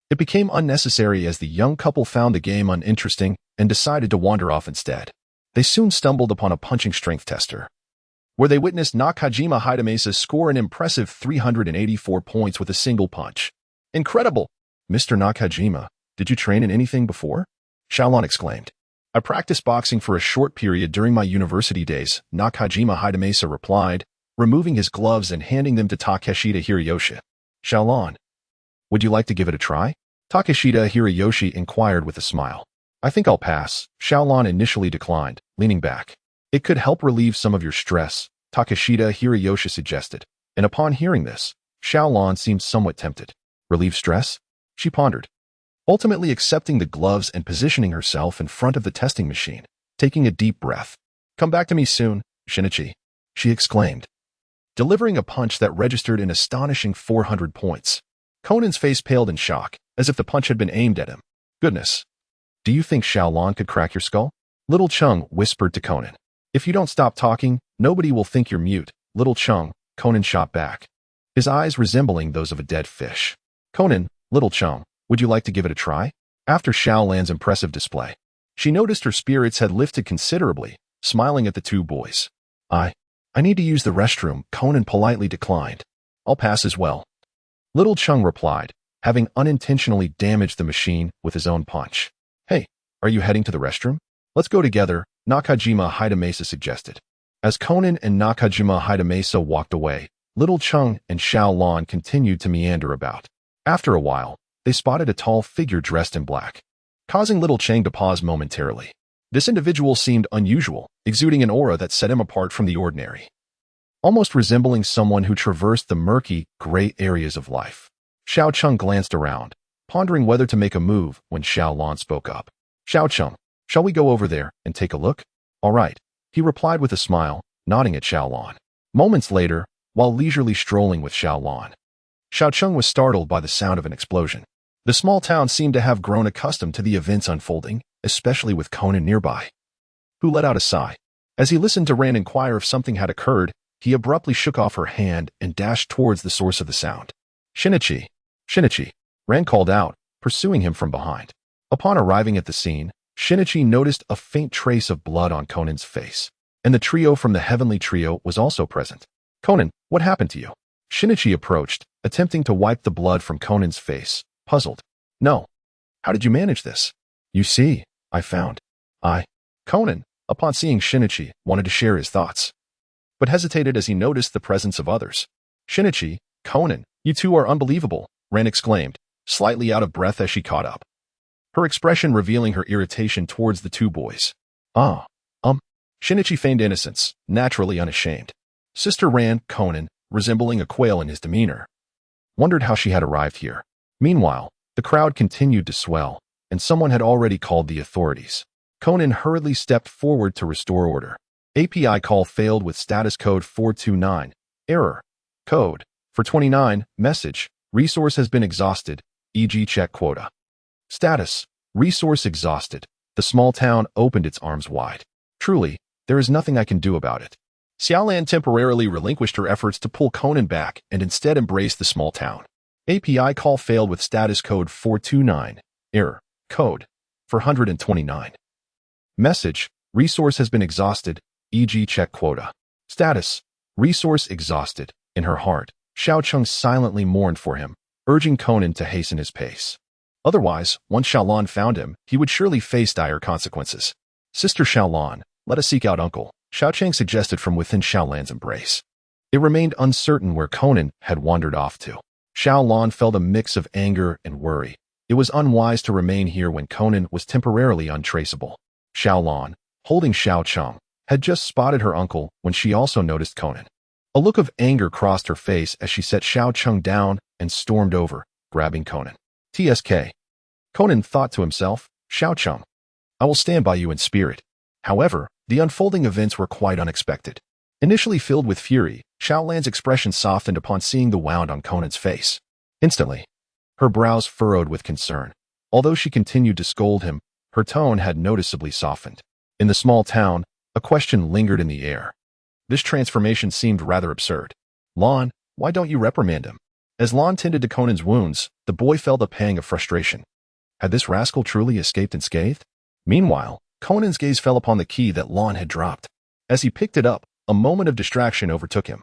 it became unnecessary as the young couple found the game uninteresting and decided to wander off instead. They soon stumbled upon a punching strength tester, where they witnessed Nakajima Hidemasa score an impressive 384 points with a single punch. Incredible! Mr. Nakajima, did you train in anything before? Xiaolan exclaimed. I practiced boxing for a short period during my university days, Nakajima Hidemasa replied, removing his gloves and handing them to Takeshita Hiroyoshi. Xiaolan, would you like to give it a try? Takeshita Hiroyoshi inquired with a smile. I think I'll pass, Xiaolan initially declined, leaning back. It could help relieve some of your stress, Takeshita Hiroyoshi suggested, and upon hearing this, Xiaolan seemed somewhat tempted. Relieve stress? She pondered, ultimately accepting the gloves and positioning herself in front of the testing machine, taking a deep breath. Come back to me soon, Shinichi, she exclaimed, delivering a punch that registered an astonishing 400 points. Conan's face paled in shock, as if the punch had been aimed at him. Goodness. Do you think Xiaolan could crack your skull? Little Chung whispered to Conan. If you don't stop talking, nobody will think you're mute. Little Chung, Conan shot back, his eyes resembling those of a dead fish. Conan, Little Chung, would you like to give it a try? After Xiaolan's impressive display, she noticed her spirits had lifted considerably, smiling at the two boys. I need to use the restroom, Conan politely declined. I'll pass as well. Little Chung replied, having unintentionally damaged the machine with his own punch. Hey, are you heading to the restroom? Let's go together, Nakajima Hidemasa suggested. As Conan and Nakajima Hidemasa walked away, Little Chung and Xiaolan continued to meander about. After a while, they spotted a tall figure dressed in black, causing Little Chang to pause momentarily. This individual seemed unusual, exuding an aura that set him apart from the ordinary, almost resembling someone who traversed the murky, gray areas of life. Xiao Cheng glanced around, pondering whether to make a move when Xiaolan spoke up. Xiao Cheng, shall we go over there and take a look? All right, he replied with a smile, nodding at Xiaolan. Moments later, while leisurely strolling with Xiaolan, Xiao Cheng was startled by the sound of an explosion. The small town seemed to have grown accustomed to the events unfolding, especially with Conan nearby, who let out a sigh. As he listened to Ran inquire if something had occurred, he abruptly shook off her hand and dashed towards the source of the sound. Shinichi, Shinichi, Ran called out, pursuing him from behind. Upon arriving at the scene, Shinichi noticed a faint trace of blood on Conan's face, and the trio from the Heavenly Trio was also present. Conan, what happened to you? Shinichi approached, attempting to wipe the blood from Conan's face, puzzled. No. How did you manage this? You see, I found. Conan, upon seeing Shinichi, wanted to share his thoughts, but hesitated as he noticed the presence of others. Shinichi, Conan, you two are unbelievable, Ren exclaimed, slightly out of breath as she caught up, her expression revealing her irritation towards the two boys. Shinichi feigned innocence, naturally unashamed. Sister Ran, Conan, resembling a quail in his demeanor, wondered how she had arrived here. Meanwhile, The crowd continued to swell, and someone had already called the authorities. Conan hurriedly stepped forward to restore order. API call failed with status code 429. Error. Code. For 29. Message. Resource has been exhausted, e.g. check quota. Status. Resource exhausted. The small town opened its arms wide. Truly, there is nothing I can do about it. Xiaolan temporarily relinquished her efforts to pull Conan back and instead embraced the small town. API call failed with status code 429. Error. Code. For 129. Message. Resource has been exhausted, e.g. check quota. Status. Resource exhausted. In her heart, Xiaocheng silently mourned for him, urging Conan to hasten his pace. Otherwise, once Xiaolan found him, he would surely face dire consequences. Sister Xiaolan, let us seek out uncle, Xiaocheng suggested from within Xiaolan's embrace. It remained uncertain where Conan had wandered off to. Xiaolan felt a mix of anger and worry. It was unwise to remain here when Conan was temporarily untraceable. Xiaolan, holding Xiaocheng, had just spotted her uncle when she also noticed Conan. A look of anger crossed her face as she set Xiaocheng down and stormed over, grabbing Conan. TSK. Conan thought to himself, Xiaocheng, I will stand by you in spirit. However, the unfolding events were quite unexpected. Initially filled with fury, Xiaolan's expression softened upon seeing the wound on Conan's face. Instantly, her brows furrowed with concern. Although she continued to scold him, her tone had noticeably softened. In the small town, a question lingered in the air. This transformation seemed rather absurd. Lan, why don't you reprimand him? As Lan tended to Conan's wounds, the boy felt a pang of frustration. Had this rascal truly escaped unscathed? Meanwhile, Conan's gaze fell upon the key that Lan had dropped. As he picked it up, a moment of distraction overtook him,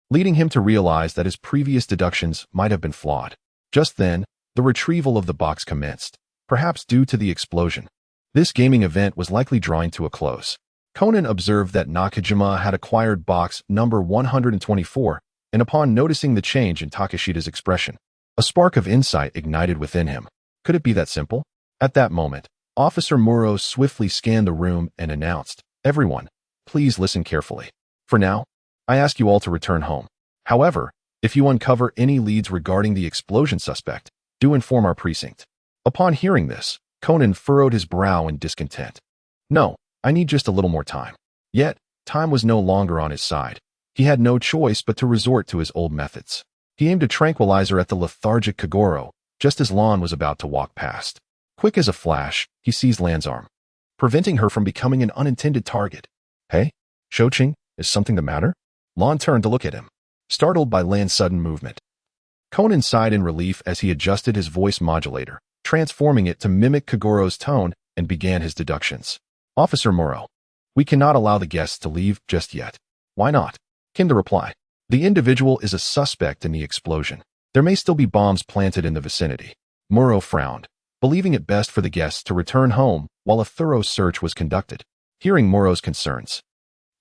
leading him to realize that his previous deductions might have been flawed. Just then, the retrieval of the box commenced, perhaps due to the explosion. This gaming event was likely drawing to a close. Conan observed that Nakajima had acquired box number 124, and upon noticing the change in Takeshida's expression, a spark of insight ignited within him. Could it be that simple? At that moment, Officer Mouri swiftly scanned the room and announced, Everyone, please listen carefully. For now, I ask you all to return home. However, if you uncover any leads regarding the explosion suspect, do inform our precinct. Upon hearing this, Conan furrowed his brow in discontent. No, I need just a little more time. Yet, time was no longer on his side. He had no choice but to resort to his old methods. He aimed a tranquilizer at the lethargic Kagoro, just as Lan was about to walk past. Quick as a flash, he seized Lan's arm, preventing her from becoming an unintended target. Hey, Xiaocheng, is something the matter? Lan turned to look at him, startled by Lan's sudden movement. Conan sighed in relief as he adjusted his voice modulator, transforming it to mimic Kagoro's tone, and began his deductions. Officer Mouri, we cannot allow the guests to leave just yet. Why not? Came the reply. The individual is a suspect in the explosion. There may still be bombs planted in the vicinity. Mouri frowned, believing it best for the guests to return home while a thorough search was conducted. Hearing Mouri's concerns,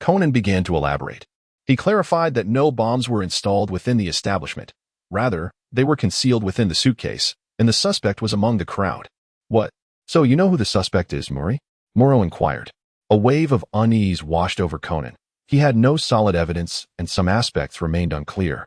Conan began to elaborate. He clarified that no bombs were installed within the establishment. Rather, they were concealed within the suitcase, and the suspect was among the crowd. What? So you know who the suspect is, Mouri? Mouri inquired. A wave of unease washed over Conan. He had no solid evidence, and some aspects remained unclear.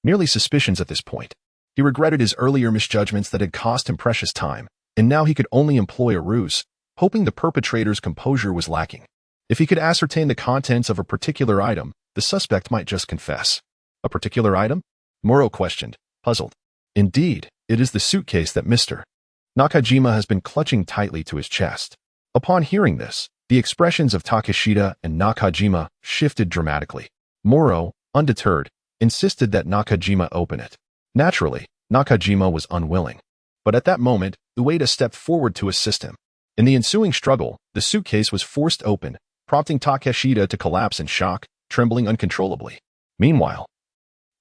Merely suspicions at this point. He regretted his earlier misjudgments that had cost him precious time, and now he could only employ a ruse, hoping the perpetrator's composure was lacking. If he could ascertain the contents of a particular item, the suspect might just confess. A particular item? Mouri questioned, puzzled. Indeed, it is the suitcase that Mr. Nakajima has been clutching tightly to his chest. Upon hearing this, the expressions of Takeshita and Nakajima shifted dramatically. Mouri, undeterred, insisted that Nakajima open it. Naturally, Nakajima was unwilling. But at that moment, Ueda stepped forward to assist him. In the ensuing struggle, the suitcase was forced open, prompting Takeshita to collapse in shock, trembling uncontrollably. Meanwhile,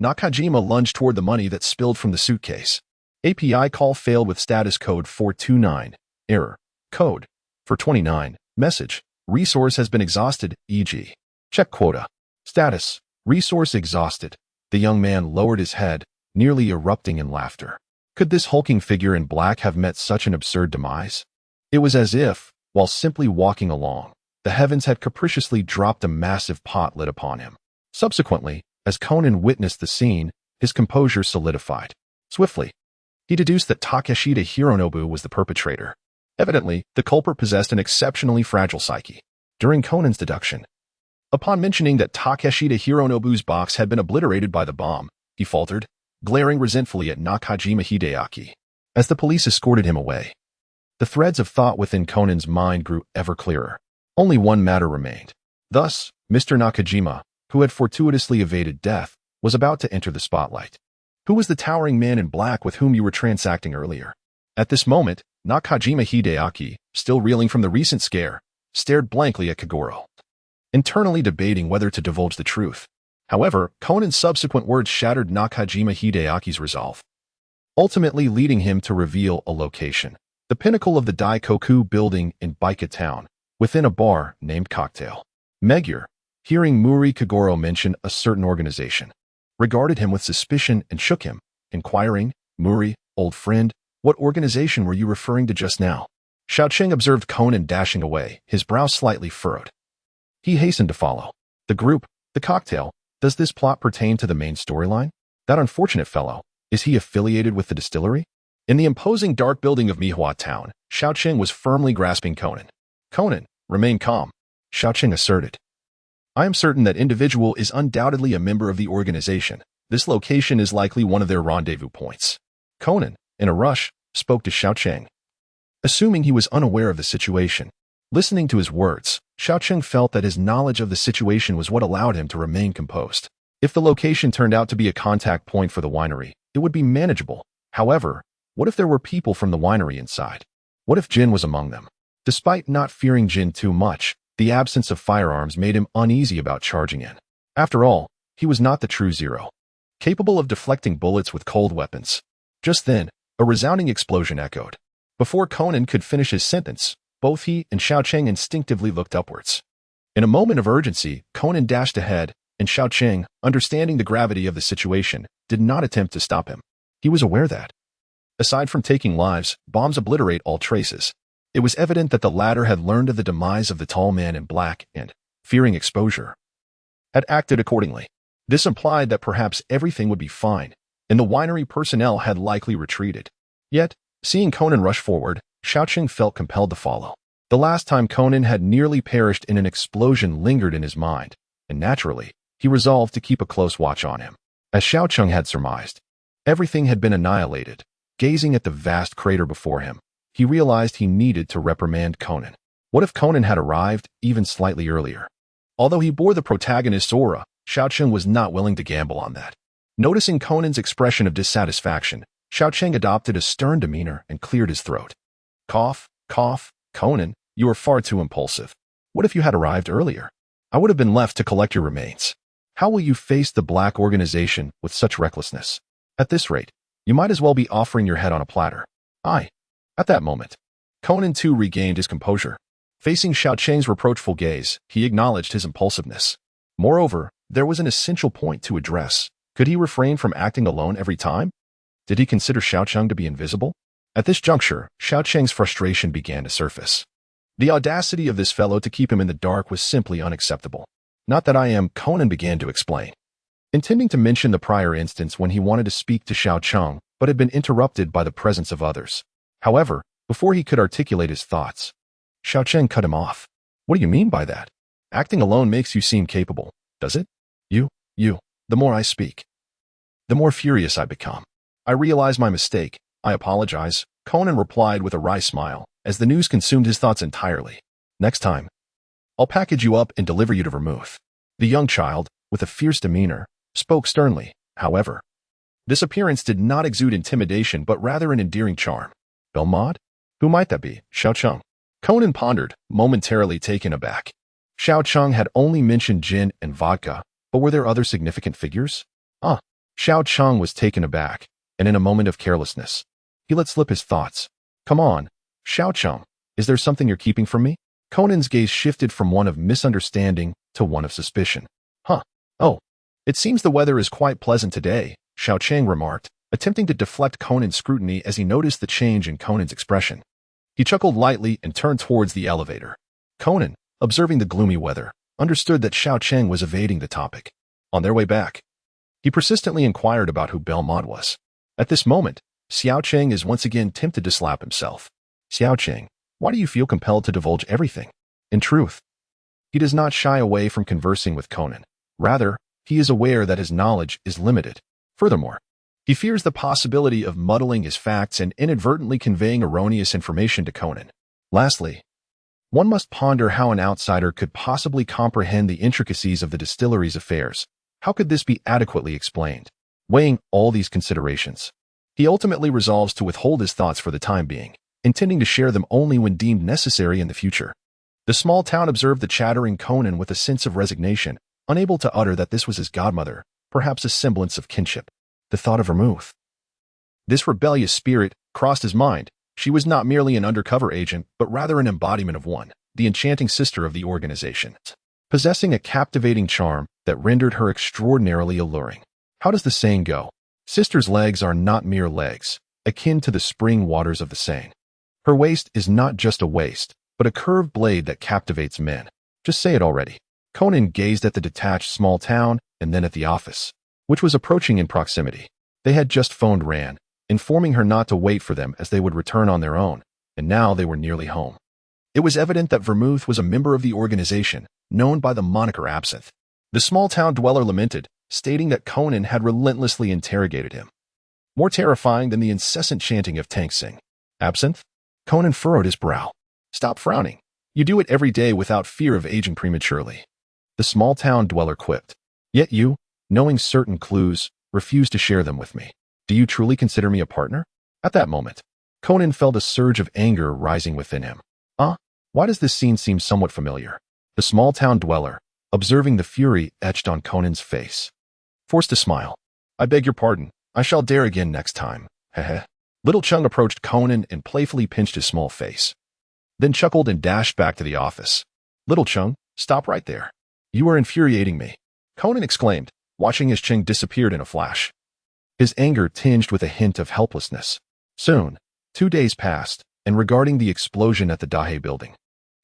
Nakajima lunged toward the money that spilled from the suitcase. API call failed with status code 429. Error. Code. For 29. Message. Resource has been exhausted, e.g. check quota. Status. Resource exhausted. The young man lowered his head, nearly erupting in laughter. Could this hulking figure in black have met such an absurd demise? It was as if, while simply walking along, the heavens had capriciously dropped a massive pot lid upon him. Subsequently, as Conan witnessed the scene, his composure solidified. Swiftly, He deduced that Takeshita Hironobu was the perpetrator. Evidently, the culprit possessed an exceptionally fragile psyche. During Conan's deduction, upon mentioning that Takeshita Hironobu's box had been obliterated by the bomb, he faltered, glaring resentfully at Nakajima Hideaki. As the police escorted him away, the threads of thought within Conan's mind grew ever clearer. Only one matter remained. Thus, Mr. Nakajima, who had fortuitously evaded death, was about to enter the spotlight. Who was the towering man in black with whom you were transacting earlier? At this moment, Nakajima Hideaki, still reeling from the recent scare, stared blankly at Kagoro, internally debating whether to divulge the truth. However, Conan's subsequent words shattered Nakajima Hideaki's resolve, ultimately leading him to reveal a location: the pinnacle of the Daikoku building in Baika Town, within a bar named Cocktail. Magyar, hearing Mouri Kagoro mention a certain organization, regarded him with suspicion and shook him, inquiring, "Mouri, old friend, what organization were you referring to just now?" Xiaoqing observed Conan dashing away, his brow slightly furrowed. He hastened to follow. "The group, the cocktail, does this plot pertain to the main storyline? That unfortunate fellow, is he affiliated with the distillery?" In the imposing dark building of Mihua Town, Xiaoqing was firmly grasping Conan. "Conan, remain calm," Xiaoqing asserted. "I am certain that individual is undoubtedly a member of the organization. This location is likely one of their rendezvous points." Conan, in a rush, spoke to Xiaoqing, assuming he was unaware of the situation. Listening to his words, Xiaoqing felt that his knowledge of the situation was what allowed him to remain composed. If the location turned out to be a contact point for the winery, it would be manageable. However, what if there were people from the winery inside? What if Jin was among them? Despite not fearing Jin too much, the absence of firearms made him uneasy about charging in. After all, he was not the true Zero, capable of deflecting bullets with cold weapons. Just then, a resounding explosion echoed. Before Conan could finish his sentence, both he and Xiaoqing instinctively looked upwards. In a moment of urgency, Conan dashed ahead, and Xiaoqing, understanding the gravity of the situation, did not attempt to stop him. He was aware that, aside from taking lives, bombs obliterate all traces. It was evident that the latter had learned of the demise of the tall man in black and, fearing exposure, had acted accordingly. This implied that perhaps everything would be fine, and the winery personnel had likely retreated. Yet, seeing Conan rush forward, Xiaoqing felt compelled to follow. The last time Conan had nearly perished in an explosion lingered in his mind, and naturally, he resolved to keep a close watch on him. As Xiaoqing had surmised, everything had been annihilated. Gazing at the vast crater before him, he realized he needed to reprimand Conan. What if Conan had arrived even slightly earlier? Although he bore the protagonist's aura, Xiaoqing was not willing to gamble on that. Noticing Conan's expression of dissatisfaction, Xiaoqing adopted a stern demeanor and cleared his throat. "Cough, cough, Conan, you are far too impulsive. What if you had arrived earlier? I would have been left to collect your remains. How will you face the black organization with such recklessness? At this rate, you might as well be offering your head on a platter." At that moment, Conan too regained his composure. Facing Xiaoqing's reproachful gaze, he acknowledged his impulsiveness. Moreover, there was an essential point to address. Could he refrain from acting alone every time? Did he consider Xiaoqing to be invisible? At this juncture, Xiaoqing's frustration began to surface. The audacity of this fellow to keep him in the dark was simply unacceptable. "Not that I am," Conan began to explain, intending to mention the prior instance when he wanted to speak to Xiaoqing, but had been interrupted by the presence of others. However, before he could articulate his thoughts, Xiaoqing cut him off. "What do you mean by that? Acting alone makes you seem capable, does it? The more I speak, the more furious I become. I realize my mistake. I apologize," Conan replied with a wry smile, as the news consumed his thoughts entirely. "Next time, I'll package you up and deliver you to Vermouth." The young child, with a fierce demeanor, spoke sternly. However, this appearance did not exude intimidation but rather an endearing charm. "Belmont? Who might that be? Xiaoqing?" Conan pondered, momentarily taken aback. Xiaoqing had only mentioned gin and vodka, but were there other significant figures? Xiaoqing was taken aback, and in a moment of carelessness, he let slip his thoughts. "Come on, Xiaoqing, is there something you're keeping from me?" Conan's gaze shifted from one of misunderstanding to one of suspicion. "Oh, it seems the weather is quite pleasant today," Xiaoqing remarked, attempting to deflect Conan's scrutiny as he noticed the change in Conan's expression. He chuckled lightly and turned towards the elevator. Conan, observing the gloomy weather, understood that Xiaoqing was evading the topic. On their way back, he persistently inquired about who Belmont was. At this moment, Xiao Cheng is once again tempted to slap himself. Xiao Cheng, why do you feel compelled to divulge everything? In truth, he does not shy away from conversing with Conan. Rather, he is aware that his knowledge is limited. Furthermore, he fears the possibility of muddling his facts and inadvertently conveying erroneous information to Conan. Lastly, one must ponder how an outsider could possibly comprehend the intricacies of the distillery's affairs. How could this be adequately explained? Weighing all these considerations, he ultimately resolves to withhold his thoughts for the time being, intending to share them only when deemed necessary in the future. The small town observed the chattering Conan with a sense of resignation, unable to utter that this was his godmother, perhaps a semblance of kinship. The thought of vermouth. This rebellious spirit crossed his mind. She was not merely an undercover agent, but rather an embodiment of one, the enchanting sister of the organization, possessing a captivating charm that rendered her extraordinarily alluring. How does the saying go? Sister's legs are not mere legs, akin to the spring waters of the Seine. Her waist is not just a waist, but a curved blade that captivates men. Just say it already. Conan gazed at the detached small town and then at the office, which was approaching in proximity. They had just phoned Ran, informing her not to wait for them as they would return on their own, and now they were nearly home. It was evident that Vermouth was a member of the organization, known by the moniker Absinthe. The small-town dweller lamented, stating that Conan had relentlessly interrogated him. More terrifying than the incessant chanting of Tang Sing. Absinthe? Conan furrowed his brow. Stop frowning. You do it every day without fear of aging prematurely. The small-town dweller quipped. Yet you, knowing certain clues, refuse to share them with me. Do you truly consider me a partner? At that moment, Conan felt a surge of anger rising within him. Why does this scene seem somewhat familiar? The small-town dweller, observing the fury etched on Conan's face, forced a smile. I beg your pardon. I shall dare again next time. Heh. Little Chung approached Conan and playfully pinched his small face, then chuckled and dashed back to the office. Little Chung, stop right there. You are infuriating me, Conan exclaimed, watching as Cheng disappeared in a flash. His anger tinged with a hint of helplessness. Soon, 2 days passed, and regarding the explosion at the Dahe building,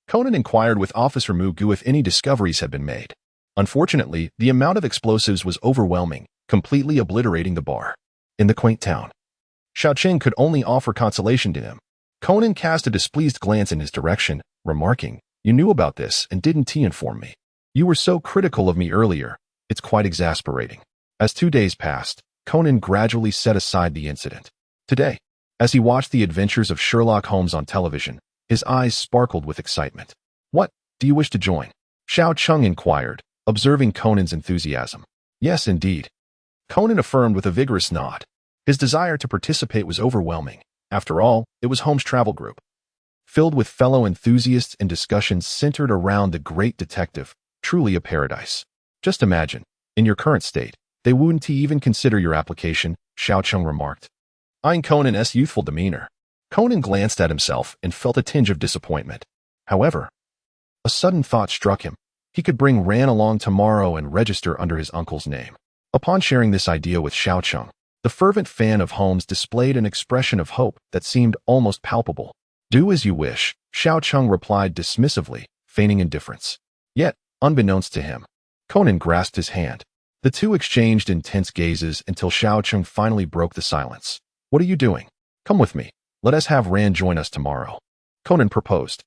Conan inquired with Officer Mugu if any discoveries had been made. Unfortunately, the amount of explosives was overwhelming, completely obliterating the bar. In the quaint town, Xiao Cheng could only offer consolation to him. Conan cast a displeased glance in his direction, remarking, You knew about this and didn't inform me. You were so critical of me earlier. It's quite exasperating. As 2 days passed, Conan gradually set aside the incident. Today, as he watched the adventures of Sherlock Holmes on television, his eyes sparkled with excitement. What, do you wish to join? Xiao Chung inquired, observing Conan's enthusiasm. Yes, indeed. Conan affirmed with a vigorous nod. His desire to participate was overwhelming. After all, it was Holmes' travel group, filled with fellow enthusiasts and discussions centered around the great detective, truly a paradise. Just imagine, in your current state, they wouldn't even consider your application, Xiao Chung remarked, eyeing Conan's youthful demeanor. Conan glanced at himself and felt a tinge of disappointment. However, a sudden thought struck him. He could bring Ran along tomorrow and register under his uncle's name. Upon sharing this idea with Xiao Chung, the fervent fan of Holmes displayed an expression of hope that seemed almost palpable. Do as you wish, Xiao Chung replied dismissively, feigning indifference. Yet, unbeknownst to him, Conan grasped his hand. The two exchanged intense gazes until Xiao Chung finally broke the silence. What are you doing? Come with me. Let us have Ran join us tomorrow. Conan proposed.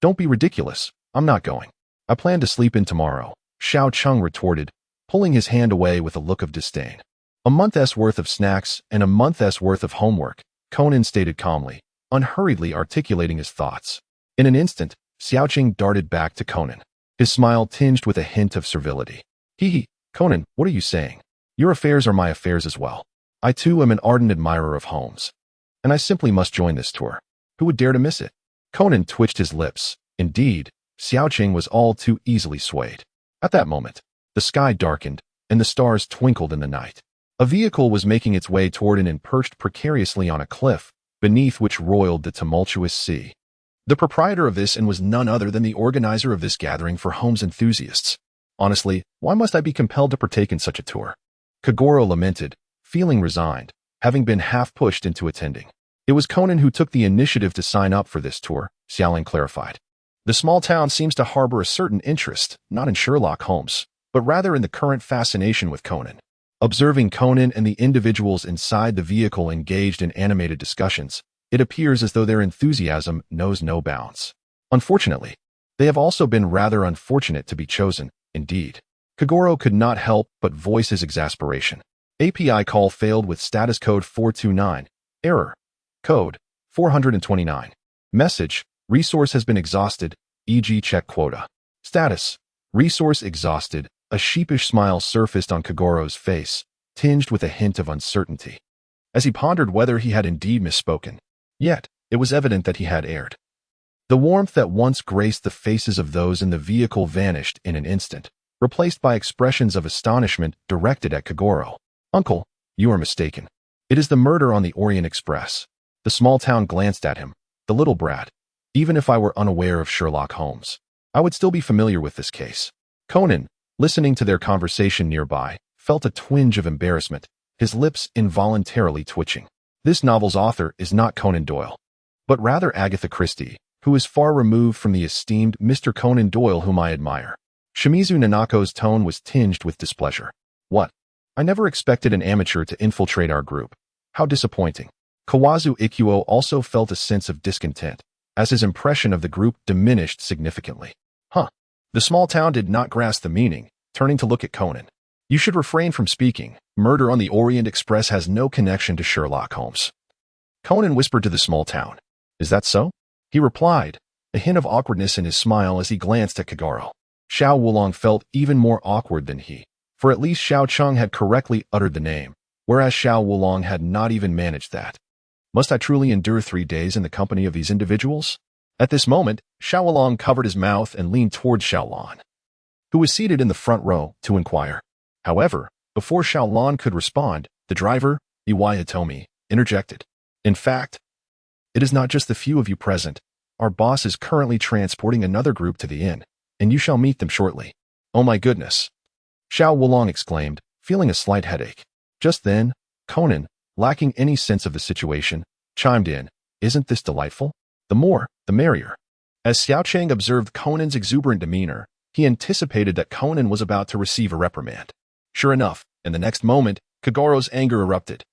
Don't be ridiculous. I'm not going. I plan to sleep in tomorrow, Xiao Chung retorted, pulling his hand away with a look of disdain. A month's worth of snacks and a month's worth of homework, Conan stated calmly, unhurriedly articulating his thoughts. In an instant, Xiao Cheng darted back to Conan, his smile tinged with a hint of servility. Conan, what are you saying? Your affairs are my affairs as well. I too am an ardent admirer of Holmes, and I simply must join this tour. Who would dare to miss it? Conan twitched his lips. Indeed, Xiao Cheng was all too easily swayed. At that moment, the sky darkened, and the stars twinkled in the night. A vehicle was making its way toward an inn perched precariously on a cliff, beneath which roiled the tumultuous sea. The proprietor of this inn was none other than the organizer of this gathering for Holmes enthusiasts. Honestly, why must I be compelled to partake in such a tour? Kagoro lamented, feeling resigned, having been half-pushed into attending. It was Conan who took the initiative to sign up for this tour, Xiaoling clarified. The small town seems to harbor a certain interest, not in Sherlock Holmes, but rather in the current fascination with Conan. Observing Conan and the individuals inside the vehicle engaged in animated discussions, it appears as though their enthusiasm knows no bounds. Unfortunately, they have also been rather unfortunate to be chosen, indeed. Kagoro could not help but voice his exasperation. API call failed with status code 429. Error. Code 429. Message. Resource has been exhausted, e.g. check quota. Status. Resource exhausted. A sheepish smile surfaced on Kagoro's face, tinged with a hint of uncertainty, as he pondered whether he had indeed misspoken. Yet, it was evident that he had erred. The warmth that once graced the faces of those in the vehicle vanished in an instant, replaced by expressions of astonishment directed at Kagoro. Uncle, you are mistaken. It is the murder on the Orient Express. The small town glanced at him. The little brat. Even if I were unaware of Sherlock Holmes, I would still be familiar with this case. Conan, listening to their conversation nearby, felt a twinge of embarrassment, his lips involuntarily twitching. This novel's author is not Conan Doyle, but rather Agatha Christie, who is far removed from the esteemed Mr. Conan Doyle whom I admire. Shimizu Nanako's tone was tinged with displeasure. What? I never expected an amateur to infiltrate our group. How disappointing. Kawazu Ikuo also felt a sense of discontent, as his impression of the group diminished significantly. The small town did not grasp the meaning, turning to look at Conan. You should refrain from speaking. Murder on the Orient Express has no connection to Sherlock Holmes. Conan whispered to the small town. Is that so? He replied, a hint of awkwardness in his smile as he glanced at Kagoro. Xiao Wulong felt even more awkward than he, for at least Xiao Cheng had correctly uttered the name, whereas Xiao Wulong had not even managed that. Must I truly endure 3 days in the company of these individuals? At this moment, Xiao Wulong covered his mouth and leaned towards Xiao Lan, who was seated in the front row, to inquire. However, before Xiao Lan could respond, the driver, Iwaya Tomi, interjected. In fact, it is not just the few of you present. Our boss is currently transporting another group to the inn, and you shall meet them shortly. Oh my goodness! Xiao Wulong exclaimed, feeling a slight headache. Just then, Conan, lacking any sense of the situation, chimed in. Isn't this delightful? The more, the merrier. As Xiao Cheng observed Conan's exuberant demeanor, he anticipated that Conan was about to receive a reprimand. Sure enough, in the next moment, Kagoro's anger erupted,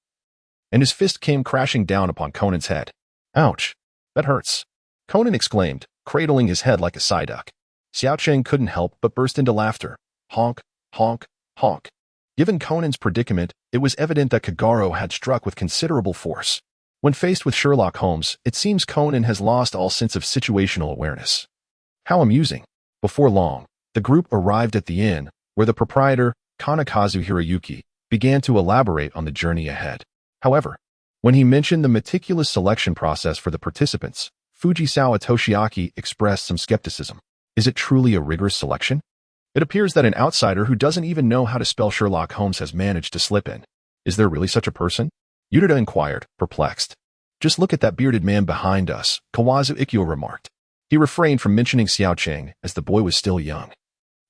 and his fist came crashing down upon Conan's head. Ouch! That hurts! Conan exclaimed, cradling his head like a psyduck. Xiao Cheng couldn't help but burst into laughter. Honk, honk, honk. Given Conan's predicament, it was evident that Kagoro had struck with considerable force. When faced with Sherlock Holmes, it seems Conan has lost all sense of situational awareness. How amusing. Before long, the group arrived at the inn, where the proprietor, Kanakazu Hiroyuki, began to elaborate on the journey ahead. However, when he mentioned the meticulous selection process for the participants, Fujisawa Toshiaki expressed some skepticism. Is it truly a rigorous selection? It appears that an outsider who doesn't even know how to spell Sherlock Holmes has managed to slip in. Is there really such a person? Yurida inquired, perplexed. Just look at that bearded man behind us, Kawazu Ikkyo remarked. He refrained from mentioning Xiao Cheng, as the boy was still young,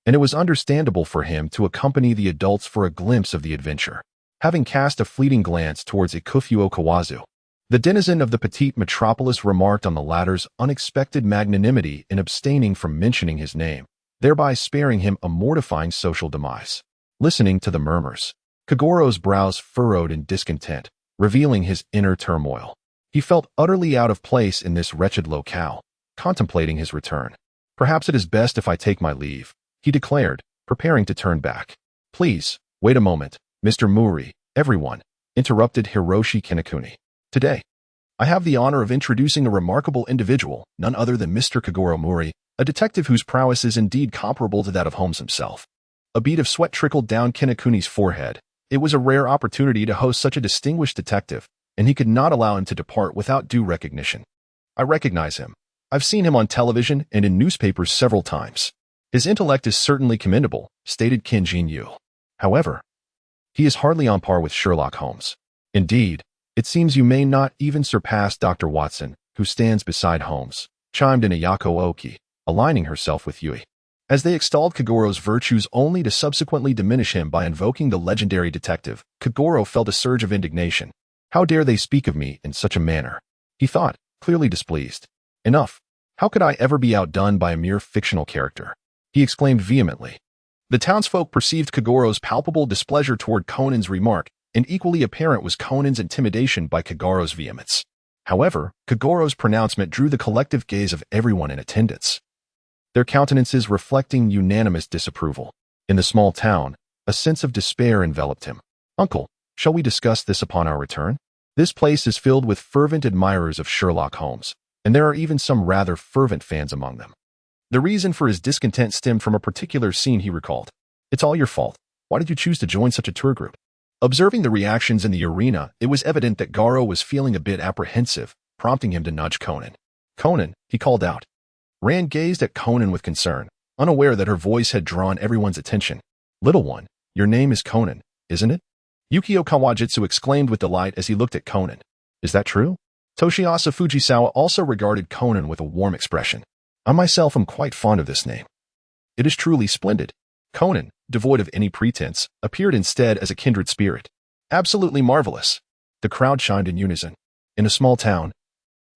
and it was understandable for him to accompany the adults for a glimpse of the adventure. Having cast a fleeting glance towards Ikufuo Kawazu, the denizen of the petite metropolis remarked on the latter's unexpected magnanimity in abstaining from mentioning his name, thereby sparing him a mortifying social demise. Listening to the murmurs, Kagoro's brows furrowed in discontent, revealing his inner turmoil. He felt utterly out of place in this wretched locale, contemplating his return. Perhaps it is best if I take my leave, he declared, preparing to turn back. Please, wait a moment, Mr. Mouri, everyone, interrupted Hiroshi Kinokuni. Today, I have the honor of introducing a remarkable individual, none other than Mr. Kagoro Mouri, a detective whose prowess is indeed comparable to that of Holmes himself. A bead of sweat trickled down Kinokuni's forehead. It was a rare opportunity to host such a distinguished detective, and he could not allow him to depart without due recognition. I recognize him. I've seen him on television and in newspapers several times. His intellect is certainly commendable, stated Qin Jinyu. However, he is hardly on par with Sherlock Holmes. Indeed, it seems you may not even surpass Dr. Watson, who stands beside Holmes, chimed in Ayako Oki, aligning herself with Yui. As they extolled Kagoro's virtues only to subsequently diminish him by invoking the legendary detective, Kagoro felt a surge of indignation. How dare they speak of me in such a manner? He thought, clearly displeased. Enough. How could I ever be outdone by a mere fictional character? He exclaimed vehemently. The townsfolk perceived Kagoro's palpable displeasure toward Conan's remark, and equally apparent was Conan's intimidation by Kagoro's vehemence. However, Kagoro's pronouncement drew the collective gaze of everyone in attendance, their countenances reflecting unanimous disapproval. In the small town, a sense of despair enveloped him. "Uncle, shall we discuss this upon our return? This place is filled with fervent admirers of Sherlock Holmes, and there are even some rather fervent fans among them." The reason for his discontent stemmed from a particular scene he recalled. "It's all your fault. Why did you choose to join such a tour group?" Observing the reactions in the arena, it was evident that Garo was feeling a bit apprehensive, prompting him to nudge Conan. "Conan," he called out. Rand gazed at Conan with concern, unaware that her voice had drawn everyone's attention. "Little one, your name is Conan, isn't it?" Yukio Kawajitsu exclaimed with delight as he looked at Conan. "Is that true?" Toshiasa Fujisawa also regarded Conan with a warm expression. "I myself am quite fond of this name. It is truly splendid." Conan, devoid of any pretense, appeared instead as a kindred spirit. "Absolutely marvelous." The crowd chimed in unison. In a small town,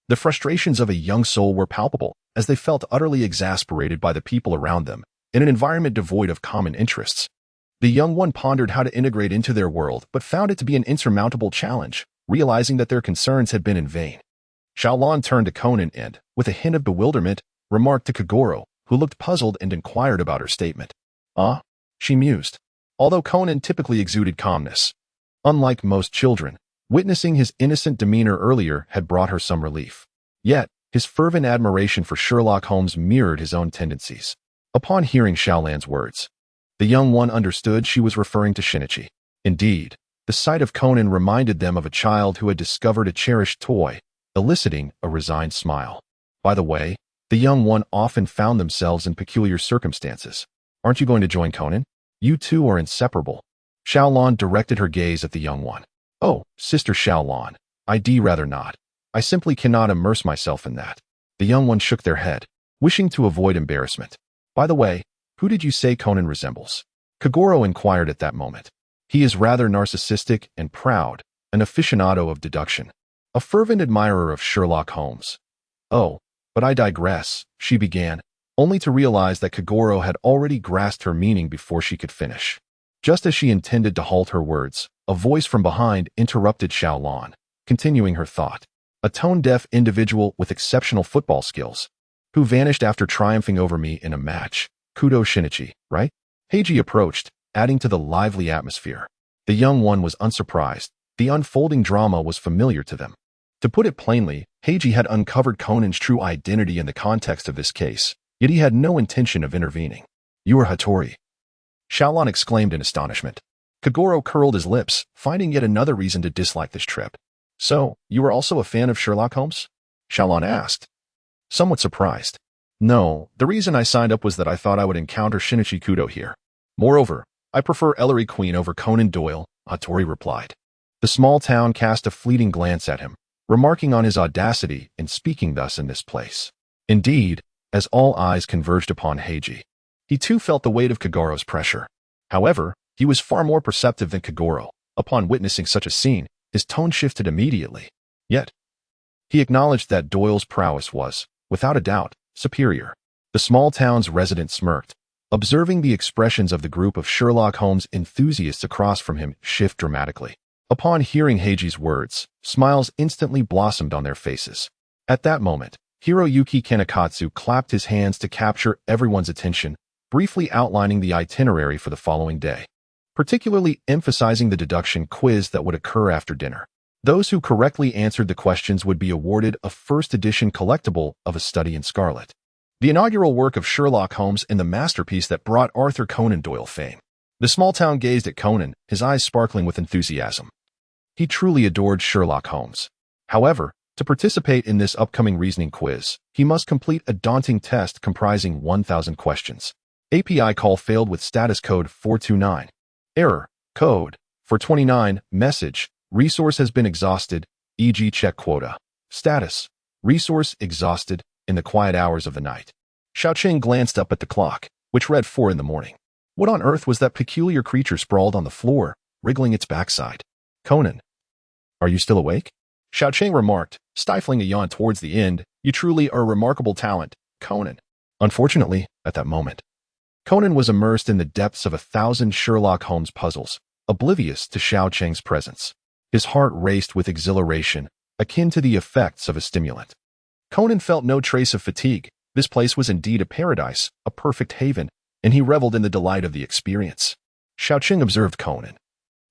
the frustrations of a young soul were palpable, as they felt utterly exasperated by the people around them, in an environment devoid of common interests. The young one pondered how to integrate into their world, but found it to be an insurmountable challenge, realizing that their concerns had been in vain. Xiaolon turned to Conan and, with a hint of bewilderment, remarked to Kagoro, who looked puzzled and inquired about her statement. "Ah?" she mused. Although Conan typically exuded calmness, unlike most children, witnessing his innocent demeanor earlier had brought her some relief. Yet, his fervent admiration for Sherlock Holmes mirrored his own tendencies. Upon hearing Xiaolan's words, the young one understood she was referring to Shinichi. Indeed, the sight of Conan reminded them of a child who had discovered a cherished toy, eliciting a resigned smile. By the way, the young one often found themselves in peculiar circumstances. "Aren't you going to join Conan? You two are inseparable." Xiaolon directed her gaze at the young one. "Oh, Sister Xiaolon, I'd rather not. I simply cannot immerse myself in that." The young one shook their head, wishing to avoid embarrassment. "By the way, who did you say Conan resembles?" Kagoro inquired at that moment. "He is rather narcissistic and proud, an aficionado of deduction, a fervent admirer of Sherlock Holmes." "Oh, but I digress," she began, only to realize that Kagoro had already grasped her meaning before she could finish. Just as she intended to halt her words, a voice from behind interrupted Xiaolon, continuing her thought. "A tone-deaf individual with exceptional football skills, who vanished after triumphing over me in a match. Kudo Shinichi, right?" Heiji approached, adding to the lively atmosphere. The young one was unsurprised. The unfolding drama was familiar to them. To put it plainly, Heiji had uncovered Conan's true identity in the context of this case, yet he had no intention of intervening. "You are Hattori," Xiaolon exclaimed in astonishment. Kagoro curled his lips, finding yet another reason to dislike this trip. "So, you are also a fan of Sherlock Holmes?" Xiaolon asked, somewhat surprised. "No, the reason I signed up was that I thought I would encounter Shinichi Kudo here. Moreover, I prefer Ellery Queen over Conan Doyle," Hattori replied. The small town cast a fleeting glance at him, remarking on his audacity in speaking thus in this place. Indeed, as all eyes converged upon Heiji, he too felt the weight of Kagoro's pressure. However, he was far more perceptive than Kagoro. Upon witnessing such a scene, his tone shifted immediately. Yet, he acknowledged that Doyle's prowess was, without a doubt, superior. The small town's resident smirked, observing the expressions of the group of Sherlock Holmes enthusiasts across from him shift dramatically. Upon hearing Heiji's words, smiles instantly blossomed on their faces. At that moment, Hiroyuki Kanekatsu clapped his hands to capture everyone's attention, briefly outlining the itinerary for the following day, particularly emphasizing the deduction quiz that would occur after dinner. Those who correctly answered the questions would be awarded a first-edition collectible of A Study in Scarlet, the inaugural work of Sherlock Holmes and the masterpiece that brought Arthur Conan Doyle fame. The small town gazed at Conan, his eyes sparkling with enthusiasm. He truly adored Sherlock Holmes. However, to participate in this upcoming reasoning quiz, he must complete a daunting test comprising 1,000 questions. API call failed with status code 429. Error, code 429, message, resource has been exhausted, e.g. check quota. Status, resource exhausted, in the quiet hours of the night. Xiaoqing glanced up at the clock, which read 4 in the morning. What on earth was that peculiar creature sprawled on the floor, wriggling its backside? "Conan, are you still awake?" Xiaoqing remarked, stifling a yawn towards the end. "You truly are a remarkable talent, Conan." Unfortunately, at that moment, Conan was immersed in the depths of 1,000 Sherlock Holmes puzzles, oblivious to Xiao Cheng's presence. His heart raced with exhilaration, akin to the effects of a stimulant. Conan felt no trace of fatigue. This place was indeed a paradise, a perfect haven, and he reveled in the delight of the experience. Xiao Cheng observed Conan,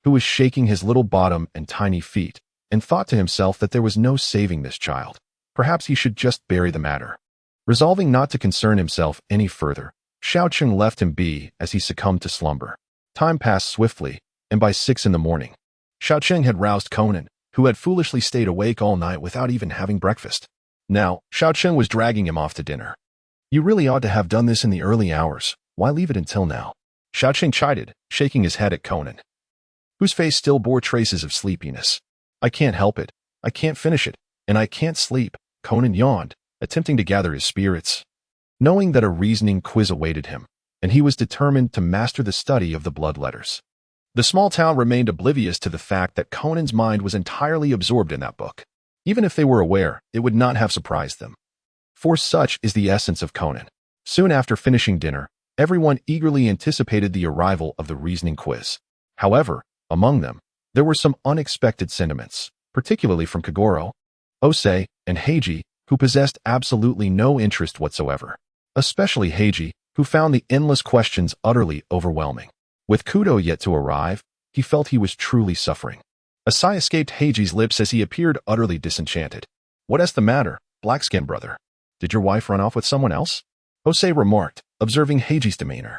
who was shaking his little bottom and tiny feet, and thought to himself that there was no saving this child. Perhaps he should just bury the matter. Resolving not to concern himself any further, Xiao Cheng left him be as he succumbed to slumber. Time passed swiftly, and by 6 in the morning, Xiao Cheng had roused Conan, who had foolishly stayed awake all night without even having breakfast. Now, Xiao Cheng was dragging him off to dinner. "You really ought to have done this in the early hours. Why leave it until now?" Xiao Cheng chided, shaking his head at Conan, whose face still bore traces of sleepiness. "I can't help it. I can't finish it, and I can't sleep," Conan yawned, attempting to gather his spirits. Knowing that a reasoning quiz awaited him, and he was determined to master the study of the blood letters. The small town remained oblivious to the fact that Conan's mind was entirely absorbed in that book. Even if they were aware, it would not have surprised them. For such is the essence of Conan. Soon after finishing dinner, everyone eagerly anticipated the arrival of the reasoning quiz. However, among them, there were some unexpected sentiments, particularly from Kagoro, Osei, and Heiji, who possessed absolutely no interest whatsoever. Especially Heiji, who found the endless questions utterly overwhelming. With Kudo yet to arrive, he felt he was truly suffering. A sigh escaped Heiji's lips as he appeared utterly disenchanted. "What's the matter, black-skin brother? Did your wife run off with someone else?" Osei remarked, observing Heiji's demeanor.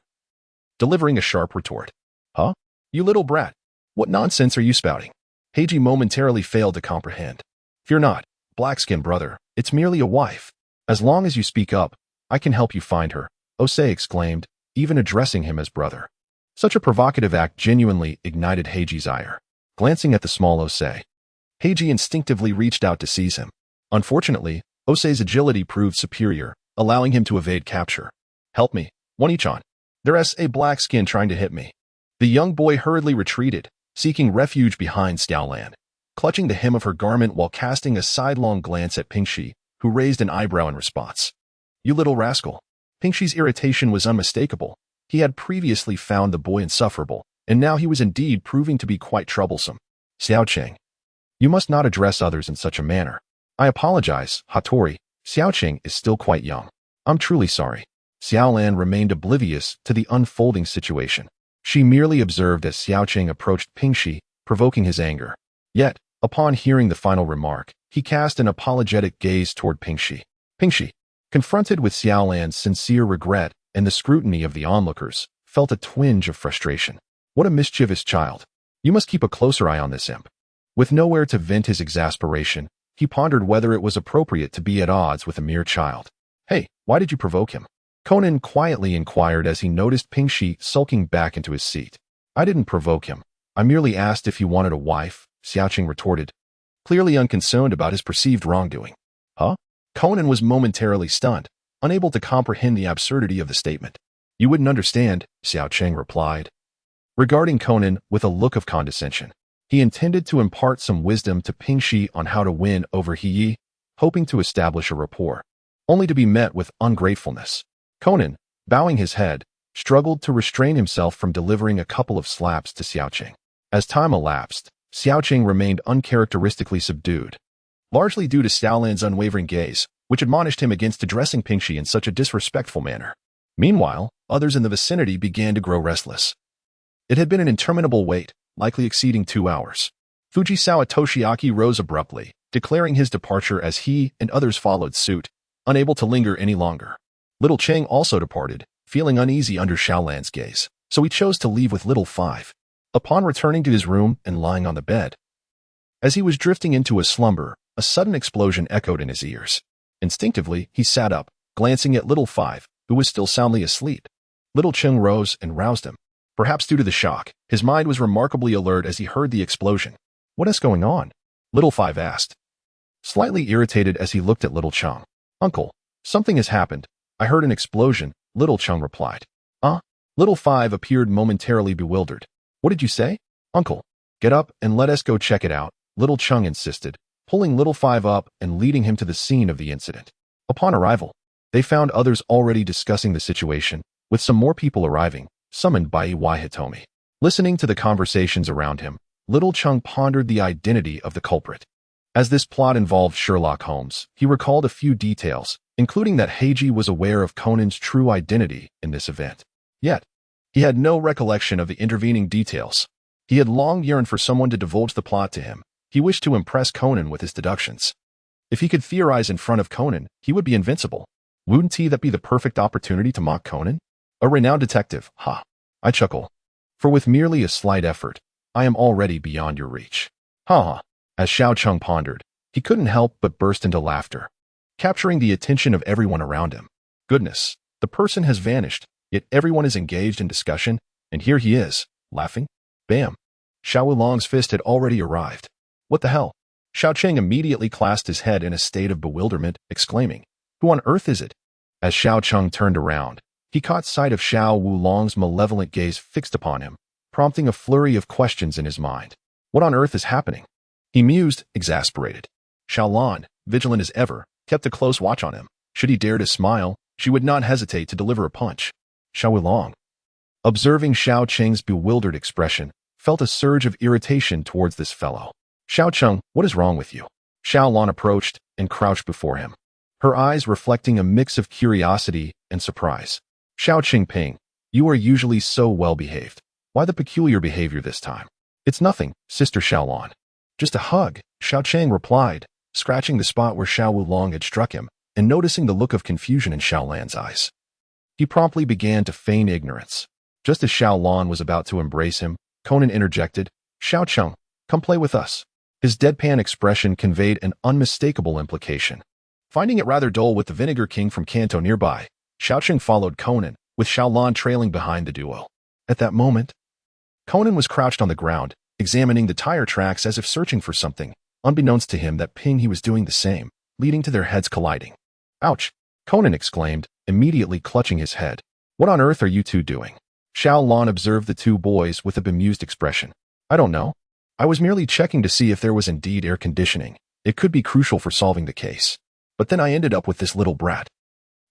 Delivering a sharp retort. "Huh? You little brat. What nonsense are you spouting?" Heiji momentarily failed to comprehend. "Fear not, black-skin brother. It's merely a wife. As long as you speak up, I can help you find her," Osei exclaimed, even addressing him as brother. Such a provocative act genuinely ignited Heiji's ire. Glancing at the small Osei, Heiji instinctively reached out to seize him. Unfortunately, Osei's agility proved superior, allowing him to evade capture. "Help me, One-ichan. There's a black skin trying to hit me." The young boy hurriedly retreated, seeking refuge behind Xiaolan, clutching the hem of her garment while casting a sidelong glance at Pingxi, who raised an eyebrow in response. "You little rascal." Pingxi's irritation was unmistakable. He had previously found the boy insufferable, and now he was indeed proving to be quite troublesome. "Xiao Cheng, you must not address others in such a manner." "I apologize, Hattori. Xiao Cheng is still quite young. I'm truly sorry." Xiaolan remained oblivious to the unfolding situation. She merely observed as Xiao Cheng approached Pingxi, provoking his anger. Yet, upon hearing the final remark, he cast an apologetic gaze toward Pingxi. Pingxi, confronted with Xiaolan's sincere regret and the scrutiny of the onlookers, felt a twinge of frustration. What a mischievous child. You must keep a closer eye on this imp. With nowhere to vent his exasperation, he pondered whether it was appropriate to be at odds with a mere child. "Hey, why did you provoke him?" Conan quietly inquired as he noticed Pingxi sulking back into his seat. "I didn't provoke him. I merely asked if he wanted a wife," Xiao Cheng retorted, clearly unconcerned about his perceived wrongdoing. "Huh?" Conan was momentarily stunned, unable to comprehend the absurdity of the statement. "You wouldn't understand," Xiao Cheng replied, regarding Conan with a look of condescension. He intended to impart some wisdom to Pingxi on how to win over He, hoping to establish a rapport, only to be met with ungratefulness. Conan, bowing his head, struggled to restrain himself from delivering a couple of slaps to Xiao Cheng. As time elapsed, Xiao Cheng remained uncharacteristically subdued, largely due to Xiaolan's unwavering gaze, which admonished him against addressing Pingxi in such a disrespectful manner. Meanwhile, others in the vicinity began to grow restless. It had been an interminable wait, likely exceeding 2 hours. Fujisawa Toshiaki rose abruptly, declaring his departure as he and others followed suit, unable to linger any longer. Little Cheng also departed, feeling uneasy under Xiaolan's gaze, so he chose to leave with Little Five. Upon returning to his room and lying on the bed, as he was drifting into a slumber, a sudden explosion echoed in his ears. Instinctively, he sat up, glancing at Little Five, who was still soundly asleep. Little Cheng rose and roused him. Perhaps due to the shock, his mind was remarkably alert as he heard the explosion. "What is going on?" Little Five asked, slightly irritated as he looked at Little Cheng. "Uncle, something has happened. I heard an explosion," Little Cheng replied. Little Five appeared momentarily bewildered. "What did you say?" "Uncle, get up and let us go check it out," Little Cheng insisted, pulling Little Five up and leading him to the scene of the incident. Upon arrival, they found others already discussing the situation, with some more people arriving, summoned by Hitomi. Listening to the conversations around him, little Chung pondered the identity of the culprit. As this plot involved Sherlock Holmes, he recalled a few details, including that Heiji was aware of Conan's true identity in this event. Yet, he had no recollection of the intervening details. He had long yearned for someone to divulge the plot to him. He wished to impress Conan with his deductions. If he could theorize in front of Conan, he would be invincible. Wouldn't that be the perfect opportunity to mock Conan? A renowned detective, ha! I chuckle. For with merely a slight effort, I am already beyond your reach. Ha ha! As Xiao Chung pondered, he couldn't help but burst into laughter, capturing the attention of everyone around him. Goodness, the person has vanished, yet everyone is engaged in discussion, and here he is, laughing. Bam! Xiao Wulong's fist had already arrived. What the hell? Xiao Cheng immediately clasped his head in a state of bewilderment, exclaiming, Who on earth is it? As Xiao Chung turned around, he caught sight of Xiao Wulong's malevolent gaze fixed upon him, prompting a flurry of questions in his mind. What on earth is happening? He mused, exasperated. Xiaolan, vigilant as ever, kept a close watch on him. Should he dare to smile, she would not hesitate to deliver a punch. Xiao Wulong, observing Xiao Cheng's bewildered expression, felt a surge of irritation towards this fellow. Xiao Cheng, what is wrong with you? Xiao Lan approached and crouched before him, her eyes reflecting a mix of curiosity and surprise. Chen Ping, you are usually so well-behaved. Why the peculiar behavior this time? It's nothing, Sister Xiaolan. Just a hug, Xiao Cheng replied, scratching the spot where Xiao Wulong had struck him, and noticing the look of confusion in Xiao Lan's eyes. He promptly began to feign ignorance. Just as Xiao Lan was about to embrace him, Conan interjected, Xiao Cheng, come play with us. His deadpan expression conveyed an unmistakable implication. Finding it rather dull with the Vinegar King from Kanto nearby, Xiao Cheng followed Conan, with Xiao Lan trailing behind the duo. At that moment, Conan was crouched on the ground, examining the tire tracks as if searching for something, unbeknownst to him that Ping he was doing the same, leading to their heads colliding. Ouch! Conan exclaimed, immediately clutching his head. What on earth are you two doing? Xiao Lan observed the two boys with a bemused expression. I don't know. I was merely checking to see if there was indeed air conditioning. It could be crucial for solving the case. But then I ended up with this little brat.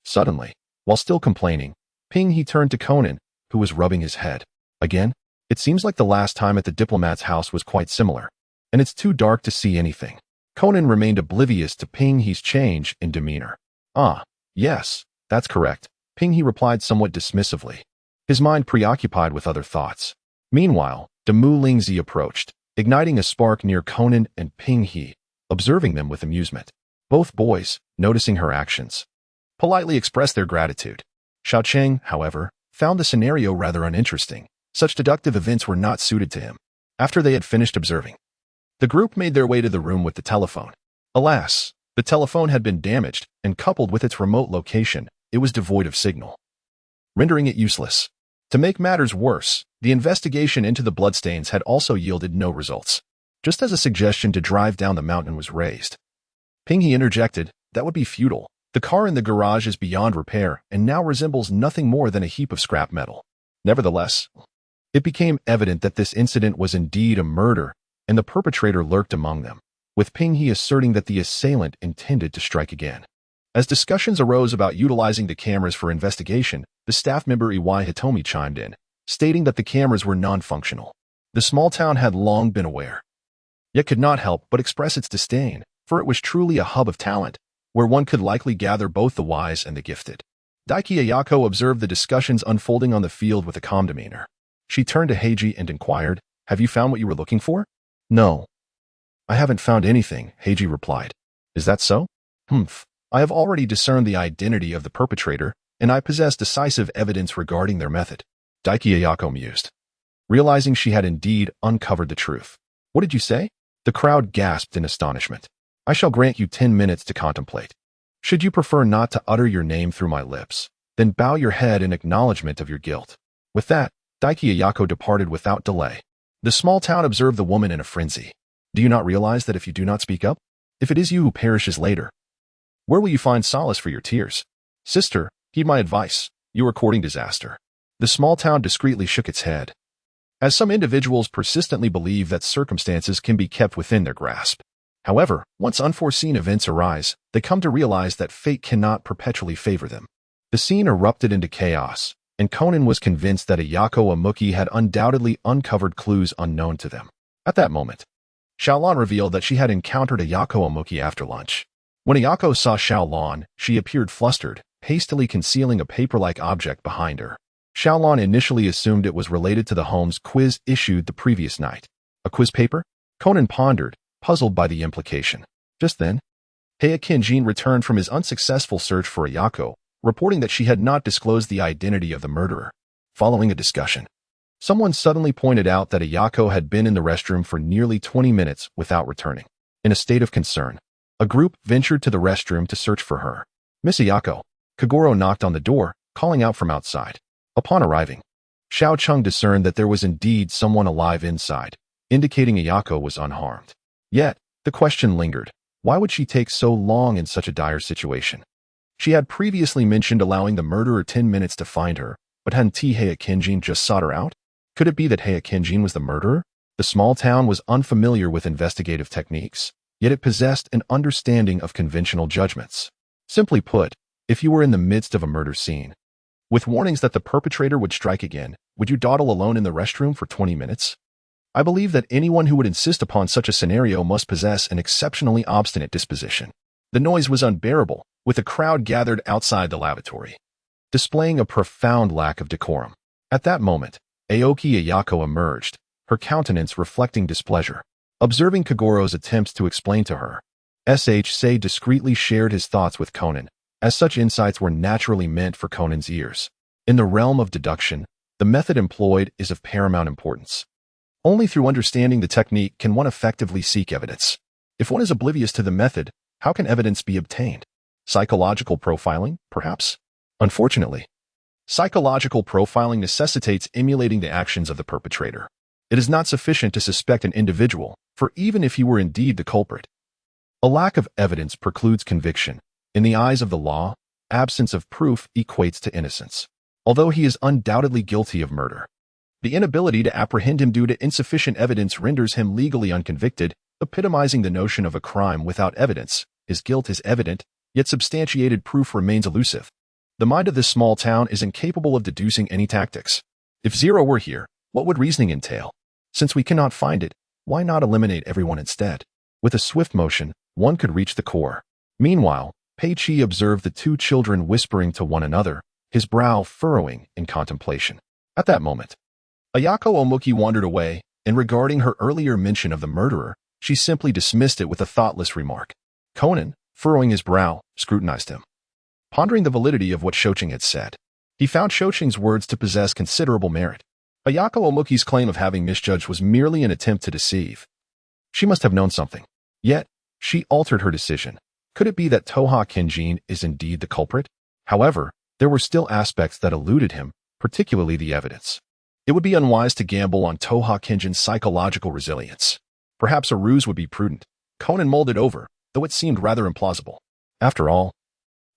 Suddenly, while still complaining, Ping he turned to Conan, who was rubbing his head. Again, it seems like the last time at the diplomat's house was quite similar, and it's too dark to see anything. Conan remained oblivious to Ping he's change in demeanor. Ah, yes, that's correct, Ping he replied somewhat dismissively, his mind preoccupied with other thoughts. Meanwhile, Demu Lingzi approached, igniting a spark near Conan and Ping he, observing them with amusement. Both boys, noticing her actions, politely expressed their gratitude. Xiao Cheng, however, found the scenario rather uninteresting. Such deductive events were not suited to him. After they had finished observing, the group made their way to the room with the telephone. Alas, the telephone had been damaged, and coupled with its remote location, it was devoid of signal, rendering it useless. To make matters worse, the investigation into the bloodstains had also yielded no results. Just as a suggestion to drive down the mountain was raised, Ping he interjected, that would be futile. The car in the garage is beyond repair and now resembles nothing more than a heap of scrap metal. Nevertheless, it became evident that this incident was indeed a murder, and the perpetrator lurked among them, with Ping he asserting that the assailant intended to strike again. As discussions arose about utilizing the cameras for investigation, the staff member Hitomi chimed in, stating that the cameras were non-functional. The small town had long been aware, yet could not help but express its disdain, for it was truly a hub of talent, where one could likely gather both the wise and the gifted. Daiki Ayako observed the discussions unfolding on the field with a calm demeanor. She turned to Heiji and inquired, have you found what you were looking for? No. I haven't found anything, Heiji replied. Is that so? I have already discerned the identity of the perpetrator, and I possess decisive evidence regarding their method. Daiki Ayako mused, realizing she had indeed uncovered the truth. What did you say? The crowd gasped in astonishment. I shall grant you 10 minutes to contemplate. Should you prefer not to utter your name through my lips, then bow your head in acknowledgement of your guilt. With that, Daiki Ayako departed without delay. The small town observed the woman in a frenzy. Do you not realize that if you do not speak up, if it is you who perishes later, where will you find solace for your tears? Sister, heed my advice. You are courting disaster. The small town discreetly shook its head, as some individuals persistently believe that circumstances can be kept within their grasp. However, once unforeseen events arise, they come to realize that fate cannot perpetually favor them. The scene erupted into chaos, and Conan was convinced that Ayako Amuki had undoubtedly uncovered clues unknown to them. At that moment, Xiaolan revealed that she had encountered Ayako Amuki after lunch. When Ayako saw Xiaolan, she appeared flustered, hastily concealing a paper-like object behind her. Xiaolan initially assumed it was related to the home's quiz issued the previous night. A quiz paper? Conan pondered, puzzled by the implication. Just then, Heya Kinjin returned from his unsuccessful search for Ayako, reporting that she had not disclosed the identity of the murderer. Following a discussion, someone suddenly pointed out that Ayako had been in the restroom for nearly 20 minutes without returning. In a state of concern, a group ventured to the restroom to search for her. Miss Ayako, Kagoro knocked on the door, calling out from outside. Upon arriving, Xiao Cheng discerned that there was indeed someone alive inside, indicating Ayako was unharmed. Yet, the question lingered. Why would she take so long in such a dire situation? She had previously mentioned allowing the murderer 10 minutes to find her, but hadn't Heya Kinjin just sought her out? Could it be that Heya Kinjin was the murderer? The small town was unfamiliar with investigative techniques, yet it possessed an understanding of conventional judgments. Simply put, if you were in the midst of a murder scene, with warnings that the perpetrator would strike again, would you dawdle alone in the restroom for 20 minutes? I believe that anyone who would insist upon such a scenario must possess an exceptionally obstinate disposition. The noise was unbearable, with a crowd gathered outside the lavatory, displaying a profound lack of decorum. At that moment, Aoki Ayako emerged, her countenance reflecting displeasure. Observing Kagoro's attempts to explain to her, Sei discreetly shared his thoughts with Conan, as such insights were naturally meant for Conan's ears. In the realm of deduction, the method employed is of paramount importance. Only through understanding the technique can one effectively seek evidence. If one is oblivious to the method, how can evidence be obtained? Psychological profiling, perhaps? Unfortunately, psychological profiling necessitates emulating the actions of the perpetrator. It is not sufficient to suspect an individual, for even if he were indeed the culprit, a lack of evidence precludes conviction. In the eyes of the law, absence of proof equates to innocence. Although he is undoubtedly guilty of murder, the inability to apprehend him due to insufficient evidence renders him legally unconvicted, epitomizing the notion of a crime without evidence. His guilt is evident, yet substantiated proof remains elusive. The mind of this small town is incapable of deducing any tactics. If Zero were here, what would reasoning entail? Since we cannot find it, why not eliminate everyone instead? With a swift motion, one could reach the core. Meanwhile, Pei Qi observed the two children whispering to one another, his brow furrowing in contemplation. At that moment, Ayako Omuki wandered away, and regarding her earlier mention of the murderer, she simply dismissed it with a thoughtless remark. Conan, furrowing his brow, scrutinized him. Pondering the validity of what Shocheng had said, he found Shocheng's words to possess considerable merit. Ayako Omuki's claim of having misjudged was merely an attempt to deceive. She must have known something. Yet, she altered her decision. Could it be that Toha Kinjin is indeed the culprit? However, there were still aspects that eluded him, particularly the evidence. It would be unwise to gamble on Toha Kinjin's psychological resilience. Perhaps a ruse would be prudent. Conan mulled it over, though it seemed rather implausible. After all,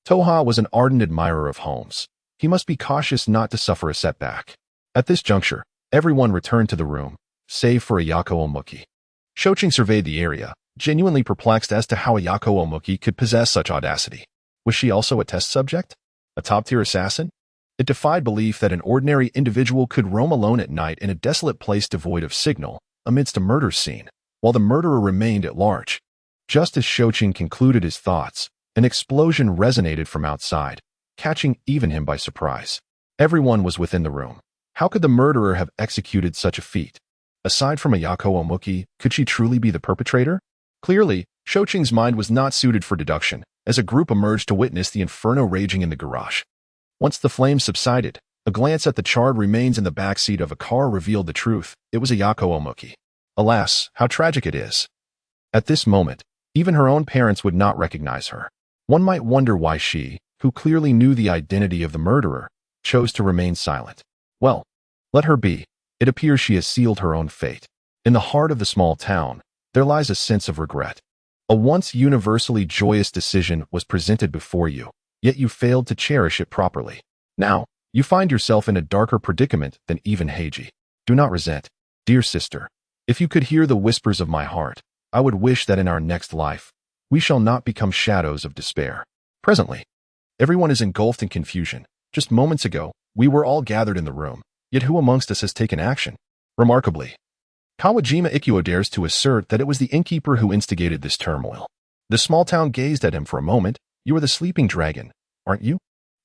Toha was an ardent admirer of Holmes. He must be cautious not to suffer a setback. At this juncture, everyone returned to the room, save for Ayako Omuki. Shocheng surveyed the area, genuinely perplexed as to how Ayako Omuki could possess such audacity. Was she also a test subject? A top-tier assassin? It defied belief that an ordinary individual could roam alone at night in a desolate place devoid of signal, amidst a murder scene, while the murderer remained at large. Just as Shocheng concluded his thoughts, an explosion resonated from outside, catching even him by surprise. Everyone was within the room. How could the murderer have executed such a feat? Aside from Ayako Omuki, could she truly be the perpetrator? Clearly, Shocheng's mind was not suited for deduction, as a group emerged to witness the inferno raging in the garage. Once the flames subsided, a glance at the charred remains in the backseat of a car revealed the truth. It was Ayako Omuki. Alas, how tragic it is. At this moment, even her own parents would not recognize her. One might wonder why she, who clearly knew the identity of the murderer, chose to remain silent. Well, let her be. It appears she has sealed her own fate. In the heart of the small town, there lies a sense of regret. A once universally joyous decision was presented before you, yet you failed to cherish it properly. Now, you find yourself in a darker predicament than even Heiji. Do not resent. Dear sister, if you could hear the whispers of my heart, I would wish that in our next life, we shall not become shadows of despair. Presently, everyone is engulfed in confusion. Just moments ago, We were all gathered in the room, yet who amongst us has taken action? Remarkably, Kawajima Ikkyo dares to assert that it was the innkeeper who instigated this turmoil. The small town gazed at him for a moment. You are the sleeping dragon, aren't you?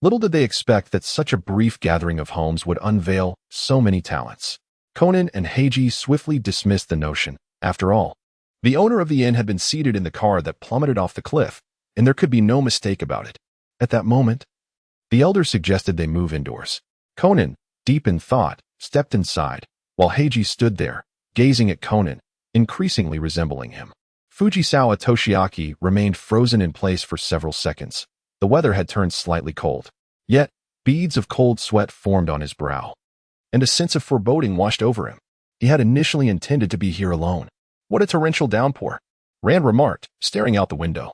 Little did they expect that such a brief gathering of homes would unveil so many talents. Conan and Heiji swiftly dismissed the notion. After all, the owner of the inn had been seated in the car that plummeted off the cliff, and there could be no mistake about it. At that moment, the elder suggested they move indoors. Conan, deep in thought, stepped inside, while Heiji stood there, gazing at Conan, increasingly resembling him. Fujisawa Toshiaki remained frozen in place for several seconds. The weather had turned slightly cold. Yet, beads of cold sweat formed on his brow, and a sense of foreboding washed over him. He had initially intended to be here alone. What a torrential downpour, Rand remarked, staring out the window.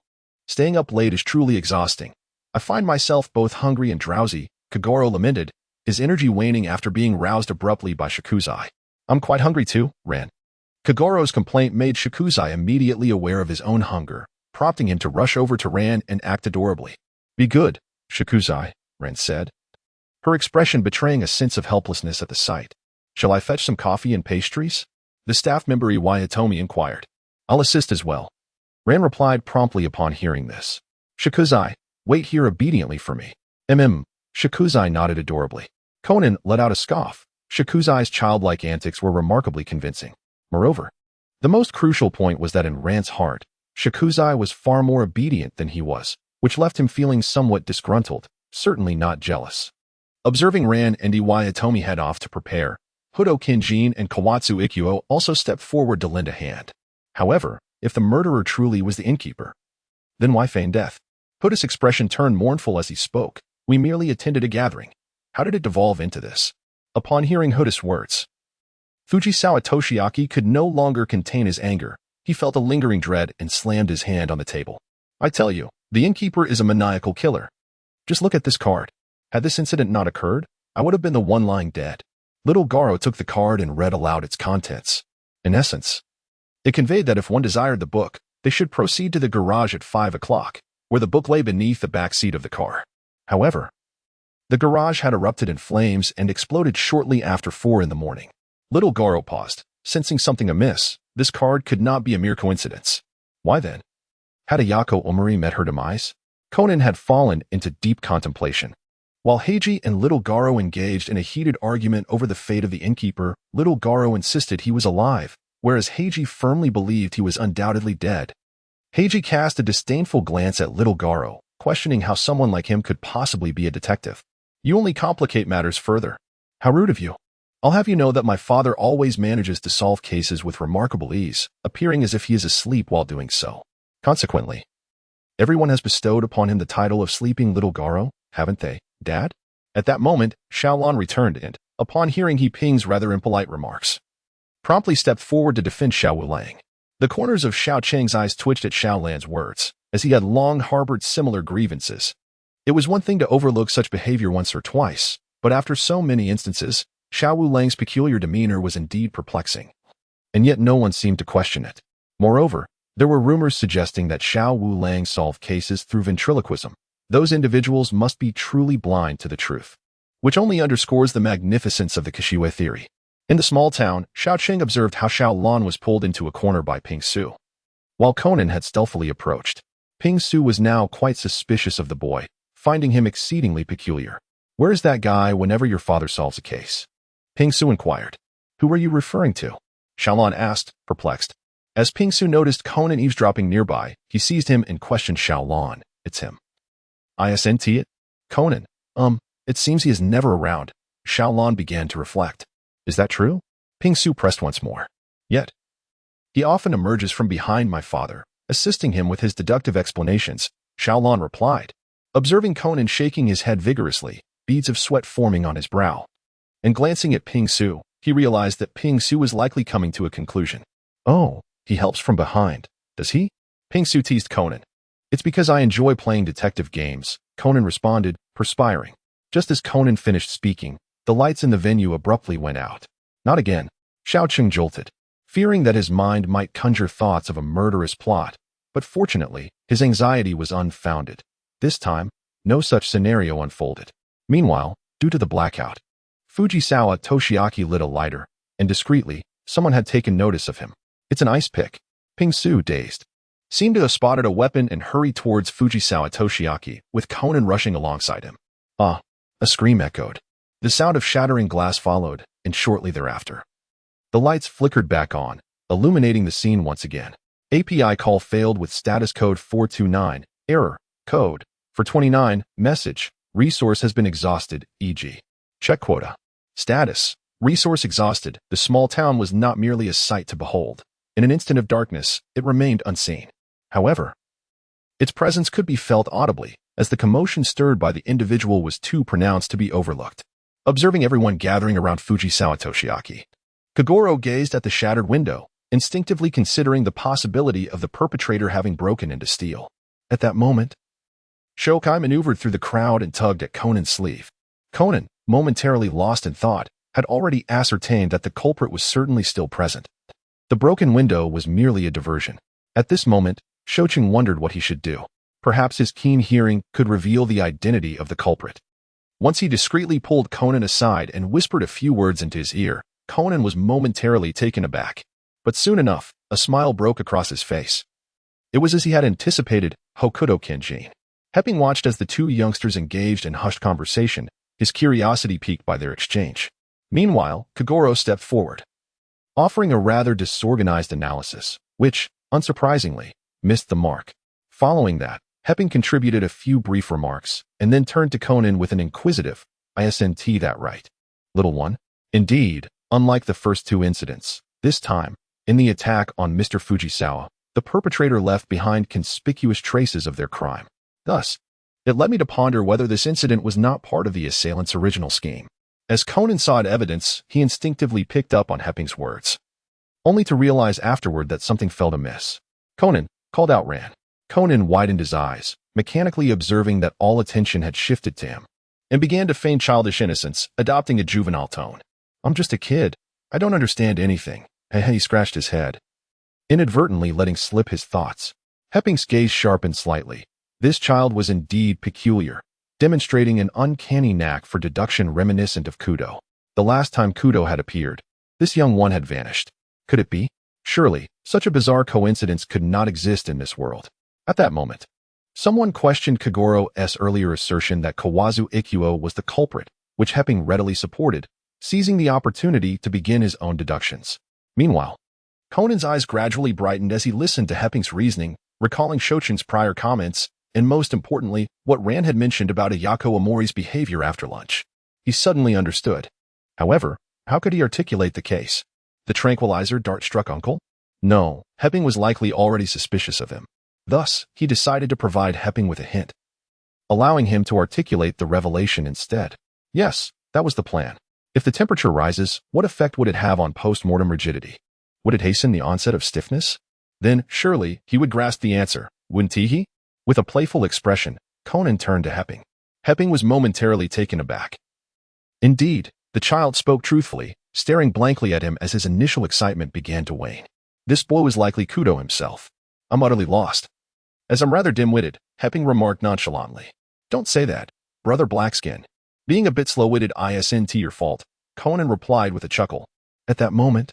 Staying up late is truly exhausting. I find myself both hungry and drowsy, Kagoro lamented, his energy waning after being roused abruptly by Shikuzai. I'm quite hungry too, Rand. Kagoro's complaint made Shikuzai immediately aware of his own hunger, prompting him to rush over to Rand and act adorably. Be good, Shikuzai, Rand said, her expression betraying a sense of helplessness at the sight. Shall I fetch some coffee and pastries? The staff member Iwayatomi inquired. I'll assist as well. Rand replied promptly upon hearing this. Shikuzai, wait here obediently for me. Shikuzai nodded adorably. Conan let out a scoff. Shikuzai's childlike antics were remarkably convincing. Moreover, the most crucial point was that in Rand's heart, Shikuzai was far more obedient than he was, which left him feeling somewhat disgruntled, certainly not jealous. Observing Rand and Iwayatomi head off to prepare, Hudo Kinjin and Kawatsu Ikkyo also stepped forward to lend a hand. However, if the murderer truly was the innkeeper, then why feign death? Huda's expression turned mournful as he spoke. We merely attended a gathering. How did it devolve into this? Upon hearing Huda's words, Fujisawa Toshiaki could no longer contain his anger. He felt a lingering dread and slammed his hand on the table. I tell you, the innkeeper is a maniacal killer. Just look at this card. Had this incident not occurred, I would have been the one lying dead. Little Garo took the card and read aloud its contents. In essence, it conveyed that if one desired the book, they should proceed to the garage at 5 o'clock, where the book lay beneath the back seat of the car. However, the garage had erupted in flames and exploded shortly after 4 in the morning. Little Garo paused, sensing something amiss. This card could not be a mere coincidence. Why then? Had Ayako Omori met her demise? Conan had fallen into deep contemplation. While Heiji and Little Garo engaged in a heated argument over the fate of the innkeeper, Little Garo insisted he was alive, whereas Heiji firmly believed he was undoubtedly dead. Heiji cast a disdainful glance at Little Garo, questioning how someone like him could possibly be a detective. You only complicate matters further. How rude of you. I'll have you know that my father always manages to solve cases with remarkable ease, appearing as if he is asleep while doing so. Consequently, everyone has bestowed upon him the title of Sleeping Little Garo, haven't they, Dad? At that moment, Xiaolon returned and, upon hearing He Ping's rather impolite remarks, promptly stepped forward to defend Xiao Wulang. The corners of Xiao Cheng's eyes twitched at Xiaolan's words, as he had long harbored similar grievances. It was one thing to overlook such behavior once or twice, but after so many instances, Xiao Wulang's peculiar demeanor was indeed perplexing. And yet no one seemed to question it. Moreover, there were rumors suggesting that Xiao Wulang solved cases through ventriloquism. Those individuals must be truly blind to the truth, which only underscores the magnificence of the Kashiwa theory. In the small town, Xiao Cheng observed how Xiaolon was pulled into a corner by Ping Su. While Conan had stealthily approached, Ping Su was now quite suspicious of the boy, finding him exceedingly peculiar. Where is that guy whenever your father solves a case? Ping Su inquired. Who are you referring to? Xiaolon asked, perplexed. As Ping Su noticed Conan eavesdropping nearby, he seized him and questioned Xiaolon. It's him. Isn't it? Conan. It seems he is never around. Xiaolon began to reflect. Is that true? Ping Su pressed once more. Yet, he often emerges from behind my father, assisting him with his deductive explanations, Xiaolon replied, observing Conan shaking his head vigorously, beads of sweat forming on his brow. And glancing at Ping Su, he realized that Ping Su was likely coming to a conclusion. Oh, he helps from behind, does he? Ping Su teased Conan. It's because I enjoy playing detective games, Conan responded, perspiring. Just as Conan finished speaking, the lights in the venue abruptly went out. Not again. Xiao Cheng jolted, fearing that his mind might conjure thoughts of a murderous plot, but fortunately, his anxiety was unfounded. This time, no such scenario unfolded. Meanwhile, due to the blackout. Fujisawa Toshiaki lit a lighter, and discreetly, someone had taken notice of him. It's an ice pick. Ping Su, dazed, seemed to have spotted a weapon and hurried towards Fujisawa Toshiaki, with Conan rushing alongside him. Ah! A scream echoed. The sound of shattering glass followed, and shortly thereafter, the lights flickered back on, illuminating the scene once again. API call failed with status code 429, error, code, for 29, message, resource has been exhausted, e.g. check quota. Status, resource exhausted. The small town was not merely a sight to behold. In an instant of darkness, it remained unseen. However, its presence could be felt audibly, as the commotion stirred by the individual was too pronounced to be overlooked. Observing everyone gathering around Fujisawa Toshiaki, Kagoro gazed at the shattered window, instinctively considering the possibility of the perpetrator having broken into steel. At that moment, Shokai maneuvered through the crowd and tugged at Conan's sleeve. Conan, momentarily lost in thought, had already ascertained that the culprit was certainly still present. The broken window was merely a diversion. At this moment, Shoching wondered what he should do. Perhaps his keen hearing could reveal the identity of the culprit. Once he discreetly pulled Conan aside and whispered a few words into his ear, Conan was momentarily taken aback. But soon enough, a smile broke across his face. It was as he had anticipated, Hokuto Kenjin. Hepping watched as the two youngsters engaged in hushed conversation, his curiosity piqued by their exchange. Meanwhile, Kagoro stepped forward, offering a rather disorganized analysis, which, unsurprisingly, missed the mark. Following that, Hepping contributed a few brief remarks, and then turned to Conan with an inquisitive, "Isn't that right, little one?" Indeed, unlike the first two incidents, this time, in the attack on Mr. Fujisawa, the perpetrator left behind conspicuous traces of their crime. Thus, it led me to ponder whether this incident was not part of the assailant's original scheme. As Conan sought evidence, he instinctively picked up on Hepping's words, only to realize afterward that something felt amiss. "Conan," called out Rand. Conan widened his eyes, mechanically observing that all attention had shifted to him, and began to feign childish innocence, adopting a juvenile tone. "I'm just a kid. I don't understand anything." He scratched his head, inadvertently letting slip his thoughts. Hepping's gaze sharpened slightly. This child was indeed peculiar, demonstrating an uncanny knack for deduction reminiscent of Kudo. The last time Kudo had appeared, this young one had vanished. Could it be? Surely, such a bizarre coincidence could not exist in this world. At that moment, someone questioned Kagoro's earlier assertion that Kawazu Ikuo was the culprit, which Hepping readily supported, seizing the opportunity to begin his own deductions. Meanwhile, Conan's eyes gradually brightened as he listened to Hepping's reasoning, recalling Shochin's prior comments, and most importantly, what Rand had mentioned about Ayako Amori's behavior after lunch. He suddenly understood. However, how could he articulate the case? The tranquilizer dart struck Uncle? No, Hepping was likely already suspicious of him. Thus, he decided to provide Hepping with a hint, allowing him to articulate the revelation instead. Yes, that was the plan. If the temperature rises, what effect would it have on post-mortem rigidity? Would it hasten the onset of stiffness? Then, surely, he would grasp the answer, wouldn't he? With a playful expression, Conan turned to Hepping. Hepping was momentarily taken aback. Indeed, the child spoke truthfully, staring blankly at him as his initial excitement began to wane. This boy was likely Kudo himself. "I'm utterly lost. As I'm rather dim-witted," Hepping remarked nonchalantly. "Don't say that, brother Blackskin. Being a bit slow-witted isn't your fault," Conan replied with a chuckle. At that moment,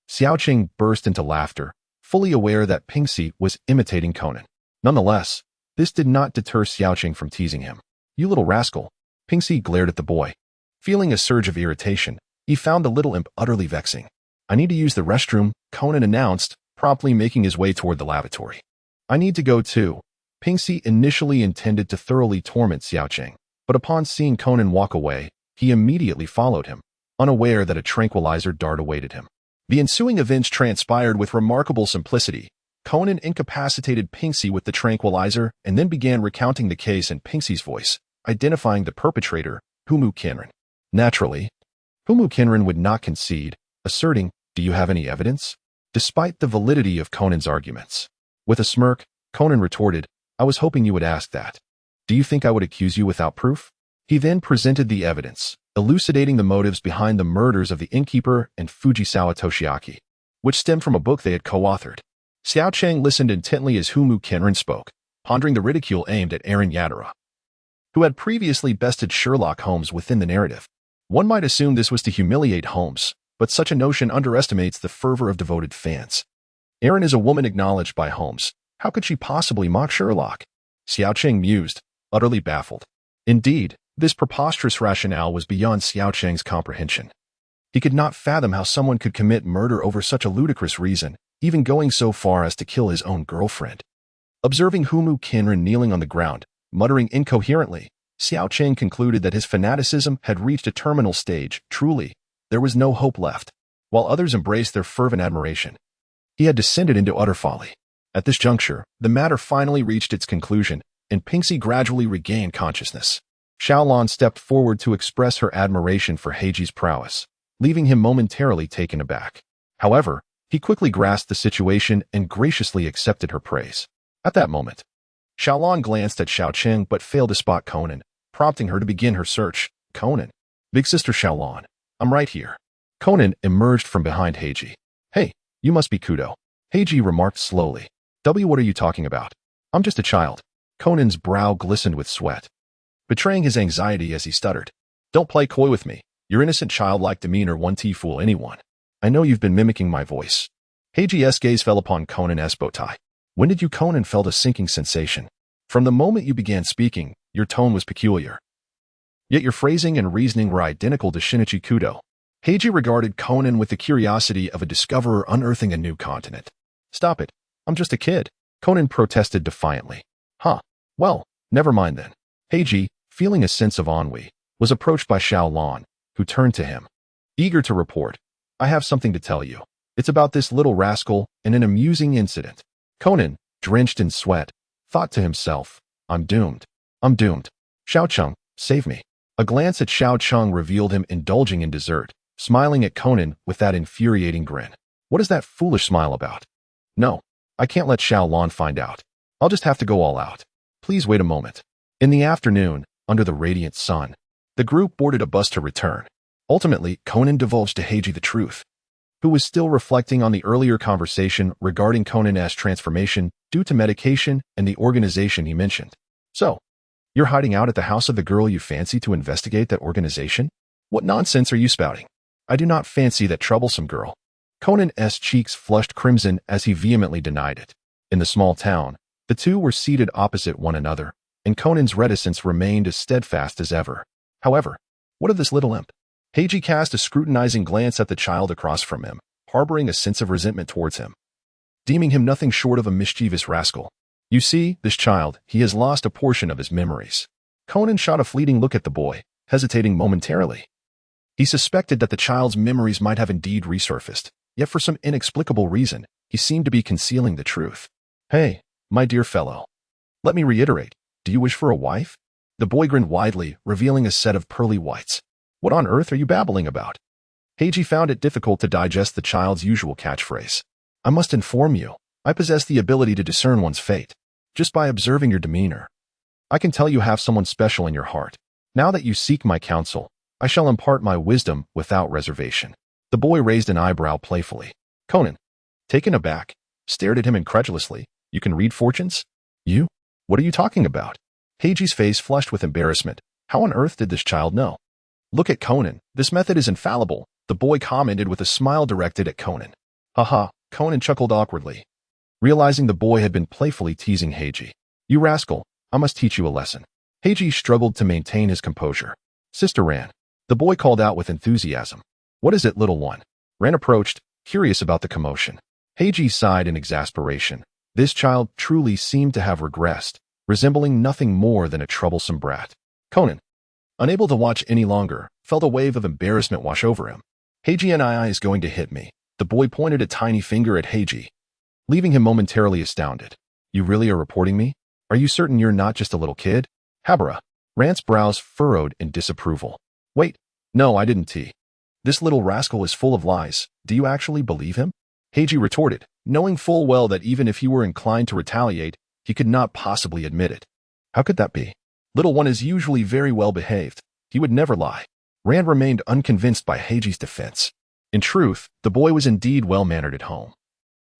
Xiaoqing burst into laughter, fully aware that Pingxi was imitating Conan. Nonetheless, this did not deter Xiaoqing from teasing him. "You little rascal." Pingxi glared at the boy. Feeling a surge of irritation, he found the little imp utterly vexing. "I need to use the restroom," Conan announced, promptly making his way toward the lavatory. "I need to go too." Pingxi initially intended to thoroughly torment Xiaoqing, but upon seeing Conan walk away, he immediately followed him, unaware that a tranquilizer dart awaited him. The ensuing events transpired with remarkable simplicity. Conan incapacitated Pingxi with the tranquilizer and then began recounting the case in Pingxi's voice, identifying the perpetrator, Humu Kinran. Naturally, Humu Kinran would not concede, asserting, "Do you have any evidence?" despite the validity of Conan's arguments. With a smirk, Conan retorted, "I was hoping you would ask that. Do you think I would accuse you without proof?" He then presented the evidence, elucidating the motives behind the murders of the innkeeper and Fujisawa Toshiaki, which stemmed from a book they had co-authored. Xiaoqing listened intently as Humu Kinran spoke, pondering the ridicule aimed at Aaron Yadara. who had previously bested Sherlock Holmes within the narrative. One might assume this was to humiliate Holmes, but such a notion underestimates the fervor of devoted fans. Erin is a woman acknowledged by Holmes. How could she possibly mock Sherlock? Xiao Cheng mused, utterly baffled. Indeed, this preposterous rationale was beyond Xiao Cheng's comprehension. He could not fathom how someone could commit murder over such a ludicrous reason, even going so far as to kill his own girlfriend. Observing Humu Kinran kneeling on the ground, muttering incoherently, Xiao Cheng concluded that his fanaticism had reached a terminal stage. Truly, there was no hope left. While others embraced their fervent admiration, he had descended into utter folly. At this juncture, the matter finally reached its conclusion, and Pingxi gradually regained consciousness. Xiaolan stepped forward to express her admiration for Heiji's prowess, leaving him momentarily taken aback. However, he quickly grasped the situation and graciously accepted her praise. At that moment, Xiaolan glanced at Xiao Cheng but failed to spot Conan, prompting her to begin her search. Conan. Big Sister Xiaolan. I'm right here. Conan emerged from behind Heiji. Hey, you must be Kudo. Heiji remarked slowly. What are you talking about? I'm just a child. Conan's brow glistened with sweat, betraying his anxiety as he stuttered. Don't play coy with me. Your innocent childlike demeanor won't fool anyone. I know you've been mimicking my voice. Heiji's gaze fell upon Conan's bow tie. When did you? Conan felt a sinking sensation. From the moment you began speaking, your tone was peculiar. Yet your phrasing and reasoning were identical to Shinichi Kudo. Heiji regarded Conan with the curiosity of a discoverer unearthing a new continent. Stop it. I'm just a kid. Conan protested defiantly. Huh. Well, never mind then. Heiji, feeling a sense of ennui, was approached by Xiaolan, who turned to him, eager to report. I have something to tell you. It's about this little rascal and an amusing incident. Conan, drenched in sweat, thought to himself, I'm doomed. I'm doomed. Xiao Cheng, save me. A glance at Xiao Cheng revealed him indulging in dessert, smiling at Conan with that infuriating grin. What is that foolish smile about? No, I can't let Xiaolan find out. I'll just have to go all out. Please wait a moment. In the afternoon, under the radiant sun, the group boarded a bus to return. Ultimately, Conan divulged to Heiji the truth, who was still reflecting on the earlier conversation regarding Conan's transformation due to medication and the organization he mentioned. So, you're hiding out at the house of the girl you fancy to investigate that organization? What nonsense are you spouting? I do not fancy that troublesome girl. Conan's cheeks flushed crimson as he vehemently denied it. In the small town, the two were seated opposite one another, and Conan's reticence remained as steadfast as ever. However, what of this little imp? Heiji cast a scrutinizing glance at the child across from him, harboring a sense of resentment towards him, deeming him nothing short of a mischievous rascal. You see, this child, he has lost a portion of his memories. Conan shot a fleeting look at the boy, hesitating momentarily. He suspected that the child's memories might have indeed resurfaced, yet for some inexplicable reason, he seemed to be concealing the truth. Hey, my dear fellow. Let me reiterate, do you wish for a wife? The boy grinned widely, revealing a set of pearly whites. What on earth are you babbling about? Heiji found it difficult to digest the child's usual catchphrase. I must inform you, I possess the ability to discern one's fate, just by observing your demeanor. I can tell you have someone special in your heart. Now that you seek my counsel, I shall impart my wisdom without reservation. The boy raised an eyebrow playfully. Conan, taken aback, stared at him incredulously. You can read fortunes? You? What are you talking about? Heiji's face flushed with embarrassment. How on earth did this child know? Look at Conan. This method is infallible, the boy commented with a smile directed at Conan. Haha, Conan chuckled awkwardly, realizing the boy had been playfully teasing Heiji. You rascal, I must teach you a lesson. Heiji struggled to maintain his composure. Sister Ran. The boy called out with enthusiasm. What is it, little one? Ran approached, curious about the commotion. Heiji sighed in exasperation. This child truly seemed to have regressed, resembling nothing more than a troublesome brat. Conan, unable to watch any longer, felt a wave of embarrassment wash over him. Heiji is going to hit me. The boy pointed a tiny finger at Heiji, leaving him momentarily astounded. You really are reporting me? Are you certain you're not just a little kid? Habara. Rant's brows furrowed in disapproval. Wait, no, I didn't. This little rascal is full of lies. Do you actually believe him? Heiji retorted, knowing full well that even if he were inclined to retaliate, he could not possibly admit it. How could that be? Little one is usually very well behaved. He would never lie. Rand remained unconvinced by Heiji's defense. In truth, the boy was indeed well-mannered at home.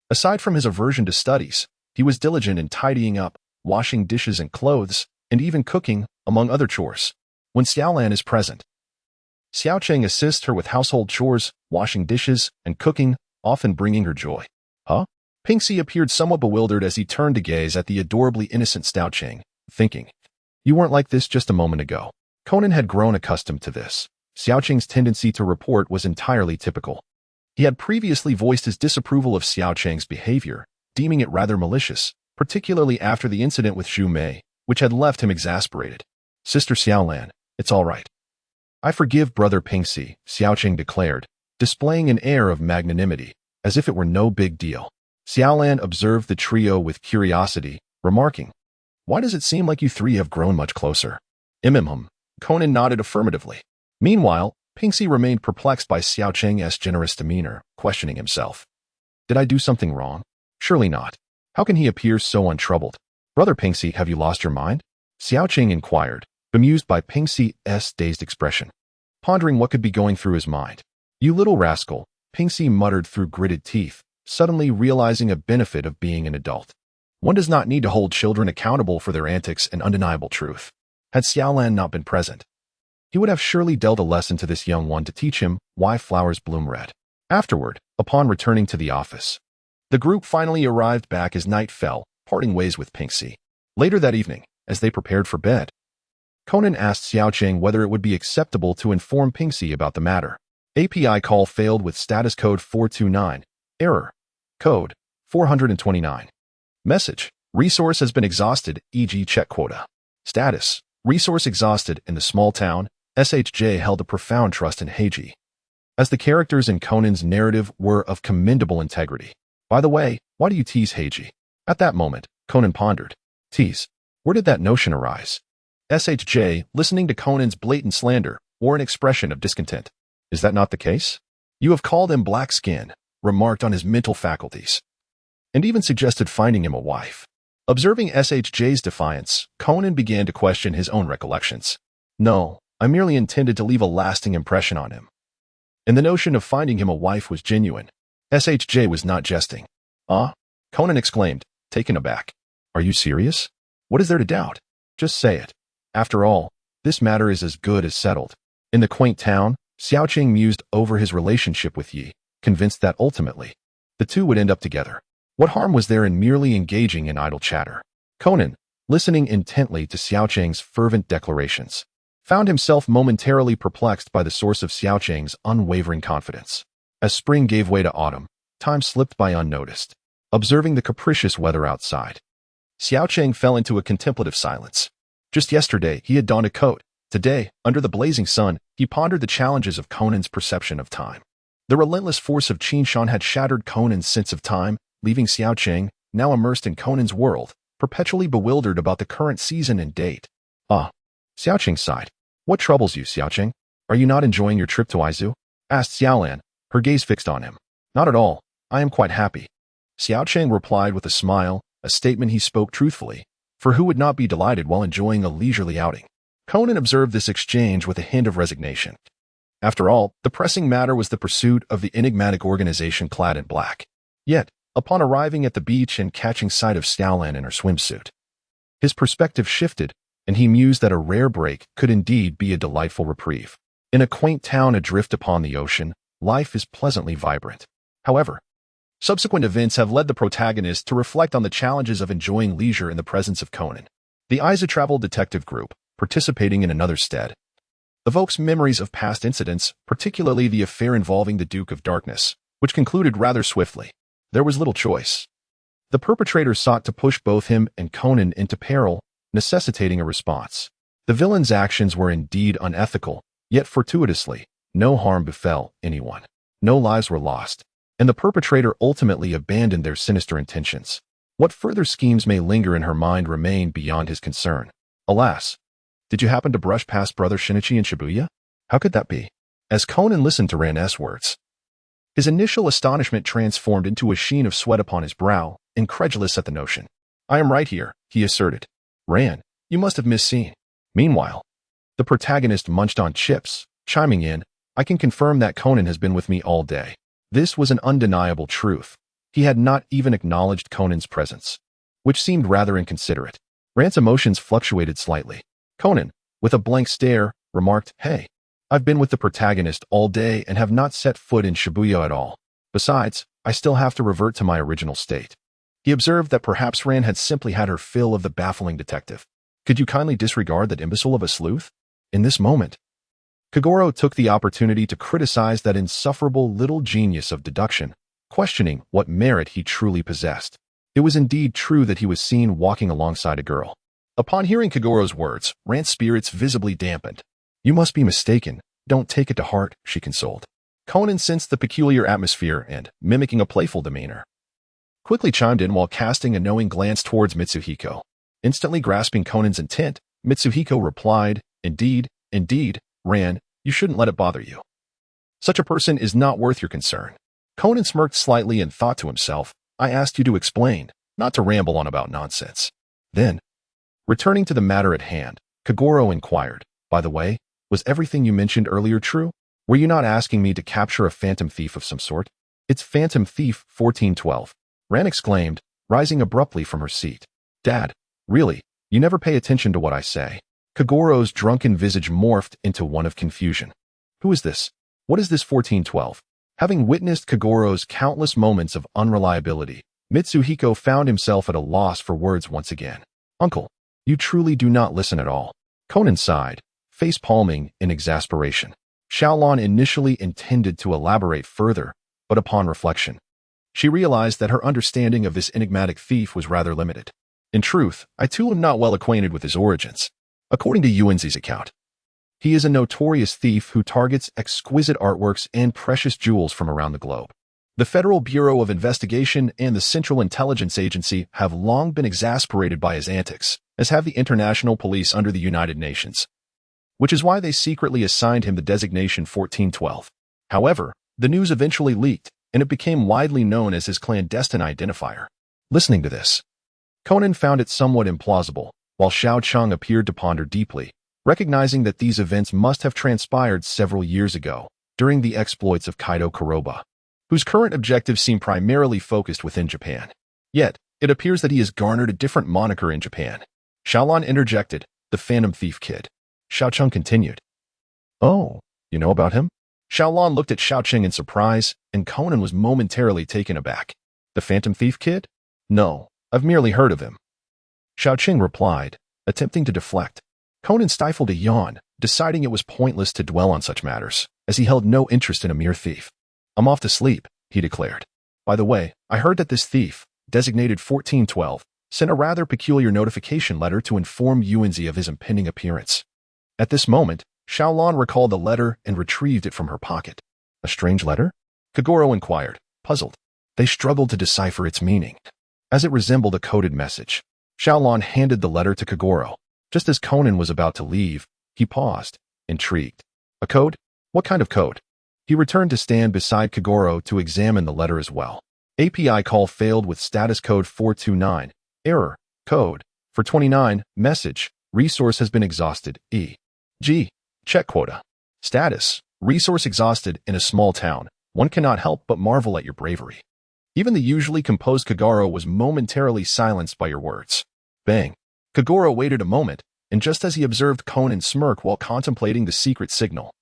Aside from his aversion to studies, he was diligent in tidying up, washing dishes and clothes, and even cooking, among other chores. When Xiaolan is present, Xiaocheng assists her with household chores, washing dishes, and cooking, often bringing her joy. Huh? Pingxi appeared somewhat bewildered as he turned to gaze at the adorably innocent Xiaocheng, thinking, "You weren't like this just a moment ago." Conan had grown accustomed to this. Xiaocheng's tendency to report was entirely typical. He had previously voiced his disapproval of Xiaocheng's behavior, deeming it rather malicious, particularly after the incident with Zhu Mei, which had left him exasperated. "Sister Xiaolan, it's all right. I forgive Brother Pingxi," Xiaocheng declared, displaying an air of magnanimity, as if it were no big deal. Xiaolan observed the trio with curiosity, remarking, "Why does it seem like you three have grown much closer?" Conan nodded affirmatively. Meanwhile, Pingxi remained perplexed by Xiaocheng's generous demeanor, questioning himself. "Did I do something wrong? Surely not. How can he appear so untroubled? Brother Pingxi, have you lost your mind?" Xiaocheng inquired, bemused by Pingxi's dazed expression, pondering what could be going through his mind. "You little rascal," Pingxi muttered through gritted teeth, suddenly realizing a benefit of being an adult. One does not need to hold children accountable for their antics and undeniable truth. Had Xiaolan not been present, he would have surely dealt a lesson to this young one to teach him why flowers bloom red. Afterward, upon returning to the office, the group finally arrived back as night fell, parting ways with Pingxi. Later that evening, as they prepared for bed, Conan asked Xiaocheng whether it would be acceptable to inform Pingxi about the matter. API call failed with status code 429. Error. Code 429. Message. Resource has been exhausted, e.g. check quota. Status. Resource exhausted. In the small town, SHJ held a profound trust in Heiji, as the characters in Conan's narrative were of commendable integrity. By the way, why do you tease Heiji? At that moment, Conan pondered. Tease? Where did that notion arise? SHJ, listening to Conan's blatant slander, wore an expression of discontent. Is that not the case? You have called him black skin, remarked on his mental faculties, and even suggested finding him a wife. Observing SHJ's defiance, Conan began to question his own recollections. No, I merely intended to leave a lasting impression on him. And the notion of finding him a wife was genuine. SHJ was not jesting. Ah? Conan exclaimed, taken aback. Are you serious? What is there to doubt? Just say it. After all, this matter is as good as settled. In the quaint town, Xiaocheng mused over his relationship with Yi, convinced that ultimately, the two would end up together. What harm was there in merely engaging in idle chatter? Conan, listening intently to Xiaocheng's fervent declarations, found himself momentarily perplexed by the source of Xiaocheng's unwavering confidence. As spring gave way to autumn, time slipped by unnoticed. Observing the capricious weather outside, Xiaocheng fell into a contemplative silence. Just yesterday, he had donned a coat. Today, under the blazing sun, he pondered the challenges of Conan's perception of time. The relentless force of Qinshan had shattered Conan's sense of time, leaving Xiaocheng, now immersed in Conan's world, perpetually bewildered about the current season and date. Ah. Xiaocheng sighed. What troubles you, Xiaocheng? Are you not enjoying your trip to Aizu? Asked Xiaolan, her gaze fixed on him. Not at all. I am quite happy. Xiaocheng replied with a smile, a statement he spoke truthfully, for who would not be delighted while enjoying a leisurely outing? Conan observed this exchange with a hint of resignation. After all, the pressing matter was the pursuit of the enigmatic organization clad in black. Yet, upon arriving at the beach and catching sight of Xiaolan in her swimsuit, his perspective shifted, and he mused that a rare break could indeed be a delightful reprieve. In a quaint town adrift upon the ocean, life is pleasantly vibrant. However, subsequent events have led the protagonist to reflect on the challenges of enjoying leisure in the presence of Conan. The Aizu Travel Detective Group, participating in another's stead, evokes memories of past incidents, particularly the affair involving the Duke of Darkness, which concluded rather swiftly. There was little choice. The perpetrator sought to push both him and Conan into peril, necessitating a response. The villain's actions were indeed unethical, yet fortuitously, no harm befell anyone. No lives were lost, and the perpetrator ultimately abandoned their sinister intentions. What further schemes may linger in her mind remain beyond his concern. Alas, did you happen to brush past Brother Shinichi in Shibuya? How could that be? As Conan listened to Ran's words, his initial astonishment transformed into a sheen of sweat upon his brow, incredulous at the notion. I am right here, he asserted. Ran, you must have misseen. Meanwhile, the protagonist munched on chips, chiming in, I can confirm that Conan has been with me all day. This was an undeniable truth. He had not even acknowledged Conan's presence, which seemed rather inconsiderate. Rand's emotions fluctuated slightly. Conan, with a blank stare, remarked, "Hey, I've been with the protagonist all day and have not set foot in Shibuya at all. Besides, I still have to revert to my original state." He observed that perhaps Rand had simply had her fill of the baffling detective. "Could you kindly disregard that imbecile of a sleuth?" In this moment, Kagoro took the opportunity to criticize that insufferable little genius of deduction, questioning what merit he truly possessed. It was indeed true that he was seen walking alongside a girl. Upon hearing Kagoro's words, Rand's spirits visibly dampened. "You must be mistaken. Don't take it to heart," she consoled. Conan sensed the peculiar atmosphere and, mimicking a playful demeanor, quickly chimed in while casting a knowing glance towards Mitsuhiko. Instantly grasping Conan's intent, Mitsuhiko replied, Indeed, Rand, you shouldn't let it bother you. Such a person is not worth your concern." Conan smirked slightly and thought to himself, "I asked you to explain, not to ramble on about nonsense." Then, returning to the matter at hand, Kagoro inquired, "By the way, was everything you mentioned earlier true? Were you not asking me to capture a phantom thief of some sort?" "It's Phantom Thief 1412, Rand exclaimed, rising abruptly from her seat. "Dad, really, you never pay attention to what I say." Kagoro's drunken visage morphed into one of confusion. "Who is this? What is this 1412? Having witnessed Kagoro's countless moments of unreliability, Mitsuhiko found himself at a loss for words once again. "Uncle, you truly do not listen at all." Conan sighed, face palming in exasperation. Xiaolon initially intended to elaborate further, but upon reflection, she realized that her understanding of this enigmatic thief was rather limited. "In truth, I too am not well acquainted with his origins. According to Yuanzi's account, he is a notorious thief who targets exquisite artworks and precious jewels from around the globe. The Federal Bureau of Investigation and the Central Intelligence Agency have long been exasperated by his antics, as have the international police under the United Nations, which is why they secretly assigned him the designation 1412. However, the news eventually leaked, and it became widely known as his clandestine identifier." Listening to this, Conan found it somewhat implausible, while Xiao Cheng appeared to ponder deeply, recognizing that these events must have transpired several years ago, during the exploits of Kaido Kuroba, whose current objectives seem primarily focused within Japan. Yet, it appears that he has garnered a different moniker in Japan. Xiaolon interjected, "The Phantom Thief Kid." Xiao Cheng continued, "Oh, you know about him?" Xiaolon looked at Xiao Cheng in surprise, and Conan was momentarily taken aback. "The Phantom Thief Kid? No, I've merely heard of him." Xiao Cheng replied, attempting to deflect. Conan stifled a yawn, deciding it was pointless to dwell on such matters, as he held no interest in a mere thief. "I'm off to sleep," he declared. "By the way, I heard that this thief, designated 1412, sent a rather peculiar notification letter to inform Yuanzi of his impending appearance." At this moment, Xiaolon recalled the letter and retrieved it from her pocket. "A strange letter?" Kagoro inquired, puzzled. They struggled to decipher its meaning, as it resembled a coded message. Xiaolon handed the letter to Kagoro. Just as Conan was about to leave, he paused, intrigued. "A code? What kind of code?" He returned to stand beside Kagoro to examine the letter as well. "API call failed with status code 429. Error. Code. For 29. Message. Resource has been exhausted. E.g. Check quota. Status. Resource exhausted in a small town. One cannot help but marvel at your bravery. Even the usually composed Kagoro was momentarily silenced by your words." Bang. Kagoro waited a moment, and just as he observed Conan smirk while contemplating the secret signal,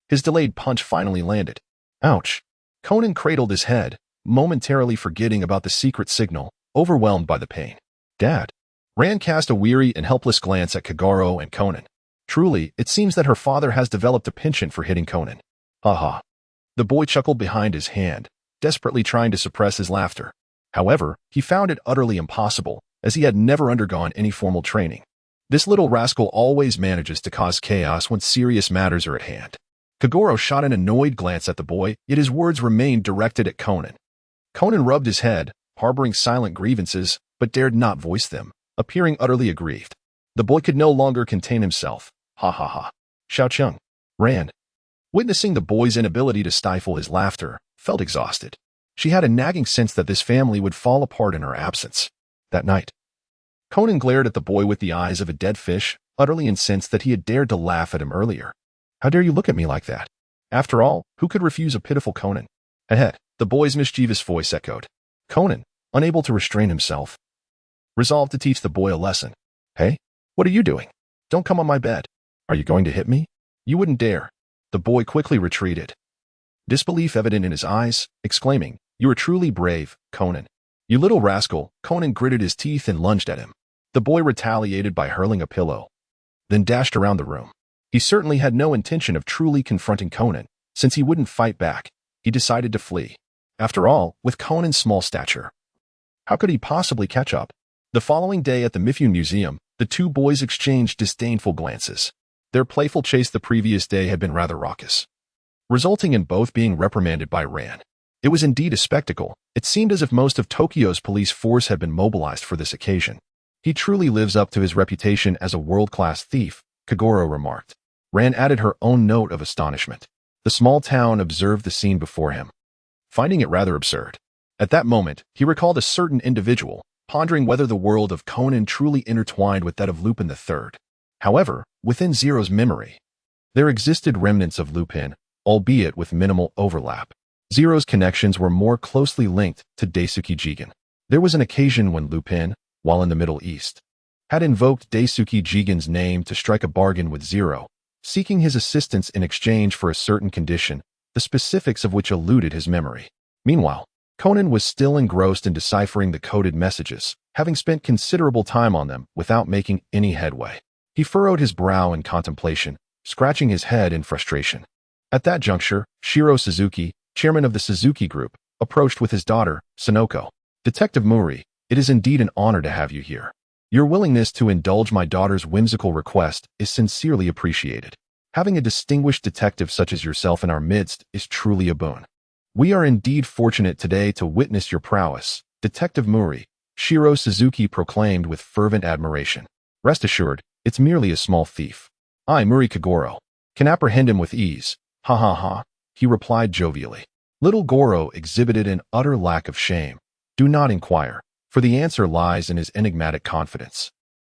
his delayed punch finally landed. Ouch. Conan cradled his head, momentarily forgetting about the secret signal, overwhelmed by the pain. "Dad." Rand cast a weary and helpless glance at Kagoro and Conan. Truly, it seems that her father has developed a penchant for hitting Conan. Ha ha. The boy chuckled behind his hand, desperately trying to suppress his laughter. However, he found it utterly impossible, as he had never undergone any formal training. This little rascal always manages to cause chaos when serious matters are at hand. Kagoro shot an annoyed glance at the boy, yet his words remained directed at Conan. Conan rubbed his head, harboring silent grievances, but dared not voice them, appearing utterly aggrieved. The boy could no longer contain himself. Ha ha ha. Xiao Cheng. Rand, witnessing the boy's inability to stifle his laughter, felt exhausted. She had a nagging sense that this family would fall apart in her absence. That night, Conan glared at the boy with the eyes of a dead fish, utterly incensed that he had dared to laugh at him earlier. "How dare you look at me like that?" After all, who could refuse a pitiful Conan? Ahead, the boy's mischievous voice echoed. Conan, unable to restrain himself, resolved to teach the boy a lesson. Hey, what are you doing? Don't come on my bed. Are you going to hit me? You wouldn't dare. The boy quickly retreated, disbelief evident in his eyes, exclaiming, "You are truly brave, Conan." "You little rascal." Conan gritted his teeth and lunged at him. The boy retaliated by hurling a pillow, then dashed around the room. He certainly had no intention of truly confronting Conan. Since he wouldn't fight back, he decided to flee. After all, with Conan's small stature, how could he possibly catch up? The following day at the Mifune Museum, the two boys exchanged disdainful glances. Their playful chase the previous day had been rather raucous, resulting in both being reprimanded by Ran. It was indeed a spectacle. It seemed as if most of Tokyo's police force had been mobilized for this occasion. "He truly lives up to his reputation as a world-class thief," Kagoro remarked. Ran added her own note of astonishment. The small town observed the scene before him, finding it rather absurd. At that moment, he recalled a certain individual, pondering whether the world of Conan truly intertwined with that of Lupin III. However, within Zero's memory, there existed remnants of Lupin, albeit with minimal overlap. Zero's connections were more closely linked to Daisuke Jigen. There was an occasion when Lupin, while in the Middle East, had invoked Daisuke Jigen's name to strike a bargain with Zero, seeking his assistance in exchange for a certain condition, the specifics of which eluded his memory. Meanwhile, Conan was still engrossed in deciphering the coded messages, having spent considerable time on them without making any headway. He furrowed his brow in contemplation, scratching his head in frustration. At that juncture, Shiro Suzuki, chairman of the Suzuki Group, approached with his daughter, Sonoko. "Detective Mouri, it is indeed an honor to have you here. Your willingness to indulge my daughter's whimsical request is sincerely appreciated. Having a distinguished detective such as yourself in our midst is truly a boon. We are indeed fortunate today to witness your prowess, Detective Mouri," Shiro Suzuki proclaimed with fervent admiration. "Rest assured, it's merely a small thief. I, Mouri Kagoro, can apprehend him with ease. Ha ha ha," he replied jovially. Little Goro exhibited an utter lack of shame. "Do not inquire, for the answer lies in his enigmatic confidence."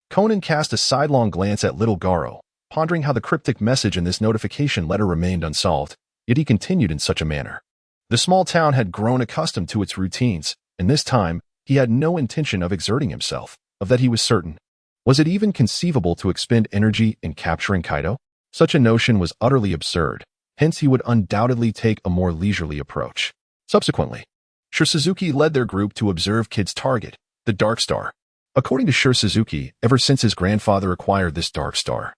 Conan cast a sidelong glance at little Goro, pondering how the cryptic message in this notification letter remained unsolved, yet he continued in such a manner. The small town had grown accustomed to its routines, and this time, he had no intention of exerting himself. Of that he was certain. Was it even conceivable to expend energy in capturing Kaido? Such a notion was utterly absurd, hence he would undoubtedly take a more leisurely approach. Subsequently, Suzuki led their group to observe Kid's target, the Dark Star. According to Suzuki, ever since his grandfather acquired this Dark Star,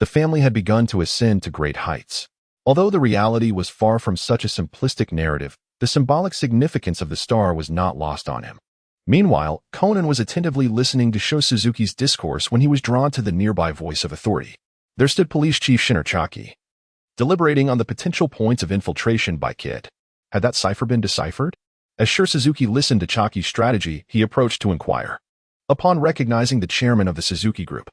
the family had begun to ascend to great heights. Although the reality was far from such a simplistic narrative, the symbolic significance of the star was not lost on him. Meanwhile, Conan was attentively listening to Suzuki's discourse when he was drawn to the nearby voice of authority. There stood Police Chief Shinarchaki, deliberating on the potential points of infiltration by Kid. Had that cipher been deciphered? As Suzuki listened to Chaki's strategy, he approached to inquire. Upon recognizing the chairman of the Suzuki Group,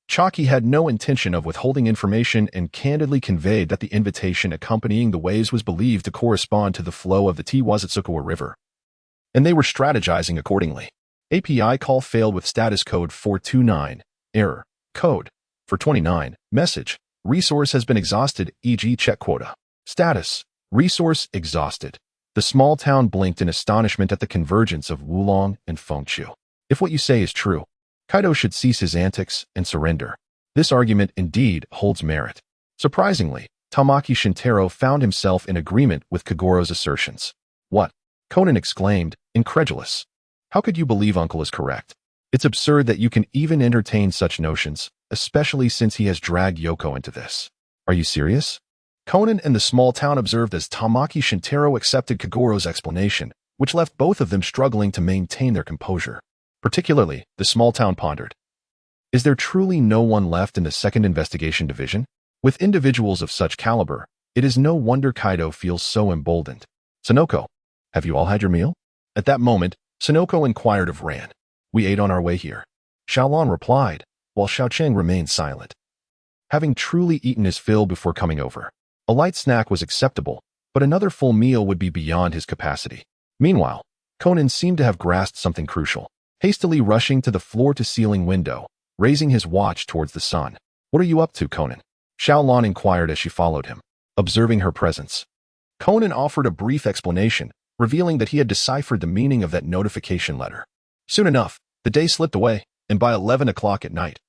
Chaki had no intention of withholding information and candidly conveyed that the invitation accompanying the waves was believed to correspond to the flow of the Tiwazutsukawa River, and they were strategizing accordingly. API call failed with status code 429, error, code 429, message, resource has been exhausted, e.g. check quota. Status, resource exhausted. The small town blinked in astonishment at the convergence of Wulong and Fengqiu. If what you say is true, Kaido should cease his antics and surrender. This argument indeed holds merit. Surprisingly, Tamaki Shintaro found himself in agreement with Kagoro's assertions. "What?" Conan exclaimed, incredulous. "How could you believe Uncle is correct? It's absurd that you can even entertain such notions, especially since he has dragged Yoko into this. Are you serious?" Conan and the small town observed as Tamaki Shintaro accepted Kagoro's explanation, which left both of them struggling to maintain their composure. Particularly, the small town pondered. Is there truly no one left in the second investigation division? With individuals of such caliber, it is no wonder Kaido feels so emboldened. "Sonoko, have you all had your meal?" At that moment, Sonoko inquired of Ran. "We ate on our way here," Xiaolon replied, while Xiaocheng remained silent. Having truly eaten his fill before coming over, a light snack was acceptable, but another full meal would be beyond his capacity. Meanwhile, Conan seemed to have grasped something crucial. Hastily rushing to the floor-to-ceiling window, raising his watch towards the sun. "What are you up to, Conan?" Xiaolon inquired as she followed him, observing her presence. Conan offered a brief explanation, revealing that he had deciphered the meaning of that notification letter. Soon enough, the day slipped away, and by 11 o'clock at night.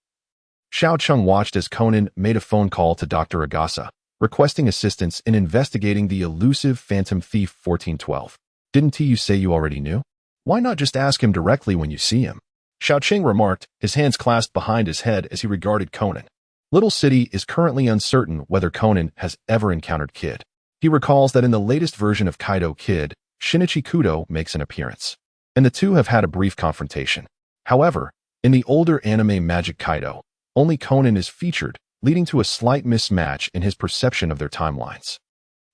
Xiao Cheng watched as Conan made a phone call to Dr. Agasa, requesting assistance in investigating the elusive Phantom Thief 1412. Didn't you say you already knew? Why not just ask him directly when you see him? Xiao Cheng remarked, his hands clasped behind his head as he regarded Conan. Little City is currently uncertain whether Conan has ever encountered Kid. He recalls that in the latest version of Kaido Kid, Shinichi Kudo makes an appearance, and the two have had a brief confrontation. However, in the older anime Magic Kaido, only Conan is featured, leading to a slight mismatch in his perception of their timelines.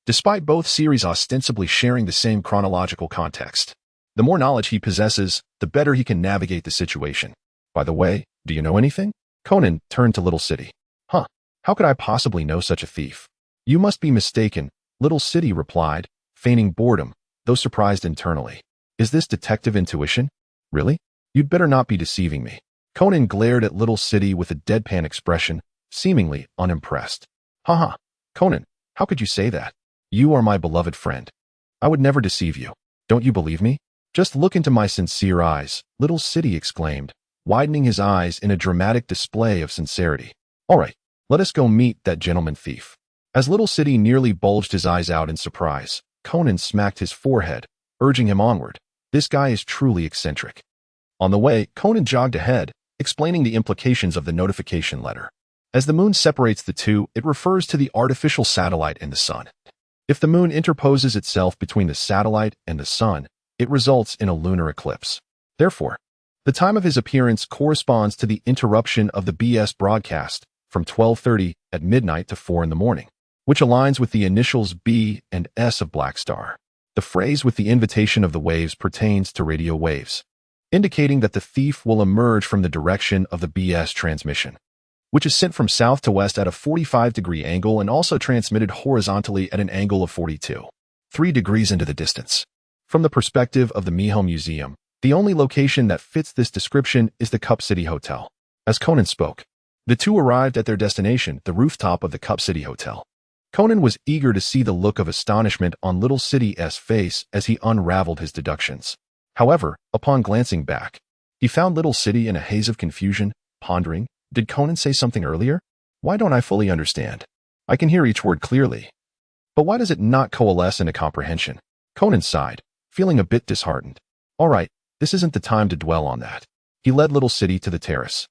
Despite both series ostensibly sharing the same chronological context, the more knowledge he possesses, the better he can navigate the situation. By the way, do you know anything? Conan turned to Little City. Huh, how could I possibly know such a thief? You must be mistaken, Little City replied, feigning boredom, though surprised internally. Is this detective intuition? Really? You'd better not be deceiving me. Conan glared at Little City with a deadpan expression, seemingly unimpressed. Haha, Conan, how could you say that? You are my beloved friend. I would never deceive you. Don't you believe me? Just look into my sincere eyes, Little City exclaimed, widening his eyes in a dramatic display of sincerity. All right, let us go meet that gentleman thief. As Little City nearly bulged his eyes out in surprise, Conan smacked his forehead, urging him onward. This guy is truly eccentric. On the way, Conan jogged ahead, explaining the implications of the notification letter. As the moon separates the two, it refers to the artificial satellite and the sun. If the moon interposes itself between the satellite and the sun, it results in a lunar eclipse. Therefore, the time of his appearance corresponds to the interruption of the BS broadcast from 12:30 at midnight to 4 in the morning, which aligns with the initials B and S of Black Star. The phrase with the invitation of the waves pertains to radio waves, indicating that the thief will emerge from the direction of the BS transmission, which is sent from south to west at a 45-degree angle and also transmitted horizontally at an angle of 42.3 degrees into the distance. From the perspective of the Miho Museum, the only location that fits this description is the Cup City Hotel. As Conan spoke, the two arrived at their destination, the rooftop of the Cup City Hotel. Conan was eager to see the look of astonishment on Little City's face as he unraveled his deductions. However, upon glancing back, he found Little City in a haze of confusion, pondering, did Conan say something earlier? Why don't I fully understand? I can hear each word clearly. But why does it not coalesce into comprehension? Conan sighed, feeling a bit disheartened. All right, this isn't the time to dwell on that. He led Little City to the terrace,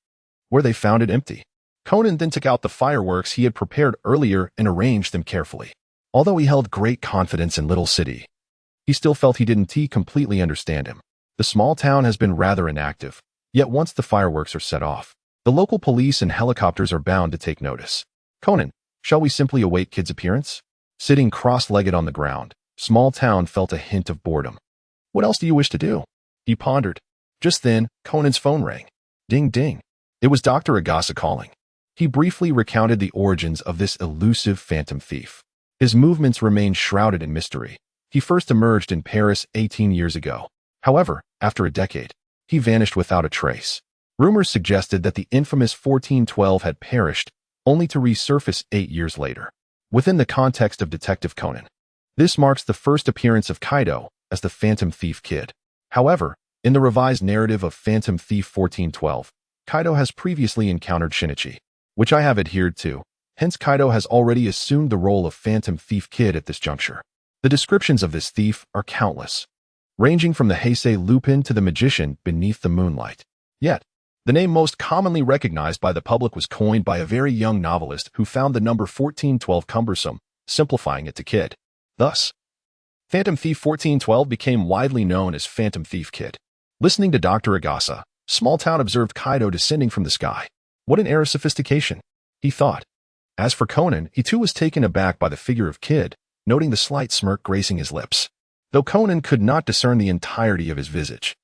where they found it empty. Conan then took out the fireworks he had prepared earlier and arranged them carefully. Although he held great confidence in Little City, he still felt he didn't completely understand him. The small town has been rather inactive, yet once the fireworks are set off, the local police and helicopters are bound to take notice. Conan, shall we simply await Kid's appearance? Sitting cross-legged on the ground, Small Town felt a hint of boredom. What else do you wish to do? He pondered. Just then, Conan's phone rang. Ding ding. It was Dr. Agasa calling. He briefly recounted the origins of this elusive phantom thief. His movements remained shrouded in mystery. He first emerged in Paris 18 years ago. However, after a decade, he vanished without a trace. Rumors suggested that the infamous 1412 had perished, only to resurface 8 years later. Within the context of Detective Conan, this marks the first appearance of Kaido as the Phantom Thief Kid. However, in the revised narrative of Phantom Thief 1412, Kaido has previously encountered Shinichi, which I have adhered to. Hence, Kaido has already assumed the role of Phantom Thief Kid at this juncture. The descriptions of this thief are countless, ranging from the Heisei Lupin to the magician beneath the moonlight. Yet, the name most commonly recognized by the public was coined by a very young novelist who found the number 1412 cumbersome, simplifying it to Kid. Thus, Phantom Thief 1412 became widely known as Phantom Thief Kid. Listening to Dr. Agasa, Small Town observed Kaido descending from the sky. What an air of sophistication, he thought. As for Conan, he too was taken aback by the figure of Kid, noting the slight smirk gracing his lips. Though Conan could not discern the entirety of his visage,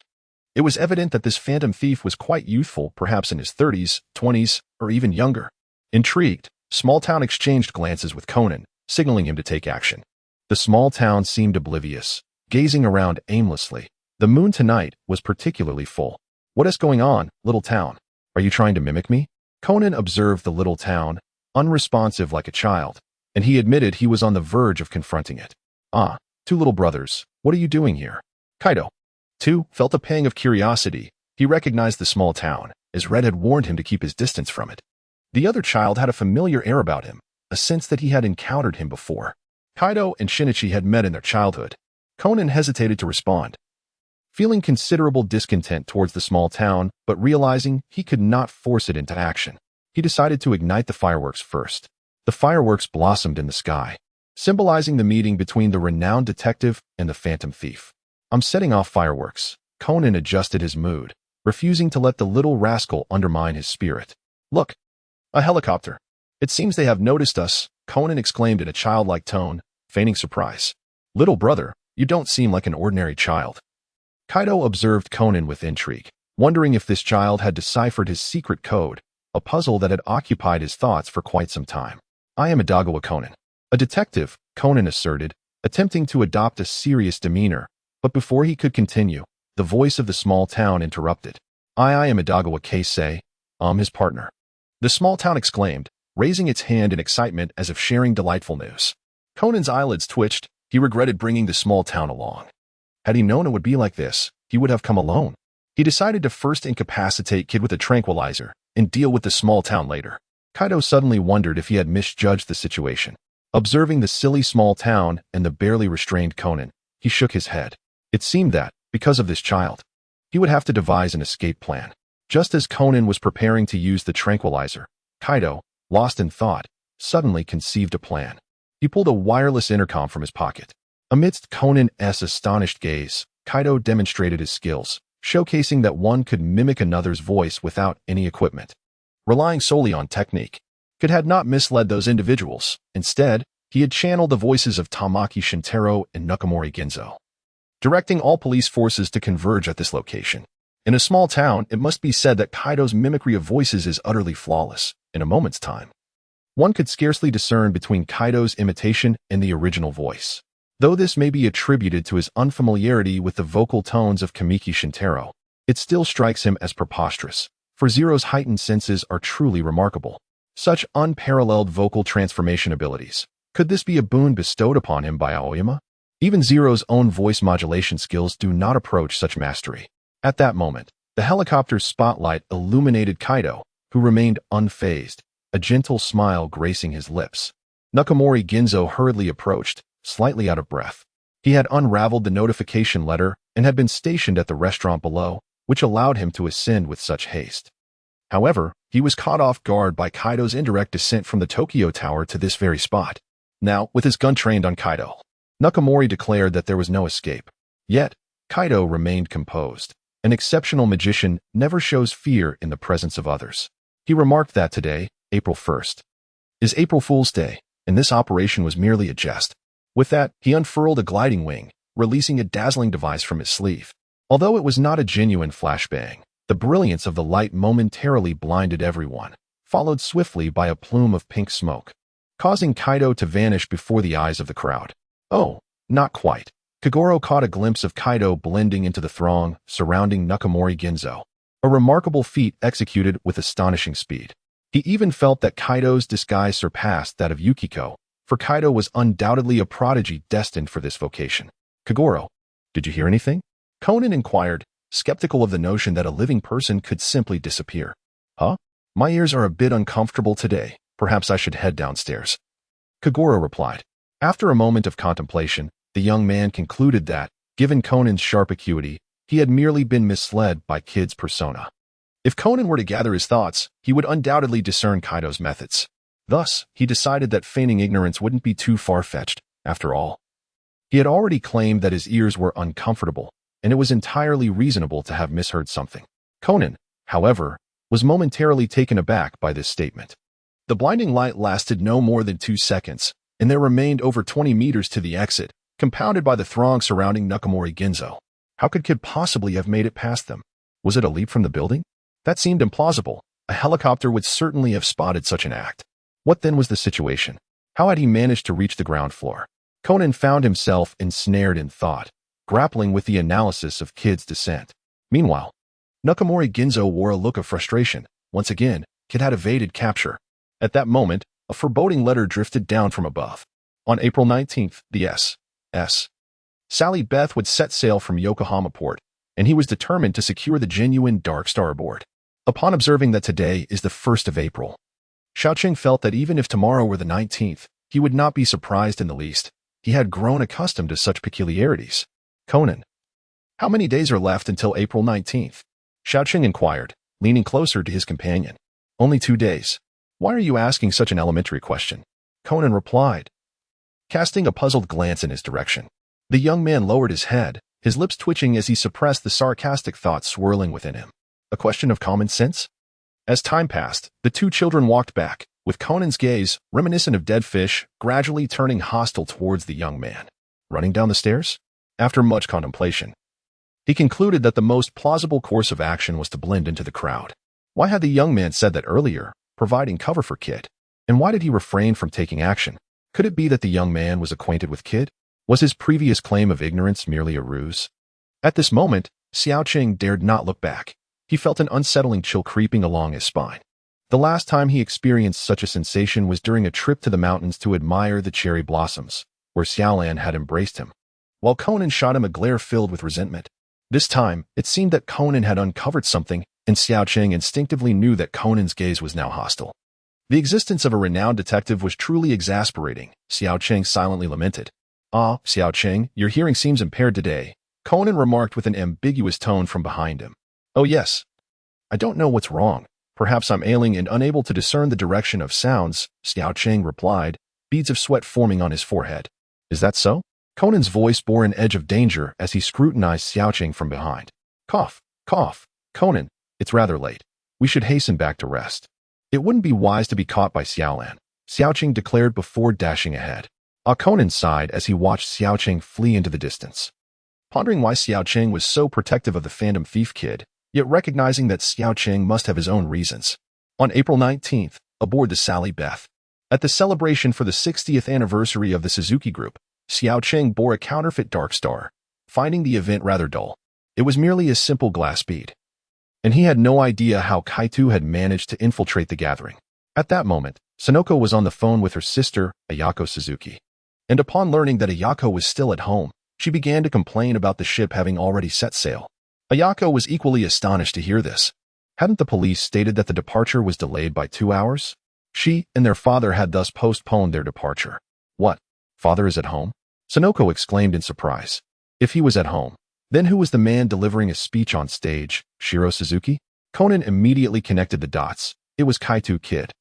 it was evident that this phantom thief was quite youthful, perhaps in his 30s, 20s, or even younger. Intrigued, Small Town exchanged glances with Conan, signaling him to take action. The small town seemed oblivious, gazing around aimlessly. The moon tonight was particularly full. What is going on, little town? Are you trying to mimic me? Conan observed the little town, unresponsive like a child, and he admitted he was on the verge of confronting it. Ah, two little brothers, what are you doing here? Kaido, too, felt a pang of curiosity. He recognized the small town, as Red had warned him to keep his distance from it. The other child had a familiar air about him, a sense that he had encountered him before. Kaido and Shinichi had met in their childhood. Conan hesitated to respond, feeling considerable discontent towards the small town, but realizing he could not force it into action. He decided to ignite the fireworks first. The fireworks blossomed in the sky, symbolizing the meeting between the renowned detective and the phantom thief. "I'm setting off fireworks." Conan adjusted his mood, refusing to let the little rascal undermine his spirit. "Look, a helicopter. It seems they have noticed us," Conan exclaimed in a childlike tone, feigning surprise. "Little brother, you don't seem like an ordinary child." Kaido observed Conan with intrigue, wondering if this child had deciphered his secret code, a puzzle that had occupied his thoughts for quite some time. "I am Idagawa Conan, a detective," Conan asserted, attempting to adopt a serious demeanor, but before he could continue, the voice of the small town interrupted. I am Idagawa Keisei, his partner." The small town exclaimed, raising its hand in excitement as if sharing delightful news. Conan's eyelids twitched. He regretted bringing the small town along. Had he known it would be like this, he would have come alone. He decided to first incapacitate Kid with a tranquilizer and deal with the small town later. Kaido suddenly wondered if he had misjudged the situation. Observing the silly small town and the barely restrained Conan, he shook his head. It seemed that, because of this child, he would have to devise an escape plan. Just as Conan was preparing to use the tranquilizer, Kaido, lost in thought, suddenly conceived a plan. He pulled a wireless intercom from his pocket. Amidst Conan's astonished gaze, Kaido demonstrated his skills, showcasing that one could mimic another's voice without any equipment. Relying solely on technique, Kid had not misled those individuals. Instead, he had channeled the voices of Tamaki Shintaro and Nakamori Ginzo, directing all police forces to converge at this location. In a small town, it must be said that Kaido's mimicry of voices is utterly flawless. In a moment's time, one could scarcely discern between Kaido's imitation and the original voice. Though this may be attributed to his unfamiliarity with the vocal tones of Kamiki Shintaro, it still strikes him as preposterous, for Zero's heightened senses are truly remarkable. Such unparalleled vocal transformation abilities. Could this be a boon bestowed upon him by Aoyama? Even Zero's own voice modulation skills do not approach such mastery. At that moment, the helicopter's spotlight illuminated Kaido, who remained unfazed, a gentle smile gracing his lips. Nakamori Ginzo hurriedly approached, slightly out of breath. He had unraveled the notification letter and had been stationed at the restaurant below, which allowed him to ascend with such haste. However, he was caught off guard by Kaido's indirect descent from the Tokyo Tower to this very spot. Now, with his gun trained on Kaido, Nakamori declared that there was no escape. Yet, Kaido remained composed. An exceptional magician never shows fear in the presence of others. He remarked that today, April 1st, is April Fool's Day, and this operation was merely a jest. With that, he unfurled a gliding wing, releasing a dazzling device from his sleeve. Although it was not a genuine flashbang, the brilliance of the light momentarily blinded everyone, followed swiftly by a plume of pink smoke, causing Kaido to vanish before the eyes of the crowd. Oh, not quite. Kagoro caught a glimpse of Kaido blending into the throng surrounding Nakamori Ginzo, a remarkable feat executed with astonishing speed. He even felt that Kaido's disguise surpassed that of Yukiko, for Kaido was undoubtedly a prodigy destined for this vocation. "Kagoro, did you hear anything?" Conan inquired, skeptical of the notion that a living person could simply disappear. "Huh? My ears are a bit uncomfortable today. Perhaps I should head downstairs." Kagoro replied. After a moment of contemplation, the young man concluded that, given Conan's sharp acuity, he had merely been misled by Kid's persona. If Conan were to gather his thoughts, he would undoubtedly discern Kaido's methods. Thus, he decided that feigning ignorance wouldn't be too far-fetched, after all. He had already claimed that his ears were uncomfortable, and it was entirely reasonable to have misheard something. Conan, however, was momentarily taken aback by this statement. The blinding light lasted no more than 2 seconds, and there remained over 20 meters to the exit, compounded by the throng surrounding Nakamori Ginzo. How could Kid possibly have made it past them? Was it a leap from the building? That seemed implausible. A helicopter would certainly have spotted such an act. What then was the situation? How had he managed to reach the ground floor? Conan found himself ensnared in thought, grappling with the analysis of Kid's descent. Meanwhile, Nakamori Ginzo wore a look of frustration. Once again, Kid had evaded capture. At that moment, a foreboding letter drifted down from above. On April 19th, the S. Sally Beth would set sail from Yokohama port, and he was determined to secure the genuine Dark Star aboard. Upon observing that today is the 1st of April, Xiaoqing felt that even if tomorrow were the 19th, he would not be surprised in the least. He had grown accustomed to such peculiarities. Conan, how many days are left until April 19th? Xiaoqing inquired, leaning closer to his companion. Only 2 days. Why are you asking such an elementary question? Conan replied, casting a puzzled glance in his direction. The young man lowered his head, his lips twitching as he suppressed the sarcastic thoughts swirling within him. A question of common sense? As time passed, the two children walked back, with Conan's gaze, reminiscent of dead fish, gradually turning hostile towards the young man. Running down the stairs? After much contemplation, he concluded that the most plausible course of action was to blend into the crowd. Why had the young man said that earlier, providing cover for Kid? And why did he refrain from taking action? Could it be that the young man was acquainted with Kid? Was his previous claim of ignorance merely a ruse? At this moment, Xiaoqing dared not look back. He felt an unsettling chill creeping along his spine. The last time he experienced such a sensation was during a trip to the mountains to admire the cherry blossoms, where Xiaolan had embraced him, while Conan shot him a glare filled with resentment. This time, it seemed that Conan had uncovered something, and Xiaoqing instinctively knew that Conan's gaze was now hostile. The existence of a renowned detective was truly exasperating, Xiaoqing silently lamented. Ah, Xiaoqing, your hearing seems impaired today, Conan remarked with an ambiguous tone from behind him. Oh yes. I don't know what's wrong. Perhaps I'm ailing and unable to discern the direction of sounds, Xiaoqing replied, beads of sweat forming on his forehead. Is that so? Conan's voice bore an edge of danger as he scrutinized Xiaoqing from behind. Cough, cough. Conan, it's rather late. We should hasten back to rest. It wouldn't be wise to be caught by Xiaolan, Xiaoqing declared before dashing ahead. Conan sighed as he watched Xiaoqing flee into the distance. Pondering why Xiaoqing was so protective of the Phantom Thief Kid, yet recognizing that Xiaoqing must have his own reasons. On April 19th, aboard the Sally Beth, at the celebration for the 60th anniversary of the Suzuki Group, Xiaoqing bore a counterfeit Dark Star, finding the event rather dull. It was merely a simple glass bead, and he had no idea how Kaito had managed to infiltrate the gathering. At that moment, Sonoko was on the phone with her sister, Ayako Suzuki, and upon learning that Ayako was still at home, she began to complain about the ship having already set sail. Ayako was equally astonished to hear this. Hadn't the police stated that the departure was delayed by 2 hours? She and their father had thus postponed their departure. What? Father is at home? Sonoko exclaimed in surprise. If he was at home, then who was the man delivering a speech on stage, Shiro Suzuki? Conan immediately connected the dots. It was Kaito Kid.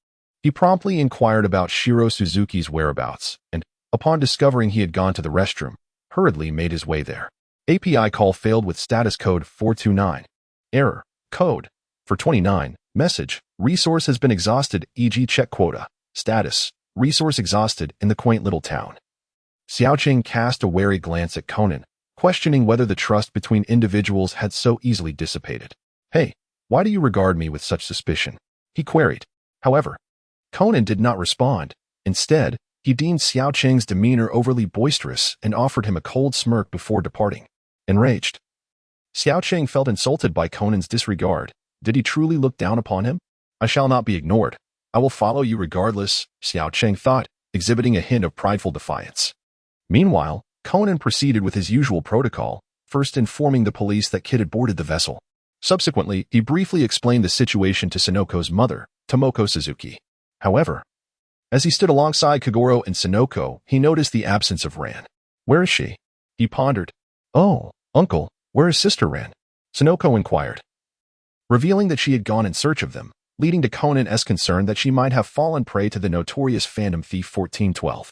He promptly inquired about Shiro Suzuki's whereabouts, and, upon discovering he had gone to the restroom, hurriedly made his way there. API call failed with status code 429. Error. Code. For 29. Message. Resource has been exhausted, e.g. check quota. Status. Resource exhausted in the quaint little town. Xiaoqing cast a wary glance at Conan, questioning whether the trust between individuals had so easily dissipated. Hey, why do you regard me with such suspicion? He queried. However, Conan did not respond. Instead, he deemed Xiaoqing's demeanor overly boisterous and offered him a cold smirk before departing. Enraged, Xiaoqing felt insulted by Conan's disregard. Did he truly look down upon him? I shall not be ignored. I will follow you regardless, Xiaoqing thought, exhibiting a hint of prideful defiance. Meanwhile, Conan proceeded with his usual protocol, first informing the police that Kid had boarded the vessel. Subsequently, he briefly explained the situation to Sonoko's mother, Tomoko Suzuki. However, as he stood alongside Kagoro and Sonoko, he noticed the absence of Ran. Where is she? He pondered. Oh, uncle, where is Sister Ran? Sonoko inquired, revealing that she had gone in search of them, leading to Conan's concern that she might have fallen prey to the notorious Phantom Thief 1412.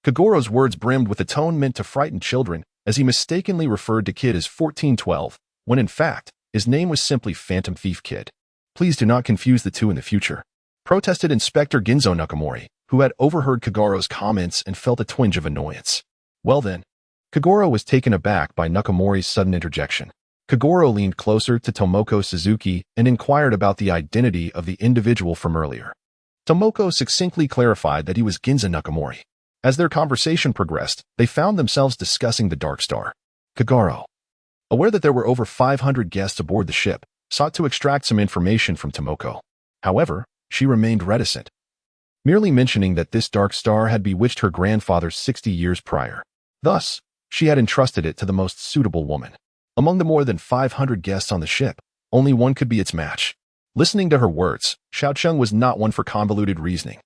Kagoro's words brimmed with a tone meant to frighten children, as he mistakenly referred to Kid as 1412, when in fact, his name was simply Phantom Thief Kid. Please do not confuse the two in the future, protested Inspector Ginzo Nakamori, who had overheard Kagoro's comments and felt a twinge of annoyance. Well then, Kagoro was taken aback by Nakamori's sudden interjection. Kagoro leaned closer to Tomoko Suzuki and inquired about the identity of the individual from earlier. Tomoko succinctly clarified that he was Ginzo Nakamori. As their conversation progressed, they found themselves discussing the Dark Star. Kagoro, aware that there were over 500 guests aboard the ship, sought to extract some information from Tomoko. However, she remained reticent, merely mentioning that this Dark Star had bewitched her grandfather 60 years prior. Thus, she had entrusted it to the most suitable woman. Among the more than 500 guests on the ship, only one could be its match. Listening to her words, Xiao Cheng was not one for convoluted reasoning.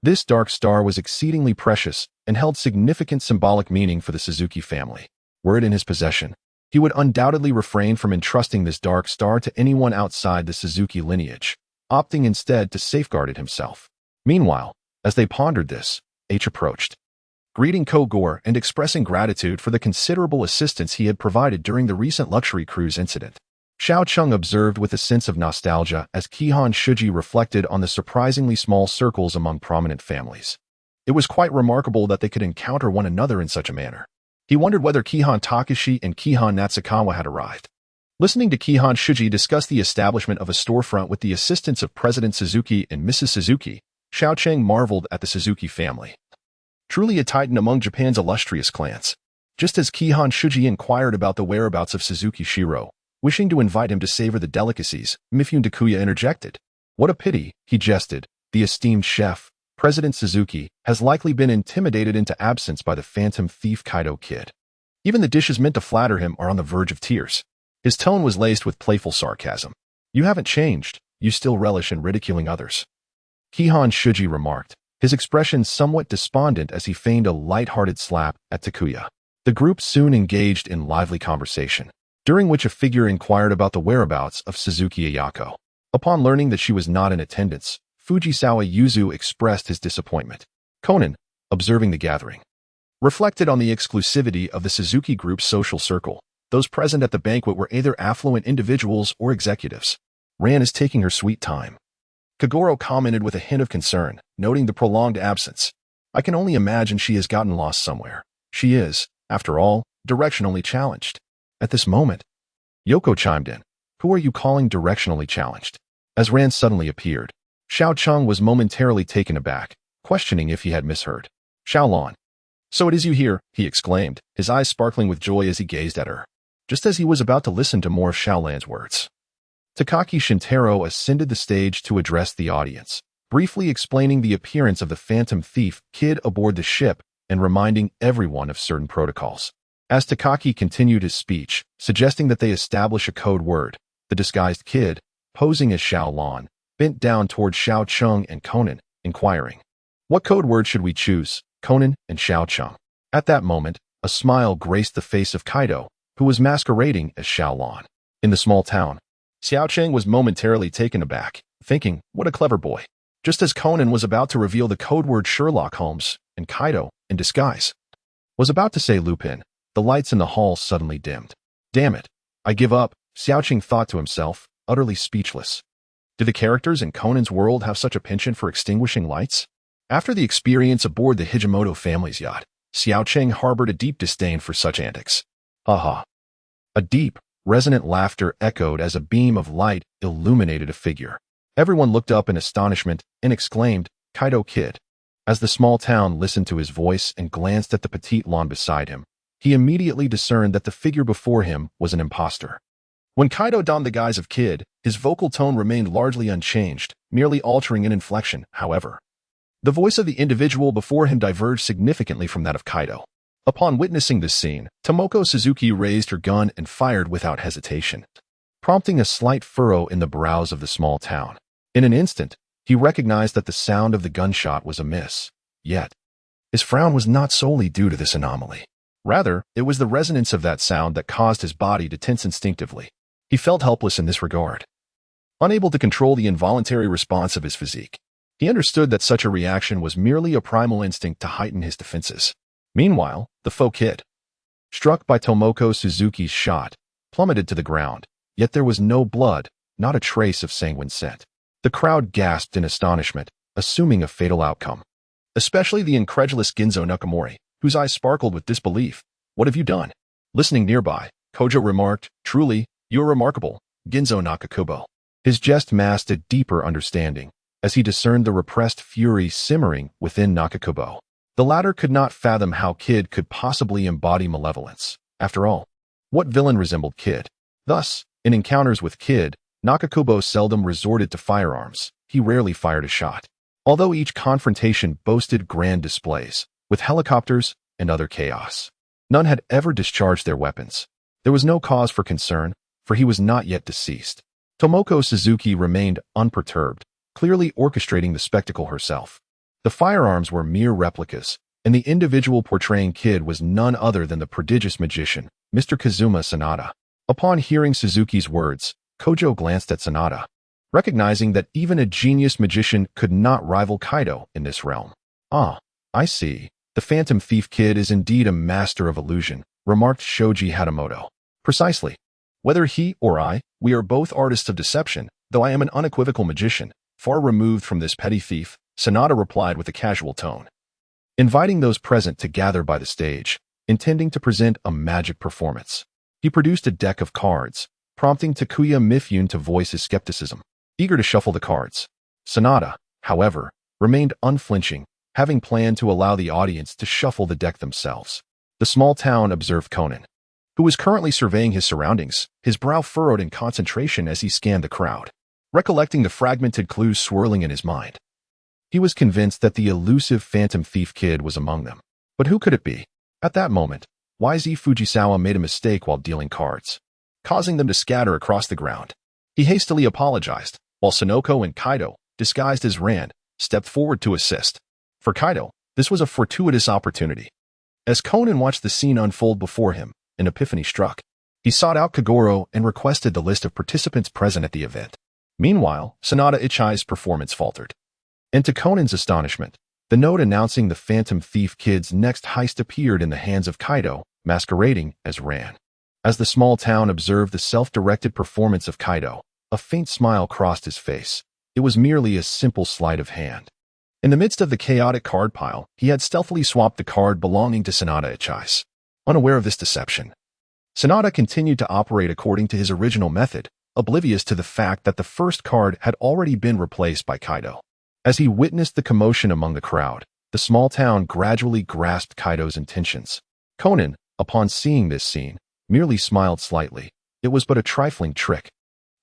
This dark star was exceedingly precious and held significant symbolic meaning for the Suzuki family. Were it in his possession, he would undoubtedly refrain from entrusting this dark star to anyone outside the Suzuki lineage, opting instead to safeguard it himself. Meanwhile, as they pondered this, H approached, greeting Kogor and expressing gratitude for the considerable assistance he had provided during the recent luxury cruise incident. Xiao Cheng observed with a sense of nostalgia as Kihan Shuji reflected on the surprisingly small circles among prominent families. It was quite remarkable that they could encounter one another in such a manner. He wondered whether Kihan Takashi and Kihan Natsukawa had arrived. Listening to Kihan Shuji discuss the establishment of a storefront with the assistance of President Suzuki and Mrs. Suzuki, Xiao Cheng marveled at the Suzuki family. Truly a titan among Japan's illustrious clans. Just as Kihan Shuji inquired about the whereabouts of Suzuki Shiro, wishing to invite him to savor the delicacies, Mifune Takuya interjected. What a pity, he jested. The esteemed chef, President Suzuki, has likely been intimidated into absence by the phantom thief Kaido Kid. Even the dishes meant to flatter him are on the verge of tears. His tone was laced with playful sarcasm. You haven't changed. You still relish in ridiculing others. Kihan Shuji remarked, his expression somewhat despondent as he feigned a light-hearted slap at Takuya. The group soon engaged in lively conversation, during which a figure inquired about the whereabouts of Suzuki Ayako. Upon learning that she was not in attendance, Fujisawa Yuzu expressed his disappointment. Conan, observing the gathering, reflected on the exclusivity of the Suzuki group's social circle. Those present at the banquet were either affluent individuals or executives. Ran is taking her sweet time. Kagoro commented with a hint of concern, noting the prolonged absence. I can only imagine she has gotten lost somewhere. She is, after all, directionally challenged. At this moment, Yoko chimed in. Who are you calling directionally challenged? As Ran suddenly appeared, Xiao Cheng was momentarily taken aback, questioning if he had misheard. Xiaolon. So it is you here, he exclaimed, his eyes sparkling with joy as he gazed at her, just as he was about to listen to more of Xiaolan's words. Takaki Shintaro ascended the stage to address the audience, briefly explaining the appearance of the phantom thief Kid aboard the ship and reminding everyone of certain protocols. As Takaki continued his speech, suggesting that they establish a code word, the disguised Kid, posing as Xiaolon, bent down toward Xiao Cheng and Conan, inquiring, what code word should we choose, Conan and Xiao Cheng? At that moment, a smile graced the face of Kaido, who was masquerading as Xiaolon. In the small town, Xiao Cheng was momentarily taken aback, thinking, what a clever boy. Just as Conan was about to reveal the code word Sherlock Holmes, and Kaido, in disguise, was about to say Lupin, the lights in the hall suddenly dimmed. Damn it, I give up, Xiao Cheng thought to himself, utterly speechless. Do the characters in Conan's world have such a penchant for extinguishing lights? After the experience aboard the Hijimoto family's yacht, Xiao Cheng harbored a deep disdain for such antics. Ha. A deep, resonant laughter echoed as a beam of light illuminated a figure. Everyone looked up in astonishment and exclaimed, Kaido Kid. As the small town listened to his voice and glanced at the petite lawn beside him, he immediately discerned that the figure before him was an impostor. When Kaido donned the guise of Kid, his vocal tone remained largely unchanged, merely altering an inflection, however. The voice of the individual before him diverged significantly from that of Kaido. Upon witnessing this scene, Tomoko Suzuki raised her gun and fired without hesitation, prompting a slight furrow in the brows of the small town. In an instant, he recognized that the sound of the gunshot was amiss. Yet, his frown was not solely due to this anomaly. Rather, it was the resonance of that sound that caused his body to tense instinctively. He felt helpless in this regard, unable to control the involuntary response of his physique. He understood that such a reaction was merely a primal instinct to heighten his defenses. Meanwhile, the faux Kid, struck by Tomoko Suzuki's shot, plummeted to the ground, yet there was no blood, not a trace of sanguine scent. The crowd gasped in astonishment, assuming a fatal outcome. Especially the incredulous Ginzo Nakamori, whose eyes sparkled with disbelief. What have you done? Listening nearby, Kojo remarked, Truly, you are remarkable, Ginzo Nakakubo. His jest masked a deeper understanding, as he discerned the repressed fury simmering within Nakakubo. The latter could not fathom how Kid could possibly embody malevolence. After all, what villain resembled Kid? Thus, in encounters with Kid, Nakakubo seldom resorted to firearms. He rarely fired a shot. Although each confrontation boasted grand displays, with helicopters and other chaos, none had ever discharged their weapons. There was no cause for concern, for he was not yet deceased. Tomoko Suzuki remained unperturbed, clearly orchestrating the spectacle herself. The firearms were mere replicas, and the individual portraying Kid was none other than the prodigious magician, Mr. Kazuma Sanada. Upon hearing Suzuki's words, Kojo glanced at Sanada, recognizing that even a genius magician could not rival Kaido in this realm. "Ah, I see. The Phantom Thief Kid is indeed a master of illusion," remarked Shoji Hatamoto. "Precisely. Whether he or I, we are both artists of deception, though I am an unequivocal magician, far removed from this petty thief," Sanada replied with a casual tone, inviting those present to gather by the stage, intending to present a magic performance. He produced a deck of cards, prompting Takuya Mifune to voice his skepticism, eager to shuffle the cards. Sanada, however, remained unflinching, having planned to allow the audience to shuffle the deck themselves. The small town observed Conan, who was currently surveying his surroundings, his brow furrowed in concentration as he scanned the crowd, recollecting the fragmented clues swirling in his mind. He was convinced that the elusive Phantom Thief Kid was among them. But who could it be? At that moment, YZ Fujisawa made a mistake while dealing cards, causing them to scatter across the ground. He hastily apologized, while Sonoko and Kaido, disguised as Rand, stepped forward to assist. For Kaido, this was a fortuitous opportunity. As Conan watched the scene unfold before him, an epiphany struck. He sought out Kagoro and requested the list of participants present at the event. Meanwhile, Sanada Ichai's performance faltered. And to Conan's astonishment, the note announcing the Phantom Thief Kid's next heist appeared in the hands of Kaido, masquerading as Ran. As the small town observed the self-directed performance of Kaido, a faint smile crossed his face. It was merely a simple sleight of hand. In the midst of the chaotic card pile, he had stealthily swapped the card belonging to Sanada Ichai. Unaware of this deception, Sanada continued to operate according to his original method, oblivious to the fact that the first card had already been replaced by Kaido. As he witnessed the commotion among the crowd, the small town gradually grasped Kaido's intentions. Conan, upon seeing this scene, merely smiled slightly. It was but a trifling trick,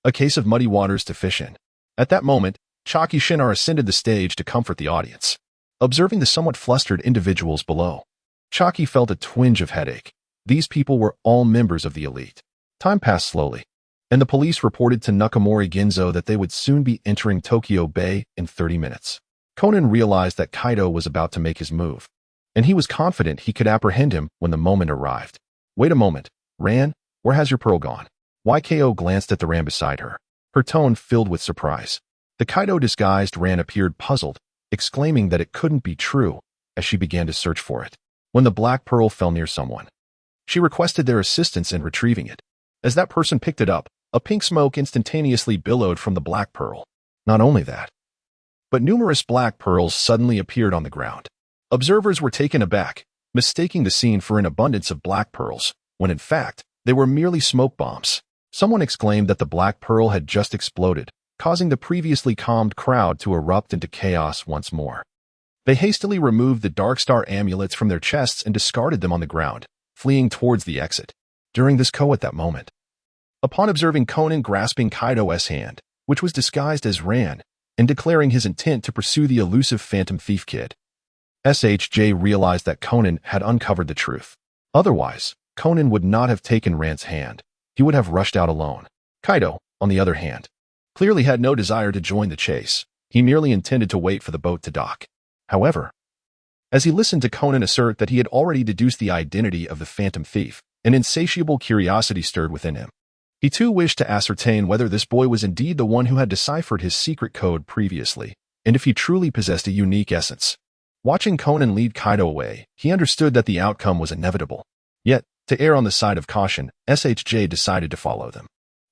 a case of muddy waters to fish in. At that moment, Chaki Shinar ascended the stage to comfort the audience. Observing the somewhat flustered individuals below, Chaki felt a twinge of headache. These people were all members of the elite. Time passed slowly, and the police reported to Nakamori Ginzo that they would soon be entering Tokyo Bay in 30 minutes. Conan realized that Kaido was about to make his move, and he was confident he could apprehend him when the moment arrived. "Wait a moment, Ran, where has your pearl gone?" YKO glanced at the Ran beside her, her tone filled with surprise. The Kaido-disguised Ran appeared puzzled, exclaiming that it couldn't be true, as she began to search for it. When the black pearl fell near someone, she requested their assistance in retrieving it. As that person picked it up, a pink smoke instantaneously billowed from the black pearl. Not only that, but numerous black pearls suddenly appeared on the ground. Observers were taken aback, mistaking the scene for an abundance of black pearls, when in fact, they were merely smoke bombs. Someone exclaimed that the black pearl had just exploded, causing the previously calmed crowd to erupt into chaos once more. They hastily removed the Dark Star amulets from their chests and discarded them on the ground, fleeing towards the exit. During this at that moment, upon observing Conan grasping Kaido's hand, which was disguised as Ran, and declaring his intent to pursue the elusive Phantom Thief Kid, SHJ realized that Conan had uncovered the truth. Otherwise, Conan would not have taken Ran's hand. He would have rushed out alone. Kaido, on the other hand, clearly had no desire to join the chase. He merely intended to wait for the boat to dock. However, as he listened to Conan assert that he had already deduced the identity of the Phantom Thief, an insatiable curiosity stirred within him. He too wished to ascertain whether this boy was indeed the one who had deciphered his secret code previously, and if he truly possessed a unique essence. Watching Conan lead Kaido away, he understood that the outcome was inevitable. Yet, to err on the side of caution, SHJ decided to follow them.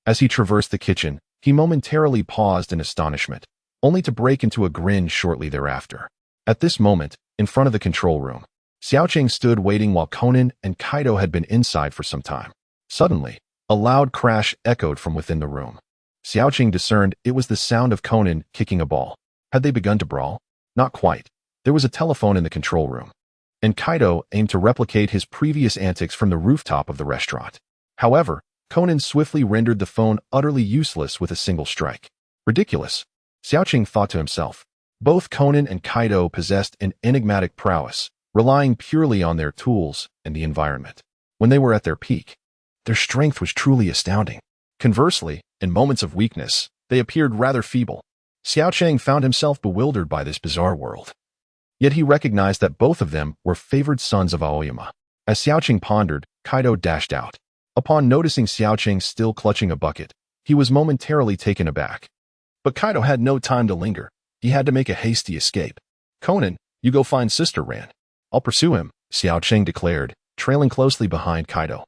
As he traversed the kitchen, he momentarily paused in astonishment, only to break into a grin shortly thereafter. At this moment, in front of the control room, Xiaoqing stood waiting while Conan and Kaido had been inside for some time. Suddenly, a loud crash echoed from within the room. Xiaoqing discerned it was the sound of Conan kicking a ball. Had they begun to brawl? Not quite. There was a telephone in the control room, and Kaido aimed to replicate his previous antics from the rooftop of the restaurant. However, Conan swiftly rendered the phone utterly useless with a single strike. Ridiculous, Xiaoqing thought to himself. Both Conan and Kaido possessed an enigmatic prowess, relying purely on their tools and the environment. When they were at their peak, Their strength was truly astounding. Conversely, in moments of weakness, they appeared rather feeble. Xiao Cheng found himself bewildered by this bizarre world. Yet he recognized that both of them were favored sons of Aoyama. As Xiao Cheng pondered, Kaido dashed out. Upon noticing Xiao Cheng still clutching a bucket, he was momentarily taken aback. But Kaido had no time to linger. He had to make a hasty escape. Conan, you go find Sister Ran. I'll pursue him, Xiao Cheng declared, trailing closely behind Kaido.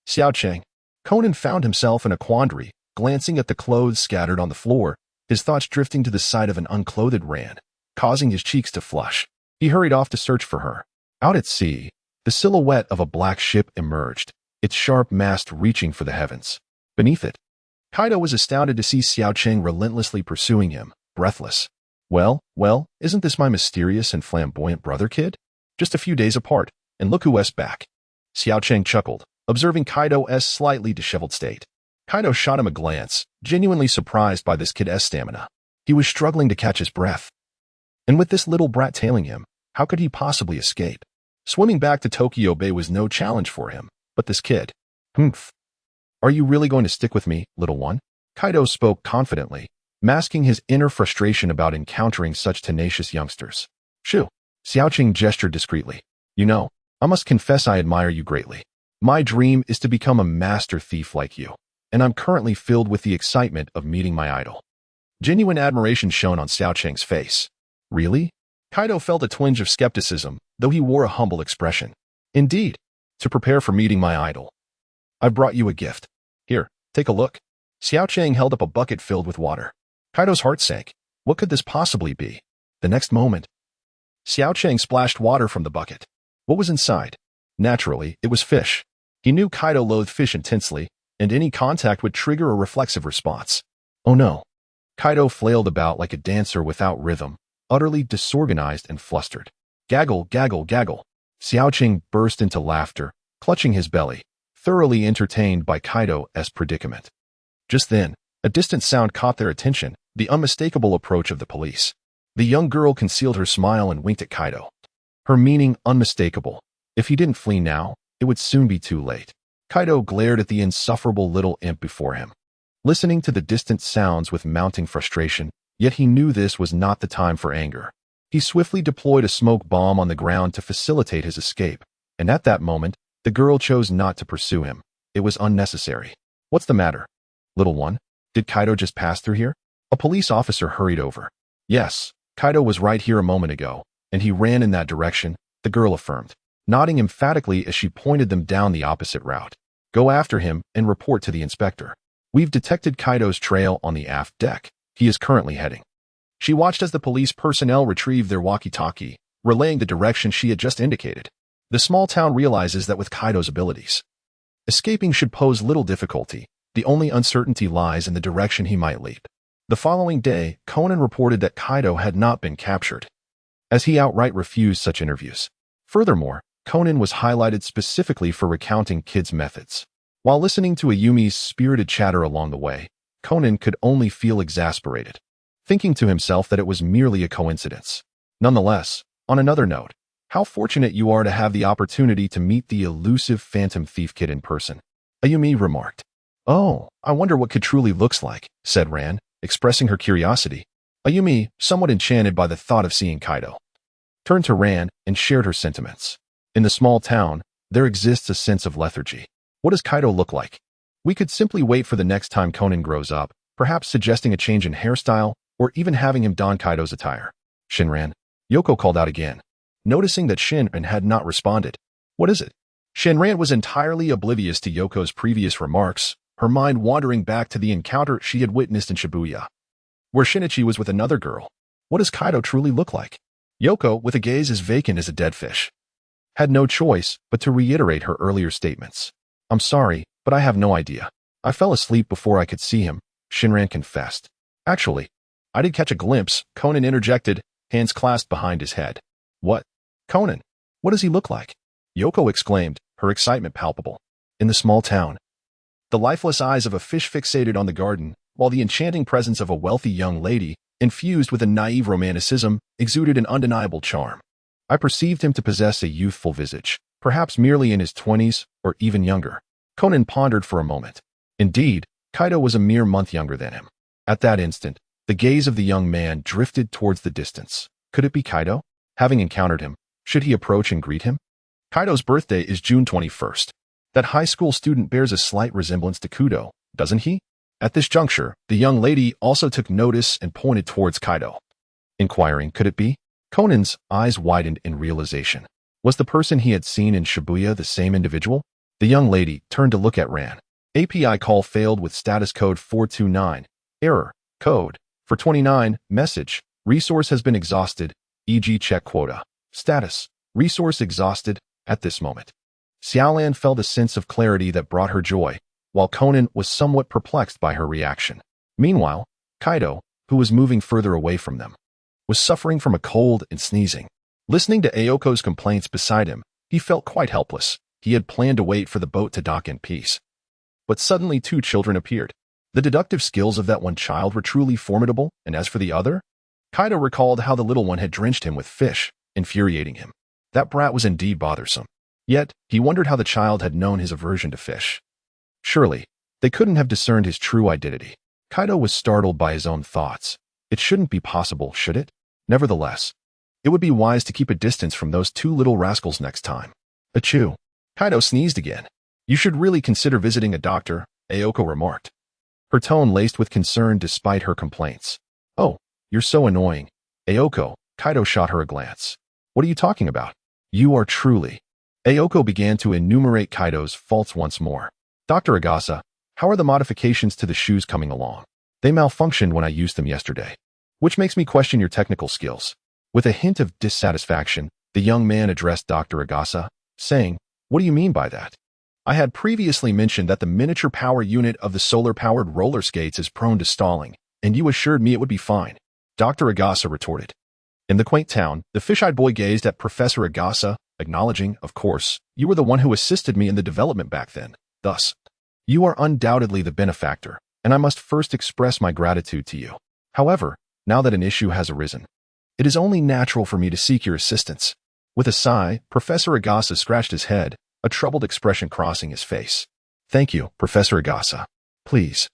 Xiao Cheng. Conan found himself in a quandary, glancing at the clothes scattered on the floor, his thoughts drifting to the sight of an unclothed Ran, causing his cheeks to flush. He hurried off to search for her. Out at sea, the silhouette of a black ship emerged, its sharp mast reaching for the heavens. Beneath it, Kaido was astounded to see Xiao Cheng relentlessly pursuing him, breathless. Well, isn't this my mysterious and flamboyant brother kid? Just a few days apart, and look who's back. Xiao Cheng chuckled, observing Kaido's slightly disheveled state. Kaido shot him a glance, genuinely surprised by this kid's stamina. He was struggling to catch his breath. And with this little brat tailing him, how could he possibly escape? Swimming back to Tokyo Bay was no challenge for him, but this kid. Humph. Are you really going to stick with me, little one? Kaido spoke confidently, masking his inner frustration about encountering such tenacious youngsters. Shoo. Xiao Cheng gestured discreetly. You know, I must confess I admire you greatly. My dream is to become a master thief like you, and I'm currently filled with the excitement of meeting my idol. Genuine admiration shone on Xiao Cheng's face. Really? Kaido felt a twinge of skepticism, though he wore a humble expression. Indeed, to prepare for meeting my idol. I've brought you a gift. Here, take a look. Xiao Cheng held up a bucket filled with water. Kaido's heart sank. What could this possibly be? The next moment, Xiao Cheng splashed water from the bucket. What was inside? Naturally, it was fish. He knew Kaido loathed fish intensely, and any contact would trigger a reflexive response. Oh no. Kaido flailed about like a dancer without rhythm, utterly disorganized and flustered. Gaggle, gaggle, gaggle. Xiao Cheng burst into laughter, clutching his belly, thoroughly entertained by Kaido's predicament. Just then, a distant sound caught their attention, the unmistakable approach of the police. The young girl concealed her smile and winked at Kaido. Her meaning unmistakable. If he didn't flee now, it would soon be too late. Kaido glared at the insufferable little imp before him, listening to the distant sounds with mounting frustration, yet he knew this was not the time for anger. He swiftly deployed a smoke bomb on the ground to facilitate his escape, and at that moment, the girl chose not to pursue him. It was unnecessary. What's the matter? Little one, did Kaido just pass through here? A police officer hurried over. Yes, Kaido was right here a moment ago, and he ran in that direction, the girl affirmed, nodding emphatically as she pointed them down the opposite route. Go after him and report to the inspector. We've detected Kaido's trail on the aft deck. He is currently heading. She watched as the police personnel retrieved their walkie-talkie, relaying the direction she had just indicated. The small town realizes that with Kaido's abilities, escaping should pose little difficulty. The only uncertainty lies in the direction he might leap. The following day, Conan reported that Kaido had not been captured, as he outright refused such interviews. Furthermore, Conan was highlighted specifically for recounting kids' methods. While listening to Ayumi's spirited chatter along the way, Conan could only feel exasperated, thinking to himself that it was merely a coincidence. Nonetheless, on another note, how fortunate you are to have the opportunity to meet the elusive phantom thief kid in person, Ayumi remarked. Oh, I wonder what kid truly looks like, said Ran, expressing her curiosity. Ayumi, somewhat enchanted by the thought of seeing Kaido, turned to Ran and shared her sentiments. In the small town, there exists a sense of lethargy. What does Kaido look like? We could simply wait for the next time Conan grows up, perhaps suggesting a change in hairstyle, or even having him don Kaido's attire. Shinran. Yoko called out again, noticing that Shinran had not responded. What is it? Shinran was entirely oblivious to Yoko's previous remarks, her mind wandering back to the encounter she had witnessed in Shibuya, where Shinichi was with another girl. What does Kaido truly look like? Yoko, with a gaze as vacant as a dead fish, had no choice but to reiterate her earlier statements. I'm sorry, but I have no idea. I fell asleep before I could see him, Shinran confessed. Actually, I did catch a glimpse, Conan interjected, hands clasped behind his head. What? Conan? What does he look like? Yoko exclaimed, her excitement palpable. In the small town, the lifeless eyes of a fish fixated on the garden, while the enchanting presence of a wealthy young lady, infused with a naive romanticism, exuded an undeniable charm. I perceived him to possess a youthful visage, perhaps merely in his 20s or even younger. Conan pondered for a moment. Indeed, Kaido was a mere month younger than him. At that instant, the gaze of the young man drifted towards the distance. Could it be Kaido? Having encountered him, should he approach and greet him? Kaido's birthday is June 21st. That high school student bears a slight resemblance to Kudo, doesn't he? At this juncture, the young lady also took notice and pointed towards Kaido. Inquiring, could it be? Conan's eyes widened in realization. Was the person he had seen in Shibuya the same individual? The young lady turned to look at Ran. API call failed with status code 429. Error. Code. For 29. Message. Resource has been exhausted, e.g. check quota. Status. Resource exhausted at this moment. Xiaolan felt a sense of clarity that brought her joy, while Conan was somewhat perplexed by her reaction. Meanwhile, Kaido, who was moving further away from them, was suffering from a cold and sneezing. Listening to Aoko's complaints beside him, he felt quite helpless. He had planned to wait for the boat to dock in peace. But suddenly 2 children appeared. The deductive skills of that one child were truly formidable, and as for the other, Kaido recalled how the little one had drenched him with fish, infuriating him. That brat was indeed bothersome. Yet, he wondered how the child had known his aversion to fish. Surely, they couldn't have discerned his true identity. Kaido was startled by his own thoughts. It shouldn't be possible, should it? Nevertheless, it would be wise to keep a distance from those 2 little rascals next time. Achoo. Kaido sneezed again. You should really consider visiting a doctor, Aoko remarked. Her tone laced with concern despite her complaints. Oh, you're so annoying. Aoko, Kaido shot her a glance. What are you talking about? You are truly. Aoko began to enumerate Kaido's faults once more. Dr. Agasa, how are the modifications to the shoes coming along? They malfunctioned when I used them yesterday, which makes me question your technical skills. With a hint of dissatisfaction, the young man addressed Dr. Agasa, saying, what do you mean by that? I had previously mentioned that the miniature power unit of the solar-powered roller skates is prone to stalling, and you assured me it would be fine. Dr. Agasa retorted. In the quaint town, the fish-eyed boy gazed at Professor Agasa, acknowledging, of course, you were the one who assisted me in the development back then. Thus, you are undoubtedly the benefactor, and I must first express my gratitude to you. However, now that an issue has arisen, it is only natural for me to seek your assistance. With a sigh, Professor Agasa scratched his head, a troubled expression crossing his face. Thank you, Professor Agasa. Please.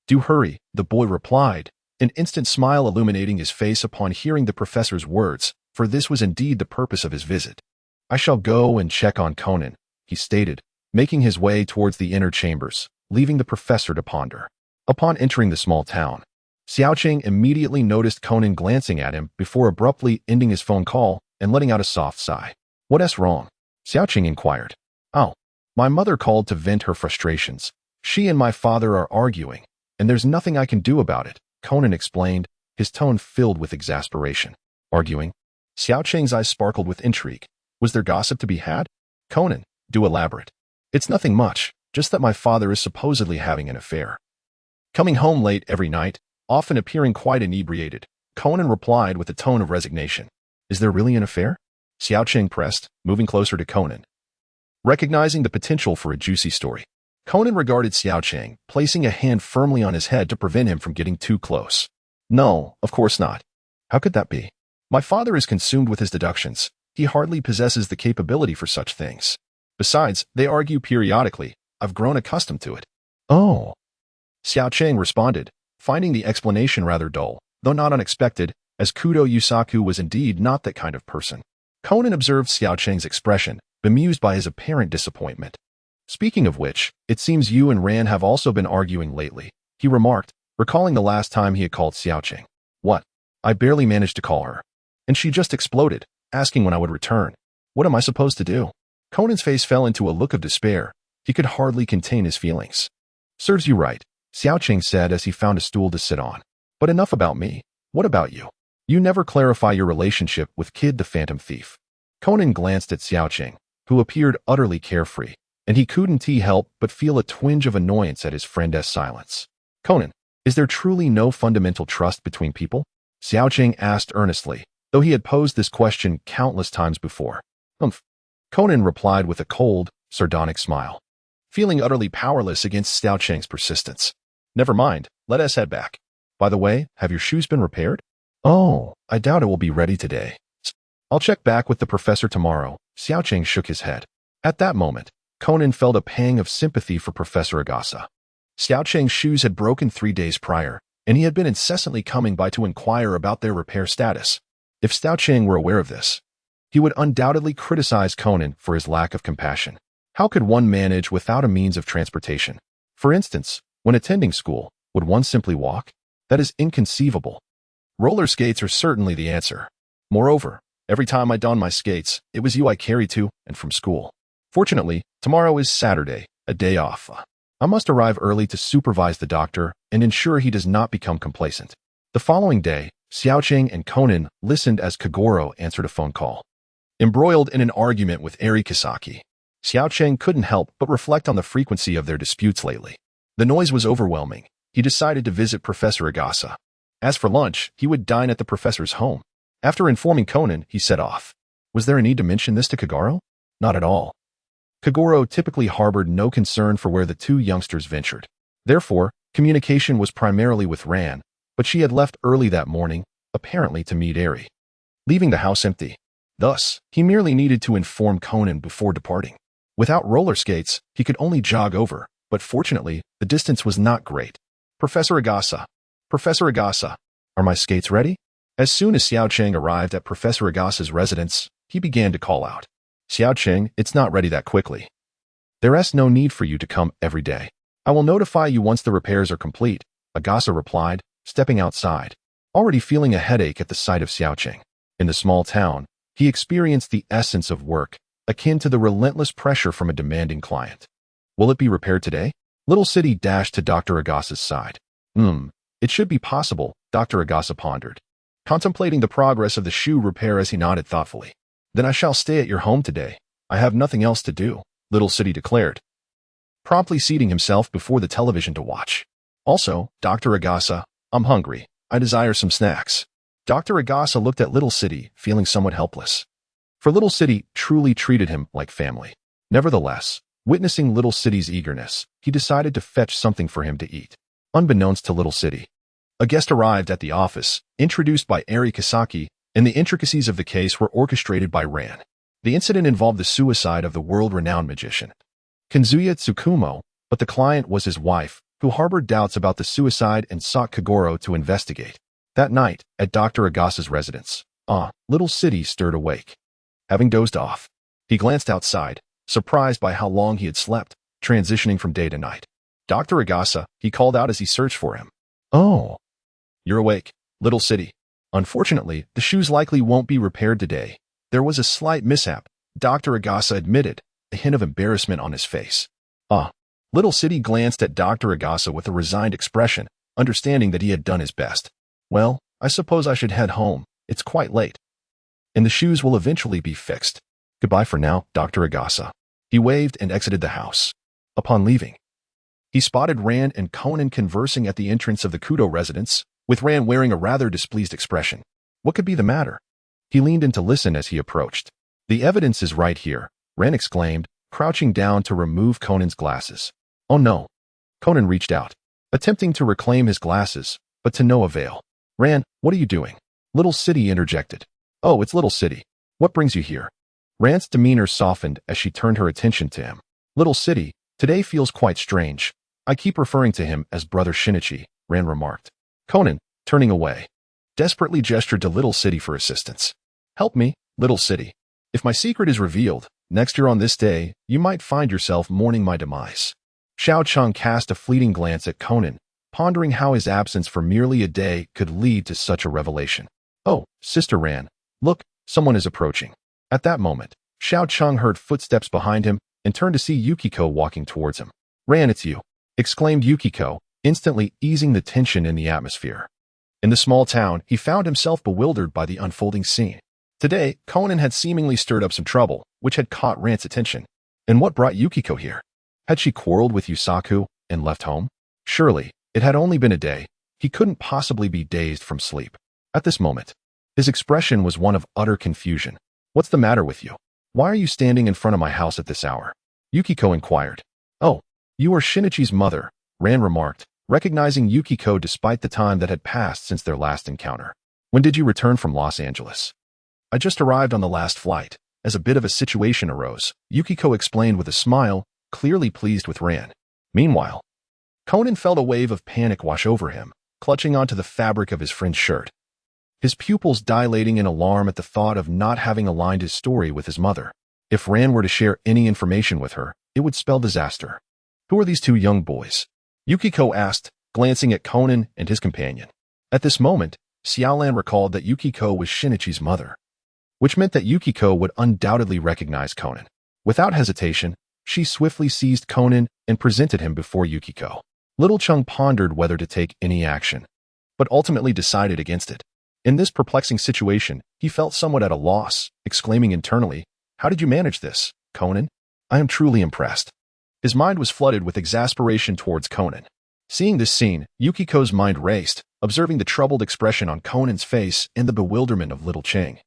Do hurry, the boy replied, an instant smile illuminating his face upon hearing the professor's words, for this was indeed the purpose of his visit. I shall go and check on Conan, he stated, making his way towards the inner chambers, leaving the professor to ponder. Upon entering the small town, Xiaoqing immediately noticed Conan glancing at him before abruptly ending his phone call and letting out a soft sigh. What's wrong? Xiaoqing inquired. Oh, my mother called to vent her frustrations. She and my father are arguing, and there's nothing I can do about it, Conan explained, his tone filled with exasperation. Arguing? Xiaoqing's eyes sparkled with intrigue. Was there gossip to be had? Conan, do elaborate. It's nothing much, just that my father is supposedly having an affair. Coming home late every night, often appearing quite inebriated, Conan replied with a tone of resignation. Is there really an affair? Xiaoqing pressed, moving closer to Conan. Recognizing the potential for a juicy story, Conan regarded Xiaoqing, placing a hand firmly on his head to prevent him from getting too close. No, of course not. How could that be? My father is consumed with his deductions. He hardly possesses the capability for such things. Besides, they argue periodically. I've grown accustomed to it. Oh. Xiaoqing responded, finding the explanation rather dull, though not unexpected, as Kudo Yusaku was indeed not that kind of person. Conan observed Xiaoqing's expression, bemused by his apparent disappointment. Speaking of which, it seems you and Ran have also been arguing lately, he remarked, recalling the last time he had called Xiaoqing. What? I barely managed to call her. And she just exploded, asking when I would return. What am I supposed to do? Conan's face fell into a look of despair. He could hardly contain his feelings. Serves you right, Xiaoqing said as he found a stool to sit on. But enough about me. What about you? You never clarify your relationship with Kid the Phantom Thief. Conan glanced at Xiaoqing, who appeared utterly carefree, and he couldn't help but feel a twinge of annoyance at his friend's silence. Conan, is there truly no fundamental trust between people? Xiaoqing asked earnestly, though he had posed this question countless times before. Humph. Conan replied with a cold, sardonic smile, feeling utterly powerless against Xiaoqing's persistence. Never mind, let us head back. By the way, have your shoes been repaired? Oh, I doubt it will be ready today. I'll check back with the professor tomorrow. Xiaoqing shook his head. At that moment, Conan felt a pang of sympathy for Professor Agasa. Xiao Cheng's shoes had broken 3 days prior, and he had been incessantly coming by to inquire about their repair status. If Xiao Cheng were aware of this, he would undoubtedly criticize Conan for his lack of compassion. How could one manage without a means of transportation? For instance, when attending school, would one simply walk? That is inconceivable. Roller skates are certainly the answer. Moreover, every time I donned my skates, it was you I carried to and from school. Fortunately, tomorrow is Saturday, a day off. I must arrive early to supervise the doctor and ensure he does not become complacent. The following day, Xiao Cheng and Conan listened as Kagoro answered a phone call. Embroiled in an argument with Eri Kisaki, Xiao Cheng couldn't help but reflect on the frequency of their disputes lately. The noise was overwhelming. He decided to visit Professor Agasa. As for lunch, he would dine at the professor's home. After informing Conan, he set off. Was there a need to mention this to Kagoro? Not at all. Kagoro typically harbored no concern for where the two youngsters ventured. Therefore, communication was primarily with Ran, but she had left early that morning, apparently to meet Eri, leaving the house empty. Thus, he merely needed to inform Conan before departing. Without roller skates, he could only jog over, but fortunately, the distance was not great. Professor Agasa, are my skates ready? As soon as Xiao Cheng arrived at Professor Agasa's residence, he began to call out. Xiao Cheng, it's not ready that quickly. There is no need for you to come every day. I will notify you once the repairs are complete, Agasa replied, stepping outside, already feeling a headache at the sight of Xiao Cheng. In the small town, he experienced the essence of work, akin to the relentless pressure from a demanding client. Will it be repaired today? Little City dashed to Dr. Agasa's side. It should be possible, Dr. Agasa pondered, contemplating the progress of the shoe repair as he nodded thoughtfully. Then I shall stay at your home today. I have nothing else to do, Little City declared, promptly seating himself before the television to watch. Also, Dr. Agasa, I'm hungry. I desire some snacks. Dr. Agasa looked at Little City, feeling somewhat helpless. For Little City truly treated him like family. Nevertheless, witnessing Little City's eagerness, he decided to fetch something for him to eat. Unbeknownst to Little City, a guest arrived at the office, introduced by Eri Kisaki, and the intricacies of the case were orchestrated by Ran. The incident involved the suicide of the world-renowned magician, Kanzuya Tsukumo, but the client was his wife, who harbored doubts about the suicide and sought Kagoro to investigate. That night, at Dr. Agasa's residence, Little City stirred awake. Having dozed off, he glanced outside, surprised by how long he had slept, transitioning from day to night. Dr. Agasa, he called out as he searched for him. Oh, you're awake, Little City. Unfortunately, the shoes likely won't be repaired today. There was a slight mishap, Dr. Agasa admitted, a hint of embarrassment on his face. Little City glanced at Dr. Agasa with a resigned expression, understanding that he had done his best. Well, I suppose I should head home. It's quite late. And the shoes will eventually be fixed. Goodbye for now, Dr. Agasa. He waved and exited the house. Upon leaving, he spotted Ran and Conan conversing at the entrance of the Kudo residence, with Ran wearing a rather displeased expression. What could be the matter? He leaned in to listen as he approached. The evidence is right here, Ran exclaimed, crouching down to remove Conan's glasses. Oh no. Conan reached out, attempting to reclaim his glasses, but to no avail. Ran, what are you doing? Little City interjected. Oh, it's Little City. What brings you here? Ran's demeanor softened as she turned her attention to him. Little City, today feels quite strange. I keep referring to him as Brother Shinichi, Ran remarked. Conan, turning away, desperately gestured to Little City for assistance. Help me, Little City. If my secret is revealed, next year on this day, you might find yourself mourning my demise. Xiao Cheng cast a fleeting glance at Conan, pondering how his absence for merely a day could lead to such a revelation. Oh, Sister Ran, look, someone is approaching. At that moment, Xiao Cheng heard footsteps behind him and turned to see Yukiko walking towards him. Ran, it's you, exclaimed Yukiko, instantly easing the tension in the atmosphere. In the small town, he found himself bewildered by the unfolding scene. Today, Conan had seemingly stirred up some trouble, which had caught Ran's attention. And what brought Yukiko here? Had she quarreled with Yusaku and left home? Surely, it had only been a day. He couldn't possibly be dazed from sleep. At this moment, his expression was one of utter confusion. What's the matter with you? Why are you standing in front of my house at this hour? Yukiko inquired. Oh, you are Shinichi's mother, Ran remarked, recognizing Yukiko despite the time that had passed since their last encounter. When did you return from Los Angeles? I just arrived on the last flight. As a bit of a situation arose, Yukiko explained with a smile, clearly pleased with Ran. Meanwhile, Conan felt a wave of panic wash over him, clutching onto the fabric of his friend's shirt. His pupils dilating in alarm at the thought of not having aligned his story with his mother. If Ran were to share any information with her, it would spell disaster. Who are these two young boys? Yukiko asked, glancing at Conan and his companion. At this moment, Xiaolan recalled that Yukiko was Shinichi's mother, which meant that Yukiko would undoubtedly recognize Conan. Without hesitation, she swiftly seized Conan and presented him before Yukiko. Little Chung pondered whether to take any action, but ultimately decided against it. In this perplexing situation, he felt somewhat at a loss, exclaiming internally, "How did you manage this, Conan? I am truly impressed." His mind was flooded with exasperation towards Conan. Seeing this scene, Yukiko's mind raced, observing the troubled expression on Conan's face and the bewilderment of little Ching.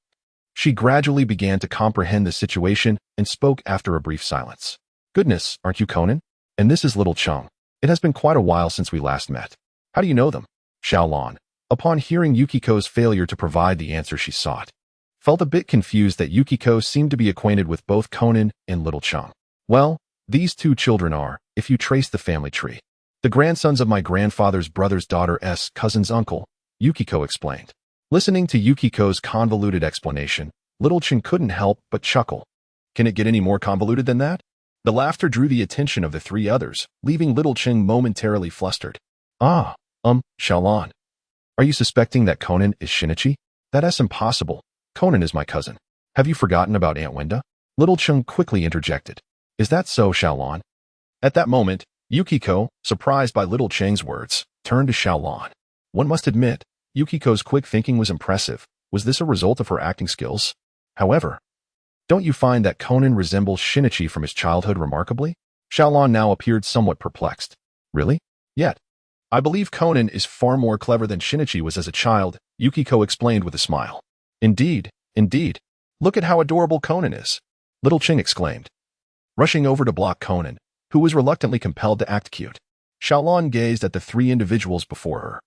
She gradually began to comprehend the situation and spoke after a brief silence. "Goodness, aren't you Conan? And this is little Chung. It has been quite a while since we last met. How do you know them?" Xiaolan, upon hearing Yukiko's failure to provide the answer she sought, felt a bit confused that Yukiko seemed to be acquainted with both Conan and little Chung. "Well, these two children are, if you trace the family tree, the grandsons of my grandfather's brother's daughter's cousin's uncle," Yukiko explained. Listening to Yukiko's convoluted explanation, little Chung couldn't help but chuckle. Can it get any more convoluted than that? The laughter drew the attention of the three others, leaving little Chung momentarily flustered. Xiaolan. Are you suspecting that Conan is Shinichi? That's impossible. Conan is my cousin. Have you forgotten about Aunt Wenda? Little Chung quickly interjected. Is that so, Xiaolan? At that moment, Yukiko, surprised by little Cheng's words, turned to Xiaolan. One must admit, Yukiko's quick thinking was impressive. Was this a result of her acting skills? However, don't you find that Conan resembles Shinichi from his childhood remarkably? Xiaolan now appeared somewhat perplexed. Really? Yet, I believe Conan is far more clever than Shinichi was as a child, Yukiko explained with a smile. Indeed. Look at how adorable Conan is, little Ching exclaimed. Rushing over to block Conan, who was reluctantly compelled to act cute, Xiaolan gazed at the three individuals before her.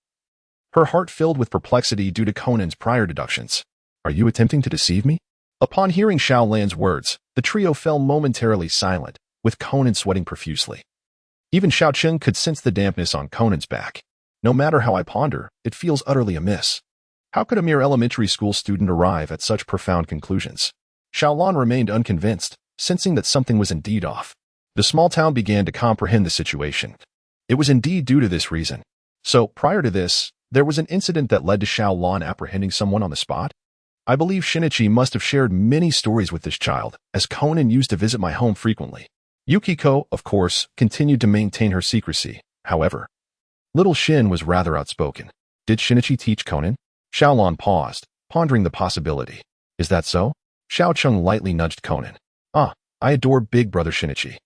Her heart filled with perplexity due to Conan's prior deductions. Are you attempting to deceive me? Upon hearing Xiaolan's words, the trio fell momentarily silent, with Conan sweating profusely. Even Xiao Cheng could sense the dampness on Conan's back. No matter how I ponder, it feels utterly amiss. How could a mere elementary school student arrive at such profound conclusions? Xiaolan remained unconvinced, sensing that something was indeed off. The small town began to comprehend the situation. It was indeed due to this reason. So, prior to this, there was an incident that led to Xiaolan apprehending someone on the spot? I believe Shinichi must have shared many stories with this child, as Conan used to visit my home frequently. Yukiko, of course, continued to maintain her secrecy. However, little Shin was rather outspoken. Did Shinichi teach Conan? Xiaolan paused, pondering the possibility. Is that so? Xiao Cheng lightly nudged Conan. I adore big brother Shinichi.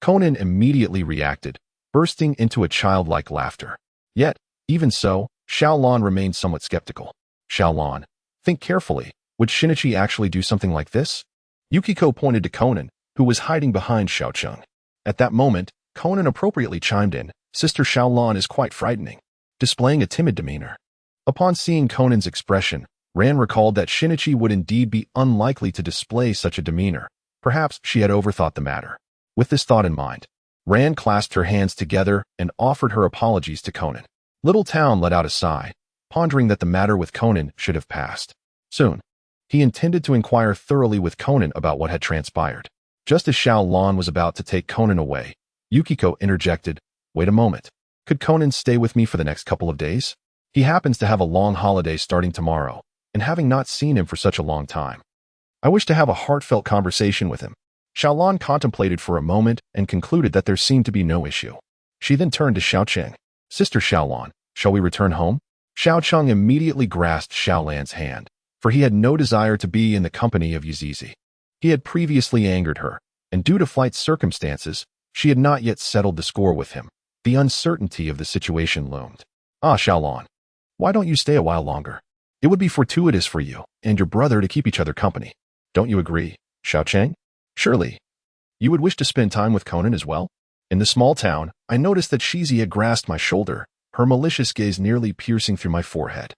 Conan immediately reacted, bursting into a childlike laughter. Yet, even so, Xiaolan remained somewhat skeptical. Xiaolan, think carefully. Would Shinichi actually do something like this? Yukiko pointed to Conan, who was hiding behind Xiao Cheng. At that moment, Conan appropriately chimed in. Sister Xiaolan is quite frightening, displaying a timid demeanor. Upon seeing Conan's expression, Ran recalled that Shinichi would indeed be unlikely to display such a demeanor. Perhaps she had overthought the matter. With this thought in mind, Ran clasped her hands together and offered her apologies to Conan. Little Town let out a sigh, pondering that the matter with Conan should have passed. Soon, he intended to inquire thoroughly with Conan about what had transpired. Just as Xiaolan was about to take Conan away, Yukiko interjected, Wait a moment. Could Conan stay with me for the next couple of days? He happens to have a long holiday starting tomorrow, and having not seen him for such a long time, I wish to have a heartfelt conversation with him. Xiaolan contemplated for a moment and concluded that there seemed to be no issue. She then turned to Xiao Cheng. Sister Xiaolan, shall we return home? Xiao Cheng immediately grasped Xiaolan's hand, for he had no desire to be in the company of Yizizi. He had previously angered her, and due to flight circumstances, she had not yet settled the score with him. The uncertainty of the situation loomed. Xiaolan, why don't you stay a while longer? It would be fortuitous for you and your brother to keep each other company. Don't you agree, Xiao Cheng? Surely, you would wish to spend time with Conan as well? In the small town, I noticed that Shizi had grasped my shoulder, her malicious gaze nearly piercing through my forehead.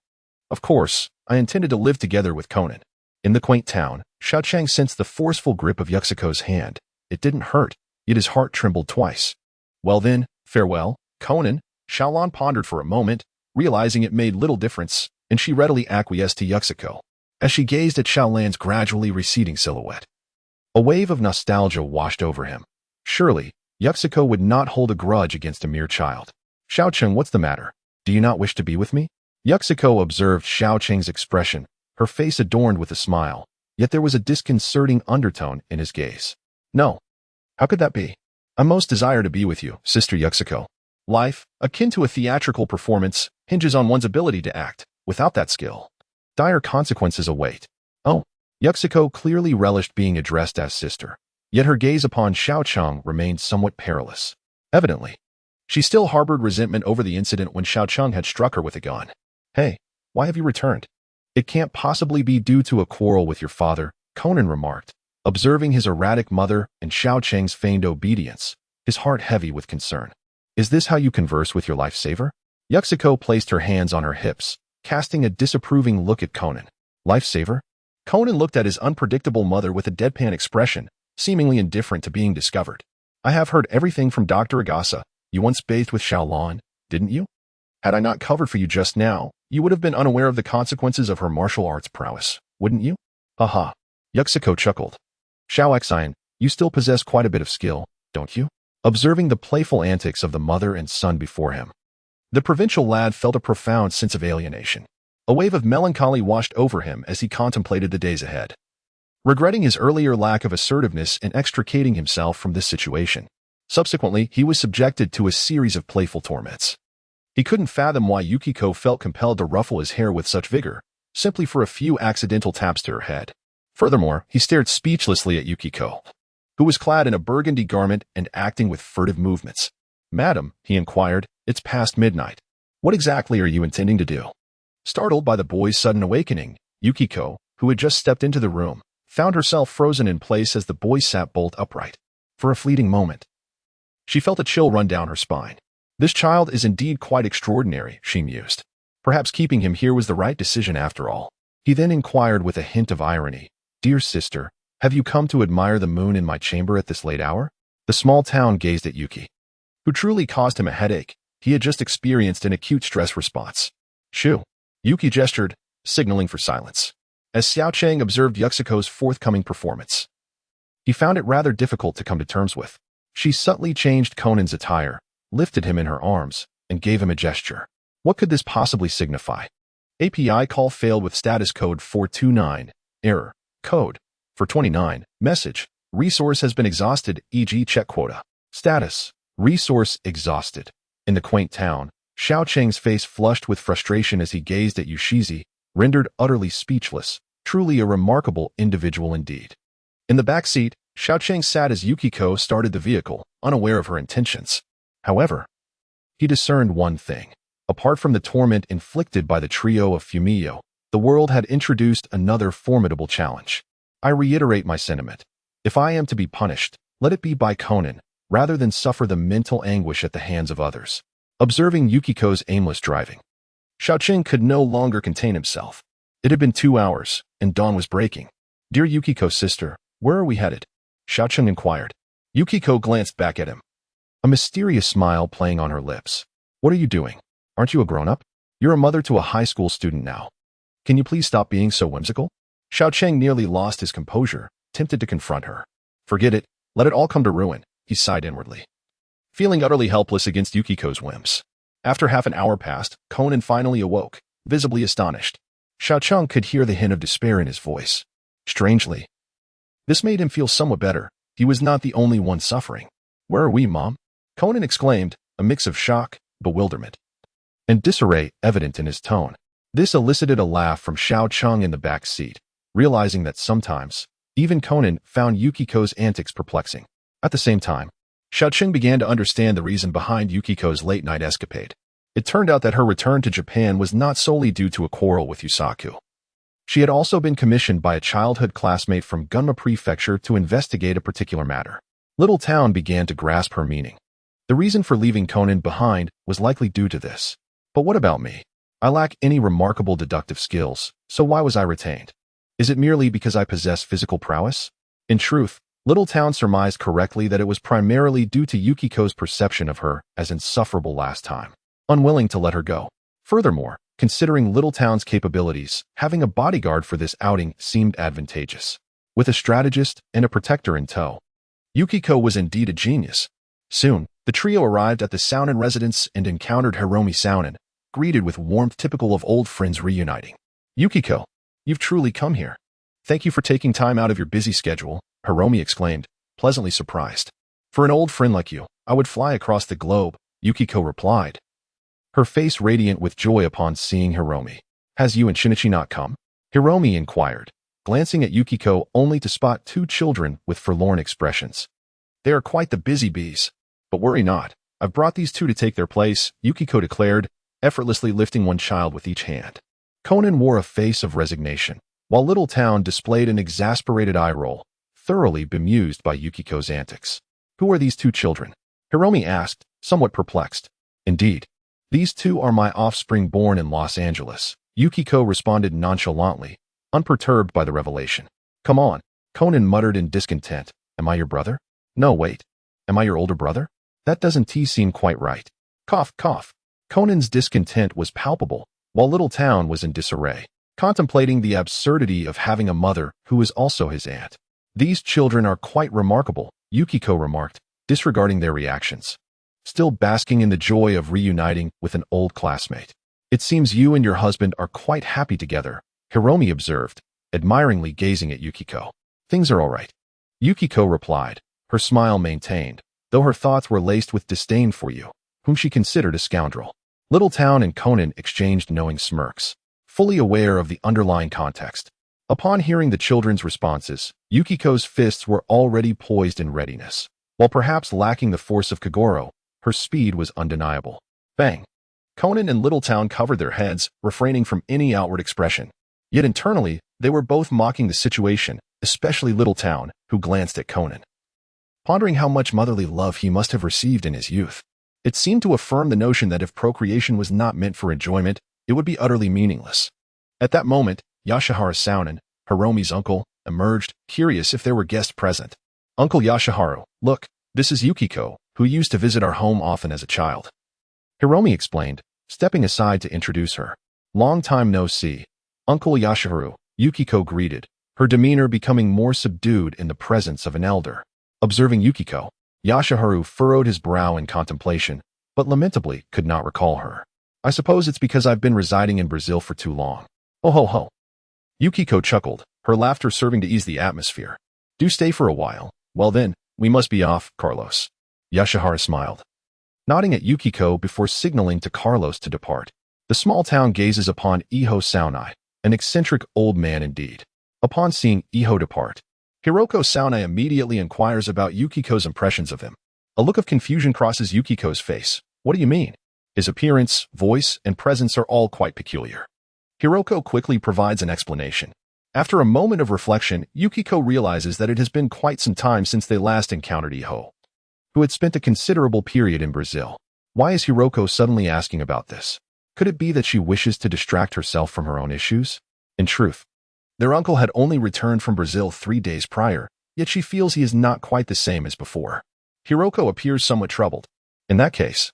Of course, I intended to live together with Conan. In the quaint town, Xiao Cheng sensed the forceful grip of Yuxiko's hand. It didn't hurt, yet his heart trembled twice. Well then, farewell, Conan, Xiaolan pondered for a moment, realizing it made little difference, and she readily acquiesced to Yuxiko, as she gazed at Xiaolan's gradually receding silhouette. A wave of nostalgia washed over him. Surely, Yuxiko would not hold a grudge against a mere child. Xiaocheng, what's the matter? Do you not wish to be with me? Yuxiko observed Xiaocheng's expression, her face adorned with a smile, yet there was a disconcerting undertone in his gaze. No. How could that be? I most desire to be with you, Sister Yuxiko. Life, akin to a theatrical performance, hinges on one's ability to act. Without that skill, dire consequences await. Oh, Yuxiko clearly relished being addressed as sister, yet her gaze upon Xiaocheng remained somewhat perilous. Evidently, she still harbored resentment over the incident when Xiaocheng had struck her with a gun. Hey, why have you returned? It can't possibly be due to a quarrel with your father, Conan remarked, observing his erratic mother and Xiaocheng's feigned obedience, his heart heavy with concern. Is this how you converse with your lifesaver? Yuxiko placed her hands on her hips, casting a disapproving look at Conan. Lifesaver? Conan looked at his unpredictable mother with a deadpan expression, seemingly indifferent to being discovered. I have heard everything from Dr. Agasa. You once bathed with Xiaolan, didn't you? Had I not covered for you just now, you would have been unaware of the consequences of her martial arts prowess, wouldn't you? Haha. Yuxiko chuckled. Xiaoxian, you still possess quite a bit of skill, don't you? Observing the playful antics of the mother and son before him, the provincial lad felt a profound sense of alienation. A wave of melancholy washed over him as he contemplated the days ahead. Regretting his earlier lack of assertiveness in extricating himself from this situation, subsequently he was subjected to a series of playful torments. He couldn't fathom why Yukiko felt compelled to ruffle his hair with such vigor, simply for a few accidental taps to her head. Furthermore, he stared speechlessly at Yukiko, who was clad in a burgundy garment and acting with furtive movements. Madam, he inquired, it's past midnight. What exactly are you intending to do? Startled by the boy's sudden awakening, Yukiko, who had just stepped into the room, found herself frozen in place as the boy sat bolt upright. For a fleeting moment, she felt a chill run down her spine. This child is indeed quite extraordinary, she mused. Perhaps keeping him here was the right decision after all. He then inquired with a hint of irony, Dear sister, have you come to admire the moon in my chamber at this late hour? The small town gazed at Yuki, who truly caused him a headache. He had just experienced an acute stress response. Shoo. Yuki gestured, signaling for silence, as Xiaocheng observed Yuxiko's forthcoming performance. He found it rather difficult to come to terms with. She subtly changed Conan's attire, lifted him in her arms, and gave him a gesture. What could this possibly signify? API call failed with status code 429. Error. Code. 429. Message. Resource has been exhausted, e.g. check quota. Status. Resource exhausted. In the quaint town, Xiaocheng's face flushed with frustration as he gazed at Yushizi, rendered utterly speechless. Truly a remarkable individual indeed. In the back seat, Xiaocheng sat as Yukiko started the vehicle, unaware of her intentions. However, he discerned one thing. Apart from the torment inflicted by the trio of Fumio, the world had introduced another formidable challenge. I reiterate my sentiment. If I am to be punished, let it be by Conan, rather than suffer the mental anguish at the hands of others. Observing Yukiko's aimless driving, Xiaocheng could no longer contain himself. It had been 2 hours, and dawn was breaking. Dear Yukiko sister, where are we headed? Xiaocheng inquired. Yukiko glanced back at him, a mysterious smile playing on her lips. What are you doing? Aren't you a grown-up? You're a mother to a high school student now. Can you please stop being so whimsical? Xiaocheng nearly lost his composure, tempted to confront her. Forget it, let it all come to ruin, he sighed inwardly, feeling utterly helpless against Yukiko's whims. After half an hour passed, Conan finally awoke, visibly astonished. Xiaocheng could hear the hint of despair in his voice. Strangely, this made him feel somewhat better. He was not the only one suffering. Where are we, Mom? Conan exclaimed, a mix of shock, bewilderment, and disarray evident in his tone. This elicited a laugh from Xiaocheng in the back seat, realizing that sometimes, even Conan found Yukiko's antics perplexing. At the same time, Xiaocheng began to understand the reason behind Yukiko's late-night escapade. It turned out that her return to Japan was not solely due to a quarrel with Yusaku. She had also been commissioned by a childhood classmate from Gunma Prefecture to investigate a particular matter. Little Town began to grasp her meaning. The reason for leaving Conan behind was likely due to this. But what about me? I lack any remarkable deductive skills, so why was I retained? Is it merely because I possess physical prowess? In truth, Little Town surmised correctly that it was primarily due to Yukiko's perception of her as insufferable last time, unwilling to let her go. Furthermore, considering Little Town's capabilities, having a bodyguard for this outing seemed advantageous. With a strategist and a protector in tow, Yukiko was indeed a genius. Soon, the trio arrived at the Saunin residence and encountered Hiromi Saunin, greeted with warmth typical of old friends reuniting. "Yukiko, you've truly come here. Thank you for taking time out of your busy schedule," Hiromi exclaimed, pleasantly surprised. "For an old friend like you, I would fly across the globe," Yukiko replied, her face radiant with joy upon seeing Hiromi. "Has you and Shinichi not come?" Hiromi inquired, glancing at Yukiko only to spot two children with forlorn expressions. "They are quite the busy bees. But worry not, I've brought these two to take their place," Yukiko declared, effortlessly lifting one child with each hand. Conan wore a face of resignation, while Little Town displayed an exasperated eye roll, thoroughly bemused by Yukiko's antics. "Who are these two children?" Hiromi asked, somewhat perplexed. "Indeed, these two are my offspring born in Los Angeles," Yukiko responded nonchalantly, unperturbed by the revelation. "Come on," Conan muttered in discontent. "Am I your brother? No, wait. Am I your older brother? That doesn't seem quite right." Cough, cough. Conan's discontent was palpable, while Little Town was in disarray, contemplating the absurdity of having a mother who is also his aunt. "These children are quite remarkable," Yukiko remarked, disregarding their reactions. Still basking in the joy of reuniting with an old classmate. "It seems you and your husband are quite happy together," Hiromi observed, admiringly gazing at Yukiko. "Things are all right," Yukiko replied, her smile maintained, though her thoughts were laced with disdain for you, whom she considered a scoundrel. Little Town and Conan exchanged knowing smirks, fully aware of the underlying context. Upon hearing the children's responses, Yukiko's fists were already poised in readiness. While perhaps lacking the force of Kagoro, her speed was undeniable. Bang! Conan and Little Town covered their heads, refraining from any outward expression. Yet internally, they were both mocking the situation, especially Little Town, who glanced at Conan, pondering how much motherly love he must have received in his youth. It seemed to affirm the notion that if procreation was not meant for enjoyment, it would be utterly meaningless. At that moment, Yashihara Saunin, Hiromi's uncle, emerged, curious if there were guests present. "Uncle Yashiharu, look, this is Yukiko, who used to visit our home often as a child," Hiromi explained, stepping aside to introduce her. "Long time no see, Uncle Yashiharu," Yukiko greeted, her demeanor becoming more subdued in the presence of an elder. Observing Yukiko, Yashiharu furrowed his brow in contemplation, but lamentably could not recall her. "I suppose it's because I've been residing in Brazil for too long." "Oh ho ho." Yukiko chuckled, her laughter serving to ease the atmosphere. "Do stay for a while. Well then, we must be off, Carlos." Yashihara smiled, nodding at Yukiko before signaling to Carlos to depart. The small town gazes upon Iho Saunai, an eccentric old man indeed. Upon seeing Iho depart, Hiroko Saunai immediately inquires about Yukiko's impressions of him. A look of confusion crosses Yukiko's face. "What do you mean?" "His appearance, voice, and presence are all quite peculiar." Hiroko quickly provides an explanation. After a moment of reflection, Yukiko realizes that it has been quite some time since they last encountered Iho, who had spent a considerable period in Brazil. Why is Hiroko suddenly asking about this? Could it be that she wishes to distract herself from her own issues? In truth, their uncle had only returned from Brazil 3 days prior, yet she feels he is not quite the same as before. Hiroko appears somewhat troubled. "In that case,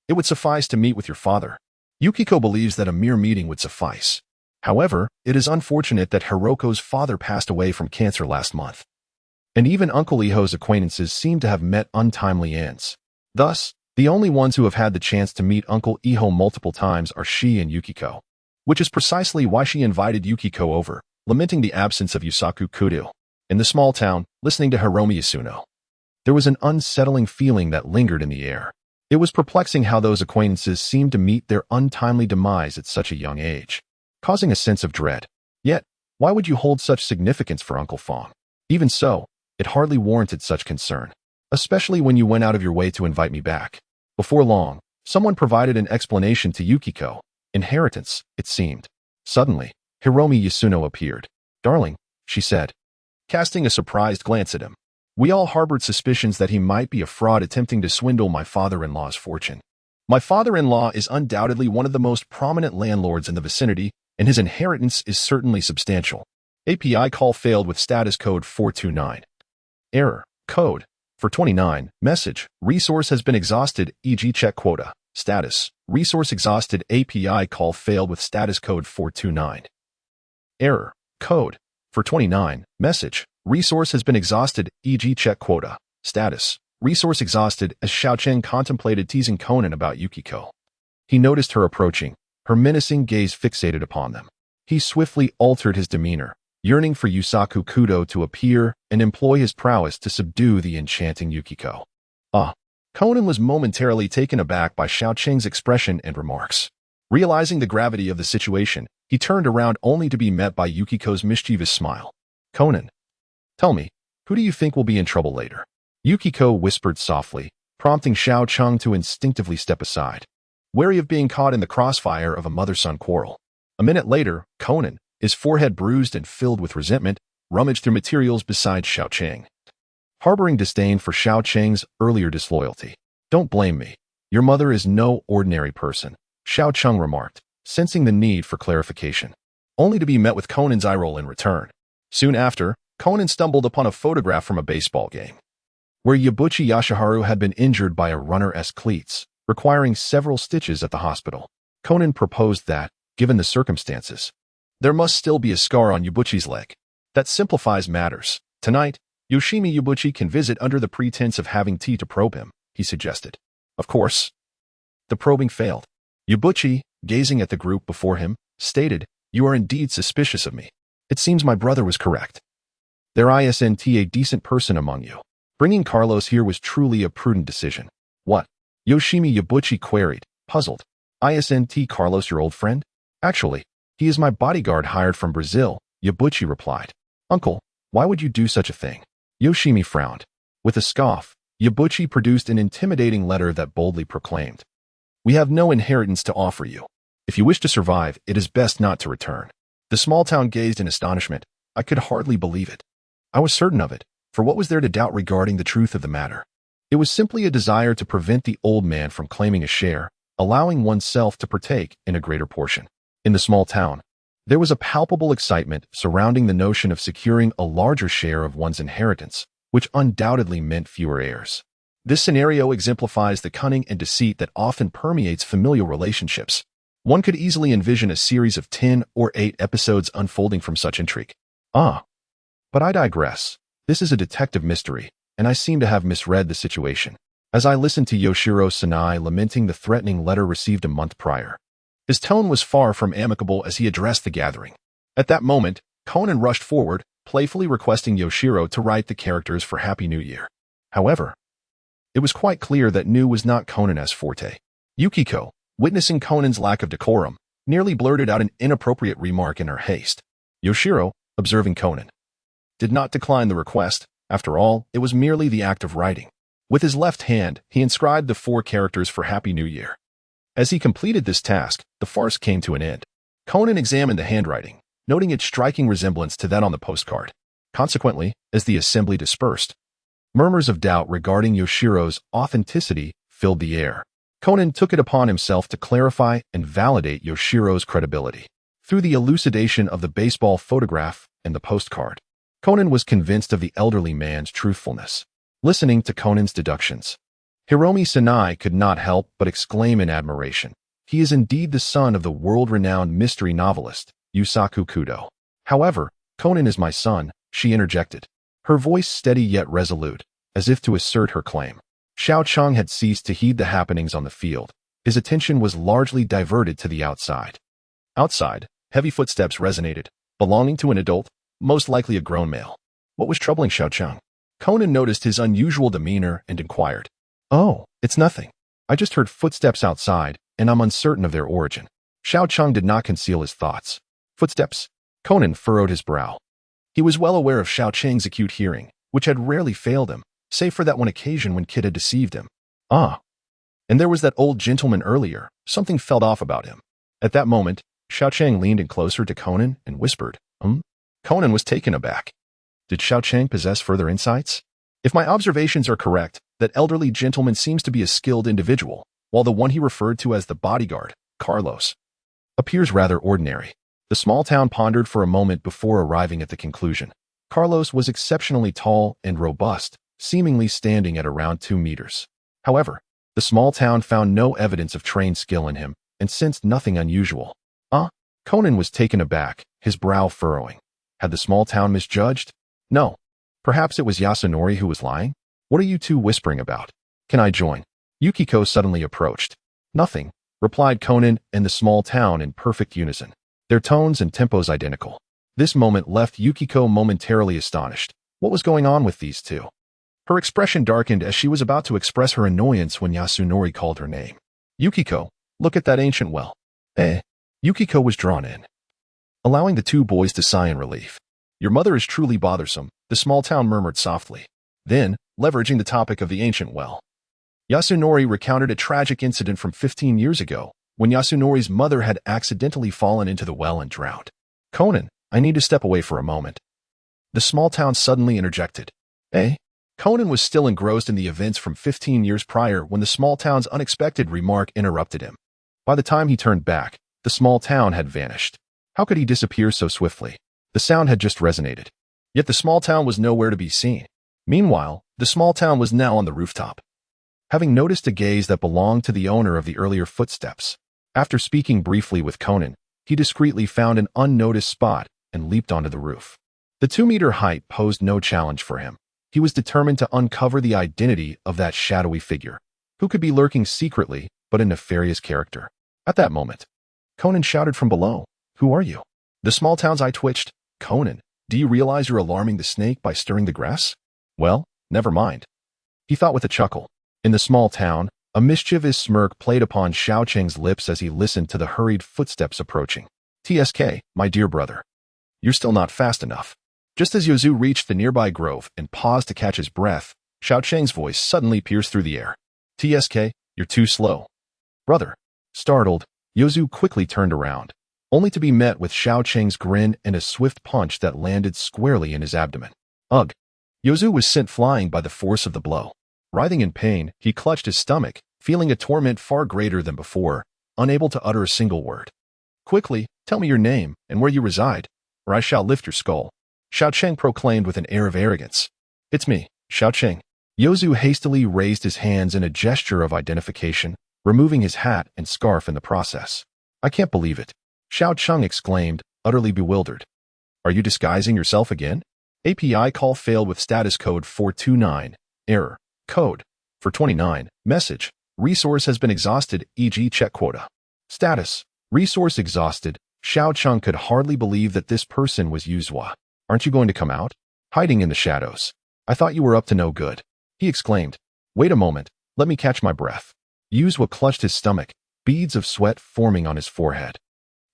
it would suffice to meet with your father." Yukiko believes that a mere meeting would suffice. However, it is unfortunate that Hiroko's father passed away from cancer last month, and even Uncle Iho's acquaintances seem to have met untimely ends. Thus, the only ones who have had the chance to meet Uncle Iho multiple times are she and Yukiko, which is precisely why she invited Yukiko over, lamenting the absence of Yusaku Kudo. In the small town, listening to Hiromi Yasuno, there was an unsettling feeling that lingered in the air. It was perplexing how those acquaintances seemed to meet their untimely demise at such a young age, causing a sense of dread. Yet, why would you hold such significance for Uncle Fong? Even so, it hardly warranted such concern, especially when you went out of your way to invite me back. Before long, someone provided an explanation to Yukiko. Inheritance, it seemed. Suddenly, Hiromi Yasuno appeared. "Darling," she said, casting a surprised glance at him. "We all harbored suspicions that he might be a fraud attempting to swindle my father-in-law's fortune. My father-in-law is undoubtedly one of the most prominent landlords in the vicinity, and his inheritance is certainly substantial." API call failed with status code 429. Error. Code. For 29. Message. Resource has been exhausted, e.g. check quota. Status. Resource exhausted, API call failed with status code 429. Error. Code. For 29. Message. Resource has been exhausted, e.g. check quota. Status. Resource exhausted as Xiaocheng contemplated teasing Conan about Yukiko. He noticed her approaching, her menacing gaze fixated upon them. He swiftly altered his demeanor, yearning for Yusaku Kudo to appear and employ his prowess to subdue the enchanting Yukiko. Conan was momentarily taken aback by Xiaocheng's expression and remarks. Realizing the gravity of the situation, he turned around only to be met by Yukiko's mischievous smile. Conan, tell me, who do you think will be in trouble later? Yukiko whispered softly, prompting Xiaocheng to instinctively step aside, wary of being caught in the crossfire of a mother-son quarrel. A minute later, Conan, his forehead bruised and filled with resentment, rummaged through materials beside Xiaocheng, harboring disdain for Xiaocheng's earlier disloyalty. Don't blame me. Your mother is no ordinary person, Xiaocheng remarked, sensing the need for clarification, only to be met with Conan's eye roll in return. Soon after, Conan stumbled upon a photograph from a baseball game, where Yabuchi Yashiharu had been injured by a runner's cleats, requiring several stitches at the hospital. Conan proposed that, given the circumstances, there must still be a scar on Yabuchi's leg. That simplifies matters. Tonight, Yoshimi Yabuchi can visit under the pretense of having tea to probe him, he suggested. Of course, the probing failed. Yabuchi, gazing at the group before him, stated, "You are indeed suspicious of me. It seems my brother was correct. There isn't a decent person among you. Bringing Carlos here was truly a prudent decision." What? Yoshimi Yabuchi queried, puzzled. Isn't Carlos your old friend? Actually, he is my bodyguard hired from Brazil, Yabuchi replied. Uncle, why would you do such a thing? Yoshimi frowned. With a scoff, Yabuchi produced an intimidating letter that boldly proclaimed, "We have no inheritance to offer you. If you wish to survive, it is best not to return." The small town gazed in astonishment. I could hardly believe it. I was certain of it, for what was there to doubt regarding the truth of the matter? It was simply a desire to prevent the old man from claiming a share, allowing oneself to partake in a greater portion. In the small town, there was a palpable excitement surrounding the notion of securing a larger share of one's inheritance, which undoubtedly meant fewer heirs. This scenario exemplifies the cunning and deceit that often permeates familial relationships. One could easily envision a series of 10 or 8 episodes unfolding from such intrigue. But I digress. This is a detective mystery, and I seem to have misread the situation, as I listened to Yoshiro Sanai lamenting the threatening letter received a month prior. His tone was far from amicable as he addressed the gathering. At that moment, Conan rushed forward, playfully requesting Yoshiro to write the characters for Happy New Year. However, it was quite clear that new was not Conan's forte. Yukiko, witnessing Conan's lack of decorum, nearly blurted out an inappropriate remark in her haste. Yoshiro, observing Conan, did not decline the request. After all, it was merely the act of writing. With his left hand, he inscribed the 4 characters for Happy New Year. As he completed this task, the farce came to an end. Conan examined the handwriting, noting its striking resemblance to that on the postcard. Consequently, as the assembly dispersed, murmurs of doubt regarding Yoshiro's authenticity filled the air. Conan took it upon himself to clarify and validate Yoshiro's credibility. Through the elucidation of the baseball photograph and the postcard, Conan was convinced of the elderly man's truthfulness. Listening to Conan's deductions, Hiromi Sanai could not help but exclaim in admiration. He is indeed the son of the world-renowned mystery novelist, Yusaku Kudo. However, Conan is my son, she interjected, her voice steady yet resolute, as if to assert her claim. Xiaocheng had ceased to heed the happenings on the field. His attention was largely diverted to the outside. Outside, heavy footsteps resonated, belonging to an adult, most likely a grown male. What was troubling Xiaocheng? Conan noticed his unusual demeanor and inquired. Oh, it's nothing. I just heard footsteps outside, and I'm uncertain of their origin. Xiaocheng did not conceal his thoughts. Footsteps? Conan furrowed his brow. He was well aware of Xiaocheng's acute hearing, which had rarely failed him, save for that one occasion when Kid had deceived him. And there was that old gentleman earlier. Something felt off about him. At that moment, Xiaocheng leaned in closer to Conan and whispered, Conan was taken aback. Did Xiaocheng possess further insights? If my observations are correct, that elderly gentleman seems to be a skilled individual, while the one he referred to as the bodyguard, Carlos, appears rather ordinary. The small town pondered for a moment before arriving at the conclusion. Carlos was exceptionally tall and robust, seemingly standing at around 2 meters. However, the small town found no evidence of trained skill in him and sensed nothing unusual. Conan was taken aback, his brow furrowing. Had the small town misjudged? No. Perhaps it was Yasunori who was lying? What are you two whispering about? Can I join? Yukiko suddenly approached. Nothing, replied Conan and the small town in perfect unison, their tones and tempos identical. This moment left Yukiko momentarily astonished. What was going on with these two? Her expression darkened as she was about to express her annoyance when Yasunori called her name. Yukiko, look at that ancient well. Yukiko was drawn in, allowing the two boys to sigh in relief. Your mother is truly bothersome, the small town murmured softly. Then, leveraging the topic of the ancient well, Yasunori recounted a tragic incident from 15 years ago, when Yasunori's mother had accidentally fallen into the well and drowned. Conan, I need to step away for a moment. The small town suddenly interjected. Conan was still engrossed in the events from 15 years prior when the small town's unexpected remark interrupted him. By the time he turned back, the small town had vanished. How could he disappear so swiftly? The sound had just resonated. Yet the small town was nowhere to be seen. Meanwhile, the small town was now on the rooftop, having noticed a gaze that belonged to the owner of the earlier footsteps. After speaking briefly with Conan, he discreetly found an unnoticed spot and leaped onto the roof. The 2-meter height posed no challenge for him. He was determined to uncover the identity of that shadowy figure, who could be lurking secretly but a nefarious character. At that moment, Conan shouted from below, "Who are you?" The small town's eye twitched. Conan, do you realize you're alarming the snake by stirring the grass? Well, never mind, he thought with a chuckle. In the small town, a mischievous smirk played upon Xiao Cheng's lips as he listened to the hurried footsteps approaching. TSK, my dear brother. You're still not fast enough. Just as Yozu reached the nearby grove and paused to catch his breath, Xiao Cheng's voice suddenly pierced through the air. TSK, you're too slow. Brother. Startled, Yozu quickly turned around, only to be met with Xiao Cheng's grin and a swift punch that landed squarely in his abdomen. Ugh! Yozu was sent flying by the force of the blow. Writhing in pain, he clutched his stomach, feeling a torment far greater than before, unable to utter a single word. Quickly, tell me your name and where you reside, or I shall lift your skull, Xiao Cheng proclaimed with an air of arrogance. It's me, Xiao Cheng. Yozu hastily raised his hands in a gesture of identification, removing his hat and scarf in the process. I can't believe it, Xiao Cheng exclaimed, utterly bewildered. Are you disguising yourself again? API call failed with status code 429. Error. Code. 429. Message. Resource has been exhausted, e.g. check quota. Status. Resource exhausted. Xiao Cheng could hardly believe that this person was Yuzhua. Aren't you going to come out? Hiding in the shadows. I thought you were up to no good, he exclaimed. Wait a moment, let me catch my breath. Yuzhua clutched his stomach, beads of sweat forming on his forehead.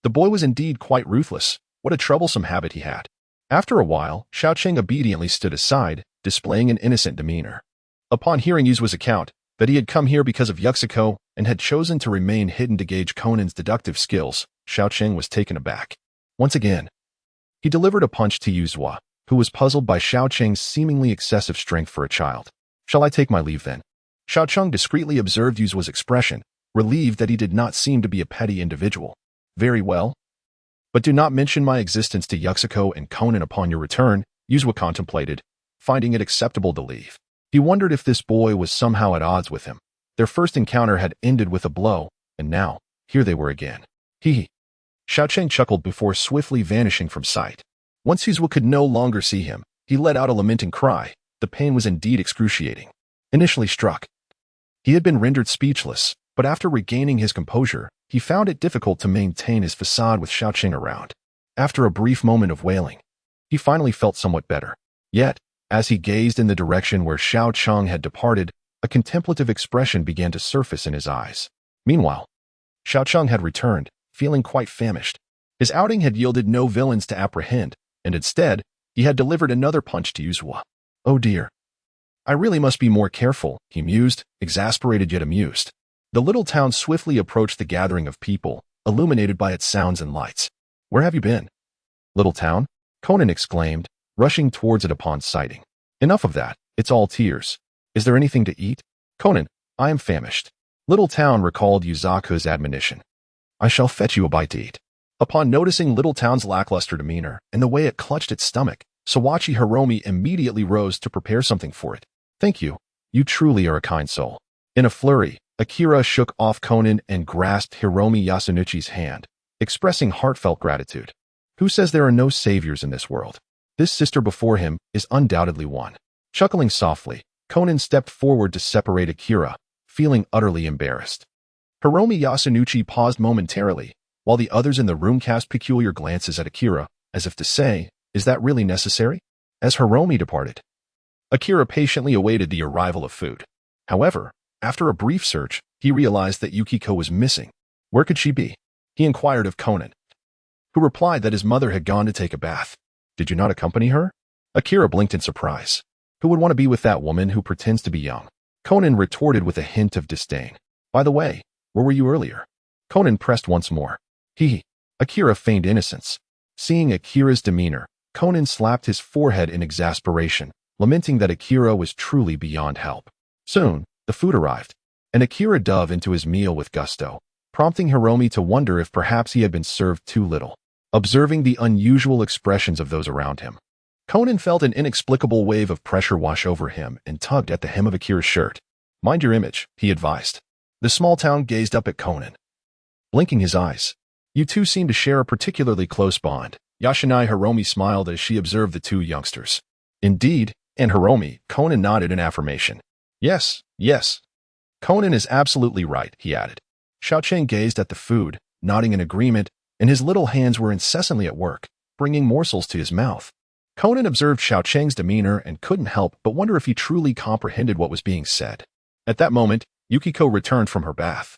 The boy was indeed quite ruthless. What a troublesome habit he had. After a while, Xiao Cheng obediently stood aside, displaying an innocent demeanor. Upon hearing Yuzhua's account, that he had come here because of Yuxiko and had chosen to remain hidden to gauge Conan's deductive skills, Xiao Cheng was taken aback. Once again, he delivered a punch to Yuzhua, who was puzzled by Xiao Cheng's seemingly excessive strength for a child. Shall I take my leave then? Xiao Cheng discreetly observed Yuzhua's expression, relieved that he did not seem to be a petty individual. Very well. But do not mention my existence to Yuxiko and Conan upon your return, Yuzhua contemplated, finding it acceptable to leave. He wondered if this boy was somehow at odds with him. Their first encounter had ended with a blow, and now, here they were again. Hee. Xiao Cheng chuckled before swiftly vanishing from sight. Once Yuzhua could no longer see him, he let out a lamenting cry. The pain was indeed excruciating. Initially struck, he had been rendered speechless, but after regaining his composure, he found it difficult to maintain his facade with Xiao Cheng around. After a brief moment of wailing, he finally felt somewhat better. Yet, as he gazed in the direction where Xiao Cheng had departed, a contemplative expression began to surface in his eyes. Meanwhile, Xiao Cheng had returned, feeling quite famished. His outing had yielded no villains to apprehend, and instead, he had delivered another punch to Yuzhua. Oh dear. I really must be more careful, he mused, exasperated yet amused. The little town swiftly approached the gathering of people, illuminated by its sounds and lights. Where have you been? Little town? Conan exclaimed, rushing towards it upon sighting. Enough of that, it's all tears. Is there anything to eat? Conan, I am famished. Little town recalled Yuzaku's admonition. I shall fetch you a bite to eat. Upon noticing Little town's lackluster demeanor and the way it clutched its stomach, Sawachi Hiromi immediately rose to prepare something for it. Thank you. You truly are a kind soul. In a flurry, Akira shook off Conan and grasped Hiromi Yasunuchi's hand, expressing heartfelt gratitude. Who says there are no saviors in this world? This sister before him is undoubtedly one. Chuckling softly, Conan stepped forward to separate Akira, feeling utterly embarrassed. Hiromi Yasunuchi paused momentarily, while the others in the room cast peculiar glances at Akira, as if to say, is that really necessary? As Hiromi departed, Akira patiently awaited the arrival of food. However, after a brief search, he realized that Yukiko was missing. Where could she be? He inquired of Conan, who replied that his mother had gone to take a bath. Did you not accompany her? Akira blinked in surprise. Who would want to be with that woman who pretends to be young? Conan retorted with a hint of disdain. By the way, where were you earlier? Conan pressed once more. Akira feigned innocence. Seeing Akira's demeanor, Conan slapped his forehead in exasperation, lamenting that Akira was truly beyond help. Soon, the food arrived, and Akira dove into his meal with gusto, prompting Hiromi to wonder if perhaps he had been served too little. Observing the unusual expressions of those around him, Conan felt an inexplicable wave of pressure wash over him and tugged at the hem of Akira's shirt. Mind your image, he advised. The small town gazed up at Conan, blinking his eyes. You two seem to share a particularly close bond. Yashinai Hiromi smiled as she observed the two youngsters. Indeed, and Hiromi, Conan nodded in affirmation. Yes. Conan is absolutely right, he added. Xiaocheng gazed at the food, nodding in agreement, and his little hands were incessantly at work, bringing morsels to his mouth. Conan observed Xiaocheng's demeanor and couldn't help but wonder if he truly comprehended what was being said. At that moment, Yukiko returned from her bath,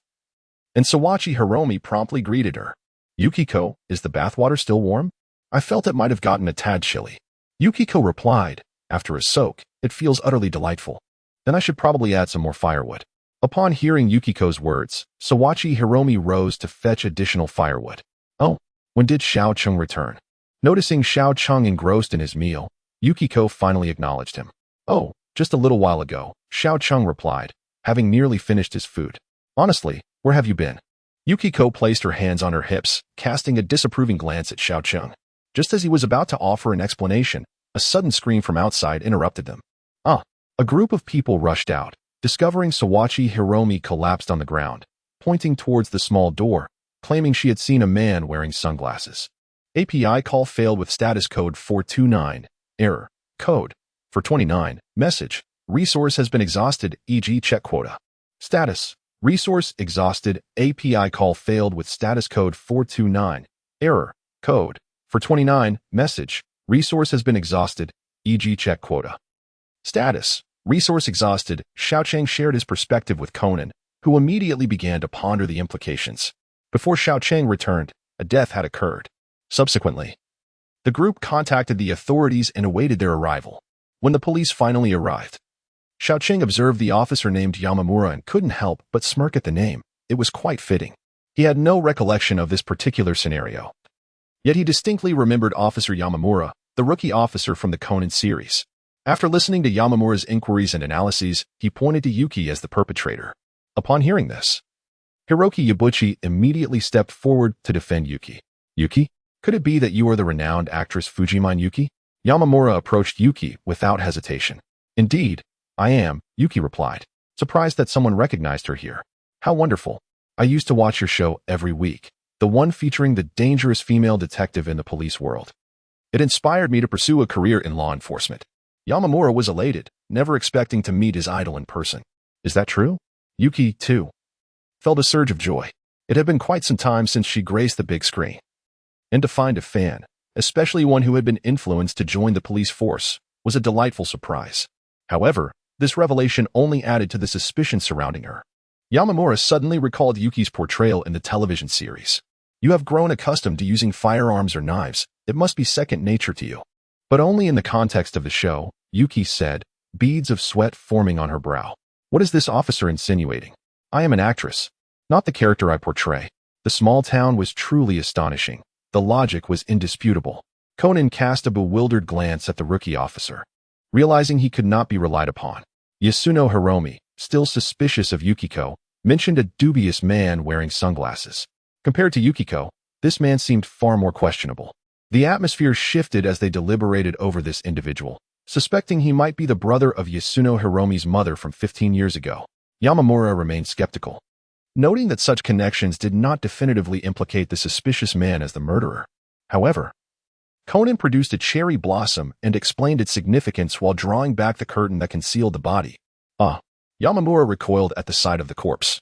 and Sawachi Hiromi promptly greeted her. Yukiko, is the bathwater still warm? I felt it might have gotten a tad chilly. Yukiko replied, after a soak, it feels utterly delightful. Then I should probably add some more firewood. Upon hearing Yukiko's words, Sawachi Hiromi rose to fetch additional firewood. Oh, when did Xiaocheng return? Noticing Xiaocheng engrossed in his meal, Yukiko finally acknowledged him. Oh, just a little while ago, Xiaocheng replied, having nearly finished his food. Honestly, where have you been? Yukiko placed her hands on her hips, casting a disapproving glance at Xiaocheng. Just as he was about to offer an explanation, a sudden scream from outside interrupted them. A group of people rushed out, discovering Sawachi Hiromi collapsed on the ground, pointing towards the small door, claiming she had seen a man wearing sunglasses. API call failed with status code 429, error, code, for 29, message, resource has been exhausted, e.g. check quota. Status, resource exhausted, API call failed with status code 429, error, code, for 29, message, resource has been exhausted, e.g. check quota. Status, resource exhausted. Xiaocheng shared his perspective with Conan, who immediately began to ponder the implications. Before Xiaocheng returned, a death had occurred. Subsequently, the group contacted the authorities and awaited their arrival. When the police finally arrived, Xiaocheng observed the officer named Yamamura and couldn't help but smirk at the name. It was quite fitting. He had no recollection of this particular scenario. Yet he distinctly remembered Officer Yamamura, the rookie officer from the Conan series. After listening to Yamamura's inquiries and analyses, he pointed to Yuki as the perpetrator. Upon hearing this, Hiroki Yabuchi immediately stepped forward to defend Yuki. Yuki, could it be that you are the renowned actress Fujimon Yuki? Yamamura approached Yuki without hesitation. Indeed, I am, Yuki replied, surprised that someone recognized her here. How wonderful. I used to watch your show every week, the one featuring the dangerous female detective in the police world. It inspired me to pursue a career in law enforcement. Yamamura was elated, never expecting to meet his idol in person. Is that true? Yuki, too, felt a surge of joy. It had been quite some time since she graced the big screen. And to find a fan, especially one who had been influenced to join the police force, was a delightful surprise. However, this revelation only added to the suspicion surrounding her. Yamamura suddenly recalled Yuki's portrayal in the television series. You have grown accustomed to using firearms or knives. It must be second nature to you. But only in the context of the show, Yuki said, beads of sweat forming on her brow. What is this officer insinuating? I am an actress, not the character I portray. The small town was truly astonishing. The logic was indisputable. Conan cast a bewildered glance at the rookie officer, realizing he could not be relied upon. Yasuno Hiromi, still suspicious of Yukiko, mentioned a dubious man wearing sunglasses. Compared to Yukiko, this man seemed far more questionable. The atmosphere shifted as they deliberated over this individual, suspecting he might be the brother of Yasuno Hiromi's mother from 15 years ago. Yamamura remained skeptical, noting that such connections did not definitively implicate the suspicious man as the murderer. However, Conan produced a cherry blossom and explained its significance while drawing back the curtain that concealed the body. Yamamura recoiled at the sight of the corpse,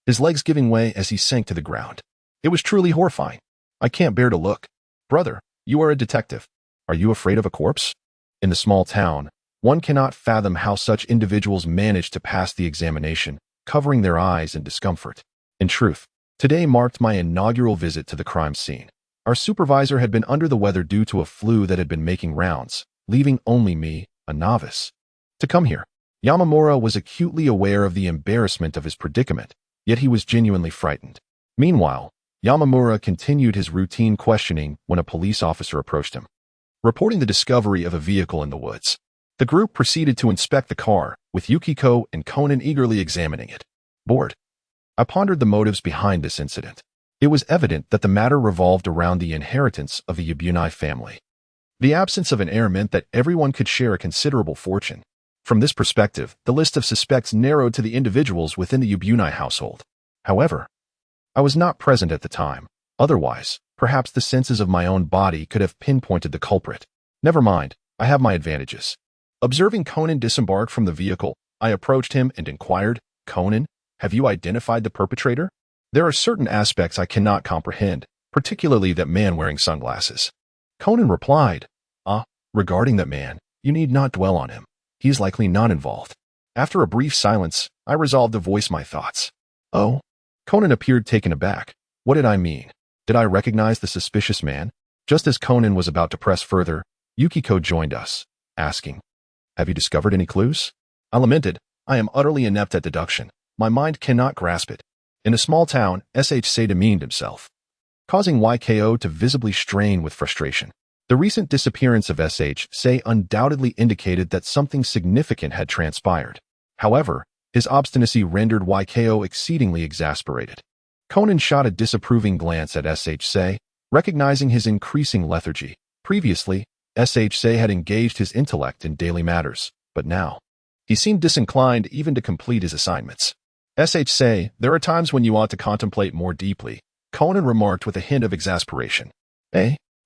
his legs giving way as he sank to the ground. It was truly horrifying. I can't bear to look. Brother, you are a detective. Are you afraid of a corpse? In the small town, one cannot fathom how such individuals manage to pass the examination, covering their eyes in discomfort. In truth, today marked my inaugural visit to the crime scene. Our supervisor had been under the weather due to a flu that had been making rounds, leaving only me, a novice, to come here. Yamamura was acutely aware of the embarrassment of his predicament, yet he was genuinely frightened. Meanwhile, Yamamura continued his routine questioning when a police officer approached him, reporting the discovery of a vehicle in the woods. The group proceeded to inspect the car, with Yukiko and Conan eagerly examining it. Bored, I pondered the motives behind this incident. It was evident that the matter revolved around the inheritance of the Yabunai family. The absence of an heir meant that everyone could share a considerable fortune. From this perspective, the list of suspects narrowed to the individuals within the Yabunai household. However, I was not present at the time. Otherwise, perhaps the senses of my own body could have pinpointed the culprit. Never mind, I have my advantages. Observing Conan disembark from the vehicle, I approached him and inquired, Conan, have you identified the perpetrator? There are certain aspects I cannot comprehend, particularly that man wearing sunglasses. Conan replied, regarding that man, you need not dwell on him. He is likely not involved. After a brief silence, I resolved to voice my thoughts. Oh? Conan appeared taken aback. What did I mean? Did I recognize the suspicious man? Just as Conan was about to press further, Yukiko joined us, asking, have you discovered any clues? I lamented, I am utterly inept at deduction. My mind cannot grasp it. In a small town, SHC demeaned himself, causing YKO to visibly strain with frustration. The recent disappearance of SHC undoubtedly indicated that something significant had transpired. However, his obstinacy rendered YKO exceedingly exasperated. Conan shot a disapproving glance at SHC, recognizing his increasing lethargy. Previously, SHC had engaged his intellect in daily matters, but now, he seemed disinclined even to complete his assignments. SHC, there are times when you ought to contemplate more deeply, Conan remarked with a hint of exasperation.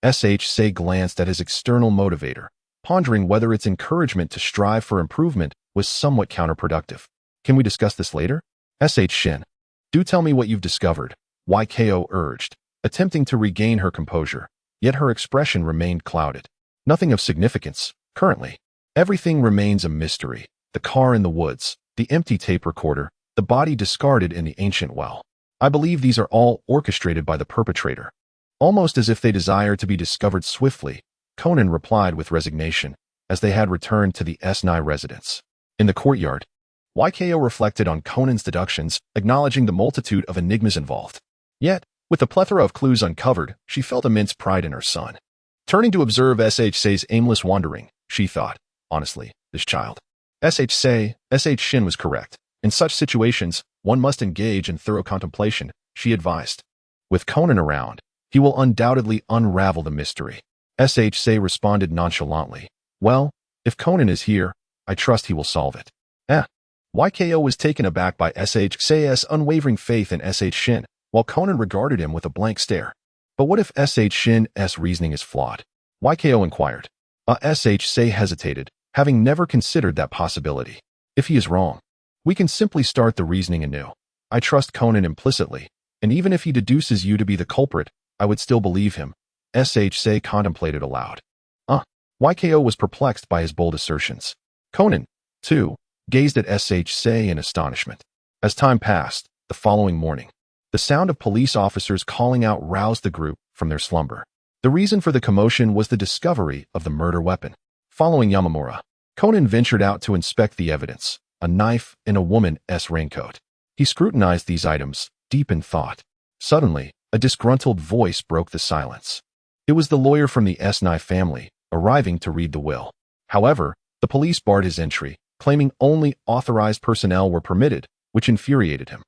SHC glanced at his external motivator, pondering whether its encouragement to strive for improvement was somewhat counterproductive. Can we discuss this later? SH Shin. Do tell me what you've discovered, YKO urged, attempting to regain her composure, yet her expression remained clouded. Nothing of significance, currently. Everything remains a mystery. The car in the woods, the empty tape recorder, the body discarded in the ancient well. I believe these are all orchestrated by the perpetrator. Almost as if they desire to be discovered swiftly, Conan replied with resignation, as they had returned to the S9 residence. In the courtyard, YKO reflected on Conan's deductions, acknowledging the multitude of enigmas involved. Yet, with the plethora of clues uncovered, she felt immense pride in her son. Turning to observe SHC's aimless wandering, she thought, honestly, this child. SH Shin was correct. In such situations, one must engage in thorough contemplation, she advised. With Conan around, he will undoubtedly unravel the mystery. SHC responded nonchalantly. Well, if Conan is here, I trust he will solve it. YKO was taken aback by SHC's unwavering faith in SH Shin, while Conan regarded him with a blank stare. But what if SH Shin's reasoning is flawed? YKO inquired. SHC hesitated, having never considered that possibility. If he is wrong, we can simply start the reasoning anew. I trust Conan implicitly, and even if he deduces you to be the culprit, I would still believe him. SHC contemplated aloud. YKO was perplexed by his bold assertions. Conan, too, gazed at SHC in astonishment. As time passed, the following morning, the sound of police officers calling out roused the group from their slumber. The reason for the commotion was the discovery of the murder weapon. Following Yamamura, Conan ventured out to inspect the evidence, a knife and a woman's raincoat. He scrutinized these items, deep in thought. Suddenly, a disgruntled voice broke the silence. It was the lawyer from the S9 family, arriving to read the will. However, the police barred his entry, claiming only authorized personnel were permitted, which infuriated him.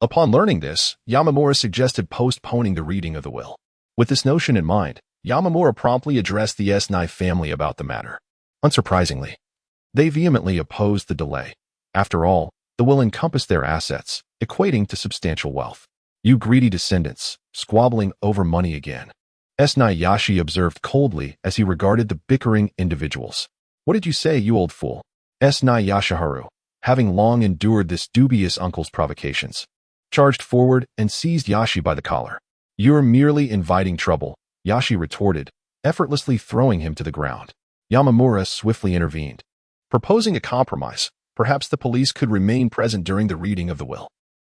Upon learning this, Yamamura suggested postponing the reading of the will. With this notion in mind, Yamamura promptly addressed the S9 family about the matter. Unsurprisingly, they vehemently opposed the delay. After all, the will encompassed their assets, equating to substantial wealth. You greedy descendants, squabbling over money again. S9 Yashi observed coldly as he regarded the bickering individuals. What did you say, you old fool? S9 Yashiharu, having long endured this dubious uncle's provocations, charged forward and seized Yashi by the collar. You're merely inviting trouble, Yashi retorted, effortlessly throwing him to the ground. Yamamura swiftly intervened, proposing a compromise. Perhaps the police could remain present during the reading of the will.